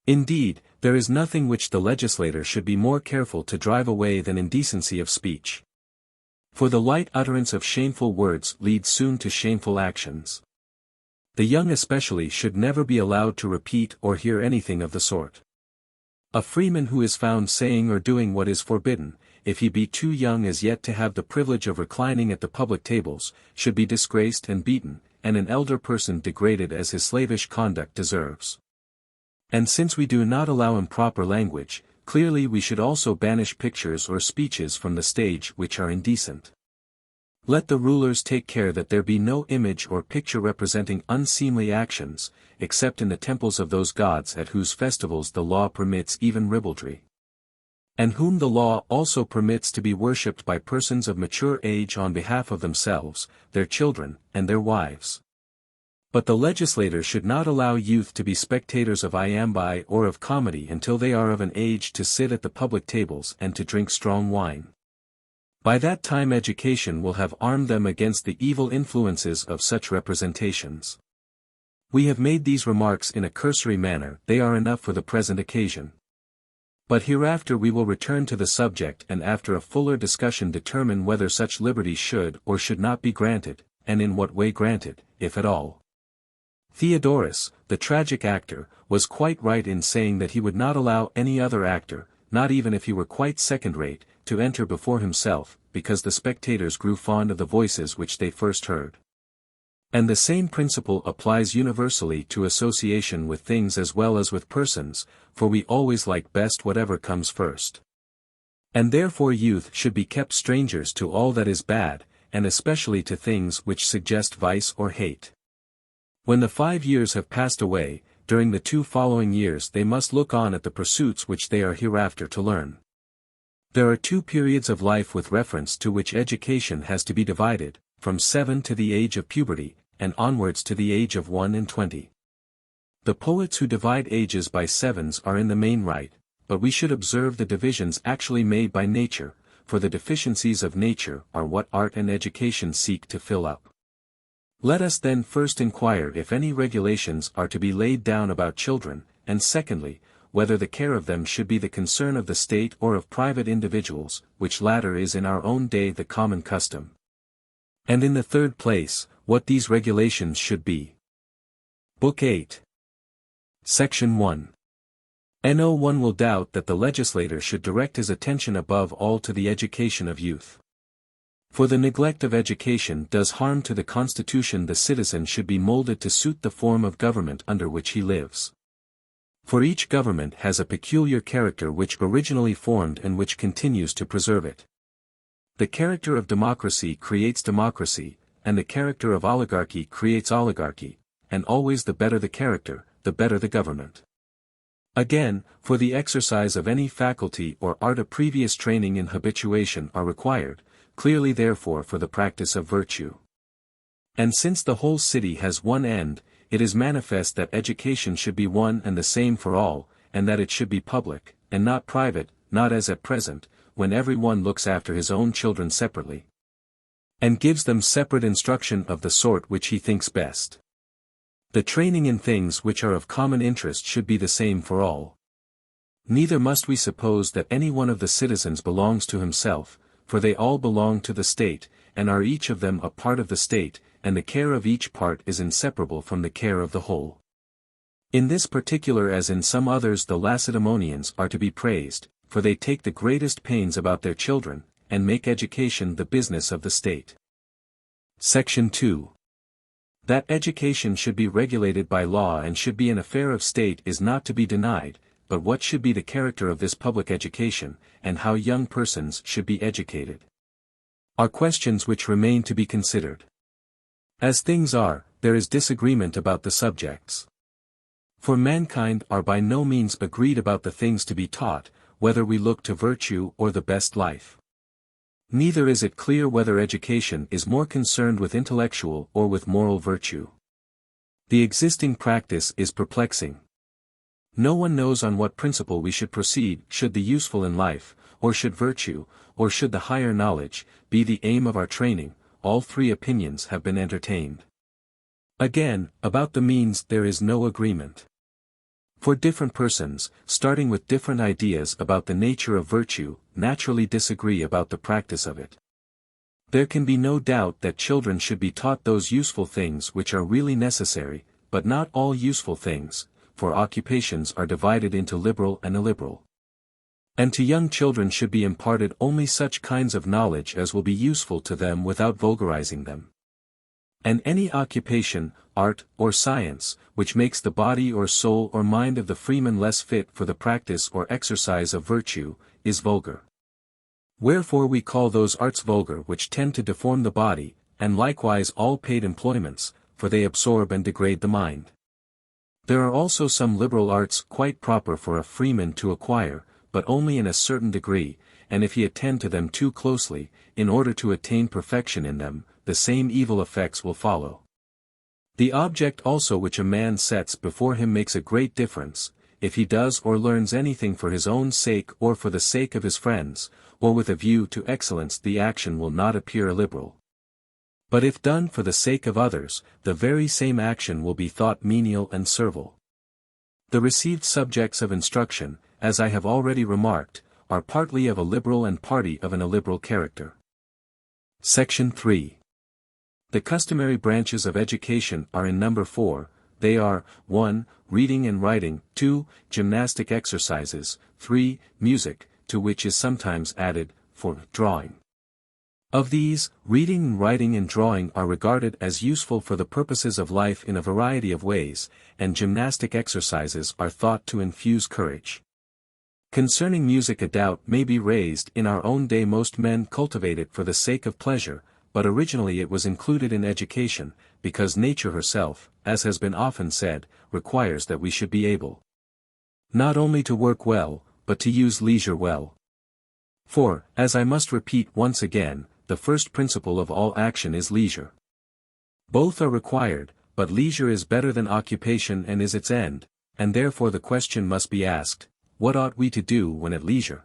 S1: Indeed, there is nothing which the legislator should be more careful to drive away than indecency of speech. For the light utterance of shameful words leads soon to shameful actions. The young especially should never be allowed to repeat or hear anything of the sort. A freeman who is found saying or doing what is forbidden, if he be too young as yet to have the privilege of reclining at the public tables, should be disgraced and beaten, and an elder person degraded as his slavish conduct deserves. And since we do not allow improper language, clearly we should also banish pictures or speeches from the stage which are indecent. Let the rulers take care that there be no image or picture representing unseemly actions, except in the temples of those gods at whose festivals the law permits even ribaldry, and whom the law also permits to be worshipped by persons of mature age on behalf of themselves, their children, and their wives. But the legislator should not allow youth to be spectators of iambi or of comedy until they are of an age to sit at the public tables and to drink strong wine. By that time education will have armed them against the evil influences of such representations. We have made these remarks in a cursory manner, they are enough for the present occasion. But hereafter we will return to the subject and after a fuller discussion determine whether such liberty should or should not be granted, and in what way granted, if at all. Theodorus, the tragic actor, was quite right in saying that he would not allow any other actor, not even if he were quite second-rate, to enter before himself, because the spectators grew fond of the voices which they first heard. And the same principle applies universally to association with things as well as with persons, for we always like best whatever comes first. And therefore youth should be kept strangers to all that is bad, and especially to things which suggest vice or hate. When the 5 years have passed away, during the 2 following years they must look on at the pursuits which they are hereafter to learn. There are 2 periods of life with reference to which education has to be divided, from 7 to the age of puberty, and onwards to the age of 1 and 20. The poets who divide ages by 7s are in the main right, but we should observe the divisions actually made by nature, for the deficiencies of nature are what art and education seek to fill up. Let us then first inquire if any regulations are to be laid down about children, and secondly, whether the care of them should be the concern of the state or of private individuals, which latter is in our own day the common custom. And in the third place, what these regulations should be. Book 8. Section 1. No one will doubt that the legislator should direct his attention above all to the education of youth. For the neglect of education does harm to the constitution. The citizen should be molded to suit the form of government under which he lives. For each government has a peculiar character which originally formed and which continues to preserve it. The character of democracy creates democracy, and the character of oligarchy creates oligarchy, and always the better the character, the better the government. Again, for the exercise of any faculty or art a previous training and habituation are required, clearly therefore for the practice of virtue. And since the whole city has one end, it is manifest that education should be one and the same for all, and that it should be public, and not private, not as at present, when every one looks after his own children separately, and gives them separate instruction of the sort which he thinks best. The training in things which are of common interest should be the same for all. Neither must we suppose that any one of the citizens belongs to himself, for they all belong to the state, and are each of them a part of the state, and the care of each part is inseparable from the care of the whole. In this particular as in some others the Lacedaemonians are to be praised, for they take the greatest pains about their children, and make education the business of the state. Section 2. That education should be regulated by law and should be an affair of state is not to be denied, but what should be the character of this public education, and how young persons should be educated, are questions which remain to be considered. As things are, there is disagreement about the subjects. For mankind are by no means agreed about the things to be taught, whether we look to virtue or the best life. Neither is it clear whether education is more concerned with intellectual or with moral virtue. The existing practice is perplexing. No one knows on what principle we should proceed, should the useful in life, or should virtue, or should the higher knowledge, be the aim of our training. All 3 opinions have been entertained. Again, about the means there is no agreement. For different persons, starting with different ideas about the nature of virtue, naturally disagree about the practice of it. There can be no doubt that children should be taught those useful things which are really necessary, but not all useful things, for occupations are divided into liberal and illiberal. And to young children should be imparted only such kinds of knowledge as will be useful to them without vulgarizing them. And any occupation, art, or science, which makes the body or soul or mind of the freeman less fit for the practice or exercise of virtue, is vulgar. Wherefore we call those arts vulgar which tend to deform the body, and likewise all paid employments, for they absorb and degrade the mind. There are also some liberal arts quite proper for a freeman to acquire, but only in a certain degree, and if he attend to them too closely, in order to attain perfection in them, the same evil effects will follow. The object also which a man sets before him makes a great difference. If he does or learns anything for his own sake or for the sake of his friends, or with a view to excellence, the action will not appear illiberal. But if done for the sake of others, the very same action will be thought menial and servile. The received subjects of instruction, as I have already remarked, are partly of a liberal and partly of an illiberal character. Section 3. The customary branches of education are in number 4, they are, 1. Reading and writing, 2. Gymnastic exercises, 3. Music, to which is sometimes added, 4. Drawing. Of these, reading, writing and drawing are regarded as useful for the purposes of life in a variety of ways, and gymnastic exercises are thought to infuse courage. Concerning music a doubt may be raised. In our own day most men cultivate it for the sake of pleasure, but originally it was included in education, because nature herself, as has been often said, requires that we should be able not only to work well, but to use leisure well. For, as I must repeat once again, the first principle of all action is leisure. Both are required, but leisure is better than occupation and is its end, and therefore the question must be asked, what ought we to do when at leisure?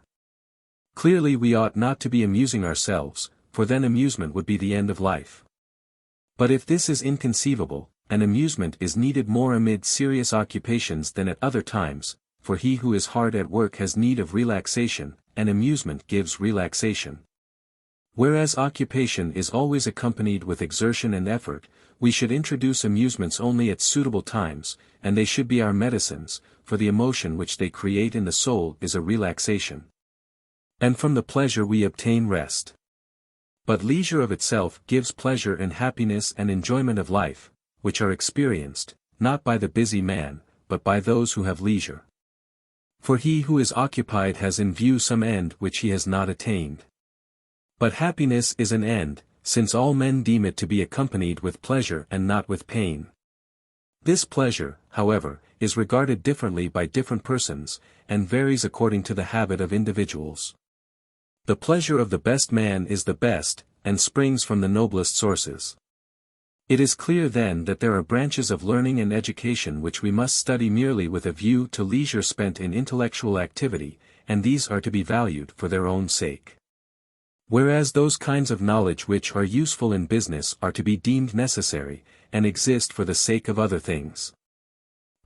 S1: Clearly we ought not to be amusing ourselves, for then amusement would be the end of life. But if this is inconceivable, an amusement is needed more amid serious occupations than at other times, for he who is hard at work has need of relaxation, and amusement gives relaxation. Whereas occupation is always accompanied with exertion and effort, we should introduce amusements only at suitable times, and they should be our medicines, for the emotion which they create in the soul is a relaxation. And from the pleasure we obtain rest. But leisure of itself gives pleasure and happiness and enjoyment of life, which are experienced, not by the busy man, but by those who have leisure. For he who is occupied has in view some end which he has not attained. But happiness is an end, since all men deem it to be accompanied with pleasure and not with pain. This pleasure, however, is regarded differently by different persons, and varies according to the habit of individuals. The pleasure of the best man is the best, and springs from the noblest sources. It is clear then that there are branches of learning and education which we must study merely with a view to leisure spent in intellectual activity, and these are to be valued for their own sake. Whereas those kinds of knowledge which are useful in business are to be deemed necessary, and exist for the sake of other things.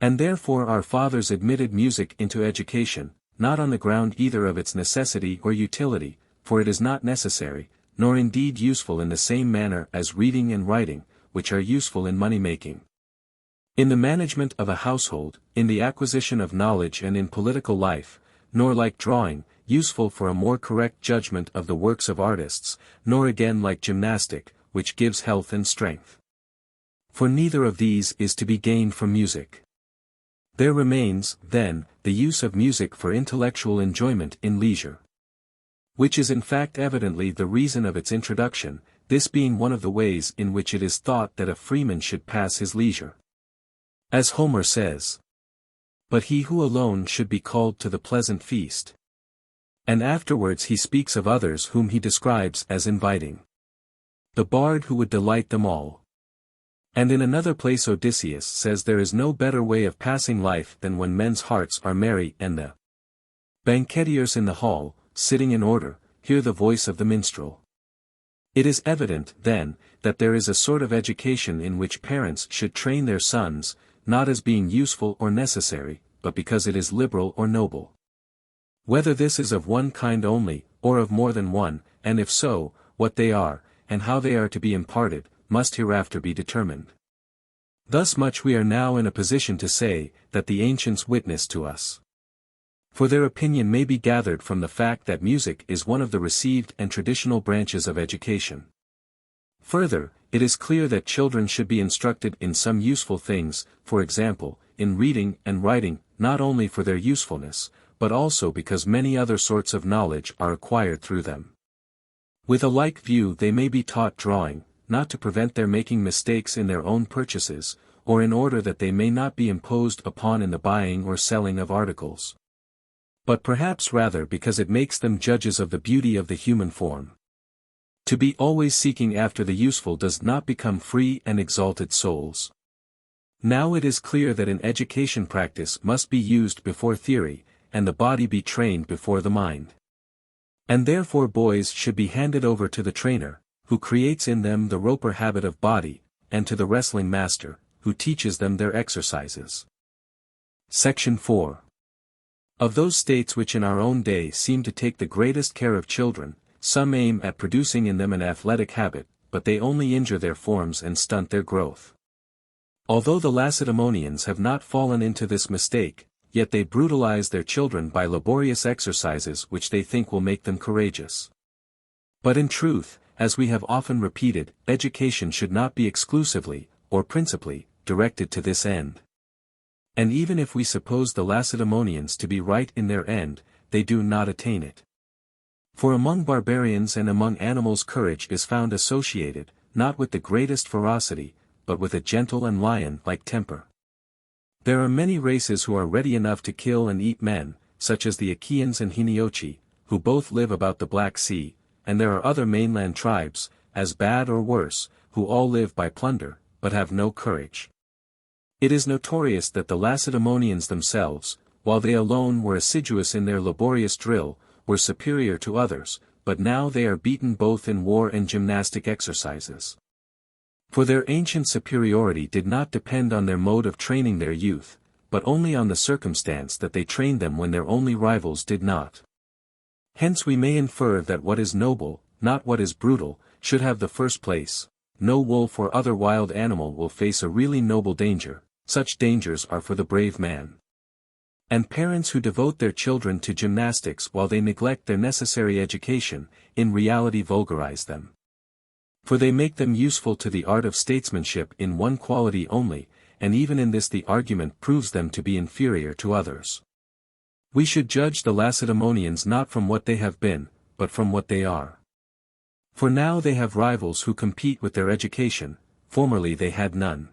S1: And therefore our fathers admitted music into education, not on the ground either of its necessity or utility, for it is not necessary, nor indeed useful in the same manner as reading and writing, which are useful in money-making. In the management of a household, in the acquisition of knowledge and in political life, nor like drawing, useful for a more correct judgment of the works of artists, nor again like gymnastic, which gives health and strength. For neither of these is to be gained from music. There remains, then, the use of music for intellectual enjoyment in leisure. Which is in fact evidently the reason of its introduction, this being one of the ways in which it is thought that a freeman should pass his leisure. As Homer says, "But he who alone should be called to the pleasant feast." And afterwards he speaks of others whom he describes as inviting the bard who would delight them all. And in another place Odysseus says there is no better way of passing life than when men's hearts are merry and the banquetiers in the hall, sitting in order, hear the voice of the minstrel. It is evident, then, that there is a sort of education in which parents should train their sons, not as being useful or necessary, but because it is liberal or noble. Whether this is of one kind only, or of more than one, and if so, what they are, and how they are to be imparted, must hereafter be determined. Thus much we are now in a position to say, that the ancients witness to us. For their opinion may be gathered from the fact that music is one of the received and traditional branches of education. Further, it is clear that children should be instructed in some useful things, for example, in reading and writing, not only for their usefulness, but also because many other sorts of knowledge are acquired through them. With a like view they may be taught drawing, not to prevent their making mistakes in their own purchases, or in order that they may not be imposed upon in the buying or selling of articles, but perhaps rather because it makes them judges of the beauty of the human form. To be always seeking after the useful does not become free and exalted souls. Now it is clear that in education practice must be used before theory, and the body be trained before the mind. And therefore boys should be handed over to the trainer, who creates in them the roper habit of body, and to the wrestling master, who teaches them their exercises. Section 4. Of those states which in our own day seem to take the greatest care of children, some aim at producing in them an athletic habit, but they only injure their forms and stunt their growth. Although the Lacedaemonians have not fallen into this mistake, yet they brutalize their children by laborious exercises which they think will make them courageous. But in truth, as we have often repeated, education should not be exclusively, or principally, directed to this end. And even if we suppose the Lacedaemonians to be right in their end, they do not attain it. For among barbarians and among animals courage is found associated, not with the greatest ferocity, but with a gentle and lion-like temper. There are many races who are ready enough to kill and eat men, such as the Achaeans and Heniochi, who both live about the Black Sea, and there are other mainland tribes, as bad or worse, who all live by plunder, but have no courage. It is notorious that the Lacedaemonians themselves, while they alone were assiduous in their laborious drill, were superior to others, but now they are beaten both in war and gymnastic exercises. For their ancient superiority did not depend on their mode of training their youth, but only on the circumstance that they trained them when their only rivals did not. Hence we may infer that what is noble, not what is brutal, should have the first place. No wolf or other wild animal will face a really noble danger, such dangers are for the brave man. And parents who devote their children to gymnastics while they neglect their necessary education, in reality vulgarize them. For they make them useful to the art of statesmanship in one quality only, and even in this the argument proves them to be inferior to others. We should judge the Lacedaemonians not from what they have been, but from what they are. For now they have rivals who compete with their education, formerly they had none.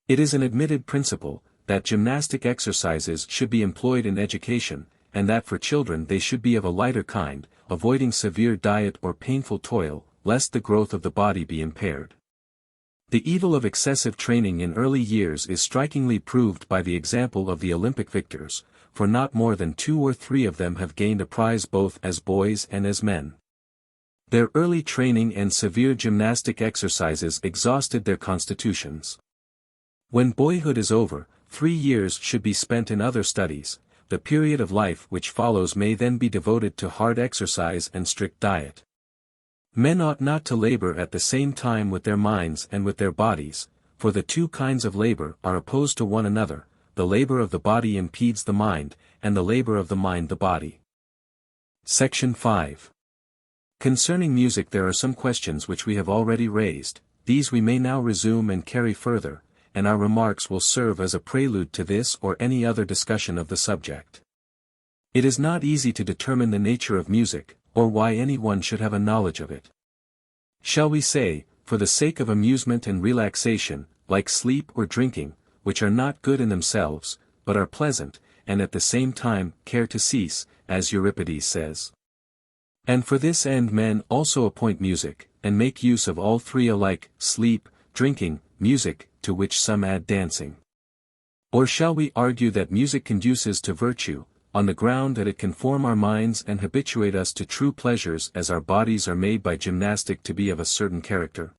S1: It is an admitted principle, that gymnastic exercises should be employed in education, and that for children they should be of a lighter kind, avoiding severe diet or painful toil, lest the growth of the body be impaired. The evil of excessive training in early years is strikingly proved by the example of the Olympic victors, for not more than 2 or 3 of them have gained a prize both as boys and as men. Their early training and severe gymnastic exercises exhausted their constitutions. When boyhood is over, 3 years should be spent in other studies. The period of life which follows may then be devoted to hard exercise and strict diet. Men ought not to labor at the same time with their minds and with their bodies, for the 2 kinds of labor are opposed to one another. The labor of the body impedes the mind, and the labor of the mind the body. Section 5. Concerning music there are some questions which we have already raised, these we may now resume and carry further, and our remarks will serve as a prelude to this or any other discussion of the subject. It is not easy to determine the nature of music, or why anyone should have a knowledge of it. Shall we say, for the sake of amusement and relaxation, like sleep or drinking, which are not good in themselves, but are pleasant, and at the same time care to cease, as Euripides says. And for this end men also appoint music, and make use of all 3 alike, sleep, drinking, music, to which some add dancing. Or shall we argue that music conduces to virtue, on the ground that it can form our minds and habituate us to true pleasures as our bodies are made by gymnastic to be of a certain character?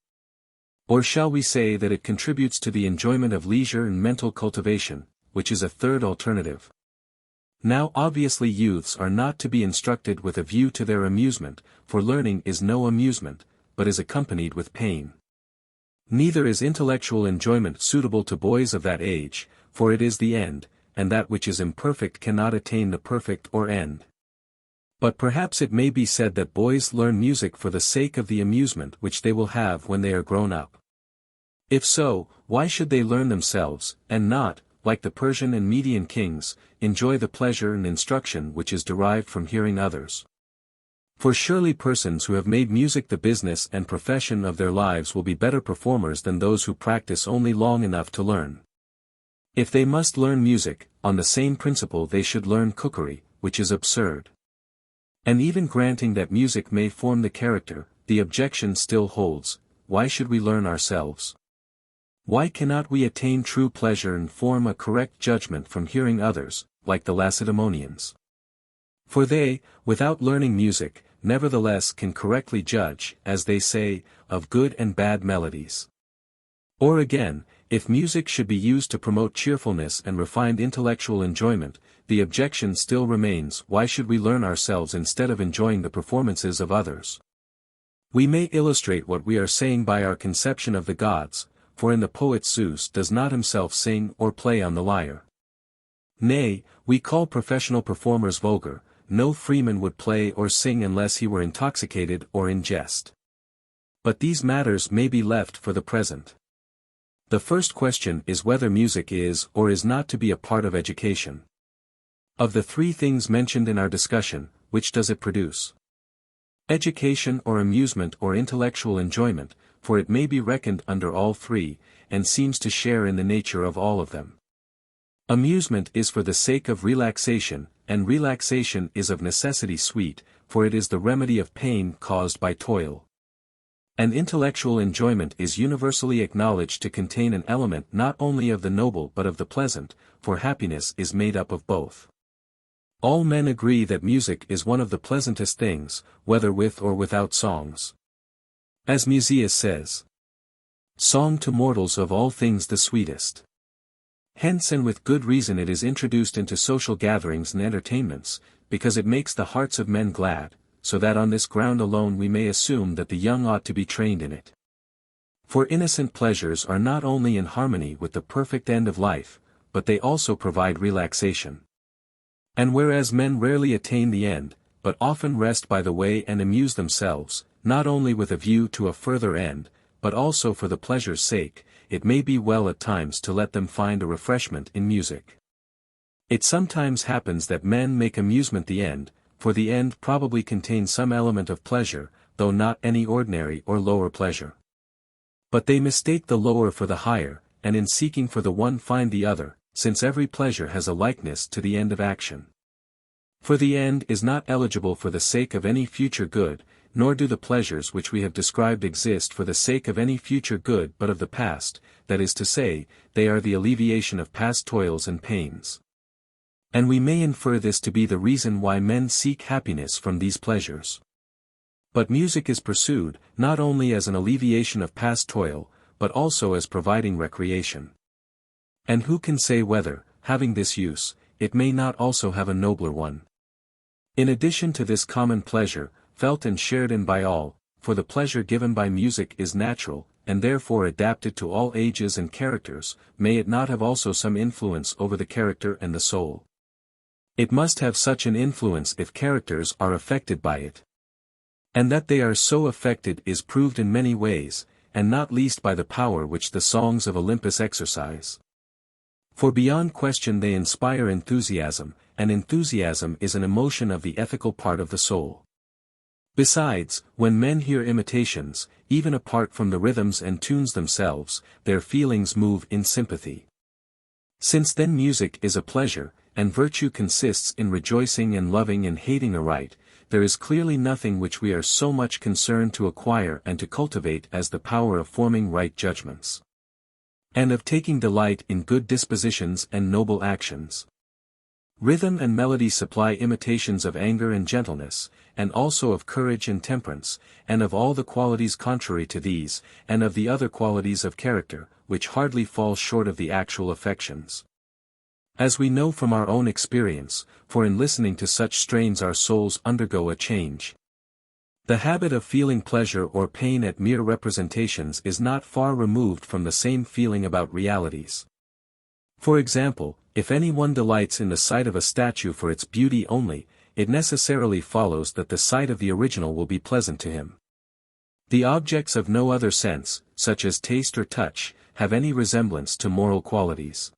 S1: Or shall we say that it contributes to the enjoyment of leisure and mental cultivation, which is a third alternative? Now obviously youths are not to be instructed with a view to their amusement, for learning is no amusement, but is accompanied with pain. Neither is intellectual enjoyment suitable to boys of that age, for it is the end, and that which is imperfect cannot attain the perfect or end. But perhaps it may be said that boys learn music for the sake of the amusement which they will have when they are grown up. If so, why should they learn themselves, and not, like the Persian and Median kings, enjoy the pleasure and instruction which is derived from hearing others? For surely persons who have made music the business and profession of their lives will be better performers than those who practice only long enough to learn. If they must learn music, on the same principle they should learn cookery, which is absurd. And even granting that music may form the character, the objection still holds: why should we learn ourselves? Why cannot we attain true pleasure and form a correct judgment from hearing others, like the Lacedaemonians? For they, without learning music, nevertheless can correctly judge, as they say, of good and bad melodies. Or again, if music should be used to promote cheerfulness and refined intellectual enjoyment, the objection still remains: why should we learn ourselves instead of enjoying the performances of others? We may illustrate what we are saying by our conception of the gods, for in the poet Zeus does not himself sing or play on the lyre. Nay, we call professional performers vulgar. No freeman would play or sing unless he were intoxicated or in jest. But these matters may be left for the present. The first question is whether music is or is not to be a part of education. Of the three things mentioned in our discussion, which does it produce? Education or amusement or intellectual enjoyment, for it may be reckoned under all three, and seems to share in the nature of all of them. Amusement is for the sake of relaxation, and relaxation is of necessity sweet, for it is the remedy of pain caused by toil. And intellectual enjoyment is universally acknowledged to contain an element not only of the noble but of the pleasant, for happiness is made up of both. All men agree that music is one of the pleasantest things, whether with or without songs. As Musaeus says, "Song to mortals of all things the sweetest." Hence and with good reason it is introduced into social gatherings and entertainments, because it makes the hearts of men glad, so that on this ground alone we may assume that the young ought to be trained in it. For innocent pleasures are not only in harmony with the perfect end of life, but they also provide relaxation. And whereas men rarely attain the end, but often rest by the way and amuse themselves, not only with a view to a further end, but also for the pleasure's sake, it may be well at times to let them find a refreshment in music. It sometimes happens that men make amusement the end, for the end probably contains some element of pleasure, though not any ordinary or lower pleasure. But they mistake the lower for the higher, and in seeking for the one find the other, since every pleasure has a likeness to the end of action. For the end is not eligible for the sake of any future good, nor do the pleasures which we have described exist for the sake of any future good but of the past, that is to say, they are the alleviation of past toils and pains. And we may infer this to be the reason why men seek happiness from these pleasures. But music is pursued, not only as an alleviation of past toil, but also as providing recreation. And who can say whether, having this use, it may not also have a nobler one? In addition to this common pleasure, felt and shared in by all, for the pleasure given by music is natural, and therefore adapted to all ages and characters, may it not have also some influence over the character and the soul? It must have such an influence if characters are affected by it. And that they are so affected is proved in many ways, and not least by the power which the songs of Olympus exercise. For beyond question they inspire enthusiasm, and enthusiasm is an emotion of the ethical part of the soul. Besides, when men hear imitations, even apart from the rhythms and tunes themselves, their feelings move in sympathy. Since then music is a pleasure, and virtue consists in rejoicing and loving and hating aright, there is clearly nothing which we are so much concerned to acquire and to cultivate as the power of forming right judgments, and of taking delight in good dispositions and noble actions. Rhythm and melody supply imitations of anger and gentleness, and also of courage and temperance, and of all the qualities contrary to these, and of the other qualities of character, which hardly fall short of the actual affections. As we know from our own experience, for in listening to such strains our souls undergo a change. The habit of feeling pleasure or pain at mere representations is not far removed from the same feeling about realities. For example, if anyone delights in the sight of a statue for its beauty only, it necessarily follows that the sight of the original will be pleasant to him. The objects of no other sense, such as taste or touch, have any resemblance to moral qualities.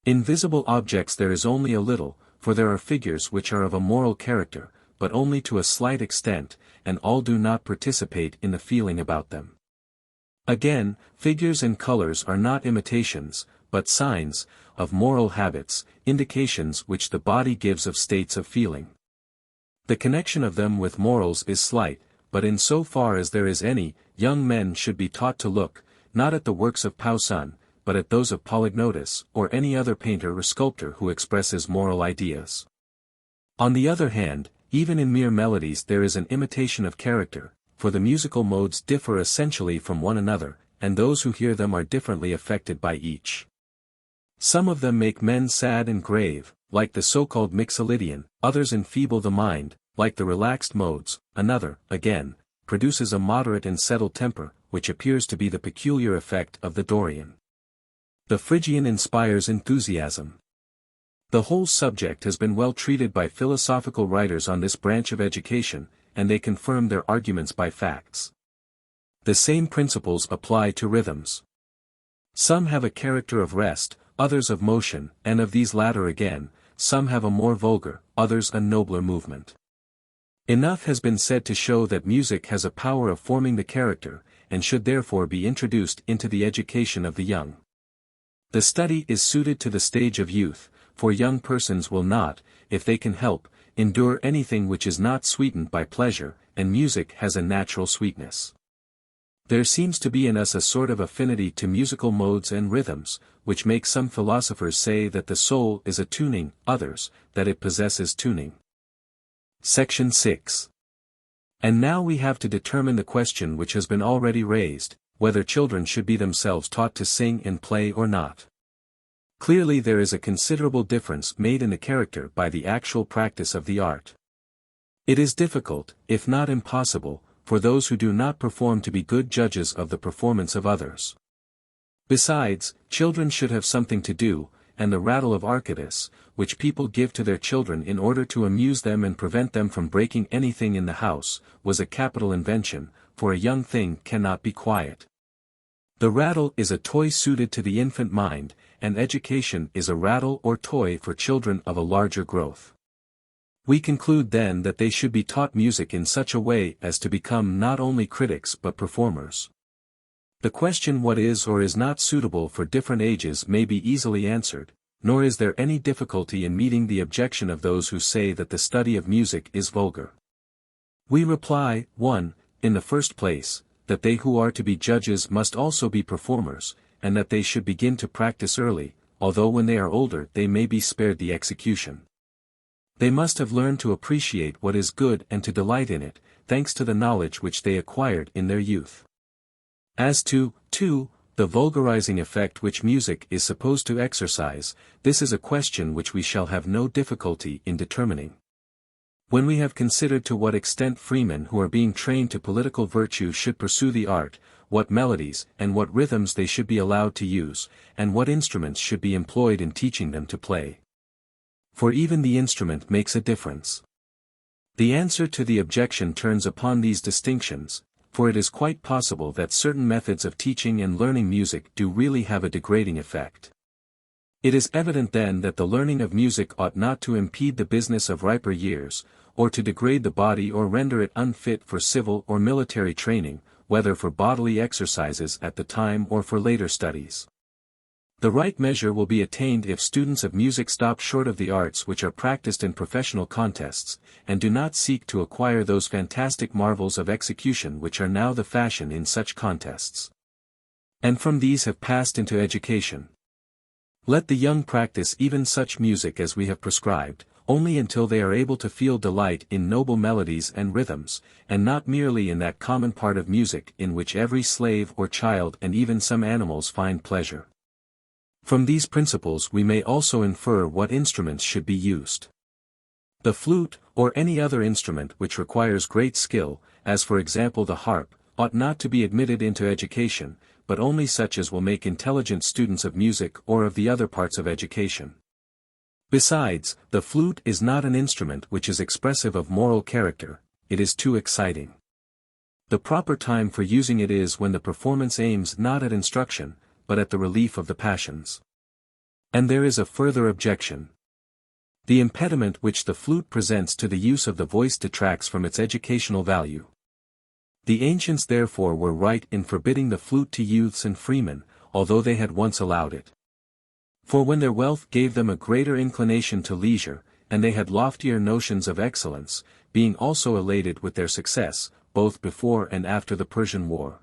S1: In visible objects there is only a little, for there are figures which are of a moral character, but only to a slight extent, and all do not participate in the feeling about them. Again, figures and colors are not imitations, but signs, of moral habits, indications which the body gives of states of feeling. The connection of them with morals is slight, but in so far as there is any, young men should be taught to look, not at the works of Poussin, but at those of Polygnotus, or any other painter or sculptor who expresses moral ideas. On the other hand, even in mere melodies there is an imitation of character, for the musical modes differ essentially from one another, and those who hear them are differently affected by each. Some of them make men sad and grave, like the so-called Mixolydian, others enfeeble the mind, like the relaxed modes, another, again, produces a moderate and settled temper, which appears to be the peculiar effect of the Dorian. The Phrygian inspires enthusiasm. The whole subject has been well treated by philosophical writers on this branch of education, and they confirm their arguments by facts. The same principles apply to rhythms. Some have a character of rest, others of motion, and of these latter again, some have a more vulgar, others a nobler movement. Enough has been said to show that music has a power of forming the character, and should therefore be introduced into the education of the young. The study is suited to the stage of youth, for young persons will not, if they can help, endure anything which is not sweetened by pleasure, and music has a natural sweetness. There seems to be in us a sort of affinity to musical modes and rhythms, which makes some philosophers say that the soul is a tuning, others, that it possesses tuning. Section 6. And now we have to determine the question which has been already raised, whether children should be themselves taught to sing and play or not. Clearly there is a considerable difference made in the character by the actual practice of the art. It is difficult, if not impossible, for those who do not perform to be good judges of the performance of others. Besides, children should have something to do, and the rattle of Arcadus, which people give to their children in order to amuse them and prevent them from breaking anything in the house, was a capital invention, for a young thing cannot be quiet. The rattle is a toy suited to the infant mind, and education is a rattle or toy for children of a larger growth. We conclude then that they should be taught music in such a way as to become not only critics but performers. The question what is or is not suitable for different ages may be easily answered, nor is there any difficulty in meeting the objection of those who say that the study of music is vulgar. We reply, 1. In the first place, that they who are to be judges must also be performers, and that they should begin to practice early, although when they are older they may be spared the execution. They must have learned to appreciate what is good and to delight in it, thanks to the knowledge which they acquired in their youth. As to, 2, the vulgarizing effect which music is supposed to exercise, this is a question which we shall have no difficulty in determining. When we have considered to what extent freemen who are being trained to political virtue should pursue the art, what melodies and what rhythms they should be allowed to use, and what instruments should be employed in teaching them to play. For even the instrument makes a difference. The answer to the objection turns upon these distinctions, for it is quite possible that certain methods of teaching and learning music do really have a degrading effect. It is evident then that the learning of music ought not to impede the business of riper years, or to degrade the body or render it unfit for civil or military training, whether for bodily exercises at the time or for later studies. The right measure will be attained if students of music stop short of the arts which are practiced in professional contests, and do not seek to acquire those fantastic marvels of execution which are now the fashion in such contests. And from these have passed into education. Let the young practice even such music as we have prescribed, only until they are able to feel delight in noble melodies and rhythms, and not merely in that common part of music in which every slave or child and even some animals find pleasure. From these principles we may also infer what instruments should be used. The flute, or any other instrument which requires great skill, as for example the harp, ought not to be admitted into education, but only such as will make intelligent students of music or of the other parts of education. Besides, the flute is not an instrument which is expressive of moral character, it is too exciting. The proper time for using it is when the performance aims not at instruction, but at the relief of the passions. And there is a further objection. The impediment which the flute presents to the use of the voice detracts from its educational value. The ancients therefore were right in forbidding the flute to youths and freemen, although they had once allowed it. For when their wealth gave them a greater inclination to leisure, and they had loftier notions of excellence, being also elated with their success, both before and after the Persian War.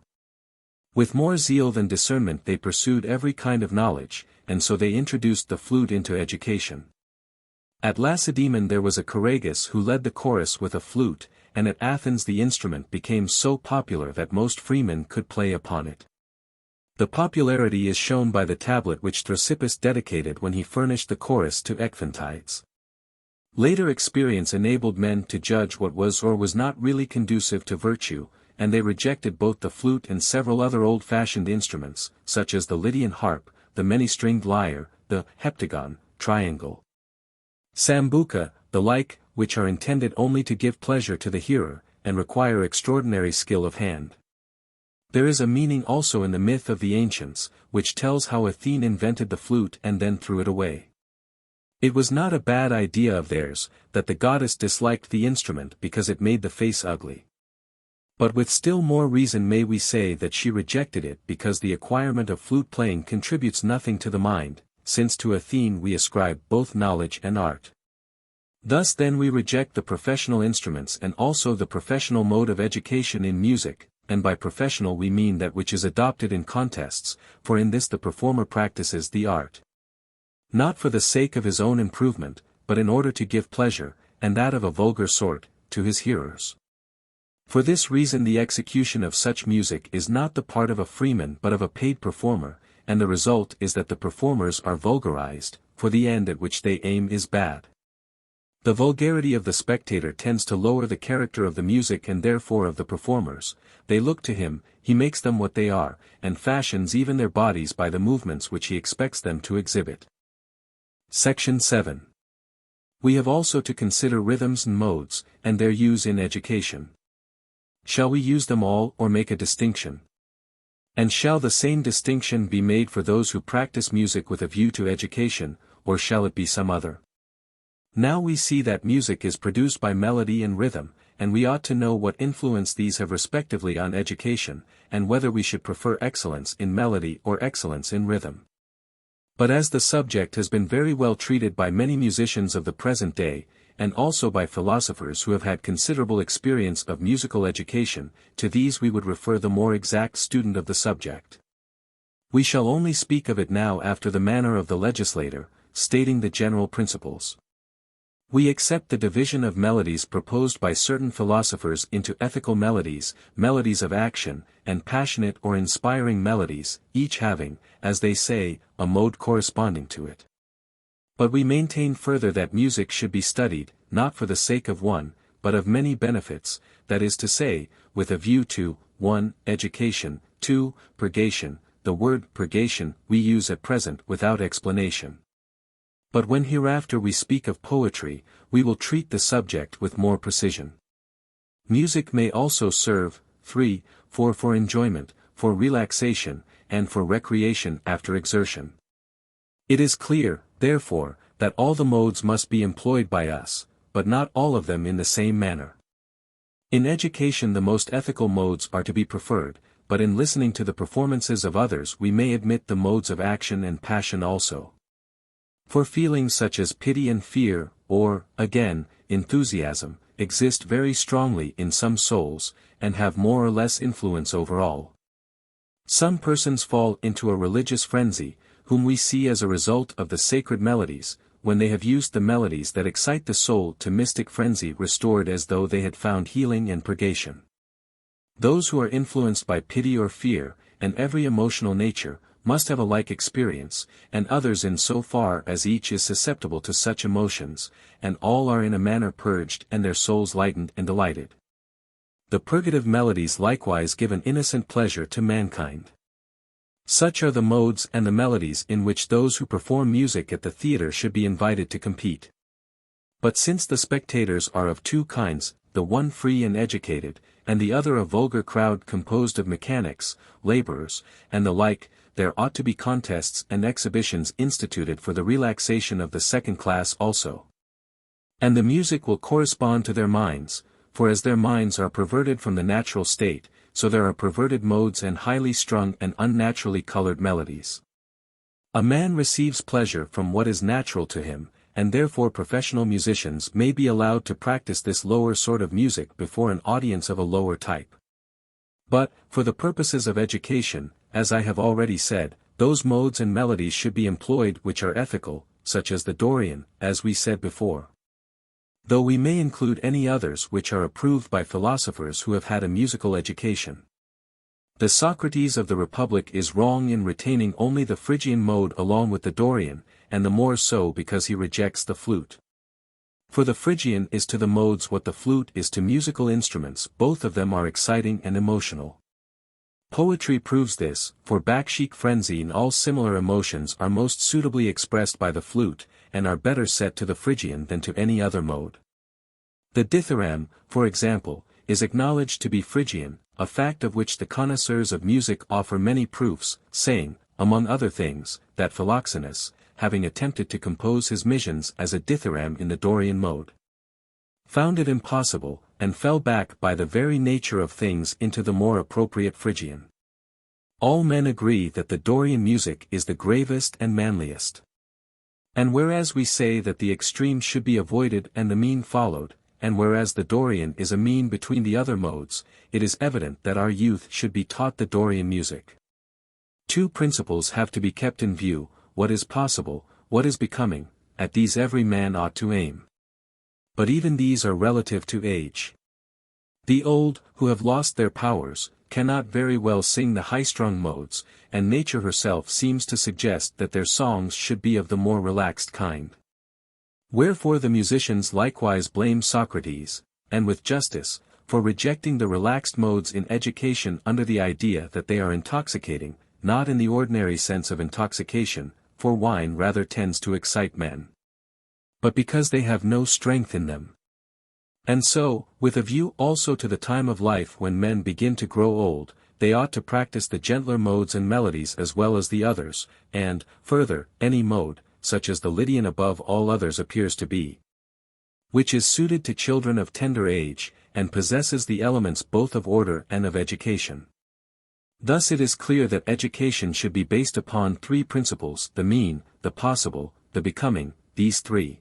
S1: With more zeal than discernment they pursued every kind of knowledge, and so they introduced the flute into education. At Lacedaemon there was a Choragus who led the chorus with a flute, and at Athens the instrument became so popular that most freemen could play upon it. The popularity is shown by the tablet which Thrasybus dedicated when he furnished the chorus to Ecphantides. Later experience enabled men to judge what was or was not really conducive to virtue, and they rejected both the flute and several other old-fashioned instruments, such as the Lydian harp, the many-stringed lyre, the heptagon, triangle, sambuca, the like, which are intended only to give pleasure to the hearer, and require extraordinary skill of hand. There is a meaning also in the myth of the ancients, which tells how Athene invented the flute and then threw it away. It was not a bad idea of theirs, that the goddess disliked the instrument because it made the face ugly. But with still more reason may we say that she rejected it because the acquirement of flute playing contributes nothing to the mind, since to Athene we ascribe both knowledge and art. Thus then we reject the professional instruments and also the professional mode of education in music, and by professional we mean that which is adopted in contests, for in this the performer practices the art. Not for the sake of his own improvement, but in order to give pleasure, and that of a vulgar sort, to his hearers. For this reason the execution of such music is not the part of a freeman but of a paid performer, and the result is that the performers are vulgarized, for the end at which they aim is bad. The vulgarity of the spectator tends to lower the character of the music and therefore of the performers. They look to him, he makes them what they are, and fashions even their bodies by the movements which he expects them to exhibit. Section 7. We have also to consider rhythms and modes, and their use in education. Shall we use them all or make a distinction? And shall the same distinction be made for those who practice music with a view to education, or shall it be some other? Now we see that music is produced by melody and rhythm, and we ought to know what influence these have respectively on education, and whether we should prefer excellence in melody or excellence in rhythm. But as the subject has been very well treated by many musicians of the present day, and also by philosophers who have had considerable experience of musical education, to these we would refer the more exact student of the subject. We shall only speak of it now after the manner of the legislator, stating the general principles. We accept the division of melodies proposed by certain philosophers into ethical melodies, melodies of action, and passionate or inspiring melodies, each having, as they say, a mode corresponding to it. But we maintain further that music should be studied, not for the sake of one, but of many benefits, that is to say, with a view to, 1. Education, 2. Purgation. The word purgation we use at present without explanation. But when hereafter we speak of poetry, we will treat the subject with more precision. Music may also serve, 3. For enjoyment, for relaxation, and for recreation after exertion. It is clear, therefore, that all the modes must be employed by us, but not all of them in the same manner. In education the most ethical modes are to be preferred, but in listening to the performances of others we may admit the modes of action and passion also. For feelings such as pity and fear, or, again, enthusiasm, exist very strongly in some souls, and have more or less influence over all. Some persons fall into a religious frenzy, whom we see as a result of the sacred melodies, when they have used the melodies that excite the soul to mystic frenzy restored as though they had found healing and purgation. Those who are influenced by pity or fear, and every emotional nature, must have a like experience, and others in so far as each is susceptible to such emotions, and all are in a manner purged and their souls lightened and delighted. The purgative melodies likewise give an innocent pleasure to mankind. Such are the modes and the melodies in which those who perform music at the theatre should be invited to compete. But since the spectators are of two kinds, the one free and educated, and the other a vulgar crowd composed of mechanics, laborers, and the like, there ought to be contests and exhibitions instituted for the relaxation of the second class also. And the music will correspond to their minds, for as their minds are perverted from the natural state, so there are perverted modes and highly strung and unnaturally colored melodies. A man receives pleasure from what is natural to him, and therefore professional musicians may be allowed to practice this lower sort of music before an audience of a lower type. But, for the purposes of education, as I have already said, those modes and melodies should be employed which are ethical, such as the Dorian, as we said before. Though we may include any others which are approved by philosophers who have had a musical education. The Socrates of the Republic is wrong in retaining only the Phrygian mode along with the Dorian, and the more so because he rejects the flute. For the Phrygian is to the modes what the flute is to musical instruments, both of them are exciting and emotional. Poetry proves this, for backsheek frenzy and all similar emotions are most suitably expressed by the flute, and are better set to the Phrygian than to any other mode. The dithyramb, for example, is acknowledged to be Phrygian, a fact of which the connoisseurs of music offer many proofs, saying, among other things, that Philoxenus, having attempted to compose his missions as a dithyramb in the Dorian mode, found it impossible, and fell back by the very nature of things into the more appropriate Phrygian. All men agree that the Dorian music is the gravest and manliest. And whereas we say that the extreme should be avoided and the mean followed, and whereas the Dorian is a mean between the other modes, it is evident that our youth should be taught the Dorian music. Two principles have to be kept in view: what is possible, what is becoming, at these every man ought to aim. But even these are relative to age. The old, who have lost their powers, cannot very well sing the high-strung modes, and nature herself seems to suggest that their songs should be of the more relaxed kind. Wherefore the musicians likewise blame Socrates, and with justice, for rejecting the relaxed modes in education under the idea that they are intoxicating, not in the ordinary sense of intoxication, for wine rather tends to excite men, but because they have no strength in them. And so, with a view also to the time of life when men begin to grow old, they ought to practice the gentler modes and melodies as well as the others, and, further, any mode, such as the Lydian above all others appears to be, which is suited to children of tender age, and possesses the elements both of order and of education. Thus it is clear that education should be based upon three principles: the mean, the possible, the becoming, these three.